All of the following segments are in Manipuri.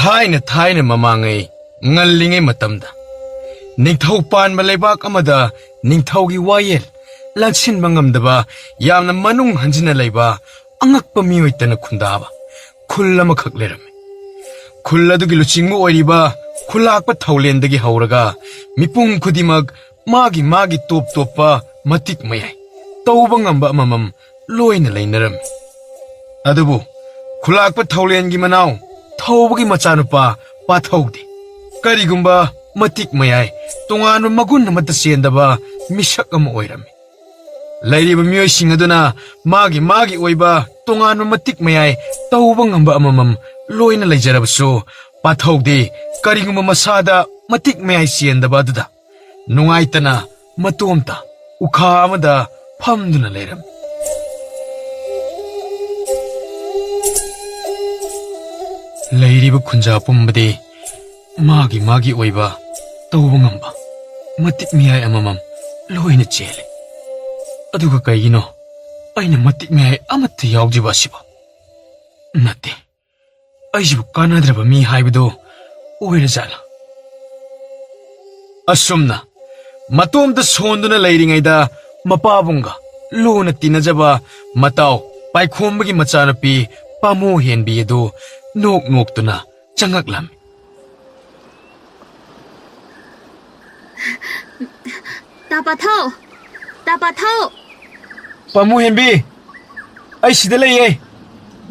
थाइना ममांगै ngallingai matamda ningthau pan malebak amada ningthaugi wayel laksin bangamdaba yamna manung hanjina leiba angakpa miyoitana khundaba khullama khakleram khulladugi luchingmu oiriba khulakpa thaulendagi hauraga mipung khudimak magi top topa matik mayai tauba ngamba amamam loina leinaram adubu khulakpa thaulengi manau thawbagi machanupa pathaude Karigumba matik mayai tonganu magun namata sendaba misak ama oirami lairiba miyoising aduna magi oiba tonganu matik mayai tauba ngamba amamam loina leijarabasu pathaude karigumba masada matik mayai sendaba aduda nungaitana matomta ukha amada phamduna leiram lairiba khunja pumbade magi oiba tauba ngamba matik miyai amamam loina chele aduga kaigino aina matik miyai amatta yaujaba siba nate aisibu kanadraba mi haibado oira jala asumna matomda sonduna leiringaida mapabunga luna tinajaba matau paikhombagi machanapi pamo henbi edo noktuna changaklam Tapathau Pamu henbi ai sida leye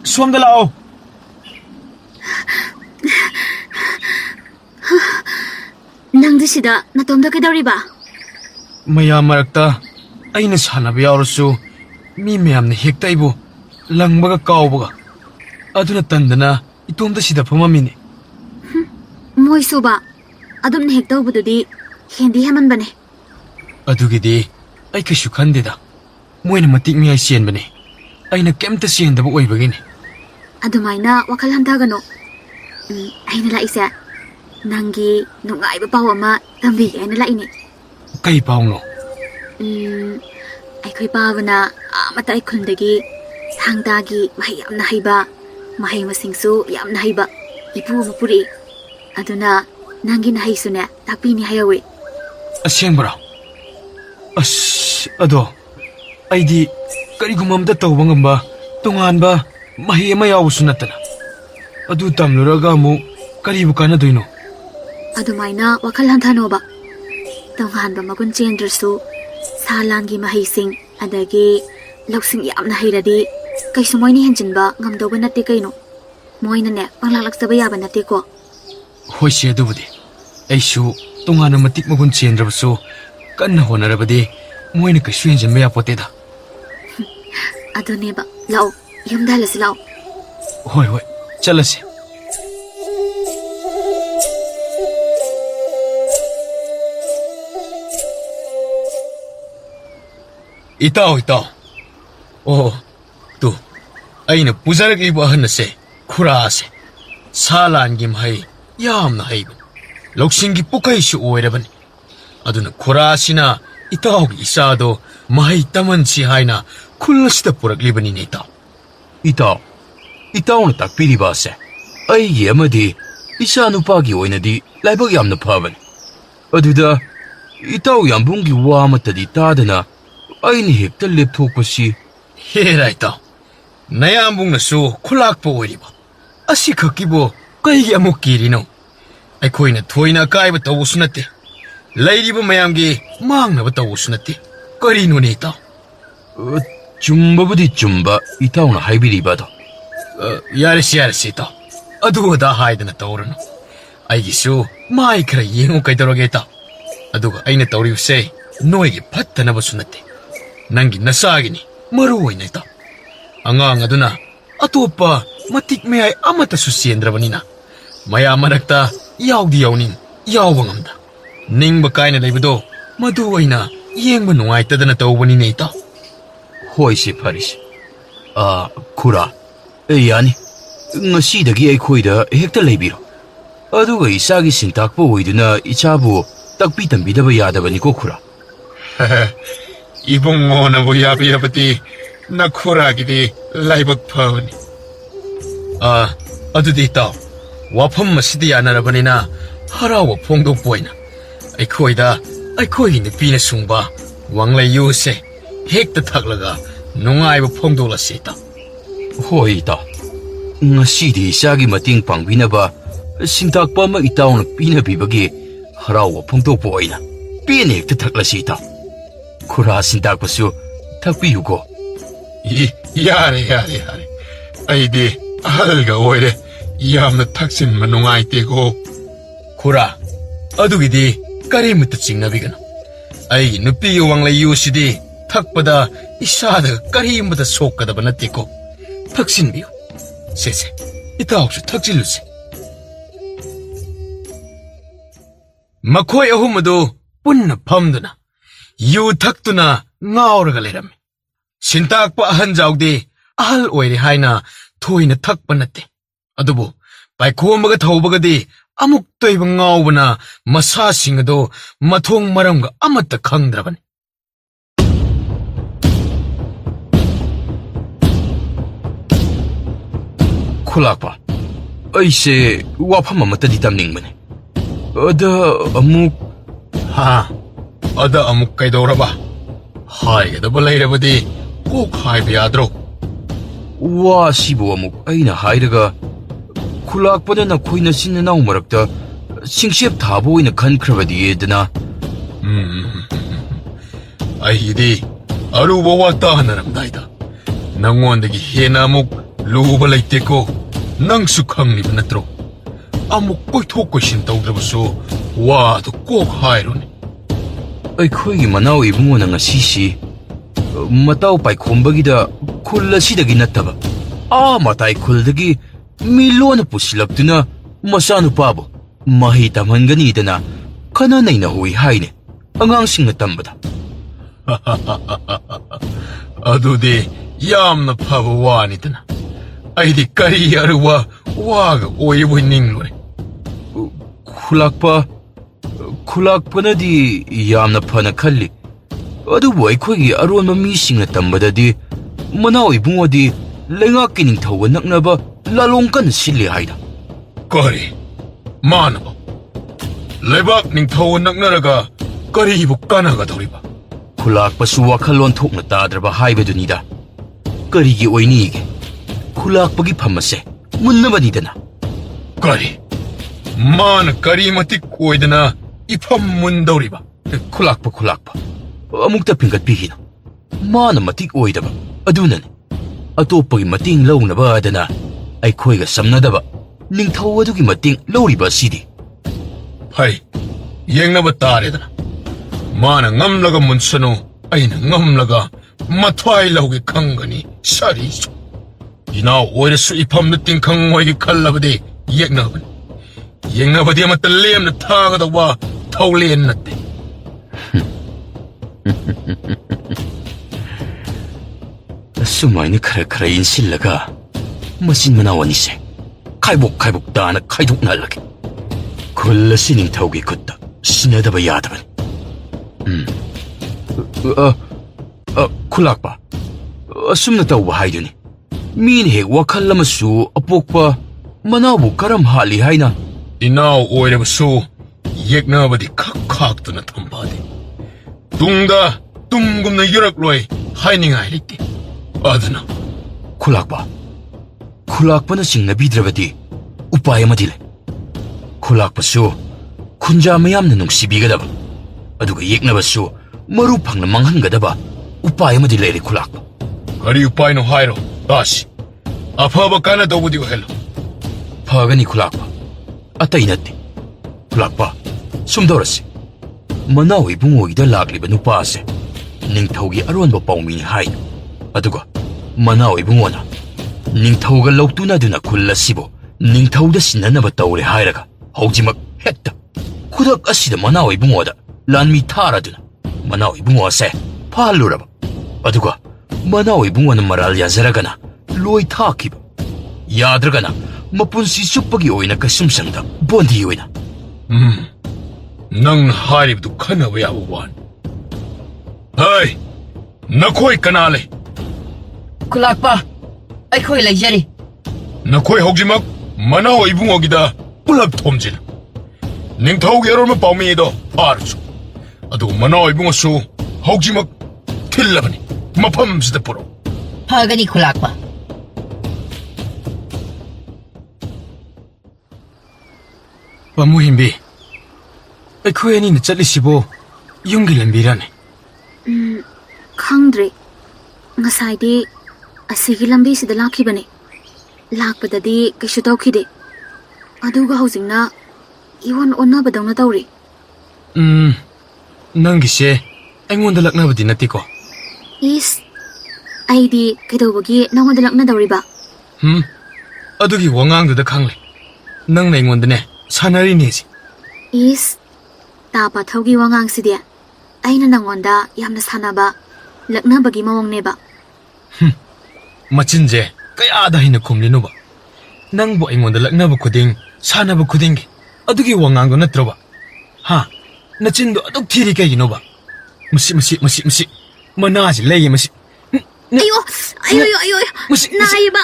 somda lao Nangdi sida natomda kedariba maya marakta aina sanabe yaurasu mi meyamna hektaibu langbaga kawbaga aduna tandana itomda sida phamamini Moisuba adumna hektawbududi hendi hamanbane adugidi ai kashu khandeda moina matik mi ai sienbane aina kemta siendaba oibagini adumaina wakal hamdagano aina laisa nangi nungaiba pawama tambi aina laini kai pawno aikhoi pawna amata aikhundagi thangdagi mahi yamna haiba mahi masingsu yamna haiba ibu mapuri aduna nangi na haisune takpini hayawe asyengbara ado aidi karigumamda tawba ngamba tonganba mahi ama yawusu natana adu tamluraga mu karibu kanadoino adumaina wakal hanthanoba tonganba magun chendrasu salangi mahising adagi loksing yamna hairadi kaisumoini henjinba ngamdoba natte kaino moina ne panglaklaksaba yaba natte ko hoise adubudi aishu tongana matik magun chendrabasu kanna honarabadi moina kaishu henjinba yapoteda aduneba lao yumdalasi lao hoi chalase Itaw oh tu aina pujaragli bahan se khura se salan gi mai yamna hai loksingi pukai su oirabani aduna khura sina itaw gi isado mai taman si haina khulsita purakli bani ne itaw na takpiri ba se ai yamadi isa nupa gi oinadi laibag yamna phaban aduda itaw yambungi wa matadi tadana aini hekta lepthokpasi Herai taw nayambung na su khulakpa oiriba asi khakibo kaigi amuk kirino aikoina thoina kaiba tawusu nate lairiba mayamgi mangnaba tawusu nate karino ne taw chumbabudi chumba itaw na haibiriba do yarisi taw adu da haidana tawrano aigisu mai khara yengu kaidoroge taw aduga aina tawribse noigi phattanaba sunate nangi nasagini maru oina taw angang aduna atopa matik meyai amata su siendrabanina maya marakta yaudi yauning yawbangamda ningba kaina leibado madu oina yengba nungaitadana tawbani ne taw hoise paris khura yani ngasidagi aikoida hekta leibiro aduga isagi sintakpa oiduna ichabu takpi tambidaba yadabani ko khura Ibong na bu yabi nakhura gidi laibak phawani adu di taw ꯋꯥꯐꯝ ꯑꯁꯤꯗ ꯌꯥꯅꯔꯕꯅꯤꯅ ꯍꯔꯥꯎꯕ ꯐꯣꯡꯗꯣꯛꯄ ꯑꯣꯏꯅ ꯑꯩꯈꯣꯏꯒꯤ ꯅꯨꯄꯤꯅ ꯁꯨꯡꯕ ꯋꯥꯡꯂꯩ ꯌꯨꯁꯦ ꯍꯦꯛꯇ ꯊꯛꯂꯒ ꯅꯨꯡꯉꯥꯏꯕ ꯐꯣꯡꯗꯣꯛꯂꯁꯤ ꯏꯇꯥꯎ. ꯍꯣꯏ ꯏꯇꯥꯎ. ꯉꯁꯤꯗꯤ ꯏꯆꯥꯒꯤ ꯃꯇꯦꯡ ꯄꯥꯡꯕꯤꯅꯕ ꯁꯤꯟꯇꯥꯛꯄ ꯑꯃ ꯏꯇꯥꯎꯅ ꯄꯤꯅꯕꯤꯕꯒꯤ ꯍꯔꯥꯎꯕ ꯐꯣꯡꯗꯣꯛꯄ ꯑꯣꯏꯅ ꯄꯦꯟꯅ ꯍꯦꯛꯇ ꯊꯛꯂꯁꯤ ꯏꯇꯥꯎ. ꯈꯨꯔꯥ ꯁꯤꯟꯇꯥꯛꯄꯁꯨ ꯊꯛꯄꯤꯌꯨꯀꯣ. ꯌꯥꯔꯦ. ꯑꯩꯗꯤ ꯑꯍꯜꯒ ꯑꯣꯏꯔꯦ. ꯌꯥꯝꯅ ꯊꯛꯆꯤꯟꯕ ꯅꯨꯡꯉꯥꯏꯇꯦꯀꯣ. ꯈꯨꯔꯥ, ꯑꯗꯨꯒꯤꯗꯤ ꯀꯔꯤꯃꯠꯇ ꯆꯤꯡꯅꯕꯤꯒꯅꯨ. ꯑꯩꯒꯤ ꯅꯨꯄꯤꯒꯤ ꯋꯥꯡꯂꯩ ꯌꯨꯁꯤꯗꯤ ꯊꯛꯄꯗ ꯏꯁꯥꯗ ꯀꯔꯤꯃꯠꯇ ꯁꯣꯛꯀꯗꯕ ꯅꯠꯇꯦꯀꯣ. ꯊꯛꯆꯤꯟꯕꯤꯌꯨ. ꯁꯦ, ꯏꯇꯥꯎꯁꯨ ꯊꯛꯆꯤꯜꯂꯨꯁꯦ. ꯃꯈꯣꯏ ꯑꯍꯨꯝ ꯑꯗꯨ ꯄꯨꯟꯅ ꯐꯝꯗꯨꯅ ꯌꯨ ꯊꯛꯇꯨꯅ ꯉꯥꯎꯔꯒ ꯂꯩꯔꯝꯃꯤ. ꯁꯤꯟꯇꯥꯛꯄ ꯑꯍꯟꯖꯥꯎꯗꯤ ꯑꯍꯜ ꯑꯣꯏꯔꯦ ꯍꯥꯏꯅ ꯊꯣꯏꯅ ꯊꯛꯄ ꯅꯠꯇꯦ. ꯑꯗꯨꯕꯨ ꯄꯥꯏꯈꯣꯝꯕꯒ ꯊꯧꯕꯒꯗꯤ ꯑꯃꯨꯛ ꯇꯣꯏꯕ ꯉꯥꯎꯕꯅ ꯃꯁꯥꯁꯤꯡ ꯑꯗꯨ ꯃꯊꯣꯡ ꯃꯔꯝꯒ ꯑꯃꯠꯇ ꯈꯪꯗ꯭ꯔꯕꯅꯤ. ꯈꯨꯂꯥꯛꯄ, ꯑꯩꯁꯦ ꯋꯥꯐꯝ ꯑꯃꯠꯇꯗꯤ ꯇꯝꯅꯤꯡꯕꯅꯤ. ꯑꯗ ꯑꯃꯨꯛ ꯀꯩꯗꯧꯔꯕ? ꯍꯥꯏꯒꯗꯕ ꯂꯩꯔꯕꯗꯤ ꯀꯣꯛ ꯍꯥꯏꯕ ꯌꯥꯗ꯭ꯔꯣ? ꯋꯥꯁꯤꯕꯨ ꯑꯃꯨꯛ ꯑꯩꯅ ꯍꯥꯏꯔꯒ ꯈꯨꯂꯥꯛꯄꯅ ꯅꯈꯣꯏ ꯅꯆꯤꯟ ꯅꯅꯥꯎ ꯃꯔꯛꯇ ꯁꯤꯡꯆꯦꯞ ꯊꯥꯕ ꯑꯣꯏꯅ ꯈꯟꯈ꯭ꯔꯕꯗꯤꯗꯅ. ꯑꯩꯒꯤꯗꯤ ꯑꯔꯨꯕ ꯋꯥ ꯇꯥꯅꯔꯝꯗꯥꯏꯗ ꯅꯪꯉꯣꯟꯗꯒꯤ ꯍꯦꯟꯅ ꯑꯃꯨꯛ ꯂꯨꯕ ꯂꯩꯇꯦꯀꯣ. ꯅꯪꯁꯨ ꯈꯪꯂꯤꯕ ꯅꯠꯇ꯭ꯔꯣ? ꯑꯃꯨꯛ ꯀꯣꯏꯊꯣꯛ ꯀꯣꯏꯁꯤꯟ ꯇꯧꯗ꯭ꯔꯕꯁꯨ ꯋꯥꯗꯨ ꯀꯣꯛ ꯍꯥꯏꯔꯣꯅꯦ. ꯑꯩꯈꯣꯏꯒꯤ ꯃꯅꯥꯎ ꯏꯕꯨꯡꯉꯣꯅ ꯉꯁꯤꯁꯤ ꯃꯇꯥꯎ ꯄꯥꯏꯈꯣꯝꯕꯒꯤꯗ ꯈꯨꯜ ꯑꯁꯤꯗꯒꯤ ꯅꯠꯇꯕ ꯃꯇꯥꯏ ꯈꯨꯜꯗꯒꯤ ꯃꯤ ꯂꯣꯟꯅ ꯄꯨꯁꯤꯜꯂꯛꯇꯨꯅ ꯃꯆꯥꯅꯨꯄꯥꯕꯨ ꯃꯍꯩ ꯇꯝꯍꯟꯒꯅꯤꯗꯅ ꯈꯟꯅ ꯅꯩꯅꯍꯧꯏ ꯍꯥꯏꯅꯦ ꯑꯉꯥꯡꯁꯤꯡꯅ ꯇꯝꯕꯗ. ꯑꯗꯨꯗꯤ ꯌꯥꯝꯅ ꯐꯕ ꯋꯥꯅꯤꯗꯅ. ꯑꯩꯗꯤ ꯀꯔꯤ ꯑꯔꯨꯕ ꯋꯥꯒ ꯑꯣꯏꯕꯣꯏ ꯅꯤꯡꯂꯨꯔꯦ. ꯈꯨꯂꯥꯛꯄꯅꯗꯤ ꯌꯥꯝꯅ ꯐꯅ ꯈꯜꯂꯤ. ꯑꯗꯨꯕꯨ ꯑꯩꯈꯣꯏꯒꯤ ꯑꯔꯣꯟꯕ ꯃꯤꯁꯤꯡꯅ ꯇꯝꯕꯗꯗꯤ ꯃꯅꯥꯎ ꯏꯕꯨꯡꯉꯣꯗꯤ ꯂꯩꯉꯥꯛꯀꯤ ꯅꯤꯡꯊꯧꯒ ꯅꯛꯅꯕ ꯂꯥꯂꯣꯡ ꯀꯟꯅ ꯁꯤꯜꯂꯤ ꯍꯥꯏꯗ. ꯀꯔꯤ? ꯃꯥꯅꯕ ꯂꯩꯕꯥꯛ ꯅꯤꯡꯊꯧꯒ ꯅꯛꯅꯔꯒ ꯀꯔꯤꯕꯨ ꯀꯥꯟꯅꯒꯗꯧꯔꯤꯕ? ꯈꯨꯂꯥꯛꯄꯁꯨ ꯋꯥꯈꯜꯂꯣꯟ ꯊꯣꯛꯅ ꯇꯥꯗ꯭ꯔꯕ ꯍꯥꯏꯕꯗꯨꯅꯤꯗ. ꯀꯔꯤꯒꯤ ꯑꯣꯏꯅꯤꯒꯦ? ꯈꯨꯂꯥꯛꯄꯒꯤ ꯐꯝ ꯑꯁꯦ ꯃꯨꯟꯅꯕꯅꯤꯗꯅ. ꯀꯔꯤ? ꯃꯥꯅ ꯀꯔꯤ ꯃꯇꯤꯛ ꯑꯣꯏꯗꯅ ꯏꯐꯝ ꯃꯨꯟꯗꯧꯔꯤꯕ? ꯈꯨꯂꯥꯛꯄ ꯑꯃꯨꯛꯇ ꯐꯤꯡꯒꯠꯄꯤꯈꯤꯅꯨ. ꯃꯥꯅ ꯃꯇꯤꯛ ꯑꯣꯏꯗꯕ ꯑꯗꯨꯅꯅꯤ. ꯑꯇꯣꯞꯄꯒꯤ ꯃꯇꯦꯡ ꯂꯧꯅꯕ ꯑꯗꯅ ꯑꯩꯈꯣꯏꯒ ꯁꯝꯅꯗꯕ ꯅꯤꯡꯊꯧ ꯑꯗꯨꯒꯤ ꯃꯇꯦꯡ ꯂꯧꯔꯤꯕ ꯑꯁꯤꯗꯤ. ꯐꯩ, ꯌꯦꯡꯅꯕ ꯇꯥꯔꯦꯗꯅ. ꯃꯥꯅ ꯉꯝꯂꯒ ꯃꯨꯟꯁꯅꯨ, ꯑꯩꯅ ꯉꯝꯂꯒ ꯃꯊ꯭ꯋꯥꯏ ꯂꯧꯒꯦ ꯈꯪꯒꯅꯤ. ꯁꯥꯔꯤꯁꯨ ꯏꯅꯥꯎ ꯑꯣꯏꯔꯁꯨ ꯏꯐꯝꯗ ꯇꯤꯡꯈꯪ ꯑꯣꯏꯒꯦ ꯈꯜꯂꯕꯗꯤ ꯌꯦꯛꯅꯕꯅꯤ. ꯌꯦꯡꯅꯕꯗꯤ ꯑꯃꯠꯇ ꯂꯦꯝꯅ ꯊꯥꯒꯗꯧꯕ ꯊꯧꯂꯦꯟ ꯅꯠꯇꯦ. ꯑꯁꯨꯃꯥꯏꯅ ꯈꯔ ꯏꯟꯁꯤꯜꯂꯒ ꯃꯆꯤꯟ ꯃꯅꯥꯎ ꯑꯅꯤꯁꯦ ꯈꯥꯏꯕꯣꯛ ꯇꯥꯅ ꯈꯥꯏꯗꯣꯛꯅꯍꯜꯂꯒꯦ. ꯈꯨꯜ ꯑꯁꯤ ꯅꯤꯡꯊꯧꯒꯤ ꯈꯨꯠꯇ ꯁꯤꯟꯅꯗꯕ ꯌꯥꯗꯕꯅꯤ. ꯈꯨꯂꯥꯛꯄ, ꯑꯁꯨꯝꯅ ꯇꯧꯕ ꯍꯥꯏꯗꯨꯅꯤ. ꯃꯤꯅ ꯍꯦꯛ ꯋꯥꯈꯜ ꯑꯃꯁꯨ ꯑꯄꯣꯛꯄ ꯃꯅꯥꯎꯕꯨ ꯀꯔꯝ ꯍꯥꯠꯂꯤ ꯍꯥꯏꯅ. ꯏꯅꯥꯎ ꯑꯣꯏꯔꯕꯁꯨ ꯌꯦꯛꯅꯕꯗꯤ ꯈꯥꯛꯇꯨꯅ ꯊꯝꯕꯥꯗꯦ. ꯇꯨꯡꯗ ꯇꯨꯝꯒꯨꯝꯅ ꯌꯨꯔꯛꯂꯣꯏ ꯍꯥꯏꯅꯤꯡꯉꯥꯏ ꯂꯩꯇꯦ. ꯑꯗꯨꯅ ꯈꯨꯂꯥꯛꯄꯅ ꯆꯤꯡꯅꯕꯤꯗ꯭ꯔꯕꯗꯤ ꯎꯄꯥꯏ ꯑꯃꯗꯤ ꯂꯩ. ꯈꯨꯂꯥꯛꯄꯁꯨ ꯈꯨꯟꯖꯥ ꯃꯌꯥꯝꯅ ꯅꯨꯡꯁꯤꯕꯤꯒꯗꯕ, ꯑꯗꯨꯒ ꯌꯦꯛꯅꯕꯁꯨ ꯃꯔꯨ ꯐꯪꯅ ꯃꯥꯡꯍꯟꯒꯗꯕ ꯎꯄꯥꯏ ꯑꯃꯗꯤ ꯂꯩꯔꯦ. ꯈꯨꯂꯥꯛꯄ, ꯀꯔꯤ ꯎꯄꯥꯏꯅꯣ ꯍꯥꯏꯔꯣ ꯇꯥꯁꯤ. ꯑꯐꯕ ꯀꯥꯟꯅꯗꯧꯕꯗꯤ ꯑꯣꯏꯍꯜꯂꯣ. ꯐꯒꯅꯤ ꯈꯨꯂꯥꯛꯄ, ꯑꯇꯩ ꯅꯠꯇꯦ. ꯈꯨꯂꯥꯛꯄ, ꯁꯨꯝꯗꯧꯔꯁꯤ. ꯃꯅꯥꯎ ꯏꯕꯨꯡꯉꯣꯒꯤꯗ ꯂꯥꯛꯂꯤꯕ ꯅꯨꯄꯥ ꯑꯁꯦ ꯅꯤꯡꯊꯧꯒꯤ ꯑꯔꯣꯟꯕ ꯄꯥꯎꯃꯤꯅꯤ ꯍꯥꯏ. ꯑꯗꯨꯒ ꯃꯅꯥꯎ ꯏꯕꯨꯡꯉꯣꯅ ꯅꯤꯡꯊꯧꯒ ꯂꯧꯇꯨꯅꯗꯨꯅ ꯈꯨꯜ ꯑꯁꯤꯕꯨ ꯅꯤꯡꯊꯧꯗ ꯁꯤꯟꯅꯅꯕ ꯇꯧꯔꯦ ꯍꯥꯏꯔꯒ ꯍꯧꯖꯤꯛꯃꯛ ꯍꯦꯛꯇ ꯈꯨꯗꯛ ꯑꯁꯤꯗ ꯃꯅꯥꯎ ꯏꯕꯨꯡꯉꯣꯗ ꯂꯥꯟꯃꯤ ꯊꯥꯔꯗꯨꯅ ꯃꯅꯥꯎ ꯏꯕꯨꯡꯉꯣ ꯑꯁꯦ ꯐꯥꯍꯜꯂꯨꯔꯕ. ꯑꯗꯨꯒ ꯃꯅꯥꯎ ꯏꯕꯨꯡꯉꯣꯅ ꯃꯔꯥꯜ ꯌꯥꯖꯔꯒꯅ ꯂꯣꯏ ꯊꯥꯈꯤꯕ. ꯌꯥꯗ꯭ꯔꯒꯅ ꯃꯄꯨꯟꯁꯤ ꯆꯨꯞꯄꯒꯤ ꯑꯣꯏꯅ ꯀꯩꯁꯨꯝꯁꯪꯗ ꯕꯣꯟꯗꯤ ꯑꯣꯏꯅ. ꯅꯪꯅ ꯍꯥꯏꯔꯤꯕꯗꯨ ꯈꯟꯅꯕ ꯌꯥꯕ ꯋꯥꯅꯤ. ꯍꯩ, ꯅꯈꯣꯏ ꯀꯅꯥ ꯂꯩ? ꯈꯨꯂꯥꯛꯄ, ꯑꯩꯈꯣꯏ ꯂꯩꯖꯔꯤ. ꯅꯈꯣꯏ ꯍꯧꯖꯤꯛꯃꯛ Manaw ibungogida pulap thomjin. Ningthau gi aron paumi do parchu. Adu manaw ibungosu haujimak thillabani. Mafam sida puro. Phagani khulakpa. Pamuhimbi. Aikhoi ani na chatlisibo yunggi lambirane. Khangdre. Ngasai asigi lambi sida lakhibane. Lakpadadi kaishu tawkhide. Aduga haujingna iwan onnabadawna tawri. Nangise aingonda laknabadi natiko. Is aidi kaidawbagi nangonda laknadawriba. Adugi wangangduda khangle. Nangna aingondane sanari nesi. Is tapa thawgi wangangsidya. Aina nangonda yamna sanaba laknabagi mawongneba. Machinje kayada hina khumlinuba. Nangbo aingonda laknaba khuding sanaba khudingi. Adugi wangangdo natroba. Ha, nachindo aduk thiri kayginoba. Masi. Manaji leye masi. Ayo. Naiba.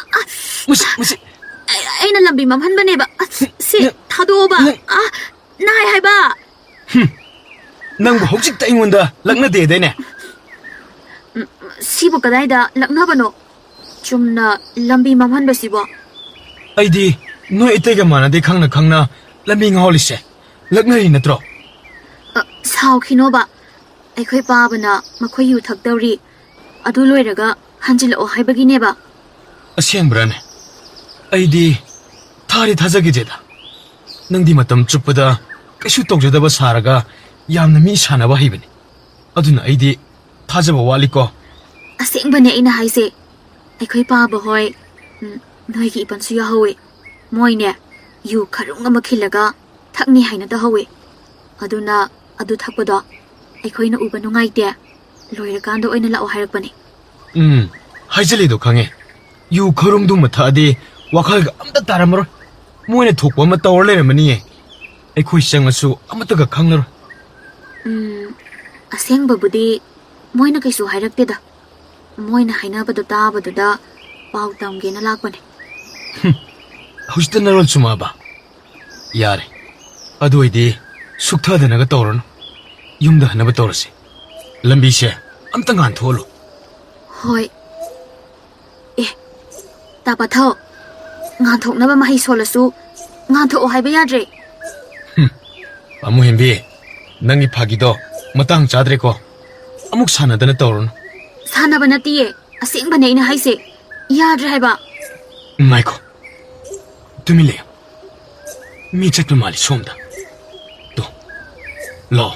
Masi. Aina lambi mamhanbaneba. Si thadoba. Nai haiba. Nangbo hojikta aingonda laknade dene. Sibu kadaida laknabano. Chumna lambi mamhanbasibo. Aidi no itega manade khangna lambi ngholise. Laknari natro. Sao khinoba. Aikhoi pabana makhoi yu thakdawri. Adu loiraga hanjilo haibagineba. Asengbrane. Aidi thari thajagijeda. Nangdi matam chuppada kaishu tawjadaba saraga yamna mi sanaba haibani. Aduna aidi thajaba waliko. Asengbane ina haise. Aikhoi paba hoi noigi ipansu yahawe. Moine yu kharunga makhilaga thakni haina dahawe. Aduna adu thakpada aikhoi uba nungaite. Loirakanda oina lao hairakbane. Haijalido khange. Yu kharungdu mathadi wakhalga amta taramaro. Moine thokwa ama tawar leramani. Aikhoi changasu amataga khanglaro. Asengbabudi moina kaisu hairakdeda. Moina hainabada tabadada pau tamgena lakbane. Hujta narol sumaba. Yare. Adu aidi sukthadanaga tawrano. Yumda hanaba tawrase. Lambi se amta ngan tholo. Hoi. Tapa thao. Ngan thoknaba mahi solasu ngan thok haiba yadre. Pamuhimbi. Nangi phagido matang chadre ko. Amuk sanadana tawrano. Sanaba natiye asengbane ina haise. Yadre haiba. Maiko. Tumile. Mi chatpa mali somda. To. Lo.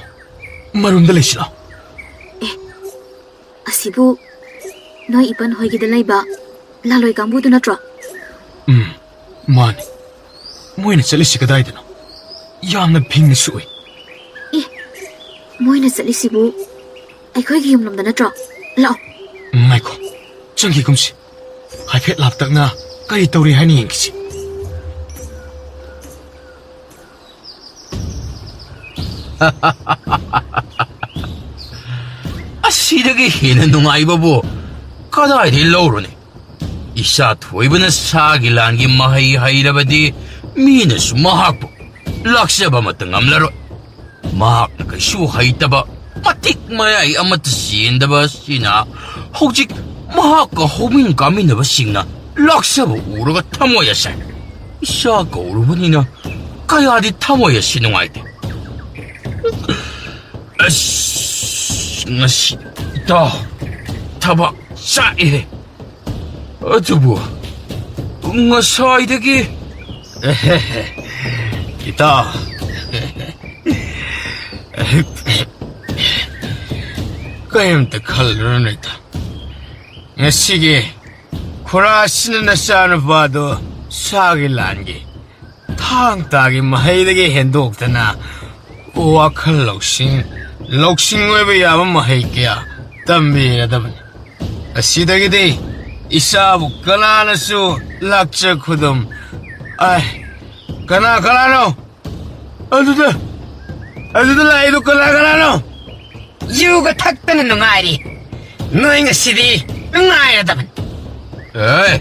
Marunda leishla. Asibu noi ipan hoigida laiba laloi kambu du natro. Mani. Moina chalisi kadaidano. Yamna phingni suoi. Moina chalisibu aikhoi gi yumlamda natro. Lao. Maiko. Changi kumsi. Haifet laptakna kari tawri hani yengisi. Asidagi hina nungaibabu kadai lorone. Isa thoibana sagi langi mahai hairabadi minas mahakpo laksaba matangamlaro. Mahak na kaisu haitaba matik mayay amata siyendaba sina hojik mahak ka homing kaminaba singna laksaba uraga tamoya sa. Isa ka urubanina kaya di tamoya sinungaite. Ngasi ito tabak sa ihe. Atubo ngasaidagi. Ito. Kayam takhalro nito. Ngasige kurasina na sana bado sagilangi. Tangtagi mahaydagi hendokdana wakal loksing weba yaba mahay kaya tambi adaban. Asidagidi isabu kanana su lakcha kudum. Ay, kanano. Aduda laido kanano. Yuga taktanan nungari. Noy nga sidi nungari adaban. Ay,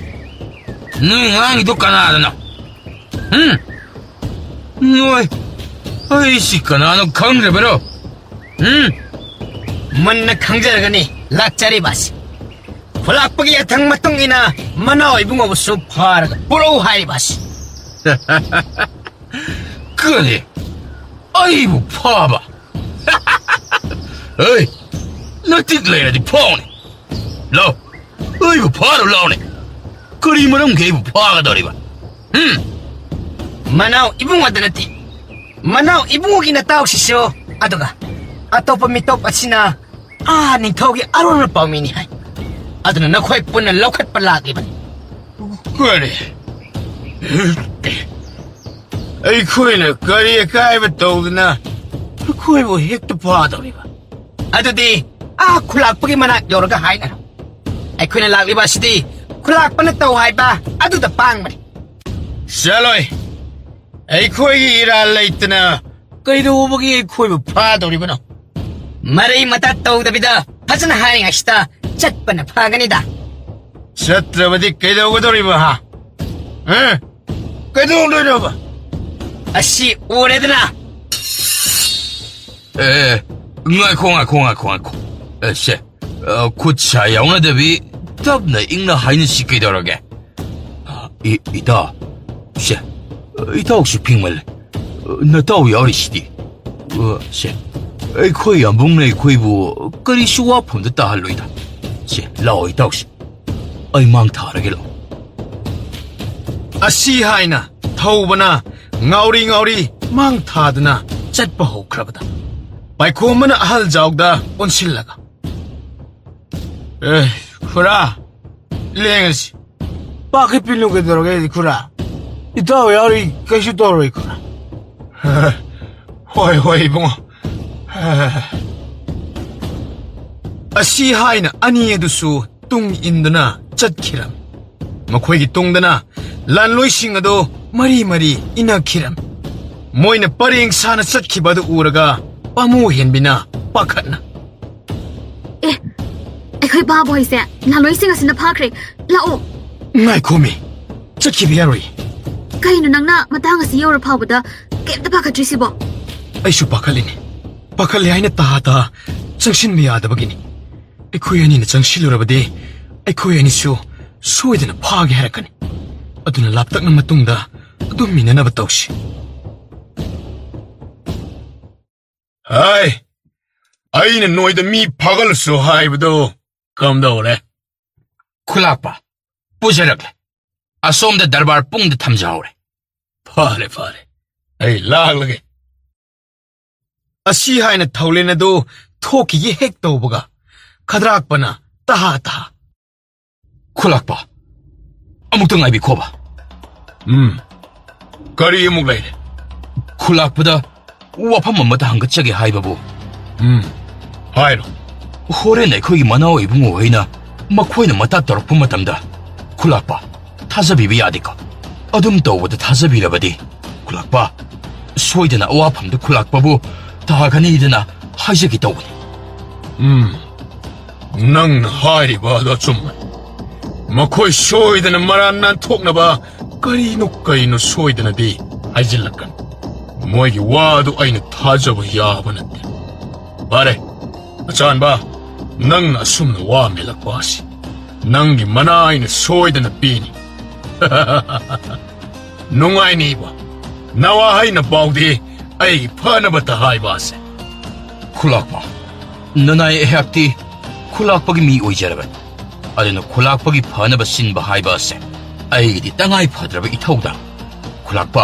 nungang ito kanada na. ꯅꯣꯏ ꯑꯩꯁꯤ ꯀꯅꯥꯅꯣ ꯈꯪꯗ꯭ꯔꯕꯔꯣ? ꯃꯨꯟꯅ ꯈꯪꯖꯔꯒꯅꯤ ꯂꯥꯛꯆꯔꯤꯕꯁꯤ. ꯈꯨꯂꯥꯛꯄꯒꯤ ꯌꯥꯊꯪ ꯃꯇꯨꯡ ꯏꯟꯅ ꯃꯅꯥꯎ ꯏꯕꯨꯡꯉꯣꯕꯨꯁꯨ ꯐꯥꯔꯒ ꯄꯨꯔꯛꯎ ꯍꯥꯏꯔꯤꯕꯁꯤ. 그래, 아이고 파봐. 어이, 너 띠들레야지 파오네. 너, 아이고 파로 나오네. 그림을 게이브 파가 더리봐. manaw ibungada nati. Manaw ibungugi na tao sisyo. Aduga, atopa mitop at sina, ningtawgi aron na paumini hay. Aduna nakway po na laukat palagi ba? 그래. ꯑꯩꯈꯣꯏꯅ ꯀꯔꯤ ꯑꯀꯥꯏꯕ ꯇꯧꯗꯅ ꯑꯩꯈꯣꯏꯕꯨ ꯍꯦꯛꯇ ꯐꯥꯗꯧꯔꯤꯕ? Adudi, kulakpagi manak yoraga hay na. Ay kuy na lagli ba sidi, kulakpa na tao hay ba? Aduda pang mali. ꯆꯠꯂꯣꯏ. ꯑꯩꯈꯣꯏꯒꯤ ꯏꯔꯥꯜ ꯂꯩꯇꯅ ꯀꯩꯗꯧꯕꯒꯤ ꯑꯩꯈꯣꯏꯕꯨ ꯐꯥꯗꯧꯔꯤꯕꯅꯣ? Maray mata tao dabida, pasana hay nga sita, chat pa na paganida. ꯆꯠꯇ꯭ꯔꯕꯗꯤ ꯀꯩꯗꯧꯒꯗꯧꯔꯤꯕ ꯍꯥ? ꯀꯩꯗꯧꯗꯣꯏꯅꯣꯕ? Asi uredna. 에, ngako. 쎄, 구차 영어대비 답나 읽나 하이는 시키더라게. 이다, 쎄, 이다 혹시 핑말, 나 따오 야리시디. 쎄, 거의 안 먹네 거의부 거리 슈와 폼도 따할로이다. 쎄, 라오 이다 혹시, 망타라게로. ꯑꯁꯤ ꯍꯥꯏꯅ ꯊꯧꯕꯅ ꯉꯥꯎꯔꯤ ꯃꯥꯡ ꯊꯥꯗꯨꯅ ꯆꯠꯄ ꯍꯧꯈ꯭ꯔꯕꯗ ꯄꯥꯏꯈꯣꯝꯕꯅ ꯑꯍꯜ ꯖꯥꯎꯗ ꯑꯣꯟꯁꯤꯜꯂꯒ, ꯈꯨꯔꯥ, ꯂꯦꯡꯉꯁꯤ. ꯄꯥꯈꯠꯄꯤꯅꯨ ꯀꯩꯗꯧꯔꯒꯦ ꯈꯨꯔꯥ? ꯏꯇꯥꯎ ꯌꯥꯎꯔꯤ ꯀꯩꯁꯨ ꯇꯧꯔꯣꯏ ꯈꯨꯔꯥ. ꯍꯣꯏ ꯏꯕꯨꯡꯉꯣ. ꯑꯁꯤ ꯍꯥꯏꯅ ꯑꯅꯤ ꯑꯗꯨꯁꯨ ꯇꯨꯡ ꯏꯟꯗꯨꯅ ꯆꯠꯈꯤꯔꯝ. ꯃꯈꯣꯏꯒꯤ ꯇꯨꯡꯗꯅ ꯂꯥꯟꯂꯣꯏꯁꯤꯡ ꯑꯗꯨ ꯃꯔꯤ ꯏꯟꯅꯈꯤꯔꯝ. ꯃꯣꯏꯅ ꯄꯔꯦꯡ ꯁꯥꯅ ꯆꯠꯈꯤꯕ ꯑꯗꯨ ꯎꯔꯒ ꯄꯥꯃꯨ ꯍꯦꯟꯕꯤꯅ ꯄꯥꯈꯠꯅ, ꯑꯩꯈꯣꯏ ꯕꯥꯕꯨ ꯍꯣꯏꯁꯦ ꯂꯥꯂꯣꯏꯁꯤꯡ ꯑꯁꯤꯅ ꯐꯥꯈ꯭ꯔꯦ. ꯂꯥꯛꯑꯣ. ꯉꯥꯏꯈꯣꯃꯤ, ꯆꯠꯈꯤꯕ ꯌꯥꯔꯣꯏ. ꯀꯩꯅꯣ ꯅꯪꯅ ꯃꯇꯥꯡ ꯑꯁꯤ ꯌꯧꯔ ꯐꯥꯎꯕꯗ ꯀꯩꯝꯇ ꯄꯥꯈꯠꯇ꯭ꯔꯤꯁꯤꯕꯣ? ꯑꯩꯁꯨ ꯄꯥꯈꯠꯂꯤꯅꯤ. ꯄꯥꯈꯠꯂꯦ ꯍꯥꯏꯅ ꯇꯥ ꯆꯪꯁꯤꯟꯕ ꯌꯥꯗꯕꯒꯤꯅꯤ. ꯑꯩꯈꯣꯏ ꯑꯅꯤꯅ ꯆꯪꯁꯤꯜꯂꯨꯔꯕꯗꯤ ꯑꯩꯈꯣꯏ ꯑꯅꯤꯁꯨ ꯁꯣꯏꯗꯅ ꯐꯥꯒꯦ ꯍꯥꯏꯔꯛꯀꯅꯤ. ꯑꯗꯨꯅ ꯂꯥꯞꯇꯛꯅ ꯃꯇꯨꯡꯗ ꯑꯗꯨꯝ ꯃꯤꯟꯅꯅꯕ ꯇꯧꯁꯤ. ꯍꯥꯏ, ꯑꯩꯅ ꯅꯣꯏꯗ ꯃꯤ ꯐꯥꯒꯠꯂꯁꯨ ꯍꯥꯏꯕꯗꯣ ꯀꯝꯗꯧꯔꯦ? ꯈꯨꯂꯥꯛꯄ, ꯄꯨꯖꯔꯛꯂꯦ. ꯑꯁꯣꯝꯗ ꯗꯔꯕꯥꯔ ꯄꯨꯡꯗ ꯊꯝꯖꯍꯧꯔꯦ. ꯐꯔꯦ, ꯑꯩ ꯂꯥꯛꯂꯒꯦ. ꯑꯁꯤ ꯍꯥꯏꯅ ꯊꯧꯂꯦꯟ ꯑꯗꯨ ꯊꯣꯛꯈꯤꯒꯦ ꯍꯦꯛ ꯇꯧꯕꯒ ꯈꯗ꯭ꯔꯥꯛꯄꯅ ꯇꯍꯥ. ꯈꯨꯂꯥꯛꯄ, ꯑꯃꯨꯛꯇ ꯉꯥꯏꯕꯤꯈꯣꯕ. ꯀꯔꯤ ꯑꯃꯨꯛ ꯂꯩꯔꯦ? ꯈꯨꯂꯥꯛꯄꯗ ꯋꯥꯐꯝ ꯑꯃꯇ ꯍꯪꯒꯠꯆꯒꯦ ꯍꯥꯏꯕꯕꯨ. ꯍꯥꯏꯔꯣ. ꯍꯣꯔꯦꯟ ꯑꯩꯈꯣꯏꯒꯤ ꯃꯅꯥꯎ ꯏꯕꯨꯡꯉꯣ ꯍꯣꯏꯅ ꯃꯈꯣꯏꯅ ꯃꯇꯥ ꯇꯧꯔꯛꯄ ꯃꯇꯝꯗ ꯈꯨꯂꯥꯛꯄ, ꯊꯥꯖꯕꯤꯕ ꯌꯥꯗꯦꯀꯣ? ꯑꯗꯨꯝ ꯇꯧꯕꯗ ꯊꯥꯖꯕꯤꯔꯕꯗꯤ ꯈꯨꯂꯥꯛꯄ, ꯁꯣꯏꯗꯅ ꯑꯋꯥꯐꯝꯗ ꯈꯨꯂꯥꯛꯄꯕꯨ ꯇꯥꯒꯅꯤꯗꯅ ꯍꯥꯏꯖꯒꯦ ꯇꯧꯕꯅꯤ. ꯅꯪꯅ ꯍꯥꯏꯔꯤꯕ ꯑꯗꯨ ꯑꯆꯨꯝꯕꯅꯤ. ꯃꯈꯣꯏ ꯁꯣꯏꯗꯅ ꯃꯔꯥꯟ ꯅꯥꯟꯊꯣꯛꯅꯕ ꯀꯔꯤꯅꯣ ꯁꯣꯏꯗꯅꯗꯤ ꯍꯥꯏꯖꯤꯜꯂꯛꯀꯅꯤ. ꯃꯣꯏꯒꯤ ꯋꯥꯗꯨ ꯑꯩꯅ ꯊꯥꯖꯕ ꯌꯥꯕ ꯅꯠꯇꯦ. ꯐꯔꯦ, ꯑꯆꯥꯟꯕ, ꯅꯪꯅ ꯑꯁꯨꯝꯅ ꯋꯥ ꯃꯦꯜꯂꯛꯄ ꯑꯁꯤ ꯅꯪꯒꯤ ꯃꯅꯥ ꯑꯩꯅ ꯁꯣꯏꯗꯅ ꯄꯤꯅꯤ. ꯅꯨꯡꯉꯥꯏꯅꯤꯕ ꯅꯋꯥ ꯍꯩꯅ ꯄꯥꯎꯗꯤ ꯑꯩꯒꯤ ꯐꯅꯕꯇ ꯍꯥꯏꯕ ꯑꯁꯦ. ꯈꯨꯂꯥꯛꯄ, ꯅꯅꯥꯏ ꯑꯩꯍꯥꯛꯇꯤ ꯈꯨꯂꯥꯛꯄꯒꯤ ꯃꯤ ꯑꯣꯏꯖꯔꯕꯅꯤ. ꯑꯗꯨꯅ ꯈꯨꯂꯥꯛꯄꯒꯤ ꯐꯅꯕ ꯁꯤꯟꯕ ꯍꯥꯏꯕ ꯑꯁꯦ ꯑꯩꯒꯤꯗꯤ ꯇꯉꯥꯏ ꯐꯗ꯭ꯔꯕ ꯏꯊꯧꯗꯥꯡ. ꯈꯨꯂꯥꯛꯄ,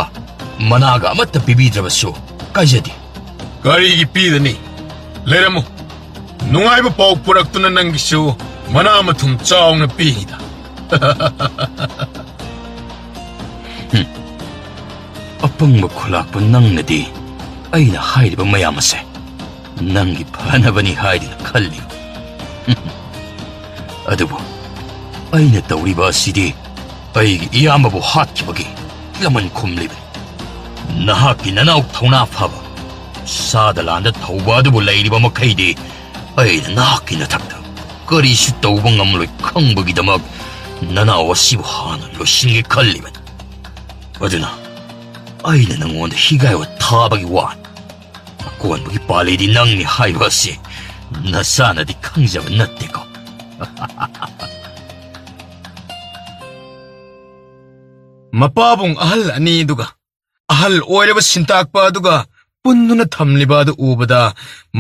ꯃꯅꯥꯒ ꯑꯃꯠꯇ ꯄꯤꯕꯤꯗ꯭ꯔꯕꯁꯨ ꯀꯥꯏꯖꯗꯦ. ꯀꯔꯤꯒꯤ ꯄꯤꯗꯅꯤ? ꯂꯩꯔꯝꯃꯨ. ꯅꯨꯡꯉꯥꯏꯕ ꯄꯥꯎ ꯄꯨꯔꯛꯇꯨꯅ ꯅꯪꯒꯤꯁꯨ ꯃꯅꯥ ꯃꯊꯨꯝ ꯆꯥꯎꯅ ꯄꯤꯅꯤꯗ. ꯑꯄꯪꯕ ꯈꯨꯂꯥꯛꯄ ꯅꯪꯅꯗꯤ ꯑꯩꯅ ꯍꯥꯏꯔꯤꯕ ꯃꯌꯥꯝ ꯑꯁꯦ ꯅꯪꯒꯤ ꯐꯅꯕꯅꯤ ꯍꯥꯏꯗꯨꯅ ꯈꯜꯂꯤ. ꯑꯗꯨꯕꯨ ꯑꯩꯅ ꯇꯧꯔꯤꯕ ꯑꯁꯤꯗꯤ ꯑꯩꯒꯤ ꯏꯌꯥꯝꯕꯕꯨ ꯍꯥꯠꯈꯤꯕꯒꯤ ꯂꯃꯟ ꯈꯨꯝꯂꯤꯕꯅꯤ. ꯅꯍꯥꯛꯀꯤ ꯅꯅꯥꯎ ꯊꯧꯅꯥ ꯐꯕ, ꯁꯥꯗ ꯂꯥꯟꯗ ꯊꯧꯕ ꯑꯗꯨꯕꯨ ꯂꯩꯔꯤꯕ ꯃꯈꯩꯗꯤ ꯑꯩꯅ ꯅꯍꯥꯛꯀꯤ ꯅꯊꯛꯇ ꯀꯔꯤꯁꯨ ꯇꯧꯕ ꯉꯝꯂꯣꯏ ꯈꯪꯕꯒꯤꯗꯃꯛ ꯅꯅꯥꯎ ꯑꯁꯤꯕꯨ ꯍꯥꯟꯅ ꯂꯣꯏꯁꯤꯟꯒꯦ ꯈꯜꯂꯤꯕꯅꯤ. ꯑꯗꯨꯅ ꯑꯩꯅ ꯅꯪꯉꯣꯟꯗ ꯍꯤꯒꯥꯏꯕ ꯊꯥꯕꯒꯤ ꯋꯥꯅꯤ ꯑꯀꯣꯟꯕꯒꯤ ꯄꯥꯜꯂꯤꯗꯤ ꯅꯪꯅꯤ ꯍꯥꯏꯕ ꯑꯁꯤ ꯅꯁꯥꯅꯗꯤ ꯈꯪꯖꯕ ꯅꯠꯇꯦꯀꯣ ꯃꯄꯥꯕꯨꯡ ꯑꯍꯜ ꯑꯅꯤꯗꯨꯒ ꯑꯍꯜ ꯑꯣꯏꯔꯕ ꯁꯤꯟꯇꯥꯛꯄ ꯑꯗꯨꯒ ꯄꯨꯟꯗꯨꯅ ꯊꯝꯂꯤꯕ ꯑꯗꯨ ꯎꯕꯗ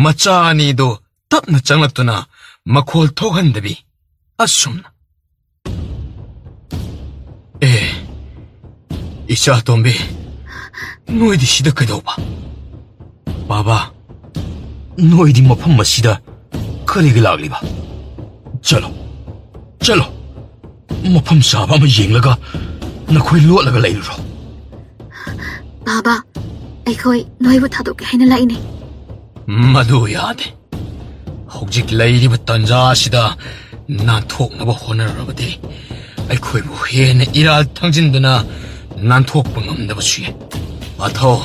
ꯃꯆꯥ ꯑꯅꯤꯗꯨ ꯇꯞꯅ ꯆꯪꯂꯛꯇꯨꯅ ꯃꯈꯣꯜ ꯊꯣꯛꯍꯟꯗꯕꯤ ꯑꯁꯨꯝꯅ ꯏꯆꯥ ꯇꯣꯝꯕꯤ ꯅꯣꯏꯗꯤ ꯁꯤꯗ ꯀꯩꯗꯧꯕ ꯕꯥꯕꯥ ꯅꯣꯏꯗꯤ ꯃꯐꯝ ꯑꯁꯤꯗ ꯀꯔꯤꯒꯤ ꯂꯥꯛꯂꯤꯕ ꯆꯠꯂꯣ ꯆꯠꯂꯣ ꯃꯐꯝ ꯆꯥꯕ ꯑꯃ ꯌꯦꯡꯂꯒ ꯅꯈꯣꯏ ꯂꯣꯠꯂꯒ ꯂꯩꯔꯨꯔꯣ ꯕꯥꯕꯥ ꯑꯩꯈꯣꯏ ꯅꯣꯏꯕꯨ ꯊꯥꯗꯣꯛꯀꯦ ꯍꯥꯏꯅ ꯂꯥꯛꯏꯅꯦ ꯃꯗꯨ ꯌꯥꯗꯦ ꯍꯧꯖꯤꯛ ꯂꯩꯔꯤꯕ ꯇꯥꯟꯖꯥ ꯑꯁꯤꯗ ꯅꯥꯟꯊꯣꯛꯅꯕ ꯍꯣꯠꯅꯔꯕꯗꯤ ꯑꯩꯈꯣꯏꯕꯨ ꯍꯦꯟꯅ ꯏꯔꯥꯜ ꯊꯥꯡꯖꯤꯟꯗꯨꯅ ꯅꯥꯟꯊꯣꯛꯄ ꯉꯝꯗꯕꯁꯨ ꯌꯥꯏ ꯃꯊꯧ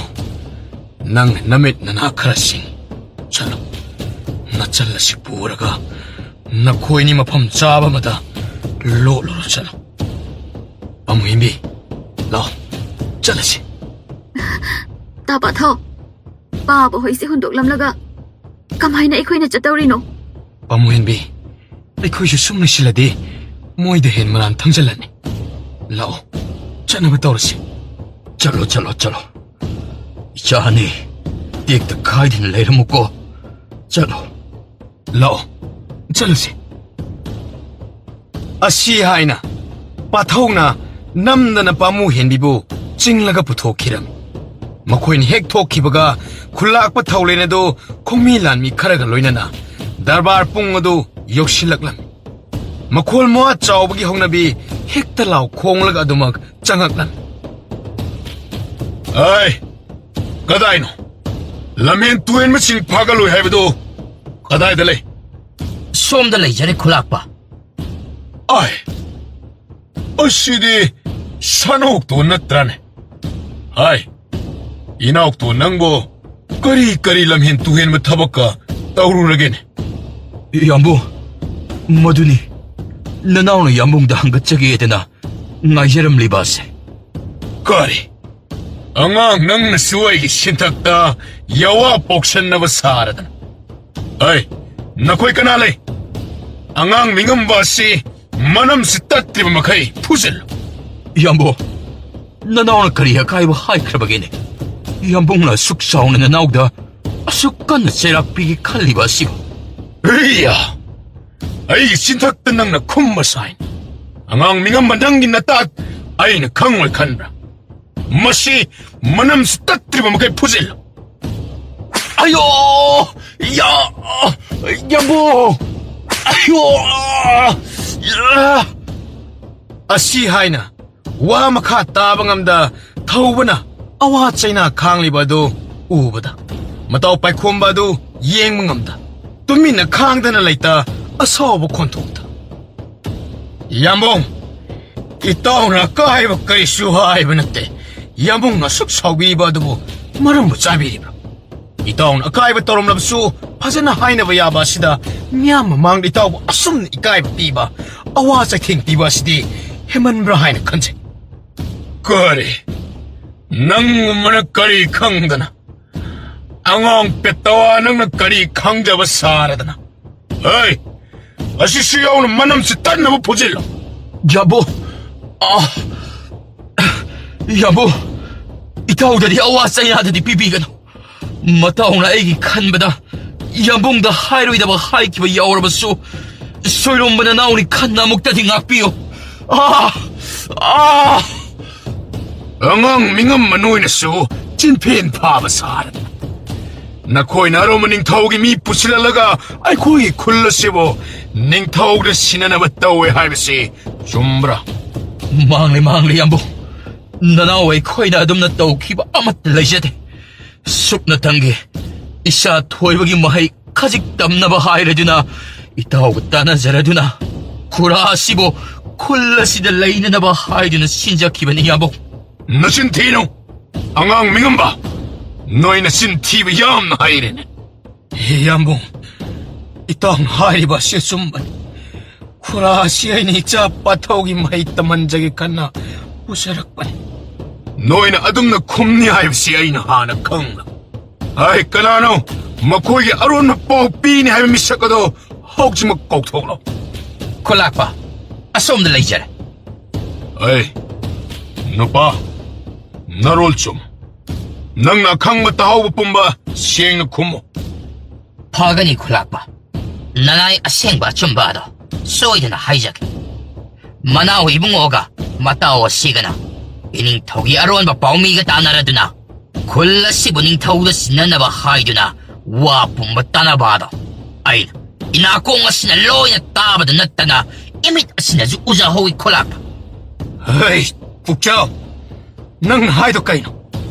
ꯅꯪ ꯅꯃꯤꯠ ꯅꯅꯥ ꯈꯔ ꯁꯤꯡ ꯆꯠꯂꯣ ꯅꯆꯜ ꯑꯁꯤ ꯄꯨꯔꯒ ꯅꯈꯣꯏꯅꯤ ꯃꯐꯝ ꯆꯥꯕ ꯑꯃꯗ ꯂꯣꯠꯂꯨꯔꯣ ꯆꯠꯂꯣ ꯄꯥꯃꯨꯍꯤꯡꯕꯤ ꯂꯥꯛꯑꯣ ꯆꯠꯂꯁꯤ ꯇꯥꯄꯥꯊꯧ ꯄꯥꯕ ꯍꯣꯏꯁꯦ ꯍꯨꯟꯗꯣꯛꯂꯝꯂꯒ ꯀꯃꯥꯏꯅ ꯑꯩꯈꯣꯏꯅ ꯆꯠꯇꯧꯔꯤꯅꯣ ꯄꯥꯃꯨꯍꯤꯡꯕꯤ ꯑꯩꯈꯣꯏꯁꯨ ꯁꯨꯝ ꯂꯩꯁꯤꯜꯂꯗꯤ ꯃꯣꯏꯗ ꯍꯦꯟ ꯃꯔꯥꯟ ꯊꯪꯖꯜꯂꯅꯤ ꯂꯥꯛꯑꯣ ꯆꯠꯅꯕ ꯇꯧꯔꯁꯤ ꯆꯠꯂꯣ ꯆꯠꯂꯣ ꯆꯠꯂꯣ ꯏꯆꯥꯅꯤ ꯇꯦꯛꯇ ꯈꯥꯏꯗꯅ ꯂꯩꯔꯝꯃꯨꯀꯣ ꯆꯠꯂꯣ ꯂꯥꯛꯑꯣ ꯆꯠꯂꯁꯤ ꯑꯁꯤ ꯍꯥꯏꯅ ꯄꯥꯊꯧꯅ ꯅꯝꯗꯅ ꯄꯥꯃꯨꯍꯦꯟꯕꯤꯕꯨ ꯆꯤꯡꯂꯒ ꯄꯨꯊꯣꯛꯈꯤꯔꯝꯃꯤ ꯃꯈꯣꯏꯅ ꯍꯦꯛ ꯊꯣꯛꯈꯤꯕꯒ ꯈꯨꯜꯂꯥꯛꯄ ꯊꯧꯂꯦꯟ ꯑꯗꯨ ꯈꯣꯡꯃꯤ ꯂꯥꯟꯃꯤ ꯈꯔꯒ ꯂꯣꯏꯅꯅ ꯗꯔꯕꯥꯔ ꯄꯨꯡ ꯑꯗꯨ ꯌꯧꯁꯤꯜꯂꯛꯂꯝꯃꯤ ꯃꯈꯣꯜ ꯃꯋꯥ ꯆꯥꯎꯕꯒꯤ ꯍꯧꯅꯕꯤ ꯍꯦꯛꯇ ꯂꯥꯎ ꯈꯣꯡꯂꯒ ꯑꯗꯨꯃꯛ ꯆꯪꯉꯛꯂꯝꯃꯤ ꯑꯩ ꯀꯗꯥꯏꯅꯣ ꯂꯝꯍꯦꯟ ꯇꯨꯍꯦꯟꯕꯁꯤꯡ ꯐꯥꯒꯠꯂꯣꯏ ꯍꯥꯏꯕꯗꯨ ꯀꯗꯥꯏꯗ ꯂꯩ ꯁꯣꯝꯗ ꯂꯩꯖꯔꯦ ꯈꯨꯂꯥꯛꯄ ꯑꯥꯏ ꯑꯁꯤꯗꯤ ꯁꯅꯥꯎꯇꯣ ꯅꯠꯇ꯭ꯔꯅꯦ ꯍꯥꯏ ꯏꯅꯥꯎꯇꯣ ꯅꯪꯕꯨ ꯀꯔꯤ ꯂꯝꯍꯦꯟ ꯇꯨꯍꯦꯟꯕ ꯊꯕꯛꯀ ꯇꯧꯔꯨꯔꯒꯦꯅꯦ ꯌꯥꯝꯕꯨ ꯃꯗꯨꯅꯤ ꯅꯅꯥꯎꯅ ꯌꯥꯝꯕꯨꯡꯗ ꯍꯪꯒꯠꯆꯒꯦꯗꯅ ꯉꯥꯏꯖꯔꯝꯂꯤꯕ ꯑꯁꯦ ꯀꯔꯤ ꯑꯉꯥꯡ ꯅꯪꯅꯁꯨ ꯑꯩꯒꯤ ꯁꯤꯟꯊꯛꯇ ꯌꯥꯋꯥ ꯄꯣꯛꯁꯟꯅꯕ ꯁꯥꯔꯗꯅ ꯑꯩ ꯅꯈꯣꯏ ꯀꯅꯥ ꯂꯩ ꯑꯉꯥꯡ ꯃꯤꯉꯝꯕ ꯑꯁꯤ ꯃꯅꯝꯁꯤ ꯇꯠꯇ꯭ꯔꯤꯕ ꯃꯈꯩ ꯐꯨꯖꯤꯜꯂꯨ ꯌꯥꯝꯕꯨ ꯅꯅꯥꯎꯅ ꯀꯔꯤ ꯑꯀꯥꯏꯕ ꯍꯥꯏꯈ꯭ꯔꯕꯒꯦꯅꯦ ꯌꯥꯝꯕꯨꯡꯅ ꯑꯁꯨꯛ ꯆꯥꯎꯅ ꯅꯅꯥꯎꯗ ꯑꯁꯨꯛ ꯀꯟꯅ ꯆꯩꯔꯥꯛ ꯄꯤꯒꯦ ꯈꯜꯂꯤꯕ ꯑꯁꯤꯕꯨ ꯏꯌꯥ ꯑꯩꯒꯤ ꯆꯤꯟꯊꯛꯇ ꯅꯪꯅ ꯈꯨꯝꯕ ꯁꯥꯏ ꯑꯉꯥꯡ ꯃꯤꯉꯝꯕ ꯅꯪꯒꯤ ꯅꯇꯥꯠ ꯑꯩꯅ ꯈꯪꯉꯣꯏ ꯈꯟꯕ꯭ꯔꯥ ꯃꯁꯤ ꯃꯅꯝꯁꯤ ꯇꯠꯇ꯭ꯔꯤꯕ ꯃꯈꯩ ꯐꯨꯖꯤꯜꯂꯨ ꯑꯌꯣ ꯌꯥ ꯌꯥꯝꯕꯨ ꯑꯌꯣ ꯑꯁꯤ ꯍꯥꯏꯅ ꯋꯥ ꯃꯈꯥ ꯇꯥꯕ ꯉꯝꯗ ꯊꯧꯕꯅ ꯑꯋꯥ ꯆꯩꯅꯥ ꯈꯥꯡꯂꯤꯕ ꯑꯗꯨ ꯎꯕꯗ ꯃꯇꯥꯎ ꯄꯥꯏꯈꯣꯝꯕ ꯑꯗꯨ ꯌꯦꯡꯕ ꯉꯝꯗ ꯇꯨꯃꯤꯟꯅ ꯈꯥꯡꯗꯅ ꯂꯩꯇ ꯑꯁꯥꯎꯕ ꯈꯣꯟꯊꯣꯛꯇ ꯌꯥꯝꯕꯨꯡ ꯏꯇꯥꯎꯅ ꯑꯀꯥꯏꯕ ꯀꯔꯤꯁꯨ ꯍꯥꯏꯕ ꯅꯠꯇꯦ ꯌꯥꯝꯕꯨꯡꯅ ꯑꯁꯨꯛ ꯁꯥꯎꯕꯤꯕ ꯑꯗꯨꯕꯨ ꯃꯔꯝꯕꯨ ꯆꯥꯕꯤꯔꯤꯕ꯭ꯔꯥ ꯏꯇꯥꯎꯅ ꯑꯀꯥꯏꯕ ꯇꯧꯔꯝꯂꯕꯁꯨ ꯐꯖꯅ ꯍꯥꯏꯅꯕ ꯌꯥꯕ ꯑꯁꯤꯗ ꯃꯤꯌꯥꯝ ꯃꯃꯥꯡꯗ ꯏꯇꯥꯎꯕꯨ ꯑꯁꯨꯝꯅ ꯏꯀꯥꯏꯕ ꯄꯤꯕ ꯑꯋꯥ ꯆꯩꯊꯦꯡ ꯄꯤꯕ ꯑꯁꯤꯗꯤ ꯍꯦꯃꯟꯕ꯭ꯔꯥ ꯍꯥꯏꯅ ꯈꯟꯖꯩ ꯀꯔꯤ ꯅꯪꯒꯨꯝꯕꯅ ꯀꯔꯤ ꯈꯪꯗꯅ ꯑꯉꯥꯡ ꯄꯦꯠꯇꯋꯥ ꯅꯪꯅ ꯀꯔꯤ ꯈꯪꯖꯕ ꯁꯥꯔꯗꯅ ꯍꯩ ꯑꯁꯤꯁꯨ ꯌꯥꯎꯅ ꯃꯅꯝꯁꯤ ꯇꯠꯅꯕ ꯐꯨꯖꯤꯜꯂꯣ ꯌꯥꯝꯕꯨ ꯌꯥꯝꯕꯨ ꯏꯇꯥꯎꯗꯗꯤ ꯑꯋꯥ ꯆꯩꯅꯥꯗꯗꯤ ꯄꯤꯕꯤꯒꯅꯨ ꯃꯇꯥꯎꯅ ꯑꯩꯒꯤ ꯈꯟꯕꯗ ꯌꯥꯝꯕꯨꯡꯗ ꯍꯥꯏꯔꯣꯏꯗꯕ ꯍꯥꯏꯈꯤꯕ ꯌꯥꯎꯔꯕꯁꯨ ꯁꯣꯏꯔꯣꯝꯕ ꯅꯅꯥꯎꯅꯤ ꯈꯟꯅ ꯑꯃꯨꯛꯇꯗꯤ ꯉꯥꯛꯄꯤꯌꯨ ꯑꯉꯥꯡ ꯃꯤꯉꯝꯕ ꯅꯣꯏꯅꯁꯨ ꯆꯤꯟꯐꯦꯟ ꯐꯥꯕ ꯁꯥꯔꯗꯅ ꯅꯈꯣꯏꯅ ꯑꯔꯣꯝꯕ ꯅꯤꯡꯊꯧꯒꯤ ꯃꯤ ꯄꯨꯁꯤꯜꯍꯜꯂꯒ ꯑꯩꯈꯣꯏꯒꯤ ꯈꯨꯜ ꯑꯁꯤꯕꯨ ꯅꯤꯡꯊꯧꯗ ꯁꯤꯟꯅꯅꯕ ꯇꯧꯋꯦ ꯍꯥꯏꯕꯁꯤ ꯆꯨꯝꯕ꯭ꯔꯥ ꯃꯥꯡꯂꯦ ꯌꯥꯝꯕꯨ ꯅꯅꯥꯎ ꯑꯩꯈꯣꯏꯅ ꯑꯗꯨꯝꯅ ꯇꯧꯈꯤꯕ ꯑꯃꯠꯇ ꯂꯩꯖꯗꯦ ꯁꯨꯞꯅꯇꯪꯒꯤ ꯏꯁꯥ ꯊꯣꯏꯕꯒꯤ ꯃꯍꯩ ꯈꯖꯤꯛ ꯇꯝꯅꯕ ꯍꯥꯏꯔꯗꯨꯅ ꯏꯇꯥꯎꯒ ꯇꯥꯟꯅꯖꯔꯗꯨꯅ ꯈꯨꯔꯥ ꯑꯁꯤꯕꯨ ꯈꯨꯜ ꯑꯁꯤꯗ ꯂꯩꯅꯅꯕ ꯍꯥꯏꯗꯨꯅ ꯁꯤꯟꯖꯈꯤꯕꯅꯤ ꯌꯥꯝꯕꯨ ꯅꯆꯤꯟ ꯊꯤꯅꯨ ꯑꯉꯥꯡ ꯃꯤꯉꯝꯕ ꯅꯣꯏ ꯅꯆꯤꯟ ꯊꯤꯕ ꯌꯥꯝꯅ ꯍꯩꯔꯦꯅꯦ ꯌꯥꯝꯕꯨꯡ ꯏꯇꯥꯎꯅ ꯍꯥꯏꯔꯤꯕ ꯑꯁꯤ ꯑꯆꯨꯝꯕꯅꯤ ꯈꯨꯔꯥ ꯑꯁꯤ ꯑꯩꯅ ꯏꯆꯥ ꯄꯥꯊꯧꯒꯤ ꯃꯍꯩ ꯇꯝꯍꯟꯖꯒꯦ ꯈꯟꯅ ꯄꯨꯖꯔꯛꯄꯅꯤ ꯅꯣꯏꯅ ꯑꯗꯨꯝꯅ ꯈꯨꯝꯅꯤ ꯍꯥꯏꯕꯁꯤ ꯑꯩꯅ ꯍꯥꯟꯅ ꯈꯪꯅ ꯑꯩ ꯀꯅꯥꯅꯣ ꯃꯈꯣꯏꯒꯤ ꯑꯔꯣꯟꯕ ꯄꯥꯎ ꯄꯤꯅꯤ ꯍꯥꯏꯕ ꯃꯤꯁꯛ ꯑꯗꯣ ꯍꯧꯖꯤꯛꯃꯛ ꯀꯧꯊꯣꯛꯂꯣ ꯈꯨꯂꯥꯛꯄ ꯑꯁꯣꯝꯗ ꯂꯩꯖꯔꯦ ꯑꯩ ꯅꯨꯄꯥ ꯅꯔꯣꯜ ꯆꯨꯝ ꯅꯪꯅ ꯑꯈꯪꯕ ꯇꯥꯍꯧꯕ ꯄꯨꯝꯕ ꯁꯦꯡꯅ ꯈꯨꯝꯃꯨ ꯐꯒꯅꯤ ꯈꯨꯂꯥꯛꯄ ꯅꯅꯥꯏ ꯑꯁꯦꯡꯕ ꯑꯆꯨꯝꯕ ꯑꯗꯣ ꯁꯣꯏꯗꯅ ꯍꯥꯏꯖꯒꯦ ꯃꯅꯥꯎ ꯏꯕꯨꯡꯉꯣꯒ ꯃꯇꯥꯎ ꯑꯁꯤꯒꯅ ꯏꯅꯤꯡꯊꯧꯒꯤ ꯑꯔꯣꯟꯕ ꯄꯥꯎꯃꯤꯒ ꯇꯥꯟꯅꯔꯗꯨꯅ ꯈꯨꯜ ꯑꯁꯤꯕꯨ ꯅꯤꯡꯊꯧꯗ ꯁꯤꯟꯅꯅꯕ ꯍꯥꯏꯗꯨꯅ ꯋꯥ ꯄꯨꯝꯕ ꯇꯥꯟꯅꯕ ꯑꯗꯣ ꯑꯩꯅ ꯏꯅꯥꯀꯣꯡ ꯑꯁꯤꯅ ꯂꯣꯏꯅ ꯇꯥꯕꯗ ꯅꯠꯇꯅ ꯏꯃꯤꯠ ꯑꯁꯤꯅꯁꯨ ꯎꯖꯍꯧꯏ ꯈꯨꯂꯥꯛꯄ ꯍꯩ ꯄꯨꯛꯆꯥꯎ ꯅꯪꯅ ꯍꯥꯏꯗꯣ ꯀꯩꯅꯣ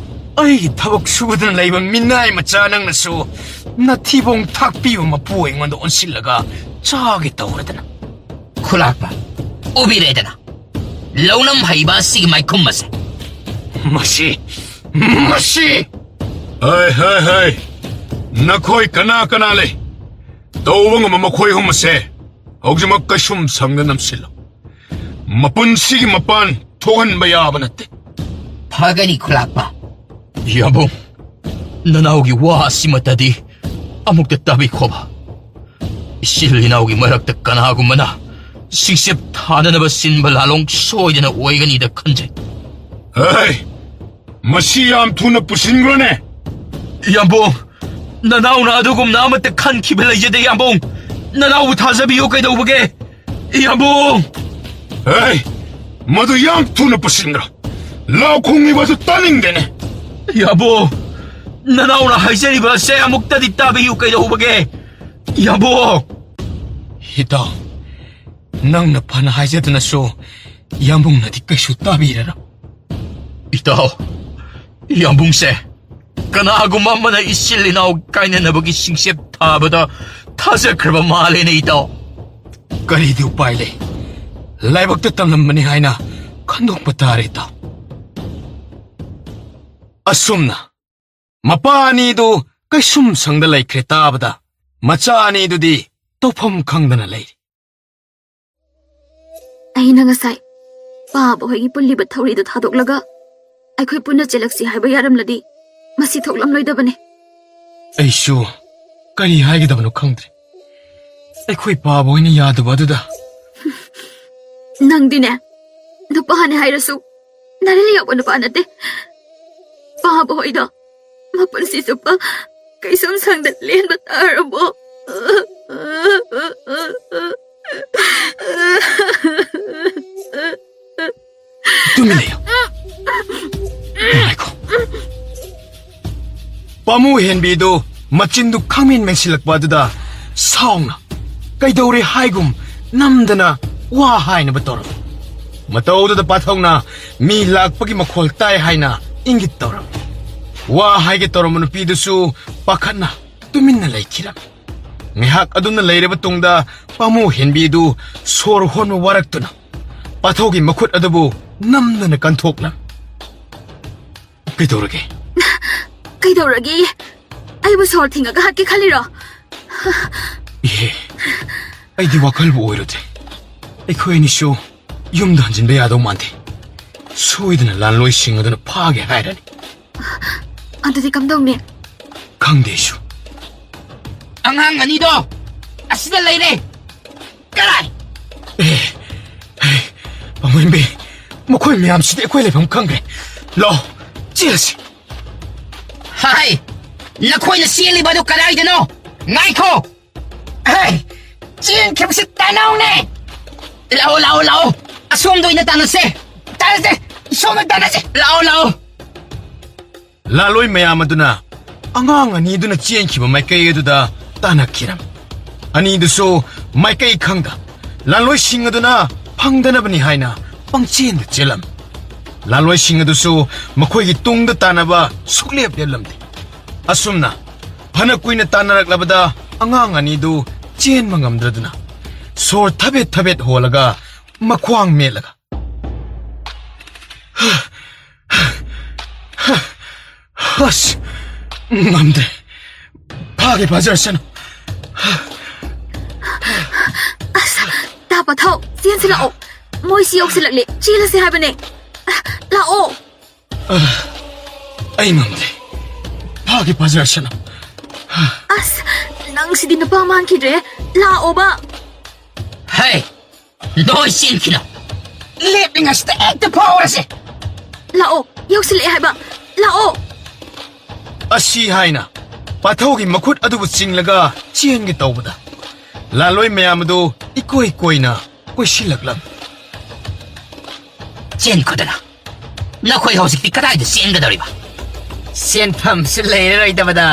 ꯑꯩꯒꯤ ꯊꯕꯛ ꯁꯨꯕꯗꯅ ꯂꯩꯕ ꯃꯤꯅꯥꯏ ꯃꯆꯥ ꯅꯪꯅꯁꯨ ꯅꯊꯤꯕꯣꯡ ꯊꯥꯛꯄꯤꯕ ꯃꯄꯨ ꯑꯩꯉꯣꯟꯗ ꯑꯣꯟꯁꯤꯜꯂꯒ ꯆꯥꯒꯦ ꯇꯧꯔꯗꯅ ꯈꯨꯂꯥꯛꯄ ꯎꯕꯤꯔꯦꯗꯅ ꯂꯧꯅꯝ ꯍꯩꯕ ꯑꯁꯤꯒꯤ ꯃꯥꯏꯈꯨꯝ ꯑꯁꯦ ꯃꯁꯤ ꯍꯩ ꯅꯈꯣꯏ ꯀꯅꯥ ꯀꯅꯥ ꯂꯩ ꯇꯧꯕ ꯉꯝꯕ ꯃꯈꯣꯏ ꯑꯍꯨꯝ ꯑꯁꯦ ꯍꯧꯖꯤꯛꯃꯛ ꯀꯩꯁꯨꯝ ꯁꯪꯗ ꯅꯝꯁꯤꯜꯂꯣ ꯃꯄꯨꯟꯁꯤꯒꯤ ꯃꯄꯥꯟ ꯊꯣꯛꯍꯟꯕ ꯌꯥꯕ ꯅꯠꯇꯦ ꯐꯒꯅꯤ ꯈꯨꯂꯥꯛꯄ ꯌꯥꯝꯕꯨꯡ ꯅꯅꯥꯎꯒꯤ ꯋꯥ ꯑꯁꯤꯃꯇꯗꯤ ꯑꯃꯨꯛꯇ ꯇꯥꯕꯤꯈꯣꯕ ꯏꯆꯤꯜ ꯏꯅꯥꯎꯒꯤ ꯃꯔꯛꯇ ꯀꯅꯥꯒꯨꯝꯕꯅ ꯁꯤꯡꯆꯦꯞ ꯊꯥꯅꯅꯕ ꯁꯤꯟꯕ ꯂꯥꯂꯣꯡ ꯁꯣꯏꯗꯅ ꯑꯣꯏꯒꯅꯤꯗ ꯈꯟꯖꯩ ꯍꯩ ꯃꯁꯤ ꯌꯥꯝ ꯊꯨꯅ ꯄꯨꯁꯤꯟꯈ꯭ꯔꯣꯅꯦ ꯌꯥꯝꯕꯨꯡ ꯅꯅꯥꯎꯅ ꯑꯗꯨꯒꯨꯝꯅ ꯑꯃꯠꯇ ꯈꯟꯈꯤꯕ ꯂꯩꯖꯗꯦ ꯌꯥꯝꯕꯨꯡ ꯅꯅꯥꯎꯕꯨ ꯊꯥꯖꯕꯤꯌꯨ ꯀꯩꯗꯧꯕꯒꯦ ꯌꯥꯝꯕꯨꯡ ꯍꯩ ꯃꯗꯨ ꯌꯥꯝ ꯊꯨꯅ ꯄꯨꯁꯤꯟꯈ꯭ꯔꯣ ꯂꯥꯎ ꯈꯣꯡꯂꯤꯕꯁꯨ ꯇꯥꯅꯤꯡꯗꯦꯅꯦ ꯌꯥꯝꯕꯨꯡ ꯅꯅꯥꯎꯅ ꯍꯥꯏꯖꯔꯤꯕ ꯑꯁꯦ ꯑꯃꯨꯛꯇꯗꯤ ꯇꯥꯕꯤꯌꯨ ꯀꯩꯗꯧꯕꯒꯦ ꯌꯥꯝꯕꯨꯡ ꯏꯇꯥꯎ ꯅꯪꯅ ꯐꯅ ꯍꯥꯏꯖꯗꯅꯁꯨ ꯌꯥꯝꯕꯨꯡꯅꯗꯤ ꯀꯩꯁꯨ ꯇꯥꯕꯤꯔꯔꯣ ꯏꯇꯥꯎ ꯌꯥꯝꯕꯨꯡꯁꯦ ꯀꯅꯥꯒꯨꯝꯕ ꯑꯃꯅ ꯏꯆꯤꯜ ꯏꯅꯥꯎ ꯀꯥꯏꯅꯅꯕꯒꯤ ꯁꯤꯡꯆꯦꯞ ꯊꯥꯕꯗ ꯊꯥꯖꯈ꯭ꯔꯕ ꯃꯥꯜꯂꯦꯅꯦ ꯏꯇꯥꯎ ꯀꯔꯤꯗꯤ ꯎꯄꯥꯏ ꯂꯩ ꯂꯥꯏꯕꯛꯇ ꯇꯝꯂꯝꯕꯅꯤ ꯍꯥꯏꯅ ꯈꯟꯗꯣꯛꯄ ꯇꯥꯔꯦ ꯏꯇꯥꯎ ꯑꯁꯨꯝꯅ ꯃꯄꯥ ꯑꯅꯤꯗꯨ ꯀꯩꯁꯨꯝ ꯁꯪꯗ ꯂꯩꯈ꯭ꯔꯦ ꯇꯥꯕꯗ ꯃꯆꯥ ꯑꯅꯤꯗꯨꯗꯤ ꯇꯧꯐꯝ ꯈꯪꯗꯅ ꯂꯩꯔꯤ ꯑꯩꯅ ꯉꯁꯥꯏ ꯄꯥꯕ ꯍꯣꯏꯒꯤ ꯄꯨꯜꯂꯤꯕ ꯊꯧꯔꯤꯗꯨ ꯊꯥꯗꯣꯛꯂꯒ ꯑꯩꯈꯣꯏ ꯄꯨꯟꯅ ꯆꯦꯜꯂꯛꯁꯤ ꯍꯥꯏꯕ ꯌꯥꯔꯝꯂꯗꯤ ꯃꯁꯤ ꯊꯣꯛꯂꯝꯂꯣꯏꯗꯕꯅꯤ ꯑꯩꯁꯨ ꯀꯔꯤ ꯍꯥꯏꯒꯗꯕꯅꯣ ꯈꯪꯗ꯭ꯔꯦ ꯑꯩꯈꯣꯏ ꯄꯥꯕ ꯍꯣꯏꯅ ꯌꯥꯗꯕ ꯑꯗꯨꯗ ꯅꯪꯗꯤꯅꯦ ꯅꯨꯄꯥꯅꯦ ꯍꯥꯏꯔꯁꯨ ꯅꯔꯦꯜ ꯌꯥꯎꯕ ꯅꯨꯄꯥ ꯅꯠꯇꯦ ꯄꯥꯕ ꯍꯣꯏꯗꯣ ꯃꯄꯨꯟꯁꯤ ꯆꯨꯞꯄ ꯀꯩꯁꯨꯝ ꯁꯪꯗ ꯂꯦꯟꯕ ꯇꯥꯔꯕꯣ ꯇꯨꯃꯤꯟ ꯂꯩꯌꯨ ꯉꯥꯏꯈꯣ ꯄꯥꯃꯨ ꯍꯦꯟꯕꯤꯗꯨ ꯃꯆꯤꯟꯗꯨ ꯈꯪꯃꯦꯟ ꯃꯦꯟꯁꯤꯜꯂꯛꯄ ꯑꯗꯨꯗ ꯁꯥꯎꯅ ꯀꯩꯗꯧꯔꯦ ꯍꯥꯏꯒꯨꯝ ꯅꯝꯗꯅ ꯋꯥ ꯍꯥꯏꯅꯕ ꯇꯧꯔꯝꯃꯤ ꯃꯇꯧꯗꯨꯗ ꯄꯥꯊꯧꯅ ꯃꯤ ꯂꯥꯛꯄꯒꯤ ꯃꯈꯣꯜ ꯇꯥꯏ ꯍꯥꯏꯅ ꯏꯪꯒꯤꯠ ꯇꯧꯔꯝꯃꯤ ꯋꯥ ꯍꯥꯏꯒꯦ ꯇꯧꯔꯝꯕ ꯅꯨꯄꯤꯗꯨꯁꯨ ꯄꯥꯈꯠꯅ ꯇꯨꯃꯤꯟꯅ ꯂꯩꯈꯤꯔꯝꯃꯤ ꯉꯥꯏꯍꯥꯛ ꯑꯗꯨꯝꯅ ꯂꯩꯔꯕ ꯇꯨꯡꯗ ꯄꯥꯃꯨ ꯍꯦꯟꯕꯤꯗꯨ ꯁꯣꯔ ꯍꯣꯟꯕ ꯋꯥꯔꯛꯇꯨꯅ ꯄꯥꯊꯧꯒꯤ ꯃꯈꯨꯠ ꯑꯗꯨꯕꯨ ꯅꯝꯗꯅ ꯀꯟꯊꯣꯛꯂꯝ ꯀꯩꯗꯧꯔꯒꯦ ꯀꯩꯗꯧꯔꯒꯦ ꯑꯩꯕꯨ ꯁꯣꯔ ꯊꯤꯡꯉꯒ ꯍꯥꯠꯀꯦ ꯈꯜꯂꯤꯔꯣ ꯏꯍꯦ ꯑꯩꯗꯤ ꯋꯥꯈꯜꯕꯨ ꯑꯣꯏꯔꯨꯗ꯭ꯔꯦ ꯑꯩꯈꯣꯏ ꯑꯅꯤꯁꯨ ꯌꯨꯝꯗ ꯍꯟꯖꯤꯟꯕ ꯌꯥꯗꯧ ꯃꯥꯟꯗꯦ ꯁꯣꯏꯗꯅ ꯂꯥꯟꯂꯣꯏꯁꯤꯡ ꯑꯗꯨꯅ ꯐꯥꯒꯦ ꯍꯥꯏꯔꯅꯤ ꯑꯗꯨꯗꯤ ꯀꯝꯗꯧꯅꯤ ꯈꯪꯗꯦ ꯑꯩꯁꯨ ꯑꯉꯥꯡ ꯑꯅꯤꯗꯣ ꯑꯁꯤꯗ ꯂꯩꯔꯦ ꯀꯔꯥꯏ ꯄꯥꯃꯨꯍꯦꯟꯕꯤ ꯃꯈꯣꯏ ꯃꯌꯥꯝꯁꯤꯗꯤ ꯑꯩꯈꯣꯏ ꯂꯩꯐꯝ ꯈꯪꯈ꯭ꯔꯦ ꯂꯥꯛꯑꯣ ꯆꯦꯜꯂꯁꯤ ꯍꯥꯏ ꯅꯈꯣꯏꯅ ꯆꯦꯜꯂꯤꯕꯗꯨ ꯀꯗꯥꯏꯗꯅꯣ ꯉꯥꯏꯈꯣ ꯍꯩ ꯆꯦꯟꯈꯤꯕꯁꯤ ꯇꯥꯟꯅꯧꯅꯦ ꯂꯥꯛꯑꯣ ꯑꯁꯣꯝꯗ ꯑꯣꯏꯅ ꯇꯥꯟꯅꯁꯦ ꯁꯣꯝꯗ ꯇꯥꯟꯅꯁꯦ ꯂꯥꯛꯑꯣ ꯂꯥꯂꯣꯏ ꯃꯌꯥꯝ ꯑꯗꯨꯅ ꯑꯉꯥꯡ ꯑꯅꯤꯗꯨꯅ ꯆꯦꯟꯈꯤꯕ ꯃꯥꯏꯀꯩ ꯑꯗꯨꯗ ꯇꯥꯟꯅꯈꯤꯔꯝ ꯑꯅꯤꯗꯨꯁꯨ ꯃꯥꯏꯀꯩ ꯈꯪꯗ ꯂꯥꯂꯣꯏꯁꯤꯡ ꯑꯗꯨꯅ ꯐꯪꯗꯅꯕꯅꯤ ꯍꯥꯏꯅ ꯄꯪꯆꯦꯟꯗ ꯆꯦꯜꯂꯝ ꯂꯥꯂꯣꯏꯁꯤꯡ ꯑꯗꯨꯁꯨ ꯃꯈꯣꯏꯒꯤ ꯇꯨꯡꯗ ꯇꯥꯟꯅꯕ ꯁꯨꯛꯂꯦꯞ ꯂꯦꯞꯂꯝꯗꯦ ꯑꯁꯨꯝꯅ ꯐꯅ ꯀꯨꯏꯅ ꯇꯥꯟꯅꯔꯛꯂꯕꯗ ꯑꯉꯥꯡ ꯑꯅꯤꯗꯨ ꯆꯦꯟꯕ ꯉꯝꯗ꯭ꯔꯗꯨꯅ ꯁꯣꯔ ꯊꯕꯦꯠ ꯍꯣꯜꯂꯒ ꯃꯈ꯭ꯋꯥꯡ ꯃꯦꯠꯂꯒ ꯑꯁ ꯉꯝꯗ꯭ꯔꯦ ꯐꯥꯒꯦ ꯐꯥꯖꯔꯁꯅꯨ ꯑꯁ ꯇꯥ ꯄꯥꯊꯧ ꯆꯦꯟꯁꯤ ꯂꯥꯛꯑꯣ ꯃꯣꯏꯁꯤ ꯌꯧꯁꯤꯜꯂꯛꯂꯦ ꯆꯦꯜꯂꯁꯤ ꯍꯥꯏꯕꯅꯦ ꯂꯥꯛꯑꯣ ꯑꯩ ꯉꯝꯗ꯭ꯔꯦ ꯐꯥꯒꯤ ꯐꯥꯖꯔꯁꯅꯨ ꯑꯁ ꯅꯪꯁꯤꯗꯤ ꯅꯨꯄꯥ ꯃꯥꯟꯈꯤꯗ꯭ꯔꯦ ꯂꯥꯛꯑꯣꯕ Hey! Noi sin kino! Leꯞꯂꯤꯉꯩꯁꯤꯗ ꯍꯦꯛꯇ ꯐꯥꯎꯔꯁꯦ ꯂꯥꯛꯑꯣ ꯌꯧꯁꯤꯜꯂꯛꯑꯦ ꯍꯥꯏꯕ ꯂꯥꯛꯑꯣ ꯑꯁꯤ ꯍꯥꯏꯅ ꯄꯥꯊꯧꯒꯤ ꯃꯈꯨꯠ ꯑꯗꯨꯕꯨ ꯆꯤꯡꯂꯒ ꯆꯦꯟꯒꯦ ꯇꯧꯕꯗ ꯂꯥꯂꯣꯏ ꯃꯌꯥꯝ ꯑꯗꯨ ꯏꯀꯣꯏ ꯀꯣꯏꯅ ꯀꯣꯏꯁꯤꯜꯂꯛꯂꯝꯃꯤ Chen kodana! Nakoy hausikti kadayda siengadariba! ꯁꯦꯟꯐꯝꯁꯨ ꯂꯩꯔꯔꯣꯏꯗꯕꯗ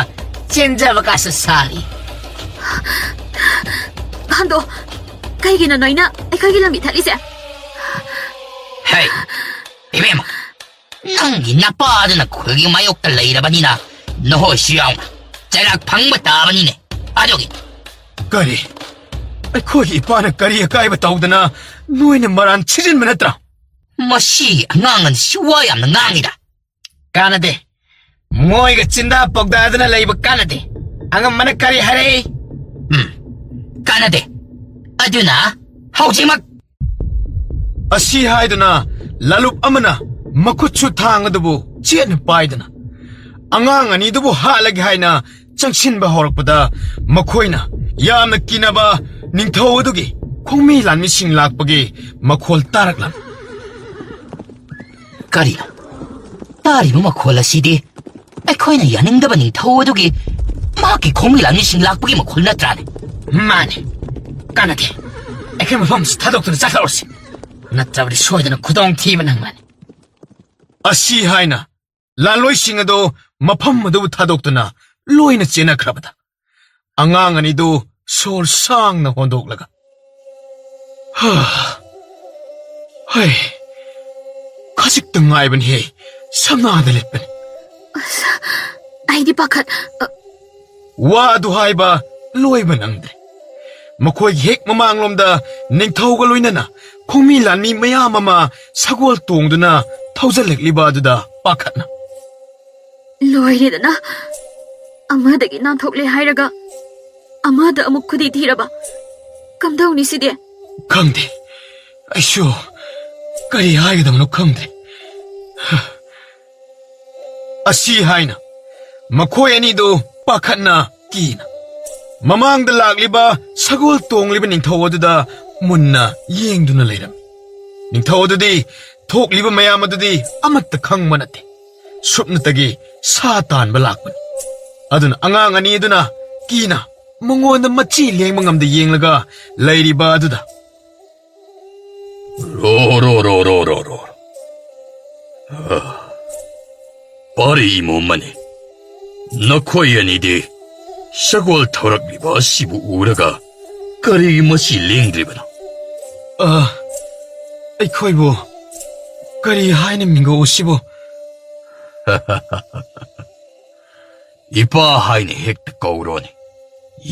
ꯆꯦꯟꯖꯕ ꯀꯥꯁꯨ ꯁꯥꯔꯤ ꯍꯟꯗꯣ ꯀꯩꯒꯤꯅꯣ ꯅꯣꯏꯅ ꯑꯩꯈꯣꯏꯒꯤ ꯂꯝꯕꯤ ꯊꯠꯂꯤꯁꯦ Hey! Ibema! Nangi napadana kulgi mayokta leirabanina! Nohoy siyauna! Chairak pangba tabanine! Adogi! ꯀꯔꯤ ꯑꯩꯈꯣꯏꯒꯤ ꯏꯄꯥꯅ ꯀꯔꯤ ꯑꯀꯥꯏꯕ ꯇꯧꯗꯅ ꯅꯣꯏꯅ ꯃꯔꯥꯟ ꯊꯤꯖꯤꯟꯕ ꯅꯠꯇ꯭ꯔꯥ Masi ngangan siwayam na ngangida! ꯀꯥꯟꯅꯗꯦ ꯃꯣꯏꯒ ꯆꯤꯟꯗꯥ ꯄꯥꯎꯗꯥꯗꯅ ꯂꯩꯕ ꯀꯥꯟꯅꯗꯦ ꯑꯉꯝꯕꯅ ꯀꯔꯤ ꯍꯥꯏꯔꯛꯏ Kanade! Aduna! Haujimak! ꯑꯁꯤ ꯍꯥꯏꯗꯨꯅ ꯂꯥꯂꯨꯞ ꯑꯃꯅ ꯃꯈꯨꯠꯁꯨ ꯊꯥꯡ ꯑꯗꯨꯕꯨ ꯆꯦꯠꯅ ꯄꯥꯏꯗꯅ ꯑꯉꯥꯡ ꯑꯅꯤꯗꯨꯕꯨ ꯍꯥꯠꯂꯒꯦ ꯍꯥꯏꯅ ꯆꯪꯁꯤꯟꯕ ꯍꯧꯔꯛꯄꯗ ꯃꯈꯣꯏꯅ ꯌꯥꯝꯅ ꯀꯤꯅꯕ ꯅꯤꯡꯊꯧ ꯑꯗꯨꯒꯤ ꯈꯣꯡꯃꯤ ꯂꯥꯟꯃꯤꯁꯤꯡ ꯂꯥꯛꯄꯒꯤ ꯃꯈꯣꯜ ꯇꯥꯔꯛꯂꯝꯃꯤ Karina! Tariba makhol asidi! Aikoy na yaningdaba ningthaw adugi maki khomilang nising lakpagi makhol na trane! ꯃꯥꯅꯦ ꯀꯥꯟꯅꯗꯦ ꯑꯩꯈꯣꯏ ꯃꯐꯝꯁꯤ ꯊꯥꯗꯣꯛꯇꯨꯅ ꯆꯠꯈ꯭ꯔꯁꯤ ꯅꯠꯇ꯭ꯔꯕꯗꯤ ꯁꯣꯏꯗꯅ ꯈꯨꯗꯣꯡꯊꯤꯕ ꯅꯪꯒꯅꯤ ꯑꯁꯤ ꯍꯥꯏꯅ ꯂꯥꯂꯣꯏꯁꯤꯡ ꯑꯗꯨ ꯃꯐꯝ ꯑꯗꯨꯕꯨ ꯊꯥꯗꯣꯛꯇꯨꯅ ꯂꯣꯏꯅ ꯆꯦꯟꯅꯈ꯭ꯔꯕꯗ ꯑꯉꯥꯡ ꯑꯅꯤꯗꯨ ꯁꯣꯔ ꯁꯥꯡꯅ ꯍꯣꯟꯗꯣꯛꯂꯒ ꯍꯩ ꯈꯖꯤꯛꯇ ꯉꯥꯏꯕꯅꯤꯍꯦ ꯁꯝꯅꯥꯗ ꯂꯦꯞꯄꯅꯤ ꯑꯩꯗꯤ ꯄꯥꯈꯠ ꯋꯥ ꯑꯗꯨ ꯍꯥꯏꯕ ꯂꯣꯏꯕ ꯅꯪꯗ꯭ꯔꯦ ꯃꯈꯣꯏꯒꯤ ꯍꯦꯛ ꯃꯃꯥꯡꯂꯣꯝꯗ ꯅꯤꯡꯊꯧꯒ ꯂꯣꯏꯅꯅ ꯈꯣꯡꯃꯤ ꯂꯥꯟꯃꯤ ꯃꯌꯥꯝ ꯑꯃ ꯁꯒꯣꯜ ꯇꯣꯡꯗꯨꯅ ꯊꯧꯖꯜꯂꯛꯂꯤꯕ ꯑꯗꯨꯗ ꯄꯥꯈꯠꯅ ꯂꯣꯏꯔꯦꯗꯅ ꯑꯃꯗꯒꯤ ꯅꯥꯟꯊꯣꯛꯂꯦ ꯍꯥꯏꯔꯒ ꯑꯃꯗ ꯑꯃꯨꯛ ꯈꯨꯗꯤ ꯊꯤꯔꯕ ꯀꯝꯗꯧꯅꯤ ꯁꯤꯗꯤ ꯈꯪꯗꯦ ꯑꯩꯁꯨ ꯀꯔꯤ ꯍꯥꯏꯒꯗꯕꯅꯣ ꯈꯪꯗ꯭ꯔꯦ ꯑꯁꯤ ꯍꯥꯏꯅ ꯃꯈꯣꯏ ꯑꯅꯤꯗꯨ ꯄꯥꯈꯠꯅ ꯀꯤꯅ ꯃꯃꯥꯡꯗ ꯂꯥꯛꯂꯤꯕ ꯁꯒꯣꯜ ꯇꯣꯡꯂꯤꯕ ꯅꯤꯡꯊꯧ ꯑꯗꯨꯗ ꯃꯨꯟꯅ ꯌꯦꯡꯗꯨꯅ ꯂꯩꯔꯝꯃꯤ ꯅꯤꯡꯊꯧ ꯑꯗꯨꯗꯤ ꯊꯣꯛꯂꯤꯕ ꯃꯌꯥꯝ ꯑꯗꯨꯗꯤ ꯑꯃꯠꯇ ꯈꯪꯕ ꯅꯠꯇꯦ ꯁꯨꯞꯅꯇꯒꯤ ꯁꯥ ꯇꯥꯟꯕ ꯂꯥꯛꯄꯅꯤ ꯑꯗꯨꯅ ꯑꯉꯥꯡ ꯑꯅꯤ ꯑꯗꯨꯅ ꯀꯤꯅ ꯃꯉꯣꯟꯗ ꯃꯆꯤ ꯂꯦꯡꯕ ꯉꯝꯗ ꯌꯦꯡꯂꯒ ꯂꯩꯔꯤꯕ ꯑꯗꯨꯗ ro. Pari momani. Nakoy anidi. Sagol thorak liba sibu uraga. Kari masi lengdribana. ꯑꯩꯈꯣꯏꯕꯨ ꯀꯔꯤ ꯍꯥꯏꯅ ꯃꯤꯡꯒꯧꯁꯤꯕꯨ Ipa haine hekta kauroni.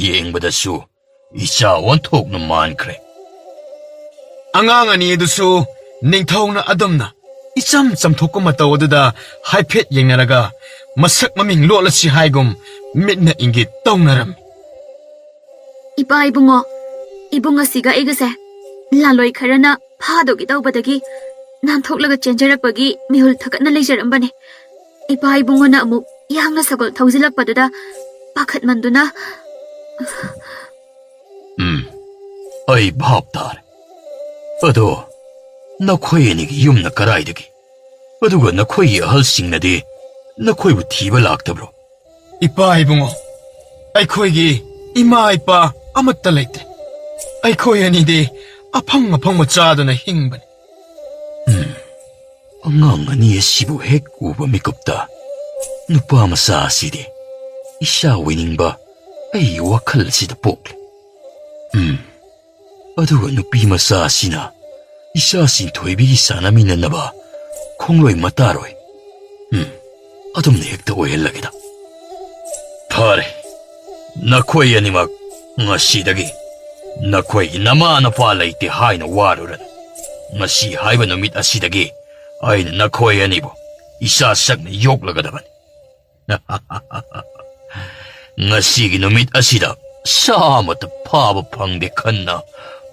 Yengbadasu. Isa wanthokna mankre. ꯑꯉꯥꯡ ꯑꯅꯤ ꯑꯗꯨꯁꯨ ꯅꯤꯡꯊꯧꯅ ꯑꯗꯨꯝꯅ ꯏꯆꯝ ꯆꯝꯊꯣꯛꯄ ꯃꯇꯧ ꯑꯗꯨꯗ ꯍꯥꯏꯐꯦꯠ ꯌꯦꯡꯅꯔꯒ ꯃꯁꯛ ꯃꯃꯤꯡ ꯂꯣꯠꯂꯁꯤ ꯍꯥꯏꯒꯨꯝ ꯃꯤꯠꯅ ꯏꯪꯒꯤꯠ ꯇꯧꯅꯔꯝꯃꯤ ꯏꯄꯥ ꯏꯕꯨꯡ ꯑꯁꯤꯒ ꯑꯩꯒꯁꯦ ꯂꯥꯂꯣꯏ ꯈꯔꯅ ꯐꯥꯗꯣꯒꯤ ꯇꯧꯕꯗꯒꯤ ꯅꯥꯟꯊꯣꯛꯂꯒ ꯆꯦꯟꯖꯔꯛꯄꯒꯤ ꯃꯤꯍꯨꯜ ꯊꯛꯀꯠꯅ ꯂꯩꯖꯔꯝꯕꯅꯦ ꯏꯄꯥ ꯏꯕꯨꯡꯉꯣꯅ ꯑꯃꯨꯛ ꯌꯥꯡꯅ ꯁꯒꯣꯜ ꯊꯧꯖꯤꯜꯂꯛꯄꯗꯨꯗ ꯄꯥꯈꯠꯃꯟꯗꯨꯅ Ay bhap tar. Ado, nakoy anigi yumna karaydagi. Aduga nakoy ahalsingnadi, nakoy bu thiba laktabro. ꯏꯄꯥ ꯏꯕꯨꯡꯉꯣ ꯑꯩꯈꯣꯏꯒꯤ ꯏꯃꯥ ꯏꯄꯥ ꯑꯃꯠꯇ ꯂꯩꯇ꯭ꯔꯦ ꯑꯩꯈꯣꯏ ꯑꯅꯤꯗꯤ ꯑꯐꯪ ꯑꯐꯪꯕ ꯆꯥꯗꯨꯅ ꯍꯤꯡꯕꯅꯤ Angang ani asibu hek uba mikupta. Nupa masa asidi. Isa winingba ay wakal sida pokle. Aduga nupi masa asina. Isa sintoybi sana minanaba. Kongloy mataroy. Adum na hekta oyelagida. Pare. Nakoy animag ngasidagi. Nakoy nama na palay ti hay na waruran. Ngasi hayba numit asidagi. Ay na nakoy anibo. Isasag na yoklagadaban. Ngasi ginumit asida. Sama ta paba pangde kanna.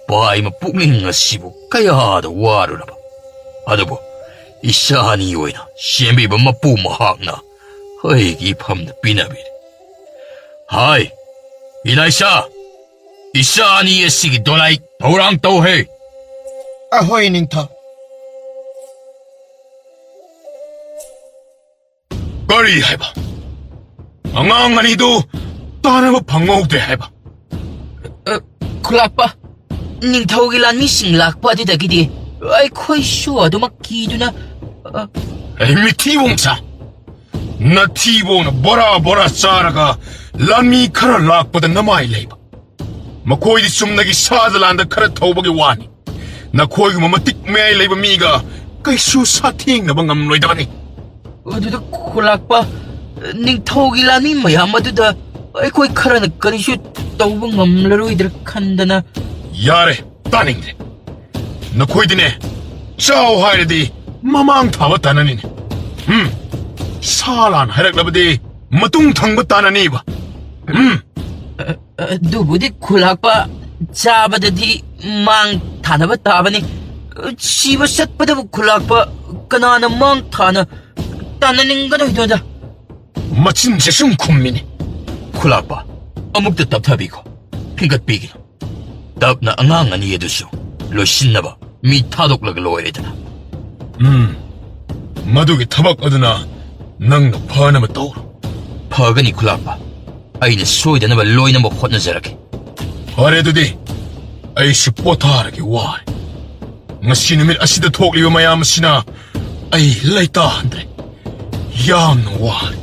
Paay mapukling ngasibo. Kaya da waruraba. Adobo. ꯏꯁꯥ ꯑꯅꯤ ꯑꯣꯏꯅ ꯁꯦꯝꯕꯤꯕ ꯃꯄꯨ ꯃꯍꯥꯛꯅ ꯑꯩꯒꯤ ꯏꯐꯝꯗ ꯄꯤꯅꯕꯤꯔꯦ. ꯍꯥꯏ, ꯏꯂꯥꯏꯁꯥ, ꯏꯆꯥ ꯑꯅꯤ ꯑꯁꯤꯒꯤ ꯗꯣꯂꯥꯏ ꯊꯧꯔꯥꯡ ꯇꯧꯍꯦ. ꯑꯍꯣꯏ ꯅꯤꯡꯊꯧ. ꯀꯔꯤ ꯍꯥꯏꯕ? ꯑꯉꯥꯡ ꯑꯅꯤꯗꯨ ꯇꯥꯅꯕ ꯐꯪꯍꯧꯗꯦ ꯍꯥꯏꯕ? ꯈꯨꯂꯥꯛꯄ, ꯅꯤꯡꯊꯧꯒꯤ ꯂꯥꯟꯃꯤꯁꯤꯡ ꯂꯥꯛꯄ ꯑꯗꯨꯗꯒꯤꯗꯤ ꯑꯩꯈꯣꯏꯁꯨ ꯑꯗꯨꯃꯛ ꯀꯤꯗꯨꯅ ꯃꯤꯊꯤꯕꯣꯡꯆꯥ, ꯅꯊꯤꯕꯣꯡꯅ ꯕꯣꯔꯥ ꯕꯣꯔꯥ ꯆꯥꯔꯒ ꯂꯥꯟꯃꯤ ꯈꯔ ꯂꯥꯛꯄꯗ ꯅꯃꯥꯏ ꯂꯩꯕ. ꯃꯈꯣꯏꯗꯤ ꯆꯨꯝꯅꯒꯤ ꯁꯥꯗ ꯂꯥꯟꯗ ꯈꯔ ꯊꯧꯕꯒꯤ ꯋꯥꯅꯤ. ꯅꯈꯣꯏꯒꯨꯝꯕ ꯃꯇꯤꯛ ꯃꯌꯥꯏ ꯂꯩꯕ ꯃꯤꯒ ꯀꯩꯁꯨ ꯁꯥꯊꯦꯡꯅꯕ ꯉꯝꯂꯣꯏꯗꯕꯅꯤ. ꯑꯗꯨꯗ ꯈꯨꯂꯥꯛꯄ, ꯅꯤꯡꯊꯧꯒꯤ ꯂꯥꯟꯃꯤ ꯃꯌꯥꯝ ꯑꯗꯨꯗ ꯑꯩꯈꯣꯏ ꯈꯔꯅ ꯀꯔꯤꯁꯨ ꯇꯧꯕ ꯉꯝꯂꯔꯣꯏꯗ꯭ꯔꯥ ꯈꯟꯗꯅ. ꯌꯥꯔꯦ, ꯇꯥꯅꯤꯡꯗ꯭ꯔꯦ. ꯅꯈꯣꯏꯗꯤꯅꯦ, ꯆꯥꯎ ꯍꯥꯏꯔꯗꯤ ꯃꯃꯥꯡ ꯊꯥꯕ ꯇꯥꯅꯅꯤꯅꯦ. ꯁꯥ ꯂꯥꯟ ꯍꯥꯏꯔꯛꯂꯕꯗꯤ ꯃꯇꯨꯡ ꯊꯪꯕ ꯇꯥꯅꯅꯤꯕ. ꯑꯗꯨꯕꯨꯗꯤ ꯈꯨꯂꯥꯛꯄ, ꯆꯥꯕꯗꯗꯤ ꯃꯥꯡ ꯊꯥꯅꯕ ꯇꯥꯕꯅꯤ. ꯁꯤꯕ ꯆꯠꯄꯗꯕꯨ ꯈꯨꯂꯥꯛꯄ, ꯀꯅꯥꯅ ꯃꯥꯡ ꯊꯥꯅ ꯇꯥꯅꯅꯤꯡꯒꯗꯣꯏꯅꯣꯗ? ꯃꯆꯤꯟꯁꯦ ꯁꯨꯝ ꯈꯨꯝꯃꯤꯅꯦ. ꯈꯨꯂꯥꯛꯄ, ꯑꯃꯨꯛꯇ ꯇꯞꯊꯕꯤꯈꯣ. ꯐꯤꯡꯒꯠꯄꯤꯒꯅꯨ. ꯇꯞꯅ ꯑꯉꯥꯡ ꯑꯅꯤ ꯑꯗꯨꯁꯨ ꯂꯣꯏꯁꯤꯟꯅꯕ ꯃꯤ ꯊꯥꯗꯣꯛꯂꯒ ꯂꯣꯏꯔꯦꯗꯅ. ꯃꯗꯨꯒꯤ ꯊꯕꯛ ꯑꯗꯨꯅ ꯅꯪꯅ ꯐꯅꯕ ꯇꯧꯔꯣ. ꯐꯒꯅꯤ ꯈꯨꯂꯥꯛꯄ. ꯑꯩꯅ ꯁꯣꯏꯗꯅꯕ ꯂꯣꯏꯅꯃꯛ ꯍꯣꯠꯅꯖꯔꯒꯦ. ꯐꯔꯦ ꯑꯗꯨꯗꯤ, ꯑꯩꯁꯨ ꯄꯣꯊꯥꯔꯒꯦ. ꯋꯥꯔꯦ. ꯉꯁꯤ ꯅꯨꯃꯤꯠ ꯑꯁꯤꯗ ꯊꯣꯛꯂꯤꯕ ꯃꯌꯥꯝ ꯑꯁꯤꯅ ꯑꯩ ꯂꯩꯇꯥꯍꯟꯗ꯭ꯔꯦ. ꯌꯥꯝꯅ ꯋꯥꯔꯦ.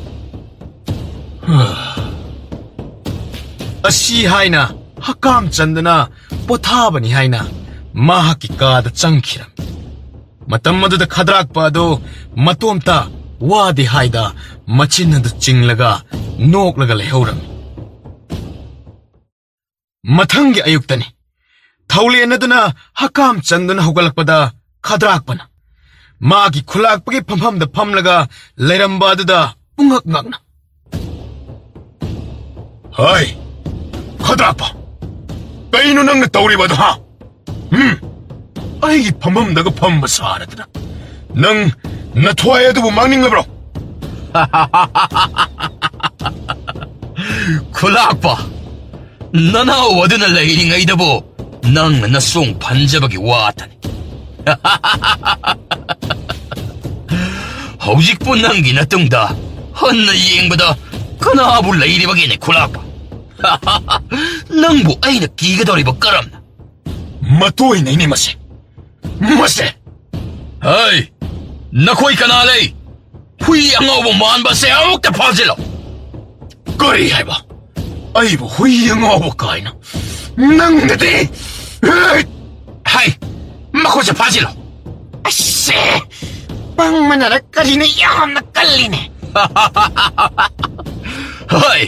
ꯑꯁꯤ ꯍꯥꯏꯅ ꯍꯀꯥꯝ ꯆꯟꯗꯨꯅ ꯄꯣꯊꯥꯕꯅꯤ ꯍꯥꯏꯅ ꯃꯍꯥꯛꯀꯤ ꯀꯥꯗ ꯆꯪꯈꯤꯔꯝꯃꯤ. ꯃꯇꯝ ꯑꯗꯨꯗ ꯈꯗ꯭ꯔꯥꯛꯄ ꯑꯗꯨ ꯃꯇꯣꯝꯇ ꯋꯥꯗꯦ ꯍꯥꯏꯗ ꯃꯆꯤꯟ ꯑꯗꯨ ꯆꯤꯡꯂꯒ ꯅꯣꯛꯂꯒ ꯂꯩꯍꯧꯔꯝꯃꯤ. ꯃꯊꯪꯒꯤ ꯑꯌꯨꯛꯇꯅꯤ. ꯊꯧꯂꯦꯟ ꯑꯗꯨꯅ ꯍꯀꯥꯝ ꯆꯟꯗꯨꯅ ꯍꯧꯒꯠꯂꯛꯄꯗ ꯈꯗ꯭ꯔꯥꯛꯄꯅ ꯃꯥꯒꯤ ꯈꯨꯂꯥꯛꯄꯒꯤ ꯐꯝꯐꯝꯗ ꯐꯝꯂꯒ ꯂꯩꯔꯝꯕ ꯑꯗꯨꯗ ꯄꯨꯡꯉꯛ ꯉꯛꯅ, ꯍꯥꯏ, ꯈꯗ꯭ꯔꯥꯛꯄ, ꯀꯩꯅꯣ ꯅꯪꯅ ꯇꯧꯔꯤꯕꯗꯣ, ꯍꯥ? ꯑꯩꯒꯤ ꯐꯝꯐꯝꯗꯒ ꯐꯝꯕ ꯁꯥꯔꯗꯅ ꯅꯪ ꯅꯊ꯭ꯋꯥꯏ ꯑꯗꯨꯕꯨ ꯃꯥꯡꯅꯤꯡꯂꯕ꯭ꯔꯣ? ꯈꯨꯂꯥꯛꯄ, ꯅꯅꯥꯎ ꯑꯗꯨꯅ ꯂꯩꯔꯤꯉꯩꯗꯕꯨ ꯅꯪꯅ ꯅꯁꯣꯡ ꯐꯟꯖꯕꯒꯤ ꯋꯥꯇꯅꯤ. ꯍꯧꯖꯤꯛꯄꯨ ꯅꯪꯒꯤ ꯅꯇꯨꯡꯗ ꯍꯟꯅ ꯌꯦꯡꯕꯗ ꯀꯅꯥꯕꯨ ꯂꯩꯔꯤꯕꯒꯦꯅꯦ ꯈꯨꯂꯥꯛꯄ? ꯅꯪꯕꯨ ꯑꯩꯅ ꯀꯤꯒꯗꯧꯔꯤꯕ ꯀꯔꯝꯅ? ꯃꯇꯣꯏꯅꯩꯅꯦ ꯃꯁꯦ. ꯍꯩ, ꯅꯈꯣꯏ ꯀꯅꯥ ꯂꯩ? ꯍꯨꯏ ꯑꯉꯧꯕ ꯃꯥꯟꯕꯁꯦ ꯑꯃꯨꯛꯇ ꯐꯥꯖꯤꯜꯂꯣ. ꯀꯔꯤ ꯍꯥꯏꯕ? ꯑꯩꯕꯨ ꯍꯨꯏ ꯑꯉꯧꯕ ꯀꯥꯏꯅ? ꯅꯪꯅꯗꯤ! ꯍꯩ, ꯃꯈꯣꯏꯁꯦ ꯐꯥꯖꯤꯜꯂꯣ. ꯑꯁꯦ, ꯄꯪꯃꯅꯔ ꯀꯔꯤꯅ ꯌꯥꯝꯅ ꯀꯜꯂꯤꯅꯦ. ꯍꯣꯏ,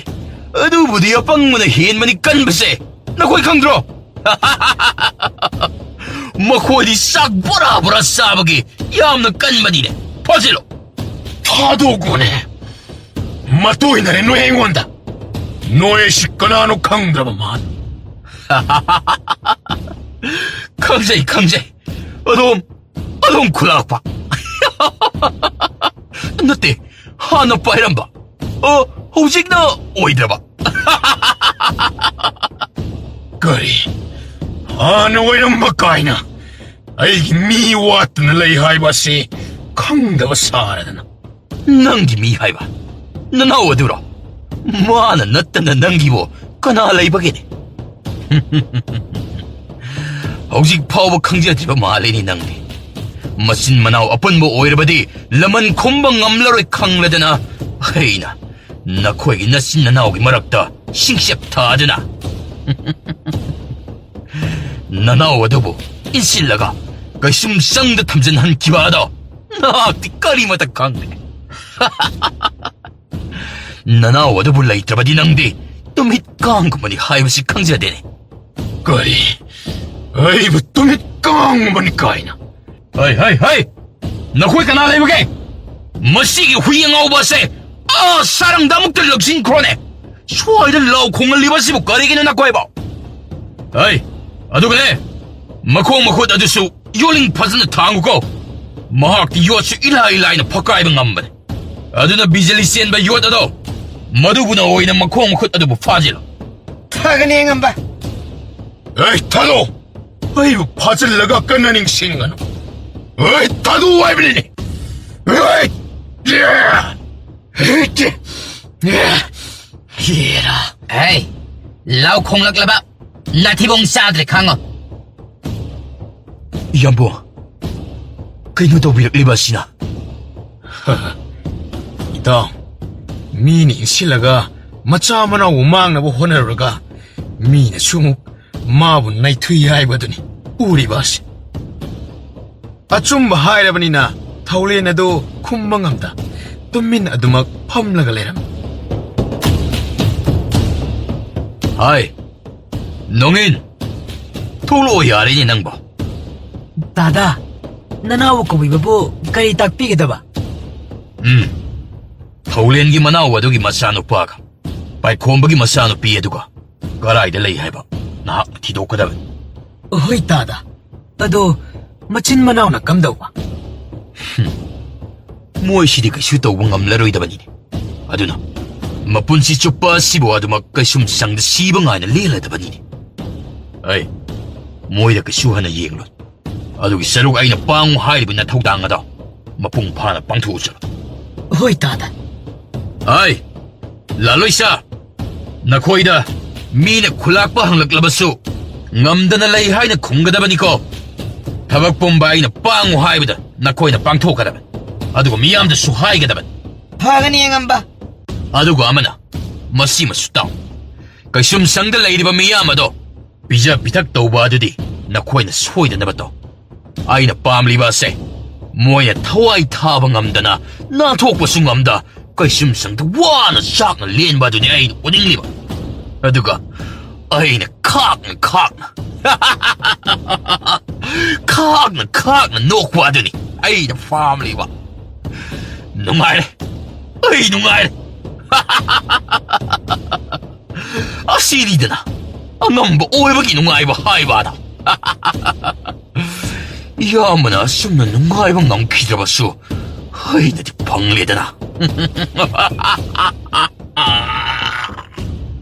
ꯑꯗꯨꯕꯨꯗꯤ ꯑꯄꯪꯕꯅ ꯍꯦꯟꯕꯅꯤ ꯀꯟꯕꯁꯦ. ꯅꯈꯣꯏ ꯈꯪꯗ꯭ꯔꯣ? ꯃꯈꯣꯏꯗꯤ ꯆꯥꯛ ꯕꯣꯔꯥ ꯕꯣꯔꯥ ꯆꯥꯕꯒꯤ ꯌꯥꯝꯅ ꯀꯟꯕꯅꯤꯅꯦ. ꯐꯥꯖꯤꯜꯂꯣ. ꯊꯥꯗꯣꯛꯎꯅꯦ. ꯃꯇꯣꯏꯅꯔꯦ ꯅꯣꯏ ꯑꯩꯉꯣꯟꯗ. ꯅꯣꯏ ꯑꯁꯤ ꯀꯅꯥꯅꯣ ꯈꯪꯗ꯭ꯔꯕ ꯃꯥꯜ. ꯈꯪꯖꯩ. ꯑꯗꯣꯝ ꯈꯨꯂꯥꯛꯄ. ꯅꯠꯇꯦ, ꯍꯥꯟꯅ ꯄꯥꯏꯔꯝꯕ. ꯍꯧꯖꯤꯛꯅ ꯑꯣꯏꯗ꯭ꯔꯕ. ꯀꯔꯤ? ꯍꯥꯟꯅ ꯑꯣꯏꯔꯝꯕ ꯀꯥꯏꯅ ꯑꯩꯒꯤ ꯃꯤ ꯋꯥꯠꯇꯅ ꯂꯩ ꯍꯥꯏꯕ ꯑꯁꯤ ꯈꯪꯗꯕ ꯁꯥꯔꯗꯅ. ꯅꯪꯒꯤ ꯃꯤ ꯍꯥꯏꯕ? ꯅꯅꯥꯎ ꯑꯗꯨꯔꯣ? ꯃꯥꯅ ꯅꯠꯇꯅ ꯅꯪꯒꯤꯕꯨ ꯀꯅꯥ ꯂꯩꯕꯒꯦꯅꯦ? ꯍꯧꯖꯤꯛ ꯐꯥꯎꯕ ꯈꯪꯖꯗ꯭ꯔꯤꯕ ꯃꯥꯜꯂꯤꯅꯤ ꯅꯪꯗꯤ. ꯃꯆꯤꯟ ꯃꯅꯥꯎ ꯑꯄꯨꯟꯕ ꯑꯣꯏꯔꯕꯗꯤ ꯂꯃꯟ ꯈꯨꯝꯕ ꯉꯝꯂꯔꯣই ꯈꯪꯂꯗꯅ ꯑꯩꯅ ꯅꯈꯣꯏꯒꯤ ꯅꯆꯤꯟ ꯅꯅꯥꯎꯒꯤ ꯃꯔꯛꯇ ꯁꯤꯡꯆꯞ ꯊꯥꯗꯨꯅ ꯅꯅꯥꯎ ꯑꯗꯨꯕꯨ ꯏꯟꯁꯤꯜꯂꯒ ꯀꯩꯁꯨꯝ ꯆꯪꯗ ꯊꯝꯖꯤꯟꯍꯟꯈꯤꯕ ꯑꯗꯣ ꯅꯍꯥꯛꯇꯤ ꯀꯔꯤꯃꯇ ꯈꯪꯗꯦ. ꯅꯅꯥꯎ ꯑꯗꯨꯕꯨ ꯂꯩꯇ꯭ꯔꯕꯗꯤ ꯅꯪꯗꯤ ꯇꯨꯃꯤꯠ ꯀꯥꯡꯒꯨꯝꯕꯅꯤ ꯍꯥꯏꯕꯁꯤ ꯈꯪꯖꯗꯦꯅꯦ. ꯀꯔꯤ? ꯑꯩꯕꯨ ꯇꯨꯃꯤꯠ ꯀꯥꯡꯒꯨꯝꯕꯅꯤ ꯀꯥꯏꯅ? ꯍꯩ, ꯅꯈꯣꯏ ꯀꯅꯥ ꯂꯩꯕꯒꯦ? ꯃꯁꯤꯒꯤ ꯍꯨꯏ ꯑꯉꯧꯕ ꯑꯁꯦ ꯁꯥꯔꯪꯗ ꯑꯃꯨꯛꯇ ꯂꯧꯁꯤꯟꯈ꯭ꯔꯣꯅꯦ. ꯁ꯭ꯋꯥꯏꯗ ꯂꯥꯎ ꯈꯣꯡꯍꯜꯂꯤꯕꯁꯤꯕꯨ ꯀꯔꯤꯒꯤꯅꯣ ꯅꯈꯣꯏꯕꯣ? ꯍꯩ, ꯑꯗꯨꯒꯅꯦ, ꯃꯈꯣꯡ ꯃꯈꯨꯠ ꯑꯗꯨꯁꯨ ꯌꯣꯜꯂꯤꯡ ꯐꯖꯅ ꯊꯥꯡꯉꯨꯀꯣ. ꯃꯍꯥꯛꯇꯤ ꯌꯣꯠꯁꯨ ꯏꯂꯥꯏ ꯂꯥꯏꯅ ꯐꯛꯀꯥꯏꯕ ꯉꯝꯕꯅꯤ ꯑꯗꯨꯅ ꯕꯤꯖꯂꯤ ꯆꯦꯟꯕ ꯌꯣꯠ ꯑꯗꯣ ꯃꯗꯨꯕꯨꯅ ꯑꯣꯏꯅ ꯃꯈꯣꯡ ꯃꯈꯨꯠ ꯑꯗꯨꯕꯨ ꯐꯥꯖꯤꯜꯂꯣ ꯐꯒꯅꯤ ꯑꯉꯝꯕ ꯑꯩ ꯊꯥꯗꯣ ꯑꯩꯕꯨ ꯐꯥꯖꯤꯜꯂꯒ ꯀꯟꯅ ꯅꯤꯡꯁꯤꯡꯒꯅꯨ ꯑꯩ ꯊꯥꯗꯣ ꯍꯥꯏꯕꯅꯤꯅꯦ ꯌꯦꯔꯥ Hey, lau khong lak laba. Nathi bong sadre khango. ꯏꯌꯥꯝꯕ ꯀꯩꯅꯣ ꯇꯧꯕꯤꯔꯛꯂꯤꯕ ꯑꯁꯤꯅ ꯏꯇꯥꯎ ꯃꯤꯅ ꯏꯟꯁꯤꯜꯂꯒ ꯃꯆꯥ ꯃꯅꯥꯎꯕꯨ ꯃꯥꯡꯅꯕ ꯍꯣꯠꯅꯔꯨꯔꯒ ꯃꯤꯅꯁꯨ ꯑꯃꯨꯛ ꯃꯥꯕꯨ ꯅꯩꯊꯨꯏ ꯍꯥꯏꯕꯗꯨꯅꯤ ꯎꯔꯤꯕ ꯑꯁꯤ ꯑꯆꯨꯝꯕ ꯍꯥꯏꯔꯕꯅꯤꯅ ꯊꯧꯂꯦꯟ ꯑꯗꯨ ꯈꯨꯝꯕ ꯉꯝꯗ ꯇꯨꯃꯤꯟ ꯑꯗꯨꯃꯛ ꯐꯝꯂꯒ ꯂꯩꯔꯝꯃꯤ ꯍꯥꯏ ꯅꯣꯡꯏꯟ ꯊꯣꯛꯂꯛꯑꯣ ꯌꯥꯔꯦꯅꯦ ꯅꯪꯕꯣ ꯗꯥꯗꯥ ꯅꯅꯥꯎꯕꯨ ꯀꯧꯕꯤꯕꯕꯨ ꯀꯔꯤ ꯇꯥꯛꯄꯤꯒꯗꯕ ꯊꯧꯂꯦꯟꯒꯤ ꯃꯅꯥꯎ ꯑꯗꯨꯒꯤ ꯃꯆꯥꯅꯨꯄꯥꯒ ꯄꯥꯏꯈꯣꯝꯕꯒꯤ ꯃꯆꯥꯅꯨꯄꯤ ꯑꯗꯨꯒ ꯀꯔꯥꯏꯗ ꯂꯩ ꯍꯥꯏꯕ ꯅꯍꯥꯛꯅ ꯊꯤꯗꯣꯛꯀꯗꯕꯅꯤ ꯍꯣꯏ ꯗꯥꯗꯥ ꯑꯗꯣ ꯃꯆꯤꯟ ꯃꯅꯥꯎꯅ ꯀꯝꯗꯧꯕ ꯃꯣꯏꯁꯤꯗꯤ ꯀꯩꯁꯨ ꯇꯧꯕ ꯉꯝꯂꯔꯣꯏꯗꯕꯅꯤꯅꯦ ꯑꯗꯨꯅ ꯃꯄꯨꯟꯁꯤ ꯆꯨꯞꯄ ꯑꯁꯤꯕꯨ ꯑꯗꯨꯃꯛ ꯀꯩꯁꯨꯝ ꯁꯪꯗ ꯁꯤꯕ ꯉꯥꯏꯅ ꯂꯦꯜꯂꯗꯕꯅꯤꯅꯦ ꯑꯩ ꯃꯣꯏꯗ ꯀꯩꯁꯨ ꯍꯟꯅ ꯌꯦꯡꯂꯣꯏ ꯑꯗꯨꯒꯤ ꯁꯔꯨꯛ ꯑꯩꯅ ꯄꯥꯡꯉꯨ ꯍꯥꯏꯔꯤꯕ ꯅꯊꯧꯗꯥꯡ ꯑꯗꯣ ꯃꯄꯨꯡ ꯐꯥꯅ ꯄꯥꯡꯊꯣꯛꯎꯆꯣ ꯍꯣꯏ ꯗꯥꯗꯥ ꯑꯩ ꯂꯥꯂꯣꯏꯁꯥ ꯅꯈꯣꯏꯗ ꯃꯤꯅ ꯈꯨꯂꯥꯛꯄ ꯍꯪꯂꯛꯂꯕꯁꯨ ꯉꯝꯗꯅ ꯂꯩ ꯍꯥꯏꯅ ꯈꯨꯝꯒꯗꯕꯅꯤꯀꯣ ꯊꯕꯛ ꯄꯨꯝꯕ ꯑꯩꯅ ꯄꯥꯡꯉꯨ ꯍꯥꯏꯕꯗ ꯅꯈꯣꯏꯅ ꯄꯥꯡꯊꯣꯛꯀꯗꯕꯅꯤ ꯑꯗꯨꯒ ꯃꯤꯌꯥꯝꯗꯁꯨ ꯍꯥꯏꯒꯗꯕꯅꯤ ꯐꯒꯅꯤ ꯑꯉꯝꯕ ꯑꯗꯨꯒ ꯑꯃꯅ ꯃꯁꯤꯃꯁꯨ ꯇꯥꯎ ꯀꯩꯁꯨꯝ ꯁꯪꯗ ꯂꯩꯔꯤꯕ ꯃꯤꯌꯥꯝ ꯑꯗꯣ ꯄꯤꯖ ꯄꯤꯊꯛ ꯇꯧꯕ ꯑꯗꯨꯗꯤ ꯅꯈꯣꯏꯅ ꯁꯣꯏꯗꯅꯕ ꯇꯧ ꯑꯩꯅ ꯄꯥꯝꯂꯤꯕ ꯑꯁꯦ ꯃꯣꯏꯅ ꯊꯋꯥꯏ ꯊꯥꯕ ꯉꯝꯗꯅ ꯅꯥꯟꯊꯣꯛꯄꯁꯨ ꯉꯝꯗ ꯀꯩꯁꯨꯝ ꯁꯪꯗ ꯋꯥꯅ ꯆꯥꯛꯅ ꯂꯦꯟꯕ ꯑꯗꯨꯅꯤ ꯑꯩꯅ ꯎꯅꯤꯡꯂꯤꯕ ꯑꯗꯨꯒ ꯑꯩꯅ ꯈꯥꯛꯅ ꯅꯣꯛꯄ ꯑꯗꯨꯅꯤ ꯑꯩꯅ ꯄꯥꯝꯂꯤꯕ ꯅꯨꯡꯉꯥꯏꯔꯦ ꯑꯩ ꯅꯨꯡꯉꯥꯏꯔꯦ ꯑꯁꯤꯅꯤꯗꯅ ꯑꯉꯝꯕ ꯑꯣꯏꯕꯒꯤ ꯅꯨꯡꯉꯥꯏꯕ ꯍꯥꯏꯕꯗ ꯌꯥꯝꯕꯅ ꯑꯁꯨꯝꯅ ꯅꯨꯡꯉꯥꯏꯕ ꯉꯝꯈꯤꯗ꯭ꯔꯕꯁꯨ ꯑꯩꯅꯗꯤ ꯐꯪꯂꯦꯗꯅ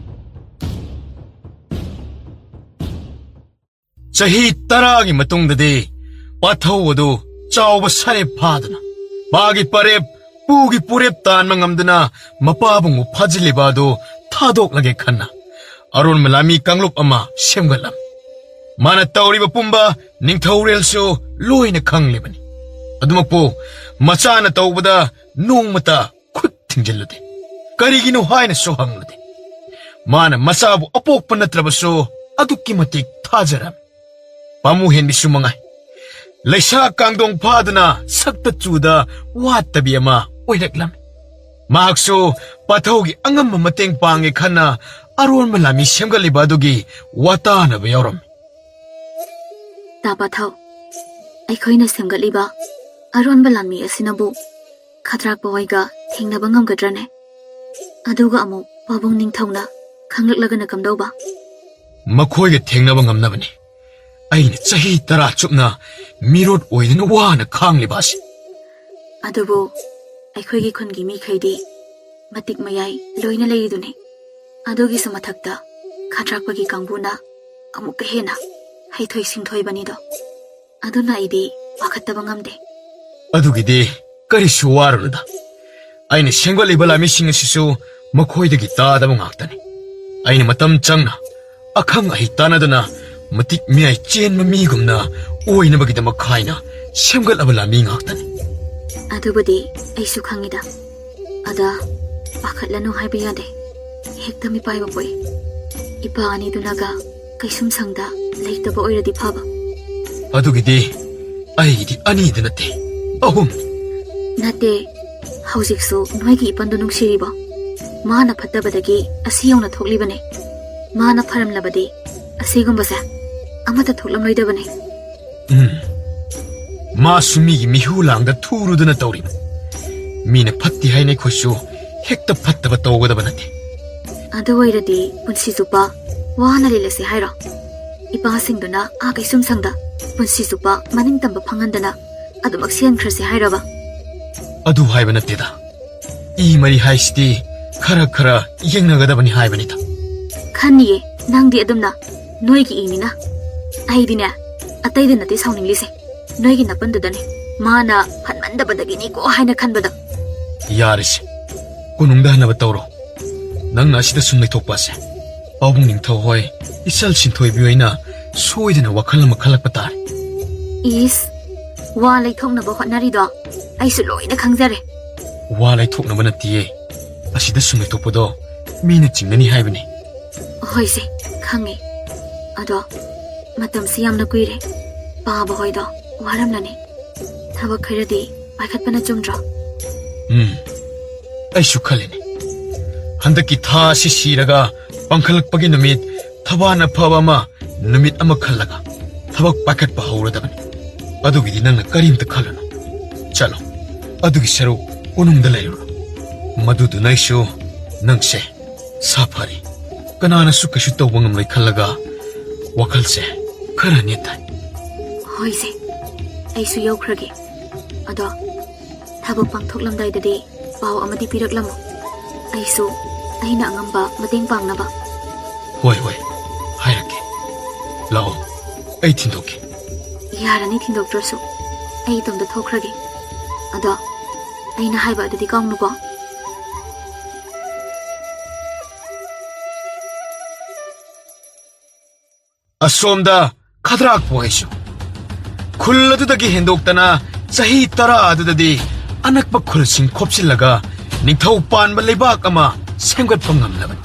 ꯆꯍꯤ 10ꯒꯤ ꯃꯇꯨꯡꯗꯗꯤ ꯄꯥꯊꯧ ꯑꯗꯨ ꯆꯥꯎꯕ ꯁꯔꯦꯞ ꯐꯥꯗꯨꯅ ꯃꯥꯒꯤ ꯄꯔꯦꯞ ꯄꯨꯒꯤ ꯄꯨꯔꯦꯞ ꯇꯥꯟꯕ ꯉꯝꯗꯨꯅ ꯃꯄꯥꯕꯨꯡꯕꯨ ꯐꯥꯖꯤꯜꯂꯤꯕ ꯑꯗꯨ ꯊꯥꯗꯣꯛꯂꯒꯦ ꯈꯟꯅ ꯑꯔꯣꯟꯕ ꯂꯥꯟꯃꯤ ꯀꯥꯡꯂꯨꯞ ꯑꯃ ꯁꯦꯝꯒꯠꯂꯝꯃꯤ ꯃꯥꯅ ꯇꯧꯔꯤꯕ ꯄꯨꯝꯕ ꯅꯤꯡꯊꯧꯔꯦꯜꯁꯨ ꯂꯣꯏꯅ ꯈꯪꯂꯤꯕꯅꯤ ꯑꯗꯨꯃꯛꯄꯨ ꯃꯆꯥꯅ ꯇꯧꯕꯗ ꯅꯣꯡꯃꯇ ꯈꯨꯠ ꯊꯤꯡꯖꯤꯜꯂꯨꯗꯦ ꯀꯔꯤꯒꯤꯅꯣ ꯍꯥꯏꯅꯁꯨ ꯍꯪꯂꯨꯗꯦ ꯃꯥꯅ ꯃꯆꯥꯕꯨ ꯑꯄꯣꯛꯄ ꯅꯠꯇ꯭ꯔꯕꯁꯨ ꯑꯗꯨꯛꯀꯤ ꯃꯇꯤꯛ ꯊꯥꯖꯔꯝꯃꯤ ꯄꯥꯃꯨꯍꯦꯟꯕꯤꯁꯨ ꯃꯉꯥꯏ ꯂꯩꯁꯥ ꯀꯥꯡꯗꯣꯡ ꯐꯥꯗꯨꯅ ꯁꯛꯇ ꯆꯨꯗ ꯋꯥꯠꯇꯕꯤ ꯑꯃ ꯑꯣꯏꯔꯛꯂꯝꯃꯤ ꯃꯍꯥꯛꯁꯨ ꯄꯥꯊꯧꯒꯤ ꯑꯉꯝꯕ ꯃꯇꯦꯡ ꯄꯥꯡꯒꯦ ꯈꯟꯅ ꯑꯔꯣꯟꯕ ꯂꯥꯟꯃꯤ ꯁꯦꯝꯒꯠꯂꯤꯕ ꯑꯗꯨꯒꯤ ꯋꯥꯇꯥꯅꯕ ꯌꯥꯎꯔꯝꯃꯤ ꯇꯥ ꯄꯥꯊꯧ ꯑꯩꯈꯣꯏꯅ ꯁꯦꯝꯒꯠꯂꯤꯕ ꯑꯔꯣꯟꯕ ꯂꯥꯟꯃꯤ ꯑꯁꯤꯅꯕꯨ ꯈꯗ꯭ꯔꯥꯛꯄ ꯍꯣꯏꯒ ꯊꯦꯡꯅꯕ ꯉꯝꯒꯗ꯭ꯔꯅꯦ ꯑꯗꯨꯒ ꯑꯃꯨꯛ ꯄꯥꯕꯨꯡ ꯅꯤꯡꯊꯧꯅ ꯈꯪꯂꯛꯂꯒꯅ ꯀꯝꯗꯧꯕ ꯃꯈꯣꯏꯒ ꯊꯦꯡꯅꯕ ꯉꯝꯅꯕꯅꯤ ꯑꯩꯅ ꯆꯍꯤ 10 ꯆꯨꯞꯅ ꯃꯤꯔꯣꯠ ꯑꯣꯏꯗꯨꯅ ꯋꯥꯅ ꯈꯥꯡꯂꯤꯕ ꯑꯁꯤ ꯑꯗꯨꯕꯨ ꯑꯩꯈꯣꯏꯒꯤ ꯈꯨꯟꯒꯤ ꯃꯤꯈꯩꯗꯤ ꯃꯇꯤꯛ ꯃꯌꯥꯏ ꯂꯣꯏꯅ ꯂꯩꯔꯤꯗꯨꯅꯤ ꯑꯗꯨꯒꯤꯁꯨ ꯃꯊꯛꯇ ꯈꯗ꯭ꯔꯥꯛꯄꯒꯤ ꯀꯥꯡꯕꯨꯅ ꯑꯃꯨꯛꯀ ꯍꯦꯟꯅ ꯍꯩꯊꯣꯏ ꯁꯤꯡꯊꯣꯏꯕꯅꯤꯗꯣ ꯑꯗꯨꯅ ꯑꯩꯗꯤ ꯄꯥꯈꯠꯇꯕ ꯉꯝꯗꯦ ꯑꯗꯨꯒꯤꯗꯤ ꯀꯔꯤꯁꯨ ꯋꯥꯔꯨꯅꯨꯗ ꯑꯩꯅ ꯁꯦꯝꯒꯠꯂꯤꯕ ꯂꯥꯟꯃꯤꯁꯤꯡ ꯑꯁꯤꯁꯨ ꯃꯈꯣꯏꯗꯒꯤ ꯇꯥꯗꯕ ꯉꯥꯛꯇꯅꯤ ꯑꯩꯅ ꯃꯇꯝ ꯆꯪꯅ ꯑꯈꯪ ꯑꯍꯩ ꯇꯥꯟꯅꯗꯨꯅ ꯃꯇꯤꯛ ꯃꯌꯥꯏ ꯆꯦꯟꯕ ꯃꯤꯒꯨꯝꯅ ꯑꯣꯏꯅꯕꯒꯤꯗꯃꯛ ꯈꯥꯏꯅ ꯁꯦꯝꯒꯠꯂꯕ ꯂꯥꯟꯃꯤ ꯉꯥꯛꯇꯅꯤ ꯑꯗꯨꯕꯨꯗꯤ ꯑꯩꯁꯨ ꯈꯪꯉꯤꯗ ꯑꯗ ꯄꯥꯈꯠꯂꯅꯨ ꯍꯥꯏꯕ ꯌꯥꯗꯦ ꯍꯦꯛꯇ ꯃꯤꯄꯥꯏꯕ ꯄꯣꯛꯏ ꯏꯄꯥ ꯑꯅꯤꯗꯨꯅꯒ ꯀꯩꯁꯨꯝ ꯁꯪꯗ ꯂꯩꯇꯕ ꯑꯣꯏꯔꯗꯤ ꯐꯕ ꯑꯗꯨꯒꯤꯗꯤ ꯑꯩꯒꯤꯗꯤ ꯑꯅꯤꯗ ꯅꯠꯇꯦ 3 ꯅꯠꯇꯦ ꯍꯧꯖꯤꯛꯁꯨ ꯅꯣꯏꯒꯤ ꯏꯄꯟꯗꯨ ꯅꯨꯡꯁꯤꯔꯤꯕꯣ ꯃꯥꯅ ꯐꯠꯇꯕꯗꯒꯤ ꯑꯁꯤ ꯌꯧꯅ ꯊꯣꯛꯂꯤꯕꯅꯦ ꯃꯥꯅ ꯐꯔꯝꯂꯕꯗꯤ ꯑꯁꯤꯒꯨꯝꯕꯁꯦ ꯑꯃꯠꯇ ꯊꯣꯛꯂꯝꯂꯣꯏꯗꯕꯅꯤ 마수 미기 미후랑다 투루드나 떠오리는 미네 팟디 하이네 코쇼 헥다 팟다바 떠오거다바 나테 ꯑꯗꯨ ꯑꯣꯏꯔꯗꯤ ꯄꯨꯟꯁꯤ ꯆꯨꯞꯄ ꯋꯥꯅ ꯂꯩꯂꯁꯤ ꯍꯥꯏꯔꯣ ꯏꯄꯥꯁꯤꯡꯗꯨꯅ ꯀꯩꯁꯨꯝ ꯁꯪꯗ ꯄꯨꯟꯁꯤ ꯆꯨꯞꯄ ꯃꯅꯤꯡꯇꯝꯕ ꯐꯪꯍꯟꯗꯅ ꯑꯗꯨꯃꯛ ꯁꯦꯟꯈ꯭ꯔꯁꯦ ꯍꯥꯏꯔꯕ? ꯑꯗꯨ ꯍꯥꯏꯕ ꯅꯠꯇꯦꯗ. ꯏ ꯃꯔꯤ ꯍꯥꯏꯁꯤꯗꯤ ꯈꯔ ꯌꯦꯡꯅꯒꯗꯕꯅꯤ ꯍꯥꯏꯕꯅꯤꯗ. ꯈꯟꯅꯤꯌꯦ ꯅꯪꯗꯤ ꯑꯗꯨꯝꯅ ꯅꯣꯏꯒꯤ ꯏꯅꯤꯅ. ꯑꯩꯗꯤꯅꯦ ꯑꯇꯩꯗ ꯅꯠꯇꯦ ꯁꯥꯎꯅꯤꯡꯂꯤꯁꯦ. ꯅꯣꯏꯒꯤ ꯅꯄꯟꯗꯨꯗꯅꯦ. ꯃꯥꯅ ꯐꯟꯃꯟꯗꯕꯗꯒꯤꯅꯤꯀꯣ ꯍꯥꯏꯅ ꯈꯟꯕꯗ. ꯌꯥꯔꯤꯁꯦ. ꯀꯣꯅꯨꯡꯗ ꯍꯟꯅꯕ ꯇꯧꯔꯣ. ꯅꯪꯅ ꯑꯁꯤꯗ ꯁꯨꯝ ꯂꯩꯊꯣꯛꯄ ꯑꯁꯦ ꯄꯥꯕꯨꯡ ꯅꯤꯡꯊꯧ ꯍꯣꯏ ꯏꯆꯜ ꯁꯤꯟꯊꯣꯏꯕꯤ ꯍꯣꯏꯅ ꯁꯣꯏꯗꯅ ꯋꯥꯈꯜ ꯑꯃ ꯈꯜꯂꯛꯄ ꯇꯥꯔꯦ. ꯏꯁ ꯋꯥ ꯂꯩꯊꯣꯛꯅꯕ ꯍꯣꯠꯅꯔꯤꯗꯣ ꯑꯩꯁꯨ ꯂꯣꯏꯅ ꯈꯪꯖꯔꯦ. ꯋꯥ ꯂꯩꯊꯣꯛꯅꯕ ꯅꯠꯇꯤꯌꯦ. ꯑꯁꯤꯗ ꯁꯨꯝ ꯂꯩꯊꯣꯛꯄꯗꯣ ꯃꯤꯅ ꯆꯤꯡꯅꯅꯤ ꯍꯥꯏꯕꯅꯤ. ꯍꯣꯏꯁꯦ ꯈꯪꯉꯦ. ꯑꯗꯣ ꯃꯇꯝꯁꯤ ꯌꯥꯝꯅ ꯀꯨꯏꯔꯦ. ꯄꯥꯕ ꯍꯣꯏꯗꯣ ꯋꯥꯔꯝꯂꯅꯤ. ꯊꯕꯛ ꯈꯔꯗꯤ ꯄꯥꯏꯈꯠꯄꯅ ꯆꯨꯝꯗ꯭ꯔꯣ? ꯑꯩꯁꯨ ꯈꯜꯂꯤꯅꯤ. ꯍꯟꯗꯛꯀꯤ ꯊꯥ ꯑꯁꯤ ꯁꯤꯔꯒ ꯄꯥꯡꯈꯠꯂꯛꯄꯒꯤ ꯅꯨꯃꯤꯠ ꯊꯕꯥꯟ ꯑꯐꯕ ꯑꯃ ꯅꯨꯃꯤꯠ ꯑꯃ ꯈꯜꯂꯒ ꯊꯕꯛ ꯄꯥꯏꯈꯠꯄ ꯍꯧꯔꯗꯕꯅꯤ. ꯑꯗꯨꯒꯤꯗꯤ ꯅꯪꯅ ꯀꯔꯤꯝꯇ ꯈꯜꯂꯨꯅꯨ. ꯆꯠꯂꯣ. ꯑꯗꯨꯒꯤ ꯁꯔꯨꯛ ꯀꯣꯅꯨꯡꯗ ꯂꯩꯔꯨꯔꯣ. ꯃꯗꯨꯗꯨꯅ ꯑꯩꯁꯨ ꯅꯪꯁꯦ ꯁꯥꯐꯔꯤ ꯀꯅꯥꯅꯁꯨ ꯀꯩꯁꯨ ꯇꯧꯕ ꯉꯝꯂꯣꯏ ꯈꯜꯂꯒ ꯋꯥꯈꯜꯁꯦ ꯈꯔ ꯅꯦꯠꯊꯥꯏ. ꯍꯣꯏꯁꯦ ꯑꯩꯁꯨ ꯌꯧꯈ꯭ꯔꯒꯦ. ꯑꯗꯣ ꯊꯕꯛ ꯄꯥꯡꯊꯣꯛꯂꯝꯗꯥꯏꯗꯗꯤ ꯄꯥꯎ ꯑꯃꯗꯤ ꯄꯤꯔꯛꯂꯝꯃꯨ. ꯑꯩꯁꯨ ꯑꯩꯅ ꯑꯉꯝꯕ ꯃꯇꯦꯡ ꯄꯥꯡꯅꯕ. ꯍꯣꯏ ꯍꯥꯏꯔꯛꯀꯦ. ꯂꯥꯛꯑꯣ ꯑꯩ ꯊꯤꯟꯗꯣꯛꯀꯦ. ꯌꯥꯔꯅꯤ ꯊꯤꯟꯗꯣꯛꯇ꯭ꯔꯁꯨ ꯑꯩ ꯏꯇꯣꯝꯇ ꯊꯣꯛꯈ꯭ꯔꯒꯦ. ꯑꯗꯣ ꯑꯩꯅ ꯍꯥꯏꯕ ꯑꯗꯨꯗꯤ ꯀꯥꯎꯅꯨꯀꯣ. ꯑꯁꯣꯝꯗ ꯈꯗ꯭ꯔꯥꯛꯄꯨ ꯍꯥꯏꯁꯨ ꯈꯨꯜ ꯑꯗꯨꯗꯒꯤ ꯍꯦꯟꯗꯣꯛꯇꯅ ꯆꯍꯤ 10 ꯑꯗꯨꯗꯗꯤ ꯑꯅꯛꯄ ꯈꯨꯜꯁꯤꯡ ꯈꯣꯞꯆꯤꯜꯂꯒ ꯅꯤꯡꯊꯧ ꯄꯥꯟꯕ ꯂꯩꯕꯥꯛ ꯑꯃ ꯁꯦꯝꯒꯠꯄ ꯉꯝꯂꯕꯅꯤ.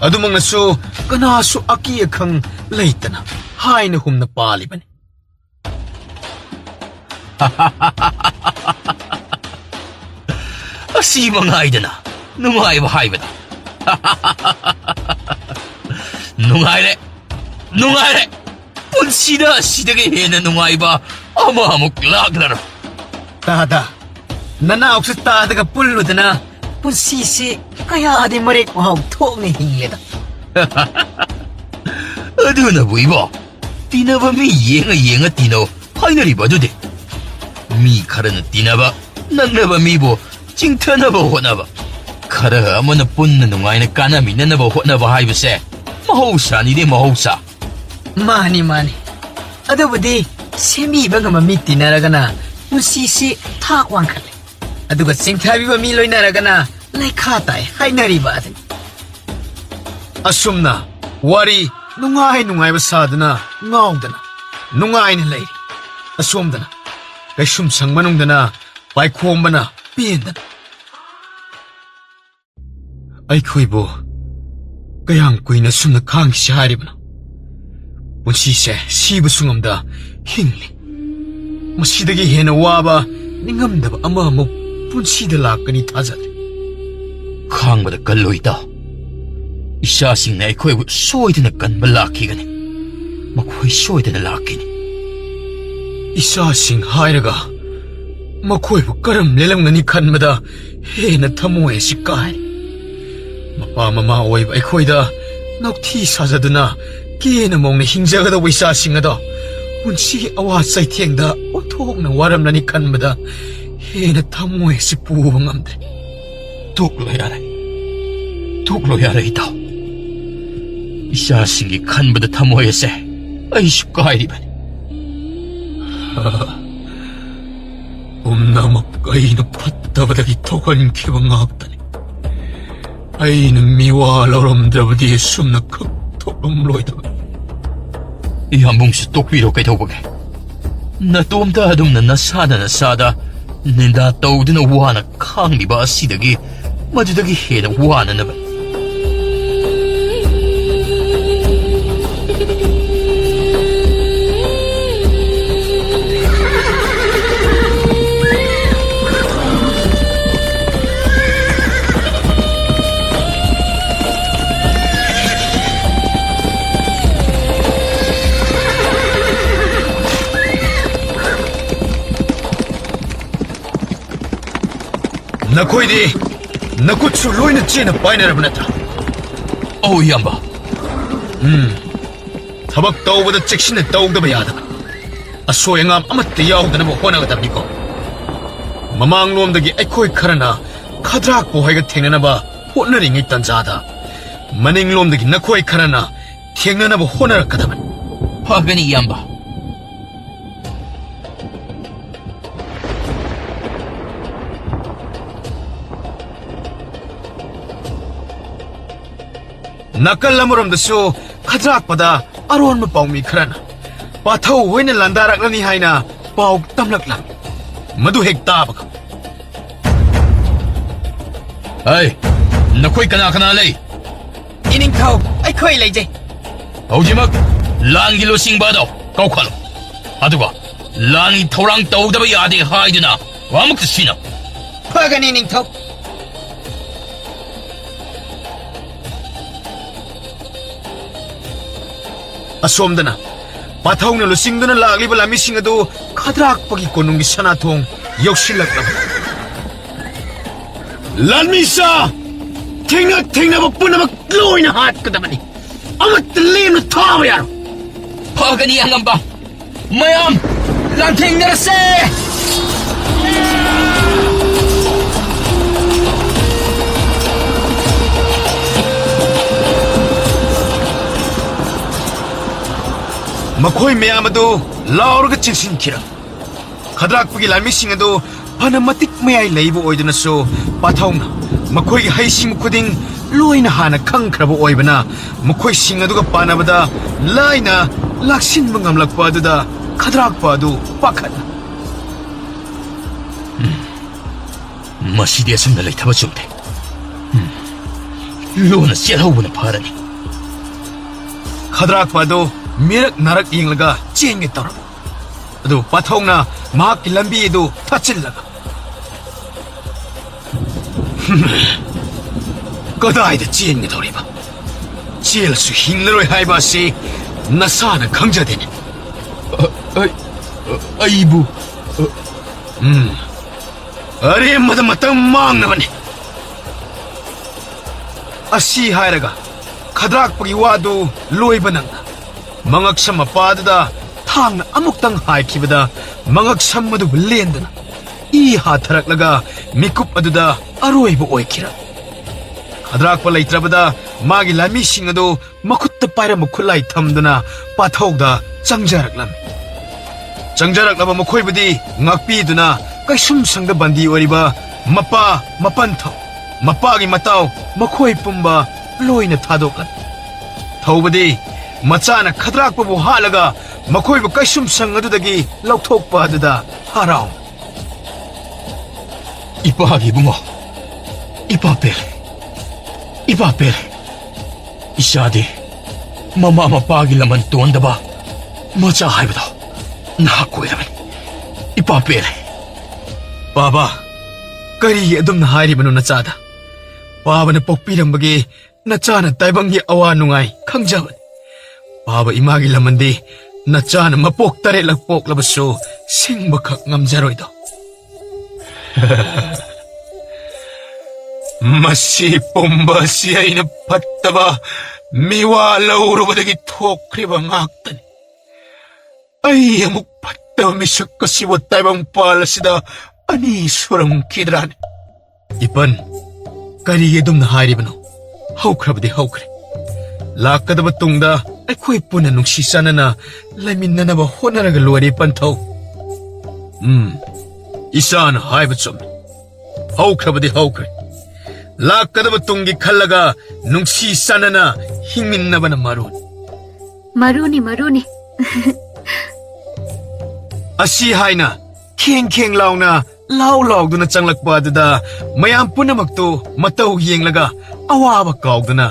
ꯑꯗꯨꯃꯛꯅꯁꯨ ꯀꯅꯥꯁꯨ ꯑꯀꯤ ꯑꯈꯪ ꯂꯩꯇꯅ ꯍꯥꯏꯅ ꯍꯨꯝꯅ ꯄꯥꯜꯂꯤꯕꯅꯤ. ꯑꯁꯤ ꯃꯉꯥꯏꯗꯅ ꯅꯨꯡꯉꯥꯏꯕ ꯍꯥꯏꯕꯗ. ꯅꯨꯡꯉꯥꯏꯔꯦ. ꯄꯨꯟꯁꯤꯗ ꯑꯁꯤꯗꯒꯤ ꯍꯦꯟꯅ ꯅꯨꯡꯉꯥꯏꯕ ꯑꯃꯨꯛ ꯂꯥꯛꯂꯔꯣꯏ. ꯇꯥꯗ ꯅꯅꯥꯎꯁꯨ ꯇꯥꯗꯒ ꯄꯨꯜꯂꯨꯗꯅ ꯄꯨꯟꯁꯤꯁꯤ ꯀꯌꯥꯗꯤ ꯃꯔꯦꯛ ꯃꯍꯥꯎ ꯊꯣꯛꯅ ꯍꯤꯡꯂꯦꯗ. ꯑꯗꯨꯅꯕꯨ ꯏꯕꯣ ꯇꯤꯟꯅꯕ ꯃꯤ ꯌꯦꯡꯉ ꯇꯤꯟꯅꯧ ꯍꯥꯏꯅꯔꯤꯕ ꯑꯗꯨꯗꯤ. ꯃꯤ ꯈꯔꯅ ꯇꯤꯟꯅꯕ ꯅꯛꯅꯕ ꯃꯤꯕꯨ ꯆꯤꯡꯊꯅꯕ ꯍꯣꯠꯅꯕ, ꯈꯔ ꯑꯃꯅ ꯄꯨꯟꯅ ꯅꯨꯡꯉꯥꯏꯅ ꯀꯥꯟꯅꯃꯤꯟꯅꯅꯕ ꯍꯣꯠꯅꯕ ꯍꯥꯏꯕꯁꯦ ꯃꯍꯧꯁꯥꯅꯤꯗꯤ ꯃꯍꯧꯁꯥ. ꯃꯥꯅꯤ. ꯑꯗꯨꯕꯨꯗꯤ ꯁꯦꯝꯕꯤꯕ ꯉꯝꯕ ꯃꯤ ꯇꯤꯟꯅꯔꯒꯅ ꯄꯨꯟꯁꯤꯁꯤ ꯊꯥꯛ ꯋꯥꯡꯈꯠꯂꯦ. ꯑꯗꯨꯒ ꯆꯤꯡꯊꯕꯤꯕ ꯃꯤ ꯂꯣꯏꯅꯔꯒꯅ ꯂꯩꯈꯥ ꯇꯥꯏ ꯍꯥꯏꯅꯔꯤꯕ ꯑꯗꯨꯅꯤ. ꯑꯁꯨꯝꯅ ꯋꯥꯔꯤ ꯅꯨꯡꯉꯥꯏꯕ ꯁꯥꯗꯨꯅ ꯉꯥꯎꯗꯅ ꯅꯨꯡꯉꯥꯏꯅ ꯂꯩꯔꯤ. ꯑꯁꯣꯝꯗꯅ ꯀꯩꯁꯨꯝꯁꯪ ꯃꯅꯨꯡꯗꯅ ꯄꯥꯏꯈꯣꯝꯕꯅ ꯄꯦꯟꯗꯅ. ꯑꯩꯈꯣꯏꯕꯨ ꯀꯌꯥꯝ ꯀꯨꯏꯅ ꯁꯨꯝꯅ ꯈꯥꯡꯈꯤꯁꯤ ꯍꯥꯏꯔꯤꯕꯅꯣ? ꯄꯨꯟꯁꯤꯁꯦ ꯁꯤꯕꯁꯨ ꯉꯝꯗ ꯍꯤꯡꯂꯤ. ꯃꯁꯤꯗꯒꯤ ꯍꯦꯟꯅ ꯋꯥꯕ ꯅꯤꯡꯉꯝꯗꯕ ꯑꯃꯃꯨꯛ ꯄꯨꯟꯁꯤꯗ ꯂꯥꯛꯀꯅꯤ ꯊꯥꯖꯗ꯭ꯔꯦ. ꯈꯥꯡꯕꯗ ꯀꯜꯂꯨ ꯏꯇꯥꯎ. ꯏꯆꯥꯁꯤꯡꯅ ꯑꯩꯈꯣꯏꯕꯨ ꯁꯣꯏꯗꯅ ꯀꯟꯕ ꯂꯥꯛꯈꯤꯒꯅꯤ. ꯃꯈꯣꯏ ꯁꯣꯏꯗꯅ ꯂꯥꯛꯈꯤꯅꯤ. ꯏꯆꯥꯁꯤꯡ ꯍꯥꯏꯔꯒ ꯃꯈꯣꯏꯕꯨ ꯀꯔꯝ ꯂꯦꯜꯂꯝꯒꯅꯤ ꯈꯟꯕꯗ ꯍꯦꯟꯅ ꯊꯃꯣꯏ ꯑꯁꯤ ꯀꯥꯏ. ꯃꯄꯥ ꯃꯃꯥ ꯑꯣꯏꯕ ꯑꯩꯈꯣꯏꯗ ꯅꯥꯎꯊꯤ ꯁꯥꯖꯗꯨꯅ ꯀꯦꯅ ꯃꯧꯅ ꯍꯤꯡꯖꯒꯗꯧꯕ ꯏꯆꯥꯁꯤꯡ ꯑꯗꯣ ꯄꯨꯟꯁꯤꯒꯤ ꯑꯋꯥ ꯆꯩꯊꯦꯡꯗ ꯑꯣꯟꯊꯣꯛꯅ ꯋꯥꯔꯝꯂꯅꯤ ꯈꯟꯕꯗ ꯍꯦꯟꯅ ꯊꯃꯣꯏ ꯑꯁꯤ ꯄꯨꯕ ꯉꯝꯗ꯭ꯔꯦ. ꯇꯣꯛꯂꯣ ꯌꯥꯔꯦ ꯏꯇꯥꯎ. ꯏꯆꯥꯁꯤꯡꯒꯤ ꯈꯟꯕꯗ ꯊꯃꯣꯏ ꯑꯁꯦ ꯑꯩꯁꯨ ꯀꯥꯏꯔꯤꯕꯅꯤ. ꯄꯨꯝꯅꯃꯛ ꯑꯩꯅ ꯐꯠꯇꯕꯗꯒꯤ ꯊꯣꯛꯍꯟꯈꯤꯕ ꯉꯥꯛꯇꯅꯤ. ꯑꯩꯅ ꯃꯤꯋꯥ ꯂꯧꯔꯝꯗ꯭ꯔꯕꯗꯤ ꯁꯨꯝꯅ ꯈꯛ ꯊꯣꯛꯂꯝꯂꯣꯏꯗꯕ. ꯏꯌꯥꯝꯕꯨꯡꯁꯨ ꯇꯣꯛꯄꯤꯔꯣ ꯀꯩꯗꯧꯕꯒꯦ. ꯅꯇꯣꯝꯇ ꯑꯗꯨꯝꯅ ꯅꯁꯥꯗ ꯅꯤꯟꯗꯥ ꯇꯧꯗꯨꯅ ꯋꯥꯅ ꯈꯥꯡꯂꯤꯕ ꯑꯁꯤꯗꯒꯤ ꯃꯗꯨꯗꯒꯤ ꯍꯦꯟꯅ ꯋꯥꯅꯅꯕ. ꯅꯈꯣꯏꯗꯤ ꯅꯈꯨꯠꯁꯨ ꯂꯣꯏꯅ ꯆꯦꯅ ꯄꯥꯏꯅꯔꯕ ꯅꯠꯇ꯭ꯔꯥ? ꯑꯧ ꯏꯌꯥꯝꯕ. ꯊꯕꯛ ꯇꯧꯕꯗ ꯆꯦꯛꯁꯤꯟꯅ ꯇꯧꯗꯕ ꯌꯥꯗꯕ. ꯑꯁꯣꯏ ꯑꯉꯥꯝ ꯑꯃꯠꯇ ꯌꯥꯎꯗꯅꯕ ꯍꯣꯠꯅꯒꯗꯕꯅꯤꯀꯣ ꯃꯃꯥꯡꯂꯣꯝꯗꯒꯤ ꯑꯩꯈꯣꯏ ꯈꯔꯅ ꯈꯗ꯭ꯔꯥꯛꯄꯨ ꯍꯣꯏꯒ ꯊꯦꯡꯅꯅꯕ ꯍꯣꯠꯅꯔꯤꯉꯩ ꯇꯥꯟꯖꯥꯗ ꯃꯅꯤꯡꯂꯣꯝꯗꯒꯤ ꯅꯈꯣꯏ ꯈꯔꯅ ꯊꯦꯡꯅꯅꯕ ꯍꯣꯠꯅꯔꯛꯀꯗꯕꯅꯤ ꯐꯒꯅꯤ ꯏꯌꯥꯝꯕ ꯅꯥꯀꯜ ꯑꯃꯔꯣꯝꯗꯁꯨ ꯈꯗ꯭ꯔꯥꯛꯄꯗ ꯑꯔꯣꯟꯕ ꯄꯥꯎꯃꯤ ꯈꯔꯅ ꯄꯥꯊꯧ ꯍꯣꯏꯅ ꯂꯥꯟꯗꯥꯔꯛꯂꯅꯤ ꯍꯥꯏꯅ ꯄꯥꯎ ꯇꯝꯂꯛꯂꯝꯃꯤ ꯃꯗꯨ ꯍꯦꯛ ꯇꯥꯕꯒ ꯑꯩ ꯅꯈꯣꯏ ꯀꯅꯥ ꯀꯅꯥ ꯂꯩ 이닝ꯊꯧ ꯑꯩꯈꯣꯏ ꯂꯩꯖꯩ ꯍꯧꯖꯤꯛꯃꯛ ꯂꯥꯟꯒꯤ ꯂꯨꯆꯤꯡꯕ ꯑꯗꯣ ꯀꯧꯈꯠꯂꯨ ꯑꯗꯨꯒ ꯂꯥꯟꯒꯤ ꯊꯧꯔꯥꯡ ꯇꯧꯗꯕ ꯌꯥꯗꯦ ꯍꯥꯏꯗꯨꯅ ꯑꯃꯨꯛꯇ ꯁꯤꯟꯅꯧ ꯐꯒꯅꯤ ꯅꯤꯡꯊꯧ ꯑꯁꯣꯝꯗꯅ ꯄꯥꯊꯧꯅ ꯂꯨꯆꯤꯡꯗꯨꯅ ꯂꯥꯛꯂꯤꯕ ꯂꯥꯟꯃꯤꯁꯤꯡ ꯑꯗꯨ ꯈꯗ꯭ꯔꯥꯛꯄꯒꯤ ꯀꯣꯅꯨꯡꯒꯤ ꯁꯅꯥꯊꯣꯡ ꯌꯧꯁꯤꯜꯂꯛꯂꯕ ꯂꯥꯟꯃꯤꯁꯥ ꯊꯦꯡꯅꯕ ꯄꯨꯝꯅꯃꯛ ꯂꯣꯏꯅ ꯍꯥꯠꯀꯗꯕꯅꯤ ꯑꯃꯠꯇ ꯂꯦꯝꯅ ꯊꯥꯕ ꯌꯥꯔꯣꯏ ꯐꯒꯅꯤ ꯑꯉꯝꯕ ꯃꯌꯥꯝ ꯂꯥꯟꯊꯦꯡꯅꯔꯁꯦ ꯃꯈꯣꯏ ꯃꯌꯥꯝ ꯑꯗꯨ ꯂꯥꯎꯔꯒ ꯆꯦꯟꯁꯤꯟꯈꯤꯔ ꯈꯗ꯭ꯔꯥꯛꯄꯒꯤ ꯂꯥꯟꯃꯤꯁꯤꯡ ꯑꯗꯨ ꯐꯅ ꯃꯇꯤꯛ ꯃꯌꯥꯏ ꯂꯩꯕ ꯑꯣꯏꯗꯨꯅꯁꯨ ꯄꯥꯊꯧꯅ ꯃꯈꯣꯏꯒꯤ ꯍꯩꯁꯤꯡꯕ ꯈꯨꯗꯤꯡ ꯂꯣꯏꯅ ꯍꯥꯟꯅ ꯈꯪꯈ꯭ꯔꯕ ꯑꯣꯏꯕꯅ ꯃꯈꯣꯏꯁꯤꯡ ꯑꯗꯨꯒ ꯄꯥꯅꯕꯗ ꯂꯥꯏꯅ ꯂꯥꯛꯁꯤꯟꯕ ꯉꯝꯂꯛꯄ ꯑꯗꯨꯗ ꯈꯗ꯭ꯔꯥꯛꯄ ꯑꯗꯨ ꯄꯥꯈꯠꯅ ꯃꯁꯤꯗꯤ ꯑꯁꯨꯝꯅ ꯂꯩꯊꯕ ꯆꯨꯝꯗꯦ ꯂꯣꯟꯅ ꯆꯦꯜꯍꯧꯕꯅ ꯐꯔꯅꯤ ꯈꯗ꯭ꯔꯥꯛꯄ ꯑꯗꯨ ꯃꯤꯔꯛ ꯅꯥꯔꯛ ꯌꯦꯡꯂꯒ ꯆꯦꯟꯒꯦ ꯇꯧꯔꯝꯃꯤ ꯑꯗꯨ ꯄꯥꯊꯧꯅ ꯃꯍꯥꯛꯀꯤ ꯂꯝꯕꯤ ꯑꯗꯨ ꯊꯠꯆꯤꯜꯂꯒ ꯀꯗꯥꯏꯗ ꯆꯦꯟꯒꯗꯧꯔꯤꯕ ꯆꯦꯜꯂꯁꯨ ꯍꯤꯡꯂꯔꯣꯏ ꯍꯥꯏꯕ ꯑꯁꯤ ꯅꯁꯥꯅ ꯈꯪꯖꯗꯦꯅꯦ ꯑꯩꯕꯨ ꯑꯔꯦꯝꯕꯗ ꯃꯇꯝ ꯃꯥꯡꯅꯕꯅꯤ ꯑꯁꯤ ꯍꯥꯏꯔꯒ ꯈꯗ꯭ꯔꯥꯛꯄꯒꯤ ꯋꯥꯗꯨ ꯂꯣꯏꯕ ꯅꯪꯅ ꯃꯉꯛꯁꯝ ꯃꯄꯥꯗꯨꯗ ꯊꯥꯡꯅ ꯑꯃꯨꯛꯇꯪ ꯍꯥꯏꯈꯤꯕꯗ ꯃꯉꯛꯁꯝ ꯑꯗꯨꯕꯨ ꯂꯦꯟꯗꯨꯅ ꯏ ꯍꯥꯊꯔꯛꯂꯒ ꯃꯤꯀꯨꯞ ꯑꯗꯨꯗ ꯑꯔꯣꯏꯕ ꯑꯣꯏꯈꯤꯔ ꯈꯗ꯭ꯔꯥꯛꯄ ꯂꯩꯇ꯭ꯔꯕꯗ ꯃꯥꯒꯤ ꯂꯥꯟꯃꯤꯁꯤꯡ ꯑꯗꯨ ꯃꯈꯨꯠꯇ ꯄꯥꯏꯔꯝꯕ ꯈꯨꯠꯂꯥꯏ ꯊꯝꯗꯨꯅ ꯄꯥꯊꯧꯗ ꯆꯪꯖꯔꯛꯂꯕ ꯃꯈꯣꯏꯕꯨꯗꯤ ꯉꯥꯛꯄꯤꯗꯨꯅ ꯀꯩꯁꯨꯝꯁꯪꯗ ꯕꯟꯗꯤ ꯑꯣꯏꯔꯤꯕ ꯃꯄꯥ ꯃꯄꯟꯊꯧ ꯃꯄꯥꯒꯤ ꯃꯇꯥꯎ ꯃꯈꯣꯏ ꯄꯨꯝꯕ ꯂꯣꯏꯅ ꯊꯥꯗꯣꯛꯂꯝꯃꯤ ꯊꯧꯕꯗꯤ ꯃꯆꯥꯅ ꯈꯗ꯭ꯔꯥꯛꯄꯕꯨ ꯍꯥꯠꯂꯒ ꯃꯈꯣꯏꯕꯨ ꯀꯩꯁꯨꯝꯁꯪ ꯑꯗꯨꯗꯒꯤ ꯂꯧꯊꯣꯛꯄ ꯑꯗꯨꯗ ꯍꯔꯥꯎ ꯏꯄꯥꯒꯤ ꯏꯕꯨꯡꯉꯣ ꯏꯄꯥ ꯄꯦꯜꯂꯦ ꯏꯆꯥꯗꯤ ꯃꯃꯥ ꯃꯄꯥꯒꯤ ꯂꯃꯟ ꯇꯣꯟꯗꯕ ꯃꯆꯥ ꯍꯥꯏꯕꯗꯣ ꯅꯍꯥꯛ ꯑꯣꯏꯔꯕꯅꯤ ꯏꯄꯥ ꯄꯦꯜꯂꯦ ꯕꯥꯕꯥ ꯀꯔꯤꯒꯤ ꯑꯗꯨꯝꯅ ꯍꯥꯏꯔꯤꯕꯅꯣ ꯅꯆꯥꯗ ꯄꯥꯕꯅ ꯄꯣꯛꯄꯤꯔꯝꯕꯒꯤ ꯅꯆꯥꯅ ꯇꯥꯏꯕꯪꯒꯤ ꯑꯋꯥ ꯅꯨꯡꯉꯥꯏ ꯈꯪꯖꯕꯅꯤ ꯄꯥꯕ ꯏꯃꯥꯒꯤ ꯂꯃꯟꯗꯤ ꯅꯆꯥꯅ ꯃꯄꯣꯛ 8ꯂꯛ ꯄꯣꯛꯂꯕꯁꯨ ꯁꯤꯡꯕꯈꯛ ꯉꯝꯖꯔꯣꯏꯗꯣ ꯃꯁꯤ ꯄꯨꯝꯕ ꯑꯁꯤ ꯑꯩꯅ ꯐꯠꯇꯕ ꯃꯤꯋꯥ ꯂꯧꯔꯨꯕꯗꯒꯤ ꯊꯣꯛꯈ꯭ꯔꯤꯕ ꯉꯥꯛꯇꯅꯤ ꯑꯩ ꯑꯃꯨꯛ ꯐꯠꯇꯕ ꯃꯤꯁꯛ ꯑꯁꯤꯕꯨ ꯇꯥꯏꯕꯪꯄꯥꯜ ꯑꯁꯤꯗ ꯑꯅꯤ ꯁꯨꯔꯝꯈꯤꯗ꯭ꯔꯥꯅꯤ ꯏꯄꯟ ꯀꯔꯤꯒꯤ ꯑꯗꯨꯝꯅ ꯍꯥꯏꯔꯤꯕꯅꯣ ꯍꯧꯈ꯭ꯔꯕꯗꯤ ꯍꯧꯈ꯭ꯔꯦ ꯂꯥꯛꯀꯗꯕ ꯇꯨꯡꯗ ꯑꯩꯈꯣꯏ ꯄꯨꯟꯅ ꯅꯨꯡꯁꯤ ꯆꯥꯟꯅꯅ ꯂꯩꯃꯤꯟꯅꯅꯕ ꯍꯣꯠꯅꯔꯒ ꯂꯣꯏꯔꯦ ꯄꯟꯊꯧ ꯏꯆꯥꯅ ꯍꯥꯏꯕ ꯆꯨꯝꯃꯤ ꯍꯧꯈ꯭ꯔꯕꯗꯤ ꯍꯧꯈ꯭ꯔꯦ ꯂꯥꯛꯀꯗꯕ ꯇꯨꯡꯒꯤ ꯈꯜꯂꯒ ꯅꯨꯡꯁꯤ ꯆꯥꯟꯅꯅ ꯍꯤꯡꯃꯤꯟꯅꯕꯅ ꯃꯔꯨꯅꯤ ꯑꯁꯤ ꯍꯥꯏꯅ ꯈꯦꯡ ꯂꯥꯎꯅ ꯂꯥꯎꯗꯨꯅ ꯆꯪꯂꯛꯄ ꯑꯗꯨꯗ ꯃꯌꯥꯝ ꯄꯨꯝꯅꯃꯛꯇꯨ ꯃꯇꯧ ꯌꯦꯡꯂꯒ ꯑꯋꯥꯕ ꯀꯥꯎꯗꯨꯅ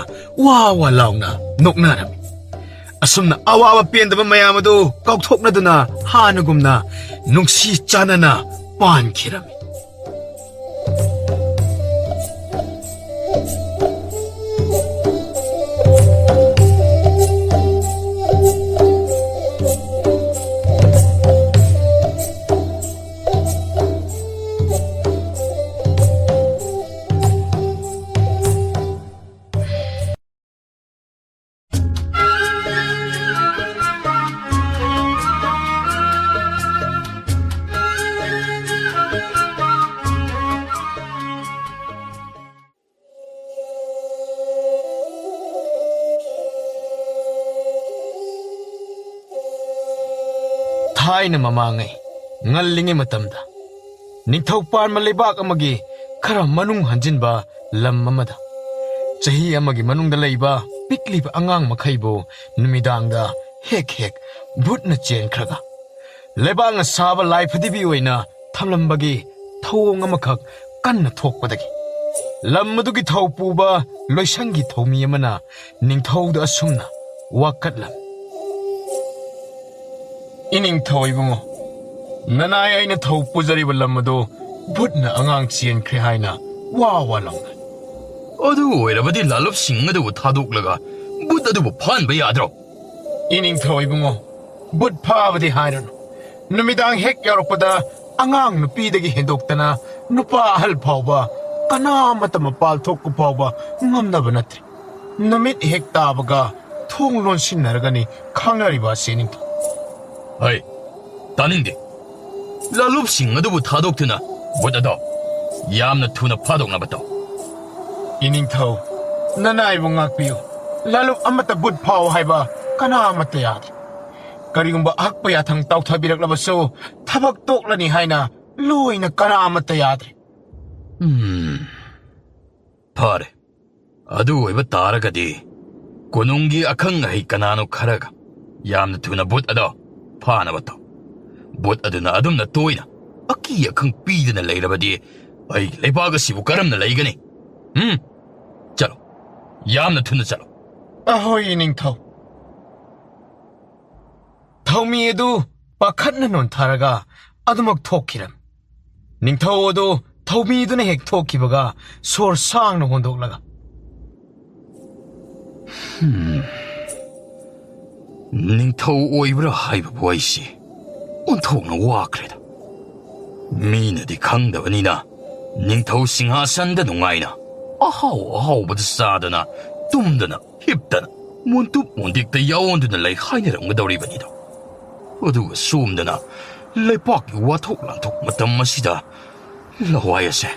ꯋꯥ ꯂꯥꯎꯅ ꯅꯣꯛꯅꯔꯝꯃꯤ ꯑꯁꯨꯝꯅ ꯑꯋꯥꯕ ꯄꯦꯟꯗꯕ ꯃꯌꯥꯝ ꯑꯗꯨ ꯀꯥꯎꯊꯣꯛꯅꯗꯨꯅ ꯍꯥꯟꯅꯒꯨꯝꯅ ꯅꯨꯡꯁꯤ ꯆꯥꯟꯅꯅ ꯄꯥꯟꯈꯤꯔꯝꯃꯤ Thai na mamangay, ngalingay matamda. Ningthaw parma leibak amagi khara manung hanjin ba lam amada. Chahi amagi manung da leiba pikli ba angang makhaibo numidang da hek bhut na chen khraga. Leibak na saba lai phadibi oina thamlambagi thawong amakhak kanna thokpadagi. Lam madugi thaw puba loisangi thawmi amana ningthaw da asumna wakatlam. Ining thaw ibungo. Nanay ay na thaw puzari ba lam madu bhut na angang chen khre haina wa lang. ꯑꯗꯨ ꯑꯣꯏꯔꯕꯗꯤ ꯂꯥꯂꯨꯞꯁꯤꯡ ꯑꯗꯨꯕꯨ ꯊꯥꯗꯣꯛꯂꯒ ꯕꯨꯠ ꯑꯗꯨꯕꯨ ꯐꯥꯍꯟꯕ ꯌꯥꯗ꯭ꯔꯣ? Ining thaw ibungo. Bhut phabadi hairano. Numidang hek yaurokpada angang nupidagi hendoktana nupa ahal phawba kanamata mapal thokku phawba ngamnaba natri. Numit hek tabaga thong lonsinnaragani khangnariba sening thaw. ꯍꯩ ꯇꯥꯅꯤꯡꯗꯦ ꯂꯥꯂꯨꯞꯁꯤꯡ ꯑꯗꯨꯕꯨ ꯊꯥꯗꯣꯛꯇꯨꯅ ꯕꯨꯠ ꯑꯗꯣ ꯌꯥꯝꯅ ꯊꯨꯅ ꯐꯥꯗꯣꯛꯅꯕ ꯇꯧ. Ining thaw nanay bu ngakpiyo. Lalup amata bhut phaw haiba kanamata yadri. Karigumba akpa yathang tawthabiraklabaso thabak toklani haina loina kanamata yadri. ꯐꯔꯦ ꯑꯗꯨ ꯑꯣꯏꯕ ꯇꯥꯔꯒꯗꯤ ꯀꯣꯅꯨꯡꯒꯤ ꯑꯈꯪ ꯑꯍꯩ ꯀꯅꯥꯅꯣ ꯈꯔꯒ ꯌꯥꯝꯅ ꯊꯨꯅ ꯕꯨꯠ ꯑꯗꯣ ꯐꯥꯅꯕ ꯇꯧ. ꯕꯨꯠ ꯑꯗꯨꯅ ꯑꯗꯨꯝꯅ ꯇꯣꯏꯅ ꯑꯀꯤ ꯑꯈꯪ ꯄꯤꯗꯅ ꯂꯩꯔꯕꯗꯤ ꯑꯩꯒꯤ ꯂꯩꯕꯥꯛ ꯑꯁꯤꯕꯨ ꯀꯔꯝꯅ ꯂꯩꯒꯅꯤ? ꯆꯠꯂꯣ ꯌꯥꯝꯅ ꯊꯨꯅ ꯆꯠꯂꯣ. Ahoy ining thaw. Thawmi edu pakhatna non tharaga adumak thokkiram. Ningthaw odu thawmi eduna hek thokkibaga sor sangna hondoklaga. ꯅꯤꯡꯊꯧ ꯑꯣꯏꯕ꯭ꯔꯥ ꯍꯥꯏꯕꯕꯨ ꯑꯩꯁꯤ ꯑꯣꯟꯊꯣꯛꯅ ꯋꯥꯈ꯭ꯔꯦꯗ. ꯃꯤꯅꯗꯤ ꯈꯪꯗꯕꯅꯤꯅ ꯅꯤꯡꯊꯧ ꯁꯤꯡꯍꯥꯁꯟꯗ ꯅꯨꯡꯉꯥꯏꯅ ꯑꯍꯥꯎ ꯑꯍꯥꯎꯕꯗ ꯆꯥꯗꯅ ꯇꯨꯝꯗꯅ ꯍꯤꯞꯇꯅ ꯃꯣꯟꯇꯨꯞ ꯃꯣꯟꯗꯤꯛꯇ ꯌꯥꯎꯟꯗꯨꯅ ꯂꯩ ꯍꯥꯏꯅꯔꯝꯒꯗꯧꯔꯤꯕꯅꯤꯗꯣ. ꯑꯗꯨꯒ ꯁꯣꯝꯗꯅ ꯂꯩꯄꯥꯛꯀꯤ ꯋꯥꯊꯣꯛ ꯂꯥꯟꯊꯣꯛ ꯃꯇꯝ ꯑꯁꯤꯗ ꯂꯋꯥꯏ ꯑꯁꯦ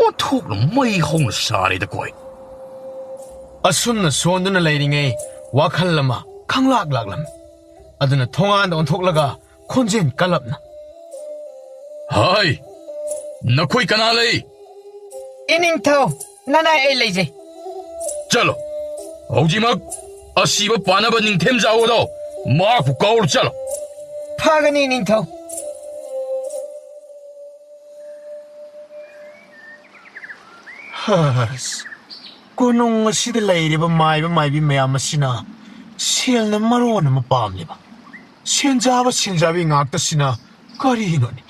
ꯑꯣꯟꯊꯣꯛꯅ ꯃꯩ ꯍꯧꯅ ꯁꯥꯔꯦꯗꯀꯣ. Asumna sonduna leiringay wakhal lama khanglak laklam. Aduna thongan onthoklaga khonjen kalapna. ꯍꯥꯏ ꯅꯈꯣꯏ ꯀꯅꯥ ꯂꯩ? Ining thaw nanay ay leije. ꯆꯠꯂꯣ ꯍꯧꯖꯤꯛꯃꯛ ꯑꯁꯤꯕ ꯄꯥꯅꯕ ꯅꯤꯡꯊꯦꯝꯖꯥꯎ ꯑꯗꯣ ꯃꯍꯥꯛꯄꯨ ꯀꯧꯔ ꯆꯠꯂꯣ. Phagani ining thaw. Has. Konong asida leiriba maibi mayam asina selna maron ama pamliba. Senjabi ngakta sina karino ni.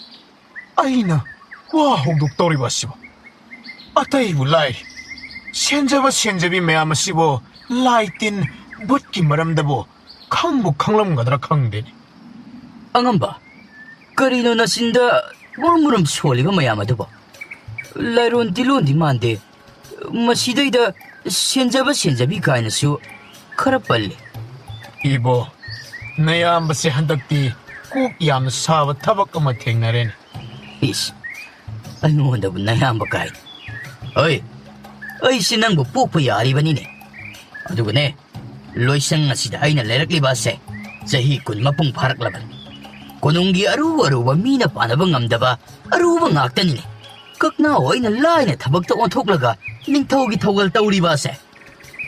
Aina wa hogdok toriba sibo. Ataibu lai. Senjabi mayam asibo laitin butki maramdabo khangbu khanglamgadra khangdeni. ꯑꯉꯝꯕ ꯀꯔꯤꯅꯣ ꯅꯆꯤꯟꯗ ꯃꯨꯔꯨꯝ ꯁꯣꯜꯂꯤꯕ ꯃꯌꯥꯝ ꯑꯗꯨꯕꯣ? ꯂꯥꯏꯔꯣꯟ ꯇꯤꯂꯣꯟꯗꯤ ꯃꯥꯟꯗꯦ. ꯃꯁꯤꯗꯩꯗ ꯁꯦꯟꯖꯕꯤ ꯀꯥꯏꯅꯁꯨ ꯈꯔ ꯄꯜꯂꯤ. Ibo nayambase handakti kok yamna saba thabak ama thengnareni. ꯏꯁ ꯑꯩꯉꯣꯟꯗꯕꯨ ꯅꯌꯥꯝꯕ ꯀꯥꯏ. ꯑꯩꯁꯤ ꯅꯪꯕꯨ ꯄꯣꯛꯄ ꯌꯥꯔꯤꯕꯅꯤꯅꯦ. ꯑꯗꯨꯒꯅꯦ ꯂꯣꯏꯁꯪ ꯑꯁꯤꯗ ꯑꯩꯅ ꯂꯩꯔꯛꯂꯤꯕ ꯑꯁꯦ ꯆꯍꯤ 10 ꯃꯄꯨꯡ ꯐꯥꯔꯛꯂꯕꯅꯤ. ꯀꯣꯅꯨꯡꯒꯤ ꯑꯔꯨꯕ ꯃꯤꯅ ꯄꯥꯅꯕ ꯉꯝꯗꯕ ꯑꯔꯨꯕ ꯉꯥꯛꯇꯅꯤꯅꯦ. ꯀꯛꯅꯥꯎ ꯑꯩꯅ ꯂꯥꯏꯅ ꯊꯕꯛꯇ ꯑꯣꯟꯊꯣꯛꯂꯒ ꯅꯤꯡꯊꯧꯒꯤ ꯊꯧꯒꯜ ꯇꯧꯔꯤꯕ ꯑꯁꯦ.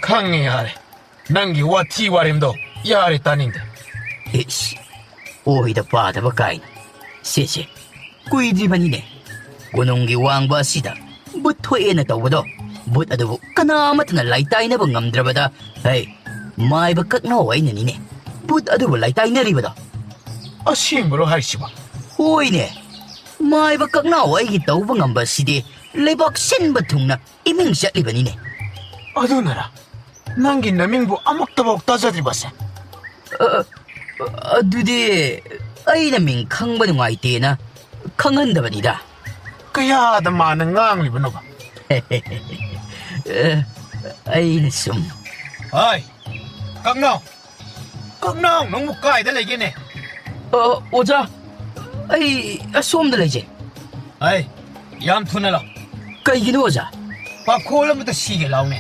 Khangi yare. Nangi wathi warimdo yare taningde. ꯏꯁ ꯑꯣꯏꯗ ꯄꯥꯗꯕ ꯀꯥꯏꯅ. ꯁꯦ ꯀꯨꯏꯗ꯭ꯔꯤꯕꯅꯤꯅꯦ. ꯀꯣꯅꯨꯡꯒꯤ ꯋꯥꯡꯕ ꯑꯁꯤꯗ ꯕꯨꯠ ꯊꯣꯛꯑꯦꯅ ꯇꯧꯕꯗꯣ. ꯕꯨꯠ ꯑꯗꯨꯕꯨ ꯀꯅꯥꯃꯠꯇꯅ ꯂꯩꯇꯥꯏꯅꯕ ꯉꯝꯗ꯭ꯔꯕꯗ ꯃꯥꯏꯕ ꯀꯛꯅꯥꯎ ꯑꯩꯅꯅꯤꯅꯦ ꯕꯨꯠ ꯑꯗꯨꯕꯨ ꯂꯩꯇꯥꯏꯅꯔꯤꯕꯗꯣ. Ashengbro haisiba. ꯍꯣꯏꯅꯦ ꯃꯥꯏꯕ ꯀꯛꯅꯥꯎ ꯑꯩꯒꯤ ꯇꯧꯕ ꯉꯝꯕ ꯑꯁꯤꯗꯤ ꯂꯩꯕꯥꯛ ꯁꯤꯟꯕ ꯊꯨꯡꯅ ꯏꯃꯤꯡ ꯆꯠꯂꯤꯕꯅꯤꯅꯦ. Adunara. Nangi namingbu amuktabok tajadribase. ꯑꯗꯨꯗꯤ ꯑꯩꯅ ꯃꯤꯡ ꯈꯪꯕ ꯅꯨꯡꯉꯥꯏꯇꯦꯅ ꯈꯪꯍꯟꯗꯕꯅꯤꯗ. Kayada mana nganglibano ba? ꯑꯩꯅ ꯁꯨꯝ. Hai. Kaknao. Nangmu kaida legene. ꯑꯣꯖꯥ ꯑꯩ ꯑꯁꯣꯝꯗ ꯂꯩꯖꯩ. Hai. Yam thuna la. ꯀꯩꯒꯤꯅꯣ ꯑꯣꯖꯥ? Pakhol amata sige laune.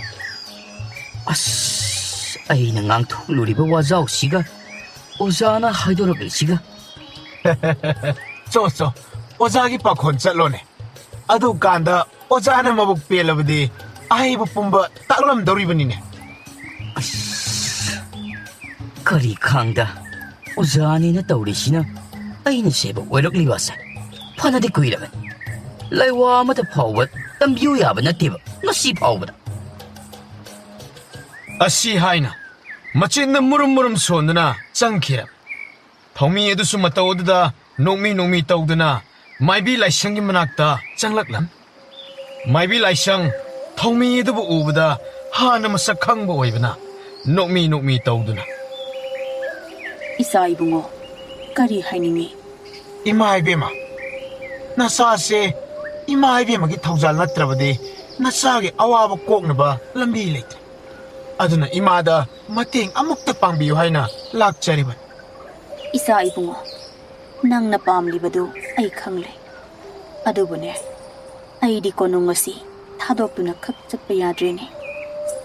ꯑꯁ ꯑꯩꯅ ꯉꯥꯡꯊꯣꯛꯂꯨꯔꯤꯕ ꯋꯥꯖꯥꯎꯁꯤꯒ ꯑꯣꯖꯥꯅ ꯍꯥꯏꯗꯣꯔꯛꯂꯤꯁꯤꯒ ꯆꯣ ꯑꯣꯖꯥꯒꯤ ꯄꯥꯈꯣꯟ ꯆꯠꯂꯣꯅꯦ ꯑꯗꯨ ꯀꯥꯟꯗ ꯑꯣꯖꯥꯅ ꯃꯕꯨꯛ ꯄꯦꯜꯂꯕꯗꯤ ꯑꯍꯩꯕ ꯄꯨꯝꯕ ꯇꯥꯛꯂꯝꯗꯧꯔꯤꯕꯅꯤꯅꯦ ꯀꯔꯤ ꯈꯥꯡꯗ ꯑꯣꯖꯥꯅꯤꯅ ꯇꯧꯔꯤꯁꯤꯅ ꯑꯩꯅ ꯁꯦꯕ ꯑꯣꯏꯔꯛꯂꯤꯕꯁꯦ ꯐꯅꯗꯤ ꯀꯨꯏꯔꯕꯅꯤ ꯂꯩꯋꯥ ꯑꯃꯗ ꯐꯥꯎꯕ ꯇꯝꯕꯤꯌꯨ ꯌꯥꯕ ꯅꯠꯇꯦꯕ ꯉꯁꯤ ꯐꯥꯎꯕꯗ ꯑꯁꯤ ꯍꯥꯏꯅ ꯃꯆꯤꯟꯅ ꯃꯨꯔꯨꯝ ꯁꯣꯟꯗꯨꯅ ꯆꯪꯈꯤꯔ ꯊꯧꯃꯤ ꯑꯗꯨꯁꯨ ꯃꯇꯧ ꯑꯗꯨꯗ ꯅꯣꯛꯃꯤ ꯇꯧꯗꯨꯅ ꯃꯥꯏꯕꯤ ꯂꯥꯏꯁꯪꯒꯤ ꯃꯅꯥꯛꯇ ꯆꯪꯂꯛꯂꯝ ꯃꯥꯏꯕꯤ ꯂꯥꯏꯁꯪ ꯊꯧꯃꯤ ꯑꯗꯨꯕꯨ ꯎꯕꯗ ꯍꯥꯟꯅ ꯃꯁꯛ ꯈꯪꯕ ꯑꯣꯏꯕꯅ ꯅꯣꯛꯃꯤ ꯇꯧꯗꯨꯅ ꯏꯆꯥ ꯏꯕꯨꯡꯉꯣ ꯀꯔꯤ ꯍꯥꯏꯅꯤꯡꯉꯤ ꯏꯃꯥ ꯏꯕꯦꯝꯃ ꯅꯆꯥꯁꯦ ꯏꯃꯥ ꯏꯕꯦꯝꯃꯒꯤ ꯊꯧꯖꯥꯜ ꯅꯠꯇ꯭ꯔꯕꯗꯤ ꯅꯆꯥꯒꯤ ꯑꯋꯥꯕ ꯀꯣꯛꯅꯕ ꯂꯝꯕꯤ ꯂꯩꯇ꯭ꯔꯦ ꯑꯗꯨꯅ ꯏꯃꯥꯗ ꯃꯇꯦꯡ ꯑꯃꯨꯛꯇ ꯄꯥꯡꯕꯤꯌꯨ ꯍꯥꯏꯅ ꯂꯥꯛꯆꯔꯤꯕꯅꯤ ꯏꯆꯥ ꯏꯕꯨꯡꯉꯣ ꯅꯪꯅ ꯄꯥꯝꯂꯤꯕꯗꯨ ꯑꯩ ꯈꯪꯂꯦ ꯑꯗꯨꯕꯨꯅꯦ ꯑꯩꯗꯤ ꯀꯣꯅꯨꯡ ꯑꯁꯤ ꯊꯥꯗꯣꯛꯇꯨꯅ ꯈꯛ ꯆꯠꯄ ꯌꯥꯗ꯭ꯔꯦꯅꯦ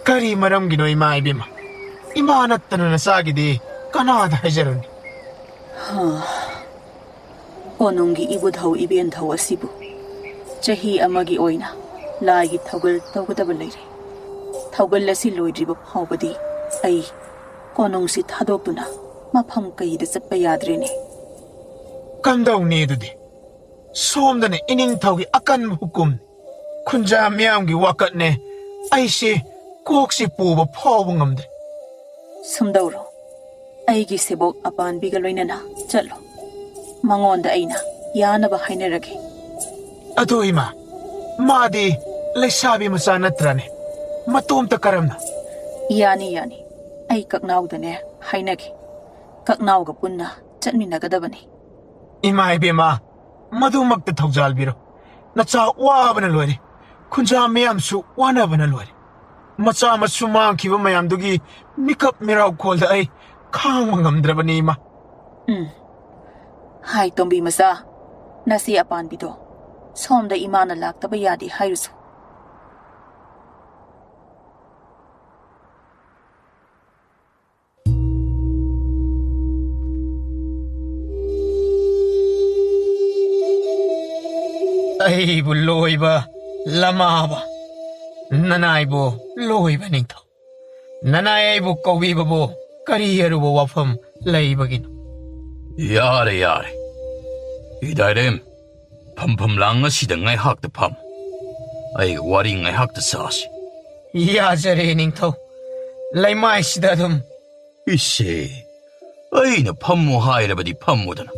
ꯀꯔꯤ ꯃꯔꯝꯒꯤꯅꯣ ꯏꯃꯥ ꯏꯕꯦꯝꯃ ꯏꯃꯥ ꯅꯠꯇꯅ ꯅꯆꯥꯒꯤꯗꯤ ꯀꯅꯥꯗ ꯍꯥꯏꯖꯔꯨꯅꯤ ꯀꯣꯅꯨꯡꯒꯤ ꯏꯕꯨꯙꯧ ꯏꯕꯦꯟꯙꯧ ꯑꯁꯤꯕꯨ ꯆꯍꯤ ꯑꯃꯒꯤ ꯑꯣꯏꯅ ꯂꯥꯏꯒꯤ ꯊꯧꯒꯜ ꯇꯧꯒꯗꯕ ꯂꯩꯔꯦ ꯊꯧꯒꯜ ꯑꯁꯤ ꯂꯣꯏꯗ꯭ꯔꯤꯕ ꯐꯥꯎꯕꯗꯤ ꯑꯩ ꯀꯣꯅꯨꯡꯁꯤ ꯊꯥꯗꯣꯛꯇꯨꯅ ꯃꯐꯝ ꯀꯩꯗ ꯆꯠꯄ ꯌꯥꯗ꯭ꯔꯦꯅꯦ ꯀꯝꯗꯧꯅꯤ ꯑꯗꯨꯗꯤ ꯁꯣꯝꯗꯅ ꯏꯅꯤꯡꯊꯧꯒꯤ ꯑꯀꯟꯕ ꯍꯨꯀꯨꯝ ꯈꯨꯟꯖꯥ ꯃꯤꯌꯥꯝꯒꯤ ꯋꯥꯀꯠꯅꯦ ꯑꯩꯁꯦ ꯀꯣꯛꯁꯤ ꯄꯨꯕ ꯐꯥꯎꯕ ꯉꯝꯗ꯭ꯔꯦ ꯁꯨꯝꯗꯧꯔꯣ ꯑꯩꯒꯤ ꯁꯦꯕꯣꯛ ꯑꯄꯥꯟꯕꯤꯒ ꯂꯣꯏꯅꯅ ꯆꯠꯂꯣ ꯃꯉꯣꯟꯗ ꯑꯩꯅ ꯌꯥꯅꯕ ꯍꯥꯏꯅꯔꯒꯦ ꯑꯗꯣ ꯏꯃꯥ ꯃꯥꯗꯤ ꯂꯩꯁꯥꯕꯤ ꯃꯆꯥ ꯅꯠꯇ꯭ꯔꯅꯦ ꯃꯇꯣꯝꯇ ꯀꯔꯝꯅ ꯌꯥꯅꯤ ꯑꯩ ꯀꯛꯅꯥꯎꯗꯅꯦ ꯍꯥꯏꯅꯒꯦ ꯀꯛꯅꯥꯎꯒ ꯄꯨꯟꯅ ꯆꯠꯃꯤꯟꯅꯒꯗꯕꯅꯤ ꯏꯃꯥ ꯏꯕꯦꯝꯃ ꯃꯗꯨꯃꯛꯇ ꯊꯧꯖꯥꯜꯕꯤꯔꯣ ꯅꯆꯥ ꯋꯥꯕꯅ ꯂꯣꯏꯔꯦ ꯈꯨꯟꯖꯥ ꯃꯌꯥꯝꯁꯨ ꯋꯥꯅꯕꯅ ꯂꯣꯏꯔꯦ ꯃꯆꯥ ꯃꯁꯨ ꯃꯥꯡꯈꯤꯕ ꯃꯌꯥꯝꯗꯨꯒꯤ ꯃꯤꯀꯞ ꯃꯤꯔꯥꯎꯈꯣꯜꯗ ꯑꯩ ꯈꯥꯡꯕ ꯉꯝꯗ꯭ꯔꯕꯅꯤ ꯏꯃꯥ ꯍꯥꯏ ꯇꯣꯝꯕꯤ ꯃꯆꯥ ꯅꯁꯤ ꯑꯄꯥꯟꯕꯤꯗꯣ ꯁꯣꯝꯗ ꯏꯃꯥꯅ ꯂꯥꯛꯇꯕ ꯌꯥꯗꯦ ꯍꯥꯏꯔꯨꯁꯨ ꯑꯩꯕꯨ ꯂꯣꯏꯕ ꯂꯃꯥꯕ ꯅꯅꯥꯏꯕꯨ ꯂꯣꯏꯕ ꯅꯤꯡꯊꯧ ꯅꯅꯥꯏ ꯑꯩꯕꯨ ꯀꯧꯕꯤꯕꯕꯨ ꯀꯔꯤ ꯑꯔꯨꯕ ꯋꯥꯐꯝ ꯂꯩꯕꯒꯤꯅꯣ ꯌꯥꯔꯦ ꯏꯗꯥꯏꯔꯦꯝ ꯐꯝꯐꯝ ꯂꯥꯡ ꯑꯁꯤꯗ ꯉꯥꯏꯍꯥꯛꯇ ꯐꯝ ꯑꯩꯒ ꯋꯥꯔꯤ ꯉꯥꯏꯍꯥꯛꯇ ꯁꯥꯁꯤ ꯌꯥꯖꯔꯦ ꯅꯤꯡꯊꯧ ꯂꯩꯃꯥꯏꯁꯤꯗ ꯑꯗꯨꯝ ꯏꯁꯦ ꯑꯩꯅ ꯐꯝꯃꯨ ꯍꯥꯏꯔꯕꯗꯤ ꯐꯝꯃꯨꯗꯅ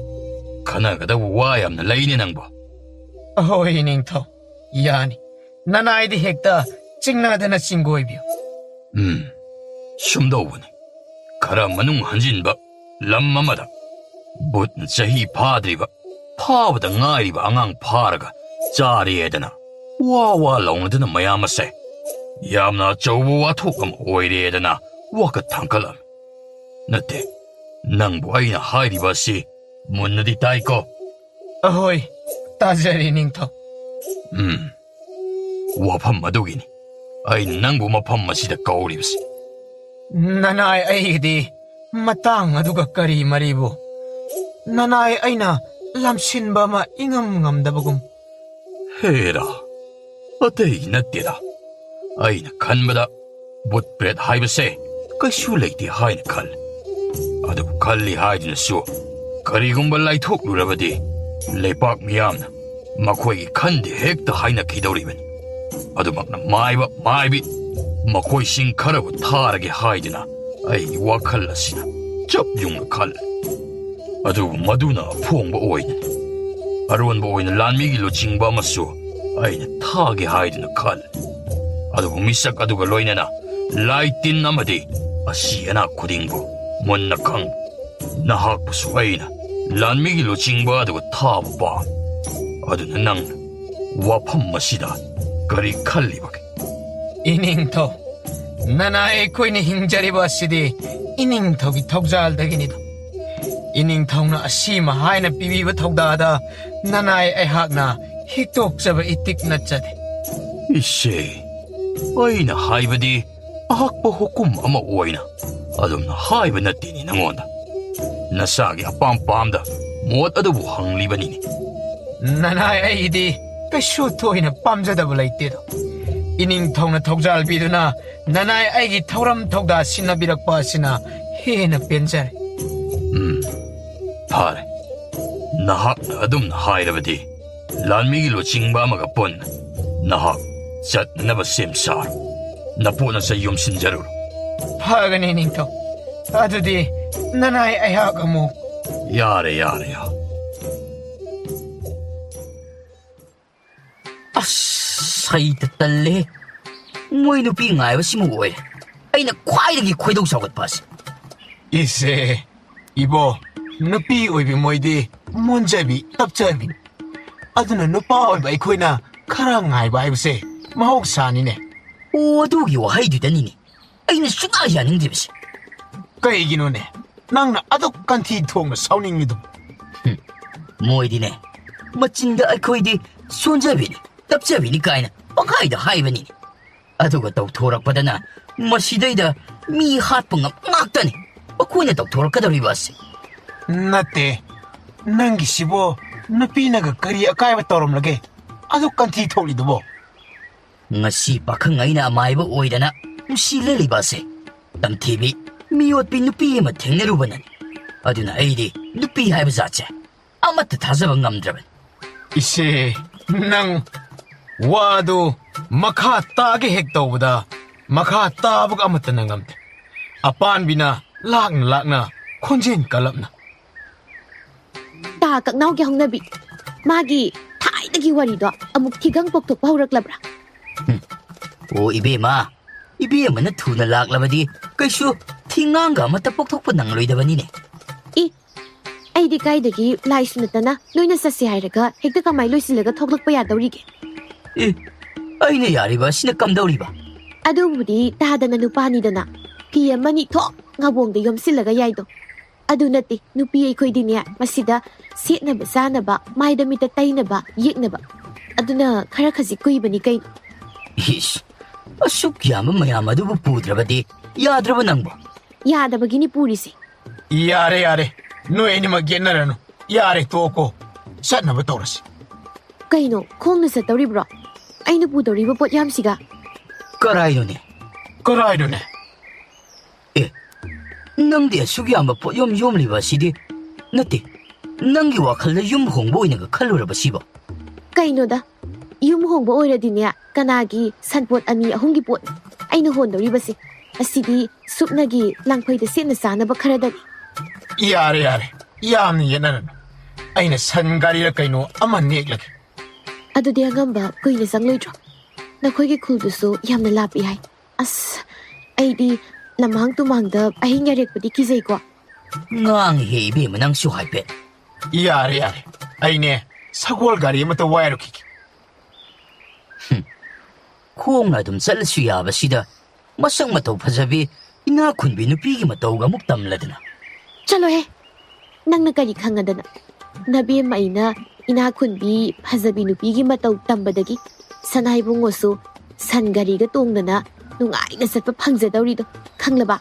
ꯈꯟꯅꯒꯗꯕ ꯋꯥ ꯌꯥꯝꯅ ꯂꯩꯅꯦ ꯅꯪꯕꯣ ꯑꯍꯣꯏ ꯅꯤꯡꯊꯧ ꯌꯥꯅꯤ ꯅꯅꯥꯏꯗꯤ ꯍꯦꯛꯇ ꯆꯤꯡꯅꯗꯅ ꯆꯤꯡꯒꯣꯏꯕꯤꯌꯨ ꯁꯨꯝꯗꯧꯕꯅꯤ ꯈꯔ ꯃꯅꯨꯡ ꯍꯟꯖꯤꯟꯕ ꯂꯝ ꯑꯃꯗ ꯕꯨꯠꯅ ꯆꯍꯤ ꯐꯥꯗ꯭ꯔꯤꯕ ꯐꯥꯕꯗ ꯉꯥꯏꯔꯤꯕ ꯑꯉꯥꯡ ꯐꯥꯔꯒ ꯆꯥꯔꯦꯗꯅ ꯋꯥ ꯂꯥꯎꯅꯗꯅ ꯃꯌꯥꯝ ꯑꯁꯦ ꯌꯥꯝꯅ ꯑꯆꯧꯕ ꯋꯥꯊꯣꯛ ꯑꯃ ꯑꯣꯏꯔꯦꯗꯅ ꯋꯥꯀꯠ ꯊꯥꯡꯒꯠꯂꯝꯃꯤ ꯅꯠꯇꯦ ꯅꯪꯕꯨ ꯑꯩꯅ ꯍꯥꯏꯔꯤꯕ ꯑꯁꯤ ꯃꯨꯟꯅꯗꯤ ꯇꯥꯏꯀꯣ ꯑꯍꯣꯏ ꯇꯥꯖꯔꯦ ꯅꯤꯡꯊꯧ ꯋꯥꯐꯝ ꯑꯗꯨꯒꯤꯅꯤ ꯑꯩꯅ ꯅꯪꯕꯨ ꯃꯐꯝ ꯑꯁꯤꯗ ꯀꯧꯔꯤꯕꯁꯤ ꯅꯅꯥꯏ ꯑꯩꯒꯤꯗꯤ ꯃꯇꯥꯡ ꯑꯗꯨꯒ ꯀꯔꯤ ꯃꯔꯤꯕꯨ ꯅꯅꯥꯏ ꯑꯩꯅ ꯂꯝꯁꯤꯟꯕ ꯑꯃ ꯏꯉꯝ ꯉꯝꯗꯕꯒꯨꯝ ꯍꯦꯔꯥ ꯑꯇꯩ ꯅꯠꯇꯦꯗ ꯑꯩꯅ ꯈꯟꯕꯗ ꯕꯨꯠ ꯄ꯭ꯔꯦꯠ ꯍꯥꯏꯕꯁꯦ ꯀꯩꯁꯨ ꯂꯩꯇꯦ ꯍꯥꯏꯅ ꯈꯜꯂꯤ ꯑꯗꯨꯕꯨ ꯈꯜꯂꯤ ꯍꯥꯏꯗꯨꯅꯁꯨ ꯀꯔꯤꯒꯨꯝꯕ ꯂꯥꯏꯊꯣꯛꯂꯨꯔꯕꯗꯤ ꯂꯩꯄꯥꯛ ꯃꯤꯌꯥꯝꯅ ꯃꯈꯣꯏꯒꯤ ꯈꯟꯗꯦ ꯍꯦꯛꯇ ꯍꯥꯏꯅꯈꯤꯗꯧꯔꯤꯕꯅꯤ ꯑꯗꯨꯃꯛꯅ ꯃꯥꯏꯕ ꯃꯥꯏꯕꯤ ꯃꯈꯣꯏꯁꯤꯡ ꯈꯔꯕꯨ ꯊꯥꯔꯒꯦ ꯍꯥꯏꯗꯨꯅ ꯑꯩꯒꯤ ꯋꯥꯈꯜ ꯑꯁꯤꯅ ꯆꯞ ꯌꯨꯡꯅ ꯈꯜꯂꯤ ꯑꯗꯨꯕꯨ ꯃꯗꯨꯅ ꯑꯐꯣꯡꯕ ꯑꯣꯏꯅꯅꯤ ꯑꯔꯣꯟꯕ ꯑꯣꯏꯅ ꯂꯥꯟꯃꯤꯒꯤ ꯂꯨꯆꯤꯡꯕ ꯑꯃꯁꯨ ꯑꯩꯅ ꯊꯥꯒꯦ ꯍꯥꯏꯗꯨꯅ ꯈꯜꯂꯤ ꯑꯗꯨꯕꯨ ꯃꯤꯁꯛ ꯑꯗꯨꯒ ꯂꯣꯏꯅꯅ ꯂꯥꯏ ꯇꯤꯟ ꯑꯃꯗꯤ ꯑꯁꯤ ꯑꯅꯥ ꯈꯨꯗꯤꯡꯕꯨ ꯃꯨꯟꯅ ꯈꯪꯕ ꯅꯍꯥꯛꯄꯨꯁꯨ ꯑꯩꯅ ꯂꯥꯟꯃꯤꯒꯤ ꯂꯨꯆꯤꯡꯕ ꯑꯗꯨꯒ ꯊꯥꯕ ꯄꯥꯝꯃꯤ ꯑꯗꯨꯅ ꯅꯪꯅ ꯋꯥꯐꯝ ꯑꯁꯤꯗ ꯀꯔꯤ ꯈꯜꯂꯤꯕꯒꯦ ꯏꯅꯤꯡꯊꯧ ꯅꯅꯥꯏ ꯑꯩꯈꯣꯏꯅ ꯍꯤꯡꯖꯔꯤꯕ ꯑꯁꯤꯗꯤ ꯏꯅꯤꯡꯊꯧꯒꯤ ꯊꯧꯖꯥꯜꯗꯒꯤꯅꯤꯗꯣ ꯏꯅꯤꯡꯊꯧꯅ ꯑꯁꯤꯃ ꯍꯥꯏꯅ ꯄꯤꯕꯤꯕ ꯊꯧꯗꯥꯗ ꯅꯅꯥꯏ ꯑꯩꯍꯥꯛꯅ ꯍꯤꯛꯇꯣꯛꯆꯕ ꯏꯇꯤꯛ ꯅꯠꯆꯗꯦ ꯏꯁꯦ ꯑꯩꯅ ꯍꯥꯏꯕꯗꯤ ꯑꯍꯛꯄ ꯍꯨꯀꯨꯝ ꯑꯃ ꯑꯣꯏꯅ ꯑꯗꯨꯝꯅ ꯍꯥꯏꯕ ꯅꯠꯇꯦꯅꯤ ꯅꯉꯣꯟꯗ ꯅꯁꯥꯒꯤ ꯑꯄꯥꯝ ꯄꯥꯝꯗ ꯃꯣꯠ ꯑꯗꯨꯕꯨ ꯍꯪꯂꯤꯕꯅꯤꯅꯦ ꯅꯅꯥꯏ ꯑꯩꯒꯤꯗꯤ ꯀꯩꯁꯨ ꯊꯣꯏꯅ ꯄꯥꯝꯖꯗꯕ ꯂꯩꯇꯦꯗꯣ ꯏꯅꯤꯡꯊꯧꯅ ꯊꯧꯖꯥꯜꯕꯤꯗꯨꯅ ꯅꯅꯥꯏ ꯑꯩꯒꯤ ꯊꯧꯔꯝ ꯊꯧꯗꯥ ꯁꯤꯟꯅꯕꯤꯔꯛꯄ ꯑꯁꯤꯅ ꯍꯦꯟꯅ ꯄꯦꯟꯖꯔꯦ ꯐꯔꯦ ꯅꯍꯥꯛꯅ ꯑꯗꯨꯝꯅ ꯍꯥꯏꯔꯕꯗꯤ ꯂꯥꯟꯃꯤꯒꯤ ꯂꯨꯆꯤꯡꯕ ꯑꯃꯒ ꯄꯨꯟꯅ ꯅꯍꯥꯛ ꯆꯠꯅꯅꯕ ꯁꯦꯝ ꯁꯥꯔꯣ ꯅꯄꯣꯠꯅ ꯆꯩ ꯌꯨꯝꯁꯤꯟꯖꯔꯨꯔꯣ ꯐꯒꯅꯤ ꯅꯤꯡꯊꯧ ꯑꯗꯨꯗꯤ ꯅꯅꯥꯏ ꯑꯩꯍꯥꯛ ꯑꯃꯨꯛ ꯌꯥꯔꯦ ꯑꯁ ꯑꯩꯗ ꯇꯜꯂꯦ ꯃꯣꯏ ꯅꯨꯄꯤ ꯉꯥꯏꯕꯁꯤꯃ ꯑꯣꯏꯔꯦ ꯑꯩꯅ ꯈ꯭ꯋꯥꯏꯗꯒꯤ ꯈꯣꯏꯗꯧ ꯁꯥꯎꯒꯠꯄ ꯑꯁꯤ ꯏꯁꯦ 이보 누피 오이비 모이디 문제비 답자비 아두나 누파 오이바 이코이나 카랑 아이바 아이브세 마옥사니네 ꯑꯣ ꯑꯗꯨꯒꯤ ꯋꯥꯍꯩꯗꯨꯗꯅꯤꯅꯦ ꯑꯩꯅ ꯁꯨꯡꯌꯥ ꯌꯥꯅꯤꯡꯗ꯭ꯔꯤꯕꯁꯦ ꯀꯩꯒꯤꯅꯣꯅꯦ ꯅꯪꯅ ꯑꯗꯨꯛ ꯀꯟꯊꯤ ꯊꯣꯡꯅ ꯁꯥꯎꯅꯤꯡꯉꯤꯗꯨ ꯃꯣꯏꯗꯤꯅꯦ ꯃꯆꯤꯟꯗ ꯑꯩꯈꯣꯏꯗꯤ ꯁꯣꯟꯖꯕꯤꯅꯤ ꯇꯞꯆꯕꯤꯅꯤ ꯀꯥꯏꯅ ꯄꯪꯍꯥꯏꯗ ꯍꯥꯏꯕꯅꯤꯅꯦ ꯑꯗꯨꯒ ꯇꯧꯊꯣꯔꯛꯄꯗꯅ ꯃꯁꯤꯗꯩꯗ ꯃꯤ ꯍꯥꯠꯄ ꯉꯥꯛꯇꯅꯤ ꯑꯩꯈꯣꯏꯅ ꯇꯧꯊꯣꯔꯛꯀꯗꯧꯔꯤꯕ ꯑꯁꯤ ꯅꯠꯇꯦ ꯅꯪꯒꯤꯁꯤꯕꯣ ꯅꯨꯄꯤꯅꯒ ꯀꯔꯤ ꯑꯀꯥꯏꯕ ꯇꯧꯔꯝꯂꯒꯦ ꯑꯗꯨꯛ ꯀꯟꯊꯤ ꯊꯣꯛꯂꯤꯗꯨꯕꯣ ꯉꯁꯤ ꯄꯥꯈꯪ ꯑꯩꯅ ꯑꯃꯥꯏꯕ ꯑꯣꯏꯗꯅ ꯅꯨꯡꯁꯤ ꯂꯩꯔꯤꯕ ꯑꯁꯦ ꯇꯝꯊꯤꯕꯤ ꯃꯤꯑꯣꯠꯄꯤ ꯅꯨꯄꯤ ꯑꯃ ꯊꯦꯡꯅꯔꯨꯕꯅꯅꯤ ꯑꯗꯨꯅ ꯑꯩꯗꯤ ꯅꯨꯄꯤ ꯍꯥꯏꯕ ꯖꯥꯠꯁꯦ ꯑꯃꯠꯇ ꯊꯥꯖꯕ ꯉꯝꯗ꯭ꯔꯕꯅꯤ 이세 ꯅꯪ 와도 막하 따게 헥ꯇꯧꯕꯗ 막하 따ꯕꯒ ꯑꯃꯠꯇ ꯅꯪꯉꯝꯗꯦ ꯑꯄꯥꯟꯕꯤꯅ ꯂꯥꯛꯅ ꯈꯣꯟꯖꯦꯜ ꯀꯜꯂꯞꯅ ꯇꯥ ꯀꯛꯅꯥꯎꯒꯤ ꯍꯧꯅꯕꯤ ꯃꯥꯒꯤ ꯊꯥꯏꯅꯒꯤ ꯋꯥꯔꯤꯗꯣ ꯑꯃꯨꯛ ꯊꯤꯒꯪ ꯄꯣꯛꯊꯣꯛꯄ ꯍꯧꯔꯛꯂꯕ꯭ꯔꯥ ꯑꯣ 이베ꯃꯅ ꯊꯨꯅ ꯂꯥꯛꯂꯕꯗꯤ ꯀꯩꯁꯨ ꯊꯤꯉꯥꯡꯒ ꯑꯃꯠꯇ ꯄꯣꯛꯊꯣꯛꯄ ꯅꯪꯂꯣꯏꯗꯕꯅꯤꯅꯦ ꯏ ꯑꯩꯗꯤ ꯀꯥꯏꯗꯒꯤ ꯂꯥꯏꯁꯨ ꯅꯠꯇꯅ ꯅꯣꯏꯅ ꯆꯠꯁꯦ ꯍꯥꯏꯔꯒ ꯍꯦꯛꯇ ꯀꯃꯥꯏ ꯂꯣꯏꯁꯤꯜꯂꯒ ꯊꯣꯛꯂꯛꯄ ꯌꯥꯗꯧꯔꯤꯒꯦ ꯑꯩꯅ ꯌꯥꯔꯤꯕ ꯑꯁꯤꯅ ꯀꯝꯗꯧꯔꯤꯕ ꯑꯗꯨꯕꯨꯗꯤ ꯇꯥꯗꯅ ꯅꯨꯄꯥꯅꯤꯗꯅ ꯐꯤ ꯑꯃꯅꯤ ꯊꯣꯛ ꯉꯥꯕꯣꯡꯗ ꯌꯣꯝꯁꯤꯜꯂꯒ ꯌꯥꯏꯗꯣ ꯑꯗꯨ ꯅꯠꯇꯦ ꯅꯨꯄꯤ ꯑꯩꯈꯣꯏꯗꯤꯅꯦ ꯃꯁꯤꯗ ꯁꯦꯠꯅꯕ ꯆꯥꯅꯕ ꯃꯥꯏꯗ ꯃꯤꯠꯇ ꯇꯩꯅꯕ ꯌꯦꯛꯅꯕ ꯑꯗꯨꯅ ꯈꯔ ꯈꯖꯤꯛ ꯀꯨꯏꯕꯅꯤ ꯀꯩꯅꯣ ꯏꯁ ꯑꯁꯨꯛ ꯌꯥꯝꯕ ꯃꯌꯥꯝ ꯑꯗꯨꯕꯨ ꯄꯨꯗ꯭ꯔꯕꯗꯤ ꯌꯥꯗ꯭ꯔꯕ ꯅꯪꯕꯣ ꯌꯥꯗꯕꯒꯤꯅꯤ ꯄꯨꯔꯤꯁꯦ ꯌꯥꯔꯦ ꯅꯣꯏ ꯑꯅꯤꯃꯛ ꯌꯦꯠꯅꯔꯅꯨ ꯌꯥꯔꯦ ꯇꯣꯛꯑꯣ ꯆꯠꯅꯕ ꯇꯧꯔꯁꯤ ꯀꯩꯅꯣ ꯈꯣꯡꯅ ꯆꯠꯇꯧꯔꯤꯕ꯭ꯔꯣ ꯑꯩꯅ ꯄꯨꯗꯧꯔꯤꯕ ꯄꯣꯠ ꯌꯥꯝꯁꯤꯒ ꯀꯔꯥꯏꯅꯣꯅꯦ ꯀꯔꯥꯏꯅꯣꯅꯦ ꯅꯪꯗꯤ ꯑꯁꯨꯛ ꯌꯥꯝꯕ ꯄꯣꯠꯌꯣꯝ ꯌꯣꯝꯂꯤꯕ ꯑꯁꯤꯗꯤ ꯅꯠꯇꯦ ꯅꯪꯒꯤ ꯋꯥꯈꯜꯗ ꯌꯨꯝ ꯍꯣꯡꯕ ꯑꯣꯏꯅꯒ ꯈꯜꯂꯨꯔꯕ ꯁꯤꯕꯣ ꯀꯩꯅꯣꯗ ꯌꯨꯝ ꯍꯣꯡꯕ ꯑꯣꯏꯔꯗꯤꯅꯦ ꯀꯅꯥꯒꯤ ꯁꯟꯄꯣꯠ 2-3ꯒꯤ ꯄꯣꯠ ꯑꯩꯅ ꯍꯣꯟꯗꯧꯔꯤꯕꯁꯦ ꯑꯁꯤꯗꯤ ꯁꯨꯞꯅꯒꯤ ꯂꯥꯡꯐꯩꯗ ꯁꯦꯠꯅ ꯆꯥꯅꯕ ꯈꯔꯗꯅꯤ ꯌꯥꯔꯦ ꯌꯥꯝꯅ ꯌꯦꯠꯅꯔꯅꯨ ꯑꯩꯅ ꯁꯟ ꯒꯥꯔꯤꯔ ꯀꯩꯅꯣ ꯑꯃ ꯅꯦꯛꯂꯒꯦ ꯑꯗꯨꯗꯤ ꯑꯉꯝꯕ ꯀꯨꯏꯅ ꯆꯪꯂꯣꯏꯗ꯭ꯔꯣ ꯅꯈꯣꯏꯒꯤ ꯈꯨꯜꯗꯨꯁꯨ ꯌꯥꯝꯅ ꯂꯥꯞꯄꯤ ꯍꯥꯏ ꯑꯁ ꯑꯩꯗꯤ ꯂꯝꯍꯥꯡ ꯇꯨꯃꯥꯡꯗ ꯑꯍꯤꯡ ꯌꯥꯔꯦꯛꯄꯗꯤ ꯀꯤꯖꯩꯀꯣ ꯉꯥꯡꯉꯤꯍꯦ ꯏꯕꯦꯝꯃ ꯅꯪꯁꯨ ꯍꯥꯏꯐꯦꯠ ꯌꯥꯔꯦ ꯑꯩꯅꯦ ꯁꯒꯣꯜ ꯒꯥꯔꯤ ꯑꯃꯇ ꯋꯥꯏꯔꯨꯈꯤꯒꯦ ꯈꯣꯡꯅ ꯑꯗꯨꯝ ꯆꯠꯂꯁꯨ ꯌꯥꯕꯁꯤꯗ ꯃꯁꯛ ꯃꯇꯧ ꯐꯖꯕꯤ ꯏꯅꯥꯛ ꯈꯨꯟꯕꯤ ꯅꯨꯄꯤꯒꯤ ꯃꯇꯧꯒ ꯑꯃꯨꯛ ꯇꯝꯂꯗꯅ ꯆꯠꯂꯣꯍꯦ ꯅꯪꯅ ꯀꯔꯤ ꯈꯪꯉꯗꯅ ꯅꯕꯦꯝ ꯑꯩꯅ ꯏꯅꯥꯛ ꯈꯨꯟꯕꯤ ꯐꯖꯕꯤ ꯅꯨꯄꯤꯒꯤ ꯃꯇꯧ ꯇꯝꯕꯗꯒꯤ ꯁꯅꯥꯏꯕꯨꯡꯉꯣꯁꯨ ꯁꯟ ꯒꯥꯔꯤꯒ ꯇꯣꯡꯗꯅ ꯅꯨꯡꯉꯥꯏꯅ ꯆꯠꯄ ꯐꯪꯖꯗꯧꯔꯤꯗꯣ ꯈꯪꯂꯕ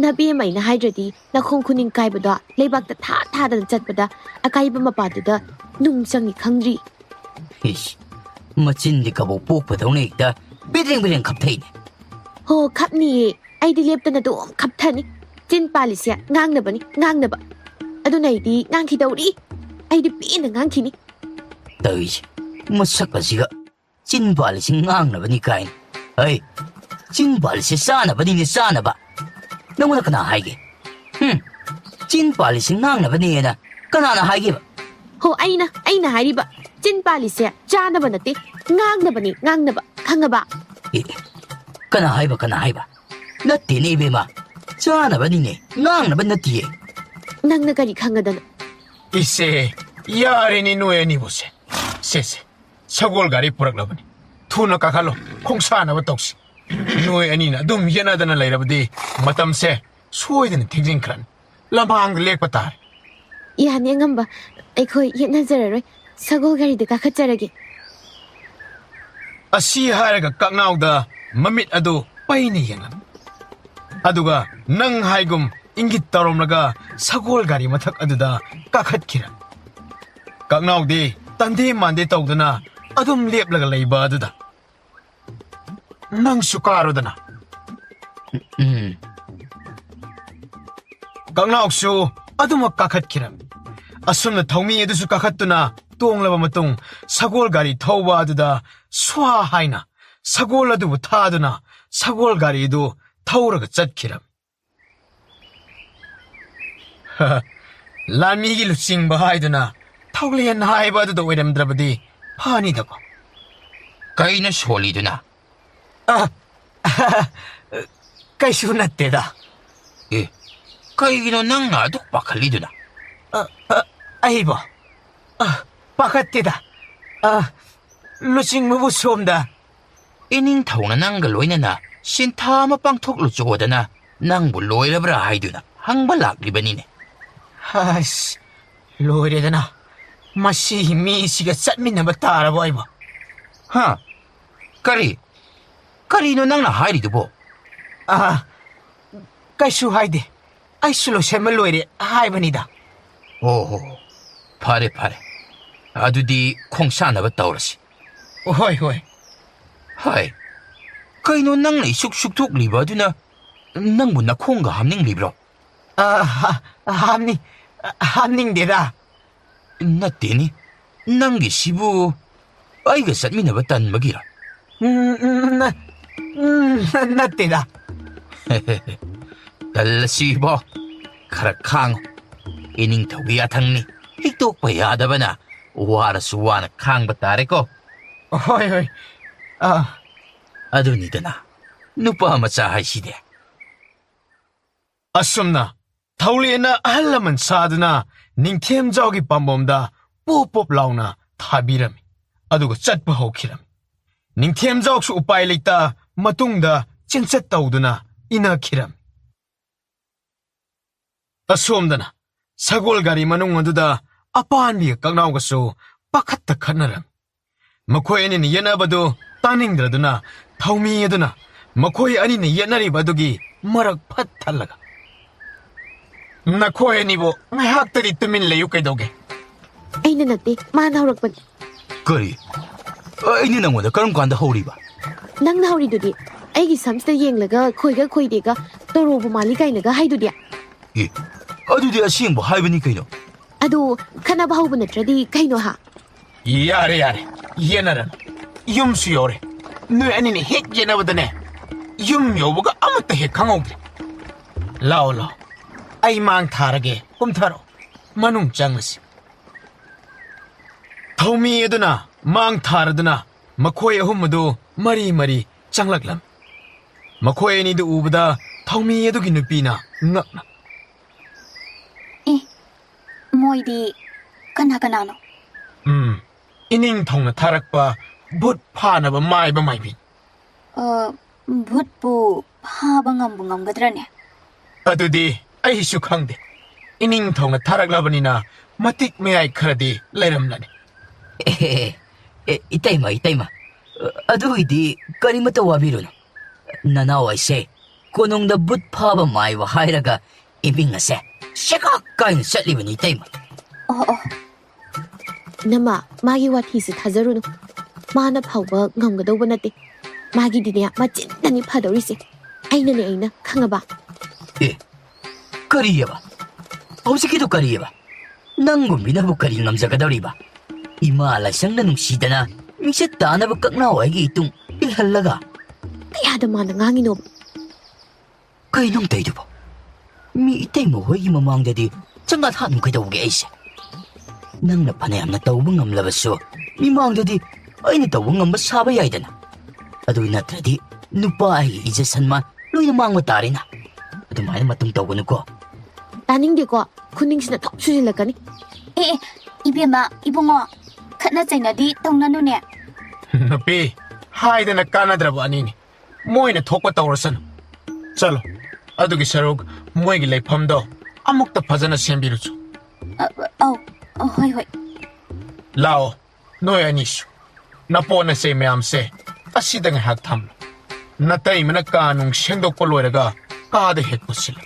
ꯅꯕꯦꯝ ꯑꯩꯅ ꯍꯥꯏꯗ꯭ꯔꯗꯤ ꯅꯈꯣꯡ ꯈꯨꯅꯤꯡ ꯀꯥꯏꯕꯗꯣ ꯂꯩꯕꯥꯛꯇ ꯊꯥꯗꯅ ꯆꯠꯄꯗ ꯑꯀꯥꯏꯕ ꯃꯄꯥꯗꯨꯗ ꯅꯨꯡ ꯆꯪꯉꯤ ꯈꯪꯗ꯭ꯔꯤ ꯏꯁ ꯃꯆꯤꯟꯗꯤ ꯀꯕꯣꯛ ꯄꯣꯛꯄꯗꯧꯅ ꯍꯦꯛꯇ ꯕꯦꯗ꯭ꯔꯦꯡ ꯈꯞꯊꯩꯅꯦ ꯍꯣ ꯈꯞꯅꯤꯌꯦ ꯑꯩꯗꯤ ꯂꯦꯞꯇꯅ ꯑꯗꯨꯝ ꯈꯞꯊꯅꯤ ꯆꯤꯟ ꯄꯥꯜꯂꯤꯁꯦ ꯉꯥꯡꯅꯕ ꯑꯗꯨꯅ ꯑꯩꯗꯤ ꯉꯥꯡꯈꯤꯗꯧꯔꯤ ꯑꯩꯗꯤ ꯄꯦꯟꯅ ꯉꯥꯡꯈꯤꯅꯤ ꯇꯧꯏꯁꯦ ꯃꯁꯛ ꯑꯁꯤꯒ ꯆꯤꯟ ꯄꯥꯜꯂꯤꯁꯤ ꯉꯥꯡꯅꯕꯅꯤ ꯀꯥꯏꯅ ꯍꯩ ꯆꯤꯟ ꯄꯥꯜꯂꯤꯁꯤ ꯆꯥꯅꯕꯅꯤꯅꯦ ꯆꯥꯅꯕ ꯅꯪꯉꯣꯟꯗ ꯀꯅꯥ ꯍꯥꯏꯒꯦ ꯆꯤꯟ ꯄꯥꯜꯂꯤꯁꯤ ꯉꯥꯡꯅꯕꯅꯦꯅ ꯀꯅꯥꯅ ꯍꯥꯏꯒꯦꯕ ꯍꯣ ꯑꯩꯅ ꯍꯥꯏꯔꯤꯕ ꯆꯤꯟ ꯄꯥꯜꯂꯤꯁꯦ ꯆꯥꯅꯕ ꯅꯠꯇꯦ ꯉꯥꯡꯅꯕꯅꯤ ꯉꯥꯡꯅꯕ ꯈꯪꯉꯕ ꯀꯅꯥ ꯍꯥꯏꯕ ꯅꯠꯇꯦꯅꯦ 이베마 ꯆꯥꯅꯕꯅꯤꯅꯦ ꯉꯥꯡꯅꯕ ꯅꯠꯇꯤꯌꯦ ꯅꯪꯅ ꯀꯔꯤ ꯈꯪꯉꯗꯅ 이세 야레니 노예니보세 세세 서골 가리 부락라버니 투나 까칼로 콩사나버 떡시 노예니나 둠 예나다나 라이라버디 마tam세 소이드는 팅징크란 람방 렉바타 ꯌꯥꯅꯤ ꯑꯉꯝꯕ ꯑꯩꯈꯣꯏ ꯌꯦꯠꯅꯖꯔꯔꯣꯏ ꯁꯒꯣꯜ ꯒꯥꯔꯤꯗ ꯀꯥꯈꯠꯆꯔꯒꯦ ꯑꯁꯤ ꯍꯥꯏꯔꯒ ꯀꯛꯅꯥꯎꯗ ꯃꯃꯤꯠ ꯑꯗꯨ ꯄꯩꯅ ꯌꯦꯡꯂꯝ ꯑꯗꯨꯒ ꯅꯪ ꯍꯥꯏꯒꯨꯝ 인깃 따롬라가 사골 가리 마탁 아두다 까캅키라. 깍나오디 딴데 만데 떠우드나 아둠 랩라가 레이바 아두다. 낭수 까로드나. 깍나옥수 아두마 까캅키라. 아숨나 타우미에두수 까캅두나 똥라바 마똥 사골 가리 타우바 아두다 수아하이나 사골 아두부 타아두나 사골 가리도 타오라가 짰키라. 람미기 루싱바 하이드나 타울리엔 하이바드도 오이람드라바디 파니다고. Kay na solido na. Kaisu natteda. Eh, kay ginonang nadok pakalido na. Aibo. Pakatteda. Lusing mabusomda. Ining tao na nang galoy na sintama pang tuklutsyoda na nang buloy na brahay na hang balak libanin eh. As, loiredana. Masi misiga satmin na batara bo aibo. Ha? Karino nang nahay dito po? Kaisu haide. Ay sulo siya maloire haibanida. Oo, pare. Ado di kung saan na ba taurasi? Hoy, hoy. Hay, kaino nang naisuk-suk-tuk liba doon na nang muna kong gahamning libro? Hamning dida. Natini, nang gisibu ay gasat minabatan magira. Natteda. Talasibo, karakang, ining tawiyatang ni, higtok payada ba na, uwarasuwa na kang batare ko. Hoy, hoy. Ado nito na, nupa matsahay side. asumna 타울리에나 할라만 사드나 닝템자오기 밤범다 뽀뽀 라우나 타비람이 아두고 짰바 호키람 닝템자옥수 우빠이 레이따 마뚱다 찐셋 따우드나 이나키람 asumdana sagol gari manung aduda apanbi kaknaogasu pakhatta khannaram makoi ani ni yanabadu taningdraduna thaumi aduna makoi ani ni yanari badugi marak phat thalaga nakoi ani bo ngahaktari tumin leyu kaidoge Aina natte, mana haurakpan. Kari, ay ni nang wala karong kanda hori ba? Nang nahuri dudi, aigi samsta yenglaga, koiga koidega, torobu mali kainaga haidudia. Eh, adudi asing ba haibani kayo? Ado, kanaba hauba natradi kaino ha. yare yenaran yumsu yore nu ani ni hek yenabadane yum yobuga amatta hek khangogre lao ai mang tharage kumtharo manung changlasi thaumi eduna mang tharaduna makhoi ahumadu mari changlaklam makhoi ni du ubada thaumi edugi nupina ngakna Moidi, kana no. ining thongna tharakpa but phanaba maiba maibin Bhutpu, habangam gadrane. adudi ai su khangde ining thongna tharaklabanina matik meyai kharadi lairamlani Itayma. Ado hindi, karimata wabiro na. Nanaway se, kunong na but pa ba may wahayraga, ibing nga se, siya kain sa liban itayma. Oo. Nama, magi wathi si thazaruno. Mana hauba ngamgadawba natte. Magi dinya machinani phadawrise. Aina khangaba. Eh, kariya ba? Hausikido kariya ba? Nangum binabu kari ngamzagadawri ba? Imalay siyang nanungsida na, migsita na bagkaknaway itong ilhalaga. Kaya da mana ngangino. Kay nung tayo ba? Mi itay mo hoy imamang dadi, tsangat hanong kayo daw gaysa. Nang napanayam na tawang ang labaso, mimang dadi, ay natawang ang masabay ay dana. Adoy na tradi, nupa ay ijasan man, loy namang matari na. Adoy may matong tawanan ko. Taning di ko, kuning sina top susilakani. Ibema, ibungo. Kana na di tong nanune. napi haidana kanadraba anini moina thokpa tawrasan chalo adugi sarug moigi leifamdo amukta phajana sembiruchu Hoi. lao noi anishu napona se meam se asidang hak tham natai mana kanung sengdok poloiraga kaade hek pusil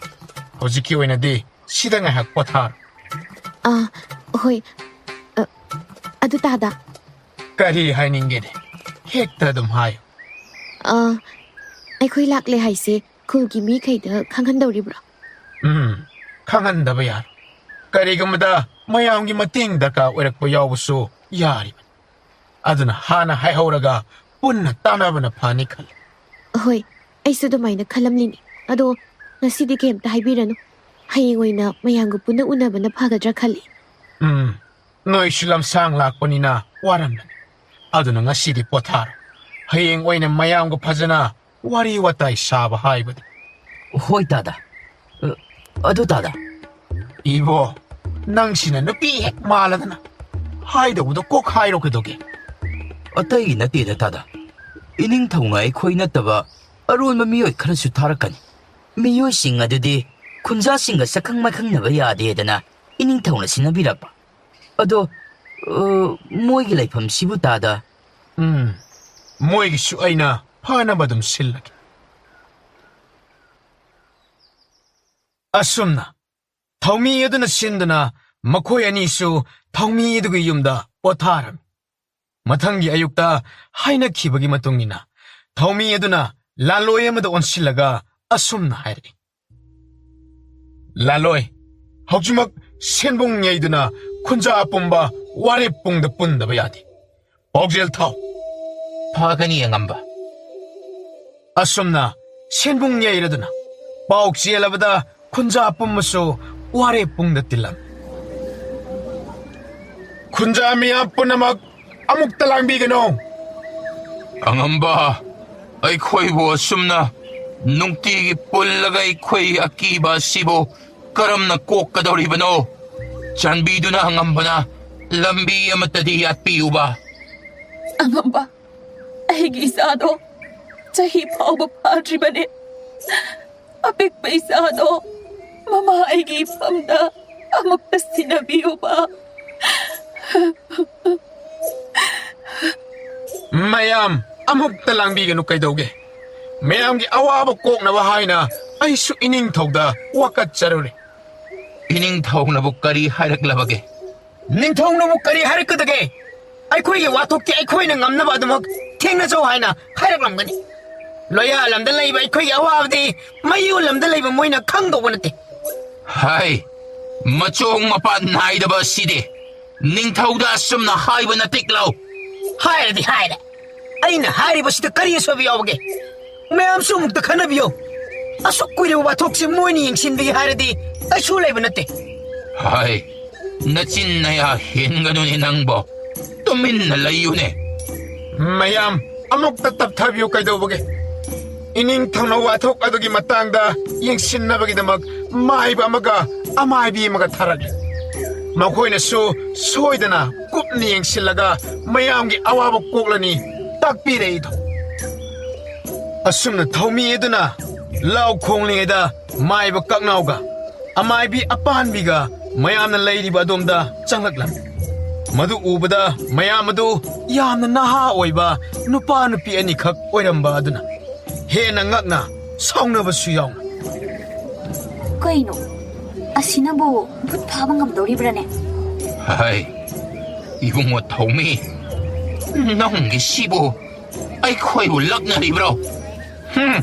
ꯍꯧꯖꯤꯛꯀꯤ ꯑꯣꯏꯅꯗꯤ ꯁꯤꯗ ꯉꯥꯏꯍꯥꯛ ꯄꯣꯊꯥꯔꯣ. ꯍꯣꯏ. ꯑꯗꯨ ꯇꯥꯗ. ꯀꯔꯤ ꯍꯥꯏꯅꯤꯡꯒꯦꯅꯦ? ꯍꯦꯛꯇ ꯑꯗꯨꯝ ꯍꯥꯏꯌꯨ. ꯑꯩꯈꯣꯏ ꯂꯥꯛꯂꯦ ꯍꯥꯏꯁꯦ ꯈꯨꯜꯒꯤ ꯃꯤꯈꯩꯗ ꯈꯪꯍꯟꯗꯧꯔꯤꯕ꯭ꯔꯣ? ꯈꯪꯍꯟꯗꯕ ꯌꯥꯔꯣꯏ. ꯀꯔꯤꯒꯨꯝꯕꯗ ꯃꯌꯥꯝꯒꯤ ꯃꯇꯦꯡ ꯗꯔꯀꯥꯔ ꯑꯣꯏꯔꯛꯄ ꯌꯥꯎꯕꯁꯨ ꯌꯥꯔꯤꯕꯅꯤ. ꯑꯗꯨꯅ ꯍꯥꯟꯅ ꯍꯥꯏꯍꯧꯔꯒ ꯄꯨꯟꯅ ꯇꯥꯟꯅꯕꯅ ꯐꯅꯤ ꯈꯜꯂꯤ. ꯍꯣꯏ, ꯑꯩꯁꯨ ꯑꯗꯨꯃꯥꯏꯅ ꯈꯜꯂꯝꯂꯤꯅꯤ. ꯑꯗꯣ ꯉꯁꯤꯗꯤ ꯀꯩꯝꯇ ꯍꯥꯏꯕꯤꯔꯅꯨ. ꯍꯌꯦꯡ ꯑꯣꯏꯅ ꯃꯌꯥꯝꯒ ꯄꯨꯟꯅ ꯎꯅꯕꯅ ꯐꯒꯗ꯭ꯔꯥ ꯈꯜꯂꯤ. ꯅꯣꯏꯁꯨ ꯂꯝꯁꯥꯡ ꯂꯥꯛꯄꯅꯤꯅ ꯋꯥꯔꯝꯒꯅꯤ. ꯑꯗꯨꯅ ꯉꯁꯤꯗꯤ ꯄꯣꯊꯥꯔꯣ. ꯍꯌꯦꯡ ꯑꯣꯏꯅ ꯃꯌꯥꯝꯒ ꯐꯖꯅ ꯋꯥꯔꯤ ꯋꯥꯇꯥꯏ ꯁꯥꯕ ꯍꯥꯏꯕꯗꯤ. ꯍꯣꯏ ꯇꯥꯗ. ꯑꯗꯨ ꯇꯥꯗ. 이보, 낭신은 누피 핵 말하더나. 하이더구도 꼭 하이로 그도게. ꯑꯇꯩꯒꯤ ꯅꯠꯇꯦꯗ ꯇꯥꯗ. ꯏꯅꯤꯡꯊꯧꯅ ꯑꯩꯈꯣꯏ ꯅꯠꯇꯕ ꯑꯔꯣꯟꯕ ꯃꯤꯑꯣꯏ ꯈꯔꯁꯨ ꯊꯥꯔꯛꯀꯅꯤ. ꯃꯤꯑꯣꯏꯁꯤꯡ ꯑꯗꯨꯗꯤ ꯈꯨꯟꯖꯥꯁꯤꯡꯒ ꯁꯛꯈꯪ ꯃꯥꯏꯈꯪꯅꯕ ꯌꯥꯗꯦꯗꯅ 이닝ꯊꯧꯅ ꯁꯤꯟꯅꯕꯤꯔꯛꯄ. ꯑꯗꯣ ꯃꯣꯏꯒꯤ ꯂꯩꯐꯝꯁꯤꯕꯨ ꯇꯥꯗ. 모이기슈 아이나 파나바둠 실라게. 아숨나. 타우미 여드나 신드나 마코이 아니수 타우미 여드그 윰다 뽀타람. 마탕기 아육다 하이나 키버기 마똥이나 타우미 여드나 랄로에마다 온실라가 아숨나 하이리. 랄로이 혹주막 센봉예이드나 콘자 아뽐바 와레뽕다 뿐다바야디. 복젤 타우. 파가니 양암바. 아솜나 센봉예이르드나 바옥지엘라보다 콘자 아뽐마소 와레뽕다 딜람. 콘자 미아뿌나막 아묵달랑비게노. angamba ꯑꯩꯈꯣꯏꯕꯨ ꯑꯁꯨꯝꯅ ꯅꯨꯡꯇꯤꯒꯤ ꯄꯨꯜꯂꯒ ꯑꯩꯈꯣꯏ ꯑꯀꯤꯕ ꯑꯁꯤꯕꯨ ꯀꯔꯝꯅ ꯀꯣꯛꯀꯗꯧꯔꯤꯕꯅꯣ? ꯆꯥꯟꯕꯤꯗꯨꯅ angambana lambi amatadi yatpiyuba. ꯑꯉꯝꯕ, ꯑꯩꯒꯤ ꯏꯆꯥꯗꯣ ꯆꯍꯤ ꯐꯥꯎꯕ ꯐꯥꯗ꯭ꯔꯤꯕꯅꯤ. ꯑꯄꯤꯛꯄ ꯏꯆꯥꯗꯣ ꯃꯃꯥ ꯑꯩꯒꯤ ꯏꯐꯝꯗ ꯑꯃꯨꯛꯇ ꯁꯤꯟꯅꯕꯤꯌꯨꯕ. ꯃꯌꯥꯝ ꯑꯃꯨꯛꯇ ꯂꯥꯡꯕꯤꯒꯅꯨ ꯀꯩꯗꯧꯒꯦ? ꯃꯌꯥꯝꯒꯤ ꯑꯋꯥꯕ ꯀꯣꯛꯅꯕ ꯍꯥꯏꯅ ꯑꯩꯁꯨ ꯏꯅꯤꯡꯊꯧꯗ ꯋꯥꯀꯠꯆꯔꯨꯔꯦ. 이닝ꯊꯧꯅꯕꯨ ꯀꯔꯤ ꯍꯥꯏꯔꯛꯂꯕꯒꯦ? ꯅꯤꯡꯊꯧꯅꯕꯨ ꯀꯔꯤ ꯍꯥꯏꯔꯛꯀꯗꯒꯦ? ꯑꯩꯈꯣꯏꯒꯤ ꯋꯥꯊꯣꯛꯇꯤ ꯑꯩꯈꯣꯏꯅ ꯉꯝꯅꯕ ꯑꯗꯨꯃꯛ ꯊꯦꯡꯅꯖꯧ ꯍꯥꯏꯅ ꯍꯥꯏꯔꯛꯂꯝꯒꯅꯤ. ꯂꯣꯌꯥ ꯂꯝꯗ ꯂꯩꯕ ꯑꯩꯈꯣꯏꯒꯤ ꯑꯋꯥꯕꯗꯤ ꯃꯌꯨ ꯂꯝꯗ ꯂꯩꯕ ꯃꯣꯏꯅ ꯈꯪꯗꯧꯕ ꯅꯠꯇꯦ. ꯍꯥꯏ, ꯃꯆꯣꯡ ꯃꯄꯥꯟ ꯅꯥꯏꯗꯕ ꯑꯁꯤꯗꯤ ꯅꯤꯡꯊꯧꯗ ꯑꯁꯨꯝꯅ ꯍꯥꯏꯕ ꯅꯠꯇꯦꯛꯂꯧ. ꯍꯥꯏꯔꯗꯤ ꯍꯥꯏꯔꯦ. ꯑꯩꯅ ꯍꯥꯏꯔꯤꯕꯁꯤꯗ ꯀꯔꯤ ꯑꯁꯣꯏꯕ ꯌꯥꯎꯕꯒꯦ? ꯃꯌꯥꯝꯁꯨ ꯑꯃꯨꯛꯇ ꯈꯟꯅꯕꯤꯌꯨ. ꯑꯁꯨꯛ ꯀꯨꯏꯔꯕ ꯋꯥꯊꯣꯛꯁꯤ ꯃꯣꯏꯅ ꯌꯦꯡꯁꯤꯟꯕꯤꯒꯦ ꯍꯥꯏꯔꯗꯤ ꯀꯩꯁꯨ ꯂꯩꯕ ꯅꯠꯇꯦ. ꯍꯥꯏ, ꯅꯆꯤꯟ ꯅꯌꯥ ꯍꯦꯟꯒꯅꯨꯅꯦ ꯅꯪꯕꯣ. ꯇꯨꯃꯤꯟꯅ ꯂꯩꯌꯨꯅꯦ. ꯃꯌꯥꯝ ꯑꯃꯨꯛꯇ ꯇꯞꯊꯕꯤꯌꯨ ꯀꯩꯗꯧꯕꯒꯦ? 이닝ꯊꯧꯅ ꯋꯥꯊꯣꯛ ꯑꯗꯨꯒꯤ ꯃꯇꯥꯡꯗ ꯌꯦꯡꯁꯤꯟꯅꯕꯒꯤꯗꯃꯛ ꯃꯥꯏꯕ ꯑꯃꯒ ꯑꯃꯥꯏꯕꯤ ꯑꯃꯒ ꯊꯥꯔꯛꯂꯤ. ꯃꯈꯣꯏꯅꯁꯨ ꯁꯣꯏꯗꯅ ꯀꯨꯞꯅ ꯌꯦꯡꯁꯤꯜꯂꯒ ꯃꯌꯥꯝꯒꯤ ꯑꯋꯥꯕ ꯀꯣꯛꯂꯅꯤ ꯇꯥꯛꯄꯤꯔꯛꯏꯗꯣ. ꯑꯁꯨꯝꯅ ꯊꯧꯃꯤ ꯑꯗꯨꯅ ꯂꯥꯎ ꯈꯣꯡꯂꯤꯉꯩꯗ ꯃꯥꯏꯕ ꯀꯛꯅꯥꯎꯒ ꯑꯃꯥꯏꯕꯤ ꯑꯄꯥꯟꯕꯤꯒ ꯃꯌꯥꯝꯅ ꯂꯩꯔꯤꯕ ꯑꯗꯣꯝꯗ ꯆꯪꯂꯛꯂꯝꯃꯤ. ꯃꯗꯨ ꯎꯕꯗ ꯃꯌꯥꯝ ꯑꯗꯨ ꯌꯥꯝꯅ ꯅꯍꯥ ꯑꯣꯏꯕ ꯅꯨꯄꯥ ꯅꯨꯄꯤ ꯑꯅꯤꯈꯛ ꯑꯣꯏꯔꯝꯕ ꯑꯗꯨꯅ ꯍꯦꯟꯅ ꯉꯛꯅ ꯁꯥꯎꯅꯕꯁꯨ ꯌꯥꯎꯅ. ꯀꯩꯅꯣ? ꯑꯁꯤꯅꯕꯨ ꯚꯨꯠ ꯐꯥꯕ ꯉꯝꯗꯧꯔꯤꯕ꯭ꯔꯥꯅꯦ? ꯍꯥꯏ, 이봉호 ꯊꯧꯃꯤ, ꯅꯪꯒꯤꯁꯤꯕꯨ ꯑꯩꯈꯣꯏꯕꯨ ꯂꯛꯅꯔꯤꯕ꯭ꯔꯣ?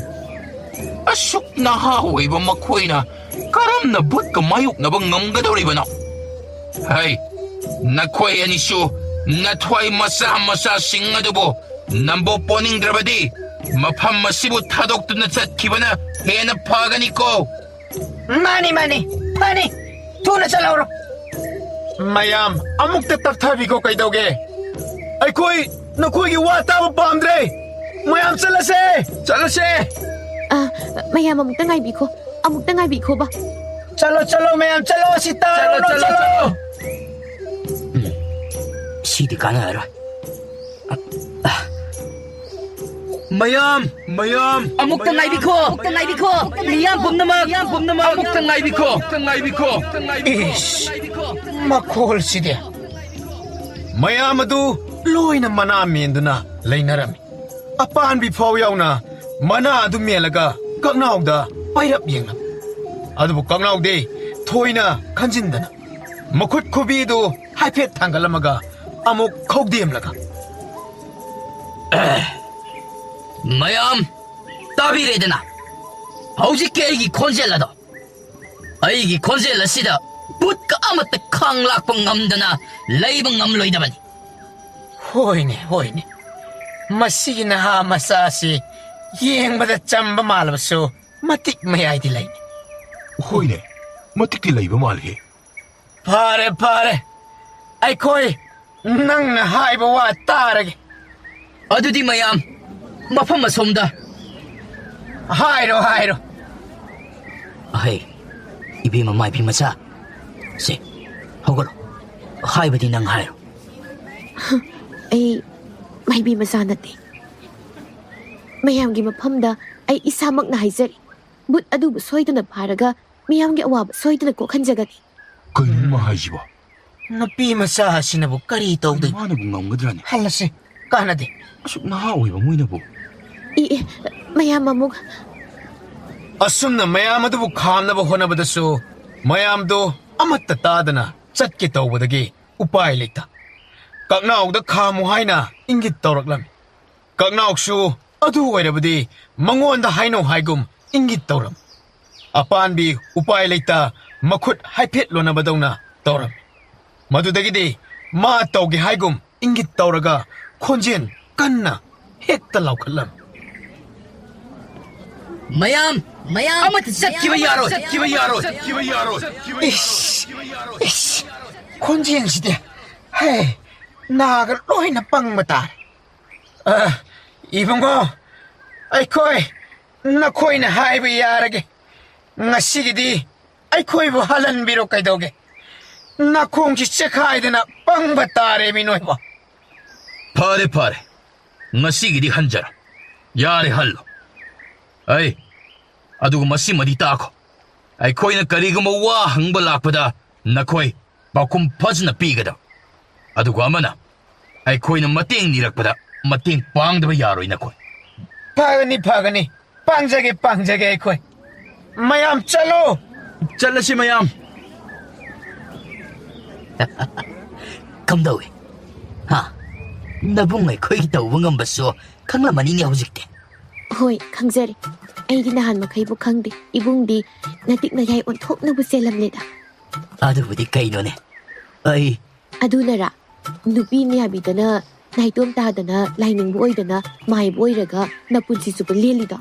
ꯑꯁꯨꯛ ꯅꯍꯥ ꯑꯣꯏꯕ ꯃꯈꯣꯏꯅ ꯀꯔꯝꯅ ꯚꯨꯠꯀ ꯃꯥꯌꯣꯛꯅꯕ ꯉꯝꯒꯗꯧꯔꯤꯕꯅꯣ? ꯍꯥꯏ, ꯅꯈꯣꯏ ꯑꯅꯤꯁꯨ ꯅꯊ꯭ꯋꯥꯏ ꯃꯆꯥ ꯃꯆꯥꯁꯤꯡ ꯑꯗꯨꯕꯨ ꯅꯝꯕꯣ ꯄꯣꯅꯤꯡꯗ꯭ꯔꯕꯗꯤ ꯃꯐꯝ ꯑꯁꯤꯕꯨ ꯊꯥꯗꯣꯛꯇꯨꯅ ꯆꯠꯈꯤꯕꯅ ꯍꯦꯟꯅ ꯐꯒꯅꯤꯀꯣ. ꯃꯥꯅꯤ ꯃꯥꯅꯤ ꯐꯅꯤ. ꯊꯨꯅ ꯆꯠꯍꯧꯔꯣ. ꯃꯌꯥꯝ ꯑꯃꯨꯛꯇ ꯇꯞꯊꯕꯤꯈꯣ ꯀꯩꯗꯧꯒꯦ? ꯑꯩꯈꯣꯏ ꯅꯈꯣꯏꯒꯤ ꯋꯥ ꯇꯥꯕ ꯄꯥꯝꯗ꯭ꯔꯦ. ꯃꯌꯥꯝ ꯆꯠꯂꯁꯦ. ꯆꯠꯂꯁꯦ. ꯃꯌꯥꯝ ꯑꯃꯨꯛꯇ ꯉꯥꯏꯕꯤꯈꯣ. ꯑꯃꯨꯛꯇ ꯉꯥꯏꯕꯤꯈꯣꯕ. ꯆꯠꯂꯣ ꯆꯠꯂꯣ ꯃꯌꯥꯝ ꯆꯠꯂꯣ. ꯁꯤ ꯇꯥꯔꯣ ꯆꯠꯂꯣ. 시디 가능하라. ꯃꯌꯥꯝ ꯑꯃꯨꯛꯇ ꯉꯥꯏꯕꯤꯈꯣ. ꯃꯤꯌꯥꯝ ꯄꯨꯝꯅꯃꯛ ꯑꯃꯨꯛꯇ ꯉꯥꯏꯕꯤꯈꯣ. 이씨, ꯃꯈꯣꯜꯁꯤꯗꯤ. ꯃꯌꯥꯝ ꯑꯗꯨ ꯂꯣꯏꯅ ꯃꯅꯥ ꯃꯦꯟꯗꯨꯅ ꯂꯩꯅꯔꯝꯃꯤ. ꯑꯄꯥꯟꯕꯤ ꯐꯥꯎ ꯌꯥꯎꯅ ꯃꯅꯥ ꯑꯗꯨ ꯃꯦꯜꯂꯒ ꯀꯛꯅꯥꯎꯗ ꯄꯩꯔꯞ ꯌꯦꯡꯂꯝꯃꯤ. ꯑꯗꯨꯕꯨ ꯀꯛꯅꯥꯎꯗꯤ ꯊꯣꯏꯅ ꯈꯟꯖꯤꯟꯗꯅ ꯃꯈꯨꯠ ꯈꯨꯕꯤꯗꯨ ꯍꯥꯏꯐꯦꯠ ꯊꯥꯡꯒꯠꯂꯝꯃꯒ ꯑꯃꯨꯛ ꯈꯧꯗꯦꯝꯂꯒ ꯃꯌꯥꯝ ꯇꯥꯕꯤꯔꯦꯗꯅ ꯍꯧꯖꯤꯛꯀꯤ ꯑꯩꯒꯤ ꯈꯣꯟꯖꯦꯜ ꯑꯗꯣ ꯑꯩꯒꯤ ꯈꯣꯟꯖꯦꯜ ꯑꯁꯤꯗ ꯕꯨꯠꯀ ꯑꯃꯠꯇ ꯈꯥꯡ ꯂꯥꯛꯄ ꯉꯝꯗꯅ ꯂꯩꯕ ꯉꯝꯂꯣꯏꯗꯕꯅꯤ ꯍꯣꯏꯅꯦ ꯍꯣꯏꯅꯦ ꯃꯁꯤꯒꯤ ꯅꯍꯥ ꯃꯆꯥꯁꯤ ꯌꯦꯡꯕꯗ ꯆꯝꯕ ꯃꯥꯜꯂꯕꯁꯨ ꯃꯇꯤꯛ ꯃꯌꯥꯏꯗꯤ ꯂꯩꯅꯤ ꯍꯣꯏꯅꯦ ꯃꯇꯤꯛꯇꯤ ꯂꯩꯕ ꯃꯥꯜꯂꯤ ꯐꯔꯦ ꯐꯔꯦ ꯑꯩꯈꯣꯏ ꯅꯪꯅ ꯍꯥꯏꯕ ꯋꯥ ꯇꯥꯔꯒꯦ ꯑꯗꯨꯗꯤ ꯃꯌꯥꯝ ꯃꯐꯝ ꯑꯁꯣꯝꯗ ꯍꯥꯏꯔꯣ ꯍꯥꯏꯔꯣ ꯑꯍꯩ 이베마 마이비 마차 세 ꯍꯧꯒꯠꯂꯣ ꯍꯥꯏꯕꯗꯤ ꯅꯪ ꯍꯥꯏꯔꯣ ꯑꯩ ꯃꯥꯏꯕꯤ ꯃꯆꯥ ꯅꯠꯇꯦ ꯃꯌꯥꯝꯒꯤ ꯃꯐꯝꯗ ꯑꯩ ꯏꯁꯥꯃꯛꯅ ꯍꯥꯏꯖꯔꯤ ꯕꯨꯠ ꯑꯗꯨꯕꯨ ꯁꯣꯏꯗꯅ ꯐꯥꯔꯒ ꯃꯤꯌꯥꯝꯒꯤ ꯑꯋꯥꯕ ꯁꯣꯏꯗꯅ ꯀꯣꯛꯍꯟꯖꯒꯅꯤ ꯀꯩꯅꯣ ꯃꯥ ꯍꯥꯏꯁꯤꯕꯣ ꯅꯨꯄꯤ ꯃꯆꯥ ꯑꯁꯤꯅꯕꯨ ꯀꯔꯤ ꯇꯧꯗꯣꯏꯅꯣ ꯃꯥꯅꯕꯨ ꯉꯝꯒꯗ꯭ꯔꯥꯅꯦ ꯍꯜꯂꯁꯤ ꯀꯥꯟꯅꯗꯦ ꯑꯁꯨꯛ ꯅꯍꯥ ꯑꯣꯏꯕ ꯃꯣꯏꯅꯕꯨ ꯃꯌꯥꯝ ꯑꯃꯨꯛ ꯑꯁꯨꯝꯅ ꯃꯌꯥꯝ ꯑꯗꯨꯕꯨ ꯈꯥꯝꯅꯕ ꯍꯣꯠꯅꯕꯗꯁꯨ ꯃꯌꯥꯝꯗꯣ ꯑꯃꯠꯇ ꯇꯥꯗꯅ ꯆꯠꯀꯦ ꯇꯧꯕꯗꯒꯤ ꯎꯄꯥꯏ ꯂꯩꯇ ꯀꯛꯅꯥꯎꯗ ꯈꯥꯝꯃꯨ ꯍꯥꯏꯅ ꯏꯪꯒꯤꯠ ꯇꯧꯔꯛꯂꯝꯃꯤ ꯀꯛꯅꯥꯎꯁꯨ ꯑꯗꯨ ꯑꯣꯏꯔꯕꯗꯤ ꯃꯉꯣꯟꯗ ꯍꯥꯏꯅꯧ ꯍꯥꯏꯒꯨꯝ ꯏꯪꯒꯤꯠ ꯇꯧꯔꯝꯃꯤ ꯑꯄꯥꯟꯕꯤ ꯎꯄꯥꯏ ꯂꯩꯇ ꯃꯈꯨꯠ ꯍꯥꯏꯐꯦꯠ ꯂꯣꯟꯅꯕꯗꯧꯅ ꯇꯧꯔꯝꯃꯤ ꯃꯗꯨꯗꯒꯤꯗꯤ ꯃꯥ ꯇꯧꯒꯦ ꯍꯥꯏꯒꯨꯝ ꯏꯪꯒꯤꯠ ꯇꯧꯔꯒ ꯈꯣꯟꯖꯦꯜ ꯀꯟꯅ ꯍꯦꯛꯇ ꯂꯥꯎꯈꯠꯂꯝꯃꯤ ꯃꯌꯥꯝ ꯑꯃꯠꯇ ꯆꯠꯈꯤꯕ ꯌꯥꯔꯣꯏ 이씨, 콘지행시대. 헤이, 나가 로이나 빵마다. 이봉고, 아이코이, 나 코이나 하이브 야라게. 나 시기디, 아이코이브 할란 비로 가이도게. 나 콩기 체크하이드나 빵바따레 미노이바. ꯐꯔꯦ ꯐꯔꯦ ꯉꯁꯤꯒꯤꯗꯤ ꯍꯟꯖꯔꯣ ꯌꯥꯔꯦ ꯍꯜꯂꯣ ꯑꯩ ꯑꯗꯨꯒ ꯃꯁꯤꯃꯗꯤ ꯇꯥꯈꯣ ꯑꯩꯈꯣꯏꯅ ꯀꯔꯤꯒꯨꯝꯕ ꯋꯥ ꯍꯪꯕ ꯂꯥꯛꯄꯗ ꯅꯈꯣꯏ ꯄꯥꯎꯈꯨꯝ ꯐꯖꯅ ꯄꯤꯒꯗꯕ ꯑꯗꯨꯒ ꯑꯃꯅ ꯑꯩꯈꯣꯏꯅ ꯃꯇꯦꯡ ꯅꯤꯔꯛꯄꯗ ꯃꯇꯦꯡ ꯄꯥꯡꯗꯕ ꯌꯥꯔꯣꯏ ꯅꯈꯣꯏ 파그니. 빵자게, 아이코이. 마얌 짤로! ꯆꯠꯂꯁꯤ ꯃꯌꯥꯝ ꯀꯝꯗꯧꯏ ꯍꯥ ꯅꯕꯨꯡ ꯑꯩꯈꯣꯏꯒꯤ ꯇꯧꯕ ꯉꯝꯕꯁꯨ ꯈꯪꯂꯝꯃꯅꯤꯅꯦ ꯍꯧꯖꯤꯛꯇꯤ ꯍꯣꯏ ꯈꯪꯖꯔꯦ ꯑꯩꯗꯤ ꯅꯍꯥꯟ ꯃꯈꯩꯕꯨ ꯈꯪꯗꯦ ꯏꯕꯨꯡꯗꯤ ꯅꯇꯤꯛ ꯅꯌꯥꯏ ꯑꯣꯟꯊꯣꯛꯅꯕꯨ ꯆꯦꯜꯂꯝꯂꯦꯗ ꯑꯗꯨꯕꯨꯗꯤ ꯀꯩꯅꯣꯅꯦ ꯑꯩ ꯑꯗꯨꯅꯔꯥ ꯅꯨꯄꯤꯅ ꯌꯥꯕꯤꯗꯅ ꯅꯥꯏꯇꯣꯝ ꯇꯥꯗꯅ ꯂꯥꯏꯅꯤꯡꯕ ꯑꯣꯏꯗꯅ ꯃꯥꯏꯕ ꯑꯣꯏꯔꯒ ꯅꯄꯨꯟꯁꯤ ꯆꯨꯞꯄ ꯂꯦꯜꯂꯤꯗꯣ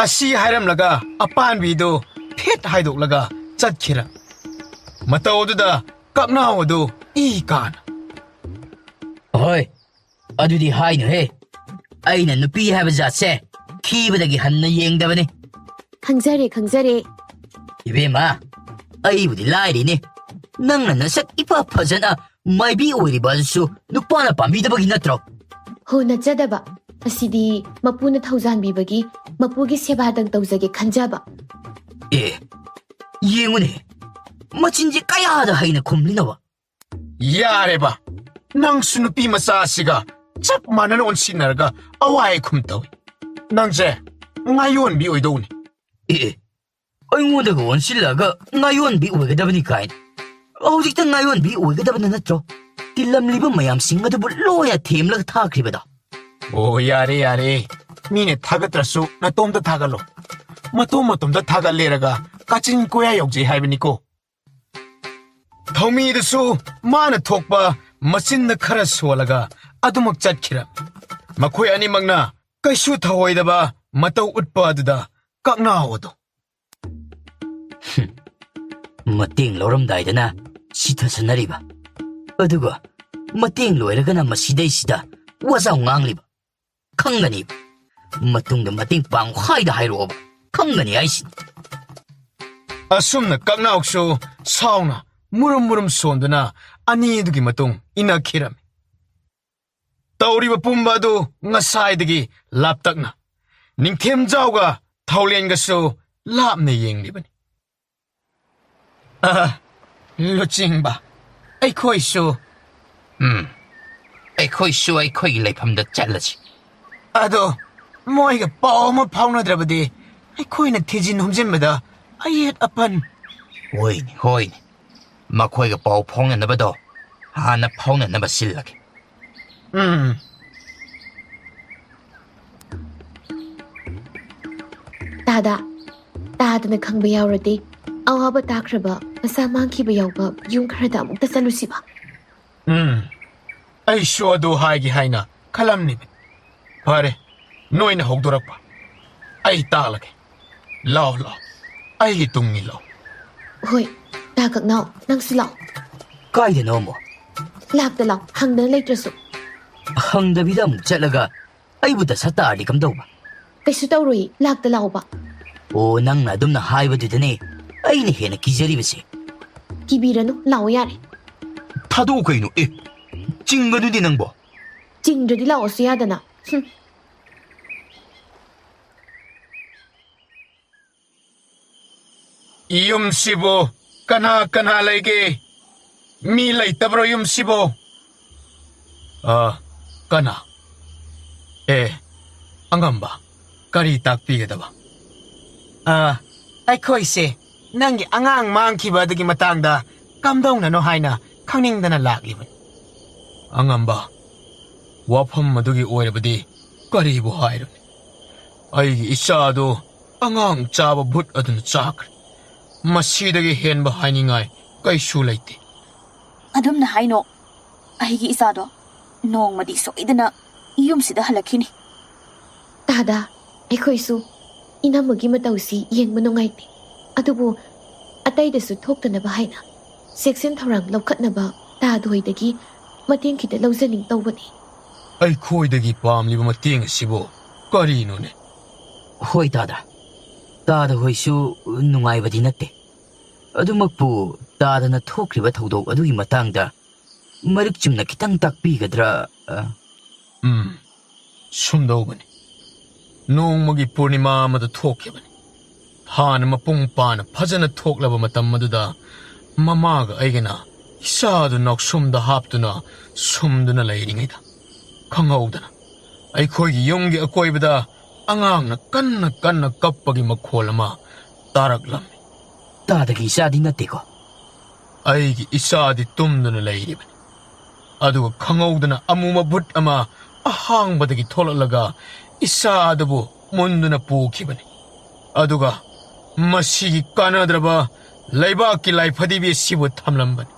ꯑꯁꯤ ꯍꯥꯏꯔꯝꯂꯒ ꯑꯄꯥꯟꯕꯤꯗꯨ ꯐꯦꯠ ꯍꯥꯏꯗꯣꯛꯂꯒ ꯆꯠꯈꯤꯔ ꯃꯇꯧ ꯑꯗꯨꯗ ꯀꯛꯅꯥꯎ ꯑꯗꯨ ꯏ ꯀꯥꯅ ꯍꯣꯏ ꯑꯗꯨꯗꯤ ꯍꯥꯏꯅꯨꯍꯦ ꯑꯩꯅ ꯅꯨꯄꯤ ꯍꯥꯏꯕ ꯖꯥꯠꯁꯦ ꯈꯤꯕꯗꯒꯤ ꯍꯟꯅ ꯌꯦꯡꯗꯕꯅꯤ ꯈꯪꯖꯔꯦ 이베마 ꯑꯩꯕꯨꯗꯤ ꯂꯥꯏꯔꯤꯅꯦ ꯅꯪꯅ ꯅꯁꯛ 이파 ꯐꯖꯅ ꯃꯥꯏꯕꯤ ꯑꯣꯏꯔꯤꯕ ꯑꯗꯨꯁꯨ ꯅꯨꯄꯥꯅ ꯄꯥꯝꯕꯤꯗꯕꯒꯤ ꯅꯠꯇ꯭ꯔꯣ ꯍꯣ ꯅꯠꯆꯗꯕ ꯑꯁꯤꯗꯤ ꯃꯄꯨꯅ ꯊꯧꯖꯥꯟꯕꯤꯕꯒꯤ ꯃꯄꯨꯒꯤ ꯁꯦꯕꯥꯗꯪ ꯇꯧꯖꯒꯦ ꯈꯟꯖꯕ ꯑꯦ ꯌꯦꯡꯉꯨꯅꯦ ꯃꯆꯤꯟꯁꯦ ꯀꯌꯥꯗ ꯍꯩꯅ ꯈꯨꯝꯂꯤꯅꯣꯕ ꯌꯥꯔꯦꯕ ꯅꯪꯁꯨ ꯅꯨꯄꯤ ꯃꯆꯥ ꯑꯁꯤꯒ ꯆꯞ ꯃꯥꯟꯅꯅ ꯑꯣꯟꯁꯤꯟꯅꯔꯒ ꯑꯋꯥꯏ ꯈꯨꯝ ꯇꯧꯏ ꯅꯪꯁꯦ ꯉꯥꯌꯣꯟꯕꯤ ꯑꯣꯏꯗꯧꯅꯤ ꯑꯦ ꯑꯩꯉꯣꯟꯗꯒ ꯑꯣꯟꯁꯤꯜꯂꯒ ꯉꯥꯌꯣꯟꯕꯤ ꯑꯣꯏꯒꯗꯕꯅꯤ ꯀꯥꯏꯅ ꯍꯧꯖꯤꯛꯇ ꯉꯥꯌꯣꯟꯕꯤ ꯑꯣꯏꯒꯗꯕꯅ ꯅꯠꯇ꯭ꯔꯣ ꯇꯤꯜꯂꯝꯂꯤꯕ ꯃꯌꯥꯝꯁꯤꯡ ꯑꯗꯨꯕꯨ ꯂꯣꯏꯅ ꯊꯦꯝꯂꯒ ꯊꯥꯈ꯭ꯔꯤꯕꯗꯣ ꯑꯣ ꯌꯥꯔꯦ ꯃꯤꯅ ꯊꯥꯒꯠꯇ꯭ꯔꯁꯨ ꯅꯇꯣꯝꯇ ꯊꯥꯒꯠꯂꯣ ꯃꯇꯣꯝꯗ ꯊꯥꯒꯠꯂꯦꯔꯒ ꯀꯥꯆꯤꯟ ꯀꯣꯌꯥ ꯌꯧꯖꯩ ꯍꯥꯏꯕꯅꯤꯀꯣ ꯊꯧꯃꯤꯗꯨꯁꯨ ꯃꯥꯅ ꯊꯣꯛꯄ ꯃꯆꯤꯟꯗ ꯈꯔ ꯁꯣꯜꯂꯒ ꯑꯗꯨꯃꯛ ꯆꯠꯈꯤꯔꯝ ꯃꯈꯣꯏ ꯑꯅꯤꯃꯛꯅ ꯀꯩꯁꯨ ꯊꯧꯑꯣꯏꯗꯕ ꯃꯇꯧ ꯎꯠꯄ ꯑꯗꯨꯗ ꯀꯛꯅꯥꯎ ꯑꯗꯨ ꯃꯇꯦꯡ ꯂꯧꯔꯝꯗꯥꯏꯗꯅ ꯁꯤꯊꯁꯟꯅꯔꯤꯕ ꯑꯗꯨꯒ ꯃꯇꯦꯡ ꯂꯣꯏꯔꯒꯅ ꯃꯁꯤꯗꯩꯁꯤꯗ ꯋꯥꯖꯥꯎ ꯉꯥꯡꯂꯤꯕ ꯈꯪꯒꯅꯤꯕ ꯃꯇꯨꯡꯗ ꯃꯇꯦꯡ ꯄꯥꯡꯉꯨ ꯍꯥꯏꯗ ꯍꯥꯏꯔꯛꯑꯣꯕ ꯈꯪꯒꯅꯤ ꯍꯥꯏꯁꯤꯅꯤ ꯑꯁꯨꯝꯅ ꯀꯛꯅꯥꯎꯁꯨ ꯁꯥꯎꯅ ꯃꯨꯔꯨꯝ ꯁꯣꯟꯗꯨꯅ ꯑꯅꯤꯗꯨꯒꯤ ꯃꯇꯨꯡ ꯏꯟꯅꯈꯤꯔꯝꯃꯤ ꯇꯧꯔꯤꯕ ꯄꯨꯝꯕ ꯑꯗꯨ ꯉꯁꯥꯏꯗꯒꯤ ꯂꯥꯞꯇꯛꯅ ꯅꯤꯡꯊꯦꯝꯖꯥꯎꯒ ꯊꯧꯂꯦꯟꯒꯁꯨ ꯂꯥꯞꯅ ꯌꯦꯡꯂꯤꯕꯅꯤ 루찡바. 아이코이쇼. ꯑꯩꯈꯣꯏꯁꯨ ꯑꯩꯈꯣꯏꯒꯤ ꯂꯩꯐꯝꯗ ꯆꯠꯂꯁꯤ 아도, 뭐이가 뻐머 파우나드라버디. 아이코이나 티진 홈진마다 ꯑꯌꯦꯠ ꯑꯄꯟ ꯍꯣꯏꯅꯦ ꯍꯣꯏꯅꯦ ꯃꯈꯣꯏꯒ ꯄꯥꯎ ꯐꯥꯎꯅꯅꯕꯗꯣ ꯍꯥꯟꯅ ꯐꯥꯎꯅꯅꯕ ꯁꯤꯜꯂꯒꯦ ꯇꯥꯗ ꯇꯥꯗꯅ ꯈꯪꯕ ꯌꯥꯎꯔꯗꯤ ꯑꯋꯥꯕ ꯇꯥꯈ꯭ꯔꯕ ꯃꯁꯥ ꯃꯥꯡꯈꯤꯕ ꯌꯥꯎꯕ ꯌꯨꯝ ꯈꯔꯗ ꯑꯃꯨꯛꯇ ꯆꯠꯂꯨꯁꯤꯕ. ꯑꯩꯁꯨ ꯑꯗꯨ ꯍꯥꯏꯒꯦ ꯍꯥꯏꯅ ꯈꯜꯂꯝꯅꯤꯕ. ꯐꯔꯦ, ꯅꯣꯏꯅ ꯍꯧꯗꯣꯔꯛꯄ. ꯑꯩ ꯇꯥꯛꯂꯒꯦ. ꯂꯥꯎ ꯂꯥꯎ, ꯑꯩꯒꯤ ꯇꯨꯡ ꯏꯜꯂꯣ. ꯍꯣꯏ, ꯇꯥ ꯀꯛꯅꯥꯎ, ꯅꯪꯁꯨ ꯂꯥꯛꯑꯣ. ꯀꯥꯏꯗꯅꯣ ꯑꯃꯨꯛ? ꯂꯥꯛꯇ ꯂꯥꯛꯑꯣ, ꯍꯪꯗꯅ ꯂꯩꯇ꯭ꯔꯁꯨ. ꯍꯪꯗꯕꯤꯗ ꯑꯃꯨꯛ ꯆꯠꯂꯒ ꯑꯩꯕꯨ ꯗꯁꯥ ꯇꯥꯔꯗꯤ ꯀꯝꯗꯧꯕ? ꯀꯩꯁꯨ ꯇꯧꯔꯣꯏ, ꯂꯥꯛꯇ ꯂꯥꯛꯑꯣꯕ. ꯑꯣ, ꯅꯪꯅ ꯑꯗꯨꯝꯅ ꯍꯥꯏꯕꯗꯨꯗꯅꯦ ꯑꯩꯅ ꯍꯦꯟꯅ ꯀꯤꯖꯔꯤꯕꯁꯦ. ꯀꯤꯕꯤꯔꯅꯨ, ꯂꯥꯛꯑꯣ ꯌꯥꯔꯦ. ꯊꯥꯗꯣꯛꯎ ꯀꯩꯅꯣ, ꯆꯤꯡꯒꯗꯨꯗꯤ ꯅꯪꯕꯣ. ꯆꯤꯡꯗ꯭ꯔꯗꯤ ꯂꯥꯛꯑꯣꯁꯨ ꯌꯥꯗꯅ. ꯌꯨꯝꯁꯤꯕꯨ ꯀꯅꯥ ꯀꯅꯥ ꯂꯩꯒꯦ? ꯃꯤ ꯂꯩꯇꯕ꯭ꯔꯣ ꯌꯨꯝꯁꯤꯕꯨ? ꯀꯅꯥ? ꯑꯉꯝꯕ, ꯀꯔꯤ ꯇꯥꯛꯄꯤꯒꯗꯕ? ꯑꯩꯈꯣꯏꯁꯦ ꯅꯪꯒꯤ ꯑꯉꯥꯡ ꯃꯥꯡꯈꯤꯕ ꯑꯗꯨꯒꯤ ꯃꯇꯥꯡꯗ ꯀꯝꯗꯧꯅꯅꯣ ꯍꯥꯏꯅ ꯈꯪꯅꯤꯡꯗꯅ ꯂꯥꯛꯂꯤꯕꯅꯤ. ꯑꯉꯝꯕ, ꯋꯥꯐꯝ ꯑꯗꯨꯒꯤ ꯑꯣꯏꯔꯕꯗꯤ ꯀꯔꯤꯕꯨ ꯍꯥꯏꯔꯨꯅꯤ? ꯑꯩꯒꯤ ꯏꯆꯥꯗꯨ ꯑꯉꯥꯡ ꯆꯥꯕ ꯚꯨꯠ ꯑꯗꯨꯅ ꯆꯥꯈ꯭ꯔꯦ. ꯃꯁꯤꯗꯒꯤ ꯍꯦꯟꯕ ꯍꯥꯏꯅꯤꯡꯉꯥꯏ ꯀꯩꯁꯨ ꯂꯩꯇꯦ. ꯑꯗꯨꯝꯅ ꯍꯥꯏꯅꯣ. ꯑꯩꯒꯤ ꯏꯆꯥꯗꯣ ꯅꯣꯡꯃꯗꯤ ꯁꯣꯏꯗꯅ ꯌꯨꯝꯁꯤꯗ ꯍꯜꯂꯛꯈꯤꯅꯤ. ꯇꯥꯗ, ꯑꯩꯈꯣꯏꯁꯨ ꯏꯅꯝꯃꯒꯤ ꯃꯇꯧꯁꯤ ꯌꯦꯡꯕ ꯅꯨꯡꯉꯥꯏꯇꯦ. ꯑꯗꯨꯕꯨ ꯑꯇꯩꯗꯁꯨ ꯊꯣꯛꯇꯅꯕ ꯍꯥꯏꯅ ꯆꯦꯛꯁꯤꯟ ꯊꯧꯔꯥꯡ ꯂꯧꯈꯠꯅꯕ ꯇꯥꯗꯣꯏꯗꯒꯤ ꯃꯇꯦꯡ ꯈꯤꯇ ꯂꯧꯖꯅꯤꯡ ꯇꯧꯕꯅꯤ. ꯑꯩꯈꯣꯏꯗꯒꯤ ꯄꯥꯝꯂꯤꯕ ꯃꯇꯦꯡ ꯑꯁꯤꯕꯨ ꯀꯔꯤꯅꯣꯅꯦ? ꯍꯣꯏ ꯇꯥꯗ, ꯇꯥꯗ ꯍꯣꯏꯁꯨ ꯅꯨꯡꯉꯥꯏꯕꯗꯤ ꯅꯠꯇꯦ. ꯑꯗꯨꯃꯛꯄꯨ ꯇꯥꯗꯅ ꯊꯣꯛꯈ꯭ꯔꯤꯕ ꯊꯧꯗꯣꯛ ꯑꯗꯨꯒꯤ ꯃꯇꯥꯡꯗ ꯃꯔꯤꯛ ꯆꯨꯝꯅ ꯈꯤꯇꯪ ꯇꯥꯛꯄꯤꯒꯗ꯭ꯔꯥ? ꯁꯨꯝꯗꯧꯕꯅꯤ. ꯅꯣꯡꯃꯒꯤ ꯄꯨꯔꯅꯤꯃꯥ ꯑꯃꯗ ꯊꯣꯛꯈꯤꯕꯅꯤ. ꯍꯥꯟꯅ ꯃꯄꯨꯡ ꯄꯥꯅ ꯐꯖꯅ ꯊꯣꯛꯂꯕ ꯃꯇꯝ ꯑꯗꯨꯗ ꯃꯃꯥꯒ ꯑꯩꯒꯅ ꯏꯆꯥꯗꯨ ꯅꯥꯎꯁꯨꯝꯗ ꯍꯥꯞꯇꯨꯅ ꯁꯨꯝꯗꯨꯅ ꯂꯩꯔꯤꯉꯩꯗ ꯈꯪꯍꯧꯗꯅ ꯑꯩꯈꯣꯏꯒꯤ ꯌꯨꯝꯒꯤ ꯑꯀꯣꯏꯕꯗ ꯑꯉꯥꯡꯅ ꯀꯟꯅ ꯀꯟꯅ ꯀꯞꯄꯒꯤ ꯃꯈꯣꯜ ꯑꯃ ꯇꯥꯔꯛꯂꯝꯃꯤ. ꯇꯥꯗꯒꯤ ꯏꯆꯥꯗꯤ ꯅꯠꯇꯦꯀꯣ? ꯑꯩꯒꯤ ꯏꯆꯥꯗꯤ ꯇꯨꯝꯗꯨꯅ ꯂꯩꯔꯤꯕꯅꯤ. ꯑꯗꯨꯒ ꯈꯪꯍꯧꯗꯅ ꯑꯃꯨꯕ ꯚꯨꯠ ꯑꯃ ꯑꯍꯥꯡꯕꯗꯒꯤ ꯊꯣꯛꯂꯛꯂꯒ ꯏꯆꯥ ꯑꯗꯨꯕꯨ ꯃꯨꯟꯗꯨꯅ ꯄꯨꯈꯤꯕꯅꯤ. ꯑꯗꯨꯒ ꯃꯁꯤꯒꯤ ꯀꯥꯟꯅꯗ꯭ꯔꯕ ꯂꯩꯕꯥꯛꯀꯤ ꯂꯥꯏꯐꯗꯤꯕꯤ ꯑꯁꯤꯕꯨ ꯊꯝꯂꯝꯕꯅꯤ.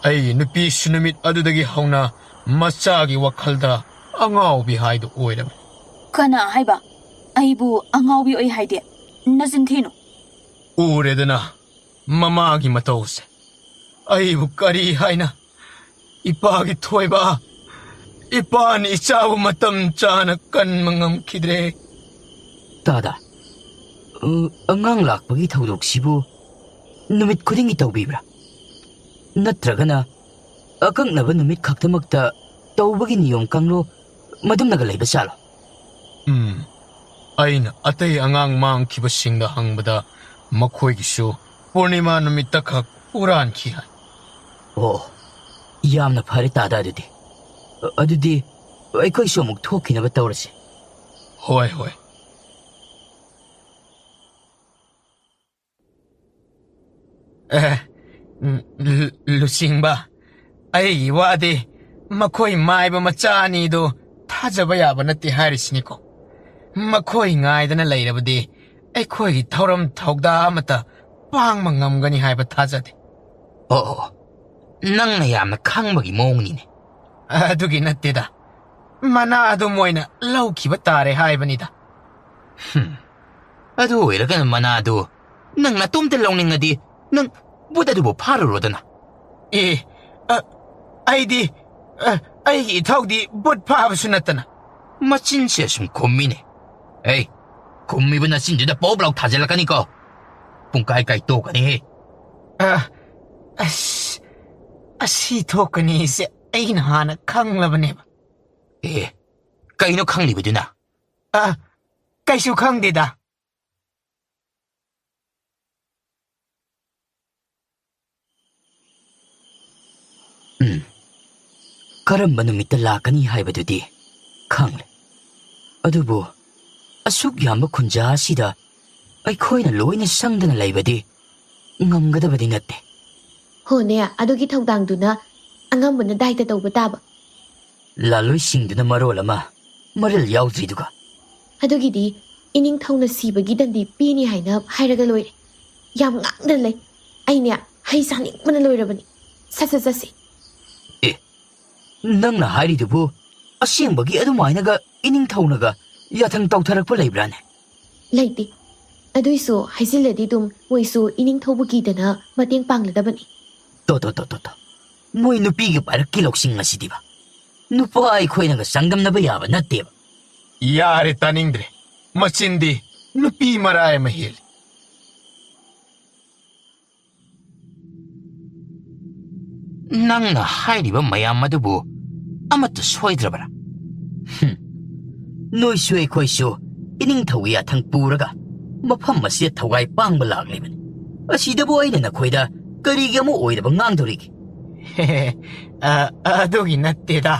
ꯑꯩꯒꯤ ꯅꯨꯄꯤꯁꯨ ꯅꯨꯃꯤꯠ ꯑꯗꯨꯗꯒꯤ ꯍꯧꯅ ꯃꯆꯥꯒꯤ ꯋꯥꯈꯜꯗ ꯑꯉꯥꯎꯕꯤ ꯍꯥꯏꯗꯨ ꯑꯣꯏꯔꯕꯅꯤ. ꯀꯅꯥ ꯍꯥꯏꯕ? ꯑꯩꯕꯨ ꯑꯉꯥꯎꯕꯤ ꯑꯣꯏ ꯍꯥꯏꯗꯦ. ꯅꯆꯤꯟ ꯊꯤꯅꯨ. ꯎꯔꯦꯗꯅ ꯃꯃꯥꯒꯤ ꯃꯇꯧꯁꯦ. ꯑꯩꯕꯨ ꯀꯔꯤ ꯍꯥꯏꯅ ꯏꯄꯥꯒꯤ ꯊꯣꯏꯕ, ꯏꯄꯥꯅ ꯏꯆꯥꯕꯨ ꯃꯇꯝ ꯆꯥꯅ ꯀꯟꯕ ꯉꯝꯈꯤꯗ꯭ꯔꯦ. ꯇꯥꯗ, ꯑꯉꯥꯡ ꯂꯥꯛꯄꯒꯤ ꯊꯧꯗꯣꯛꯁꯤꯕꯨ ꯅꯨꯃꯤꯠ ꯈꯨꯗꯤꯡꯒꯤ ꯇꯧꯕꯤꯕ꯭ꯔꯥ? ꯅꯠꯇ꯭ꯔꯒꯅ ꯑꯀꯛꯅꯕ ꯅꯨꯃꯤꯠ ꯈꯛꯇꯃꯛꯇ ꯇꯧꯕꯒꯤ ꯅꯤꯌꯣꯝ ꯀꯥꯡꯂꯣ ꯃꯗꯨꯝꯅꯒ ꯂꯩꯕ ꯆꯥꯂꯣ? ꯑꯩꯅ ꯑꯇꯩ ꯑꯉꯥꯡ ꯃꯥꯡꯈꯤꯕꯁꯤꯡꯗ ꯍꯪꯕꯗ ꯃꯈꯣꯏꯒꯤꯁꯨ ꯄꯨꯔꯅꯤꯃꯥ ꯅꯨꯃꯤꯠꯇ ꯈꯛ ꯎꯔꯥꯟꯈꯤ ꯍꯥꯏ. ꯑꯣ, ꯌꯥꯝꯅ ꯐꯔꯦ ꯇꯥꯗ. ꯑꯗꯨꯗꯤ ꯑꯩꯈꯣꯏꯁꯨ ꯑꯃꯨꯛ ꯊꯣꯛꯈꯤꯅꯕ ꯇꯧꯔꯁꯤ. ꯍꯣꯏ ꯍꯣꯏ. ꯂꯨꯆꯤꯡꯕ, ꯑꯩꯒꯤ ꯋꯥꯗꯤ ꯃꯈꯣꯏ ꯃꯥꯏꯕ ꯃꯆꯥ ꯑꯅꯤꯗꯨ ꯊꯥꯖꯕ ꯌꯥꯕ ꯅꯠꯇꯦ ꯍꯥꯏꯔꯤꯁꯤꯅꯤꯀꯣ. ꯃꯈꯣꯏ ꯉꯥꯏꯗꯅ ꯂꯩꯔꯕꯗꯤ ꯑꯩꯈꯣꯏꯒꯤ ꯊꯧꯔꯝ ꯊꯧꯗꯥ ꯑꯃꯠꯇ ꯄꯥꯡꯕ ꯉꯝꯒꯅꯤ ꯍꯥꯏꯕ ꯊꯥꯖꯗꯦ. ꯑꯣ, ꯅꯪꯅ ꯌꯥꯝꯅ ꯈꯪꯕꯒꯤ ꯃꯑꯣꯡꯅꯤꯅꯦ. ꯑꯗꯨꯒꯤ ꯅꯠꯇꯦꯗ, ꯃꯅꯥ ꯑꯗꯨ ꯃꯣꯏꯅ ꯂꯧꯈꯤꯕ ꯇꯥꯔꯦ ꯍꯥꯏꯕꯅꯤꯗ. ꯑꯗꯨ ꯑꯣꯏꯔꯒꯅ ꯃꯅꯥꯗꯨ ꯅꯪ ꯅꯇꯣꯝꯇ ꯂꯧꯅꯤꯡꯉꯗꯤ ꯅꯪ ꯕꯨꯠ ꯑꯗꯨꯕꯨ ꯐꯥꯔꯨꯔꯣꯗꯅ. ꯑꯩꯒꯤ ꯏꯊꯧꯗꯤ ꯕꯨꯠ ꯐꯥꯕꯁꯨ ꯅꯠꯇꯅ. ꯃꯆꯤꯟꯁꯦ ꯑꯁꯨꯝ ꯈꯨꯝꯃꯤꯅꯦ. ꯈꯨꯝꯃꯤꯕ ꯅꯆꯤꯟꯗꯨꯗ ꯄꯣꯞ ꯂꯥꯎ ꯊꯥꯖꯤꯜꯂꯛꯀꯅꯤꯀꯣ. ꯄꯨꯡꯀꯥꯏ ꯀꯥꯏ ꯇꯣꯛꯀꯅꯤꯍꯦ. ꯑꯁꯤ ꯊꯣꯛꯀꯅꯤꯁꯦ ꯑꯩꯅ ꯍꯥꯟꯅ ꯈꯪꯂꯕꯅꯦꯕ. ꯀꯩꯅꯣ ꯈꯪꯂꯤꯕꯗꯨꯅ? ꯀꯩꯁꯨ ꯈꯪꯗꯦꯗ. ꯀꯔꯝꯕ ꯅꯨꯃꯤꯠꯇ ꯂꯥꯛꯀꯅꯤ ꯍꯥꯏꯕꯗꯨꯗꯤ ꯈꯪꯂꯦ. ꯑꯗꯨꯕꯨ ꯑꯁꯨꯛ ꯌꯥꯝꯕ ꯈꯨꯟꯖꯥ ꯑꯁꯤꯗ ꯑꯩꯈꯣꯏꯅ ꯂꯣꯏꯅ ꯁꯪꯗꯅ ꯂꯩꯕꯗꯤ ꯉꯝꯒꯗꯕꯗꯤ ꯅꯠꯇꯦ. ꯍꯣꯅꯦ ꯑꯗꯨꯒꯤ ꯊꯧꯗꯥꯡꯗꯨꯅ ꯑꯉꯝꯕꯅ ꯗꯥꯏꯇ ꯇꯧꯕ ꯇꯥꯕ. ꯂꯥꯂꯣꯏꯁꯤꯡꯗꯨꯅ ꯃꯔꯣꯜ ꯑꯃ ꯃꯔꯜ ꯌꯥꯎꯗ꯭ꯔꯤꯗꯨꯒ. ꯑꯗꯨꯒꯤꯗꯤ ꯏꯅꯤꯡꯊꯧꯅ ꯁꯤꯕꯒꯤ ꯗꯟꯗꯤ ꯄꯤꯅꯤ ꯍꯥꯏꯅ ꯍꯥꯏꯔꯒ ꯂꯣꯏꯔꯦ. ꯌꯥꯝ ꯉꯥꯡꯗꯅ ꯂꯩ. ꯑꯩꯅꯦ ꯍꯩ ꯆꯥꯅꯤꯡꯕꯅ ꯂꯣꯏꯔꯕꯅꯤ. ꯁꯠ ꯆꯠꯁꯤ. ꯑꯦ, ꯅꯪꯅ ꯍꯥꯏꯔꯤꯗꯨꯕꯨ ꯑꯁꯦꯡꯕꯒꯤ ꯑꯗꯨꯃꯥꯏꯅꯒ ꯏꯅꯤꯡꯊꯧꯅꯒ ꯌꯥꯊꯪ ꯇꯧꯊꯔꯛꯄ ꯂꯩꯕ꯭ꯔꯥꯅꯦ? ꯂꯩꯇꯦ. ꯑꯗꯨꯏꯁꯨ ꯍꯩꯖꯤꯜꯂꯗꯤ ꯑꯗꯨꯝ ꯃꯣꯏꯁꯨ ꯏꯅꯤꯡꯊꯧꯕꯨ ꯀꯤꯗꯅ ꯃꯇꯦꯡ ꯄꯥꯡꯂꯗꯕꯅꯤ. ꯇꯣ. ꯃꯣꯏ ꯅꯨꯄꯤꯒꯤ ꯄꯥꯏꯔꯛꯀꯤ ꯂꯧꯁꯤꯡ ꯑꯁꯤꯗꯤꯕ ꯅꯨꯄꯥ ꯑꯩꯈꯣꯏꯅꯒ ꯆꯥꯡꯗꯝꯅꯕ ꯌꯥꯕ ꯅꯠꯇꯦꯕ. ꯌꯥꯔꯦ ꯇꯥꯅꯤꯡꯗ꯭ꯔꯦ. ꯃꯆꯤꯟꯗꯤ ꯅꯨꯄꯤ ꯃꯔꯥꯏ ꯑꯃ ꯍꯦꯜꯂꯤ. ꯅꯪꯅ ꯍꯥꯏꯔꯤꯕ ꯃꯌꯥꯝ ꯑꯗꯨꯕꯨ ꯑꯃꯠꯇ ꯁꯣꯏꯗ꯭ꯔꯕ꯭ꯔꯥ? ꯅꯣꯏꯁꯨ ꯑꯩꯈꯣꯏꯁꯨ ꯏꯅꯤꯡꯊꯧꯒꯤ ꯌꯥꯊꯪ ꯄꯨꯔꯒ ꯃꯐꯝ ꯑꯁꯤꯗ ꯊꯧꯒꯥꯏ ꯄꯥꯡꯕ ꯂꯥꯛꯂꯤꯕꯅꯤ. ꯑꯁꯤꯗꯕꯨ ꯑꯩꯅ ꯅꯈꯣꯏꯗ ꯀꯔꯤꯒꯤ ꯑꯃꯨꯛ ꯑꯣꯏꯗꯕ ꯉꯥꯡꯗꯧꯔꯤꯒꯦ? ꯑꯗꯨꯒꯤ ꯅꯠꯇꯦꯗ.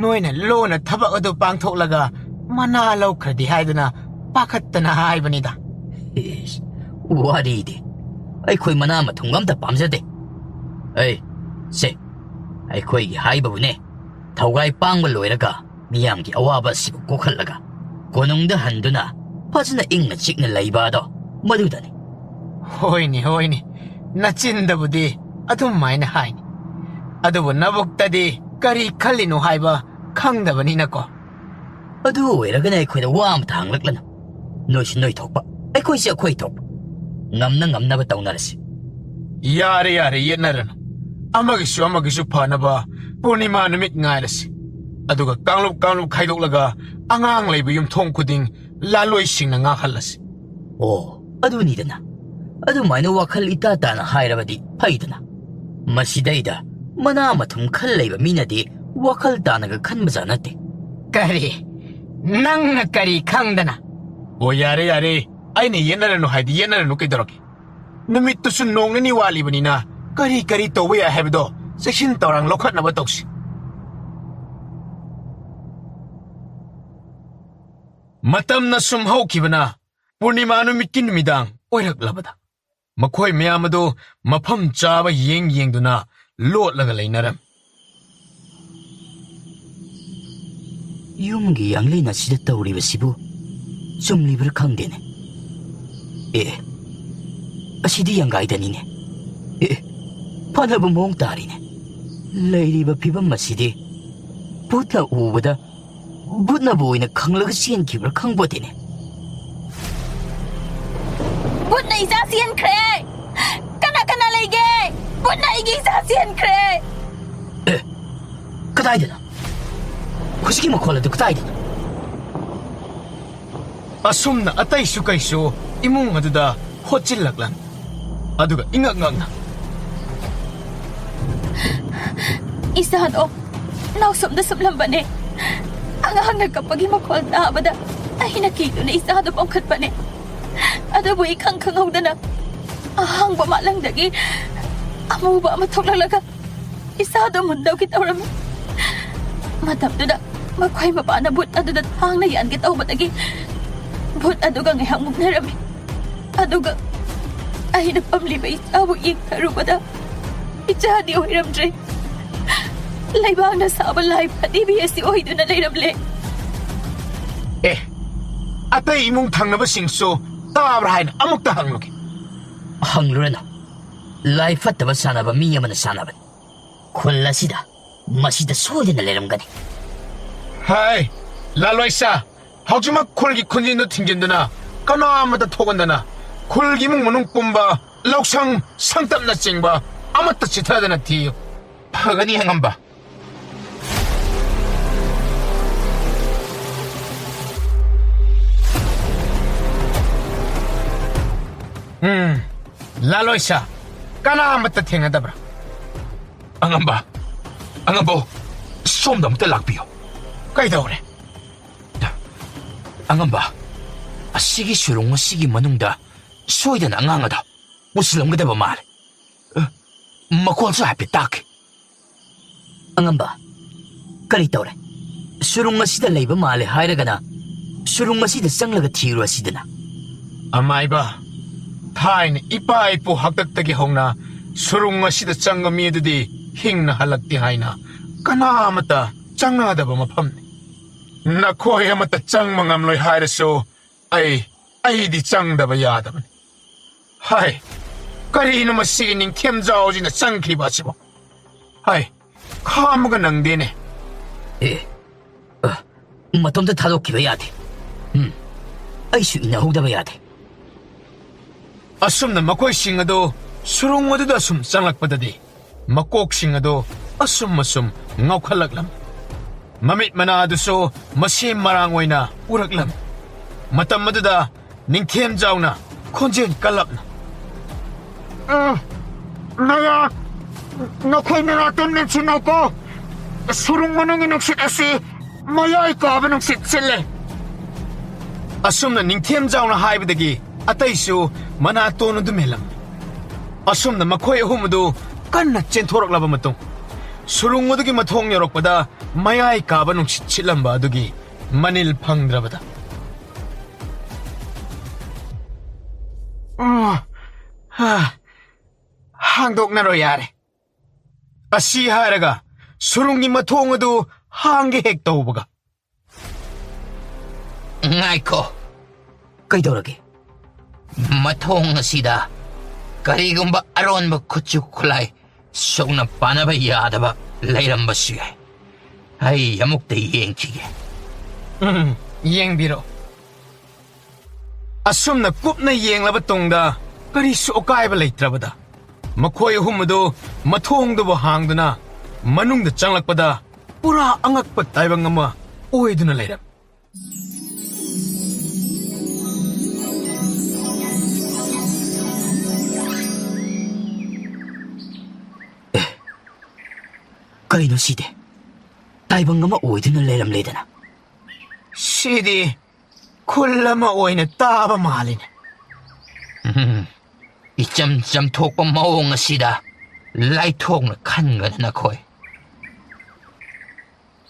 ꯅꯣꯏꯅ ꯂꯣꯟꯅ ꯊꯕꯛ ꯑꯗꯨ ꯄꯥꯡꯊꯣꯛꯂꯒ ꯃꯅꯥ ꯂꯧꯈ꯭ꯔꯗꯤ ꯍꯥꯏꯗꯅ ꯄꯥꯈꯠꯇꯅ ꯍꯥꯏꯕꯅꯤꯗ. ꯏꯁ, ꯋꯥꯔꯤꯗꯤ ꯑꯩꯈꯣꯏ ꯃꯅꯥ ꯃꯊꯨꯝ ꯑꯝꯇ ꯄꯥꯝꯖꯗꯦ. ꯁꯦ ꯑꯩꯈꯣꯏꯒꯤ ꯍꯥꯏꯕꯕꯨꯅꯦ, ꯊꯧꯒꯥꯏ ꯄꯥꯡꯕ ꯂꯣꯏꯔꯒ ꯃꯤꯌꯥꯝꯒꯤ ꯑꯋꯥꯕ ꯑꯁꯤꯕꯨ ꯀꯣꯛꯍꯜꯂꯒ ꯀꯣꯅꯨꯡꯗ ꯍꯟꯗꯨꯅ ꯐꯖꯅ ꯏꯪꯅ ꯆꯤꯛꯅ ꯂꯩꯕ ꯑꯗꯣ ꯃꯗꯨꯗꯅꯤ. ꯍꯣꯏꯅꯦ. ꯅꯆꯤꯟꯗꯕꯨꯗꯤ ꯑꯗꯨꯃꯥꯏꯅ ꯍꯥꯏꯅꯤ. ꯑꯗꯨꯕꯨ ꯅꯕꯨꯛꯇꯗꯤ ꯀꯔꯤ ꯈꯜꯂꯤꯅꯣ ꯍꯥꯏꯕ ꯈꯪꯗꯕꯅꯤꯅꯀꯣ. ꯑꯗꯨ ꯑꯣꯏꯔꯒꯅ ꯑꯩꯈꯣꯏꯗ ꯋꯥ ꯑꯃꯇ ꯍꯪꯂꯛꯂꯅꯨ. ꯅꯣꯏꯁꯨ ꯅꯣꯏ ꯊꯣꯛꯄ, ꯑꯩꯈꯣꯏꯁꯨ ꯑꯩꯈꯣꯏ ꯊꯣꯛꯄ. ꯉꯝꯅꯕ ꯇꯧꯅꯔꯁꯤ. ꯌꯥꯔꯦ ꯌꯦꯠꯅꯔꯅꯨ. ꯑꯃꯒꯤꯁꯨ ꯐꯅꯕ ꯄꯨꯔꯅꯤꯃꯥ ꯅꯨꯃꯤꯠ ꯉꯥꯏꯔꯁꯤ. ꯑꯗꯨꯒ ꯀꯥꯡꯂꯨꯞ ꯈꯥꯏꯗꯣꯛꯂꯒ ꯑꯉꯥꯡ ꯂꯩꯕ ꯌꯨꯝꯊꯣꯡ ꯈꯨꯗꯤꯡ ꯂꯥꯂꯣꯏꯁꯤꯡꯅ ꯉꯥꯛꯍꯜꯂꯁꯤ. ꯑꯣ, ꯑꯗꯨꯅꯤꯗꯅ. ꯑꯗꯨꯃꯥꯏꯅ ꯋꯥꯈꯜ ꯏꯇꯥ ꯇꯥꯅ ꯍꯥꯏꯔꯕꯗꯤ ꯐꯩꯗꯅ. ꯃꯁꯤꯗꯩꯗ ꯃꯅꯥ ꯃꯊꯨꯝ ꯈꯜ ꯂꯩꯕ ꯃꯤꯅꯗꯤ ꯋꯥꯈꯜ ꯇꯥꯅꯒ ꯈꯟꯕꯖꯥꯠ ꯅꯠꯇꯦ. ꯀꯔꯤ? ꯅꯪꯅ ꯀꯔꯤ ꯈꯪꯗꯅ? ꯑꯣ ꯌꯥꯔꯦ. ꯑꯩꯅ ꯌꯦꯠꯅꯔꯅꯨ ꯍꯥꯏꯗꯤ ꯌꯦꯠꯅꯔꯅꯨ ꯀꯩꯗꯧꯔꯒꯦ? ꯅꯨꯃꯤꯠꯇꯨꯁꯨ ꯅꯣꯡ ꯅꯤനി ꯋꯥꯠꯂꯤꯕꯅꯤꯅ ꯀꯔꯤ ꯇꯧꯕ ꯌꯥꯏ ꯍꯥꯏꯕꯗꯣ ꯆꯦꯛꯁꯤꯟ ꯊꯧꯔꯥꯡ ꯂꯧꯈꯠꯅꯕ ꯇꯧꯁꯤ. ꯃꯇꯝꯅ ꯁꯨꯝ ꯍꯧꯈꯤꯕꯅ ꯄꯨꯔꯅꯤꯃꯥ ꯅꯨꯃꯤꯠꯀꯤ ꯅꯨꯃꯤꯗꯥꯡ ꯑꯣꯏꯔꯛꯂꯕꯗ ꯃꯈꯣꯏ ꯃꯌꯥꯝ ꯑꯗꯨ ꯃꯐꯝ ꯆꯥꯕ ꯌꯦꯡꯗꯨꯅ ꯂꯣꯠꯂꯒ ꯂꯩꯅꯔꯝꯃꯤ. ꯌꯨꯝꯒꯤ ꯌꯥꯡꯂꯦꯟ ꯑꯁꯤꯗ ꯇꯧꯔꯤꯕꯁꯤꯕꯨ ꯆꯨꯝꯂꯤꯕ꯭ꯔꯥ ꯈꯪꯗꯦꯅꯦ. ꯑꯁꯤꯗꯤ ꯌꯥꯡꯒꯥꯏꯗꯅꯤꯅꯦ. ꯐꯅꯕ ꯃꯑꯣꯡ ꯇꯥꯔꯤꯅꯦ. ꯂꯩꯔꯤꯕ ꯐꯤꯕꯝ ꯑꯁꯤꯗꯤ ꯚꯨꯠꯅ ꯎꯕꯗ ꯚꯨꯠꯅꯕꯨ ꯑꯣꯏꯅ ꯈꯪꯂꯒ ꯆꯦꯟꯈꯤꯕ꯭ꯔꯥ ꯈꯪꯄꯣꯠꯇꯦꯅꯦ. ꯚꯨꯠꯅ ꯏꯆꯥ ꯆꯦꯟꯈ꯭ꯔꯦ! ꯀꯅꯥ ꯂꯩꯒꯦ? ꯚꯨꯠꯅ ꯑꯩꯒꯤ ꯏꯆꯥ ꯆꯦꯟꯈ꯭ꯔꯦ! ꯀꯗꯥꯏꯗꯅꯣ? ꯍꯧꯖꯤꯛꯀꯤ ꯃꯈꯣꯜ ꯑꯗꯨ ꯀꯗꯥꯏꯗꯅꯣ? ꯑꯁꯨꯝꯅ ꯑꯇꯩꯁꯨ ꯀꯩꯁꯨ ꯏꯃꯨꯡ ꯑꯗꯨꯗ ꯍꯣꯠꯆꯤꯜꯂꯛꯂꯝꯃꯤ. ꯑꯗꯨꯒ ꯏꯉꯛ ꯉꯛꯅ ꯏꯆꯥꯗꯣ ꯅꯥꯎꯁꯣꯝꯗ ꯁꯨꯞꯂꯝꯕꯅꯦ. ꯑꯉꯥꯡꯅ ꯀꯞꯄꯒꯤ ꯃꯈꯣꯜ ꯇꯥꯕꯗ ꯑꯩꯅ ꯀꯤꯗꯨꯅ ꯏꯆꯥꯗꯣ ꯄꯥꯡꯈꯠꯄꯅꯦ. ꯑꯗꯨꯕꯨ ꯏꯈꯪ ꯈꯪꯍꯧꯗꯅ ꯑꯍꯥꯡꯕ ꯃꯥꯂꯪꯗꯒꯤ ꯑꯃꯨꯕ ꯑꯃ ꯊꯣꯛꯂꯛꯂꯒ ꯏꯆꯥꯗꯣ ꯃꯨꯟꯗꯧꯒꯤ ꯇꯧꯔꯝꯃꯤ. ꯃꯇꯝꯗꯨꯗ ꯃꯈꯣꯏ ꯃꯄꯥꯅ ꯚꯨꯠ ꯑꯗꯨꯗ ꯊꯥꯡꯅ ꯌꯥꯟꯒꯦ ꯇꯧꯕꯗꯒꯤ ꯚꯨꯠ ꯑꯗꯨꯒ ꯉꯥꯏꯍꯥꯛ ꯃꯨꯛꯅꯔꯝꯃꯤ. ꯑꯗꯨꯒ ꯑꯩꯅ ꯄꯝꯂꯤꯕ ꯏꯆꯥꯕꯨ ꯌꯦꯡꯊꯔꯨꯕꯗ ꯏꯆꯥꯗꯤ ꯑꯣꯏꯔꯝꯗ꯭ꯔꯦ. ꯂꯩꯕꯥꯛꯅ ꯁꯥꯕ ꯂꯥꯏ ꯐꯗꯤꯕꯤ ꯑꯁꯤ ꯑꯣꯏꯗꯨꯅ ꯂꯩꯔꯝꯂꯦ. ꯑꯇꯩ ꯏꯃꯨꯡ ꯊꯪꯅꯕꯁꯤꯡꯁꯨ ꯇꯥꯕ꯭ꯔꯥ ꯍꯥꯏꯅ ꯑꯃꯨꯛꯇ ꯍꯪꯂꯨꯒꯦ. ꯍꯪꯂꯨꯔꯅꯨ. ꯂꯥꯏ ꯐꯠꯇꯕ ꯁꯥꯟꯅꯕ ꯃꯤ ꯑꯃꯅ ꯁꯥꯟꯅꯕꯅꯤ. ꯈꯨꯜ ꯑꯁꯤꯗ ꯃꯁꯤꯗ ꯁꯣꯏꯗꯅ ꯂꯩꯔꯝꯒꯅꯤ. ꯍꯥꯏ ꯂꯥꯂꯣꯏꯁꯥ, ꯍꯧꯖꯤꯛꯃꯛ ꯈꯨꯜꯒꯤ ꯈꯨꯟꯖꯤꯟꯗꯨ ꯊꯤꯡꯖꯤꯟꯗꯨꯅ ꯀꯅꯥ ꯑꯃꯠꯇ ꯊꯣꯛꯍꯟꯗꯅ ꯈꯨꯜꯒꯤ ꯏꯃꯨꯡ ꯃꯅꯨꯡ ꯄꯨꯝꯕ ꯂꯧꯁꯪ ꯁꯪꯇꯞꯅ ꯆꯤꯡꯕ ꯑꯃꯠꯇ ꯆꯤꯊꯗꯅ ꯊꯤꯌꯨ. ꯐꯒꯅꯤ ꯍꯪꯉꯝꯕ. ꯂꯥꯂꯣꯏꯁꯥ, ꯀꯅꯥ ꯑꯃꯠꯇ ꯊꯦꯡꯅꯗꯕ꯭ꯔꯥ? ꯑꯉꯝꯕ, ꯁꯣꯝꯗ ꯑꯃꯨꯛꯇ ꯂꯥꯛꯄꯤꯌꯨ. ꯀꯩꯗꯧꯔꯦ? ꯑꯉꯝꯕ, ꯑꯁꯤꯒꯤ ꯁꯨꯔꯨꯡ ꯑꯁꯤꯒꯤ ꯃꯅꯨꯡꯗ ꯁꯣꯏꯗꯅ ꯑꯉꯥꯡ ꯑꯗꯣ ꯄꯨꯁꯤꯜꯂꯝꯒꯗꯕ ꯃꯥꯜꯂꯦ. ꯃꯈꯣꯜꯁꯨ ꯍꯥꯏꯐꯦꯠ ꯇꯥꯈꯤ. ꯑꯉꯝꯕ, ꯀꯔꯤ ꯇꯧꯔꯦ? ꯁꯨꯔꯨꯡ ꯑꯁꯤꯗ ꯂꯩꯕ ꯃꯥꯜꯂꯦ ꯍꯥꯏꯔꯒꯅ ꯁꯨꯔꯨꯡ ꯑꯁꯤꯗ ꯆꯪꯂꯒ ꯊꯤꯔꯨꯔꯁꯤꯗꯅ. ꯑꯃꯥꯏꯕ ꯊꯥꯏꯅ ꯏꯄꯥ ꯏꯄꯨ ꯍꯥꯛꯇꯛꯇꯒꯤ ꯍꯧꯅ ꯁꯨꯔꯨꯡ ꯑꯁꯤꯗ ꯆꯪꯕ ꯃꯤꯗꯨꯗꯤ ꯍꯤꯡꯅ ꯍꯜꯂꯛꯇꯦ ꯍꯥꯏꯅ ꯀꯅꯥ ꯑꯃꯠꯇ ꯆꯪꯅꯗꯕ ꯃꯐꯝꯅꯤ ꯅꯈꯣꯏ ꯑꯃꯠꯇ ꯆꯪꯕ ꯉꯝꯂꯣꯏ ꯍꯥꯏꯔꯁꯨ ꯑꯩꯗꯤ ꯆꯪꯗꯕ ꯌꯥꯗꯕꯅꯤ ꯍꯥꯏ ꯀꯔꯤꯅꯣ ꯃꯁꯤꯒꯤ ꯅꯤꯡꯊꯦꯝꯖꯥꯎꯁꯤꯅ ꯆꯪꯈꯤꯕ ꯑꯁꯤꯕꯣ ꯍꯥꯏ ꯈꯥꯝꯃꯒ ꯅꯪꯗꯦꯅꯦ ꯃꯇꯣꯝꯇ ꯊꯥꯗꯣꯛꯈꯤꯕ ꯌꯥꯗꯦ ꯑꯩꯁꯨ ꯏꯟꯅꯍꯧꯗꯕ ꯌꯥꯗꯦ ꯑꯁꯨꯝꯅ ꯃꯈꯣꯏꯁꯤꯡ ꯑꯗꯨ ꯁꯨꯔꯨꯡ ꯑꯗꯨꯗ ꯑꯁꯨꯝ ꯆꯪꯂꯛꯄꯗꯗꯤ ꯃꯀꯣꯛꯁꯤꯡ ꯑꯗꯨ ꯑꯁꯨꯝ ꯉꯥꯎꯈꯠꯂꯛꯂꯝ ꯃꯃꯤꯠ ꯃꯅꯥ ꯑꯗꯨꯁꯨ ꯃꯁꯦꯝ ꯃꯔꯥꯡ ꯑꯣꯏꯅ ꯎꯔꯛꯂꯝ ꯃꯇꯝ ꯑꯗꯨꯗ ꯅꯤꯡꯊꯦꯝꯖꯥꯎꯅ ꯈꯣꯟꯖꯦꯜ ꯀꯜꯂꯞꯅ ꯅꯈꯣꯏ ꯃꯅꯥꯛꯇ ꯅꯤꯡꯁꯤꯡꯅꯧꯀꯣ ꯁꯨꯔꯨꯡ ꯃꯅꯨꯡꯒꯤ ꯅꯨꯡꯁꯤꯠ ꯑꯁꯤ ꯃꯌꯥꯏ ꯀꯥꯕ ꯅꯨꯡꯁꯤꯠ ꯁꯤꯜꯂꯦ ꯑꯁꯨꯝꯅ ꯅꯤꯡꯊꯦꯝꯖꯥꯎꯅ ꯍꯥꯏꯕꯗꯒꯤ ꯑꯇꯩꯁꯨ ꯃꯅꯥꯇꯣꯟ ꯑꯗꯨ ꯃꯦꯜꯂꯝꯃꯤ ꯑꯁꯨꯝꯅ ꯃꯈꯣꯏ ꯑꯍꯨꯝ ꯑꯗꯨ ꯀꯟꯅ ꯆꯦꯟꯊꯣꯔꯛꯂꯕ ꯃꯇꯨꯡ ꯁꯨꯔꯨꯡ ꯑꯗꯨꯒꯤ ꯃꯊꯣꯡ ꯌꯧꯔꯛꯄꯗ ꯃꯌꯥꯏ ꯀꯥꯕ ꯅꯨꯡꯁꯤꯠ ꯁꯤꯠꯂꯝꯕ ꯑꯗꯨꯒꯤ ꯃꯅꯤꯜ ꯐꯪꯗ꯭ꯔꯕꯗ ꯍꯥꯡꯗꯣꯛꯅꯔꯣ ꯌꯥꯔꯦ ꯑꯁꯤ ꯍꯥꯏꯔꯒ ꯁꯨꯔꯨꯡꯒꯤ ꯃꯊꯣꯡ ꯑꯗꯨ ꯍꯥꯡꯒꯦ ꯍꯦꯛ ꯇꯧꯕꯒ ꯉꯥꯏꯈꯣ ꯀꯩꯗꯧꯔꯒꯦ ꯃꯊꯣꯡ ꯑꯁꯤꯗ ꯀꯔꯤꯒꯨꯝꯕ ꯑꯔꯣꯟꯕ ꯈꯨꯠꯁꯨ ꯈꯨꯠꯂꯥꯏ ꯁꯣꯛꯅ ꯄꯥꯅꯕ ꯌꯥꯗꯕ ꯂꯩꯔꯝꯕꯁꯨ ꯌꯥꯏ ꯑꯩ ꯑꯃꯨꯛꯇ ꯌꯦꯡꯈꯤꯒꯦ ꯌꯦꯡꯕꯤꯔꯣ ꯑꯁꯨꯝꯅ ꯀꯨꯞꯅ ꯌꯦꯡꯂꯕ ꯇꯨꯡꯗ ꯀꯔꯤꯁꯨ ꯑꯀꯥꯏꯕ ꯂꯩꯇ꯭ꯔꯕꯗ ꯃꯈꯣꯏ ꯑꯍꯨꯝ ꯑꯗꯨ ꯃꯊꯣꯡꯗꯨꯕꯨ ꯍꯥꯡꯗꯨꯅ ꯃꯅꯨꯡꯗ ꯆꯪꯂꯛꯄꯗ ꯄꯨꯔꯥ ꯑꯉꯛꯄ ꯇꯥꯏꯕꯪ ꯑꯃ ꯑꯣꯏꯗꯨꯅ ꯂꯩꯔꯝ ꯀꯩꯅꯣ ꯁꯤꯗꯤ ꯇꯥꯏꯕꯪ ꯑꯃ ꯑꯣꯏꯗꯨꯅ ꯂꯩꯔꯝꯂꯦꯗꯅ ꯁꯤꯗꯤ ꯈꯨꯜ ꯑꯃ ꯑꯣꯏꯅ ꯇꯥꯕ ꯃꯥꯜꯂꯤꯅꯦ 이점 ꯊꯣꯛꯄ ꯃꯑꯣꯡ ꯑꯁꯤꯗ ꯂꯥꯏꯊꯣꯛꯅ ꯈꯟꯒꯅ ꯅꯈꯣꯏ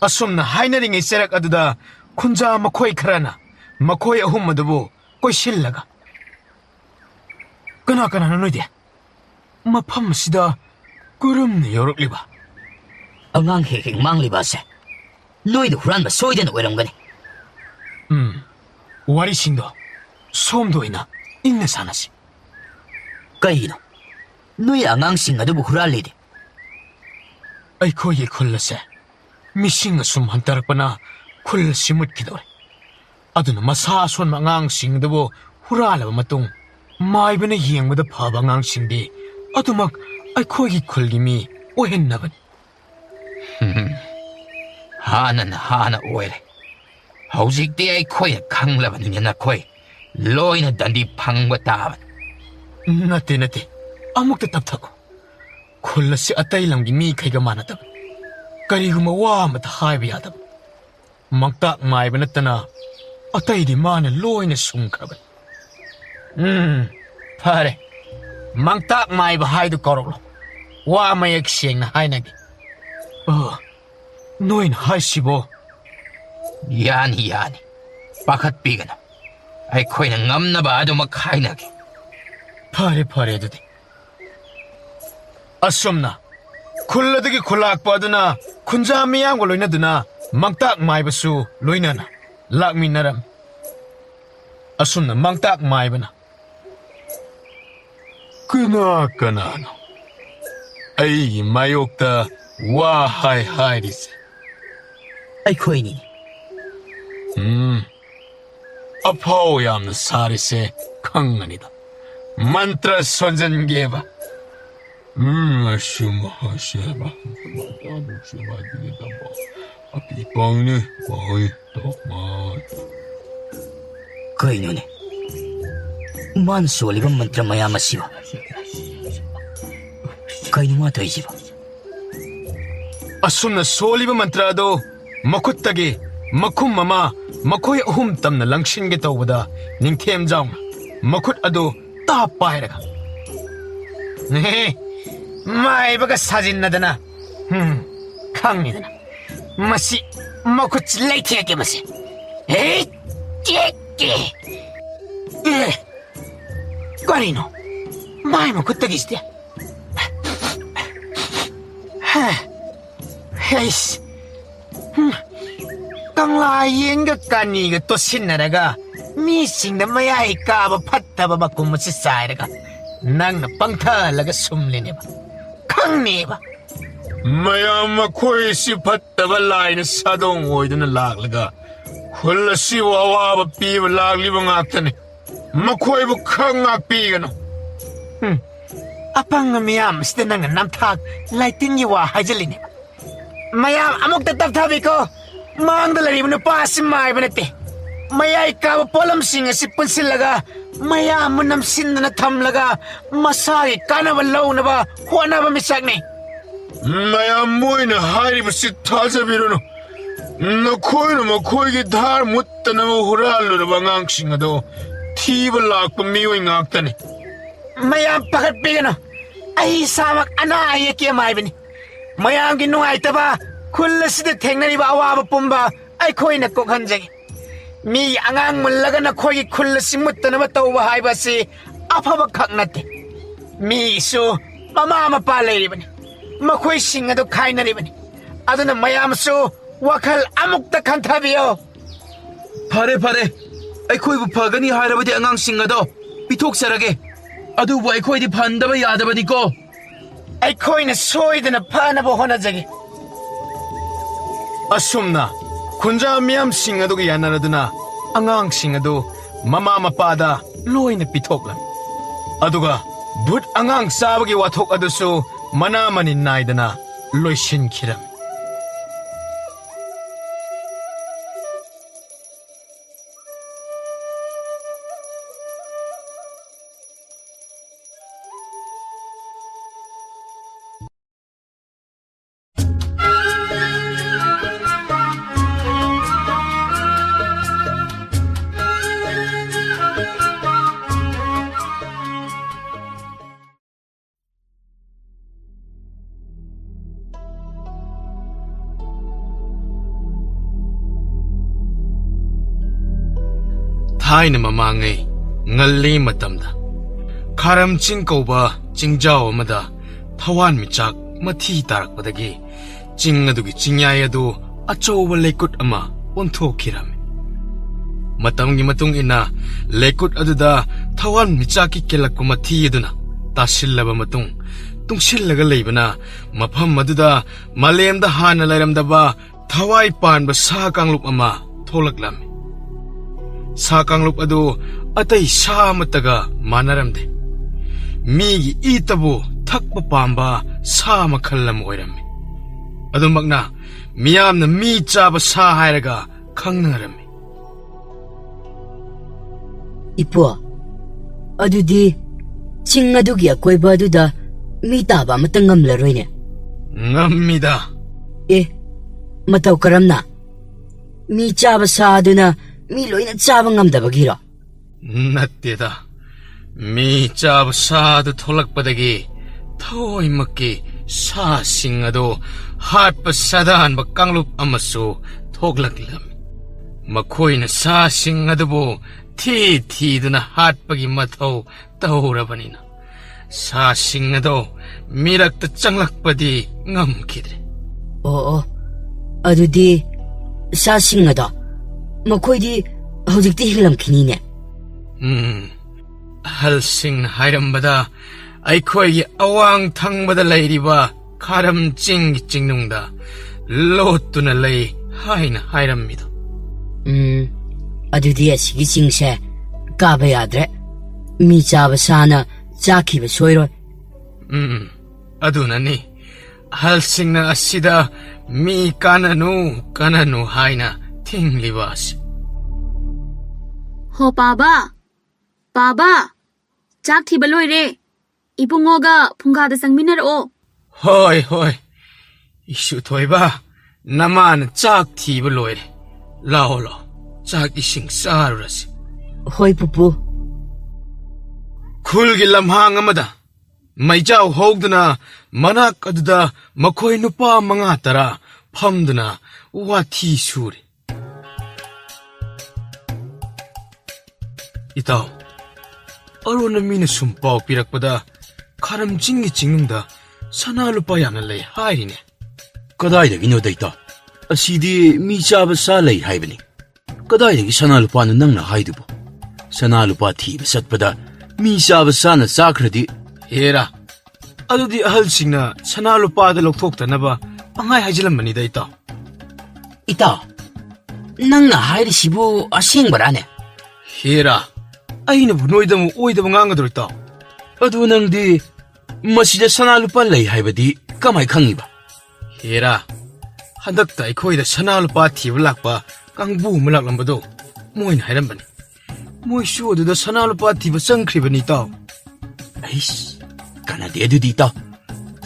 ꯑꯁꯨꯝꯅ ꯍꯥꯏꯅꯔꯤꯉꯩ ꯆꯩꯔꯛ ꯑꯗꯨꯗ ꯈꯨꯟꯖꯥ ꯃꯈꯣꯏ ꯈꯔꯅ ꯃꯈꯣꯏ ꯑꯍꯨꯝ ꯑꯗꯨꯕꯨ ꯀꯣꯏꯁꯤꯜꯂꯒ ꯀꯅꯥꯅꯣ ꯅꯣꯏꯗꯤ ꯃꯐꯝ ꯑꯁꯤꯗ ꯀꯔꯝꯅ ꯌꯧꯔꯛꯂꯤꯕ ꯑꯉꯥꯡ ꯍꯦꯛ ꯃꯥꯡꯂꯤꯕ ꯑꯁꯦ ꯅꯣꯏꯗ ꯍꯨꯔꯥꯟꯕ ꯁꯣꯏꯗꯅ ꯑꯣꯏꯔꯝꯒꯅꯤ ꯋꯥꯔꯤꯁꯤꯡꯗꯣ ꯁꯣꯝꯗ ꯑꯣꯏꯅ ꯏꯪꯅ ꯁꯥꯟꯅꯁꯤ ꯀꯩꯒꯤꯅꯣ ꯅꯣꯏ ꯑꯉꯥꯡꯁꯤꯡ ꯑꯗꯨꯕꯨ ꯍꯨꯔꯥꯜꯂꯤꯗꯤ ꯑꯩꯈꯣꯏꯒꯤ ꯈꯨꯜ ꯑꯁꯦ ꯃꯤꯁꯤꯡ ꯑꯁꯨꯝ ꯍꯟꯊꯔꯛꯄꯅ ꯈꯨꯜ ꯑꯁꯤ ꯃꯨꯠꯈꯤꯗꯧꯔꯦ ꯑꯗꯨꯅ ꯃꯁꯥ ꯑꯁꯣꯟꯕ ꯑꯉꯥꯡꯁꯤꯡ ꯑꯗꯨꯕꯨ ꯍꯨꯔꯥꯜꯂꯕ ꯃꯇꯨꯡ ꯃꯥꯏꯕꯅ ꯌꯦꯡꯕꯗ ꯐꯕ ꯑꯉꯥꯡꯁꯤꯡꯗꯤ ꯑꯗꯨꯃꯛ ꯑꯩꯈꯣꯏꯒꯤ ꯈꯨꯜꯒꯤ ꯃꯤ ꯑꯣꯏꯍꯟꯅꯕꯅꯤ ꯍꯥꯟꯅ ꯑꯣꯏꯔꯦ ꯍꯧꯖꯤꯛꯇꯤ ꯑꯩꯈꯣꯏꯅ ꯈꯪꯂꯕꯅꯤꯅ ꯅꯈꯣꯏ ꯂꯣꯏꯅ ꯗꯟꯗꯤ ꯐꯪꯕ ꯇꯥꯕꯅꯤ ꯅꯠꯇꯦ ꯑꯃꯨꯛꯇ ꯇꯞꯊꯈꯣ ꯈꯨꯜ ꯑꯁꯤ ꯑꯇꯩ ꯂꯝꯒꯤ ꯃꯤꯈꯩꯒ ꯃꯥꯟꯅꯗꯕ ꯀꯔꯤꯒꯨꯝꯕ ꯋꯥ ꯑꯃꯇ ꯍꯥꯏꯕ ꯌꯥꯗꯕ ꯃꯛꯇꯥꯛ ꯃꯥꯏꯕ ꯅꯠꯇꯅ ꯑꯇꯩꯗꯤ ꯃꯥꯅ ꯂꯣꯏꯅ ꯁꯨꯡꯈ꯭ꯔꯕꯅꯤ ꯐꯔꯦ ꯃꯛꯇꯥꯛ ꯃꯥꯏꯕ ꯍꯥꯏꯗꯨ ꯀꯧꯔꯛꯂꯣ ꯋꯥ ꯃꯌꯦꯛ ꯁꯦꯡꯅ ꯍꯥꯏꯅꯒꯦ ꯅꯣꯏꯅ ꯍꯥꯏꯁꯤꯕꯣ ꯌꯥꯅꯤ ꯄꯥꯈꯠꯄꯤꯒꯅꯨ ꯑꯩꯈꯣꯏꯅ ꯉꯝꯅꯕ ꯑꯗꯨꯃꯛ ꯍꯥꯏꯅꯒꯦ ꯐꯔꯦ ꯑꯗꯨꯗꯤ ꯑꯁꯨꯝꯅ ꯈꯨꯜ ꯑꯗꯨꯒꯤ ꯈꯨꯜꯂꯥꯛꯄ ꯑꯗꯨꯅ ꯈꯨꯟꯖꯥ ꯃꯤꯌꯥꯝꯒ ꯂꯣꯏꯅꯗꯨꯅ ꯃꯛꯇꯥꯛ ꯃꯥꯏꯕꯁꯨ ꯂꯣꯏꯅꯅ ꯂꯥꯛꯃꯤꯟꯅꯔꯝ ꯑꯁꯨꯝꯅ ꯃꯛꯇꯥꯛ ꯃꯥꯏꯕꯅ ꯀꯅꯥꯅꯣ ꯑꯩꯒꯤ ꯃꯥꯌꯣꯛꯇ ꯋꯥ ꯍꯥꯏꯔꯤꯁꯦ ꯑꯩꯈꯣꯏꯅꯤꯅꯦ ꯑꯐꯥꯎ ꯌꯥꯝꯅ ꯁꯥꯔꯤꯁꯦ ꯈꯪꯉꯅꯤꯗ ꯃꯟꯇ꯭ꯔ ꯁꯣꯟꯖꯟꯒꯦꯕ ꯀꯩꯅꯣꯅꯦ ꯃꯥꯅ ꯁꯣꯜꯂꯤꯕ ꯃꯟꯇ꯭ꯔ ꯃꯌꯥꯝ ꯑꯁꯤꯕꯨ ꯀꯩꯅꯣ ꯃꯥ ꯇꯧꯔꯤꯁꯤꯕꯣ ꯑꯁꯨꯝꯅ ꯁꯣꯜꯂꯤꯕ ꯃꯟꯇ꯭ꯔ ꯑꯗꯨ ꯃꯈꯨꯠꯇꯒꯤ ꯃꯈꯨꯝ ꯑꯃ ꯃꯈꯣꯏ ꯑꯍꯨꯝ ꯇꯝꯅ ꯂꯪꯁꯤꯟꯒꯦ ꯇꯧꯕꯗ ꯅꯤꯡꯊꯦꯝꯖꯥꯎꯅ ꯃꯈꯨꯠ ꯑꯗꯨ ꯄꯥꯏꯔꯒ ꯃꯥꯏꯕꯒ ꯁꯥꯖꯤꯟꯅꯗꯅ ꯈꯪꯉꯤꯗꯅ ꯃꯁꯤ ꯃꯈꯨꯠ ꯂꯩꯊꯦꯛꯀꯦ ꯃꯁꯤ Karino? May mo kutagis dia. Heis. Kang layin ga kani ga to sinaraga. Missing na mayay ka ba patta ba kumusisay raga. Nang napangta laga sumlini ba. Kang ni ba? mayam makoy si pattaba lai na sadong oy na laglaga. Hula si wawa ba pi ba lagli ba ngaktane. Makoy ba kang pi gano. Apang miyam sida nang namtag laitin yiwa hajalini ba. Mayam amok tataptabi ko. Mang dalari mo na pa si may banate. Mayay ka ba polam singa si punsilaga. Mayam mo namsin na natamlaga. Masari ka na ba law na ba. Huwa na ba misak ni. mayam moy na hari ba si taja biro no. Nakoy na makoy ki dhar mutta na mo huralo na ba ngang singa do. Ti ba lag pa miyoy ngaktane. Mayam pakat bigano. Ay samak ana ay kaya may bini. Mayam ginungay taba. Kulla sida tengnani ba awa ba pumba. Ay koy na kokhanjagi. Mi angang mulaga na koy kulla si mutta na mataw ba hay ba si apa ba kak nate. Mi so mama mapalay ribani. Makoy singa do kay na ribani. Ado na mayam so wakal amuk ta kantabiyo. Pare pare. Aikoy bu pagani hairabadi angang singa do. Pitok sarage. Adu bu aikoy di pandaba yadabadi ko. Ay koy na soy na pana bo honajagi. Asumna, kunja miyam singado ki yanaraduna, angang singado, mama mapada, loy na pitok lang. Aduga, but angang sabagi watok aduso, manamanin naidana, loy sinkiram. Thai na mamangay, ngali matamda. Karam chingkaw ba, chingjaw amada, tawan michak, mati tarak padagi, chingadugi chingyayado, achaw ba lekut ama, onto kirame. Matamgi matung ina, lekut aduda, tawan michaki kilak ko mati yaduna, tasilla ba matung, tung sillaga laybana, mapam maduda, malem da hana layramda ba, thawai pan ba sa kanglup ama, tholak lame. Sa kanglup ado atay sa mataga manaramde. Migi itabo takpa pamba sa makalam oirame. Ado magna miyam na mi chaba sa hairaga kang narame. Ipo, adudi chingadugi akoy ba aduda mi taba matangam laroy ne? Ngamida. Mataw karam na. Mi chaba sa aduna mi loy na chaba ngamdabagiro. Natida. Mi chaba saadu tholak padagi. Thoy maki sa singado hat pa sadan ba kanglup amaso thoglak lam. Makoy na sa singado bo ti duna hat pagi mathaw tahurabanina. Sa singado mirak ta changlak padi ngam kidre. Oo, adudi sa singado. Makoydi hojikti hilam kinine. Halsing hairambada aikoy awang tangbada layriba karam jingnungda lotuna lay haina hairambida. Adudi asigi singse kaba yadre. Mi chaba sana jakiba soiroi. Adunani halsing na asida mi kananu haina tinglibas. Ho paba. Paba. Chak thi baloy re. Ipungoga phungga da sangminar o. Hoy. Isu thoiba naman chak thi baloy re. Lao chak ising saruras. Hoy pupu. Khulgi lamhang amada. May jaw hogduna manak aduda makoy nupa mga tara phamduna wathi suri. Itaw, ꯑꯔꯣꯟꯅ ꯃꯤꯅ ꯁꯨꯝ ꯄꯥꯎ ꯄꯤꯔꯛꯄꯗ ꯈꯥꯔꯝ ꯆꯤꯡꯒꯤ ꯆꯤꯡꯅꯨꯡꯗ ꯁꯅꯥ ꯂꯨꯄꯥ ꯌꯥꯝꯅ ꯂꯩ ꯍꯥꯏꯔꯤꯅꯦ. ꯀꯗꯥꯏꯗꯒꯤꯅꯣꯗ ꯏꯇꯥꯎ? ꯑꯁꯤꯗꯤ ꯃꯤ ꯆꯥꯕ ꯁꯥ ꯂꯩ ꯍꯥꯏꯕꯅꯤ. ꯀꯗꯥꯏꯗꯒꯤ ꯁꯅꯥ ꯂꯨꯄꯥꯅꯣ ꯅꯪꯅ ꯍꯥꯏꯗꯨꯕꯨ? ꯁꯅꯥ ꯂꯨꯄꯥ ꯊꯤꯕ ꯆꯠꯄꯗ ꯃꯤ ꯆꯥꯕ ꯁꯥꯅ ꯆꯥꯈ꯭ꯔꯗꯤ ꯍꯦꯔꯥ, ꯑꯗꯨꯗꯤ ꯑꯍꯜꯁꯤꯡꯅ ꯁꯅꯥ ꯂꯨꯄꯥꯗ ꯂꯧꯊꯣꯛꯇꯅꯕ ꯄꯪꯍꯥꯏ ꯍꯥꯏꯖꯤꯜꯂꯝꯕꯅꯤꯗ ꯏꯇꯥꯎ. ꯏꯇꯥꯎ, ꯅꯪꯅ ꯍꯥꯏꯔꯤꯁꯤꯕꯨ ꯑꯁꯦꯡꯕꯔꯥꯅꯦ? ꯍꯦꯔꯥ, ꯑꯩꯅꯕꯨ ꯅꯣꯏꯗ ꯑꯃꯨꯛ ꯑꯣꯏꯗꯕ ꯉꯥꯡꯒꯗ꯭ꯔꯣ ꯏꯇꯥꯎ? ꯑꯗꯨ ꯅꯪꯗꯤ ꯃꯁꯤꯗ ꯁꯅꯥ ꯂꯨꯄꯥ ꯂꯩ ꯍꯥꯏꯕꯗꯤ ꯀꯃꯥꯏ ꯈꯪꯉꯤꯕ? ꯍꯦꯔꯥ, ꯍꯟꯗꯛꯇ ꯑꯩꯈꯣꯏꯗ ꯁꯅꯥ ꯂꯨꯄꯥ ꯊꯤꯕ ꯂꯥꯛꯄ ꯀꯥꯡꯕꯨ ꯑꯃ ꯂꯥꯛꯂꯝꯕꯗꯣ ꯃꯣꯏꯅ ꯍꯥꯏꯔꯝꯕꯅꯤ. ꯃꯣꯏꯁꯨ ꯑꯗꯨꯗ ꯁꯅꯥ ꯂꯨꯄꯥ ꯊꯤꯕ ꯆꯪꯈ꯭ꯔꯤꯕꯅꯤ ꯏꯇꯥꯎ. ꯑꯩꯁ, ꯀꯥꯟꯅꯗꯦ ꯑꯗꯨꯗꯤ ꯏꯇꯥꯎ.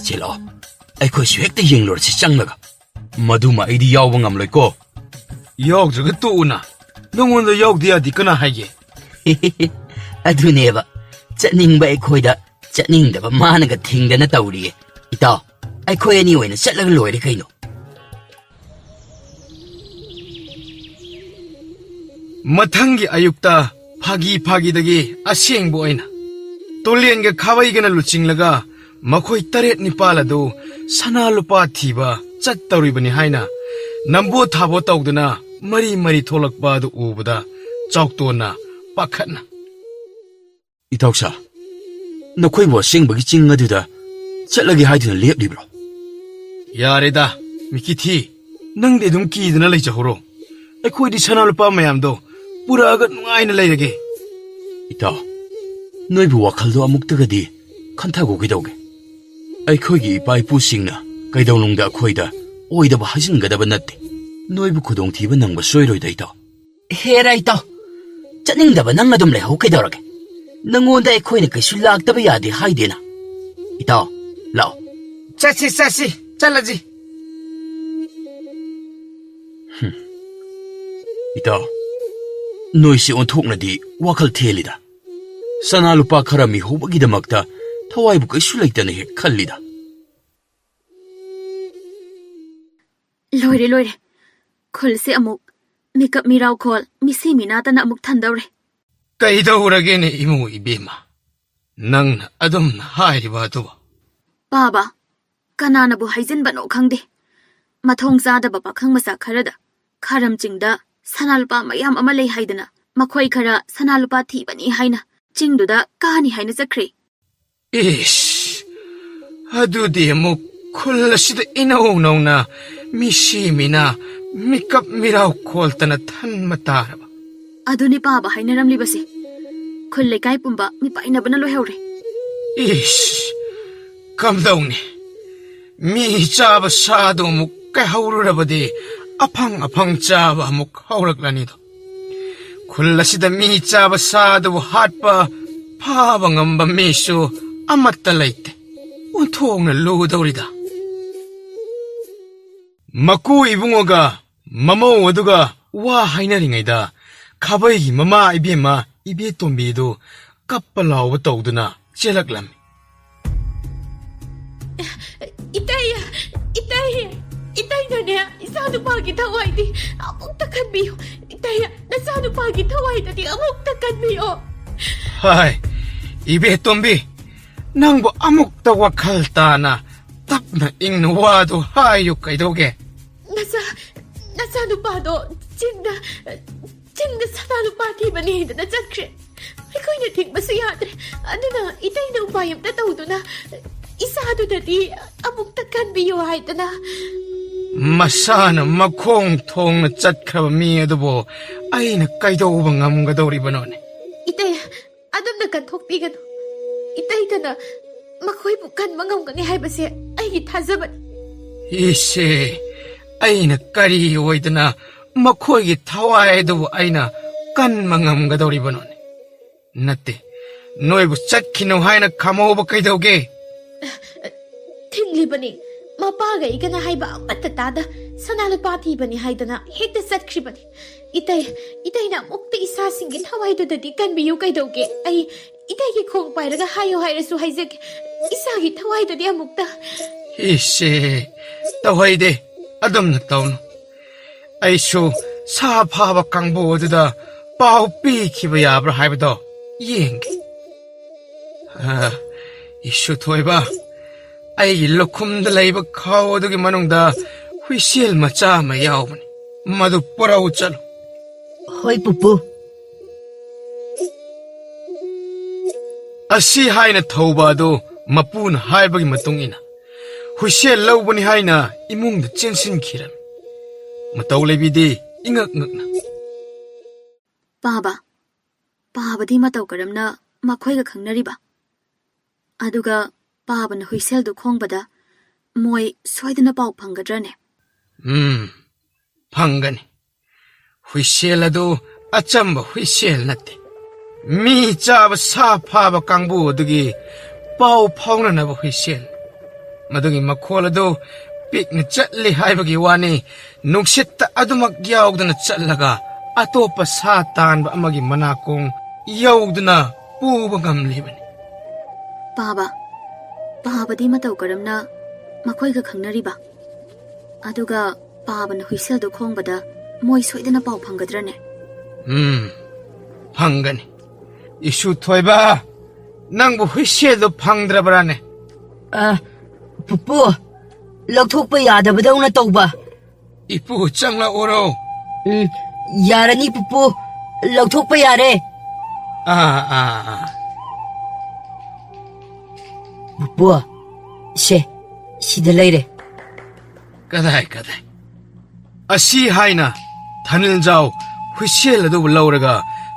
ꯆꯦꯜꯂꯛꯑꯣ, ꯑꯩꯈꯣꯏꯁꯨ ꯍꯦꯛꯇ ꯌꯦꯡꯂꯨꯔꯁꯤ ꯆꯪꯂꯒ. ꯃꯗꯨꯃ ꯑꯩꯗꯤ ꯌꯥꯎꯕ ꯉꯝꯂꯣꯏꯀꯣ. ꯌꯥꯎꯗ꯭ꯔꯒ ꯇꯣꯛꯎꯅ. ꯅꯪꯉꯣꯟꯗ ꯌꯥꯎꯗꯦ ꯌꯥꯗꯤ ꯀꯅꯥ ꯍꯥꯏꯒꯦ? ꯑꯗꯨꯅꯦꯕ, ꯆꯠꯅꯤꯡꯕ ꯑꯩꯈꯣꯏꯗ ꯆꯠꯅꯤꯡꯗꯕ ꯃꯥꯅꯒ ꯊꯤꯡꯗꯅ ꯇꯧꯔꯤꯌꯦ. ꯏꯇꯥꯎ, ꯑꯩꯈꯣꯏ ꯑꯅꯤ ꯑꯣꯏꯅ ꯆꯠꯂꯒ ꯂꯣꯏꯔꯦ ꯀꯩꯅꯣ. ꯃꯊꯪꯒꯤ ꯑꯌꯨꯛꯇ ꯐꯥꯒꯤꯗꯒꯤ ꯑꯁꯦꯡꯕ ꯑꯣꯏꯅ ꯇꯣꯂꯦꯟꯒ ꯈꯥꯕꯩꯒꯅ ꯂꯨꯆꯤꯡꯂꯒ ꯃꯈꯣꯏ 7-9 ꯑꯗꯨ ꯁꯅꯥ ꯂꯨꯄꯥ ꯊꯤꯕ ꯆꯠꯇꯧꯔꯤꯕꯅꯤ ꯍꯥꯏꯅ ꯅꯝꯕꯣ ꯊꯥꯕꯣ ꯇꯧꯗꯨꯅ ꯃꯔꯤ ꯊꯣꯛꯂꯛꯄ ꯑꯗꯨ ꯎꯕꯗ ꯆꯥꯎꯇꯣꯟꯅ ꯄꯥꯈꯠꯅ, ꯏꯇꯥꯎꯁꯥ, ꯅꯈꯣꯏꯕꯨ ꯑꯁꯦꯡꯕꯒꯤ ꯆꯤꯡ ꯑꯗꯨꯗ ꯆꯠꯂꯒꯦ ꯍꯥꯏꯗꯨꯅ ꯂꯦꯞꯂꯤꯕ꯭ꯔꯣ? ꯌꯥꯔꯦꯗ ꯃꯤꯀꯤꯊꯤ, ꯅꯪꯗꯤ ꯑꯗꯨꯝ ꯀꯤꯗꯅ ꯂꯩꯖꯍꯧꯔꯣ. ꯑꯩꯈꯣꯏꯗꯤ ꯁꯅꯥ ꯂꯨꯄꯥ ꯃꯌꯥꯝꯗꯣ ꯄꯨꯔꯛꯑꯒ ꯅꯨꯡꯉꯥꯏꯅ ꯂꯩꯔꯒꯦ. ꯏꯇꯥꯎ, ꯅꯣꯏꯕꯨ ꯋꯥꯈꯜꯗꯣ ꯑꯃꯨꯛꯇꯒꯗꯤ ꯈꯟꯊꯈꯣ ꯀꯩꯗꯧꯒꯦ? ꯑꯩꯈꯣꯏꯒꯤ ꯏꯄꯥ ꯏꯄꯨꯁꯤꯡꯅ ꯀꯩꯗꯧꯅꯨꯡꯗ ꯑꯩꯈꯣꯏꯗ ꯑꯣꯏꯗꯕ ꯍꯥꯏꯖꯤꯟꯒꯗꯕ ꯅꯠꯇꯦ. ꯅꯣꯏꯕꯨ ꯈꯨꯗꯣꯡꯊꯤꯕ ꯅꯪꯕ ꯁꯣꯏꯔꯣꯏꯗ ꯏꯇꯥꯎ. ꯍꯦꯔꯥ ꯏꯇꯥꯎ, ꯆꯠꯅꯤꯡꯗꯕ ꯅꯪ ꯑꯗꯨꯝ ꯂꯩꯍꯧ ꯀꯩꯗꯧꯔꯒꯦ? ꯅꯪꯉꯣꯟꯗ ꯑꯩꯈꯣꯏꯅ ꯀꯩꯁꯨ ꯂꯥꯛꯇꯕ ꯌꯥꯗꯦ ꯍꯥꯏꯗꯦꯅ. ꯏꯇꯥꯎ, ꯂꯥꯛꯑꯣ. ꯆꯠꯁꯤ ꯆꯠꯂꯁꯤ. ꯏꯇꯥꯎ, ꯅꯣꯏꯁꯤ ꯑꯣꯟꯊꯣꯛꯅꯗꯤ ꯋꯥꯈꯜ ꯊꯦꯜꯂꯤꯗ. ꯁꯅꯥ ꯂꯨꯄꯥ ꯈꯔ ꯃꯤꯍꯧꯕꯒꯤꯗꯃꯛꯇ ꯊꯋꯥꯏꯕꯨ ꯀꯩꯁꯨ ꯂꯩꯇꯅ ꯍꯦꯛ ꯈꯜꯂꯤꯗ. ꯂꯣꯏꯔꯦ. ꯈꯨꯜꯁꯦ ꯑꯃꯨꯛ ꯃꯤꯀꯞ ꯃꯤꯔꯥꯎꯈꯣꯜ ꯃꯤꯁꯤ ꯃꯤꯅꯥꯇꯅ ꯑꯃꯨꯛ ꯊꯟꯗꯧꯔꯦ. ꯀꯩꯗꯧꯔꯒꯦꯅꯦ ꯏꯃꯨ ꯏꯕꯦꯝꯃ? ꯅꯪꯅ ꯑꯗꯨꯝꯅ ꯍꯥꯏꯔꯤꯕ ꯑꯗꯨꯕꯨ? ꯄꯥꯕ, ꯀꯅꯥꯅꯕꯨ ꯍꯥꯏꯖꯤꯟꯕꯅꯣ ꯈꯪꯗꯦ. ꯃꯊꯣꯡ ꯆꯥꯗꯕ ꯄꯥꯈꯪ ꯃꯆꯥ ꯈꯔꯗ ꯈꯥꯔꯝ ꯆꯤꯡꯗ ꯁꯅꯥ ꯂꯨꯄꯥ ꯃꯌꯥꯝ ꯑꯃ ꯂꯩ ꯍꯥꯏꯗꯅ ꯃꯈꯣꯏ ꯈꯔ ꯁꯅꯥ ꯂꯨꯄꯥ ꯊꯤꯕꯅꯤ ꯍꯥꯏꯅ ꯆꯤꯡꯗꯨꯗ ꯀꯥꯅꯤ ꯍꯥꯏꯅ ꯆꯠꯈ꯭ꯔꯦ. ꯏꯁ, ꯑꯗꯨꯗꯤ ꯑꯃꯨꯛ ꯈꯨꯜ ꯑꯁꯤꯗ ꯏꯅꯧ ꯅꯧꯅ ꯃꯤꯁꯤ ꯃꯤꯅꯥ ꯃꯤꯀꯞ ꯃꯤꯔꯥꯎ ꯈꯣꯜꯇꯅ ꯊꯟꯕ ꯇꯥꯔꯕ? ꯑꯗꯨꯅꯤ ꯄꯥꯕ ꯍꯥꯏꯅꯔꯝꯂꯤꯕꯁꯦ. ꯈꯨꯜ ꯂꯩꯀꯥꯏ ꯄꯨꯝꯕ ꯃꯤꯄꯥꯏꯅꯕꯅ ꯂꯣꯏꯍꯧꯔꯦ. ꯏꯁ, ꯀꯝꯗꯧꯅꯤ? ꯃꯤ ꯆꯥꯕ ꯁꯥꯗꯣ ꯑꯃꯨꯛ ꯀꯩꯍꯧꯔꯨꯔꯕꯗꯤ ꯑꯐꯪ ꯆꯥꯕ ꯑꯃꯨꯛ ꯍꯧꯔꯛꯂꯅꯤꯗꯣ. ꯈꯨꯜ ꯑꯁꯤꯗ ꯃꯤ ꯆꯥꯕ ꯁꯥꯗꯨꯕꯨ ꯍꯥꯠꯄ ꯐꯥꯕ ꯉꯝꯕ ꯃꯤꯁꯨ ꯑꯃꯠꯇ ꯂꯩꯇꯦ. ꯑꯣꯟꯊꯣꯛꯅ ꯂꯨꯗꯧꯔꯤꯗ. ꯃꯀꯨ ꯏꯕꯨꯡꯉꯣꯒ ꯃꯃꯧ ꯑꯗꯨꯒ ꯋꯥ ꯍꯥꯏꯅꯔꯤꯉꯩꯗ ꯈꯥꯕꯩꯒꯤ ꯃꯃꯥ ꯏꯕꯦꯝꯃ ꯏꯕꯦꯇꯣꯝꯕꯤꯗꯨ ꯀꯞꯄ ꯂꯥꯎꯕ ꯇꯧꯗꯨꯅ ꯆꯦꯜꯂꯛꯂꯝꯃꯤ. 이따이너네 이사누파기 타와이디 아묵탁한비요. 이따야 나사누파기 타와이다디 아묵탁한비요. 하이, 이베tom비, 낭보 아묵다 와칼 따나 답나 잉는 와도 하유 까이도게. 나사누파도 진다 사나누파티바니 나 짝크레. ꯑꯩꯈꯣꯏꯅ ꯊꯤꯡꯕꯁꯨ ꯌꯥꯗ꯭ꯔꯦ. ꯑꯗꯨꯅ 이따이나 우파이 ꯑꯝꯇ ꯇꯧꯗꯨꯅ 이사ꯗꯨꯗꯗꯤ ꯑꯃꯨꯛꯇ ꯀꯟꯕꯤꯌꯨ ꯍꯥꯏꯗꯅ. ꯃꯁꯥꯅ ꯃꯈꯣꯡ ꯊꯣꯡꯅ ꯆꯠꯈ꯭ꯔꯕ ꯃꯤ ꯑꯗꯨꯕꯨ ꯑꯩꯅ ꯀꯩꯗꯧꯕ ꯉꯝꯒꯗꯧꯔꯤꯕꯅꯣꯅꯦ? 이따야 ꯑꯗꯨꯝꯅ ꯀꯟꯊꯣꯛꯄꯤꯒꯅꯨ. 이따이ꯗꯅ ꯃꯈꯣꯏꯕꯨ ꯀꯟꯕ ꯉꯝꯒꯅꯤ ꯍꯥꯏꯕꯁꯦ ꯑꯩꯒꯤ ꯊꯥꯖꯕꯅꯤ. 이세, ꯑꯩꯅ ꯀꯔꯤ ꯑꯣꯏꯗꯅ ꯃꯈꯣꯏꯒꯤ ꯊꯋꯥꯏ ꯑꯗꯨꯕꯨ ꯑꯩꯅ ꯀꯟꯕ ꯉꯝꯒꯗꯧꯔꯤꯕꯅꯣꯅꯦ? ꯅꯠꯇꯦ, ꯅꯣꯏꯕꯨ ꯆꯠꯈꯤꯅꯨ ꯍꯥꯏꯅ ꯈꯝꯍꯧꯕ ꯀꯩꯗꯧꯒꯦ? ꯊꯤꯡꯂꯤꯕꯅꯤ. ꯃꯄꯥꯒ ꯑꯩꯒꯅ ꯍꯥꯏꯕ ꯑꯃꯠꯇ ꯇꯥꯗ ꯁꯅꯥꯂꯨꯄꯥ ꯊꯤꯕꯅꯤ ꯍꯥꯏꯗꯅ ꯍꯦꯛꯇ ꯆꯠꯈ꯭ꯔꯤꯕꯅꯤ. 이따이나 ꯑꯃꯨꯛꯇ ꯏꯁꯥꯁꯤꯡꯒꯤ ꯊꯋꯥꯏꯗꯨꯗꯗꯤ ꯀꯟꯕꯤꯌꯨ ꯀꯩꯗꯧꯒꯦ? ꯑꯩ 이따이ꯒꯤ ꯈꯣꯡ ꯄꯥꯏꯔꯒ ꯍꯥꯏꯌꯨ ꯍꯥꯏꯔꯁꯨ ꯍꯥꯏꯖꯒꯦ. 이사ꯒꯤ ꯊꯋꯥꯏꯗꯗꯤ ꯑꯃꯨꯛꯇ. 이세, ꯇꯧꯍꯩꯗꯦ. ꯑꯗꯨꯝꯅ ꯇꯧꯅꯨ. ꯑꯩꯁꯨ ꯁꯥ ꯐꯥꯕ ꯀꯥꯡꯕꯨ ꯑꯗꯨꯗ ꯄꯥꯎ ꯄꯤꯈꯤꯕ ꯌꯥꯕ꯭ꯔꯥ ꯍꯥꯏꯕꯗꯣ ꯌꯦꯡꯒꯦ. 이슈 토이바 ꯑꯩꯒꯤ ꯂꯧꯈꯨꯝꯗ ꯂꯩꯕ ꯈꯥꯎ ꯑꯗꯨꯒꯤ ꯃꯅꯨꯡꯗ ꯍꯨꯏꯁꯦꯜ ꯃꯆꯥ ꯑꯃ ꯌꯥꯎꯕꯅꯤ ꯃꯗꯨ ꯄꯨꯔꯛꯎ ꯆꯠꯂꯨ ꯍꯣꯏ ꯄꯨꯄꯨ ꯑꯁꯤ ꯍꯥꯏꯅ ꯊꯧꯕ ꯑꯗꯨ ꯃꯄꯨꯅ ꯍꯥꯏꯕꯒꯤ ꯃꯇꯨꯡ ꯏꯟꯅ ꯍꯨꯏꯁꯦꯜ ꯂꯧꯕꯅꯤ ꯍꯥꯏꯅ ꯏꯃꯨꯡꯗ ꯆꯦꯟꯁꯤꯟꯈꯤꯔꯝꯃꯤ ꯃꯇꯧ ꯂꯩꯕꯤꯗꯦ ꯏꯉꯛ ꯉꯛꯅ ꯄꯥꯕꯗꯤ ꯃꯇꯧ ꯀꯔꯝꯅ ꯃꯈꯣꯏꯒ ꯈꯪꯅꯔꯤꯕ ꯑꯗꯨꯒ ꯄꯥꯕꯅ ꯍꯨꯏꯁꯦꯜꯗꯨ ꯈꯣꯡꯕꯗ ꯃꯣꯏ ꯁꯣꯏꯗꯅ ꯄꯥꯎ ꯐꯪꯒꯗ꯭ꯔꯅꯦ ꯐꯪꯒꯅꯤ ꯍꯨꯏꯁꯦꯜ ꯑꯗꯨ ꯑꯆꯝꯕ ꯍꯨꯏꯁꯦꯜ ꯅꯠꯇꯦ ꯃꯤ ꯆꯥꯕ ꯁꯥ ꯐꯥꯕ ꯀꯥꯡꯕꯨ ꯑꯗꯨꯒꯤ ꯄꯥꯎ ꯐꯥꯎꯅꯅꯕ ꯍꯨꯏꯁꯦꯜ ꯃꯗꯨꯒꯤ ꯃꯈꯣꯜ ꯑꯗꯨ ꯄꯤꯛꯅ ꯆꯠꯂꯤ ꯍꯥꯏꯕꯒꯤ ꯋꯥꯅꯤ ꯅꯨꯡꯁꯤꯠꯇ ꯑꯗꯨꯃꯛ ꯌꯥꯎꯗꯨꯅ ꯆꯠꯂꯒ ꯑꯇꯣꯞꯄ ꯁꯥ ꯇꯥꯟꯕ ꯑꯃꯒꯤ ꯃꯅꯥꯀꯣꯡ ꯌꯧꯗꯨꯅ ꯄꯨꯕ ꯉꯝꯂꯤꯕꯅꯤ ꯄꯥꯕꯗꯤ ꯃꯇꯧ ꯀꯔꯝꯅ ꯃꯈꯣꯏꯒ ꯈꯪꯅꯔꯤꯕ ꯑꯗꯨꯒ ꯄꯥꯕꯅ ꯍꯨꯏꯁꯦꯜꯗꯨ ꯈꯣꯡꯕꯗ ꯃꯣꯏ ꯁꯣꯏꯗꯅ ꯄꯥꯎ ꯐꯪꯒꯗ꯭ꯔꯅꯦ ꯐꯪꯒꯅꯤ 이슈 토이바 ꯅꯪꯕꯨ ꯍꯨꯏꯁꯦꯜꯗꯨ ꯐꯪꯗ꯭ꯔꯕ꯭ꯔꯥꯅꯦ ꯄꯨꯄꯨ ꯂꯧꯊꯣꯛꯄ ꯌꯥꯗꯕꯗꯧꯅ ꯇꯧꯕ 이쁘 ꯆꯪꯂꯛꯑꯣꯔꯣ ꯌꯥꯔꯅꯤ ꯄꯨꯄꯨ ꯂꯧꯊꯣꯛꯄ ꯌꯥꯔꯦ ꯄꯨꯄꯨ ꯁꯤꯗ ꯂꯩꯔꯦ ꯀꯗꯥꯏ ꯑꯁꯤ ꯍꯥꯏꯅ ꯊꯅꯤꯜꯖꯥꯎ ꯍꯨꯏꯁꯦꯜ ꯑꯗꯨꯕꯨ ꯂꯧꯔꯒ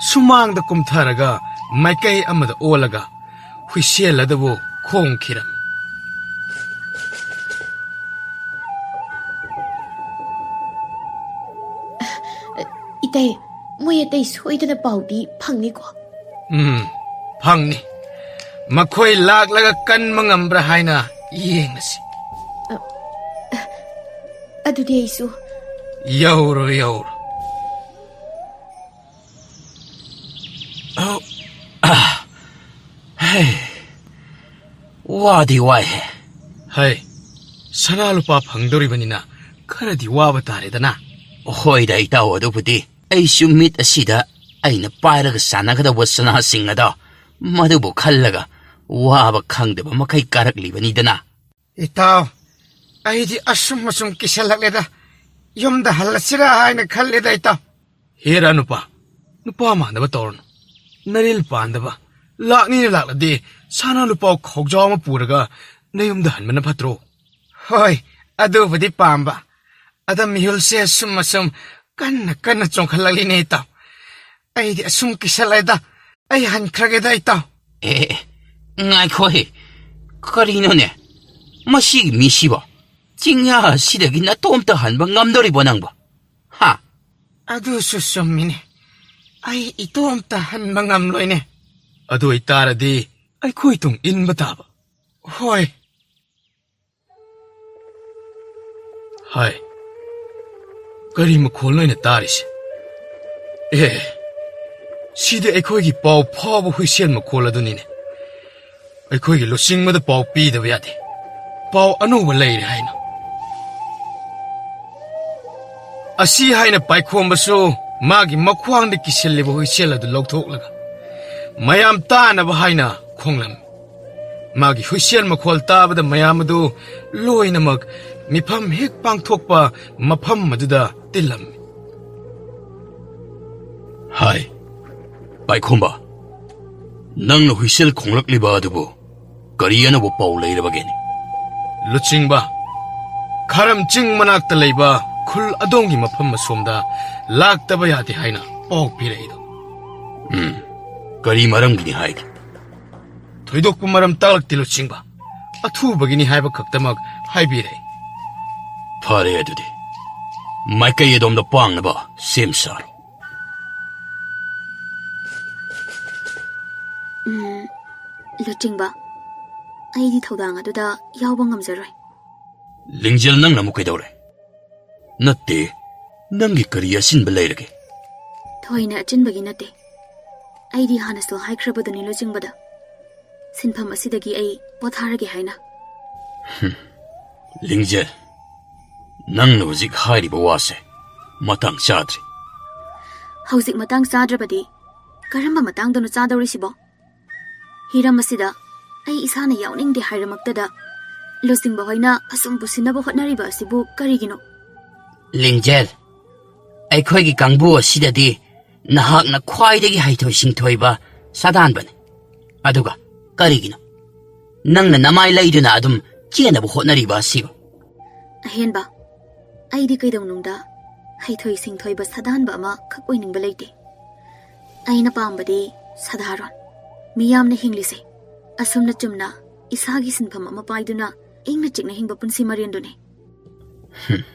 ꯁꯨꯃꯥꯡꯗ ꯀꯨꯝꯊꯔꯒ ꯃꯥꯏꯀꯩ ꯑꯃꯗ ꯑꯣꯜꯂꯒ ꯍꯨꯏꯁꯦꯜ ꯑꯗꯨꯕꯨ ꯈꯣꯡꯈꯤꯔꯝꯃꯤ 이따이 모여따이 소이드나 바우디 팡니고 ꯐꯪꯅꯤ ꯃꯈꯣꯏ ꯂꯥꯛꯂꯒ ꯀꯟꯕ ꯉꯝꯕ꯭ꯔꯥ ꯍꯥꯏꯅ ꯌꯦꯡꯂꯁꯤ ꯑꯗꯨꯗꯤ ꯑꯩꯁꯨ ꯌꯧꯔꯣ 와디 와해. ꯍꯩ ꯁꯅꯥ ꯂꯨꯄꯥ ꯐꯪꯗꯧꯔꯤꯕꯅꯤꯅ ꯈꯔꯗꯤ ꯋꯥꯕ ꯇꯥꯔꯦꯗꯅ ꯍꯣꯏꯗ ꯏꯇꯥꯎ ꯑꯗꯨꯕꯨꯗꯤ ꯑꯩꯁꯨ ꯃꯤꯠ ꯑꯁꯤꯗ ꯑꯩꯅ ꯄꯥꯏꯔꯒ ꯁꯥꯟꯅꯒꯗꯧꯕ ꯁꯅꯥꯁꯤꯡ ꯑꯗꯣ ꯃꯗꯨꯕꯨ ꯈꯜꯂꯒ ꯋꯥꯕ ꯈꯪꯗꯕ ꯃꯈꯩ ꯀꯥꯔꯛꯂꯤꯕꯅꯤꯗꯅ ꯏꯇꯥꯎ ꯑꯩꯗꯤ ꯑꯁꯨꯝ ꯀꯤꯁꯜꯂꯛꯂꯦꯗ ꯌꯨꯝꯗ ꯍꯜꯂꯁꯤꯔꯥ ꯍꯥꯏꯅ ꯈꯜꯂꯦꯗ ꯏꯇꯥꯎ ꯍꯦꯔꯥ ꯅꯨꯄꯥ ꯃꯥꯟꯗꯕ ꯇꯧꯔꯅꯨ ꯅꯔꯤꯜ ꯄꯥꯟꯗꯕ ꯂꯥꯛꯅꯤꯅ ꯂꯥꯛꯂꯗꯤ ꯁꯅꯥ ꯂꯨꯄꯥ ꯈꯧꯖꯥꯎ ꯑꯃ ꯄꯨꯔꯒ ꯅꯌꯨꯝꯗ ꯍꯟꯕꯅ ꯐꯠꯇ꯭ꯔꯣ ꯍꯣꯏ ꯑꯗꯨꯕꯨꯗꯤ ꯄꯥꯝꯕ ꯑꯗ ꯃꯤꯍꯨꯜꯁꯦ ꯑꯁꯨꯝ ꯀꯟꯅ ꯆꯣꯡꯈꯠꯂꯛꯂꯤꯅꯦ ꯏꯇꯥꯎ ꯑꯩꯗꯤ ꯑꯁꯨꯝ ꯀꯤꯁꯜꯂꯦꯗ ꯑꯩ ꯍꯟꯈ꯭ꯔꯒꯦꯗ ꯏꯇꯥꯎ ꯉꯥꯏꯈꯣꯍꯦ ꯀꯔꯤꯅꯣꯅꯦ ꯃꯁꯤꯒꯤ ꯃꯤꯁꯤꯕꯣ ꯆꯤꯡꯌꯥ ꯑꯁꯤꯗꯒꯤ ꯅꯇꯣꯝꯇ ꯍꯟꯕ ꯉꯝꯗꯣꯔꯤꯕꯣ ꯅꯪꯕꯣ ꯍꯥ ꯑꯗꯨꯁꯨ ꯆꯨꯝꯃꯤꯅꯦ ꯑꯩ ꯏꯇꯣꯝꯇ ꯍꯟꯕ ꯉꯝꯂꯣꯏꯅꯦ ꯑꯗꯨ ꯑꯣꯏꯇꯥꯔꯗꯤ ꯑꯩꯈꯣꯏ ꯇꯨꯡ ꯏꯟꯕ ꯇꯥꯕ ꯍꯣꯏ ꯀꯔꯤ ꯃꯈꯣꯜ ꯑꯣꯏꯅ ꯇꯥꯔꯤꯁꯦ ꯁꯤꯗꯤ ꯑꯩꯈꯣꯏꯒꯤ ꯄꯥꯎ ꯐꯥꯎꯕ ꯍꯨꯏꯁꯦꯜ ꯃꯈꯣꯜ ꯑꯗꯨꯅꯤꯅꯦ ꯑꯩꯈꯣꯏꯒꯤ ꯂꯨꯆꯤꯡꯕꯗ ꯄꯥꯎ ꯄꯤꯗꯕ ꯌꯥꯗꯦ ꯄꯥꯎ ꯑꯅꯧꯕ ꯂꯩꯔꯦ ꯍꯥꯏꯅ ꯑꯁꯤ ꯍꯥꯏꯅ ꯄꯥꯏꯈꯣꯝꯕꯁꯨ ꯃꯥꯒꯤ ꯃꯈ꯭ꯋꯥꯡꯗ ꯀꯤꯁꯤꯜꯂꯤꯕ ꯍꯨꯏꯁꯦꯜ ꯑꯗꯨ ꯂꯧꯊꯣꯛꯂꯒ ꯃꯌꯥꯝ ꯇꯥꯅꯕ ꯍꯥꯏꯅ ꯈꯣꯡꯂꯝꯃꯤ ꯃꯥꯒꯤ ꯍꯨꯏꯁꯦꯜ ꯃꯈꯣꯜ ꯇꯥꯕꯗ ꯃꯌꯥꯝ ꯑꯗꯨ ꯂꯣꯏꯅꯃꯛ ꯃꯤꯐꯝ ꯍꯦꯛ ꯄꯥꯡꯊꯣꯛꯄ ꯃꯐꯝ ꯑꯗꯨꯗ ꯇꯤꯜꯂꯝꯃꯤ ꯍꯥꯏ ꯄꯥꯏꯈꯣꯝꯕ ꯅꯪꯅ ꯍꯨꯏꯁꯦꯜ ꯈꯣꯡꯂꯛꯂꯤꯕ ꯑꯗꯨꯕꯨ ꯀꯔꯤ ꯑꯅꯧꯕ ꯄꯥꯎ ꯂꯩꯔꯕꯒꯦꯅꯦ ꯂꯨꯆꯤꯡꯕ ꯈꯥꯔꯝ ꯆꯤꯡ ꯃꯅꯥꯛꯇ ꯂꯩꯕ ꯈꯨꯜ ꯑꯗꯣꯝꯒꯤ ꯃꯐꯝ ꯑꯁꯣꯝꯗ ꯂꯥꯛꯇꯕ ꯌꯥꯗꯦ ꯍꯥꯏꯅ ꯄꯥꯎ ꯄꯤꯔꯛꯏꯗꯣ ꯀꯔꯤ ꯃꯔꯝꯒꯤꯅꯤ ꯍꯥꯏꯒꯦ ꯊꯣꯏꯗꯣꯛꯄ ꯃꯔꯝ ꯇꯥꯛꯂꯛꯇꯦ ꯂꯨꯆꯤꯡꯕ ꯑꯊꯨꯕꯒꯤꯅꯤ ꯍꯥꯏꯕ ꯈꯛꯇꯃꯛ ꯍꯥꯏꯕꯤꯔꯛꯏ ꯐꯔꯦ ꯑꯗꯨꯗꯤ ꯃꯥꯏꯀꯩ ꯑꯗꯣꯝꯗ ꯄꯥꯡꯅꯕ ꯁꯦꯝ ꯁꯥꯔꯣ ꯂꯨꯆꯤꯡꯕ ꯑꯩꯗꯤ ꯊꯧꯗꯥꯡ ꯑꯗꯨꯗ ꯌꯥꯎꯕ ꯉꯝꯖꯔꯣꯏ ꯂꯤꯡꯖꯦꯜ ꯅꯪꯅ ꯑꯃꯨꯛ ꯀꯩꯗꯧꯔꯦ ꯅꯠꯇꯦ ꯅꯪꯒꯤ ꯀꯔꯤ ꯑꯁꯤꯟꯕ ꯂꯩꯔꯒꯦ ꯊꯣꯏꯅ ꯑꯆꯤꯟꯕꯒꯤ ꯅꯠꯇꯦ ꯑꯩꯗꯤ ꯍꯥꯟꯅꯁꯨ ꯍꯥꯏꯈ꯭ꯔꯕꯗꯨꯅꯤ ꯂꯨꯆꯤꯡꯕꯗ ꯁꯤꯟꯐꯝ ꯑꯁꯤꯗꯒꯤ ꯑꯩ ꯄꯣꯊꯥꯔꯒꯦ ꯍꯥꯏꯅ ꯂꯤꯡꯖꯦꯜ ꯅꯪꯅ ꯍꯧꯖꯤꯛ ꯍꯥꯏꯔꯤꯕ ꯋꯥꯁꯦ ꯃꯇꯥꯡ ꯆꯥꯗ꯭ꯔꯤ ꯍꯧꯖꯤꯛ ꯃꯇꯥꯡ ꯆꯥꯗ꯭ꯔꯕꯗꯤ ꯀꯔꯝꯕ ꯃꯇꯥꯡꯗꯅꯣ ꯆꯥꯗꯧꯔꯤꯁꯤꯕꯣ ꯍꯤꯔꯝ ꯑꯁꯤꯗ ꯑꯩ ꯏꯁꯥꯅ ꯌꯥꯎꯅꯤꯡꯗꯦ ꯍꯥꯏꯔꯃꯛꯇꯗ ꯂꯨꯆꯤꯡꯕ ꯍꯣꯏꯅ ꯑꯁꯨꯝ ꯄꯨꯁꯤꯟꯅꯕ ꯍꯣꯠꯅꯔꯤꯕ ꯑꯁꯤꯕꯨ ꯀꯔꯤꯒꯤꯅꯣ? ꯂꯤꯡꯖꯦꯜ, ꯑꯩꯈꯣꯏꯒꯤ ꯀꯥꯡꯕꯨ ꯑꯁꯤꯗꯗꯤ ꯅꯍꯥꯛꯅ ꯈ꯭ꯋꯥꯏꯗꯒꯤ ꯍꯩꯊꯣꯏ ꯁꯤꯡꯊꯣꯏꯕ ꯁꯥꯗꯥꯟꯕꯅꯤ. ꯑꯗꯨꯒ ꯀꯔꯤꯒꯤꯅꯣ ꯅꯪꯅ ꯅꯃꯥꯏ ꯂꯩꯗꯨꯅ ꯑꯗꯨꯝ ꯆꯦꯟꯅꯕ ꯍꯣꯠꯅꯔꯤꯕ ꯑꯁꯤꯕꯨ? ꯑꯍꯦꯟꯕ, ꯑꯩꯗꯤ ꯀꯩꯗꯧꯅꯨꯡꯗ ꯍꯩꯊꯣꯏ ꯁꯤꯡꯊꯣꯏꯕ ꯁꯥꯗꯥꯟꯕ ꯑꯃ ꯈꯛ ꯑꯣꯏꯅꯤꯡꯕ ꯂꯩꯇꯦ. ꯑꯩꯅ ꯄꯥꯝꯕꯗꯤ ꯁꯥꯗꯥꯔꯣꯟ, ꯃꯤꯌꯥꯝꯅ ꯍꯤꯡꯂꯤꯁꯦ ꯑꯁꯨꯝꯅ ꯆꯨꯝꯅ ꯏꯁꯥꯒꯤ ꯁꯤꯟꯐꯝ ꯑꯃ ꯄꯥꯏꯗꯨꯅ ꯏꯪꯅ ꯆꯤꯛꯅ ꯍꯤꯡꯕ ꯄꯨꯟꯁꯤ ꯃꯔꯦꯟꯗꯨꯅꯤ.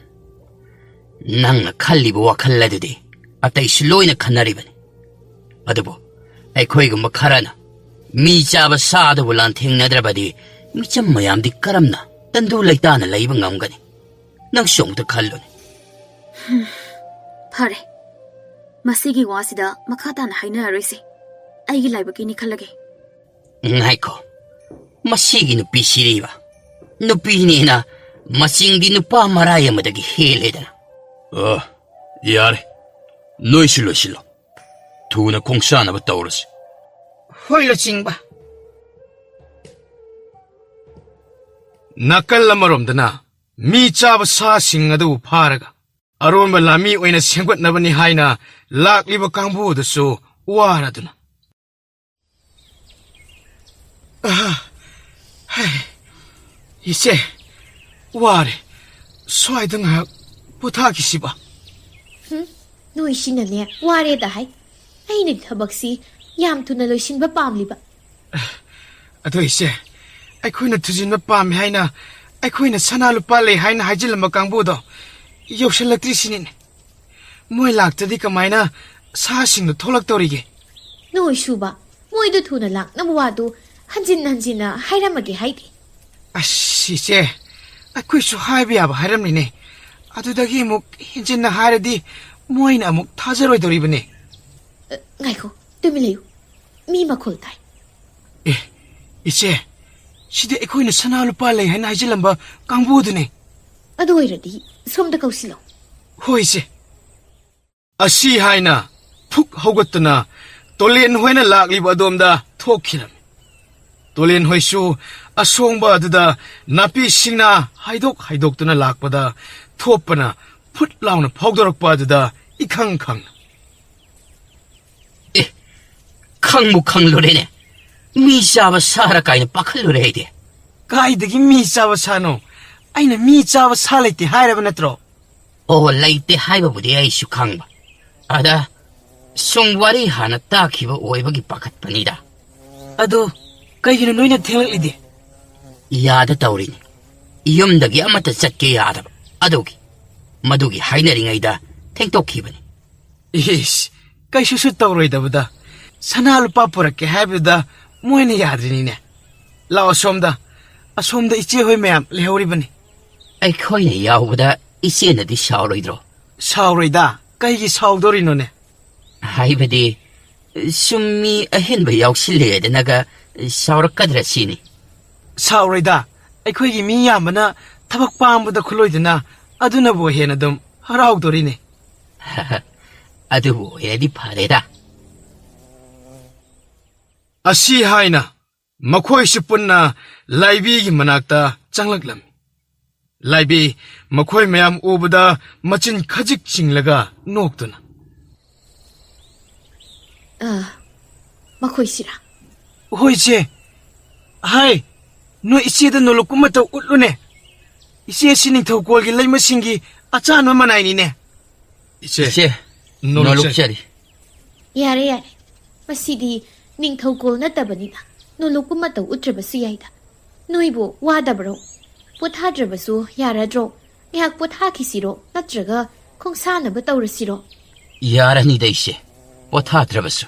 ꯅꯪꯅ ꯈꯜꯂꯤꯕ ꯋꯥꯈꯜ ꯑꯗꯨꯗꯤ ꯑꯇꯩꯁꯨ ꯂꯣꯏꯅ ꯈꯟꯅꯔꯤꯕꯅꯤ. ꯑꯗꯨꯕꯨ ꯑꯩꯈꯣꯏꯒꯨꯝꯕ ꯈꯔꯅ ꯃꯤ ꯆꯥꯕ ꯁꯥꯗꯕꯨ ꯂꯥꯟꯊꯦꯡꯅꯗ꯭ꯔꯕꯗꯤ ꯃꯤꯆꯝ ꯃꯌꯥꯝꯗꯤ ꯀꯔꯝꯅ ꯇꯪꯗꯨ ꯂꯩꯇꯥꯅ ꯂꯩꯕ ꯉꯝꯒꯅꯤ? ꯅꯪꯁꯨ ꯑꯃꯨꯛꯇ ꯈꯜꯂꯨꯅꯤ. ꯐꯔꯦ, ꯃꯁꯤꯒꯤ ꯋꯥꯁꯤꯗ ꯃꯈꯥ ꯇꯥꯅ ꯍꯥꯏꯅꯔꯔꯣꯏꯁꯤ. ꯑꯩꯒꯤ ꯂꯥꯏꯕꯛꯀꯤꯅꯤ ꯈꯜꯂꯒꯦ. ꯉꯥꯏꯈꯣ, ꯃꯁꯤꯒꯤ ꯅꯨꯄꯤꯁꯤꯔꯤꯕ ꯅꯨꯄꯤꯅꯤꯅ ꯃꯆꯤꯡꯗꯤ ꯅꯨꯄꯥ ꯃꯔꯥꯏ ꯑꯃꯗꯒꯤ ꯍꯦꯜꯂꯦꯗꯅ. ꯌꯥꯔꯦ, ꯅꯣꯏꯁꯨ ꯂꯣꯏꯁꯤꯜꯂꯣ. ꯊꯨꯅ ꯈꯣꯡꯁꯥꯅꯕ ꯇꯧꯔꯁꯤ. ꯍꯣꯏ ꯂꯨꯆꯤꯡꯕ. ꯅꯥꯀꯜ ꯑꯃꯔꯣꯝꯗꯅ ꯃꯤ ꯆꯥꯕ ꯁꯥꯁꯤꯡ ꯑꯗꯨꯕꯨ ꯐꯥꯔꯒ ꯑꯔꯣꯟꯕ ꯂꯥꯟꯃꯤ ꯑꯣꯏꯅ ꯁꯦꯝꯒꯠꯅꯕꯅꯤ ꯍꯥꯏꯅ ꯂꯥꯛꯂꯤꯕ ꯀꯥꯡꯕꯨꯗꯨꯁꯨ ꯋꯥꯔꯗꯨꯅ. ꯏꯆꯦ, ꯋꯥꯔꯦ. ꯁ꯭ꯋꯥꯏꯗ ꯉꯥꯏꯍꯥꯛ ꯄꯣꯊꯥꯈꯤꯁꯤꯕ. ꯅꯣꯏꯁꯤꯅꯅꯦ ꯋꯥꯔꯦꯗ ꯍꯥꯏ. ꯑꯩꯅ ꯊꯕꯛꯁꯤ ꯌꯥꯝ ꯊꯨꯅ ꯂꯣꯏꯁꯤꯟꯕ ꯄꯥꯝꯂꯤꯕ. ꯑꯗꯣ ꯏꯆꯦ, ꯑꯩꯈꯣꯏꯅ ꯊꯨꯖꯤꯟꯕ ꯄꯥꯝꯃꯤ ꯍꯥꯏꯅ ꯑꯩꯈꯣꯏꯅ ꯁꯅꯥ ꯂꯨꯄꯥ ꯂꯩ ꯍꯥꯏꯅ ꯍꯥꯏꯖꯤꯜꯂꯝꯕ ꯀꯥꯡꯕꯨꯗꯣ ꯌꯧꯁꯤꯜꯂꯛꯇ꯭ꯔꯤꯁꯤꯅꯤꯅꯦ. ꯃꯣꯏ ꯂꯥꯛꯇ꯭ꯔꯗꯤ ꯀꯃꯥꯏꯅ ꯁꯥꯁꯤꯡꯗꯣ ꯊꯣꯛꯂꯛꯇꯧꯔꯤꯒꯦ? ꯅꯣꯏ ꯁꯨꯕ, ꯃꯣꯏꯗꯨ ꯊꯨꯅ ꯂꯥꯛꯅꯕ ꯋꯥꯗꯨ ꯍꯟꯖꯤꯟ ꯍꯟꯖꯤꯟꯅ ꯍꯥꯏꯔꯝꯃꯒꯦ ꯍꯥꯏꯗꯦ. ꯑꯁ ꯏꯆꯦ, ꯑꯩꯈꯣꯏꯁꯨ ꯍꯥꯏꯕ ꯌꯥꯕ ꯍꯥꯏꯔꯝꯂꯤꯅꯦ. ꯑꯗꯨꯗꯒꯤ ꯑꯃꯨꯛ ꯍꯦꯟꯖꯤꯟꯅ ꯍꯥꯏꯔꯗꯤ ꯃꯣꯏꯅ ꯑꯃꯨꯛ ꯊꯥꯖꯔꯣꯏꯗꯧꯔꯤꯕꯅꯦ. ꯉꯥꯏꯈꯣ, ꯇꯨꯃꯤꯟ ꯂꯩꯌꯨ. ꯃꯤ ꯃꯈꯣꯜ ꯇꯥꯏ. ꯏꯆꯦ, ꯁꯤꯗꯤ ꯑꯩꯈꯣꯏꯅ ꯁꯅꯥ ꯂꯨꯄꯥ ꯂꯩ ꯍꯥꯏꯅ ꯍꯥꯏꯖꯤꯜꯂꯝꯕ ꯀꯥꯡꯕꯨꯗꯨꯅꯦ. ꯑꯗꯨ ꯑꯣꯏꯔꯗꯤ ꯁꯣꯝꯗ ꯀꯧꯁꯤꯜꯂꯣ. ꯍꯣꯏ ꯏꯆꯦ. ꯑꯁꯤ ꯍꯥꯏꯅ ꯐꯨꯛ ꯍꯧꯒꯠꯇꯨꯅ ꯇꯣꯂꯦꯟ ꯍꯣꯏꯅ ꯂꯥꯛꯂꯤꯕ ꯑꯗꯣꯝꯗ ꯊꯣꯛꯈꯤꯔꯝꯃꯤ. ꯇꯣꯂꯦꯟ ꯍꯣꯏꯁꯨ ꯑꯁꯣꯡꯕ ꯑꯗꯨꯗ ꯅꯥꯄꯤꯁꯤꯡꯅ ꯍꯥꯏꯗꯣꯛꯇꯨꯅ ꯂꯥꯛꯄꯗ ꯊꯣꯞꯄꯅ ꯐꯨꯠ ꯂꯥꯎꯅ ꯐꯥꯎꯗꯣꯔꯛꯄ ꯑꯗꯨꯗ ꯏꯈꯪ ꯈꯪꯅ. ꯈꯪꯕꯨ ꯈꯪꯂꯨꯔꯦꯅꯦ. ꯃꯤ ꯆꯥꯕ ꯁꯥꯔ ꯀꯥꯏꯅ ꯄꯥꯈꯠꯂꯨꯔꯦ ꯑꯩꯗꯤ. ꯀꯥꯏꯗꯒꯤ ꯃꯤ ꯆꯥꯕ ꯁꯥꯅꯣ? ꯑꯩꯅ ꯃꯤ ꯆꯥꯕ ꯁꯥ ꯂꯩꯇꯦ ꯍꯥꯏꯔꯕ ꯅꯠꯇ꯭ꯔꯣ? ꯑꯣ, ꯂꯩꯇꯦ ꯍꯥꯏꯕꯕꯨꯗꯤ ꯑꯩꯁꯨ ꯈꯪꯕ. ꯑꯗ ꯁꯨꯝ ꯋꯥꯔꯤ ꯍꯥꯟꯅ ꯇꯥꯈꯤꯕ ꯑꯣꯏꯕꯒꯤ ꯄꯥꯈꯠꯄꯅꯤꯗ. ꯑꯗꯣ ꯀꯩꯒꯤꯅꯣ ꯅꯣꯏꯅ ꯊꯦꯡꯂꯛꯂꯤꯗꯤ? ꯌꯥꯗ ꯇꯧꯔꯤꯅꯤ. ꯌꯨꯝꯗꯒꯤ ꯑꯃꯠꯇ ꯆꯠꯀꯦ ꯌꯥꯗꯕ. ꯃꯗꯨꯒꯤ ꯍꯥꯏꯅꯔꯤꯉꯩꯗ ꯊꯦꯡꯇꯣꯛꯈꯤꯕꯅꯤ. ꯏꯁ, ꯀꯩꯁꯨꯁꯨ ꯇꯧꯔꯣꯏꯗꯕꯗ. ꯁꯅꯥ ꯂꯨꯄꯥ ꯄꯨꯔꯛꯀꯦ ꯍꯥꯏꯕꯗꯨꯗ ꯃꯣꯏꯅ ꯌꯥꯗ꯭ꯔꯤꯅꯤꯅꯦ. ꯂꯥꯛꯑꯣ ꯑꯁꯣꯝꯗ ꯏꯆꯦ ꯍꯣꯏ ꯃꯌꯥꯝ ꯂꯩꯍꯧꯔꯤꯕꯅꯤ. ꯑꯩꯈꯣꯏꯅ ꯌꯥꯎꯕꯗ ꯏꯆꯦꯅꯗꯤ ꯁꯥꯎꯔꯣꯏꯗ꯭ꯔꯣ? ꯁꯥꯎꯔꯣꯏꯗ. ꯀꯩꯒꯤ ꯁꯥꯎꯗꯣꯔꯤꯅꯣꯅꯦ? ꯍꯥꯏꯕꯗꯤ ꯁꯨꯝ ꯃꯤ ꯑꯍꯦꯟꯕ ꯌꯥꯎꯁꯤꯜꯂꯦꯗꯅꯒ ꯁꯥꯎꯔꯛꯀꯗ꯭ꯔꯥ ꯁꯤꯅꯤ. ꯁꯥꯎꯔꯣꯏꯗ. ꯑꯩꯈꯣꯏꯒꯤ ꯃꯤ ꯌꯥꯝꯕꯅ ꯊꯕꯛ ꯄꯥꯡꯕꯗ ꯈꯨꯠꯂꯣꯏꯗꯅ ꯑꯗꯨꯅꯕꯨ ꯍꯦꯟꯅ ꯑꯗꯨꯝ ꯍꯔꯥꯎꯗꯣꯔꯤꯅꯦ. ꯑꯗꯨꯕꯨ ꯑꯣꯏꯔꯗꯤ ꯐꯔꯦꯗ. ꯑꯁꯤ ꯍꯥꯏꯅ ꯃꯈꯣꯏꯁꯨ ꯄꯨꯟꯅ ꯂꯥꯏꯕꯤꯒꯤ ꯃꯅꯥꯛꯇ ꯆꯪꯂꯛꯂꯝꯃꯤ. ꯂꯥꯏꯕꯤ ꯃꯈꯣꯏ ꯃꯌꯥꯝ ꯎꯕꯗ ꯃꯆꯤꯟ ꯈꯖꯤꯛ ꯆꯤꯡꯂꯒ ꯅꯣꯛꯇꯨꯅ. ꯃꯈꯣꯏꯁꯤꯔꯥ? ꯍꯣꯏ ꯏꯆꯦ. ꯍꯥꯏ, ꯅꯣꯏ ꯏꯆꯦꯗ ꯅꯣꯂꯨꯛꯀꯨꯝ ꯃꯇꯧ ꯎꯠꯂꯨꯅꯦ. ꯏꯆꯦꯁꯤ ꯅꯤꯡꯊꯧꯀꯣꯜꯒꯤ ꯂꯩꯃꯁꯤꯡꯒꯤ ꯑꯆꯥꯟꯕ ꯃꯅꯥꯏꯅꯤꯅꯦ. ꯏꯆꯦ, ꯅꯣꯂꯨꯛꯆꯔꯤ. ꯌꯥꯔꯦ. ꯃꯁꯤꯗꯤ ꯅꯤꯡꯊꯧꯀꯣꯜ ꯅꯠꯇꯕꯅꯤꯅ ꯅꯣꯂꯨꯛꯀꯨꯝ ꯃꯇꯧ ꯎꯠꯇ꯭ꯔꯕꯁꯨ ꯌꯥꯏꯗ. ꯅꯣꯏꯕꯨ ꯋꯥꯗꯕ꯭ꯔꯣ? ꯄꯣꯊꯥꯗ꯭ꯔꯕꯁꯨ ꯌꯥꯔꯗ꯭ꯔꯣ? ꯉꯥꯏꯍꯥꯛ ꯄꯣꯊꯥꯈꯤꯁꯤꯔꯣ, ꯅꯠꯇ꯭ꯔꯒ ꯈꯣꯡꯁꯥꯅꯕ ꯇꯧꯔꯁꯤꯔꯣ? ꯌꯥꯔꯅꯤꯗ ꯏꯆꯦ, ꯄꯣꯊꯥꯗ꯭ꯔꯕꯁꯨ.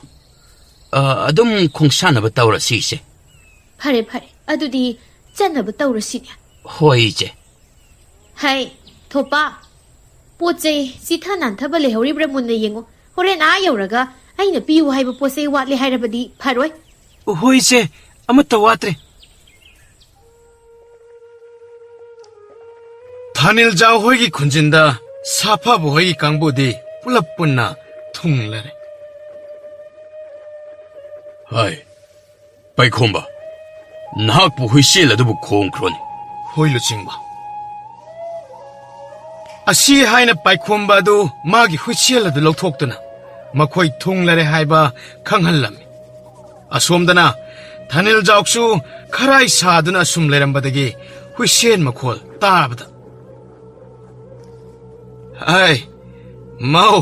ꯑꯗꯨꯝ ꯈꯣꯡꯁꯥꯅꯕ ꯇꯧꯔꯁꯤ ꯏꯆꯦ. ꯐꯔꯦ, ꯑꯗꯨꯗꯤ ꯆꯠꯅꯕ ꯇꯧꯔꯁꯤꯅꯦ. ꯍꯣꯏ ꯏꯆꯦ. ꯍꯥꯏ ꯊꯣꯄꯥ, ꯄꯣꯠ ꯆꯩ ꯆꯤꯊ ꯅꯥꯟꯊꯕ ꯂꯩꯍꯧꯔꯤꯕ꯭ꯔꯥ ꯃꯨꯟꯅ ꯌꯦꯡꯉꯣ. ꯍꯣꯔꯦꯟ ꯌꯧꯔꯒ ꯑꯩꯅ ꯄꯤꯌꯨ ꯍꯥꯏꯕ ꯄꯣꯠ ꯆꯩ ꯋꯥꯠꯂꯦ ꯍꯥꯏꯔꯕꯗꯤ ꯐꯔꯣꯏ. ꯍꯣꯏ ꯏꯆꯦ, ꯑꯃꯠꯇ ꯋꯥꯠꯇ꯭ꯔꯦ. ꯊꯥꯅꯤꯜꯖꯥꯎ ꯍꯣꯏꯒꯤ ꯈꯨꯟꯖꯤꯟꯗ ꯁꯥꯐꯕ ꯍꯣꯏꯒꯤ ꯀꯥꯡꯕꯨꯗꯤ ꯄꯨꯂꯞ ꯄꯨꯟꯅ ꯊꯨꯡꯂꯔꯦ. ꯍꯥꯏ, ꯄꯥꯏꯈꯣꯝꯕ, ꯅꯍꯥꯛꯄꯨ ꯍꯨꯏꯁꯦꯜ ꯑꯗꯨꯕꯨ ꯈꯣꯡꯈ꯭ꯔꯣꯅꯤ. ꯍꯣꯏ ꯂꯨꯆꯤꯡꯕ. ꯑꯁꯤ ꯍꯥꯏꯅ ꯄꯥꯏꯈꯣꯝꯕ ꯑꯗꯨ ꯃꯥꯒꯤ ꯍꯨꯏꯁꯦꯜ ꯑꯗꯨ ꯂꯧꯊꯣꯛꯇꯨꯅ ꯃꯈꯣꯏ ꯊꯨꯡꯂꯔꯦ ꯍꯥꯏꯕ ꯈꯪꯍꯜꯂꯝꯃꯤ. ꯑꯁꯣꯝꯗꯅ ꯊꯥꯅꯤꯜꯖꯥꯎꯁꯨ ꯈꯔꯥꯏ ꯁꯥꯗꯨꯅ ꯑꯁꯨꯝ ꯂꯩꯔꯝꯕꯗꯒꯤ ꯍꯨꯏꯁꯦꯜ ꯃꯈꯣꯜ ꯇꯥꯕꯗ ꯑꯩ ꯃꯧ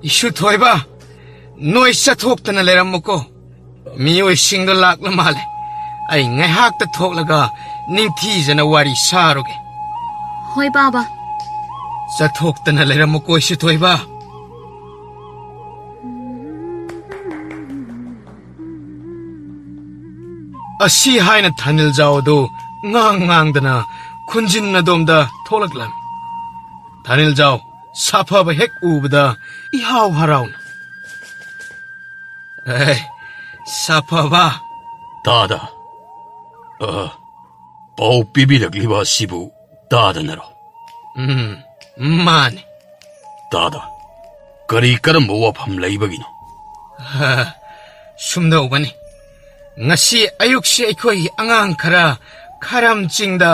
ꯏꯁꯨ ꯊꯣꯏꯕ ꯅꯣꯏ ꯆꯠꯊꯣꯛꯇꯅ ꯂꯩꯔꯝꯃꯨꯀꯣ. ꯃꯤꯑꯣꯏꯁꯤꯡꯗꯣ ꯂꯥꯛꯂ ꯃꯥꯜꯂꯦ. ꯑꯩ ꯉꯥꯏꯍꯥꯛꯇ ꯊꯣꯛꯂꯒ ꯅꯤꯡꯊꯤꯖꯅ ꯋꯥꯔꯤ ꯁꯥꯔꯨꯒꯦ. ꯍꯣꯏ ꯕꯥꯕꯥ. ꯆꯠꯊꯣꯛꯇꯅ ꯂꯩꯔꯝꯃꯨꯀꯣ ꯏꯁꯨ ꯊꯣꯏꯕ. ꯑꯁꯤ ꯍꯥꯏꯅ ꯊꯥꯅꯤꯜꯖꯥꯎ ꯑꯗꯨ ꯉꯥꯡꯗꯅ ꯈꯨꯟꯖꯤꯟ ꯑꯗꯣꯝꯗ ꯊꯣꯛꯂꯛꯂꯝꯃꯤ. ꯊꯥꯅꯤꯜꯖꯥꯎ ꯁꯥꯐꯕ ꯍꯦꯛ ꯎꯕꯗ 이하우 하라우나. 에이, 사파봐. 다다. ꯄꯥꯎ ꯄꯤꯕꯤꯔꯛꯂꯤꯕ ꯑꯁꯤꯕꯨ ꯇꯥꯗꯅꯔꯣ? ꯃꯥꯅꯤ. ꯇꯥꯗ, ꯀꯔꯤ ꯀꯔꯝꯕ ꯋꯥꯐꯝ ꯂꯩꯕꯒꯤꯅꯣ? ꯁꯨꯝꯗꯧꯕꯅꯤ. ꯉꯁꯤ ꯑꯌꯨꯛꯁꯤ ꯑꯩꯈꯣꯏꯒꯤ ꯑꯉꯥꯡ ꯈꯔ ꯈꯔꯝ ꯆꯤꯡꯗ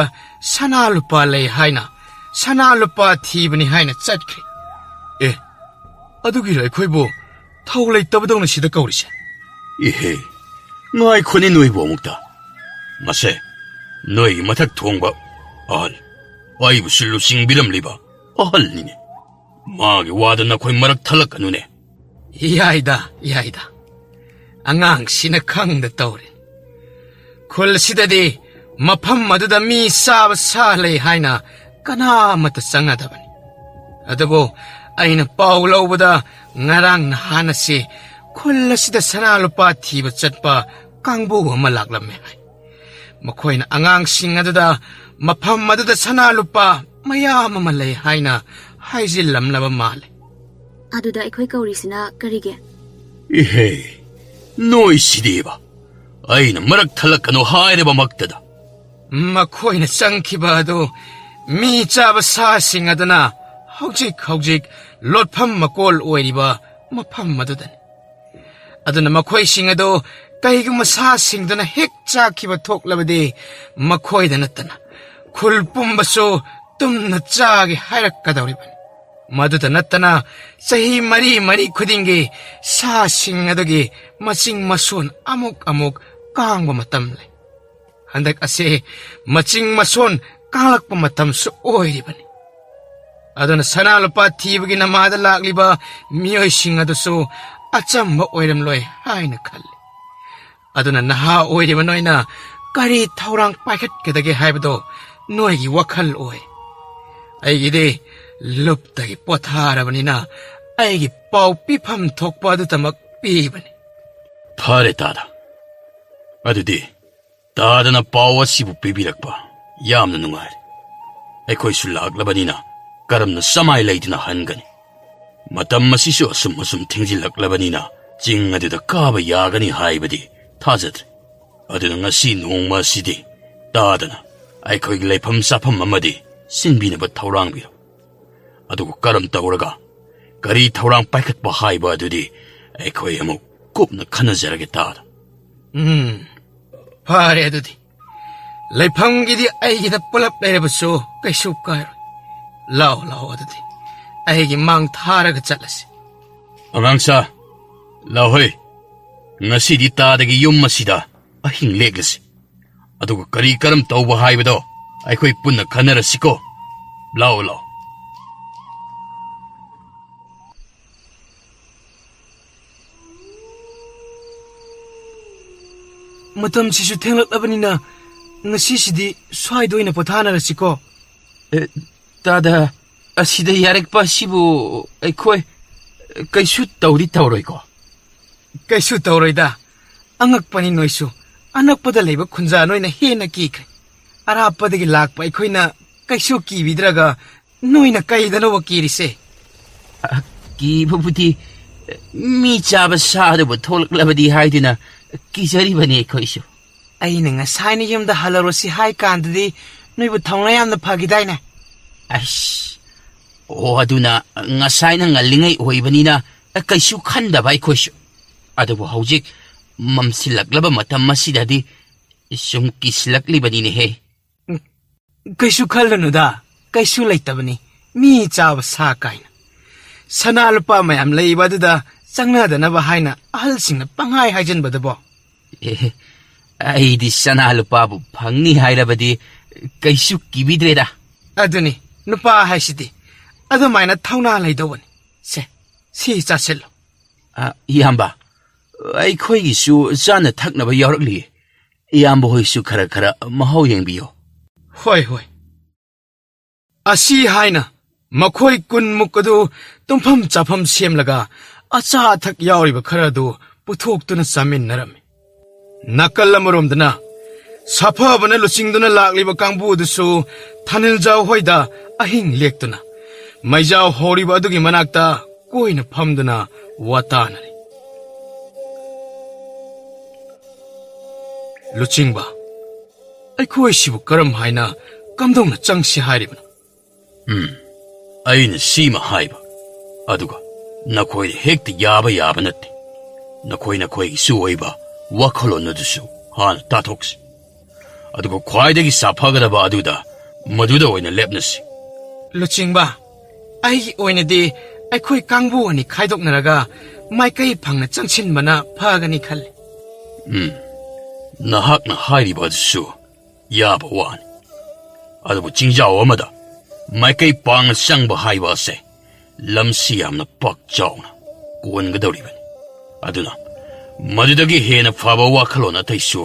ꯁꯅꯥ ꯂꯨꯄꯥ ꯂꯩ ꯍꯥꯏꯅ ꯁꯅꯥ ꯂꯨꯄꯥ ꯊꯤꯕꯅꯤ ꯍꯥꯏꯅ ꯆꯠꯈ꯭ꯔꯦ. ꯑꯦ, ꯑꯗꯨꯒꯤꯔ ꯑꯩꯈꯣꯏꯕꯨ ꯊꯧ ꯂꯩꯇꯕꯗꯧꯅ ꯁꯤꯗ ꯀꯧꯔꯤꯁꯦ? 이헤, ꯉꯥꯏꯈꯣꯅꯦ ꯅꯣꯏꯕꯨ ꯑꯃꯨꯛꯇ. ꯃꯁꯦ, ꯅꯣꯏꯒꯤ ꯃꯊꯛ ꯊꯣꯡꯕ ꯑꯍꯜ, ꯑꯩꯕꯨꯁꯨ ꯂꯨꯆꯤꯡꯕꯤꯔꯝꯂꯤꯕ ꯑꯍꯜꯅꯤꯅꯦ. ꯃꯥꯒꯤ ꯋꯥꯗ ꯅꯈꯣꯏ ꯃꯔꯛ ꯊꯜꯂꯛꯀꯅꯨꯅꯦ. ꯌꯥꯏꯗ. ꯑꯉꯥꯡꯁꯤꯅ ꯈꯪꯗ ꯇꯧꯔꯦ. ꯈꯨꯜꯁꯤꯗꯗꯤ ꯃꯐꯝ ꯑꯗꯨꯗ ꯃꯤ ꯆꯥꯕ ꯁꯥ ꯂꯩ ꯍꯥꯏꯅ ꯀꯅꯥꯃꯠꯇ ꯆꯪꯅꯗꯕꯅꯤ. ꯑꯗꯨꯕꯨ ꯑꯩꯅ ꯄꯥꯎ ꯂꯧꯕꯗ ꯉꯔꯥꯡ ꯅꯍꯥꯟꯁꯤ ꯈꯨꯜ ꯑꯁꯤꯗ ꯁꯅꯥ ꯂꯨꯄꯥ ꯊꯤꯕ ꯆꯠꯄ ꯀꯥꯡꯕꯨ ꯑꯃ ꯂꯥꯛꯂꯝꯃꯦ ꯍꯥꯏ. ꯃꯈꯣꯏꯅ ꯑꯉꯥꯡꯁꯤꯡ ꯑꯗꯨꯗ ꯃꯐꯝ ꯑꯗꯨꯗ ꯁꯅꯥ ꯂꯨꯄꯥ ꯃꯌꯥꯝ ꯑꯃ ꯂꯩ ꯍꯥꯏꯅ ꯍꯥꯏꯖꯤꯜꯂꯝꯂꯕ ꯃꯥꯜꯂꯦ. ꯑꯗꯨꯗ ꯑꯩꯈꯣꯏ ꯀꯧꯔꯤꯁꯤꯅ ꯀꯔꯤꯒꯤ? 이헤, ꯅꯣꯏꯁꯤꯗꯤꯕ, ꯑꯩꯅ ꯃꯔꯛ ꯊꯜꯂꯛꯀꯅꯨ ꯍꯥꯏꯔꯕꯃꯛꯇꯗ. ꯃꯈꯣꯏꯅ ꯆꯪꯈꯤꯕ ꯑꯗꯨ ꯃꯤ ꯆꯥꯕ ꯁꯥꯁꯤꯡ ꯑꯗꯨꯅ ꯍꯧꯖꯤꯛ ꯂꯣꯠꯐꯝ ꯃꯀꯣꯜ ꯑꯣꯏꯔꯤꯕ ꯃꯐꯝ ꯑꯗꯨꯗꯅꯤ. ꯑꯗꯨꯅ ꯃꯈꯣꯏꯁꯤꯡ ꯑꯗꯨ ꯀꯩꯒꯨꯝꯕ ꯁꯥꯁꯤꯡꯗꯨꯅ ꯍꯦꯛ ꯆꯥꯈꯤꯕ ꯊꯣꯛꯂꯕꯗꯤ ꯃꯈꯣꯏꯗ ꯅꯠꯇꯅ ꯈꯨꯜ ꯄꯨꯝꯕꯁꯨ ꯇꯨꯝꯅ ꯆꯥꯒꯦ ꯍꯥꯏꯔꯛꯀꯗꯧꯔꯤꯕꯅꯤ. ꯃꯗꯨꯗ ꯅꯠꯇꯅ ꯆꯍꯤ ꯃꯔꯤ ꯈꯨꯗꯤꯡꯒꯤ ꯁꯥꯁꯤꯡ ꯑꯗꯨꯒꯤ ꯃꯆꯤꯡ ꯃꯁꯣꯟ ꯑꯃꯨꯛ ꯀꯥꯡꯕ ꯃꯇꯝ ꯂꯩ. ꯍꯟꯗꯛ ꯑꯁꯤ ꯃꯆꯤꯡ ꯃꯁꯣꯟ ꯀꯥꯡꯂꯛꯄ ꯃꯇꯝꯁꯨ ꯑꯣꯏꯔꯤꯕꯅꯤ. ꯑꯗꯨꯅ ꯁꯅꯥ ꯂꯨꯄꯥ ꯊꯤꯕꯒꯤ ꯅꯃꯥꯗ ꯂꯥꯛꯂꯤꯕ ꯃꯤꯑꯣꯏꯁꯤꯡ ꯑꯗꯨꯁꯨ ꯑꯆꯝꯕ ꯑꯣꯏꯔꯝꯂꯣꯏ ꯍꯥꯏꯅ ꯈꯜꯂꯤ. ꯑꯗꯨꯅ ꯅꯍꯥ ꯑꯣꯏꯔꯤꯕ ꯅꯣꯏꯅ ꯀꯔꯤ ꯊꯧꯔꯥꯡ ꯄꯥꯏꯈꯠꯀꯗꯒꯦ ꯍꯥꯏꯕꯗꯣ ꯅꯣꯏꯒꯤ ꯋꯥꯈꯜ ꯑꯣꯏ. ꯑꯩꯒꯤꯗꯤ ꯂꯨꯞꯇꯒꯤ ꯄꯣꯊꯥꯔꯕꯅꯤꯅ ꯑꯩꯒꯤ ꯄꯥꯎ ꯄꯤꯐꯝ ꯊꯣꯛꯄ ꯑꯗꯨꯇꯃꯛ ꯄꯤꯕꯅꯤ. ꯐꯔꯦ ꯇꯥꯗ. ꯑꯗꯨꯗꯤ ꯇꯥꯗꯅ ꯄꯥꯎ ꯑꯁꯤꯕꯨ ꯄꯤꯕꯤꯔꯛꯄ ꯌꯥꯝꯅ ꯅꯨꯡꯉꯥꯏꯔꯦ. ꯑꯩꯈꯣꯏꯁꯨ ꯂꯥꯛꯂꯕꯅꯤꯅ ꯀꯔꯝꯅ ꯁꯃꯥꯏ ꯂꯩꯗꯨꯅ ꯍꯟꯒꯅꯤ? ꯃꯇꯝ ꯑꯁꯤꯁꯨ ꯑꯁꯨꯝ ꯊꯦꯡꯖꯤꯜꯂꯛꯂꯕꯅꯤನ ꯆꯤꯡ ꯑꯗꯨꯗ ꯀꯥꯕ ꯌꯥꯒꯅꯤ ꯍꯥꯏꯕꯗꯤ ꯊꯥꯖꯗ꯭ꯔꯦ. ꯑꯗꯨꯅ ꯉꯁꯤ ꯅꯣꯡꯃ ꯑꯁꯤꯗꯤ ꯇꯥꯗꯅ ꯑꯩꯈꯣꯏꯒꯤ ꯂꯩꯐꯝ ꯆꯥꯐꯝ ꯑꯃꯗꯤ ꯁꯤꯟꯕꯤꯅꯕ ꯊꯧꯔꯥꯡꯕꯤꯔꯣ. ꯑꯗꯨꯒ ꯀꯔꯝ ꯇꯧꯔꯒ ꯀꯔꯤ ꯊꯧꯔꯥꯡ ꯄꯥꯏꯈꯠꯄ ꯍꯥꯏꯕ ꯑꯗꯨꯗꯤ ꯑꯩꯈꯣꯏ ꯑꯃꯨꯛ ꯀꯨꯞꯅ ꯈꯟꯅꯖꯔꯒꯦ ꯇꯥꯗ. ꯐꯔꯦ ꯑꯗꯨꯗꯤ. ꯂꯩꯐꯝꯒꯤꯗꯤ ꯑꯩꯒꯤꯗ ꯄꯨꯂꯞ ꯂꯩꯔꯕꯁꯨ ꯀꯩꯁꯨ ꯀꯥꯏꯔꯣꯏ. ꯂꯥꯛꯑꯣ ꯑꯗꯨꯗꯤ ꯑꯩꯒꯤ ꯃꯥꯡ ꯊꯥꯔꯒ ꯆꯠꯂꯁꯤ. ꯑꯉꯥꯡꯁꯥ, ꯂꯥꯛꯍꯣꯏ. ꯉꯁꯤꯗꯤ ꯇꯥꯗꯒꯤ ꯌꯨꯝ ꯑꯁꯤꯗ ꯑꯍꯤꯡ ꯂꯦꯛꯂꯁꯤ. ꯑꯗꯨꯒ ꯀꯔꯤ ꯀꯔꯝ ꯇꯧꯕ ꯍꯥꯏꯕꯗꯣ ꯑꯩꯈꯣꯏ ꯄꯨꯟꯅ ꯈꯟꯅꯔꯁꯤꯀꯣ. ꯂꯥꯛꯑꯣ. ꯃꯇꯝꯁꯤꯁꯨ ꯊꯦꯡꯂꯛꯂꯕꯅꯤꯅ ꯉꯁꯤꯁꯤꯗꯤ ꯁ꯭ꯋꯥꯏꯗ ꯑꯣꯏꯅ ꯄꯣꯊꯥꯅꯔꯁꯤꯀꯣ. ꯇꯥꯗ, ꯑꯁꯤꯗ ꯌꯥꯔꯛꯄ ꯑꯁꯤꯕꯨ ꯑꯩꯈꯣꯏ ꯀꯩꯁꯨ ꯇꯧꯔꯣꯏꯀꯣ? ꯀꯩꯁꯨ ꯇꯧꯔꯣꯏꯗ. ꯑꯉꯛꯄꯅꯤ ꯅꯣꯏꯁꯨ. ꯑꯅꯛꯄꯗ ꯂꯩꯕ ꯈꯨꯟꯖꯥ ꯅꯣꯏꯅ ꯍꯦꯟꯅ ꯀꯤꯈ꯭ꯔꯦ. ꯑꯔꯥꯞꯄꯗꯒꯤ ꯂꯥꯛꯄ ꯑꯩꯈꯣꯏꯅ ꯀꯩꯁꯨ ꯀꯤꯕꯤꯗ꯭ꯔꯒ ꯅꯣꯏꯅ ꯀꯩꯗꯅꯣꯕ ꯀꯤꯔꯤꯁꯦ? ꯀꯤꯕꯕꯨꯗꯤ ꯃꯤ ꯆꯥꯕ ꯁꯥꯗꯨꯕꯨ ꯊꯣꯛꯂꯛꯂꯕꯗꯤ ꯍꯥꯏꯗꯨꯅ ꯀꯤꯖꯔꯤꯕꯅꯤ ꯑꯩꯈꯣꯏꯁꯨ. ꯑꯩꯅ ꯉꯁꯥꯏꯅ ꯌꯨꯝꯗ ꯍꯜꯂꯔꯨꯁꯤ ꯍꯥꯏ ꯀꯥꯟꯗꯗꯤ ꯅꯣꯏꯕꯨ ꯊꯧꯅꯥ ꯌꯥꯝꯅ ꯐꯈꯤꯗꯥꯏꯅꯦ. ꯑꯗꯨꯅ ꯉꯁꯥꯏꯅ ꯉꯜꯂꯤꯉꯩ ꯑꯣꯏꯕꯅꯤꯅ ꯀꯩꯁꯨ ꯈꯟꯗꯕ ꯑꯩꯈꯣꯏꯁꯨ. ꯑꯗꯨꯕꯨ ꯍꯧꯖꯤꯛ ꯃꯝꯁꯤꯜꯂꯛꯂꯕ ꯃꯇꯝ ꯑꯁꯤꯗꯗꯤ ꯁꯨꯝ ꯀꯤꯁꯤꯜꯂꯛꯂꯤꯕꯅꯤꯅꯦꯍꯦ ꯀꯩꯁꯨ ꯈꯜꯂꯨꯅꯨꯗ ꯀꯩꯁꯨ ꯂꯩꯇꯕꯅꯤ ꯃꯤ ꯆꯥꯕ ꯁꯥ ꯀꯥꯏꯅ ꯁꯅꯥ ꯂꯨꯄꯥ ꯃꯌꯥꯝ ꯂꯩꯕ ꯑꯗꯨꯗ ꯆꯪꯅꯗꯅꯕ ꯍꯥꯏꯅ ꯑꯍꯜꯁꯤꯡꯅ ꯄꯪꯍꯥꯏ ꯍꯥꯏꯖꯟꯕꯗꯕꯣ ꯑꯩꯗꯤ ꯁꯅꯥ ꯂꯨꯄꯥꯕꯨ ꯐꯪꯅꯤ ꯍꯥꯏꯔꯕꯗꯤ ꯀꯩꯁꯨ ꯀꯤꯕꯤꯗ꯭ꯔꯦꯗ ꯑꯗꯨꯅꯤ ꯅꯨꯄꯥ ꯍꯥꯏꯁꯤꯗꯤ ꯑꯗꯨꯃꯥꯏꯅ ꯊꯧꯅꯥ ꯂꯩꯗꯧꯕꯅꯤ ꯁꯤ ꯆꯥꯁꯤꯜꯂꯨ ꯏꯌꯥꯝꯕ ꯑꯩꯈꯣꯏꯒꯤꯁꯨ ꯆꯥꯅ ꯊꯛꯅꯕ ꯌꯥꯎꯔꯛꯂꯤꯌꯦ ꯏꯌꯥꯝꯕ ꯍꯣꯏꯁꯨ ꯈꯔ ꯃꯍꯥꯎ ꯌꯦꯡꯕꯤꯌꯣ ꯍꯣꯏ ꯍꯣꯏ ꯑꯁꯤ ꯍꯥꯏꯅ ꯃꯈꯣꯏ 10ꯃꯨꯛ ꯑꯗꯨ ꯇꯨꯝꯐꯝ ꯆꯥꯐꯝ ꯁꯦꯝꯂꯒ ꯑꯆꯥ ꯑꯊꯛ ꯌꯥꯎꯔꯤꯕ ꯈꯔ ꯑꯗꯨ ꯄꯨꯊꯣꯛꯇꯨꯅ ꯆꯥꯃꯤꯟꯅꯔꯝꯃꯤ ꯅꯥꯀꯜ ꯑꯃꯔꯣꯝꯗꯅ ꯁꯥꯐꯕꯅ ꯂꯨꯆꯤꯡꯗꯨꯅ ꯂꯥꯛꯂꯤꯕ ꯀꯥꯡꯕꯨ ꯑꯗꯨꯁꯨ ꯊꯥꯅꯤꯜꯖꯥꯎ ꯍꯣꯏꯗ ꯑꯍꯤꯡ ꯂꯦꯛꯇꯨꯅ ꯃꯩꯖꯥꯎ ꯍꯧꯔꯤꯕ ꯑꯗꯨꯒꯤ ꯃꯅꯥꯛꯇ ꯀꯣꯏꯅ ꯐꯝꯗꯨꯅ ꯋꯥꯇꯥꯅꯔꯤ ꯂꯨꯆꯤꯡꯕ ꯑꯩꯈꯣꯏꯁꯤꯕꯨ ꯀꯔꯝ ꯍꯥꯏꯅ ꯀꯝꯗꯧꯅ ꯆꯪꯁꯤ ꯍꯥꯏꯔꯤꯕꯅꯣ ꯑꯩꯅ ꯁꯤꯃ ꯍꯥꯏꯕ ꯑꯗꯨꯒ ꯅꯈꯣꯏ ꯍꯦꯛꯇ ꯌꯥꯕ ꯅꯠꯇꯦ ꯅꯈꯣꯏꯒꯤꯁꯨ ꯑꯣꯏꯕ ꯋꯥꯈꯜꯂꯣꯟ ꯑꯗꯨꯁꯨ ꯍꯥꯟꯅ ꯇꯥꯊꯣꯛꯁꯤ ꯑꯗꯨꯒ ꯈ꯭ꯋꯥꯏꯗꯒꯤ ꯁꯥꯐꯒꯗꯕ ꯑꯗꯨꯗ ꯃꯗꯨꯗ ꯑꯣꯏꯅ ꯂꯦꯞꯅꯁꯤ ꯂꯨꯆꯤꯡꯕ ꯑꯩꯒꯤ ꯑꯣꯏꯅꯗꯤ ꯑꯩꯈꯣꯏ ꯀꯥꯡꯕꯨ ꯑꯅꯤ ꯈꯥꯏꯗꯣꯛꯅꯔꯒ ꯃꯥꯏꯀꯩ ꯐꯪꯅ ꯆꯪꯁꯤꯟꯕꯅ ꯐꯒꯅꯤ ꯈꯜꯂꯤ ꯅꯍꯥꯛꯅ ꯍꯥꯏꯔꯤꯕ ꯑꯗꯨꯁꯨ ꯌꯥꯕ ꯋꯥꯅꯤ ꯑꯗꯨꯕꯨ ꯆꯤꯡꯖꯥꯎ ꯑꯃꯗ ꯃꯥꯏꯀꯩ ꯄꯥꯡꯅ ꯆꯪꯕ ꯍꯥꯏꯕ ꯑꯁꯦ ꯂꯝꯁꯤ ꯌꯥꯝꯅ ꯄꯥꯛ ꯆꯥꯎꯅ ꯀꯣꯟꯒꯗꯧꯔꯤꯕꯅꯤ ꯑꯗꯨꯅ ꯃꯗꯨꯗꯒꯤ ꯍꯦꯟꯅ ꯐꯕ ꯋꯥꯈꯜꯂꯣꯟ ꯑꯇꯩꯁꯨ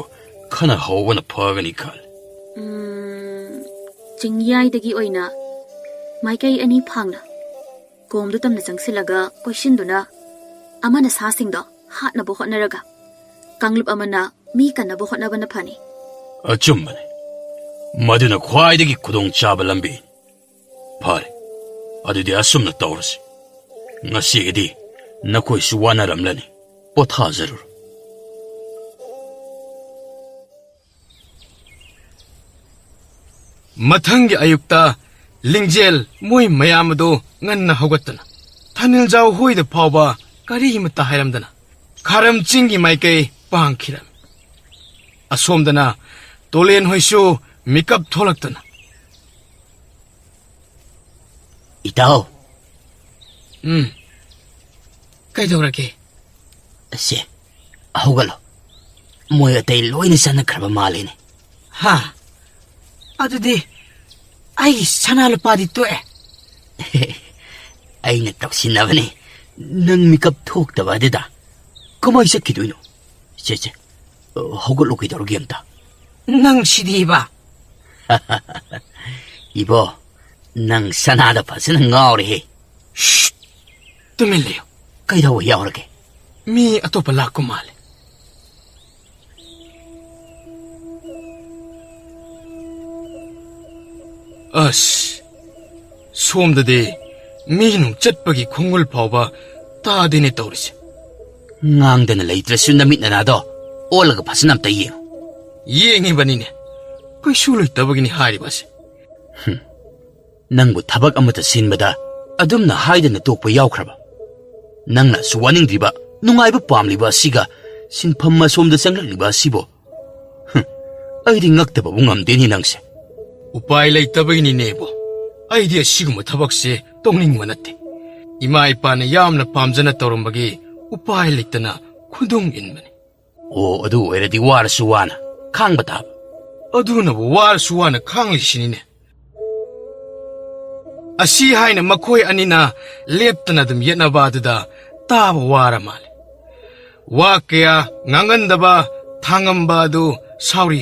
ꯈꯟꯅꯍꯧꯕꯅ ꯐꯒꯅꯤ ꯈꯜꯂꯤ ꯆꯤꯡꯌꯥꯏꯗꯒꯤ ꯑꯣꯏꯅ ꯃꯥꯏꯀꯩ ꯑꯅꯤ ꯐꯥꯡꯅ ꯀꯣꯝꯗꯨ ꯇꯝꯅ ꯆꯪꯁꯤꯜꯂꯒ ꯀꯣꯏꯁꯤꯟꯗꯨꯅ ꯑꯃꯅ ꯁꯥꯁꯤꯡꯗꯣ ꯍꯥꯠꯅꯕ ꯍꯣꯠꯅꯔꯒ ꯀꯥꯡꯂꯨꯞ ꯑꯃꯅ ꯃꯤ ꯀꯟꯅꯕ ꯍꯣꯠꯅꯕꯅ ꯐꯅꯤ ꯑꯆꯨꯝꯕꯅꯤ ꯃꯗꯨꯅ ꯈ꯭ꯋꯥꯏꯗꯒꯤ ꯈꯨꯗꯣꯡꯆꯥꯕ ꯂꯝꯕꯤꯅꯤ ꯐꯔꯦ ꯑꯗꯨꯗꯤ ꯑꯁꯨꯝꯅ ꯇꯧꯔꯁꯤ ꯉꯁꯤꯒꯤꯗꯤ ꯅꯈꯣꯏꯁꯨ ꯋꯥꯅꯔꯝꯂꯅꯤ ꯄꯣꯊꯥꯖꯔꯨꯔꯣ ꯃꯊꯪꯒꯤ ꯑꯌꯨꯛꯇ ꯂꯤꯡꯖꯦꯜ ꯃꯣꯏ ꯃꯌꯥꯝ ꯑꯗꯨ ꯉꯟꯅ ꯍꯧꯒꯠꯇꯨꯅ ꯊꯥꯅꯤꯜꯖꯥꯎ ꯍꯣꯏꯗ ꯐꯥꯎꯕ ꯀꯔꯤꯃꯠꯇ ꯍꯥꯏꯔꯝꯗꯅ ꯈꯥꯔꯝ ꯆꯤꯡꯒꯤ ꯃꯥꯏꯀꯩ ꯄꯥꯡꯈꯤꯔꯝꯃꯤ ꯑꯁꯣꯝꯗꯅ ꯇꯣꯂꯦꯟ ꯍꯣꯏꯁꯨ ꯃꯤꯀꯞ ꯊꯣꯛꯂꯛꯇꯨꯅ ꯏꯇꯥꯎ ꯀꯩꯗꯧꯔꯒꯦ ꯑꯁꯦ ꯍꯧꯒꯠꯂꯣ ꯃꯣꯏ ꯑꯇꯩ ꯂꯣꯏꯅ ꯆꯠꯅꯈ꯭ꯔꯕ ꯃꯥꯜꯂꯤꯅꯦ ꯍꯥ ꯑꯗꯨꯗꯤ ꯑꯩ ꯁꯅꯥ ꯂꯨꯄꯥꯗꯤ ꯇꯣꯛꯑꯦ ꯑꯩꯅ ꯇꯧꯁꯤꯟꯅꯕꯅꯤ ꯅꯪ ꯃꯤꯀꯞ ꯊꯣꯛꯇꯕ ꯑꯗꯨꯗ ꯀꯃꯥꯏ ꯆꯠꯈꯤꯗꯣꯏꯅꯣ ꯆꯦ ꯍꯧꯒꯠꯂꯣ ꯀꯩꯗꯧꯔꯒꯦ ꯑꯝꯇ ꯅꯪ ꯁꯤꯗꯤꯕ 이보, ꯅꯪ ꯁꯅꯥꯗ ꯐꯖꯅ ꯉꯥꯎꯔꯦꯍꯦ. ꯇꯨꯃꯤꯟ ꯂꯩꯌꯨ. ꯀꯩꯗꯧꯕ ꯌꯥꯎꯔꯒꯦ? ꯃꯤ ꯑꯇꯣꯞꯄ ꯂꯥꯛꯀꯨ ꯃꯥꯜꯂꯦ. ꯑꯁ, ꯁꯣꯝꯗꯗꯤ ꯃꯤꯅꯨꯡ ꯆꯠꯄꯒꯤ ꯈꯣꯡꯒꯨꯜ ꯐꯥꯎꯕ ꯇꯥꯗꯦꯅꯦ ꯇꯧꯔꯤꯁꯦ. ꯉꯥꯡꯗꯅ ꯂꯩꯇ꯭ꯔꯁꯨ ꯅꯃꯤꯠ ꯅꯅꯥꯗꯣ ꯑꯣꯜꯂꯒ ꯐꯖꯅ ꯑꯝꯇ ꯌꯦꯡꯉꯨ. ꯌꯦꯡꯉꯤꯕꯅꯤꯅꯦ. ꯀꯩꯁꯨ ꯂꯩꯇꯕꯒꯤꯅꯤ ꯍꯥꯏꯔꯤꯕꯁꯦ. ꯅꯪꯕꯨ ꯊꯕꯛ ꯑꯃꯇ ꯁꯤꯟꯕꯗ ꯑꯗꯨꯝꯅ ꯍꯥꯏꯗꯅ ꯇꯣꯛꯄ ꯌꯥꯎꯈ꯭ꯔꯕ? ꯅꯪꯅꯁꯨ ꯋꯥꯅꯤꯡꯗ꯭ꯔꯤꯕ, ꯅꯨꯡꯉꯥꯏꯕ ꯄꯥꯝꯂꯤꯕ ꯑꯁꯤꯒ ꯁꯤꯟꯐꯝ ꯑꯁꯣꯝꯗ ꯆꯪꯂꯛꯂꯤꯕ ꯑꯁꯤꯕꯨ ꯑꯩꯗꯤ ꯉꯛꯇꯕꯕꯨ ꯉꯝꯗꯦꯅꯤ ꯅꯪꯁꯦ. ꯎꯄꯥꯏ ꯂꯩꯇꯕꯒꯤꯅꯤꯅꯦꯕꯣ. ꯑꯩꯗꯤ ꯑꯁꯤꯒꯨꯝꯕ ꯊꯕꯛꯁꯦ ꯇꯧꯅꯤꯡꯕ ꯅꯠꯇꯦ. ꯏꯃꯥ ꯏꯄꯥꯅ ꯌꯥꯝꯅ ꯄꯥꯝꯖꯅ ꯇꯧꯔꯝꯕꯒꯤ ꯎꯄꯥꯏ ꯂꯩꯇꯅ ꯈꯨꯗꯨꯡ ꯏꯟꯕꯅꯤ. ꯑꯣ, ꯑꯗꯨ ꯑꯣꯏꯔꯗꯤ ꯋꯥꯔꯁꯨ ꯋꯥꯅ ꯈꯥꯡꯕ ꯇꯥꯕ. ꯑꯗꯨꯅꯕꯨ ꯋꯥꯔꯁꯨ ꯋꯥꯅ ꯈꯥꯡꯂꯤꯁꯤꯅꯤꯅꯦ. ꯑꯁꯤ ꯍꯥꯏꯅ ꯃꯈꯣꯏ ꯑꯅꯤꯅ ꯂꯦꯞꯇꯅ ꯑꯗꯨꯝ ꯌꯦꯠꯅꯕ ꯑꯗꯨꯗ ꯇꯥꯕ ꯋꯥꯔ ꯃꯥꯜꯂꯦ. ꯋꯥ ꯀꯌꯥ ꯉꯥꯡꯉꯟꯗꯕ ꯊꯥꯡꯉꯝꯕ ꯑꯗꯨ ꯁꯥꯎꯔꯤ.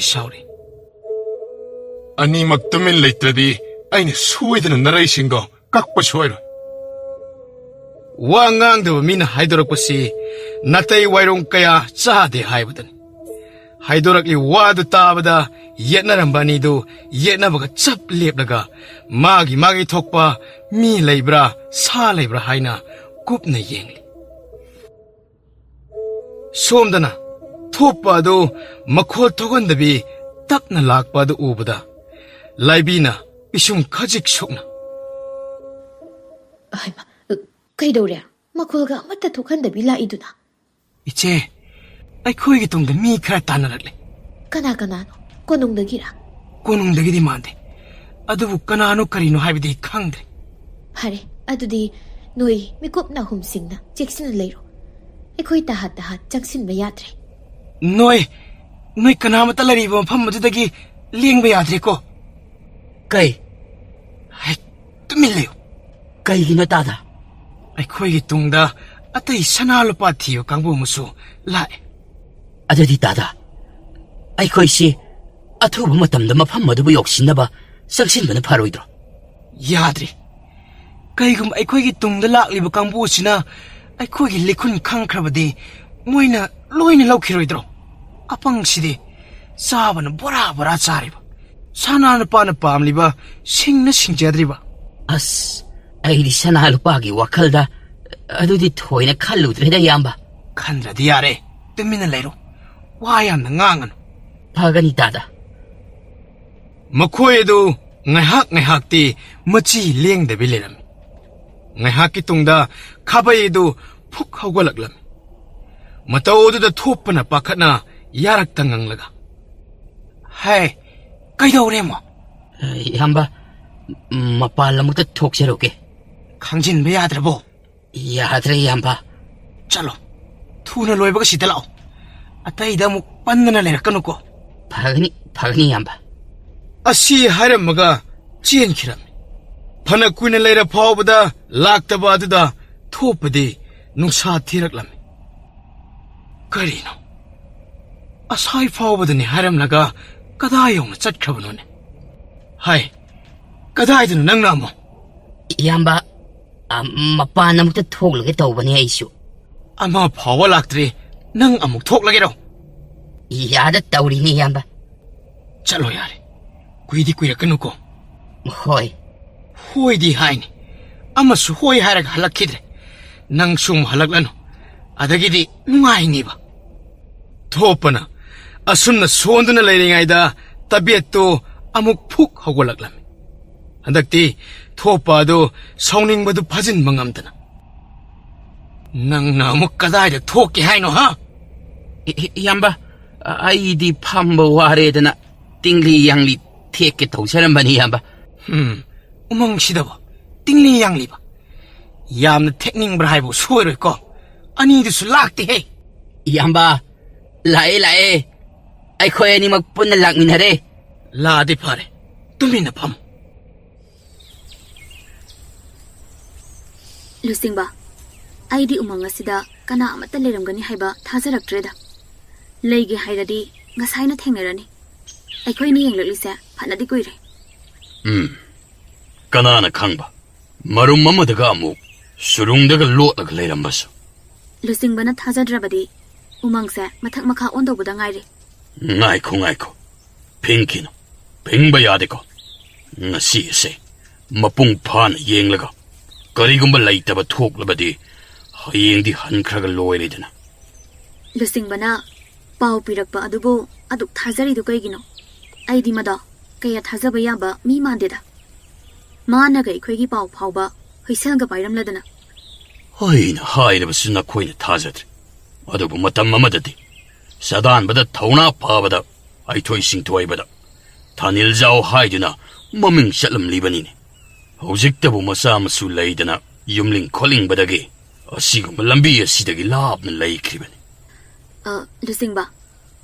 ꯑꯅꯤꯃꯛ ꯇꯨꯃꯤꯟ ꯂꯩꯇ꯭ꯔꯗꯤ ꯑꯩꯅ ꯁꯣꯏꯗꯅ ꯅꯔꯩꯁꯤꯡꯗꯣ ꯀꯛꯄ ꯁꯣꯏꯔꯣꯏ. ꯋꯥ ꯉꯥꯡꯗꯕ ꯃꯤꯅ ꯍꯥꯏꯗꯣꯔꯛꯄꯁꯤ ꯅꯥꯇꯩ ꯋꯥꯏꯔꯣꯡ ꯀꯌꯥ ꯆꯥꯗꯦ ꯍꯥꯏꯕꯗꯅꯤ. ꯍꯥꯏꯗꯣꯔꯛꯂꯤ ꯋꯥꯗꯨ ꯇꯥꯕꯗ ꯌꯦꯠꯅꯔꯝꯕ ꯑꯅꯤꯗꯨ ꯌꯦꯠꯅꯕꯒ ꯆꯞ ꯂꯦꯞꯂꯒ ꯃꯥꯒꯤ ꯊꯣꯛꯄ ꯃꯤ ꯂꯩꯕ꯭ꯔꯥ ꯁꯥ ꯂꯩꯕ꯭ꯔꯥ ꯍꯥꯏꯅ ꯀꯨꯞꯅ ꯌꯦꯡꯂꯤ. ꯁꯣꯝꯗꯅ ꯊꯣꯛꯄ ꯑꯗꯨ ꯃꯈꯣꯜ ꯊꯣꯛꯍꯟꯗꯕꯤ ꯇꯞꯅ ꯂꯥꯛꯄ ꯑꯗꯨ ꯎꯕꯗ ꯂꯥꯏꯕꯤꯅ ꯄꯤꯁꯨꯝ ꯈꯖꯤꯛ ꯁꯣꯛꯅ ꯀꯩꯗꯧꯔꯦ? ꯃꯈꯣꯜꯒ ꯑꯃꯠꯇ ꯊꯣꯛꯍꯟꯗꯕꯤ ꯂꯥꯛꯏꯗꯨꯅ? ꯏꯆꯦ, ꯑꯩꯈꯣꯏꯒꯤ ꯇꯨꯡꯗ ꯃꯤ ꯈꯔ ꯇꯥꯟꯅꯔꯛꯂꯦ. Kana kanano? Konungdagira? ꯀꯣꯅꯨꯡꯗꯒꯤꯗꯤ ꯃꯥꯟꯗꯦ ꯑꯗꯨꯕꯨ ꯀꯅꯥꯅꯣ ꯀꯔꯤꯅꯣ ꯍꯥꯏꯕꯗꯤ ꯈꯪꯗ꯭ꯔꯦ Pare, adudi noi mikupna humsingna cheksina leiro. Ekhoi tahat chaksinba yadre. ꯅꯣꯏ ꯀꯅꯥꯃꯇ ꯂꯩꯔꯤꯕ ꯃꯐꯝ ꯑꯗꯨꯗꯒꯤ ꯂꯦꯡꯕ ꯌꯥꯗ꯭ꯔꯦꯀꯣ ꯀꯩ ꯍꯩ ꯇꯨꯃꯤꯟ ꯂꯩꯌꯨ ꯀꯩꯒꯤꯅꯣ ꯇꯥꯗ ꯑꯩꯈꯣꯏꯒꯤ ꯇꯨꯡꯗ ꯑꯇꯩ ꯁꯅꯥ ꯂꯨꯄꯥ ꯊꯤꯕ ꯀꯥꯡꯕꯨ ꯑꯃꯁꯨ ꯂꯥꯛꯑꯦ ꯑꯗꯨꯗꯤ ꯇꯥꯗ ꯑꯩꯈꯣꯏꯁꯤ ꯑꯊꯨꯕ ꯃꯇꯝꯗ ꯃꯐꯝ ꯑꯗꯨꯕꯨ ꯌꯧꯁꯤꯟꯅꯕ ꯆꯪꯁꯤꯟꯕꯅ ꯐꯔꯣꯏꯗ꯭ꯔꯣ ꯌꯥꯗ꯭ꯔꯤ ꯀꯩꯒꯨꯝꯕ ꯑꯩꯈꯣꯏꯒꯤ ꯇꯨꯡꯗ ꯂꯥꯛꯂꯤꯕ ꯀꯥꯡꯕꯨ ꯑꯁꯤꯅ ꯑꯩꯈꯣꯏꯒꯤ ꯂꯤꯈꯨꯟ ꯈꯪꯈ꯭ꯔꯕꯗꯤ ꯃꯣꯏꯅ ꯂꯣꯏꯅ ꯂꯧꯈꯤꯔꯣꯏꯗ꯭ꯔꯣ ꯑꯄꯪꯁꯤꯗꯤ ꯆꯥꯕꯅ ꯕꯣꯔꯥ ꯆꯥꯔꯤꯕ ꯁꯅꯥ ꯅꯨꯄꯥꯅ ꯄꯥꯝꯂꯤꯕ ꯁꯤꯡꯅ ꯁꯤꯡꯖꯗ꯭ꯔꯤꯕ ꯑꯁ ꯑꯩꯗꯤ ꯁꯅꯥ ꯂꯨꯄꯥꯒꯤ ꯋꯥꯈꯜꯗ ꯑꯗꯨꯗꯤ ꯊꯣꯏꯅ ꯈꯜꯂꯨꯗ꯭ꯔꯦꯗ ꯏꯌꯥꯝꯕ ꯈꯟꯗ꯭ꯔꯗꯤ ꯌꯥꯔꯦ ꯇꯨꯃꯤꯟꯅ ꯂꯩꯔꯣ ꯋꯥ ꯌꯥꯝꯅ ꯉꯥꯡꯒꯅꯨ ꯐꯒꯅꯤ ꯇꯥꯗ ꯃꯈꯣꯏ ꯑꯗꯨ ꯉꯥꯏꯍꯥꯛꯇꯤ ꯃꯆꯤ ꯂꯦꯡꯗꯕꯤ ꯂꯩꯔꯝꯃꯤ ꯉꯥꯏꯍꯥꯛꯀꯤ ꯇꯨꯡꯗ ꯈꯥꯕꯩ ꯑꯗꯨ ꯐꯨꯛ ꯍꯧꯒꯠꯂꯛꯂꯝꯃꯤ ꯃꯇꯧ ꯑꯗꯨꯗ ꯊꯣꯞꯄꯅ ꯄꯥꯈꯠꯅ ꯌꯥꯔꯛꯇ ꯉꯪꯂꯒ ꯍꯥꯏ ꯀꯩꯗꯧꯔꯦꯃꯣ ꯏꯌꯥꯝꯕ ꯃꯄꯥꯟ ꯑꯃꯨꯛꯇ ꯊꯣꯛꯆꯔꯨꯒꯦ ꯈꯪꯖꯤꯟꯕ ꯌꯥꯗ꯭ꯔꯕꯣ ꯌꯥꯗ꯭ꯔꯦ ꯏꯌꯥꯝꯕ ꯆꯠꯂꯣ ꯊꯨꯅ ꯂꯣꯏꯕꯒ ꯁꯤꯗ ꯂꯥꯛꯑꯣ ꯑꯇꯩꯗ ꯑꯃꯨꯛ ꯄꯟꯗꯅ ꯂꯩꯔꯛꯀꯅꯨꯀꯣ ꯐꯒꯅꯤ ꯏꯌꯥꯝꯕ ꯑꯁꯤ ꯍꯥꯏꯔꯝꯃꯒ ꯆꯦꯟꯈꯤꯔꯝꯃꯤ ꯐꯅ ꯀꯨꯏꯅ ꯂꯩꯔ ꯐꯥꯎꯕꯗ ꯂꯥꯛꯇꯕ ꯑꯗꯨꯗ ꯊꯣꯞꯄꯗꯤ ꯅꯨꯡꯁꯥ ꯊꯤꯔꯛꯂꯝꯃꯤ ꯀꯔꯤꯅꯣ ꯑꯁꯥꯏ ꯐꯥꯎꯕꯗꯅꯤ ꯍꯥꯏꯔꯝꯂꯒ ꯀꯗꯥꯏ ꯌꯧꯅ ꯆꯠꯈ꯭ꯔꯕꯅꯣꯅꯦ ꯍꯥꯏ ꯀꯗꯥꯏꯗꯅꯣ ꯅꯪꯅ ꯑꯃꯨꯛ ꯏꯌꯥꯝꯕ ꯃꯄꯥꯟ ꯑꯃꯨꯛꯇ ꯊꯣꯛꯂꯒꯦ ꯇꯧꯕꯅꯦ ꯑꯩꯁꯨ ꯑꯃ ꯐꯥꯎꯕ ꯂꯥꯛꯇ꯭ꯔꯤ ꯅꯪ ꯑꯃꯨꯛ ꯊꯣꯛꯂꯒꯦꯔꯣ ꯌꯥꯗ ꯇꯧꯔꯤꯅꯤ ꯏꯌꯥꯝꯕ ꯆꯠꯂꯣ ꯌꯥꯔꯦ ꯀꯨꯏꯗꯤ ꯀꯨꯏꯔꯛꯀꯅꯨꯀꯣ ꯍꯣꯏ ꯍꯣꯏꯗꯤ ꯍꯥꯏꯅꯤ ꯑꯃꯁꯨ ꯍꯣꯏ ꯍꯥꯏꯔꯒ ꯍꯜꯂꯛꯈꯤꯗ꯭ꯔꯦ ꯅꯪ ꯁꯨꯝ ꯍꯜꯂꯛꯂꯅꯨ ꯑꯗꯒꯤꯗꯤ ꯅꯨꯡꯉꯥꯏꯅꯤꯕ ꯊꯣꯞꯄꯅ ꯑꯁꯨꯝꯅ ꯁꯣꯟꯗꯨꯅ ꯂꯩꯔꯤꯉꯩꯗ ꯇꯕꯦꯠꯇꯨ ꯑꯃꯨꯛ ꯐꯨꯛ ꯍꯧꯒꯠꯂꯛꯂꯝꯃꯤ ꯍꯟꯗꯛꯇꯤ ꯊꯣꯞꯄ ꯑꯗꯨ ꯁꯥꯎꯅꯤꯡꯕꯗꯨ ꯐꯥꯖꯤꯟꯕ ꯉꯝꯗꯅ ꯅꯪꯅ ꯑꯃꯨꯛ ꯀꯗꯥꯏꯗ ꯊꯣꯛꯀꯦ ꯍꯥꯏꯅꯣ ꯍꯥ ꯏꯌꯥꯝꯕ ꯑꯩꯗꯤ ꯐꯝꯕ ꯋꯥꯔꯦꯗꯅ ꯇꯤꯡꯂꯤ ꯌꯥꯡꯂꯤ ꯊꯦꯛꯀꯦ ꯇꯧꯖꯔꯝꯕꯅꯤ ꯏꯌꯥꯝꯕ ꯎꯃꯪꯁꯤꯗꯕ ꯇꯤꯡꯂꯤ ꯌꯥꯡꯂꯤꯕ ꯌꯥꯝꯅ ꯊꯦꯛꯅꯤꯡꯕ꯭ꯔꯥ ꯍꯥꯏꯕꯨ ꯁꯣꯏꯔꯣꯏꯀꯣ ꯑꯅꯤꯗꯨꯁꯨ ꯂꯥꯛꯇꯦꯍꯦ ꯏꯌꯥꯝꯕ ꯂꯥꯛꯑꯦ ꯑꯩꯈꯣꯏ ꯑꯅꯤꯃꯛ ꯄꯨꯟꯅ ꯂꯥꯛꯃꯤꯟꯅꯔꯦ ꯂꯥꯛꯑꯗꯤ ꯐꯔꯦ ꯇꯨꯃꯤꯟꯅ ꯐꯝ ꯂꯨꯁꯤꯡꯕ ꯑꯩꯗꯤ ꯎꯃꯪ ꯑꯁꯤꯗ ꯀꯅꯥ ꯑꯃꯠꯇ ꯂꯩꯔꯝꯒꯅꯤ ꯍꯥꯏꯕ ꯊꯥꯖꯔꯛꯇ꯭ꯔꯦꯗ ꯂꯩꯒꯦ ꯍꯥꯏꯔꯗꯤ ꯉꯁꯥꯏꯅ ꯊꯦꯡꯅꯔꯅꯤ ꯑꯩꯈꯣꯏꯅ ꯌꯦꯡꯂꯛꯂꯤꯁꯦ ꯐꯅꯗꯤ ꯀꯨꯏꯔꯦ ꯀꯅꯥꯅ ꯈꯪꯕ ꯃꯔꯨꯝ ꯑꯃꯗꯒ ꯑꯃꯨꯛ ꯁꯨꯔꯨꯡꯗꯒ ꯂꯣꯠꯂꯒ ꯂꯩꯔꯝꯕꯁꯨ ꯂꯨꯁꯤꯡꯕꯅ ꯊꯥꯖꯗ꯭ꯔꯕꯗꯤ ꯎꯃꯪꯁꯦ ꯃꯊꯛ ꯃꯈꯥ ꯑꯣꯟꯗꯧꯕꯗ ꯉꯥꯏꯔꯦ ꯉꯥꯏꯈꯣ ꯐꯤꯡꯈꯤꯅꯨ ꯐꯤꯡꯕ ꯌꯥꯗꯦꯀꯣ ꯉꯁꯤ ꯑꯁꯦ ꯃꯄꯨꯡ ꯐꯥꯅ ꯌꯦꯡꯂꯒ ꯀꯔꯤꯒꯨꯝꯕ ꯂꯩꯇꯕ ꯊꯣꯛꯂꯕꯗꯤ ꯍꯌꯦꯡꯗꯤ ꯍꯟꯈ꯭ꯔꯒ ꯂꯣꯏꯔꯦꯗꯅ ꯂꯨꯁꯤꯡꯕꯅ ꯄꯥꯎ ꯄꯤꯔꯛꯄ ꯑꯗꯨꯕꯨ ꯑꯗꯨꯛ ꯊꯥꯖꯔꯤꯗꯨ ꯀꯩꯒꯤꯅꯣ ꯑꯩꯗꯤ ꯃꯗꯣ ꯀꯌꯥ ꯊꯥꯖꯕ ꯌꯥꯕ ꯃꯤ ꯃꯥꯟꯗꯦꯗ ꯃꯥꯅꯒ ꯑꯩꯈꯣꯏꯒꯤ ꯄꯥꯎ ꯐꯥꯎꯕ ꯍꯨꯏꯁꯦꯜꯒ ꯄꯥꯏꯔꯝꯂꯗꯅ ꯑꯩꯅ ꯍꯥꯏꯔꯕꯁꯨ ꯅꯈꯣꯏꯅ ꯊꯥꯖꯗ꯭ꯔꯦ ꯑꯗꯨꯕꯨ ꯃꯇꯝ ꯑꯃꯗꯗꯤ ꯁꯗꯥꯟꯕꯗ ꯊꯧꯅꯥ ꯐꯕꯗ ꯑꯩꯊꯣꯏ ꯁꯤꯡꯊꯣꯏꯕꯗ ꯊꯥꯅꯤꯜꯖꯥꯎ ꯍꯥꯏꯗꯨꯅ ꯃꯃꯤꯡ ꯆꯠꯂꯝꯂꯤꯕꯅꯤꯅꯦ ꯍꯧꯖꯤꯛꯇꯕꯨ ꯃꯆꯥ ꯃꯁꯨ ꯂꯩꯗꯅ ꯌꯨꯝꯂꯤꯡ ꯈꯣꯠꯂꯤꯡꯕꯗꯒꯤ ꯑꯁꯤꯒꯨꯝꯕ ꯂꯝꯕꯤ ꯑꯁꯤꯗꯒꯤ ꯂꯥꯞꯅ ꯂꯩꯈ꯭ꯔꯤꯕꯅꯤ ꯂꯨꯁꯤꯡꯕ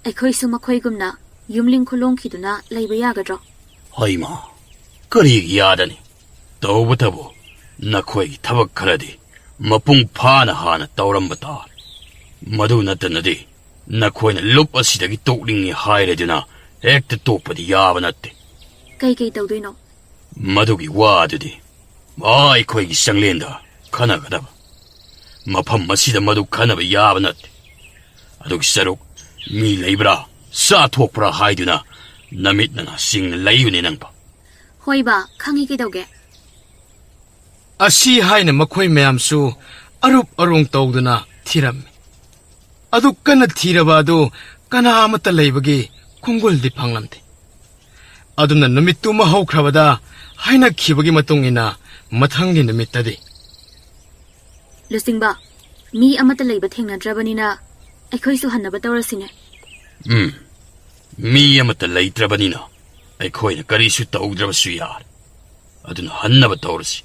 ꯑꯩꯈꯣꯏꯁꯨ ꯃꯈꯣꯏꯒꯨꯝꯅ ꯌꯨꯝꯂꯤꯡ ꯈꯨꯂꯣꯡꯈꯤꯗꯨꯅ ꯂꯩꯕ ꯌꯥꯒꯗ꯭ꯔꯣ ꯍꯩꯃꯥ ꯀꯔꯤꯒꯤ ꯌꯥꯗꯅꯤ ꯇꯧꯕꯇꯕꯨ ꯅꯈꯣꯏꯒꯤ ꯊꯕꯛ ꯈꯔꯗꯤ ꯃꯄꯨꯡ ꯐꯥꯅ ꯍꯥꯟꯅ ꯇꯧꯔꯝꯕ ꯇꯥꯔꯦ ꯃꯗꯨ ꯅꯠꯇꯅꯗꯤ ꯅꯈꯣꯏꯅ ꯂꯨꯞ ꯑꯁꯤꯗꯒꯤ ꯇꯣꯛꯅꯤꯡꯉꯤ ꯍꯥꯏꯔꯗꯨꯅ ꯍꯦꯛꯇ ꯇꯣꯛꯄꯗꯤ ꯌꯥꯕ ꯅꯠꯇꯦ ꯀꯩ ꯇꯧꯗꯣꯏꯅꯣ ꯃꯗꯨꯒꯤ ꯋꯥꯗꯨꯗꯤ ꯑꯩꯈꯣꯏꯒꯤ ꯆꯪꯂꯦꯟꯗ ꯈꯟꯅꯒꯗꯕ ꯃꯐꯝ ꯑꯁꯤꯗ ꯃꯗꯨ ꯈꯟꯅꯕ ꯌꯥꯕ ꯅꯠꯇꯦ ꯑꯗꯨꯒꯤ ꯁꯔꯨꯛ ꯃꯤ ꯂꯩꯕ꯭ꯔꯥ ꯆꯥꯊꯣꯛꯄ꯭ꯔꯥ ꯍꯥꯏꯗꯨꯅ ꯅꯃꯤꯠꯅ ꯁꯤꯡꯅ ꯂꯩꯌꯨꯅꯦ ꯅꯪꯕ ꯍꯣꯏꯕ ꯈꯪꯉꯤ ꯀꯩꯗꯧꯒꯦ ꯑꯁꯤ ꯍꯥꯏꯅ ꯃꯈꯣꯏ ꯃꯌꯥꯝꯁꯨ ꯑꯔꯨꯞ ꯑꯔꯣꯡ ꯇꯧꯗꯨꯅ ꯊꯤꯔꯝꯃꯤ ꯑꯗꯨ ꯀꯟꯅ ꯊꯤꯔꯕ ꯑꯗꯨ ꯀꯅꯥ ꯑꯃꯠꯇ ꯂꯩꯕꯒꯤ ꯈꯣꯡꯒꯨꯜꯗꯤ ꯐꯪꯂꯝꯗꯦ ꯑꯗꯨꯅ ꯅꯨꯃꯤꯠꯇꯨꯃ ꯍꯧꯈ꯭ꯔꯕꯗ ꯍꯥꯏꯅꯈꯤꯕꯒꯤ ꯃꯇꯨꯡ ꯏꯟꯅ ꯃꯊꯪꯒꯤ ꯅꯨꯃꯤꯠꯇꯗꯤ ꯂꯨꯁꯤꯡꯕ ꯃꯤ ꯑꯃꯠꯇ ꯂꯩꯕ ꯊꯦꯡꯅꯗ꯭ꯔꯕꯅꯤꯅ ꯑꯩꯈꯣꯏꯁꯨ ꯍꯟꯅꯕ ꯇꯧꯔꯁꯤꯅꯦ ꯃꯤ ꯑꯃꯠꯇ ꯂꯩꯇ꯭ꯔꯕꯅꯤꯅ ꯑꯩꯈꯣꯏꯅ ꯀꯔꯤꯁꯨ ꯇꯧꯗ꯭ꯔꯕꯁꯨ ꯌꯥꯔꯦ ꯑꯗꯨꯅ ꯍꯟꯅꯕ ꯇꯧꯔꯁꯤ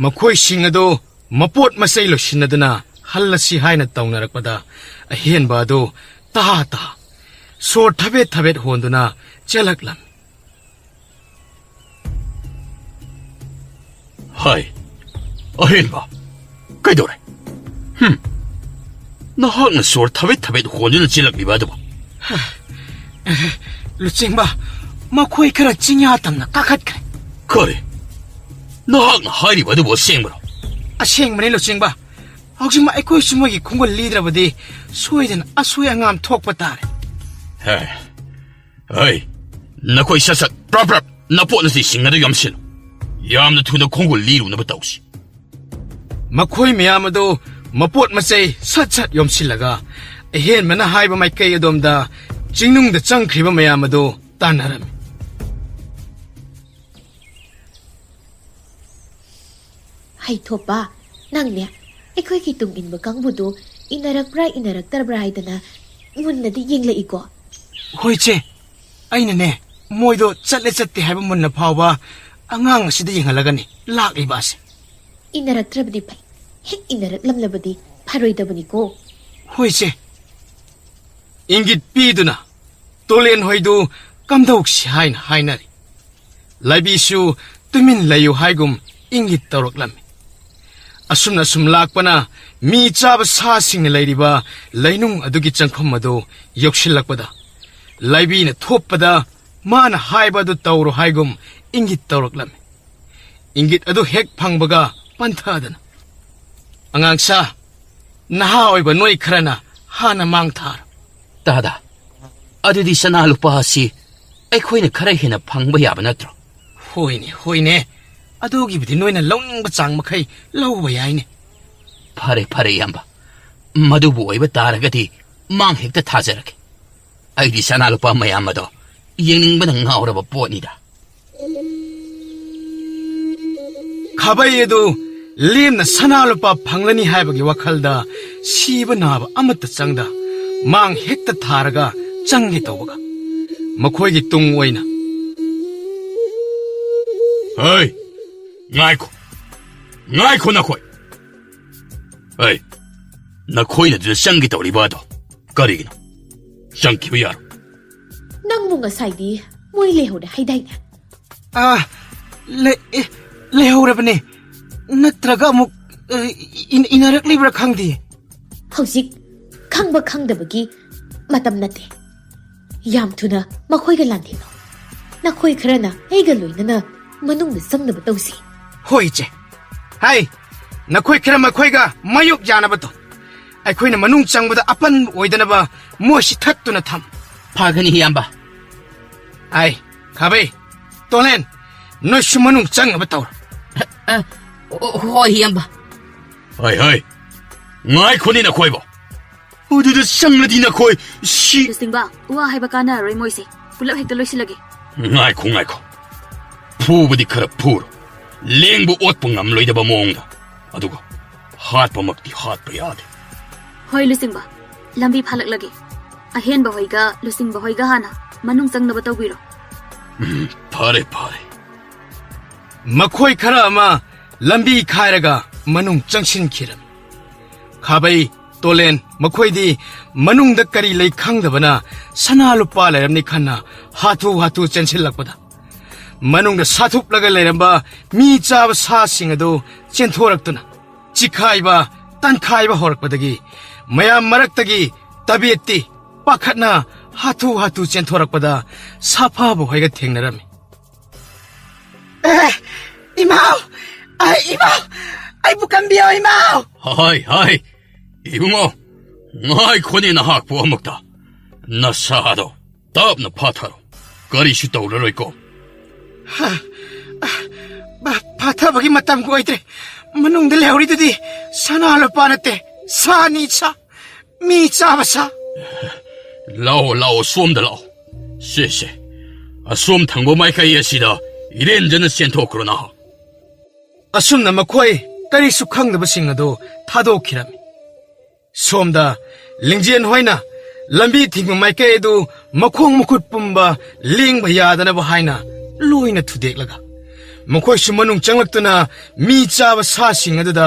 ꯃꯈꯣꯏꯁꯤꯡ ꯑꯗꯨ ꯃꯄꯣꯠ ꯃꯆꯩ ꯂꯣꯏꯁꯤꯟꯅꯗꯨꯅ ꯍꯜꯂꯁꯤ ꯍꯥꯏꯅ ꯇꯧꯅꯔꯛꯄꯗ ꯑꯍꯦꯟꯕ ꯑꯗꯨ ꯁꯣꯔ ꯊꯕꯦꯠ ꯊꯕꯦꯠ ꯍꯣꯟꯗꯨꯅ ꯆꯦꯜꯂꯛꯂꯝꯃꯤ ꯍꯥꯏ ꯑꯍꯦꯟꯕ ꯀꯩꯗꯧꯔꯦ ꯅꯍꯥꯛꯅ ꯁꯣꯔ ꯊꯕꯦꯠ ꯊꯕꯦꯠ ꯍꯣꯟꯗꯨꯅ ꯆꯦꯜꯂꯛꯂꯤꯕ ꯑꯗꯨꯕꯨ ꯂꯨꯆꯤꯡꯕ ꯃꯈꯣꯏ ꯈꯔ ꯆꯤꯡꯌꯥ ꯇꯝꯅ ꯀꯥꯈꯠꯈ꯭ꯔꯦ ꯀꯔꯤ ꯅꯍꯥꯛꯅ ꯍꯥꯏꯔꯤꯕ ꯑꯗꯨꯕꯨ ꯑꯁꯦꯡꯕꯔꯣ ꯑꯁꯦꯡꯕꯅꯤ ꯂꯨꯆꯤꯡꯕ ꯍꯧꯖꯤꯛꯃꯛ ꯑꯩꯈꯣꯏꯁꯨ ꯃꯣꯏꯒꯤ ꯈꯣꯡꯒꯨꯜ ꯂꯤꯗ꯭ꯔꯕꯗꯤ ꯁꯣꯏꯗꯅ ꯑꯁꯣꯏ ꯑꯉꯥꯝ ꯊꯣꯛꯄ ꯇꯥꯔꯦ ꯍꯩ ꯅꯈꯣꯏ ꯁꯠ ꯁꯠ ꯄ꯭ꯔꯞ ꯄ꯭ꯔꯞ ꯅꯄꯣꯠꯅꯆꯩꯁꯤꯡ ꯑꯗꯨ ꯌꯣꯝꯁꯤꯜꯂꯨ ꯌꯥꯝꯅ ꯊꯨꯅ ꯈꯣꯡꯒꯨꯜ ꯂꯤꯔꯨꯅꯕ ꯇꯧꯁꯤ ꯃꯈꯣꯏ ꯃꯌꯥꯝ ꯑꯗꯨ ꯃꯄꯣꯠ ꯃꯆꯩ ꯁꯠ ꯁꯠ ꯌꯣꯝꯁꯤꯜꯂꯒ ꯑꯍꯦꯟꯕꯅ ꯍꯥꯏꯕ ꯃꯥꯏꯀꯩ ꯑꯗꯣꯝꯗ ꯆꯤꯡꯅꯨꯡꯗ ꯆꯪꯈ꯭ꯔꯤꯕ ꯃꯌꯥꯝ ꯑꯗꯨ ꯇꯥꯟꯅꯔꯝꯃꯤ ꯍꯩꯊꯣꯞꯄ ꯅꯪꯅꯦ ꯑꯩꯈꯣꯏꯒꯤ ꯇꯨꯡ ꯏꯟꯕ ꯀꯥꯡꯕꯨꯗꯨ ꯏꯟꯅꯔꯛꯄ꯭ꯔꯥ ꯏꯟꯅꯔꯛꯇꯕ꯭ꯔꯥ ꯍꯥꯏꯗꯅ ꯃꯨꯟꯅꯗꯤ ꯌꯦꯡꯂꯛꯏꯀꯣ ꯍꯣꯏ ꯆꯦ ꯑꯩꯅꯅꯦ ꯃꯣꯏꯗꯣ ꯆꯠꯂꯦ ꯆꯠꯇꯦ ꯍꯥꯏꯕ ꯃꯨꯟꯅ ꯐꯥꯎꯕ ꯑꯉꯥꯡ ꯑꯁꯤꯗ ꯌꯦꯡꯍꯜꯂꯒꯅꯤ ꯂꯥꯛꯂꯤꯕ ꯑꯁꯦ ꯏꯟꯅꯔꯛꯇ꯭ꯔꯕꯗꯤ ꯐꯩ ꯍꯦꯛ ꯏꯟꯅꯔꯛꯂꯝꯂꯕꯗꯤ ꯐꯔꯣꯏꯗꯕꯅꯤꯀꯣ ꯍꯣꯏ ꯆꯦ ꯏꯪꯒꯤꯠ ꯄꯤꯗꯨꯅ ꯇꯣꯂꯦꯟ ꯍꯣꯏꯗꯨ ꯀꯝꯗꯧꯁꯤ ꯍꯥꯏꯅ ꯍꯥꯏꯅꯔꯤ ꯂꯥꯏꯕꯤꯁꯨ ꯇꯨꯃꯤꯟ ꯂꯩꯌꯨ ꯍꯥꯏꯒꯨꯝ ꯏꯪꯒꯤꯠ ꯇꯧꯔꯛꯂꯝꯃꯤ ꯑꯁꯨꯝꯅ ꯁꯨꯝ ꯂꯥꯛꯄꯅ ꯃꯤ ꯆꯥꯕ ꯁꯥꯁꯤꯡꯅ ꯂꯩꯔꯤꯕ ꯂꯩꯅꯨꯡ ꯑꯗꯨꯒꯤ ꯆꯪꯐꯝ ꯑꯗꯨ ꯌꯧꯁꯤꯜꯂꯛꯄꯗ ꯂꯥꯏꯕꯤꯅ ꯊꯣꯞꯄꯗ ꯃꯥꯅ ꯍꯥꯏꯕ ꯑꯗꯨ ꯇꯧꯔꯣ ꯍꯥꯏꯒꯨꯝ ꯏꯪꯒꯤꯠ ꯇꯧꯔꯛꯂꯝꯃꯤ ꯏꯪꯒꯤꯠ ꯑꯗꯨ ꯍꯦꯛ ꯐꯪꯕꯒ ꯄꯟꯊꯗꯅ ꯑꯉꯥꯡꯁꯥ ꯅꯍꯥ ꯑꯣꯏꯕ ꯅꯣꯏ ꯈꯔꯅ ꯍꯥꯟꯅ ꯃꯥꯡ ꯊꯥꯔꯣ ꯇꯥꯗ ꯑꯗꯨꯗꯤ ꯁꯅꯥ ꯂꯨꯄꯥ ꯑꯁꯤ ꯑꯩꯈꯣꯏꯅ ꯈꯔ ꯍꯦꯟꯅ ꯐꯪꯕ ꯌꯥꯕ ꯅꯠꯇ꯭ꯔꯣ ꯍꯣꯏꯅꯦ ꯍꯣꯏꯅꯦ ꯑꯗꯨꯒꯤꯕꯨꯗꯤ ꯅꯣꯏꯅ ꯂꯧꯅꯤꯡꯕ ꯆꯥꯡ ꯃꯈꯩ ꯂꯧꯕ ꯌꯥꯏꯅꯦ ꯐꯔꯦ ꯐꯔꯦ ꯏꯌꯥꯝꯕ ꯃꯗꯨꯕꯨ ꯑꯣꯏꯕ ꯇꯥꯔꯒꯗꯤ ꯃꯥꯡ ꯍꯦꯛꯇ ꯊꯥꯖꯔꯒꯦ ꯑꯩꯗꯤ ꯁꯅꯥ ꯂꯨꯄꯥ ꯃꯌꯥꯝ ꯑꯗꯣ ꯌꯦꯡꯅꯤꯡꯕꯅ ꯉꯥꯎꯔꯕ ꯄꯣꯠꯅꯤꯗ ꯈꯥꯕꯩ ꯑꯗꯨ ꯂꯦꯝꯅ ꯁꯅꯥ ꯂꯨꯄꯥ ꯐꯪꯂꯅꯤ ꯍꯥꯏꯕꯒꯤ ꯋꯥꯈꯜꯗ ꯁꯤꯕ ꯅꯥꯕ ꯑꯃꯠꯇ ꯆꯪꯗ ꯃꯥꯡ ꯍꯦꯛꯇ ꯊꯥꯔꯒ ꯆꯪꯒꯦ ꯇꯧꯕꯒ ꯃꯈꯣꯏꯒꯤ ꯇꯨꯡ ꯑꯣꯏꯅ ꯍꯩ ꯉꯥꯏꯈꯣ ꯅꯈꯣꯏ ꯍꯩ ꯅꯈꯣꯏꯅ ꯑꯗꯨꯗ ꯆꯪꯒꯦ ꯇꯧꯔꯤꯕ ꯑꯗꯣ ꯀꯔꯤꯒꯤꯅꯣ ꯆꯪꯈꯤꯕ ꯌꯥꯔꯣ ꯅꯪꯕꯨ ꯉꯁꯥꯏꯗꯤ ꯃꯣꯏ ꯂꯩꯍꯧꯔꯦ ꯍꯥꯏꯗꯥꯏꯅꯦ ꯂꯩꯍꯧꯔꯕꯅꯦ ꯅꯠꯇ꯭ꯔꯒ ꯑꯃꯨꯛ ꯏꯟꯅꯔꯛꯂꯤꯕ꯭ꯔꯥ ꯈꯪꯗꯦ ꯍꯧꯖꯤꯛ ꯈꯪꯕ ꯈꯪꯗꯕꯒꯤ ꯃꯇꯝ ꯅꯠꯇꯦ ꯌꯥꯝ ꯊꯨꯅ ꯃꯈꯣꯏꯒ ꯂꯥꯟꯊꯦꯡꯅꯧ ꯅꯈꯣꯏ ꯈꯔꯅ ꯑꯩꯒ ꯂꯣꯏꯅꯅ ꯃꯅꯨꯡꯗ ꯆꯪꯅꯕ ꯇꯧꯁꯤ ꯍꯣꯏ ꯏꯆꯦ ꯍꯥꯏ ꯅꯈꯣꯏ ꯈꯔ ꯃꯈꯣꯏꯒ ꯃꯥꯌꯣꯛ ꯌꯥꯅꯕ ꯇꯧ ꯑꯩꯈꯣꯏꯅ ꯃꯅꯨꯡ ꯆꯪꯕꯗ ꯑꯄꯟꯕ ꯑꯣꯏꯗꯅꯕ ꯃꯣꯏꯁꯤ ꯊꯠꯇꯨꯅ ꯊꯝ ꯐꯒꯅꯤ ꯏꯌꯥꯝꯕ ꯑꯩ ꯈꯥꯕꯩ ꯇꯣꯂꯦꯟ ꯅꯣꯏꯁꯨ ꯃꯅꯨꯡ ꯆꯪꯅꯕ ꯇꯧꯔꯣ ꯍꯣꯏ ꯏꯌꯥꯝꯕ ꯍꯩ ꯉꯥꯏꯈꯣꯅꯦ ꯅꯈꯣꯏꯕꯣ ꯑꯗꯨꯗ ꯆꯪꯂꯗꯤ ꯅꯈꯣꯏ ꯁꯤ ꯂꯨꯆꯤꯡꯕ ꯋꯥ ꯍꯥꯏꯕ ꯀꯥꯟꯅꯔꯔꯣꯏ ꯃꯣꯏꯁꯦ ꯄꯨꯂꯞ ꯍꯦꯛꯇ ꯂꯣꯏꯁꯤꯜꯂꯒꯦ ꯉꯥꯏꯈꯣ ꯐꯨꯕꯗꯤ ꯈꯔ ꯐꯨꯔꯣ ꯂꯦꯡꯕ ꯑꯣꯠꯄ ꯉꯝꯂꯣꯏꯗꯕ ꯃꯑꯣꯡꯗ ꯑꯗꯨꯒ ꯍꯥꯠꯄꯃꯛꯇꯤ ꯍꯥꯠꯄ ꯌꯥꯗꯦ ꯍꯣꯏ ꯂꯨꯆꯤꯡꯕ ꯂꯝꯕꯤ ꯐꯥꯂꯛꯂꯒꯦ ꯑꯍꯦꯟꯕ ꯍꯣꯏꯒ ꯂꯨꯆꯤꯡꯕ ꯍꯣꯏꯒ ꯍꯥꯟꯅ ꯃꯅꯨꯡ ꯆꯪꯅꯕ ꯇꯧꯕꯤꯔꯣ ꯐꯔꯦ ꯃꯈꯣꯏ ꯈꯔ ꯑꯃ ꯂꯝꯕꯤ ꯈꯥꯏꯔꯒ ꯃꯅꯨꯡ ꯆꯪꯁꯤꯟꯈꯤꯔꯝꯃꯤ ꯈꯥꯕꯩ ꯇꯣꯂꯦꯟ ꯃꯈꯣꯏꯗꯤ ꯃꯅꯨꯡꯗ ꯀꯔꯤ ꯂꯩ ꯈꯪꯗꯕꯅ ꯁꯅꯥ ꯂꯨꯄꯥ ꯂꯩꯔꯝꯅꯤ ꯈꯟꯅ ꯍꯥꯊꯨ ꯆꯦꯟꯁꯤꯜꯂꯛꯄꯗ ꯃꯅꯨꯡꯗ ꯁꯥꯊꯨꯞꯂꯒ ꯂꯩꯔꯝꯕ ꯃꯤ ꯆꯥꯕ ꯁꯥꯁꯤꯡ ꯑꯗꯨ ꯆꯦꯟꯊꯣꯔꯛꯇꯨꯅ ꯆꯤꯈꯥꯏꯕ ꯇꯟꯈꯥꯏꯕ ꯍꯧꯔꯛꯄꯗꯒꯤ ꯃꯌꯥꯝ ꯃꯔꯛꯇꯒꯤ ꯇꯕꯦꯠꯇꯤ ꯄꯥꯈꯠꯅ ꯍꯥꯊꯨ ꯆꯦꯟꯊꯣꯔꯛꯄꯗ ꯁꯥꯐꯥꯕ ꯍꯣꯏꯒ ꯊꯦꯡꯅꯔꯝꯃꯤ 이마우! 이마우! 북한비요, 이마우! 하이 이붕어ꯉꯥꯏꯈꯣꯅꯦ ꯅꯍꯥꯛꯄꯨ ꯑꯃꯨꯛꯇ ꯅꯁꯥꯗꯣ ꯇꯞꯅ ꯐꯥꯊꯔꯣ ꯀꯔꯤꯁꯨ ꯇꯧꯔꯔꯣꯏꯀꯣ 파타버기 맞담고 있대. 문웅들 해오리들이 사나 알로빠는데 사니차 미짜바사. 라오 솜다 라오 쎄 솜 탕보 마이카이 아시다 이렌저는 센토크로나 ꯑꯁꯨꯝꯅ ꯃꯈꯣꯏ ꯀꯔꯤꯁꯨ ꯈꯪꯗꯕꯁꯤꯡ ꯑꯗꯨ ꯊꯥꯗꯣꯛꯈꯤꯔꯝꯃꯤ ꯁꯣꯝꯗ ꯂꯤꯡꯖꯦꯟ ꯍꯣꯏꯅ lambi thingma maikay du makhong makhut pumba lingba yadanaba haina loina thudeklaga makhoi sumanung changlaktuna mi chaba sa sing aduda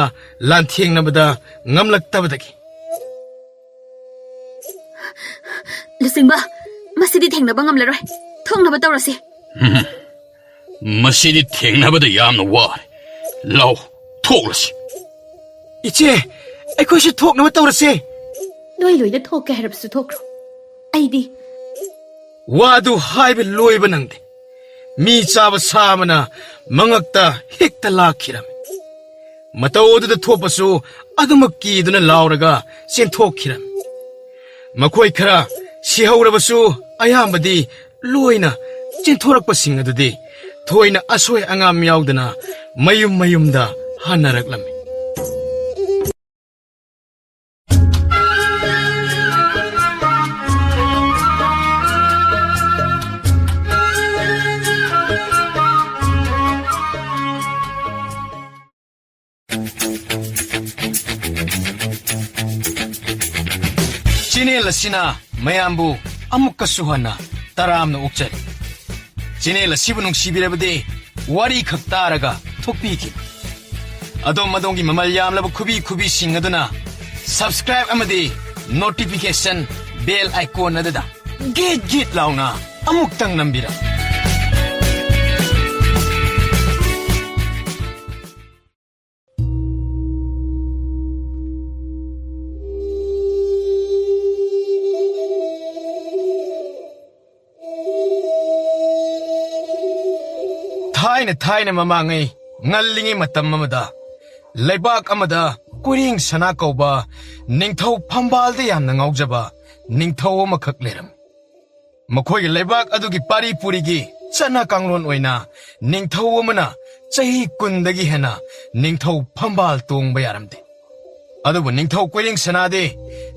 lanthengnabada ngamlaktabadagi ꯂꯨꯆꯤꯡꯕ ꯃꯁꯤꯗꯤ ꯊꯦꯡꯅꯕ ꯉꯝꯂꯔꯣꯏ ꯊꯣꯡꯅꯕ ꯇꯧꯔꯁꯤ ꯃꯁꯤꯗꯤ ꯊꯦꯡꯅꯕꯗ ꯌꯥꯝꯅ ꯋꯥꯔꯦ ꯂꯥꯎ ꯊꯣꯛꯂꯁꯤ iche ꯑꯩꯈꯣꯏꯁꯨ ꯊꯣꯛꯅꯕ ꯇꯧꯔꯁꯦ ꯅꯣꯏ ꯂꯣꯏꯅ ꯊꯣꯛꯀꯦ ꯍꯥꯏꯔꯕꯁꯨ ꯊꯣꯛꯈ꯭ꯔꯣ ꯑꯩꯗꯤ 와도 하이베 로이베 낭데 미 짜바 사마나 망악다 헥다 라키람 마타오드다 토파수 아드먹기드나 라우라가 센토키람 마코이 카라 시하우라바수 아야마디 로이나 찐토락바싱아드디 토이나 아소이 앙암 야우드나 마윰다 하나락람 지네라시나 마얌부 아무까수 하나 따라암나 옥자리 지네라시부농 시비레버디 와리 각따라가 톡비기 아동마동기 마말얌라부 쿠비 싱하드나 subscribe 아마디 notification bell icon 아드다 깃 라우나 아묵땅 남비라 타이네 마망의 ngallingi matam amada leibak amada kuring sana kauba ningthau phambalde yamna ngaujaba ningthau amakak leram makhoi leibak adugi pari purigi chana kanglon oina ningthau amana chahi kundagi hena ningthau phambal tongba yaramde adubu ningthau kuring sanade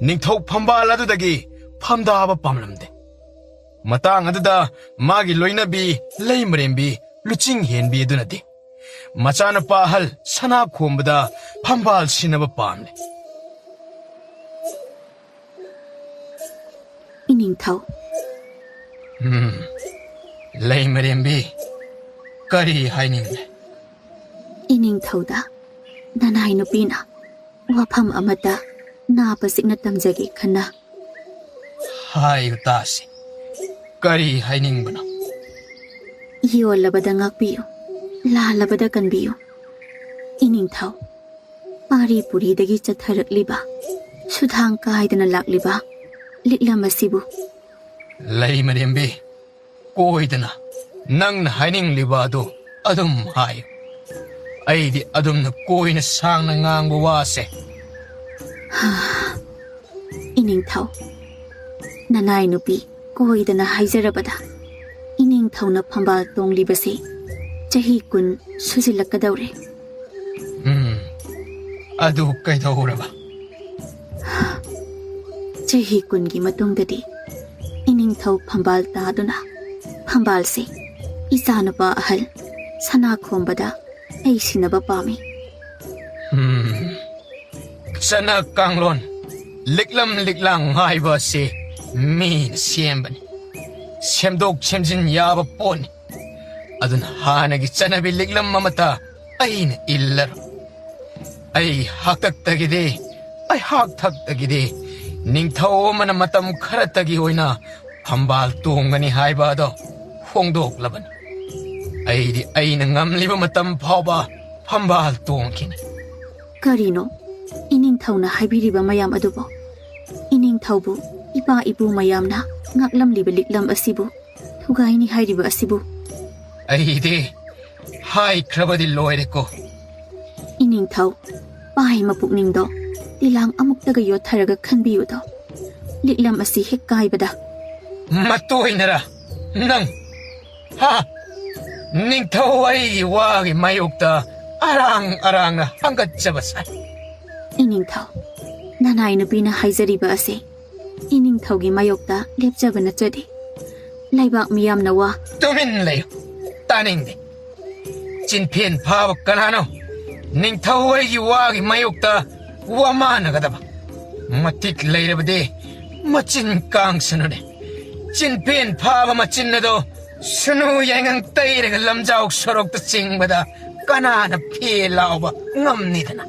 ningthau phambal adudagi phamdaba pamlamde matang aduda magi loinabi leimrembi luching henbi adunadi machana pahal sana khombada phambal sinaba pamle 이닝타오 leimrembi kari hainingle 이닝타오다 나나이 누피나 와팜 아마다 나빠식나 tamjagi khana hayu tasi kari hainingbana ꯌꯣꯜꯂꯕꯗ ꯉꯥꯛꯄꯤꯌꯨ ꯂꯥꯜꯂꯕꯗ ꯀꯟꯕꯤꯌꯨ ꯏꯅꯤꯡꯊꯧ ꯄꯥꯔꯤ ꯄꯨꯔꯤꯗꯒꯤ ꯆꯠꯊꯔꯛꯂꯤꯕ ꯁꯨꯊꯥꯡ ꯀꯥꯏꯗꯅ ꯂꯥꯛꯂꯤꯕ ꯂꯤꯛꯂꯝ ꯑꯁꯤꯕꯨ leimrembi koidana nangna hainingliba adu adum hayu aidi adumna koina sangna ngangba wase 이닝ꯊꯧ 나나이 누피 koidana haizarabada 이닝ꯊꯧꯅ ꯐꯝꯕꯥꯜ ꯇꯣꯡꯂꯤꯕꯁꯤ ꯆꯍꯤ 10 ꯁꯨꯖꯤꯜꯂꯛꯀꯗꯧꯔꯦ adu kaidahuraba ꯆꯍꯤ 10ꯒꯤ ꯃꯇꯨꯡꯗꯗꯤ 이닝ꯊꯧ ꯐꯝꯕꯥꯜ ꯇꯥꯗꯨꯅ ꯐꯝꯕꯥꯜꯁꯤ ꯏꯆꯥꯅꯨꯄꯥ ꯑꯍꯜ ꯁꯅꯥꯈꯣꯝꯕꯗ ꯑꯩ ꯁꯤꯟꯅꯕ ꯄꯥꯝꯃꯤ chana kanglon liklang haiba se min sembani semdok semjin yaba poni adun hanagi chanabi liklam mamata aina illar ai haktak tagide ai hak thak tagide ningthau mana matam khara tagi hoina phambal tongani haiba do hongdok laban aidi aina ngamliba matam phauba phambal tongkini ꯀꯔꯤꯅꯣ ꯏꯅꯤꯡꯊꯧꯅ ꯍꯥꯏꯕꯤꯔꯤꯕ ꯃꯌꯥꯝ ꯑꯗꯨꯕꯨ ꯏꯅꯤꯡꯊꯧꯕꯨ ꯏꯄꯥ ꯏꯄꯨ ꯃꯌꯥꯝꯅ ꯉꯥꯛꯂꯝꯂꯤꯕ ꯂꯤꯛꯂꯝ ꯑꯁꯤꯕꯨ ꯊꯨꯒꯥꯏꯅꯤ ꯍꯥꯏꯔꯤꯕ ꯑꯁꯤꯕꯨ aidi hai khrabadi loireko ꯏꯅꯤꯡꯊꯧ ꯄꯥꯏ ꯃꯄꯨꯛꯅꯤꯡꯗꯣ ꯇꯤꯂꯥꯡ ꯑꯃꯨꯛꯇꯒ ꯌꯣꯠꯊꯔꯒ ꯈꯟꯕꯤꯌꯨꯗꯣ ꯂꯤꯛꯂꯝ ꯑꯁꯤ ꯍꯦꯛ ꯀꯥꯏꯕꯗ matoinara nang ha ningthau ai wagi mayukta arangna hangatjabasai ꯏꯅꯤꯡꯊꯧ ꯅꯅꯥꯏ ꯅꯨꯄꯤꯅ ꯍꯥꯏꯖꯔꯤꯕ ꯑꯁꯤ ꯏꯅꯤꯡꯊꯧꯒꯤ ꯃꯥꯌꯣꯛꯇ ꯂꯦꯞꯆꯕ ꯅꯠꯇ꯭ꯔꯗꯤ ꯂꯩꯕꯥꯛ ꯃꯤꯌꯥꯝꯅ ꯋꯥ tumin layo taningde chinphen phaba kanano ningthau ai wagi mayukta wamanagadaba matik leirabade macin kang sanu ne. Chin pin pa ba macin na do. Sunu yang ang tay na lamjaw sorok ta ching bada. Kana na pilaw ba ngam ni na.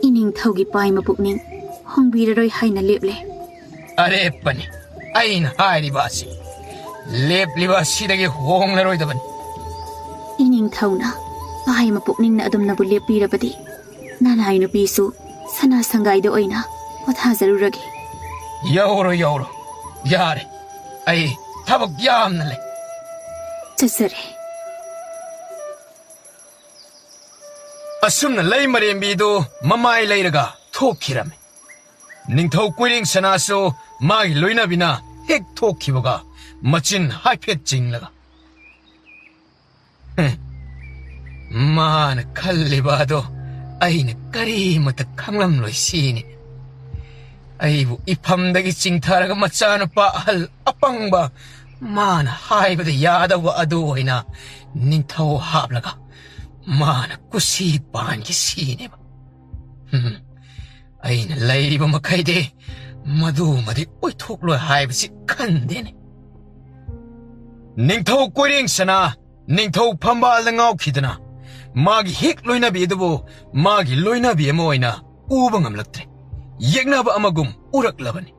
Ining thaugi pai mapukning hongbiraroi haina leple. Are pani. Ay na hari basi. Lep libasi dagi hong na roy daban. Ining thauna pai mapukning na adum na bulep pirapati. Nanay no pisu sana sangai do oina pothajaruragi. Yauro. Yare. Ay tabak yam na le. Chasare. Asumna lay marembido mamay layraga thokirame. Ningthau kuiring sanaso magi loina bina hek thokibaga machin haiphet jinglaga. Man kallibado aina kari mata khanglam loi sini. Aibu iphamdagi chingtharaga machana pa hal apangba man haibada yadawa adu hoina ningthau haplaga. Mana kusi pangi sini ba. Aina lairi ba makaide madu madi oithok loi haibasi khandene. Ningthau koiring sana ningthau phambal da ngau khidana magi hek loina bi dubo magi loina bi amoina uba ngamlaktre. Yekna ba amagum uraklabani.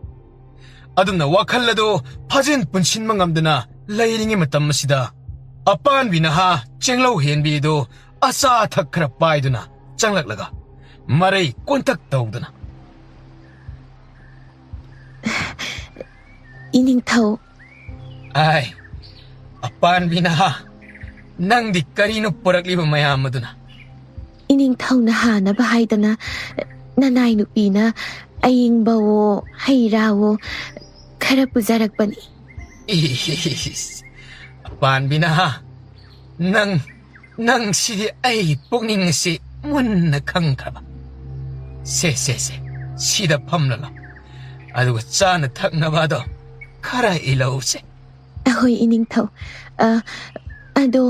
Aduna wakhallado phajin punshin mangamdana lairinge matam masida apan binaha chenglau henbi do asa thakra paiduna changlak marai kontak tawduna. Ining thau Ay, apan binaha nang di karino purakliba mayam maduna. ining thau na hana ba haidana nanay nupi na aying bawo hayrawo khara pujarakpani. Is, apan binaha nang sidi ay pugning si munna kangkaba. Se, sida pamlala. Aduga chana thakna bado kara ilaw se. Ahoy ining thau ado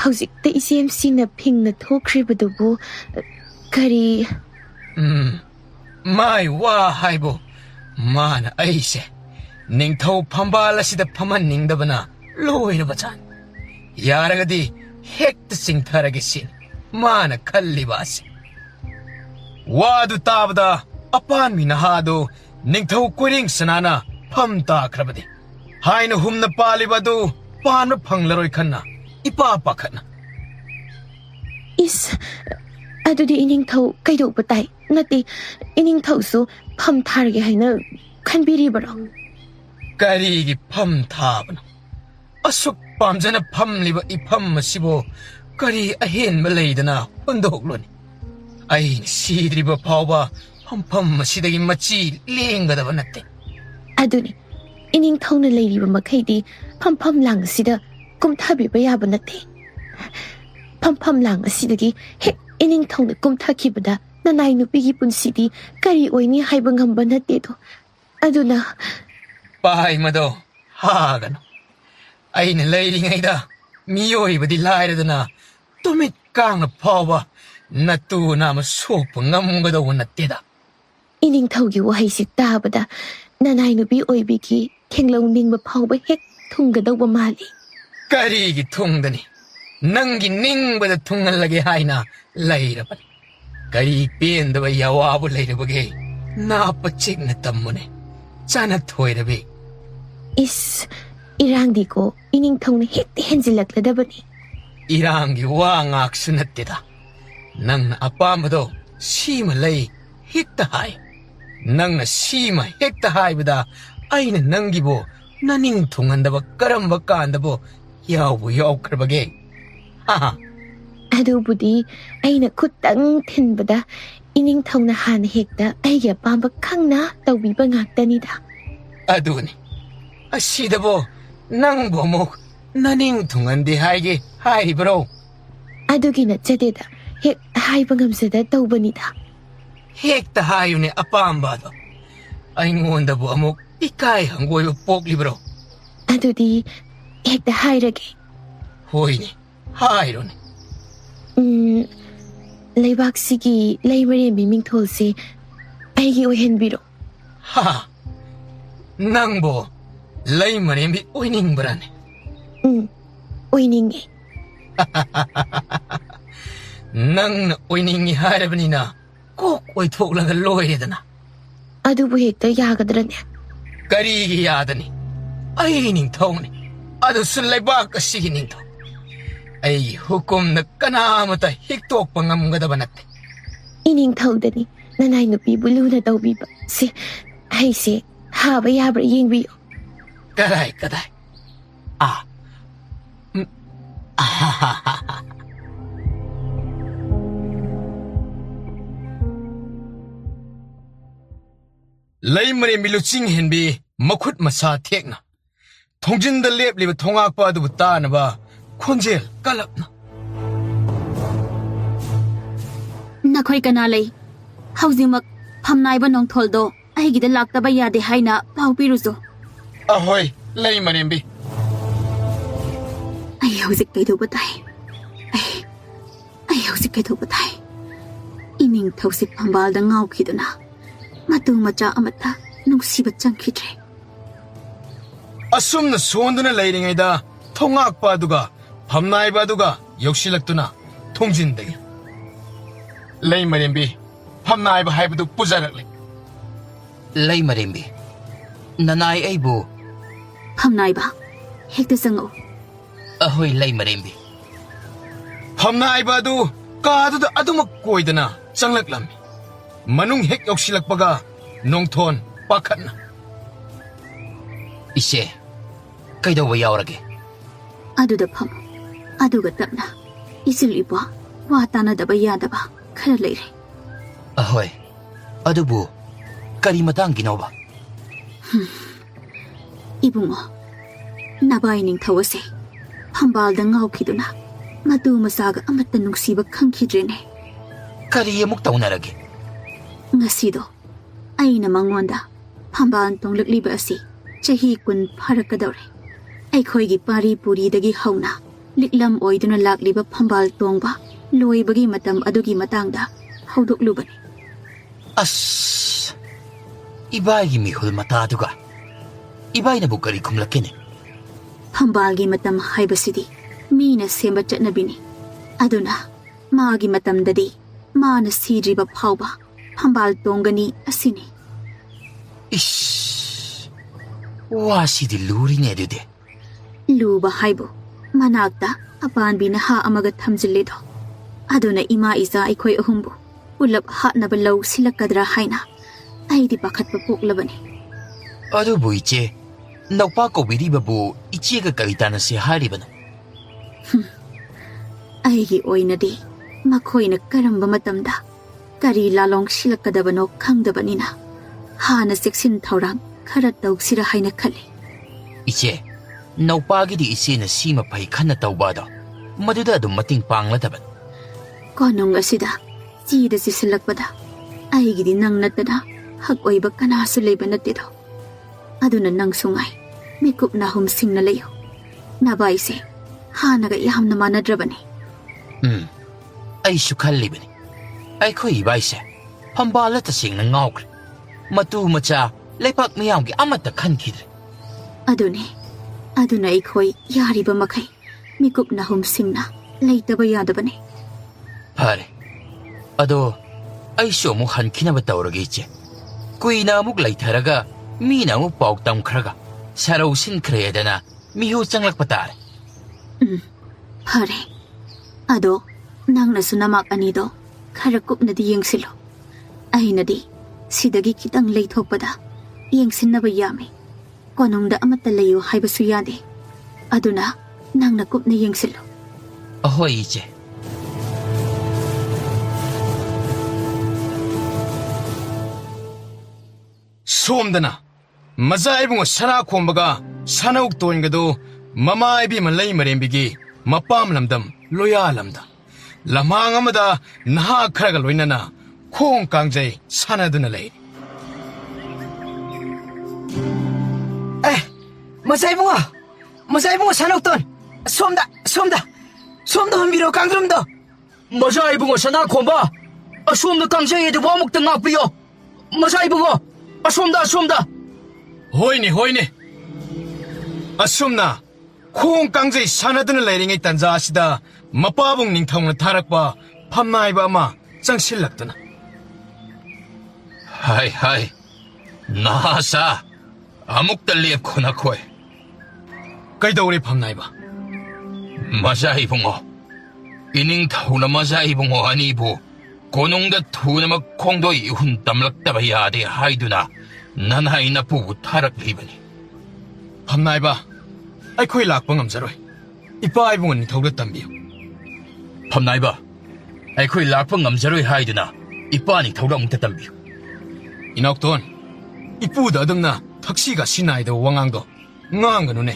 haujikta ICMC na phing na thokribadubu kari Mai wa haibo mana aise ningthau phambala sida phaman ningdabana loina bachan yaragadi hekta singtharage sin mana khallibase wadu tabda apan minahado ningthau kuring sanana pham ta khrabadi haina humna palibadu panma phanglaroi khanna ipa pakhana is adudi ining thau kaido patai nati ining thau su pham tharge haina khanbiri baro karigi pham thabana asuk pamjana phamliba ipham masibo kari ahen maleidana hondokloni ai sidriba phawba pham masidagi machi lengadaba natte aduni ining thau na leiriba makhaidi pham lang sida kumthabi ba yaba nati pham lang asidagi he ining thau na kumthakibada nanay nupigi punsidi kari oini haiba ngamba nate to aduna pai mado hagano aina leiringaida miyoibadi lairadana tumit kangna phawba natu nama sopa ngamgadawa natteda ining thaugi wahai si tabada nanay nupi oibiki thenglau ningba phawba hek thunggadawba mali karigi thungdani nangi ningbada thungalage haina lairabani kari pendaba yawabu lairabage napa chikna tammune chana thoirabe is irangdi ko ining thongna hekte henjilakladabani irangi wa ngaksu natteda nangna apamado sima lay hekta hai nangna sima hekta haibada aina nangibo naning thungandaba karamba kandabo yawbu yawkrabage ha adubudi aina khutang thinbada ining thongna han hekta aige apamba khangna tawbiba ngaktanida aduni asidabo nangbo mok naning thungandi haige haibro adugina chadeda hek haiba ngamsada tawbanida hekta hayune apambado aingondabu amok ikai hangoiba poklibro adudi hekta hairage hoine hairone leibaksigi leimarembi mingtholse aigi ohenbiro ha ꯅꯪꯕꯨ ꯂꯩ ꯃꯔꯦꯝꯕꯤ ꯑꯣꯏꯅꯤꯡꯕ꯭ꯔꯥꯅꯦ? ꯑꯣꯏꯅꯤꯡꯉꯦ. ꯅꯪꯅ ꯑꯣꯏꯅꯤꯡꯉꯤ ꯍꯥꯏꯔꯕꯅꯤꯅ ꯀꯣꯛ ꯑꯣꯏꯊꯣꯛꯂꯒ ꯂꯣꯏꯔꯦꯗꯅ. ꯑꯗꯨꯕꯨ ꯍꯦꯛꯇ ꯌꯥꯒꯗ꯭ꯔꯅꯦ? ꯀꯔꯤꯒꯤ ꯌꯥꯗꯅꯤ? ꯑꯩ ꯅꯤꯡꯊꯧꯅꯤ, ꯑꯗꯨꯁꯨ ꯂꯩꯕꯥꯛ ꯑꯁꯤꯒꯤ ꯅꯤꯡꯊꯧ. ꯑꯩꯒꯤ ꯍꯨꯀꯨꯝꯅ ꯀꯅꯥꯃꯇ ꯍꯤꯛꯇꯣꯛꯄ ꯉꯝꯒꯗꯕ ꯅꯠꯇꯦ. ꯏꯅꯤꯡꯊꯧꯗꯅꯤ ꯅꯅꯥꯏ ꯅꯨꯄꯤꯕꯨ ꯂꯨꯅ ꯇꯧꯕꯤꯕ. ꯑꯩꯁꯦ ꯍꯥꯕ ꯌꯥꯕ꯭ꯔꯥ ꯌꯦꯡꯕꯤꯌꯨ. ꯀꯗꯥꯏ? ꯂꯩ ꯃꯔꯦꯝꯕꯤ ꯂꯨꯆꯤꯡ ꯍꯦꯟꯕꯤ ꯃꯈꯨꯠ ꯃꯁꯥ ꯊꯦꯛꯅ ꯊꯣꯡꯖꯤꯟꯗ ꯂꯦꯞꯂꯤꯕ ꯊꯣꯉꯥꯛꯄ ꯑꯗꯨꯕꯨ ꯇꯥꯅꯕ ꯈꯣꯟꯖꯦꯜ ꯀꯜꯂꯞꯅ. ꯅꯈꯣꯏ ꯀꯅꯥ ꯂꯩ? ꯍꯧꯖꯤꯛꯃꯛ ꯐꯝꯅꯥꯏꯕ ꯅꯣꯡꯊꯣꯜꯗꯣ ꯑꯩꯒꯤꯗ ꯂꯥꯛꯇꯕ ꯌꯥꯗꯦ ꯍꯥꯏꯅ ꯄꯥꯎ ꯄꯤꯔꯨꯁꯨ. ꯑꯍꯣꯏ ꯂꯩ ꯃꯔꯦꯝꯕꯤ. ꯑꯩ ꯍꯧꯖꯤꯛ ꯀꯩꯗꯧꯕ ꯇꯥꯏ? ꯑꯩ ꯍꯧꯖꯤꯛ ꯀꯩꯗꯧꯕ ꯇꯥꯏ? ꯏꯅꯤꯡꯊꯧꯁꯤ ꯐꯝꯕꯥꯜꯗ ꯉꯥꯎꯈꯤꯗꯨꯅ ꯃꯇꯨ ꯃꯆꯥ ꯑꯃꯠꯇ ꯅꯨꯡꯁꯤꯕ ꯆꯪꯈꯤꯗ꯭ꯔꯦ. ꯑꯁꯨꯝꯅ ꯁꯣꯟꯗꯨꯅ ꯂꯩꯔꯤꯉꯩꯗ ꯊꯣꯉꯥꯛꯄ ꯑꯗꯨꯒ ꯐꯝꯅꯥꯏꯕ ꯑꯗꯨꯒ ꯌꯧꯁꯤꯜꯂꯛꯇꯨꯅ ꯊꯣꯡꯖꯤꯟꯗꯒꯤ ꯂꯩ ꯃꯔꯦꯝꯕꯤ ꯐꯝꯅꯥꯏꯕ ꯍꯥꯏꯕꯗꯨ ꯄꯨꯖꯔꯛꯂꯦ. ꯂꯩ ꯃꯔꯦꯝꯕꯤ, ꯅꯅꯥꯏ ꯑꯩꯕꯨ... ꯐꯝꯅꯥꯏꯕ, ꯍꯦꯛꯇ ꯆꯪꯉꯛꯎ. ꯑꯍꯣꯏ ꯂꯩ ꯃꯔꯦꯝꯕꯤ. ꯐꯝꯅꯥꯏꯕ ꯑꯗꯨ ꯀꯥꯗꯨꯗ ꯑꯗꯨꯃꯛ ꯀꯣꯏꯗꯅ ꯆꯪꯂꯛꯂꯝꯃꯤ. ꯃꯅꯨꯡ ꯍꯦꯛ ꯌꯧꯁꯤꯜꯂꯛꯄꯒ ꯅꯣꯡꯊꯣꯟ ꯄꯥꯈꯠꯅ, ꯏꯆꯦ, ꯀꯩꯗꯧꯕ ꯌꯥꯎꯔꯒꯦ? ꯑꯗꯨꯗ ꯐꯝꯃꯨ. ꯑꯗꯨꯒ ꯇꯞꯅ ꯏꯆꯤꯜ ꯏꯄ꯭ꯋꯥ ꯋꯥ ꯇꯥꯅꯗꯕ ꯌꯥꯗꯕ ꯈꯔ ꯂꯩꯔꯦ. ꯑꯍꯣꯏ, ꯑꯗꯨꯕꯨ ꯀꯔꯤ ꯃꯇꯥꯡꯒꯤꯅꯣꯕ? ꯏꯕꯨꯡꯉꯣ, ꯅꯕꯥꯏ ꯅꯤꯡꯊꯧ ꯑꯁꯦ ꯐꯝꯕꯥꯜꯗ ꯉꯥꯎꯈꯤꯗꯨꯅ ꯃꯇꯨ ꯃꯆꯥꯒ ꯑꯃꯠꯇ ꯅꯨꯡꯁꯤꯕ ꯈꯪꯈꯤꯗ꯭ꯔꯦꯅꯦ. ꯀꯔꯤ ꯑꯃꯨꯛ ꯇꯧꯅꯔꯒꯦ? ꯉꯁꯤꯗꯣ ꯑꯩꯅ ꯃꯉꯣꯟꯗ ꯐꯝꯕꯥꯜ ꯇꯣꯡꯂꯛꯂꯤꯕ ꯑꯁꯤ ꯆꯍꯤ 10 ꯐꯥꯔꯛꯀꯗꯧꯔꯦ. ꯑꯩꯈꯣꯏꯒꯤ ꯄꯥꯔꯤ ꯄꯨꯔꯤꯗꯒꯤ ꯍꯧꯅ ꯂꯤꯛꯂꯝ ꯑꯣꯏꯗꯨꯅ ꯂꯥꯛꯂꯤꯕ ꯐꯝꯕꯥꯜ ꯇꯣꯡꯕ ꯂꯣꯏꯕꯒꯤ ꯃꯇꯝ ꯑꯗꯨꯒꯤ ꯃꯇꯥꯡꯗ ꯍꯧꯗꯣꯛꯂꯨꯕꯅꯤ. ꯑꯁ, ꯏꯕꯥꯏꯒꯤ ꯃꯤꯍꯨꯜ ꯃꯇꯥꯗꯨꯒ ꯏꯕꯥꯏꯅꯕꯨ ꯀꯔꯤ ꯈꯨꯝꯂꯛꯀꯦꯅꯦ? ꯐꯝꯕꯥꯜꯒꯤ ꯃꯇꯝ ꯍꯥꯏꯕꯁꯤꯗꯤ ꯃꯤꯅ ꯁꯦꯝꯕ ꯆꯠꯅꯕꯤꯅꯤ. ꯑꯗꯨꯅ ꯃꯥꯒꯤ ꯃꯇꯝꯗꯗꯤ ꯃꯥꯅ ꯁꯤꯗ꯭ꯔꯤꯕ ꯐꯥꯎꯕ ꯐꯝꯕꯥꯜ ꯇꯣꯡꯒꯅꯤ ꯑꯁꯤꯅꯤ. ꯏꯁ, ꯋꯥꯁꯤꯗꯤ ꯂꯨꯔꯤꯅꯦ ꯑꯗꯨꯗꯤ. ꯂꯨꯕ ꯍꯥꯏꯕꯨ ꯃꯅꯥꯛꯇ ꯑꯄꯥꯟꯕꯤ ꯅꯍꯥ ꯑꯃꯒ ꯊꯝꯖꯤꯜꯂꯤꯗꯣ. ꯑꯗꯨꯅ ꯏꯃꯥ ꯏꯆꯥ ꯑꯩꯈꯣꯏ ꯑꯍꯨꯝꯕꯨ ꯄꯨꯂꯞ ꯍꯥꯠꯅꯕ ꯂꯧ ꯁꯤꯜꯂꯛꯀꯗ꯭ꯔꯥ ꯍꯥꯏꯅ ꯑꯩꯗꯤ ꯄꯥꯈꯠꯄ ꯄꯣꯛꯂꯕꯅꯤ. ꯑꯗꯨꯕꯨ ꯏꯆꯦ, ꯅꯧꯄꯥ ꯀꯧꯕꯤꯔꯤꯕꯕꯨ ꯏꯆꯦꯒ ꯀꯔꯤ ꯇꯥꯟꯅꯁꯤ ꯍꯥꯏꯔꯤꯕꯅꯣ? ꯑꯩꯒꯤ ꯑꯣꯏꯅꯗꯤ ꯃꯈꯣꯏꯅ ꯀꯔꯝꯕ ꯃꯇꯝꯗ ꯀꯔꯤ ꯂꯥꯂꯣꯡ ꯁꯤꯜꯂꯛꯀꯗꯕꯅꯣ ꯈꯪꯗꯕꯅꯤꯅ ꯍꯥꯟꯅ ꯆꯦꯛꯁꯤꯟ ꯊꯧꯔꯥꯡ ꯈꯔ ꯇꯧꯁꯤꯔꯥ ꯍꯥꯏꯅ ꯈꯜꯂꯤ. ꯏꯆꯦ, ꯅꯧꯄꯥꯒꯤꯗꯤ ꯏꯆꯦꯅ ꯁꯤꯃ ꯐꯩ ꯈꯟꯅ ꯇꯧꯕ ꯑꯗꯣ ꯃꯗꯨꯗ ꯑꯗꯨꯝ ꯃꯇꯦꯡ ꯄꯥꯡꯂꯗꯕꯅꯤ. ꯀꯣꯅꯨꯡ ꯑꯁꯤꯗ ꯆꯤꯗ ꯆꯤꯁꯤꯜꯂꯛꯄꯗ ꯑꯩꯒꯤꯗꯤ ꯅꯪ ꯅꯠꯇꯅ ꯍꯛ ꯑꯣꯏꯕ ꯀꯅꯥꯁꯨ ꯂꯩꯕ ꯅꯠꯇꯦꯗꯣ. ꯑꯗꯨꯅ ꯅꯪꯁꯨ ꯉꯥꯏ ꯃꯤꯀꯨꯞ ꯅꯥꯍꯨꯝ ꯁꯤꯡꯅ ꯂꯩꯌꯨ. ꯅꯕꯥꯏꯁꯦ ꯍꯥꯟꯅꯒ ꯌꯥꯝꯅ ꯃꯥꯟꯅꯗ꯭ꯔꯕꯅꯤ. ꯑꯩꯁꯨ ꯈꯜꯂꯤꯕꯅꯤ. ꯑꯩꯈꯣꯏ ꯏꯕꯥꯏꯁꯦ ꯐꯝꯕꯥꯜꯗ ꯇꯁꯦꯡꯅ ꯉꯥꯎꯈ꯭ꯔꯦ. ꯃꯇꯨ ꯃꯆꯥ ꯂꯩꯄꯥꯛ ꯃꯌꯥꯝꯒꯤ ꯑꯃꯠꯇ ꯈꯟꯈꯤꯗ꯭ꯔꯦ. ꯑꯗꯨꯅ ꯑꯩꯈꯣꯏ ꯌꯥꯔꯤꯕ ꯃꯈꯩ ꯃꯤꯀꯨꯞ ꯅꯥꯍꯨꯝ ꯁꯤꯡꯅ ꯂꯩꯇꯕ ꯌꯥꯗꯕꯅꯤ. ꯐꯔꯦ, ꯑꯗꯣ ꯑꯩꯁꯨ ꯑꯃꯨꯛ ꯍꯟꯈꯤꯅꯕ ꯇꯧꯔꯒꯦ ꯏꯆꯦ. ꯀꯨꯏꯅ ꯑꯃꯨꯛ ꯂꯩꯊꯔꯒ ꯃꯤꯅ ꯑꯃꯨꯛ ꯄꯥꯎ ꯇꯝꯈ꯭ꯔꯒ ꯁꯔꯧ ꯁꯤꯟꯈ꯭ꯔꯦꯗꯅ ꯃꯤꯍꯨ ꯆꯪꯂꯛꯄ ꯇꯥꯔꯦ. ꯐꯔꯦ. ꯑꯗꯣ ꯅꯪꯅꯁꯨ ꯅꯃꯥꯛ ꯑꯅꯤꯗꯣ ꯈꯔ ꯀꯨꯞꯅꯗꯤ ꯌꯦꯡꯁꯤꯜꯂꯣ. ꯑꯩꯅꯗꯤ ꯁꯤꯗꯒꯤ ꯈꯤꯇꯪ ꯂꯩꯊꯣꯛꯄꯗ ꯌꯦꯡꯁꯤꯟꯅꯕ ꯌꯥꯝꯃꯤ. ꯀꯣꯅꯨꯡꯗ ꯑꯃꯠꯇ ꯂꯩꯌꯨ ꯍꯥꯏꯕꯁꯨ ꯌꯥꯗꯦ. ꯑꯗꯨꯅ ꯅꯪꯅ ꯀꯨꯞꯅ ꯌꯦꯡꯁꯤꯜꯂꯣ. ꯑꯍꯣꯏ ꯏꯆꯦ. ꯁꯣꯝꯗꯅ ꯃꯆꯥ ꯏꯕꯨꯡꯉꯣ ꯁꯅꯥ ꯈꯣꯝꯕꯒ ꯁꯅꯧ ꯇꯣꯟꯒꯗꯨ ꯃꯃꯥ ꯏꯕꯦꯝꯃ ꯂꯩ ꯃꯔꯦꯝꯕꯤꯒꯤ ꯃꯄꯥꯝ ꯂꯝꯗꯝ ꯂꯣꯌꯥ ꯂꯝꯗ ꯂꯝꯍꯥꯡ ꯑꯃꯗ ꯅꯍꯥ ꯈꯔꯒ ꯂꯣꯏꯅꯅ ꯈꯣꯡ ꯀꯥꯡꯖꯩ ꯁꯥꯟꯅꯗꯨꯅ ꯂꯩ. ꯃꯆꯥ ꯏꯕꯨꯡꯉꯣ ꯁꯅꯧꯇꯣꯟ, ꯁꯣꯝꯗ ꯍꯟꯕꯤꯔꯣ ꯀꯥꯡꯗ꯭ꯔꯨꯝꯗꯣ. ꯃꯆꯥ ꯏꯕꯨꯡꯉꯣ ꯁꯅꯥ ꯈꯣꯝꯕ, ꯑꯁꯣꯝꯗ ꯀꯥꯡꯖꯩ ꯑꯗꯨꯕꯨ ꯑꯃꯨꯛꯇ ꯉꯥꯛꯄꯤꯌꯣ. ꯃꯆꯥ ꯏꯕꯨꯡꯉꯣ, ꯑꯁꯣꯝꯗ. ꯍꯣꯏꯅꯦ ꯍꯣꯏꯅꯦ ꯑꯁꯨꯝꯅ ꯈꯣꯡ ꯀꯥꯡꯖꯩ ꯁꯥꯟꯅꯗꯨꯅ ꯂꯩꯔꯤꯉꯩ ꯇꯥꯟꯖꯥ ꯑꯁꯤꯗ ꯃꯄꯥꯕꯨꯡ ꯅꯤꯡꯊꯧꯅ ꯊꯥꯔꯛꯄ ꯐꯝꯅꯥꯏꯕ ꯑꯃ ꯆꯪꯁꯤꯜꯂꯛꯇꯨꯅ ꯍꯥꯏ ꯍꯥꯏ ꯅꯍꯥꯁꯥ ꯑꯃꯨꯛꯇ ꯂꯦꯞꯈꯣ ꯅꯈꯣꯏ ꯀꯩꯗꯧꯔꯦ ꯐꯝꯅꯥꯏꯕ ꯃꯆꯥ ꯏꯕꯨꯡꯉꯣ ꯏꯅꯤꯡꯊꯧꯅ ꯃꯆꯥ ꯏꯕꯨꯡꯉꯣ ꯑꯅꯤꯕꯨ ꯀꯣꯅꯨꯡꯗ ꯊꯨꯅꯃꯛ ꯈꯣꯡꯗꯣꯏ 이훈 ꯇꯝꯂꯛꯇꯕ ꯌꯥꯗꯦ ꯍꯥꯏꯗꯨꯅ ꯅꯅꯥꯏ ꯅꯄꯨꯕꯨ ꯊꯥꯔꯛꯂꯤꯕꯅꯤ ꯐꯝꯅꯥꯏꯕ ꯑꯩꯈꯣꯏ ꯂꯥꯛꯄ ꯉꯝꯖꯔꯣꯏ ꯏꯄꯥ ꯏꯕꯨꯡꯉꯣ ꯅꯤꯡꯊꯧꯗ ꯇꯝꯕꯤꯌꯨ ꯐꯝꯅꯥꯏꯕ ꯑꯩꯈꯣꯏ ꯂꯥꯛꯄ ꯉꯝꯖꯔꯣꯏ ꯍꯥꯏꯗꯨꯅ ꯏꯄꯥ ꯅꯤꯡꯊꯧꯗ ꯑꯃꯨꯛꯇ ꯇꯝꯕꯤꯌꯨ ꯏꯅꯥꯎꯇꯣꯟ ꯏꯄꯨꯗ ꯑꯗꯨꯝꯅ ꯊꯛꯁꯤꯒ ꯁꯤꯅꯥꯏꯗꯕ ꯋꯥꯉꯥꯡꯗꯣ ꯉꯥꯡꯒꯅꯨꯅꯦ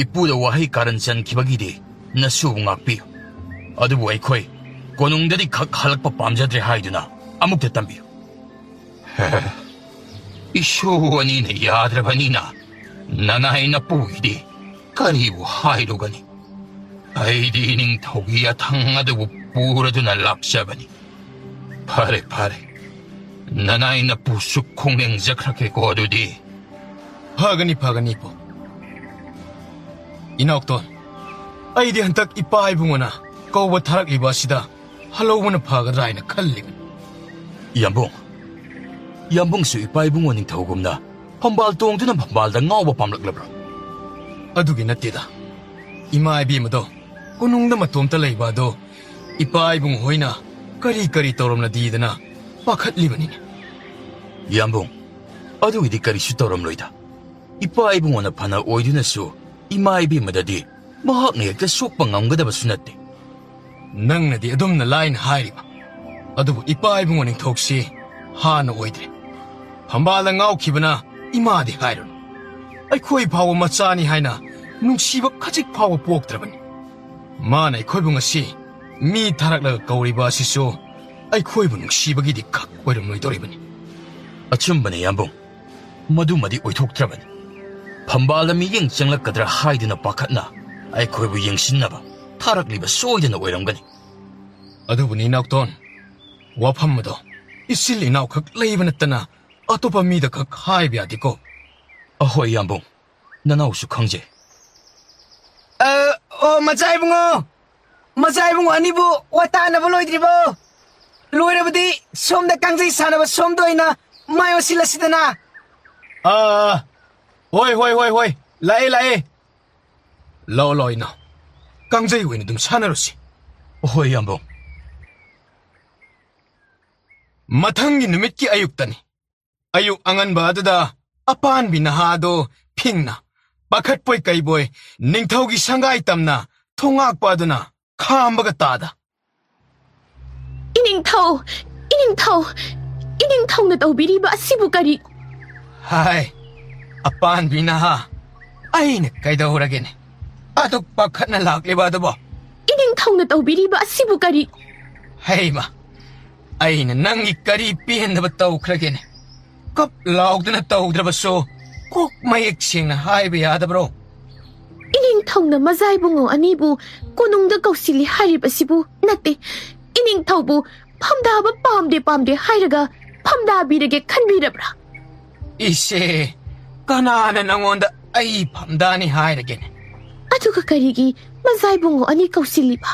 ꯏꯄꯨꯗ ꯋꯥꯍꯩ ꯀꯥꯔꯟ ꯆꯟꯈꯤꯕꯒꯤꯗꯤ ꯅꯁꯨꯕꯨ ꯉꯥꯛꯄꯤꯌꯨ ꯑꯗꯨꯕꯨ ꯑꯩꯈꯣꯏ ꯀꯣꯅꯨꯡꯗꯗꯤ ꯈꯛ ꯍꯜꯂꯛꯄ ꯄꯥꯝꯖꯗ꯭ꯔꯦ ꯍꯥꯏꯗꯨꯅ ꯑꯃꯨꯛꯇ ꯇꯝꯕꯤꯌꯨ ꯏꯁꯨ ꯑꯅꯤꯅ ꯌꯥꯗ꯭ꯔꯕꯅꯤꯅ ꯅꯅꯥꯏ ꯅꯄꯨꯒꯤꯗꯤ ꯀꯔꯤꯕꯨ ꯍꯥꯏꯔꯨꯒꯅꯤ ꯑꯩꯗꯤ ꯅꯤꯡꯊꯧꯒꯤ ꯌꯥꯊꯪ ꯑꯗꯨꯕꯨ ꯄꯨꯔꯗꯨꯅ ꯂꯥꯛꯆꯕꯅꯤ ꯐꯔꯦ ꯐꯔꯦ ꯅꯅꯥꯏ ꯅꯄꯨꯁꯨ ꯈꯣꯡꯂꯦꯡꯖꯈ꯭ꯔꯒꯦꯀꯣ ꯑꯗꯨꯗꯤ ꯐꯒꯅꯤ ꯐꯒꯅꯤ ꯏꯄꯨ ꯏꯅꯥꯎꯇꯣꯟ ꯑꯩꯗꯤ ꯍꯟꯇꯛ ꯏꯄꯥ ꯏꯕꯨꯡꯉꯣꯅ ꯀꯧꯕ ꯊꯥꯔꯛꯂꯤꯕ ꯑꯁꯤꯗ ꯍꯜꯂꯧꯕꯅ ꯐꯒꯗ꯭ꯔꯥ ꯍꯥꯏꯅ ꯈꯜꯂꯤꯕꯅꯤ ꯌꯥꯝꯕꯨꯡꯁꯨ ꯏꯄꯥ ꯏꯕꯨꯡꯉꯣ ꯅꯤꯡꯊꯧꯒꯨꯝꯅ ꯐꯝꯕꯥꯜ ꯇꯣꯡꯗꯨꯅ ꯐꯝꯕꯥꯜꯗ ꯉꯥꯎꯕ ꯄꯥꯝꯂꯛꯂꯕ꯭ꯔꯥ ꯑꯗꯨꯒꯤ ꯅꯠꯇꯦꯗ ꯏꯃꯥ ꯏꯕꯦꯝꯃꯗꯣ ꯀꯣꯅꯨꯡꯗ ꯃꯇꯣꯝꯇ ꯂꯩꯕ ꯑꯗꯣ ꯏꯄꯥ ꯏꯕꯨꯡ ꯍꯣꯏꯅ ꯀꯔꯤ ꯀꯔꯤ ꯇꯧꯔꯝꯂꯗꯤꯗꯅ ꯄꯥꯈꯠꯂꯤꯕꯅꯤꯅꯦ ꯌꯥꯝꯕꯨꯡ ꯑꯗꯨꯒꯤꯗꯤ ꯀꯔꯤꯁꯨ ꯇꯧꯔꯝꯂꯣꯏꯗ ꯏꯄꯥ ꯏꯕꯨꯡꯉꯣꯅ ꯐꯅ ꯑꯣꯏꯗꯨꯅꯁꯨ ꯏꯃꯥ ꯏꯕꯦꯝꯃꯗꯗꯤ ꯃꯍꯥꯛꯅ ꯍꯦꯛꯇ ꯁꯣꯛꯄ ꯉꯝꯒꯗꯕꯁꯨ ꯅꯠꯇꯦ ꯅꯪꯅꯗꯤ ꯑꯗꯨꯝꯅ ꯂꯥꯏꯅ ꯍꯥꯏꯔꯤꯕ ꯑꯗꯨꯕꯨ ꯏꯄꯥ ꯏꯕꯨꯡꯉꯣ ꯅꯤꯡꯊꯧꯁꯤ ꯍꯥꯟꯅ ꯑꯣꯏꯗ꯭ꯔꯦ ꯐꯝꯕꯥꯜꯗ ꯉꯥꯎꯈꯤꯕꯅ ꯏꯃꯥꯗꯤ ꯍꯥꯏꯔꯨꯅꯨ ꯑꯩꯈꯣꯏ ꯐꯥꯎꯕ ꯃꯆꯥꯅꯤ ꯍꯥꯏꯅ ꯅꯨꯡꯁꯤꯕ ꯈꯖꯤꯛ ꯐꯥꯎꯕ ꯄꯣꯛꯇ꯭ꯔꯕꯅꯤ ꯃꯥꯅ ꯑꯩꯈꯣꯏꯕꯨ ꯉꯁꯤ ꯃꯤ ꯊꯥꯔꯛꯂꯒ ꯀꯧꯔꯤꯕ ꯑꯁꯤꯁꯨ ꯑꯩꯈꯣꯏꯕꯨ ꯅꯨꯡꯁꯤꯕꯒꯤꯗꯤ ꯈꯛ ꯑꯣꯏꯔꯝꯂꯣꯏꯗꯧꯔꯤꯕꯅꯤ ꯑꯆꯨꯝꯕꯅꯦ ꯌꯥꯝꯕꯨꯡ ꯃꯗꯨꯃꯗꯤ ꯑꯣꯏꯊꯣꯛꯇ꯭ꯔꯕꯅꯤ ꯐꯝꯕꯥꯜꯗ ꯃꯤꯠꯌꯦꯡ ꯆꯪꯂꯛꯀꯗ꯭ꯔꯥ ꯍꯥꯏꯗꯨꯅ ꯄꯥꯈꯠꯅ ꯑꯩꯈꯣꯏꯕꯨ ꯌꯦꯡꯁꯤꯟꯅꯕ ꯊꯥꯔꯛꯂꯤꯕ ꯁꯣꯏꯗꯅ ꯑꯣꯏꯔꯝꯒꯅꯤ ꯑꯗꯨꯕꯨꯅꯤ ꯏꯅꯥꯎꯇꯣꯟ ꯋꯥꯐꯝ ꯑꯗꯣ ꯏꯆꯤꯜ ꯏꯅꯥꯎ ꯈꯛ ꯂꯩꯕ ꯅꯠꯇꯅ ꯑꯇꯣꯞꯄ ꯃꯤꯗ ꯈꯛ ꯍꯥꯏꯕ ꯌꯥꯗꯦꯀꯣ ꯑꯍꯣꯏ ꯌꯥꯝꯕꯨꯡ ꯅꯅꯥꯎꯁꯨ ꯈꯪꯖꯩ ꯃꯆꯥ ꯏꯕꯨꯡꯉꯣ ꯑꯅꯤꯕꯨ ꯋꯥꯇꯥꯅꯕ ꯂꯣꯏꯗ꯭ꯔꯤꯕꯣ ꯂꯣꯏꯔꯕꯗꯤ ꯁꯣꯝꯗ ꯀꯥꯡꯖꯩ ꯁꯥꯟꯅꯕ ꯁꯣꯝꯗ ꯑꯣꯏꯅ ꯃꯥꯏ ꯑꯣꯟꯁꯤꯜꯂꯁꯤꯗꯅ ꯍꯣꯏ ꯂꯥꯛꯑꯦ ꯂꯥꯛꯑꯣ ꯏꯅꯥꯎ ꯀꯥꯡꯖꯩ ꯑꯣꯏꯅ ꯑꯗꯨꯝ ꯁꯥꯟꯅꯔꯨꯁꯤ ꯍꯣꯏ ꯌꯥꯝꯕꯨꯡ ꯃꯊꯪꯒꯤ ꯅꯨꯃꯤꯠꯀꯤ ꯑꯌꯨꯛꯇꯅꯤ ꯑꯌꯨꯛ ꯑꯉꯟꯕ ꯑꯗꯨꯗ ꯑꯄꯥꯟꯕꯤ ꯅꯍꯥ ꯑꯗꯣ ꯐꯤꯡꯅ ꯄꯥꯈꯠꯄꯣꯏ ꯀꯩꯕꯣꯏ ꯅꯤꯡꯊꯧꯒꯤ ꯁꯪꯒꯥꯏ ꯇꯝꯅ ꯊꯣꯡꯉꯥꯛꯄ ꯑꯗꯨꯅ ꯈꯥꯝꯕꯒ ꯇꯥꯗ ꯏꯅꯤꯡꯊꯧꯅ ꯇꯧꯕꯤꯔꯤꯕ ꯑꯁꯤꯕꯨ ꯀꯔꯤ ꯍꯥꯏ ꯑꯄꯥꯟꯕꯤ ꯅꯍꯥ ꯑꯩꯅ ꯀꯩꯗꯧꯔꯒꯦꯅꯦ ꯑꯗꯨꯛ ꯄꯥꯈꯠꯅ ꯂꯥꯛꯂꯤꯕ ꯑꯗꯨꯕꯣ ꯏꯅꯤꯡꯊꯧꯅ ꯇꯧꯕꯤꯔꯤꯕ ꯑꯁꯤꯕꯨ ꯀꯔꯤ ꯍꯩꯃ ꯑꯩꯅ ꯅꯪꯒꯤ ꯀꯔꯤ ꯄꯦꯟꯗꯕ ꯇꯧꯈ꯭ꯔꯒꯦꯅꯦ ꯀꯞ ꯂꯥꯎꯗꯅ ꯇꯧꯗ꯭ꯔꯕꯁꯨ ꯀꯣꯛ ꯃꯌꯦꯛ ꯁꯦꯡꯅ ꯍꯥꯏꯕ ꯌꯥꯗꯕ꯭ꯔꯣ ꯏꯅꯤꯡꯊꯧꯅ ꯃꯖꯥꯏꯕꯨꯡꯉꯣ ꯑꯅꯤꯕꯨ ꯀꯣꯅꯨꯡꯗ ꯀꯧꯁꯤꯜꯂꯤ ꯍꯥꯏꯔꯤꯕꯁꯤꯕꯨ ꯅꯠꯇꯦ ꯏꯅꯤꯡꯊꯧꯕꯨ ꯐꯝꯗꯥꯕ ꯄꯥꯝꯗꯦ ꯍꯥꯏꯔꯒ ꯐꯝꯗꯥꯕꯤꯔꯒꯦ ꯈꯟꯕꯤꯔꯕ꯭ꯔꯥ ꯏꯁꯦ ꯀꯅꯥꯅ ꯅꯪꯉꯣꯟꯗ ꯑꯩ ꯐꯝꯗꯥꯅꯤ ꯍꯥꯏꯔꯒꯦꯅꯦ ꯑꯗꯨꯒ ꯀꯔꯤꯒꯤ ꯃꯖꯥꯏꯕꯨꯡꯉꯣ ꯑꯅꯤ ꯀꯧꯁꯤꯜꯂꯤꯕ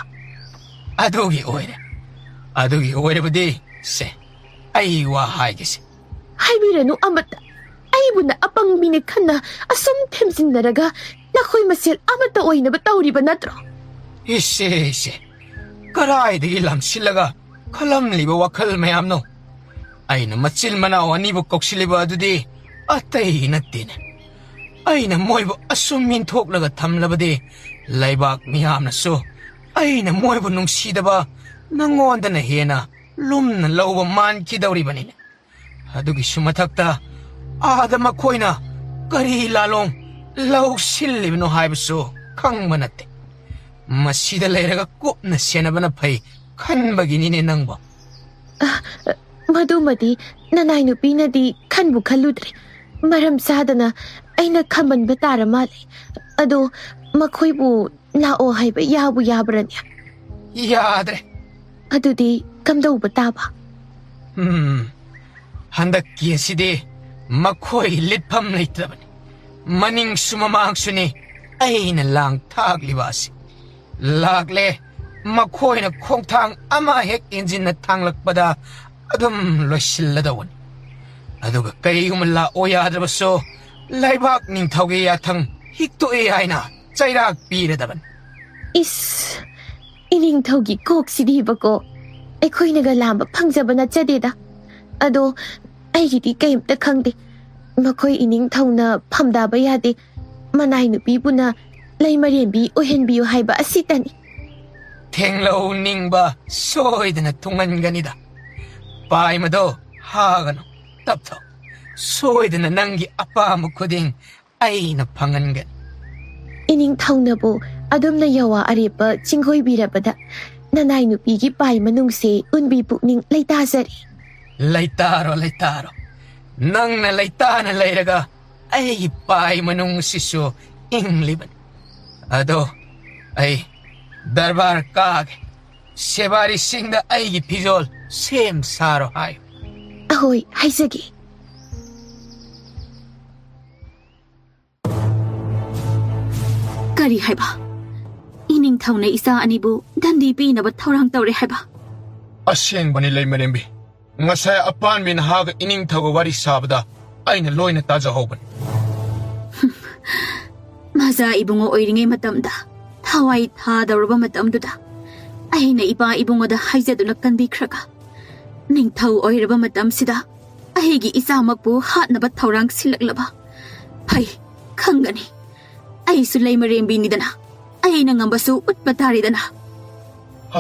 ꯑꯗꯨꯒꯤ ꯑꯣꯏꯔꯕꯗꯤ ꯁꯦ ꯑꯩ ꯋꯥ ꯍꯥꯏꯒꯦꯁꯦ ꯍꯥꯏꯕꯤꯔꯅꯨ ꯑꯃꯠꯇ ꯑꯩꯕꯨꯅ ꯑꯄꯪꯕꯤꯅꯦ ꯈꯟꯅ ꯑꯁꯨꯝ ꯊꯦꯝꯖꯤꯟꯅꯔꯒ ꯅꯈꯣꯏ ꯃꯁꯦꯜ ꯑꯃꯠꯇ ꯑꯣꯏꯅꯕ ꯇꯧꯔꯤꯕ ꯅꯠꯇ꯭ꯔꯣ ꯏꯁꯦ ꯀꯔꯥꯏꯗꯒꯤ ꯂꯥꯝꯁꯤꯜꯂꯒ ꯈꯜꯂꯝꯂꯤꯕ ꯋꯥꯈꯜ ꯃꯌꯥꯝꯅꯣ ꯑꯩꯅ ꯃꯆꯤꯜ ꯃꯅꯥꯎ ꯑꯅꯤꯕꯨ ꯀꯧꯁꯤꯜꯂꯤꯕ ꯑꯗꯨꯗꯤ ꯑꯇꯩ ꯅꯠꯇꯦꯅꯦ ꯑꯩꯅ ꯃꯣꯏꯕꯨ ꯑꯁꯨꯝ ꯃꯤꯟꯊꯣꯛꯂꯒ ꯊꯝꯂꯕꯗꯤ ꯂꯩꯕꯥꯛ ꯃꯤꯌꯥꯝꯅꯁꯨ ꯑꯩꯅ ꯃꯣꯏꯕꯨ ꯅꯨꯡꯁꯤꯗꯕ ꯅꯪꯉꯣꯟꯗꯅ ꯍꯦꯟꯅ ꯂꯨꯝꯅ ꯂꯧꯕ ꯃꯥꯟꯈꯤꯗꯧꯔꯤꯕꯅꯤꯅꯦ ꯑꯗꯨꯒꯤꯁꯨ ꯃꯊꯛꯇ ꯑꯥꯗ ꯃꯈꯣꯏꯅ ꯀꯔꯤ ꯂꯥꯂꯣꯡ ꯂꯧꯁꯤꯜꯂꯤꯕꯅꯣ ꯍꯥꯏꯕꯁꯨ ꯈꯪꯕ ꯅꯠꯇꯦ ꯃꯁꯤꯗ ꯂꯩꯔꯒ ꯀꯨꯞꯅ ꯁꯦꯟꯅꯕꯅ ꯐꯩ ꯈꯟꯕꯒꯤꯅꯤꯅꯦ ꯅꯪꯕꯣ ꯃꯗꯨꯃꯗꯤ ꯅꯅꯥꯏ ꯅꯨꯄꯤꯅꯗꯤ ꯈꯟꯕꯨ ꯈꯜꯂꯨꯗ꯭ꯔꯦ ꯃꯔꯝ ꯆꯥꯗꯅ ꯑꯩꯅ ꯈꯝꯕꯟꯕ ꯇꯥꯔ ꯃꯥꯜꯂꯦ ꯑꯗꯣ ꯃꯈꯣꯏꯕꯨ ꯂꯥꯛꯑꯣ ꯍꯥꯏꯕ ꯌꯥꯕ꯭ꯔꯅꯦ ꯌꯥꯗ꯭ꯔꯦ ꯑꯗꯨꯗꯤ ꯀꯝꯗꯧꯕ ꯇꯥꯕ ꯍꯟꯗꯛꯀꯤ ꯑꯁꯤꯗꯤ ꯃꯈꯣꯏ ꯂꯤꯠꯐꯝ ꯂꯩꯇ꯭ꯔꯕꯅꯤ ꯃꯅꯤꯡꯁꯨ ꯃꯃꯥꯡꯁꯨꯅꯤ ꯑꯩꯅ ꯂꯥꯡ ꯊꯥꯛꯂꯤꯕ ꯑꯁꯤ ꯂꯥꯛꯂꯦ ꯃꯈꯣꯏꯅ ꯈꯣꯡꯊꯥꯡ ꯑꯃ ꯍꯦꯛ ꯏꯟꯖꯤꯟꯅ ꯊꯥꯡꯂꯛꯄꯗ ꯑꯗꯨꯝ ꯂꯣꯏꯁꯤꯜꯂꯗꯧꯕꯅꯤ ꯑꯗꯨꯒ ꯀꯔꯤꯒꯨꯝꯕ ꯂꯥꯛꯑꯣ ꯌꯥꯗ꯭ꯔꯕꯁꯨ ꯂꯩꯕꯥꯛ ꯅꯤꯡꯊꯧꯒꯤ ꯌꯥꯊꯪ ꯍꯤꯛꯇꯣꯛꯑꯦ ꯍꯥꯏꯅ ꯆꯩꯔꯥꯛ ꯄꯤꯔꯗꯕꯅꯤ ꯏꯁ ꯏꯅꯤꯡꯊꯧꯒꯤ ꯀꯣꯛꯁꯤꯗꯤꯕꯀꯣ ꯑꯩꯈꯣꯏꯅꯒ ꯂꯥꯝꯕ ꯐꯪꯖꯕ ꯅꯠꯆꯗꯦꯗ ꯑꯗꯣ ꯑꯩꯒꯤꯗꯤ ꯀꯩꯝꯇ ꯈꯪꯗꯦ ꯃꯈꯣꯏ ꯏꯅꯤꯡꯊꯧꯅ ꯐꯝꯗꯥꯕ ꯌꯥꯗꯦ ꯃꯅꯥꯏ ꯅꯨꯄꯤꯕꯨꯅ ꯂꯩꯃꯔꯦꯟꯕꯤ ꯑꯣꯏꯍꯟꯕꯤꯌꯨ ꯍꯥꯏꯕ ꯑꯁꯤꯇꯅꯤ ꯊꯦꯡꯂꯧ ꯅꯤꯡꯕ ꯁꯣꯏꯗꯅ ꯊꯨꯡꯍꯟꯒꯅꯤꯗ ꯄꯥꯏꯃꯗꯣ ꯍꯥꯒꯅꯨ ꯇꯞꯊꯧ ꯁꯣꯏꯗꯅ ꯅꯪꯒꯤ ꯑꯄꯥꯝꯕ ꯈꯨꯗꯤꯡ ꯑꯩꯅ ꯐꯪꯍꯟꯒꯅꯤ ꯏꯅꯤꯡꯊꯧꯅꯕꯨ ꯑꯗꯨꯝꯅ ꯌꯋꯥ ꯑꯔꯦꯞꯄ ꯆꯤꯡꯒꯣꯏꯕꯤꯔꯕꯗ ꯅꯅꯥꯏ ꯅꯨꯄꯤꯒꯤ ꯄꯥꯏ ꯃꯅꯨꯡꯁꯦ ꯎꯟꯕꯤ ꯄꯨꯛꯅꯤꯡ ꯂꯩꯇꯥꯖꯔꯤ ꯂꯩꯇꯥꯔꯣ ꯂꯩꯇꯥꯔꯣ ꯅꯪꯅ ꯂꯩꯇꯥꯅ ꯂꯩꯔꯒ ꯑꯩꯒꯤ ꯄꯥꯏ ꯃꯅꯨꯡꯁꯤꯁꯨ ꯏꯪꯂꯤꯕꯅꯤ ꯑꯗꯣ ꯑꯩ ꯗꯔꯕꯥꯔ ꯀꯥꯒꯦ ꯁꯦꯕꯥꯔꯤꯁꯤꯡꯗ ꯑꯩꯒꯤ ꯐꯤꯖꯣꯜ ꯁꯦꯝ ꯁꯥꯔꯣ ꯍꯥꯏꯌꯨ ꯑꯍꯣꯏ ꯍꯥꯏꯖꯒꯦ ꯀꯔꯤ ꯍꯥꯏꯕ 이닝ꯊꯧꯅ 이사 ꯑꯅꯤꯕꯨ ꯗꯟꯗꯤ ꯄꯤꯅꯕ ꯊꯧꯔꯥꯡ ꯇꯧꯔꯦ ꯍꯥꯏꯕ ꯑꯁꯦꯡꯕꯅꯤ ꯂꯩꯃꯔꯦꯝꯕꯤ ꯉꯁꯥꯏ ꯑꯄꯥꯟꯕꯤ ꯅꯍꯥꯒ ꯏꯅꯤꯡꯊꯧꯒ ꯋꯥꯔꯤ ꯁꯥꯕꯗ ꯑꯩꯅ ꯂꯣꯏꯅ ꯇꯥꯖꯍꯧꯕꯅꯤ ꯃꯖꯥ ꯏꯕꯨꯡꯉꯣ ꯑꯣꯏꯔꯤꯉꯩ ꯃꯇꯝꯗ ꯊꯋꯥꯏ ꯊꯥꯗꯧꯔꯕ ꯃꯇꯝꯗꯨꯗ ꯑꯩꯅ ꯏꯄꯥ ꯏꯕꯨꯡꯉꯣꯗ ꯍꯥꯏꯖꯗꯨꯅ ꯀꯟꯕꯤꯈ꯭ꯔꯒ ꯅꯤꯡꯊꯧ ꯑꯣꯏꯔꯕ ꯃꯇꯝꯁꯤꯗ ꯑꯩꯒꯤ ꯏꯆꯥꯃꯛꯄꯨ ꯍꯥꯠꯅꯕ ꯊꯧꯔꯥꯡ ꯁꯤꯜꯂꯛꯂꯕ ꯐꯩ ꯈꯪꯒꯅꯤ ꯑꯩꯁꯨ ꯂꯩꯃꯔꯦꯝꯕꯤꯅꯤꯗꯅ ꯑꯩꯅ ꯉꯝꯕꯁꯨ ꯎꯠꯄ ꯇꯥꯔꯦꯗꯅ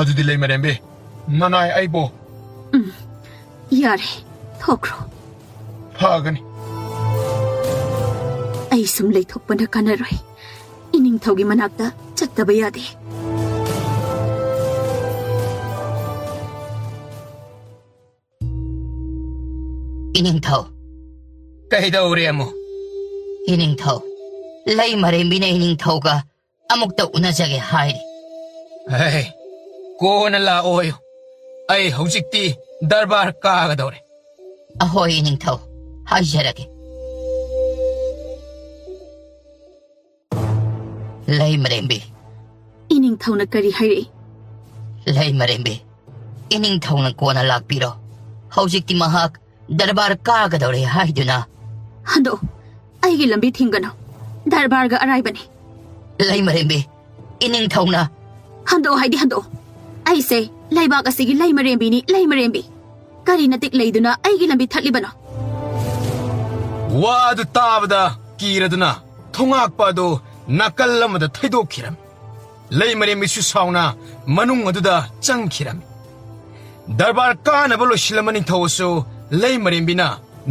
ꯑꯗꯨꯗꯤ ꯂꯩꯃꯔꯦꯝꯕꯤ ꯅꯅꯥꯏ ꯑꯩꯕꯨ ꯌꯥꯔꯦ ꯊꯣꯛꯈ꯭ꯔꯣ ꯐꯒꯅꯤ ꯑꯩ ꯁꯨꯝ ꯂꯩꯊꯣꯛꯄꯅ ꯀꯥꯟꯅꯔꯣꯏ 이닝ꯊꯧꯒꯤ ꯃꯅꯥꯛꯇ ꯆꯠꯇꯕ ꯌꯥꯗꯦ 이닝ꯊꯧ ꯀꯩꯗꯧꯔꯦ ꯑꯃꯨꯛ 이닝ꯊꯧ ꯂꯩꯃꯔꯦꯝꯕꯤꯅ 이닝ꯊꯧꯒ ꯑꯃꯨꯛꯇ ꯎꯅꯖꯒꯦ ꯍꯥꯏꯔꯤ ꯍꯦ ꯀꯣꯟꯅ ꯂꯥꯛꯑꯣꯌꯨ ꯑꯩ ꯍꯧꯖꯤꯛꯇꯤ ꯗꯔꯕꯥꯔ ꯀꯥꯒꯗꯧꯔꯦ ꯑꯍꯣꯏ 이닝ꯊꯧ ꯍꯥꯏꯖꯔꯒꯦ ꯂꯩꯃꯔꯦꯝꯕꯤ 이닝ꯊꯧꯅ ꯀꯔꯤ ꯍꯥꯏꯔꯛꯏ ꯂꯩꯃꯔꯦꯝꯕꯤ 이닝ꯊꯧꯅ ꯀꯣꯟꯅ ꯂꯥꯛꯄꯤꯔꯣ ꯍꯧꯖꯤꯛꯇꯤ ꯃꯍꯥꯛ ꯗꯔꯕꯥꯔ ꯀꯥꯒꯗꯧꯔꯦ ꯍꯥꯏꯗꯨꯅ ꯍꯟꯗꯣꯛ ꯑꯩꯒꯤ ꯂꯝꯕꯤ ꯊꯤꯡꯒꯅꯨ ꯗꯔꯕꯥꯔꯒ ꯑꯔꯥꯏꯕꯅꯤ ꯂꯩꯃꯔꯦꯝꯕꯤ 이닝ꯊꯧꯅ ꯍꯟꯗꯣꯛ ꯍꯥꯏꯗꯤ ꯍꯟꯗꯣꯛ ꯑꯩꯁꯦ ꯂꯩꯕꯥꯛ ꯑꯁꯤꯒꯤ ꯂꯩꯃꯔꯦꯝꯕꯤꯅꯤ ꯂꯩꯃꯔꯦꯝꯕꯤ ꯀꯔꯤ ꯅꯇꯤꯛ ꯂꯩꯗꯨꯅ ꯑꯩꯒꯤ ꯂꯝꯕꯤ ꯊꯠꯂꯤꯕꯅꯣ ꯋꯥ ꯑꯗꯨ ꯇꯥꯕꯗ ꯀꯤꯔꯗꯨꯅ ꯊꯣꯉꯥꯛꯄ ꯑꯗꯨ ꯅꯥꯀꯜ ꯑꯃꯗ ꯊꯩꯗꯣꯛꯈꯤꯔꯝꯃꯤ ꯂꯩꯃꯔꯦꯝꯕꯤꯁꯨ ꯁꯥꯎꯅ ꯃꯅꯨꯡ ꯑꯗꯨꯗ ꯆꯪꯈꯤꯔꯝꯃꯤ ꯗꯔꯕꯥꯔ ꯀꯥꯅꯕ ꯂꯣꯏꯁꯤꯜꯂꯝꯕ ꯅꯤꯡꯊꯧꯁꯨ ꯂꯩꯃꯔꯦꯝꯕꯤꯅ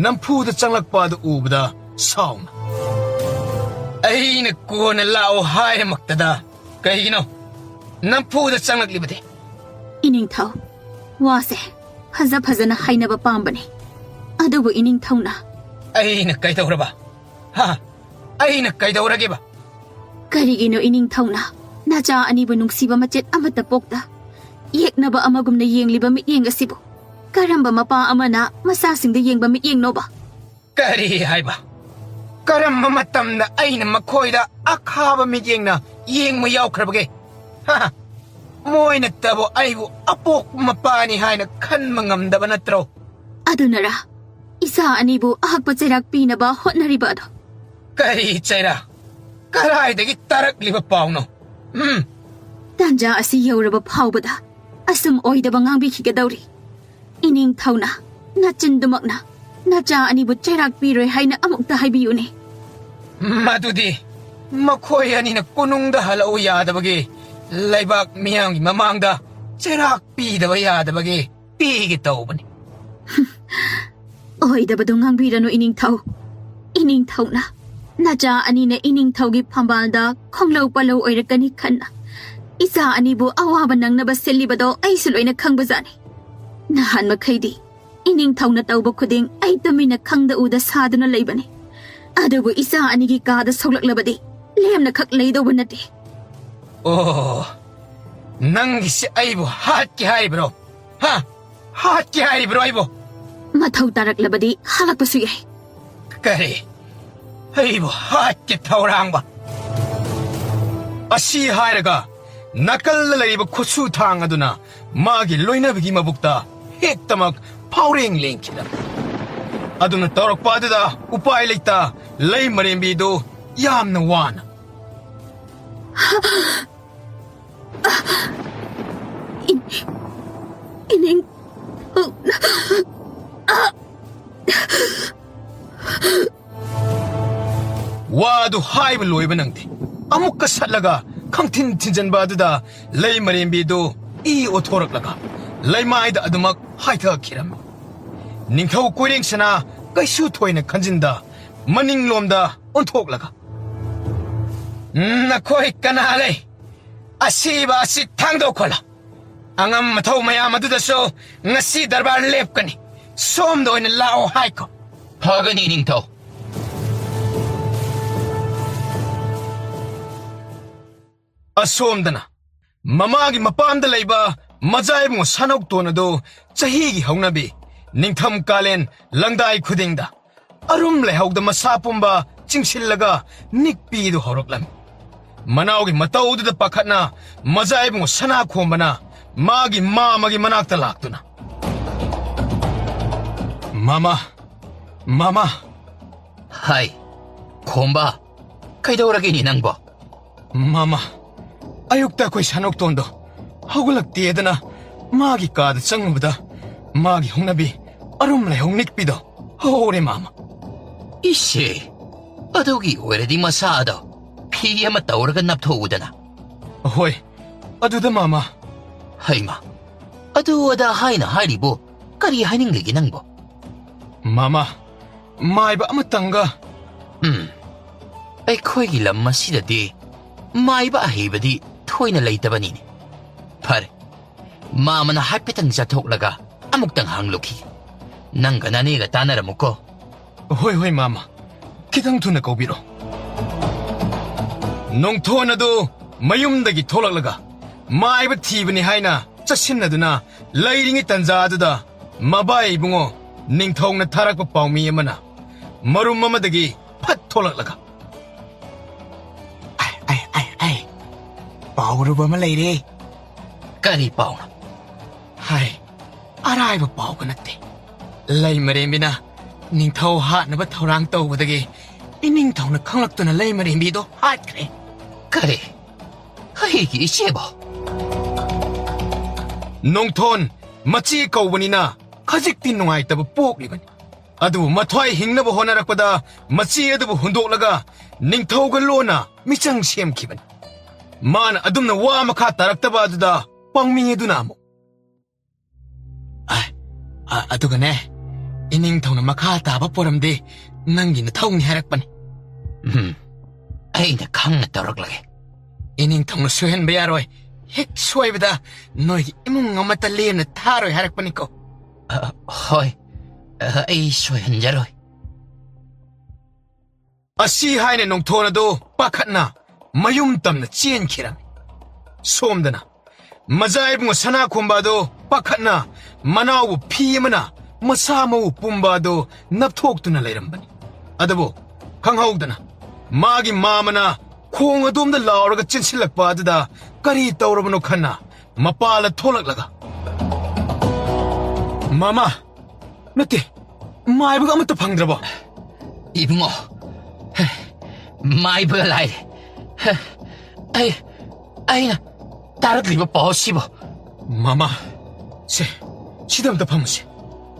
ꯅꯝꯐꯨꯗ ꯆꯪꯂꯛꯄ ꯑꯗꯨ ꯎꯕꯗ ꯁꯥꯎꯅ ꯑꯩꯅ ꯀꯣꯟꯅ ꯂꯥꯛꯑꯣ ꯍꯥꯏꯔꯃꯛꯇꯗ ꯀꯩꯒꯤꯅꯣ ꯅꯝꯐꯨꯗ ꯆꯪꯂꯛꯂꯤꯕꯗꯤ 이닝ꯊꯧ ꯋꯥꯁꯦ ꯐꯖꯅ ꯍꯥꯏꯅꯕ ꯄꯥꯝꯕꯅꯤ ꯑꯗꯨꯕꯨ 이닝ꯊꯧꯅ ꯑꯩꯅ ꯀꯩꯗꯧꯔꯕ ꯑꯩꯅ ꯀꯩꯗꯧꯔꯒꯦꯕ ꯀꯔꯤꯒꯤꯅꯣ 이닝ꯊꯧꯅ ꯅꯆꯥ ꯑꯅꯤꯕꯨ ꯅꯨꯡꯁꯤꯕ ꯃꯆꯦꯠ ꯑꯃꯠꯇ ꯄꯣꯛꯇ ꯌꯦꯛꯅꯕ ꯑꯃꯒꯨꯝꯅ ꯌꯦꯡꯂꯤꯕ ꯃꯤꯠꯌꯦꯡ ꯑꯁꯤꯕꯨ ꯀꯔꯝꯕ ꯃꯄꯥ ꯑꯃꯅ ꯃꯆꯥꯁꯤꯡꯗ ꯌꯦꯡꯕ ꯃꯤꯠꯌꯦꯡꯅꯣꯕ ꯀꯔꯤ ꯍꯥꯏꯕ ꯀꯔꯝꯕ ꯃꯇꯝꯗ ꯑꯩꯅ ꯃꯈꯣꯏꯗ ꯑꯈꯥꯕ ꯃꯤꯠꯌꯦꯡꯅ ꯌꯦꯡꯕ ꯌꯥꯎꯈ꯭ꯔꯕꯒꯦ ꯃꯣꯏꯅꯇꯕꯨ ꯑꯩꯕꯨ ꯑꯄꯣꯛꯄ ꯃꯄꯥꯅꯤ ꯍꯥꯏꯅ ꯈꯟꯕ ꯉꯝꯗꯕ ꯅꯠꯇ꯭ꯔꯣ ꯑꯗꯨꯅꯔ ꯏꯆꯥ ꯑꯅꯤꯕꯨ ꯑꯍꯛꯄ ꯆꯩꯔꯥꯛ ꯄꯤꯅꯕ ꯍꯣꯠꯅꯔꯤꯕ ꯑꯗꯣ ꯀꯔꯤ ꯆꯩꯔꯥꯛ ꯀꯔꯥꯏꯗꯒꯤ ꯇꯥꯔꯛꯂꯤꯕ ꯄꯥꯎꯅꯣ ꯇꯥꯟꯖꯥ ꯑꯁꯤ ꯌꯧꯔꯕ ꯐꯥꯎꯕꯗ ꯑꯁꯨꯝ ꯑꯣꯏꯗꯕ ꯉꯥꯡꯕꯤꯈꯤꯒꯗꯧꯔꯤ 이닝ꯊꯧꯅ ꯅꯆꯤꯟꯗꯨꯃꯛꯅ ꯅꯆꯥ ꯑꯅꯤꯕꯨ ꯆꯩꯔꯥꯛ ꯄꯤꯔꯣꯏ ꯍꯥꯏꯅ ꯑꯃꯨꯛꯇ ꯍꯥꯏꯕꯤꯌꯨꯅꯦ ꯃꯗꯨꯗꯤ ꯃꯈꯣꯏ ꯑꯅꯤꯅ ꯀꯣꯅꯨꯡꯗ ꯍꯜꯂꯛꯎ ꯌꯥꯗꯕꯒꯤ ꯂꯩꯕꯥꯛ ꯃꯤꯌꯥꯝꯒꯤ ꯃꯃꯥꯡꯗ ꯆꯩꯔꯥꯛ ꯄꯤꯗꯕ ꯌꯥꯗꯕꯒꯤ ꯄꯤꯒꯦ ꯇꯧꯕꯅꯤ ꯑꯣꯏꯗꯕꯗꯣ ꯉꯥꯡꯕꯤꯔꯅꯨ 이닝ꯊꯧ 이닝ꯊꯧꯅ ꯅꯆꯥ ꯑꯅꯤꯅ 이닝ꯊꯧꯒꯤ ꯐꯝꯕꯥꯜꯗ ꯈꯣꯡꯂꯧ ꯄꯜꯂꯧ ꯑꯣꯏꯔꯛꯀꯅꯤ ꯈꯟꯅ ꯏꯆꯥ ꯑꯅꯤꯕꯨ ꯑꯋꯥꯕ ꯅꯪꯅꯕ ꯁꯤꯜꯂꯤꯕꯗꯣ ꯑꯩꯁꯨ ꯂꯣꯏꯅ ꯈꯪꯕꯖꯥꯠꯅꯤ ꯅꯍꯥꯟ ꯃꯈꯩꯗꯤ 이닝ꯊꯧꯅ ꯇꯧꯕ ꯈꯨꯗꯤꯡ ꯑꯩ ꯇꯨꯃꯤꯟꯅ ꯈꯪꯗ ꯎꯗ ꯁꯥꯗꯨꯅ ꯂꯩꯕꯅꯤ ꯑꯗꯨꯕꯨ ꯏꯆꯥ ꯑꯅꯤꯒꯤ ꯀꯥꯗ ꯁꯣꯛꯂꯛꯂꯕꯗꯤ ꯂꯦꯝꯅ ꯈꯛ ꯂꯩꯗꯧꯕ ꯅꯠꯇꯦ ꯑꯣ ꯅꯪꯒꯤꯁꯦ ꯑꯩꯕꯨ ꯍꯥꯠꯀꯦ ꯍꯥꯏꯔꯤꯕ꯭ꯔꯣ ꯍꯥꯠꯀꯦ ꯍꯥꯏꯔꯤꯕ꯭ꯔꯣ ꯑꯩꯕꯨ ꯃꯊꯧ ꯇꯥꯔꯛꯂꯕꯗꯤ ꯍꯥꯠꯂꯛꯄꯁꯨ ꯌꯥꯏ ꯀꯔꯤ ꯑꯩꯕꯨ ꯍꯥꯠꯀꯦ ꯊꯧꯔꯥꯡꯕ ꯑꯁꯤ ꯍꯥꯏꯔꯒ ꯅꯥꯀꯜꯗ ꯂꯩꯔꯤꯕ ꯈꯨꯠꯁꯨ ꯊꯥꯡ ꯑꯗꯨꯅ ꯃꯥꯒꯤ ꯂꯣꯏꯅꯕꯤꯒꯤ ꯃꯕꯨꯛꯇ ꯍꯦꯛꯇꯃꯛ ꯐꯥꯎꯔꯦꯡ ꯂꯦꯡꯈꯤꯗ ꯑꯗꯨꯅ ꯇꯧꯔꯛꯄ ꯑꯗꯨꯗ ꯎꯄꯥꯏ ꯂꯩꯇ ꯂꯩ ꯃꯔꯦꯝꯕꯤꯗꯨ ꯌꯥꯝꯅ ꯋꯥꯅ 이닝 와도 하이브 로이브 낭디 아무까 살라가 캉틴 틴전바 아두다 레이 마렘비도 이 오토락라가 레이 마이다 아두막 하이트가 키람 닝타우 꼬이랭스나 까이슈 토이네 간진다 머닝롬다 온톡라가 나코이 까나레 아시바 아시 탕도 콜라 앙암 마타우 마야 마두다쇼 나시 다르바 렙까니 솜도 있는 라오 하이코 파가니 닝타오. ꯑꯁꯣꯝꯗꯅ ꯃꯃꯥꯒꯤ ꯃꯄꯥꯝꯗ ꯂꯩꯕ ꯃꯖꯥꯏꯕꯨꯡ ꯁꯥꯅꯧꯇꯣꯟ ꯑꯗꯨ ꯆꯍꯤꯒꯤ ꯍꯧꯅꯕꯤ ꯅꯤꯡꯊꯝ ꯀꯥꯂꯦꯟ ꯂꯪꯗꯥꯏ ꯈꯨꯗꯤꯡꯗ ꯑꯔꯨꯝ ꯂꯩꯍꯧꯗ ꯃꯁꯥ ꯄꯨꯝꯕ ꯆꯤꯡꯁꯤꯜꯂꯒ ꯅꯤꯛꯄꯤꯗꯨ ꯍꯧꯔꯛꯂꯝꯃꯤ ꯃꯅꯥꯎꯒꯤ ꯃꯇꯧꯗꯨꯗ ꯄꯥꯈꯠꯅ ꯃꯖꯥꯏꯕꯨꯡ ꯁꯅꯥ ꯈꯣꯝꯕꯅ ꯃꯥꯒꯤ ꯃꯥꯃꯒꯤ ꯃꯅꯥꯛꯇ ꯂꯥꯛꯇꯨꯅ ꯃꯥꯃꯥ 하이, 콤바, 그이도라기니 낭보. ꯃꯥꯃꯥ ꯑꯌꯨꯛꯇ ꯑꯩꯈꯣꯏ ꯁꯥꯅꯧꯇꯣꯟꯗꯣ ꯍꯧꯒꯠꯂꯛꯇꯦꯗꯅ ꯃꯥꯒꯤ ꯀꯥꯗ ꯆꯪꯉꯨꯕꯗ ꯃꯥꯒꯤ ꯍꯧꯅꯕꯤ ꯑꯔꯨꯝ ꯂꯩꯍꯧ ꯅꯤꯛꯄꯤꯗꯣ ꯍꯧꯔꯦ ꯃꯥꯃꯥ 이씨, 어두기 오래디 마사도 피에마 떠오르가 납토우다나. ꯍꯣꯏ ꯑꯗꯨꯗ ꯃꯥꯃꯥ 하이마, 어두워다 하이나 하이리보, 까리 하이닝리기 낭보. ꯃꯥꯃꯥ ꯃꯥꯏꯕ ꯑꯃꯇꯪꯒ ꯑꯩꯈꯣꯏꯒꯤ ꯂꯝ ꯑꯁꯤꯗꯗꯤ ꯃꯥꯏꯕ ꯑꯍꯩꯕꯗꯤ ꯊꯣꯏꯅ ꯂꯩꯇꯕꯅꯤꯅꯦ. ꯐꯔꯦ, ꯃꯥꯃꯅ ꯍꯥꯏꯐꯦꯠꯇꯪ ꯆꯠꯊꯣꯛꯂꯒ ꯑꯃꯨꯛꯇꯪ ꯍꯪꯂꯨꯈꯤ. ꯅꯪꯒ ꯅꯅꯦꯒ ꯇꯥꯟꯅꯔꯝꯃꯨꯀꯣ. ꯍꯣꯏ ꯍꯣꯏ ꯃꯥꯃꯥ ꯈꯤꯇꯪ ꯊꯨꯅ ꯀꯧꯕꯤꯔꯣ ꯅꯣꯡꯊꯣꯟ ꯑꯗꯨ ꯃꯌꯨꯝꯗꯒꯤ ꯊꯣꯛꯂꯛꯂꯒ ꯃꯥꯏꯕ ꯊꯤꯕꯅꯤ ꯍꯥꯏꯅ ꯆꯠꯁꯤꯟꯅꯗꯨꯅ ꯂꯩꯔꯤꯉꯩ ꯇꯟꯖꯥ ꯑꯗꯨꯗ ꯃꯕꯥꯏ ꯏꯕꯨꯡꯉꯣ ꯅꯤꯡꯊꯧꯅ ꯊꯥꯔꯛꯄ ꯄꯥꯎꯃꯤ ꯑꯃꯅ ꯃꯔꯨꯝ ꯑꯃꯗꯒꯤ ꯐꯠ ꯊꯣꯛꯂꯛꯂꯒ ꯄꯥꯎꯔꯨꯕ ꯑꯃ ꯂꯩꯔꯦ. ꯀꯔꯤ ꯄꯥꯎꯅꯣ? ꯍꯥꯏ ꯑꯔꯥꯏꯕ ꯄꯥꯎꯒ ꯅꯠꯇꯦ. ꯂꯩ ꯃꯔꯦꯝꯕꯤꯅ ꯅꯤꯡꯊꯧ ꯍꯥꯠꯅꯕ ꯊꯧꯔꯥꯡ ꯇꯧꯕꯗꯒꯤ ꯏꯅꯤꯡꯊꯧꯅ ꯈꯪꯂꯛꯇꯨꯅ ꯂꯩ ꯃꯔꯦꯝꯕꯤꯗꯣ ꯍꯥꯠꯈ꯭ꯔꯦ. 그래, ꯑꯩꯒꯤ ꯏꯆꯦꯕꯣ. ꯅꯣꯡꯊꯣꯟ ꯃꯆꯤ ꯀꯧꯕꯅꯤꯅ ꯈꯖꯤꯛꯇꯤ ꯅꯨꯡꯉꯥꯏꯇꯕ ꯄꯣꯛꯂꯤꯕꯅꯤ. ꯑꯗꯨꯕꯨ ꯃꯊ꯭ꯋꯥꯏ ꯍꯤꯡꯅꯕ ꯍꯣꯠꯅꯔꯛꯄꯗ ꯃꯆꯤ ꯑꯗꯨꯕꯨ ꯍꯨꯟꯗꯣꯛꯂꯒ ꯅꯤꯡꯊꯧꯒ ꯂꯣꯟꯅ ꯃꯤꯆꯪ ꯁꯦꯝꯈꯤꯕꯅꯤ. ꯃꯥꯅ ꯑꯗꯨꯝꯅ ꯋꯥ ꯃꯈꯥ ꯇꯥꯔꯛꯇꯕ ꯑꯗꯨꯗ ꯄꯥꯎꯃꯤ ꯑꯗꯨꯅ ꯑꯃꯨꯛ ꯑꯗꯨꯒꯅꯦ ꯏꯅꯤꯡꯊꯧꯅ ꯃꯈꯥ ꯇꯥꯕ ꯄꯣꯔꯝꯗꯤ ꯅꯪꯒꯤ ꯅꯊꯧꯅꯤ ꯍꯥꯏꯔꯛꯄꯅꯤ. ꯑꯩꯅ ꯈꯪꯅ ꯇꯧꯔꯛꯂꯒꯦ. 이닝통을 수행배 야로이 핵 수화이보다 너희 이몽 엄마따 리에는 타로이 하락보니까 헐, 에이 소현자로이. 아시 하이네 농토나도 빠칸나 마윰 땀나 찌엔키라 소음드나 마자이붕어 사나 콤바도 빠칸나 마나우 피에마나 마사모우 뿜바도 납토옥두나 레이람바니 아다보 강하옥드나 마기 마마나 콩 어둠다 라오라가 찐실락바 아드다 까리 떠오르버노 칸나 마빠라 톨락라가 마마 너띠 마이브가 아무또 방들어봐 이붕어 마이브가 라이 아이나 따라들이버 뻐시버 마마 세 시담다 파무시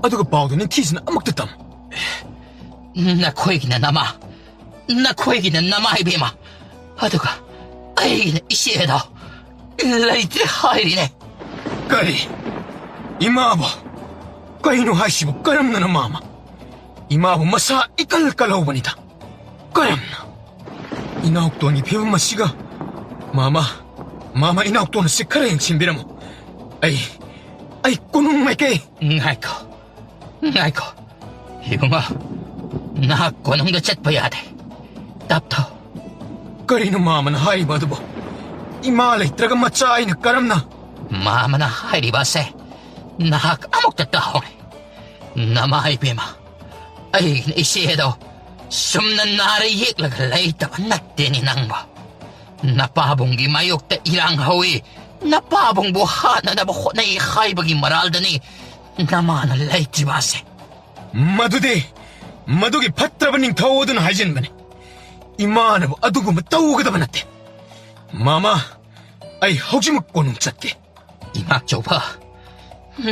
아두가 바우드는 티즈나 아먹듯담 나 코에기나 남아 나 코에기는 남아 이베마 아두가 아이기는 이시에다 라이트 하이리네 까리 이마보 까이노 하시보 까람나나 마마 이마보 마사 이깔깔라오바니다 까람나 이나옥도니 배분마 씨가 마마 이나옥도는 시카레인 침비라모 아이 꼬농마이게 나이코 이붕어 나 꼬농도 zet봐야 돼 답터 까리노 마마는 하이바드보 이마레 이따가 마짜이나 까람나 마마나 하이리바세 나 아목다 따오네 나마이 베마 아이기는 이시에도 ꯁꯨꯝꯅ ꯅꯥꯔ ꯌꯦꯛꯂꯒ ꯂꯩꯇꯕ ꯅꯠꯇꯦꯅꯤ ꯅꯪꯕ. ꯅꯄꯥꯕꯨꯡꯒꯤ ꯃꯥꯌꯣꯛꯇ ꯏꯔꯥꯡ ꯍꯧꯏ, ꯅꯄꯥꯕꯨꯡꯕꯨ ꯍꯥꯠꯅꯅꯕ ꯍꯣꯠꯅꯩ ꯍꯥꯏꯕꯒꯤ ꯃꯔꯥꯜꯗꯅꯤ ꯅꯃꯥꯅ ꯂꯩꯇ꯭ꯔꯤꯕꯁꯦ. ꯃꯗꯨꯒꯤ ꯐꯠꯇ꯭ꯔꯕ ꯅꯤꯡꯊꯧ ꯑꯗꯨꯅ ꯍꯥꯏꯖꯤꯟꯕꯅꯤ. 이마나부 아두고만 떠오게다만 났대. 마마, 아이 허지먹 꼬는 짰게. 이막조파,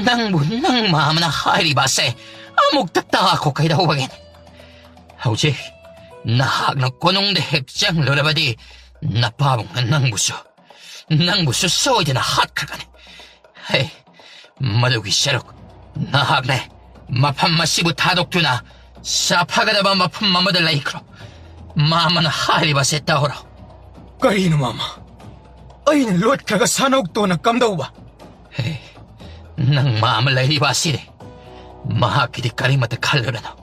낭부 낭마마나 하이리바세 아목다 따고 가이다 호박엔. 하우지, 나학나 꼬농데 핵장 러라바디 나빠봉가 낭부수 소이드나 핫카가네. 헤이, 마두기 샤록, 나학네 마판마시부 타독두나 사파가다바 마판마마들 라이크로. 마마는 하리바세 따오라. 까이는 마마. 아이는 롯카가 산옥도나 깜다오바. 헤이, 낭 마마 라이바시래. 마하키디 까리마트 칼르라나.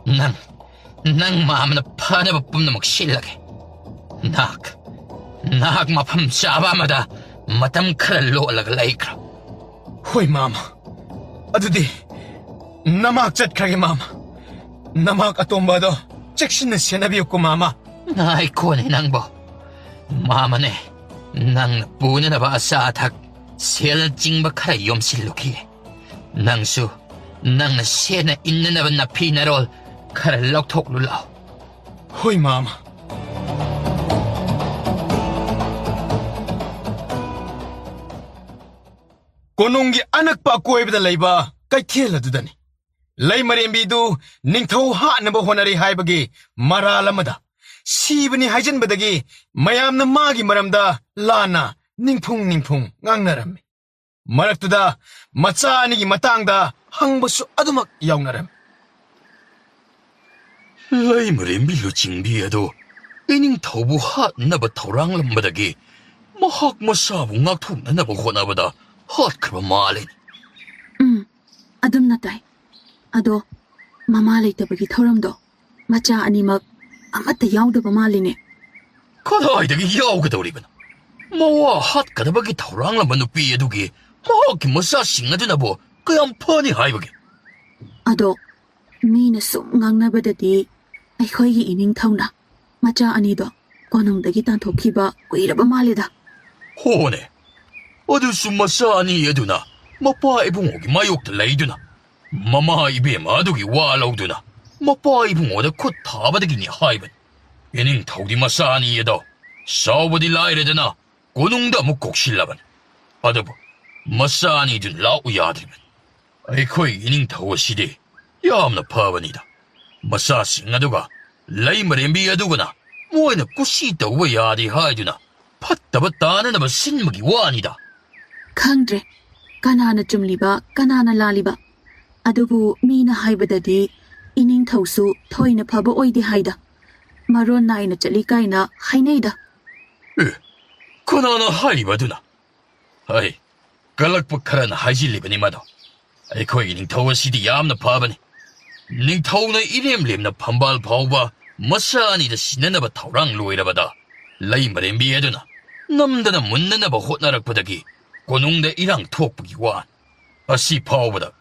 낭 마마는 파네바 뿜는 먹 실라게. 낙 마팜 샤바마다 마탐 칼로 올라가 라이크로. 호이 마마. 아두디 나막 잣카게 마마. 나막 아톰바도 잭신는 세나비였고 마마. 아이코네 낭보. 마마네 낭 뿌네나 바사탁 셀징바 카라 염실로기에. 낭수 낭나 세나 있는나바 나 피나롤 카라 럭톡 룰라오. 호이 마마. 고농기 아낙바 꼬에비다 레이바 까이티엘라 두다니. 레이마렘비도 닝타우 하나버 호나리 하이버기 마라람마다 시브니 하이젠바다기 마얌나 마기 마람다 라나 닝풍 앙나람미. 마락두다 마짜니기 마땅다 항버수 아두막 야옹나람. 라이머리 밀로 징비에도 이닝 터부 핫나바 토랑람바다기 마학 마사부 낙툭나나바 호나바다 핫크바 말린. ꯑꯗꯨꯝ ꯅꯇꯥꯏ. ꯑꯗꯣ ꯃꯃꯥ ꯂꯩꯇꯕꯒꯤ ꯊꯧꯔꯝꯗꯣ ꯃꯆꯥ ꯑꯅꯤꯃꯛ ꯑꯃꯠꯇ ꯌꯥꯎꯗꯕ ꯃꯥꯜꯂꯤꯅꯦ. 그다이다기 야오가더리ꯕ나. 마와 핫가다바기 토랑람바 누피 에두기 마학기 마사 싱아드나보 그얌 펀이 하이버기. ꯑꯗꯣ ꯃꯤꯅ ꯁꯨꯝ ꯉꯥꯡꯅꯕꯗꯗꯤ ꯑꯩꯈꯣꯏꯒꯤ ꯏꯅꯤꯡꯊꯧꯅ ꯃꯆꯥ ꯑꯅꯤꯗꯣ ꯀꯣꯅꯨꯡꯗꯒꯤ ꯇꯥꯟꯊꯣꯛꯈꯤꯕ ꯀꯨꯏꯔꯕ ꯃꯥꯜꯂꯦꯗ. 호네. 어두수 마사 아니에두나 마빠 이붕오기 마욕다 레이두나 마마 입에 마두기 와라우두나 마빠 이붕오다 콧 타바드기니 하이번. 예닝 타우디 마사 아니에도 싸우버디 라이레드나 고농다 묵곡 실라번. 아더부 마사 아니둔 라우 야드리번. 아이코이 예닝 타우 시디 야암나 파바니다. 마사 싱아두가 레이머렘비 야두구나 뭐에나 꾸시 떠우버 야디 하이두나 팟다바 따나나바 신먹이 와니다. ꯈꯪꯗ꯭ꯔꯦ ꯀꯅꯥꯅ ꯆꯨꯝꯂꯤꯕ ꯀꯅꯥꯅ ꯂꯥꯜꯂꯤꯕ. ꯑꯗꯨꯕꯨ ꯃꯤꯅ ꯍꯥꯏꯕꯗꯗꯤ ꯏꯅꯤꯡꯊꯧꯁꯨ ꯊꯣꯏꯅ ꯐꯕ ꯑꯣꯏꯗꯦ ꯍꯥꯏꯗ. ꯃꯔꯣꯟ ꯅꯥꯏꯅ ꯆꯠꯂꯤ ꯀꯥꯏꯅ ꯍꯥꯏꯅꯩꯗ. 그나나 하이바두나. 아이, 갈락부 카라나 하이질리바니 마도. 아이코이 닝타우시디 얌나 파바니. 닝타우나 이렘렘나 판발 파우바 마사니다 신나나바 타우랑 로이라바다. 라이마렘비에두나. 남다나 문나나바 호나락바다기 고농대 이랑 톡부기 완. 아시 파우바다.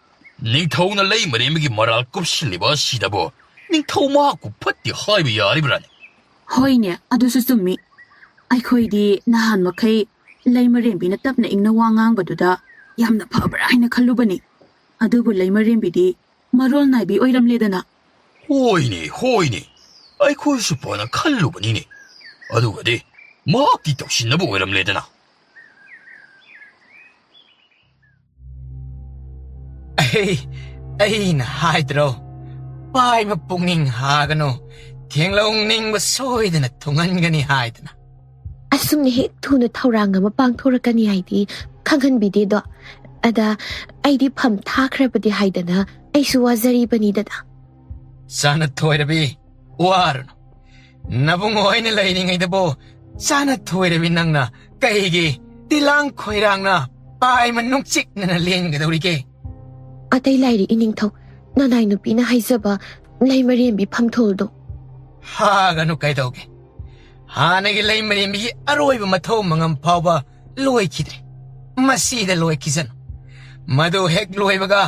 닝타우나 라이마렘비기 말할 꼽실리바 시다보. 닝타우 마하고 팟디 하이비 야리브라니. ꯍꯣꯏꯅꯦ ꯑꯗꯨꯁꯨ ꯆꯨꯝꯃꯤ. ꯑꯩꯈꯣꯏꯗꯤ ꯅꯍꯥꯟ ꯃꯈꯩ ꯂꯩꯃꯔꯦꯝꯕꯤꯅ ꯇꯞꯅ ꯏꯪꯅ ꯋꯥ ꯉꯥꯡꯕꯗꯨꯗ ꯌꯥꯝꯅ ꯐꯕ꯭ꯔꯥ ꯍꯥꯏꯅ ꯈꯜꯂꯨꯕꯅꯤ. ꯑꯗꯨꯕꯨ ꯂꯩꯃꯔꯦꯝꯕꯤꯗꯤ ꯃꯔꯣꯜ ꯅꯥꯏꯕꯤ ꯑꯣꯏꯔꯝꯂꯦꯗꯅ. 호이니. 아이코이 슈퍼나 칼루바니니. 아두가디 마학기 덕신나보 오람레드나. ꯑꯩꯅ ꯍꯥꯏꯗ꯭ꯔꯣ ꯄꯥꯏꯃ ꯄꯨꯛꯅꯤꯡ ꯍꯥꯒꯅꯨ ꯊꯦꯡꯂꯧꯅꯤꯡꯕ ꯁꯣꯏꯗꯅ ꯊꯨꯡꯍꯟꯒꯅꯤ ꯍꯥꯏꯗꯅ. ꯑꯁꯨꯝꯅ ꯍꯦꯛ ꯊꯨꯅ ꯊꯧꯔꯥꯡ ꯑꯃ ꯄꯥꯡꯊꯣꯔꯛꯀꯅꯤ ꯍꯥꯏꯗꯤ ꯈꯪꯍꯟꯕꯤꯗꯦꯗꯣ. ꯑꯗ ꯑꯩꯗꯤ ꯐꯝ ꯊꯥꯈ꯭ꯔꯕꯗꯤ ꯍꯥꯏꯗꯅ ꯑꯩꯁꯨ ꯋꯥꯖꯔꯤꯕꯅꯤꯗꯅ. ꯆꯥꯅ ꯊꯣꯏꯔꯕꯤ ꯋꯥꯔꯨꯅꯨ. ꯅꯕꯨꯡ ꯑꯣꯏꯅ ꯂꯩꯔꯤꯉꯩꯗꯕꯨ ꯆꯥꯅ ꯊꯣꯏꯔꯕꯤ ꯅꯪꯅ ꯀꯩꯒꯤ ꯇꯤꯂꯥꯡ ꯈꯣꯏꯔꯥꯡꯅ ꯄꯥꯏꯃ ꯅꯨꯡꯆꯤꯛꯅꯅ ꯂꯦꯟꯒꯗꯧꯔꯤꯒꯦ. ꯑꯇꯩ ꯂꯥꯏꯔꯤ ꯏꯅꯤꯡꯊꯧ ꯅꯅꯥꯏ ꯅꯨꯄꯤꯅ ꯍꯥꯏꯖꯕ ꯂꯩꯃꯔꯦꯝꯕꯤ ꯐꯝꯊꯣꯜꯗꯣ. ꯍꯥꯒꯅꯨ ꯀꯩꯗꯧꯒꯦ. ꯍꯥꯟꯅꯒꯤ ꯂꯩꯃꯔꯦꯝꯕꯤꯒꯤ ꯑꯔꯣꯏꯕ ꯃꯊꯧ ꯃꯉꯝ ꯐꯥꯎꯕ ꯂꯣꯏꯈꯤꯗ꯭ꯔꯦ. ꯃꯁꯤꯗ ꯂꯣꯏꯈꯤꯁꯅꯨ. ꯃꯗꯨ ꯍꯦꯛ ꯂꯣꯏꯕꯒ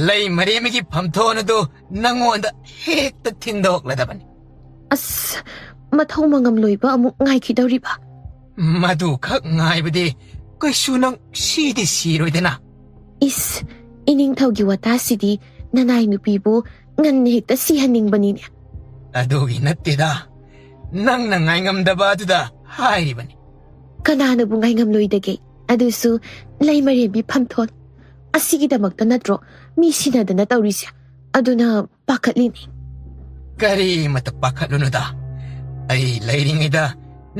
ꯂꯩꯃꯔꯦꯝꯕꯤꯒꯤ ꯐꯝꯊꯣꯟ ꯑꯗꯨ ꯅꯪꯉꯣꯟꯗ ꯍꯦꯛꯇ ꯊꯤꯟꯗꯣꯛꯂꯗꯕꯅꯤ. ꯑꯁ ꯃꯊꯧ ꯃꯉꯝꯂꯣꯏꯕ ꯑꯃꯨꯛ ꯉꯥꯏꯈꯤꯗꯧꯔꯤꯕ ꯃꯗꯨ ꯈꯛ ꯉꯥꯏꯕꯗꯤ ꯀꯩꯁꯨ ꯅꯪ ꯁꯤꯗꯤ ꯁꯤꯔꯣꯏꯗꯅ ꯏꯁ ꯏꯅꯤꯡꯊꯧꯒꯤ ꯋꯥꯇꯥꯁꯤꯗꯤ ꯅꯅꯥꯏ ꯅꯨꯄꯤꯕꯨ ꯉꯟꯅ ꯍꯦꯛꯇ ꯁꯤꯍꯟꯅꯤꯡꯕꯅꯤꯅꯦ ꯑꯗꯨꯒꯤ ꯅꯠꯇꯦꯗ ꯅꯪꯅ ꯉꯥꯏꯉꯝꯗꯕ ꯑꯗꯨꯗ ꯍꯥꯏꯔꯤꯕꯅꯤ ꯀꯅꯥꯅꯕꯨ ꯉꯥꯏꯉꯝꯂꯣꯏꯗꯒꯦ ꯑꯗꯨꯁꯨ ꯂꯩꯃꯔꯦꯝꯕꯤ ꯐꯝꯊꯣꯟ ꯑꯁꯤꯒꯤꯗꯃꯛꯇ ꯅꯠꯇ꯭ꯔꯣ ꯃꯤ ꯁꯤꯟꯅꯗꯅ ꯇꯧꯔꯤꯁꯦ ꯑꯗꯨꯅ ꯄꯥꯈꯠꯂꯤꯅꯤ ꯀꯔꯤꯃꯇ ꯄꯥꯈꯠꯂꯨꯅꯨꯗ ꯑꯩ ꯂꯩꯔꯤꯉꯩꯗ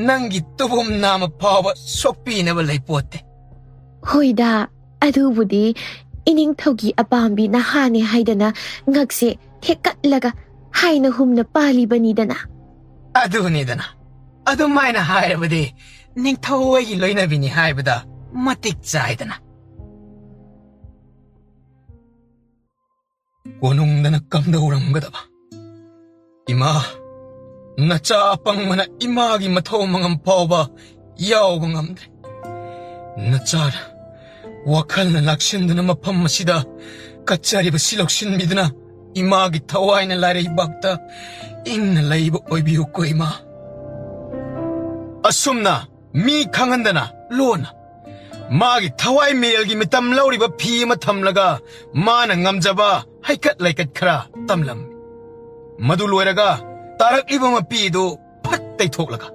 ꯅꯪꯒꯤ ꯇꯨꯕꯨꯝ ꯅꯥꯝꯃ ꯐꯥꯎꯕ ꯁꯣꯛꯄꯤꯅꯕ ꯂꯩꯄꯣꯠꯇꯦ ꯍꯣꯏꯗ ꯑꯗꯨꯕꯨꯗꯤ ꯏꯅꯤꯡꯊꯧꯒꯤ ꯑꯄꯥꯝꯕꯤ ꯅꯍꯥꯅꯦ ꯍꯥꯏꯗꯅ ꯉꯛꯁꯦ ꯊꯦꯛꯀꯠꯂꯒ ꯍꯥꯏꯅ ꯍꯨꯝꯅ ꯄꯥꯜꯂꯤꯕꯅꯤꯗꯅ ꯑꯗꯨꯅꯤꯗꯅ ꯑꯗꯨꯃꯥꯏꯅ ꯍꯥꯏꯔꯕꯗꯤ ꯅꯤꯡꯊꯧ ꯍꯣꯏꯒꯤ ꯂꯣꯏꯅꯕꯤꯅꯤ ꯍꯥꯏꯕꯗ ꯃꯇꯤꯛ ꯆꯥꯏꯗꯅ ꯀꯣꯅꯨꯡꯗꯅ ꯀꯝꯗꯧꯔꯝꯒꯗꯕ ꯏꯃꯥ ꯅꯆꯥ ꯑꯄꯪꯕꯅ ꯏꯃꯥꯒꯤ ꯃꯊꯧ ꯃꯉꯝ ꯐꯥꯎꯕ ꯌꯥꯎꯕ ꯉꯝꯗ꯭ꯔꯦ ꯅꯆꯥꯅ ꯋꯥꯈꯜꯅ ꯂꯥꯛꯁꯤꯟꯗꯨꯅ ꯃꯐꯝ ꯑꯁꯤꯗ ꯀꯠꯆꯔꯤꯕꯁꯤ ꯂꯧꯁꯤꯟꯕꯤꯗꯨꯅ ꯏꯃꯥꯒꯤ ꯊꯋꯥꯏꯅ ꯂꯥꯏꯔꯩꯕꯥꯛꯇ ꯏꯪꯅ ꯂꯩꯕ ꯑꯣꯏꯕꯤꯌꯨꯀꯣ ꯏꯃꯥ ꯑꯁꯨꯝꯅ ꯃꯤ ꯈꯪꯍꯟꯗꯅ ꯂꯣꯟꯅ ꯃꯥꯒꯤ ꯊꯋꯥꯏ ꯃꯦꯜꯒꯤ ꯃꯤꯇꯝ ꯂꯧꯔꯤꯕ ꯐꯤ ꯑꯃ ꯊꯝꯂꯒ ꯃꯥꯅ ꯉꯝꯖꯕ ꯍꯩꯀꯠ ꯂꯩꯀꯠ ꯈꯔ ꯇꯝꯂꯝꯃꯤ ꯃꯗꯨ ꯂꯣꯏꯔꯒ ꯇꯥꯔꯛꯂꯤꯕ ꯃꯄꯤꯗꯨ ꯐꯠ ꯇꯩꯊꯣꯛꯂꯒ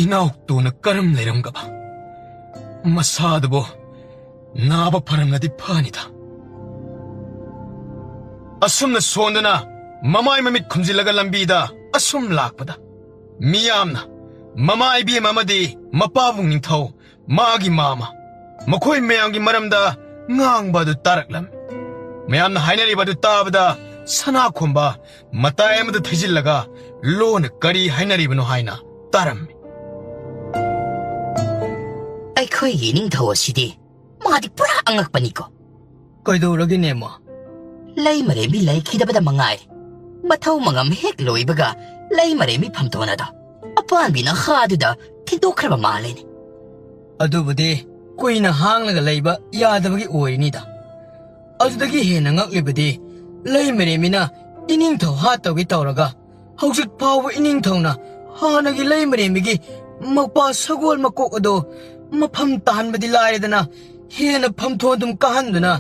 ꯏꯅꯥꯎꯇꯣꯅ ꯀꯔꯝ ꯂꯩꯔꯝꯒꯕ ꯃꯁꯥꯗꯨꯕꯨ ꯅꯥꯕ ꯐꯔꯝꯂꯗꯤ ꯐꯅꯤꯗ ꯑꯁꯨꯝꯅ ꯁꯣꯟꯗꯨꯅ ꯃꯃꯥꯏ ꯃꯃꯤꯠ ꯈꯨꯝꯖꯤꯜꯂꯒ ꯂꯝꯕꯤꯗ ꯑꯁꯨꯝ ꯂꯥꯛꯄꯗ ꯃꯤꯌꯥꯝꯅ ꯃꯃꯥ ꯏꯕꯦꯝ ꯑꯃꯗꯤ ꯃꯄꯥꯕꯨꯡ ꯅꯤꯡꯊꯧ ꯃꯥꯒꯤ ꯃꯥꯃ ꯃꯈꯣꯏ ꯃꯌꯥꯝꯒꯤ ꯃꯔꯝꯗ ꯉꯥꯡꯕ ꯑꯗꯨ ꯇꯥꯔꯛꯂꯝꯃꯤ ꯃꯌꯥꯝꯅ ꯍꯥꯏꯅꯔꯤꯕ ꯑꯗꯨ ꯇꯥꯕꯗ ꯁꯅꯥꯈꯣꯝꯕ ꯃꯇꯥꯏ ꯑꯃꯗ ꯊꯩꯖꯤꯜꯂꯒ ꯂꯣꯟꯅ ꯀꯔꯤ ꯍꯥꯏꯅꯔꯤꯕꯅꯣ ꯍꯥꯏꯅ ꯇꯥꯔꯝꯃꯤ ꯑꯩꯈꯣꯏꯒꯤ ꯅꯤꯡꯊꯧ ꯑꯁꯤꯗꯤ ꯃꯥꯗꯤ ꯄꯨꯔꯥ ꯑꯉꯛꯄꯅꯤꯀꯣ ꯀꯩꯗꯧꯔꯒꯦꯅꯦꯃ ꯂꯩꯃꯔꯦꯝꯕꯤ ꯂꯩꯈꯤꯗꯕꯗ ꯃꯉꯥꯏꯔꯦ ꯃꯊꯧ ꯃꯉꯝ ꯍꯦꯛ ꯂꯣꯏꯕꯒ ꯂꯩꯃꯔꯦꯝꯕꯤ ꯐꯝꯊꯣꯟ ꯑꯗꯣ ꯑꯄꯥꯟꯕꯤ ꯅꯍꯥꯗꯨꯗ ꯊꯤꯟꯗꯣꯛꯈ꯭ꯔꯕ ꯃꯥꯜꯂꯦꯅꯦ ꯑꯗꯨꯕꯨꯗꯤ ꯀꯨꯏꯅ ꯍꯥꯡꯂꯒ ꯂꯩꯕ ꯌꯥꯗꯕꯒꯤ ꯑꯣꯏꯔꯤꯅꯤꯗ ꯑꯗꯨꯗꯒꯤ ꯍꯦꯟꯅ ꯉꯛꯂꯤꯕꯗꯤ ꯂꯩꯃꯔꯦꯝꯕꯤꯅ ꯏꯅꯤꯡꯊꯧ ꯍꯥꯠꯇꯧꯒꯤ ꯇꯧꯔꯒ ꯍꯧꯖꯤꯛ ꯐꯥꯎꯕ ꯏꯅꯤꯡꯊꯧꯅ ꯍꯥꯟꯅꯒꯤ ꯂꯩꯃꯔꯦꯝꯕꯤꯒꯤ ꯃꯄꯥ ꯁꯒꯣꯜ ꯃꯀꯣꯛ ꯑꯗꯨ ꯃꯐꯝ ꯇꯥꯍꯟꯕꯗꯤ ꯂꯥꯏꯔꯗꯅ ꯍꯦꯟꯅ ꯐꯝꯊꯣꯟ ꯑꯗꯨꯝ ꯀꯥꯍꯟꯗꯨꯅ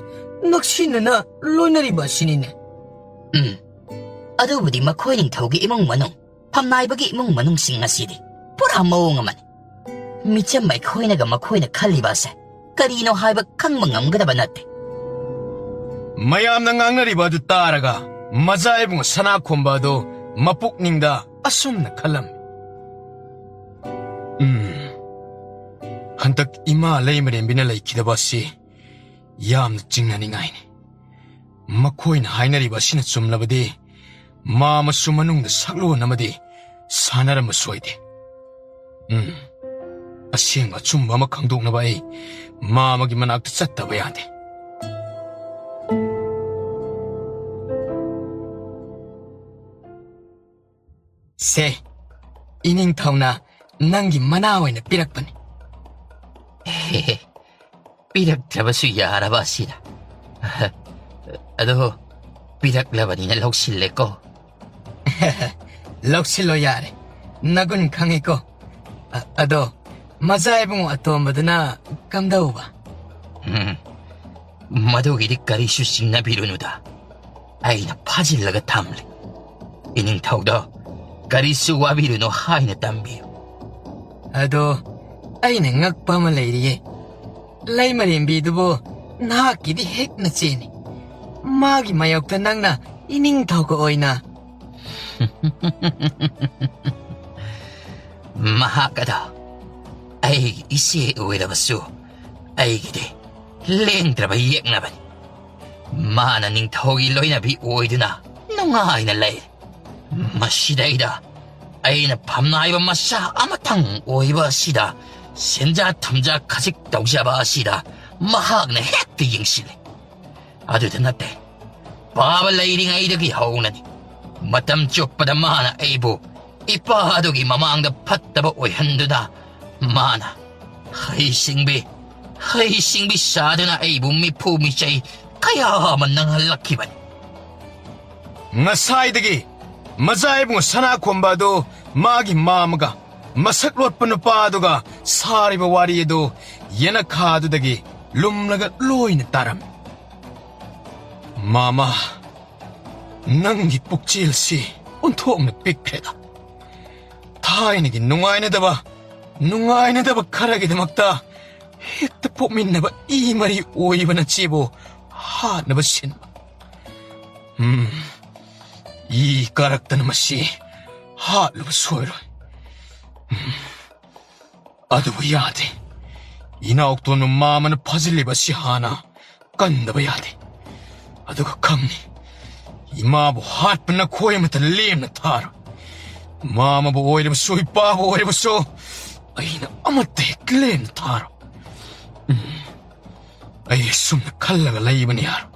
ꯅꯛꯁꯤꯟꯅꯅ ꯂꯣꯏꯅꯔꯤꯕ ꯑꯁꯤꯅꯤꯅꯦ ꯑꯗꯨꯕꯨꯗꯤ ꯃꯈꯣꯏ ꯅꯤꯡꯊꯧꯒꯤ ꯏꯃꯨꯡ ꯃꯅꯨꯡ ꯐꯝꯅꯥꯏꯕꯒꯤ ꯏꯃꯨꯡ ꯃꯅꯨꯡꯁꯤꯡ ꯑꯁꯤꯗꯤ ꯄꯨꯔꯥ ꯃꯑꯣꯡ ꯑꯃꯅꯤ ꯃꯤꯆꯝ ꯑꯩꯈꯣꯏꯅꯒ ꯃꯈꯣꯏꯅ ꯈꯜꯂꯤꯕ ꯑꯁꯦ ꯀꯔꯤꯅꯣ ꯍꯥꯏꯕ ꯈꯪꯕ ꯉꯝꯒꯗꯕ ꯅꯠꯇꯦ ꯃꯌꯥꯝꯅ ꯉꯥꯡꯅꯔꯤꯕ ꯑꯗꯨ ꯇꯥꯔꯒ ꯃꯖꯥ ꯏꯕꯨꯡ ꯁꯅꯥꯈꯣꯝꯕ ꯑꯗꯨ ꯃꯄꯨꯛꯅꯤꯡꯗ ꯑꯁꯨꯝꯅ ꯈꯜꯂꯝꯃꯤ ꯍꯟꯗꯛ ꯏꯃꯥ ꯂꯩꯃꯔꯦꯝꯕꯤꯅ ꯂꯩꯈꯤꯗꯕ ꯑꯁꯤ ꯌꯥꯝꯅ ꯆꯤꯡꯅꯅꯤꯡꯉꯥꯏꯅꯤ ꯃꯈꯣꯏꯅ ꯍꯥꯏꯅꯔꯤꯕ ꯑꯁꯤꯅ ꯆꯨꯝꯂꯕꯗꯤ ꯃꯥ ꯑꯃꯁꯨ ꯃꯅꯨꯡꯗ ꯁꯛꯂꯣꯟ ꯑꯃꯗꯤ ꯁꯥꯟꯅꯔꯝꯕ ꯁꯣꯏꯗꯦ ꯑꯁꯦꯡꯕ ꯑꯆꯨꯝꯕ ꯑꯃ ꯈꯪꯗꯣꯛꯅꯕ ꯑꯩ ꯃꯥ ꯑꯃꯒꯤ ꯃꯅꯥꯛꯇ ꯆꯠꯇꯕ ꯌꯥꯗꯦ ꯁꯦ ꯏꯅꯤꯡꯊꯧꯅ ꯅꯪꯒꯤ ꯃꯅꯥ ꯑꯣꯏꯅ ꯄꯤꯔꯛꯄꯅꯤ ꯄꯤꯔꯛꯇ꯭ꯔꯕꯁꯨ ꯌꯥꯔꯕ ꯑꯁꯤꯗ ꯑꯗꯣ ꯄꯤꯔꯛꯂꯕꯅꯤꯅ ꯂꯧꯁꯤꯜꯂꯦꯀꯣ ꯂꯧꯁꯤꯜꯂꯣ ꯌꯥꯔꯦ ꯅꯒꯨꯟ ꯈꯪꯉꯤꯀꯣ ꯑꯗꯣ ꯃꯖꯥ ꯏꯕꯨꯡ ꯑꯇꯣꯝꯕꯗꯨꯅ ꯀꯝꯗꯧꯕ ꯃꯗꯨꯒꯤꯗꯤ ꯀꯔꯤꯁꯨ ꯆꯤꯡꯅꯕꯤꯔꯨꯅꯨꯗ ꯑꯩꯅ ꯐꯥꯖꯤꯜꯂꯒ ꯊꯝꯂꯦ ꯏꯅꯤꯡꯊꯧꯗꯣ ꯀꯔꯤꯁꯨ ꯋꯥꯕꯤꯔꯨꯅꯨ ꯍꯥꯏꯅ ꯇꯝꯕꯤꯌꯨ ꯑꯗꯣ ꯑꯩꯅ ꯉꯛꯄ ꯑꯃ ꯂꯩꯔꯤꯌꯦ ꯂꯩꯃꯔꯦꯝꯕꯤꯗꯨꯕꯨ ꯅꯍꯥꯛꯀꯤꯗꯤ ꯍꯦꯛ ꯅꯆꯦꯅꯤ ꯃꯥꯒꯤ ꯃꯥꯌꯣꯛꯇ ꯅꯪꯅ ꯏꯅꯤꯡꯊꯧꯒ ꯑꯣꯏꯅ ꯃꯍꯥꯛ ꯑꯗꯣ ꯑꯩꯒꯤ ꯏꯆꯦ ꯑꯣꯏꯔꯕꯁꯨ ꯑꯩꯒꯤꯗꯤ ꯂꯦꯡꯗ꯭ꯔꯕ ꯌꯦꯛꯅꯕꯅꯤ ꯃꯥꯅ ꯅꯤꯡꯊꯧꯒꯤ ꯂꯣꯏꯅꯕꯤ ꯑꯣꯏꯗꯨꯅ ꯅꯨꯡꯉꯥꯏꯅ ꯂꯩ ꯃꯁꯤꯗꯩꯗ ꯑꯩꯅ ꯐꯝꯅꯥꯏꯕ ꯃꯆꯥ ꯑꯃꯇꯪ ꯑꯣꯏꯕ ꯑꯁꯤꯗ ꯁꯦꯟꯖꯥ ꯊꯨꯝꯖꯥ ꯈꯖꯤꯛ ꯇꯧꯖꯕ ꯑꯁꯤꯗ ꯃꯍꯥꯛꯅ ꯍꯦꯛꯇ ꯌꯦꯡꯁꯤꯜꯂꯤ ꯑꯗꯨꯗ ꯅꯠꯇꯦ ꯄꯥꯕ ꯂꯩꯔꯤꯉꯩꯗꯒꯤ ꯍꯧꯅꯅꯤ ꯃꯇꯝ ꯆꯨꯞꯄꯗ ꯃꯥꯅ ꯑꯩꯕꯨ ꯏꯄꯥ ꯑꯗꯨꯒꯤ ꯃꯃꯥꯡꯗ ꯐꯠꯇꯕ ꯑꯣꯏꯍꯟꯗꯨꯅ ꯃꯥꯅ ꯍꯩꯁꯤꯡꯕꯤ ꯁꯥꯗꯨꯅ ꯑꯩꯕꯨ ꯃꯤꯐꯨ ꯃꯤꯆꯩ ꯀꯌꯥ ꯑꯃ ꯅꯪꯍꯜꯂꯛꯈꯤꯕꯅꯤ Ngasaydagi, mazaibong sanakwambado, magi mamaga, masaklot panupadoga, sariba warido, yanakadudagi, lumlaga loy na taram. Mama, nangi pukchil si, untong na pikreda. Tainigi nungay na daba karagi damakta, hekta pumin na ba imari uwi ba na chibo, ha na ba sin ba? 이 까락다는 맛이 하루 소이로 아두부야데 이나옥도는 마마는 퍼즐리바시 하나 깐다바야데 아두가 강니 이마부 핫분나 코에부터 림나 타로 마마부 오이르부 소이 바부 오이르부 소 아이나 아무때 클레나 타로 아이 숨나 칼라가 라이브니 하로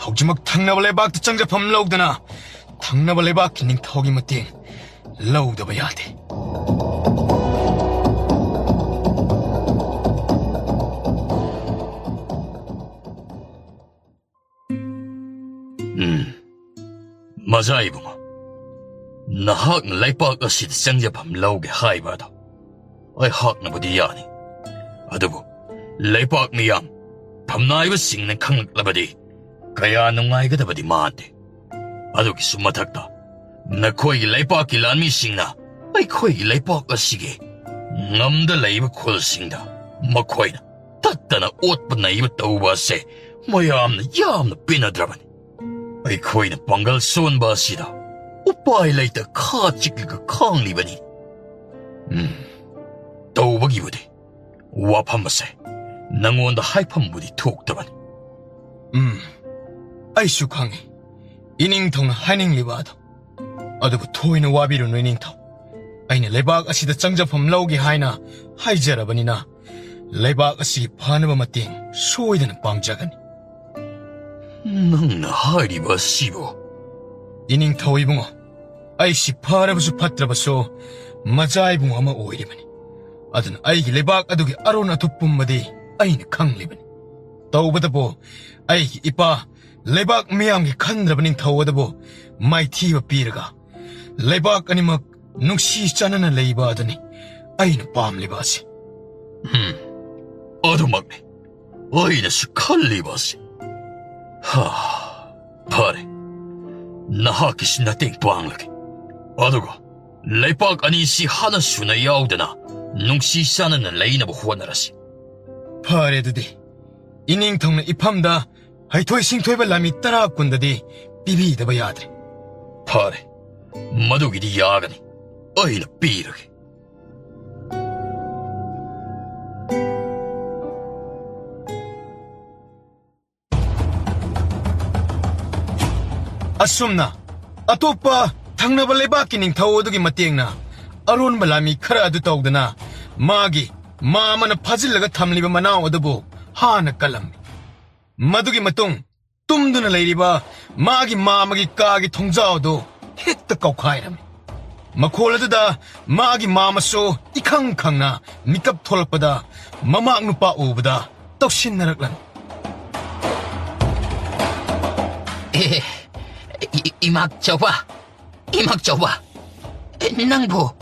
혹지막 탕나발레 박트 장자팜 라우드나 탕나발레 박히닝 턱이 못띵 라우드바야 돼. 맞아 이봉아. 나학 라이박 어시드 장자팜 라우게 하이바다. 아이 학나보디 야니. 아두고 라이박 미얌 밤나이브 싱는 강락라바디 kaya nungaygadabadi maante. Adugi sumatakta. Nakoy laypaki lanmi singna. Ay koy laypak asige. Ngamda layba kul singda. Makoy na. Tatta na otpa na iba tauba se. Mayam na pinadraban. Ay koy na panggal son ba sida. Upay layta kachikliga kangli bani. Tauba gibudi. Wapamase. Nangonda haipambudi tuktaban. 아이슈 강이 이닝통 하닝 리바도 어두부 토이는 와비로 느닝터 아이네 레박 아시다 장자품 라우기 하이나 하이제라버니나 레박 아시기 파느바 마띵 소이드는 빵자가니 낭나 하이리바 시보 이닝터 이붕어 아이시 파라부수 파트라바소 마자이붕어 아마 오이리바니 아든 아이기 레박 아두기 아로나 돋뿜마디 아이네 강리바니 떠우바다보 아이기 이빠 레박 미양기 칸드라바닝 타워다보 마이티바 비르가 레박 아니막 눅시 짜나나 레이바더니 아이는 밤리바시 어두막네 어이나 스칼리바시 파레 나하키 신나 땡빵라게 어두가 레박 아니시 하나 수나 야우드나 눅시 짜나나 레이나보 후원나라시 파레드디 이닝통나 이팜다 하이토이 싱토이발 남이 따라군다디 비비다바 야드레 파레 마두기디 야가니 어이나 비르게 asumna atopa thangna baleba kining thawodugi matengna aron balami khara adu tawdana magi mamana phajillaga thamliba manaw adabu hana kalam madugi matung tumduna leiriba magi mamagi kagi thongjaodo hekta kaukhairami makholadada magi mamaso ikhang khangna mikap tholakpada mamak nupa ubada tawsinnaraklan 이막 줘봐. 낭부,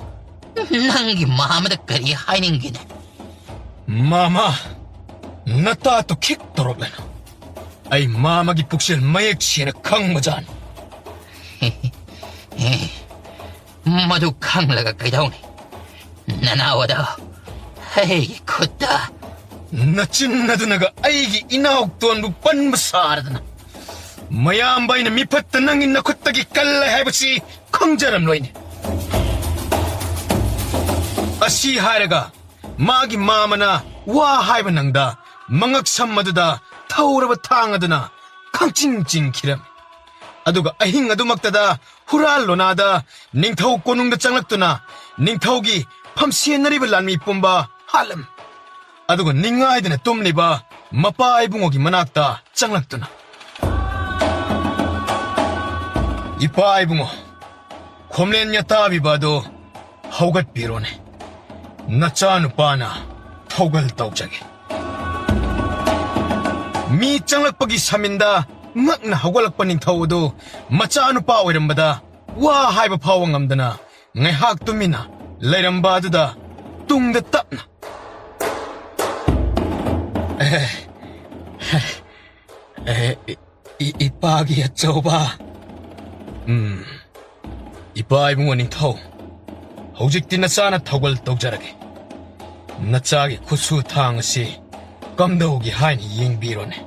낭기 마음에다 그리 하이는 기네. Mama, natato kik toroglan. Ay mama gi puksil mayek siya na kang majan. 모두 강라가 그다오네. 나나와 daw. Ay, kuta. Nachin na dunaga ay gi inaog tuan bupan masarad na. Mayambay na mipat na nangin na kutagi kalay hay basi kang jaram loy ni. Asi haraga, magi mama na wahay ba nangda, mangak sammadada, taura ba tangadana, kang ching kiram. Aduga ahing adumaktada, huralo nada, ning tau konung da changlakto ning taugi, pamsiyan na ribalan mi pumba, halam. Aduga ningay din na tumniba, mapa ay bungogi manakta, changlakto na. Ipa ay bungo, kumlen niya tabi bado, haugat pirone. Nachanu pa na, taugal taujage. Mi changlak pagi saminda, ngakna hawalak paning thawdo macha anu pa oirambada wa haiba phawa ngamdana ngai hak tumina leiramba aduda tungda tapna ipagi achauba ipa ibungo ningthau hojikti nachana thawgal tawjarage nachagi khusu thang asi kamdaugi hain yengbirone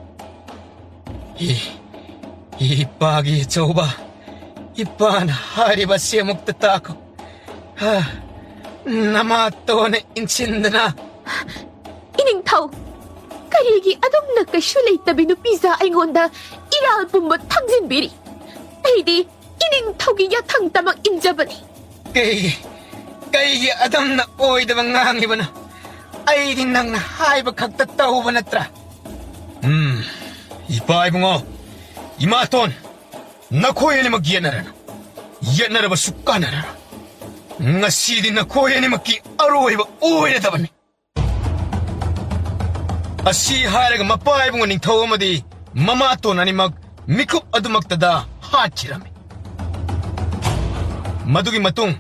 ipagi achauba ipan hariba semukta tako namatone inchindana Iningthau, karigi adumna kaisu leitabi nupiza aingonda iral pumba thangjinbiri. Aidi iningthaugi yathang tamak injabani. Kay adam na oidaba ngangibana aidi nangna haiba khakta tawba natra ipa ibungo imaton nakoyeni magyenarana yenaraba sukkanarana ngasidi nakoyeni makki aroiba oiradabani asi hairaga mapa ibungo ningthau amadi mamaton animak mikup adumaktada haachirame madugi matung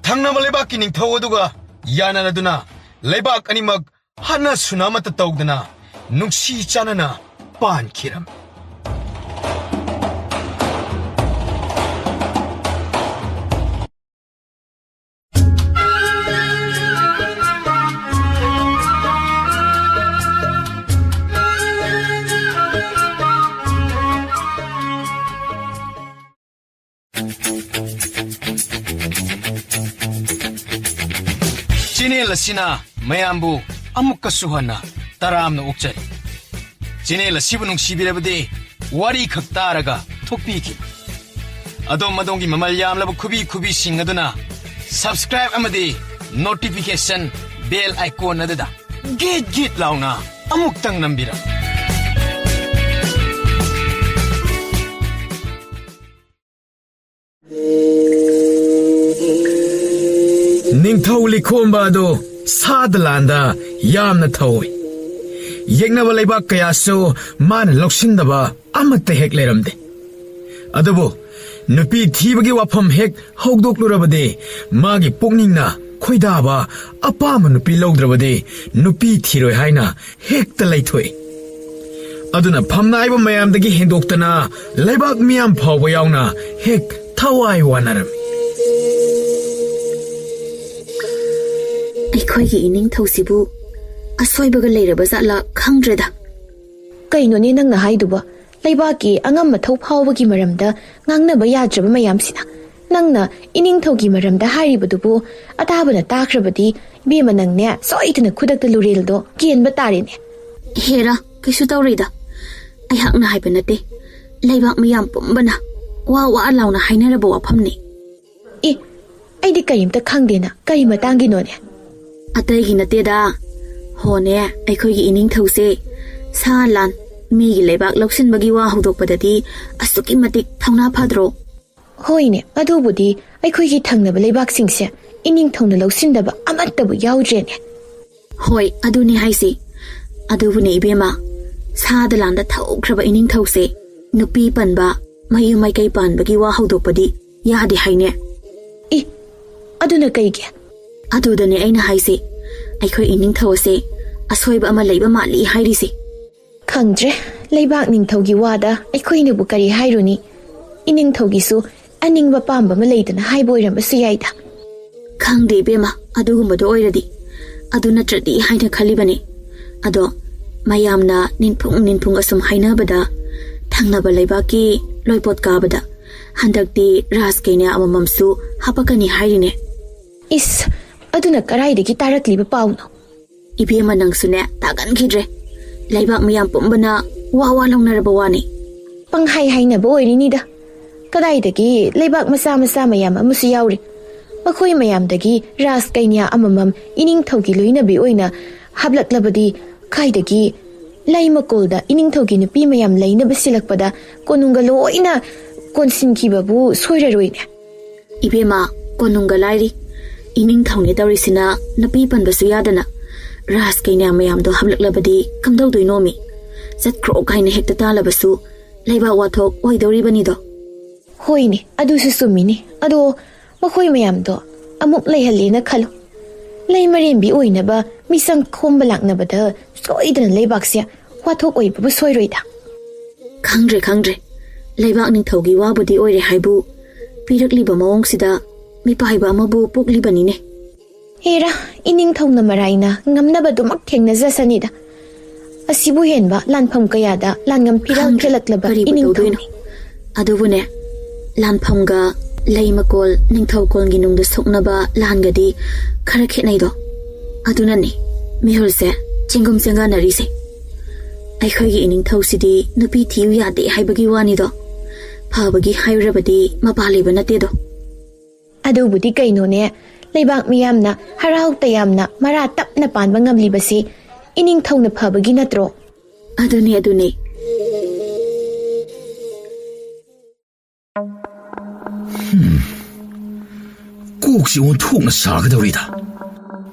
thangna lebaki ningthau aduga yananaduna lebak animak hana sunamata tawdana nungsi chanana pankhiram Chine lasina mayambu amukka suhana taramna ukchari chine lasibu nungsibirabade wari khaktaraga thokpiki adom madongi mamal yamlaba khubi singaduna subscribe amadi notification bell icon adada git launa amuktang nambira Ningthau likhomba do sadlanda yamna thawai yegnaba leibak kaya so man loksindaba amatta hek leramde adubo nupi thibagi wafam hek hogdoklurabade magi pokningna khoidaba apama nupi logdrabade nupi thiroi haina hekta leithoi aduna phamnaiba mayamdagi hendoktana leibak miyam phawba yauna hek thawai wanaram ꯑꯩꯈꯣꯏꯒꯤ ꯏꯅꯤꯡꯊꯧꯁꯤꯕꯨ ꯑꯁꯣꯏꯕꯒ ꯂꯩꯔꯕ ꯖꯥꯠꯂꯥ ꯈꯪꯗ꯭ꯔꯦꯗ ꯀꯩꯅꯣꯅꯦ ꯅꯪꯅ ꯍꯥꯏꯗꯨꯕ ꯂꯩꯕꯥꯛꯀꯤ ꯑꯉꯝ ꯃꯊꯧ ꯐꯥꯎꯕꯒꯤ ꯃꯔꯝꯗ ꯉꯥꯡꯅꯕ ꯌꯥꯗ꯭ꯔꯕ ꯃꯌꯥꯝꯁꯤꯅ ꯅꯪꯅ ꯏꯅꯤꯡꯊꯧꯒꯤ ꯃꯔꯝꯗ ꯍꯥꯏꯔꯤꯕꯗꯨꯕꯨ ꯑꯇꯥꯕꯅ ꯇꯥꯈ꯭ꯔꯕꯗꯤ ꯏꯕꯦꯝꯃ ꯅꯪꯅꯦ ꯁꯣꯏꯗꯅ ꯈꯨꯗꯛꯇ ꯂꯨꯔꯦꯜꯗꯣ ꯀꯦꯟꯕ ꯇꯥꯔꯦꯅꯦ ꯍꯦꯔꯥ ꯀꯩꯁꯨ ꯇꯧꯔꯣꯏꯗ ꯑꯩꯍꯥꯛꯅ ꯍꯥꯏꯕ ꯅꯠꯇꯦ ꯂꯩꯕꯥꯛ ꯃꯌꯥꯝ ꯄꯨꯝꯕꯅ ꯋꯥ ꯋꯥ ꯂꯥꯎꯅ ꯍꯥꯏꯅꯔꯕ ꯋꯥꯐꯝꯅꯤ ꯑꯩꯗꯤ ꯀꯔꯤꯝꯇ ꯈꯪꯗꯦꯅ ꯀꯔꯤ ꯃꯇꯥꯡꯒꯤꯅꯣꯅꯦ ꯑꯇꯩꯒꯤ ꯅꯠꯇꯦꯗ ꯍꯣꯅꯦ ꯑꯩꯈꯣꯏꯒꯤ ꯏꯅꯤꯡꯊꯧꯁꯦ ꯁꯥ ꯂꯥꯟ ꯃꯤꯒꯤ ꯂꯩꯕꯥꯛ ꯂꯧꯁꯤꯟꯕꯒꯤ ꯋꯥ ꯍꯧꯗꯣꯛꯄꯗꯗꯤ ꯑꯁꯨꯛꯀꯤ ꯃꯇꯤꯛ ꯊꯧꯅꯥ ꯐꯗ꯭ꯔꯣ ꯍꯣꯏꯅꯦ ꯑꯗꯨꯕꯨꯗꯤ ꯑꯩꯈꯣꯏꯒꯤ ꯊꯪꯅꯕ ꯂꯩꯕꯥꯛꯁꯤꯡꯁꯦ ꯏꯅꯤꯡꯊꯧꯅ ꯂꯧꯁꯤꯟꯗꯕ ꯑꯃꯠꯇꯕꯨ ꯌꯥꯎꯗ꯭ꯔꯦꯅꯦ ꯍꯣꯏ ꯑꯗꯨꯅꯤ ꯍꯥꯏꯁꯤ ꯑꯗꯨꯕꯨꯅꯦ ꯏꯕꯦꯝꯃ ꯁꯥꯗ ꯂꯥꯟꯗ ꯊꯧꯈ꯭ꯔꯕ ꯏꯅꯤꯡꯊꯧꯁꯦ ꯅꯨꯄꯤ ꯄꯟꯕ ꯃꯌꯨꯝ ꯃꯩꯀꯩ ꯄꯥꯟꯕꯒꯤ ꯋꯥ ꯍꯧꯗꯣꯛꯄꯗꯤ ꯌꯥꯗꯦ ꯍꯥꯏꯅꯦ ꯑꯗꯨꯅ ꯀꯩꯒꯤ ꯑꯗꯨꯗꯅꯦ ꯑꯩꯅ ꯍꯥꯏꯁꯤ ꯑꯩꯈꯣꯏ ꯏꯅꯤꯡꯊꯧ ꯑꯁꯦ ꯑꯁꯣꯏꯕ ꯑꯃ ꯂꯩꯕ ꯃꯥꯜꯂꯤ ꯍꯥꯏꯔꯤꯁꯤ ꯈꯪꯗ꯭ꯔꯦ ꯂꯩꯕꯥꯛ ꯅꯤꯡꯊꯧꯒꯤ ꯋꯥꯗ ꯑꯩꯈꯣꯏꯅꯕꯨ ꯀꯔꯤ ꯍꯥꯏꯔꯨꯅꯤ ꯏꯅꯤꯡꯊꯧꯒꯤꯁꯨ ꯑꯅꯤꯡꯕ ꯄꯥꯝꯕ ꯑꯃ ꯂꯩꯗꯅ ꯍꯥꯏꯕ ꯑꯣꯏꯔꯝꯕꯁꯨ ꯌꯥꯏꯗ ꯈꯪꯗꯦ ꯏꯕꯦꯝꯃ ꯑꯗꯨꯒꯨꯝꯕꯗꯣ ꯑꯣꯏꯔꯗꯤ ꯑꯗꯨ ꯅꯠꯇ꯭ꯔꯗꯤ ꯍꯥꯏꯅ ꯈꯜꯂꯤꯕꯅꯤ ꯑꯗꯣ ꯃꯌꯥꯝꯅ ꯅꯤꯟꯐꯨꯡ ꯑꯁꯨꯝ ꯍꯥꯏꯅꯕꯗ ꯊꯪꯅꯕ ꯂꯩꯕꯥꯛꯀꯤ ꯂꯣꯏꯄꯣꯠ ꯀꯥꯕꯗ ꯍꯟꯗꯛꯇꯤ ꯔꯥꯖ ꯀꯩꯅꯥ ꯑꯃꯃꯝꯁꯨ ꯍꯥꯄꯛꯀꯅꯤ ꯍꯥꯏꯔꯤꯅꯦ ꯏꯁ ꯑꯗꯨꯅ ꯀꯔꯥꯏꯗꯒꯤ ꯇꯥꯔꯛꯂꯤꯕ ꯄꯥꯎꯅꯣ ꯏꯕꯦꯝꯃ ꯅꯪꯁꯨꯅꯦ ꯇꯥꯒꯟꯈꯤꯗ꯭ꯔꯦ ꯂꯩꯕꯥꯛ ꯃꯌꯥꯝ ꯄꯨꯝꯕꯅ ꯋꯥ ꯂꯧꯅꯔꯕ ꯋꯥꯅꯤ ꯄꯪꯍꯥꯏ ꯍꯥꯏꯅꯕ ꯑꯣꯏꯔꯤꯅꯤꯗ ꯀꯗꯥꯏꯗꯒꯤ ꯂꯩꯕꯥꯛ ꯃꯆꯥ ꯃꯌꯥꯝ ꯑꯃꯁꯨ ꯌꯥꯎꯔꯤ ꯃꯈꯣꯏ ꯃꯌꯥꯝꯗꯒꯤ ꯔꯥꯖ ꯀꯩꯅꯥ ꯑꯃꯃꯝ ꯏꯅꯤꯡꯊꯧꯒꯤ ꯂꯣꯏꯅꯕꯤ ꯑꯣꯏꯅ ꯍꯥꯞꯂꯛꯂꯕꯗꯤ ꯀꯥꯏꯗꯒꯤ ꯂꯩꯃꯀꯣꯜꯗ ꯏꯅꯤꯡꯊꯧꯒꯤ ꯅꯨꯄꯤ ꯃꯌꯥꯝ ꯂꯩꯅꯕ ꯁꯤꯜꯂꯛꯄꯗ ꯀꯣꯅꯨꯡꯒ ꯂꯣꯏꯅ ꯀꯣꯟꯁꯤꯟꯈꯤꯕꯕꯨ ꯁꯣꯏꯔꯔꯣꯏꯅꯦ ꯏꯕꯦꯝꯃ ꯀꯣꯅꯨꯡꯒ ꯂꯥꯏꯔꯤ ꯏꯅꯤꯡꯊꯧꯅꯦ ꯇꯧꯔꯤꯁꯤꯅ ꯅꯨꯄꯤ ꯄꯟꯕꯁꯨ ꯌꯥꯗꯅ ꯔꯥꯖ ꯀꯩꯅꯥ ꯃꯌꯥꯝꯗꯣ ꯍꯥꯞꯂꯛꯂꯕꯗꯤ ꯀꯝꯗꯧꯗꯣꯏꯅꯣꯃꯤ ꯆꯠꯈ꯭ꯔꯣ ꯀꯥꯏꯅ ꯍꯦꯛꯇ ꯇꯥꯜꯂꯕꯁꯨ ꯂꯩꯕꯥꯛ ꯋꯥꯊꯣꯛ ꯑꯣꯏꯗꯧꯔꯤꯕꯅꯤꯗꯣ. ꯍꯣꯏꯅꯦ, ꯑꯗꯨꯁꯨ ꯆꯨꯝꯃꯤꯅꯦ. ꯑꯗꯣ ꯃꯈꯣꯏ ꯃꯌꯥꯝꯗꯣ ꯑꯃꯨꯛ ꯂꯩꯍꯜꯂꯦꯅ ꯈꯜꯂꯨ. ꯂꯩ ꯃꯔꯦꯝꯕꯤ ꯑꯣꯏꯅꯕ ꯃꯤꯆꯪ ꯈꯣꯝꯕ ꯂꯥꯛꯅꯕꯗ ꯁꯣꯏꯗꯅ ꯂꯩꯕꯥꯛꯁꯦ ꯋꯥꯊꯣꯛ ꯑꯣꯏꯕꯕꯨ ꯁꯣꯏꯔꯣꯏꯗ. ꯈꯪꯗ꯭ꯔꯦ. ꯂꯩꯕꯥꯛ ꯅꯤꯡꯊꯧꯒꯤ ꯋꯥꯕꯨꯗꯤ ꯑꯣꯏꯔꯦ ꯍꯥꯏꯕꯨ ꯄꯤꯔꯛꯂꯤꯕ ꯃꯑꯣꯡꯁꯤꯗ ꯃꯤꯄꯥꯏꯕ ꯑꯃꯕꯨ ꯄꯣꯛꯂꯤꯕꯅꯤꯅꯦ. ꯍꯦꯔꯥ, ꯏꯅꯤꯡꯊꯧꯅ ꯃꯔꯥꯏꯅ ꯉꯝꯅꯕꯗꯨꯃꯛ ꯊꯦꯡꯅꯖꯁꯅꯤꯗ. ꯑꯁꯤꯕꯨ ꯍꯦꯟꯕ ꯂꯥꯟꯐꯝ ꯀꯌꯥꯗ ꯂꯥꯟꯉꯝ ꯐꯤꯔꯥꯜ ꯊꯦꯜꯂꯛꯂꯕ ꯏꯅꯤꯡꯊꯧꯅꯤ. ꯑꯗꯨꯕꯨꯅꯦ, ꯂꯥꯟꯐꯝꯒ ꯂꯩ ꯃꯀꯣꯜ ꯅꯤꯡꯊꯧꯀꯣꯜꯒꯤ ꯅꯨꯡꯗ ꯁꯣꯛꯅꯕ ꯂꯥꯟꯒꯗꯤ ꯈꯔ ꯈꯦꯠꯅꯩꯗꯣ. ꯑꯗꯨꯅꯅꯤ ꯃꯤꯍꯨꯜꯁꯦ ꯆꯦꯡꯒꯨꯝ ꯆꯦꯡꯒꯥꯟꯅꯔꯤꯁꯦ. ꯑꯩꯈꯣꯏꯒꯤ ꯏꯅꯤꯡꯊꯧꯁꯤꯗꯤ ꯅꯨꯄꯤ ꯊꯤꯌꯨ ꯌꯥꯗꯦ ꯍꯥꯏꯕꯒꯤ ꯋꯥꯅꯤꯗꯣ. ꯐꯕꯒꯤ ꯍꯥꯏꯔꯨꯔꯕꯗꯤ ꯃꯄꯥ ꯂꯩꯕ ꯅꯠꯇꯦꯗꯣ. ꯑꯗꯨꯕꯨꯗꯤ ꯀꯩꯅꯣꯅꯦ, ꯂꯩꯕꯥꯛ ꯃꯤꯌꯥꯝꯅ ꯍꯔꯥꯎ ꯇꯌꯥꯝꯅ ꯃꯔꯥ ꯇꯞꯅ ꯄꯥꯟꯕ ꯉꯝꯂꯤꯕꯁꯤ ꯏꯅꯤꯡꯊꯧꯅ ꯐꯕꯒꯤ ꯅꯠꯇ꯭ꯔꯣ? ꯑꯗꯨꯅꯦ. ꯀꯣꯛꯁꯤ ꯑꯣꯟꯊꯣꯛꯅ ꯁꯥꯒꯗꯧꯔꯤꯗ.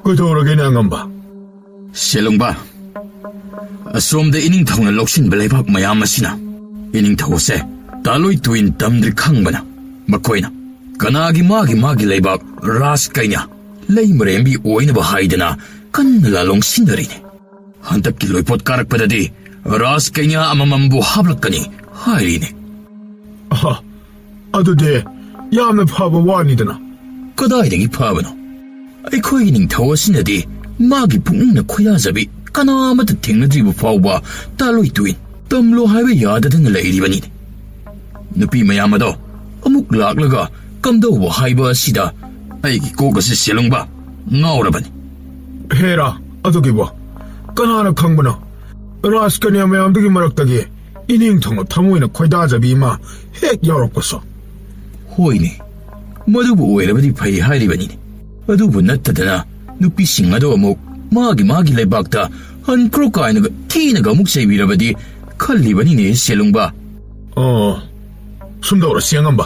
ꯀꯩꯗꯧꯔꯒꯦꯅꯦ ꯑꯉꯝꯕ? ꯁꯦꯂꯨꯡꯕ, ꯑꯁꯣꯝꯗ ꯏꯅꯤꯡꯊꯧꯅ ꯂꯧꯁꯤꯟꯕ ꯂꯩꯕꯥꯛ ꯃꯌꯥꯝ ꯑꯁꯤꯅ ꯏꯅꯤꯡꯊꯧ ꯑꯁꯦ ꯇꯥꯂꯣꯏ ꯇꯨꯏꯟ ꯇꯝꯗ꯭ꯔꯤ ꯈꯪꯕꯅ ꯃꯈꯣꯏꯅ ꯀꯅꯥꯒꯤ ꯃꯥꯒꯤ ꯂꯩꯕꯥꯛ ꯔꯥꯖ ꯀꯩꯅ ꯂꯩ ꯃꯔꯦꯝꯕꯤ ꯑꯣꯏꯅꯕ ꯍꯥꯏꯗꯅ ꯀꯟꯅ ꯂꯥꯂꯣꯡ ꯁꯤꯟꯅꯔꯤꯅꯦ. ꯍꯟꯗꯛꯀꯤ ꯂꯣꯏꯄꯣꯠ ꯀꯥꯔꯛꯄꯗꯗꯤ ꯔꯥꯖ ꯀꯩꯅ ꯑꯃꯃꯝꯕꯨ ꯍꯥꯞꯂꯛꯀꯅꯤ ꯍꯥꯏꯔꯤꯅꯦ. ꯑꯗꯨꯗꯤ ꯌꯥꯝꯅ ꯐꯕ ꯋꯥꯅꯤꯗꯅ. ꯀꯗꯥꯏꯗꯒꯤ ꯐꯕꯅꯣ? ꯑꯩꯈꯣꯏꯒꯤ ꯅꯤꯡꯊꯧ ꯑꯁꯤꯅꯗꯤ ꯃꯥꯒꯤ ꯄꯨꯛꯅꯤꯡꯅ ꯈꯣꯏꯗꯥꯖꯕꯤ ꯀꯅꯥꯃꯠꯇ ꯊꯦꯡꯅꯗ꯭ꯔꯤꯕ ꯐꯥꯎꯕ ꯇꯥꯂꯣꯏ ꯇꯨꯏꯟ ꯇꯝꯂꯣ ꯍꯥꯏꯕ ꯌꯥꯗꯗꯅ ꯂꯩꯔꯤꯕꯅꯤꯅꯦ. ꯅꯨꯄꯤ ꯃꯌꯥꯝ ꯑꯗꯣ ꯑꯃꯨꯛ ꯂꯥꯛꯂꯒ ꯀꯝꯗꯧꯕ ꯍꯥꯏꯕ ꯑꯁꯤꯗ ꯑꯩꯒꯤ ꯀꯣꯛ ꯑꯁꯤ ꯁꯦꯂꯨꯡꯕ ꯉꯥꯎꯔꯕꯅꯤ. ꯍꯦꯔꯥ, ꯑꯗꯨꯒꯤꯕꯣ ꯀꯅꯥꯅ ꯈꯪꯕꯅꯣ? ꯔꯥꯖꯀꯟꯌꯥ ꯃꯌꯥꯝꯗꯨꯒꯤ ꯃꯔꯛꯇꯒꯤ ꯏꯅꯤꯡꯊꯧꯅ ꯊꯃꯣꯏꯅ ꯈꯣꯏꯗꯥꯖꯕꯤ ꯑꯃ ꯍꯦꯛ ꯌꯥꯎꯔꯛꯄꯁꯨ. ꯍꯣꯏꯅꯦ, ꯃꯗꯨꯕꯨ ꯑꯣꯏꯔꯕꯗꯤ ꯐꯩ ꯍꯥꯏꯔꯤꯕꯅꯤꯅꯦ. ꯑꯗꯨꯕꯨ ꯅꯠꯇꯗꯅ ꯅꯨꯄꯤꯁꯤꯡ ꯑꯗꯣ ꯑꯃꯨꯛ ꯃꯥꯒꯤ ꯂꯩꯕꯥꯛꯇ ꯍꯟꯈ꯭ꯔꯣ ꯀꯥꯏꯅꯒ ꯊꯤꯅꯒ ꯑꯃꯨꯛ ꯆꯩꯕꯤꯔꯕꯗꯤ ꯈꯜꯂꯤꯕꯅꯤꯅꯦ ꯁꯦꯂꯨꯡꯕ. ꯁꯨꯝꯗꯧꯔꯁꯤ ꯑꯉꯝꯕ.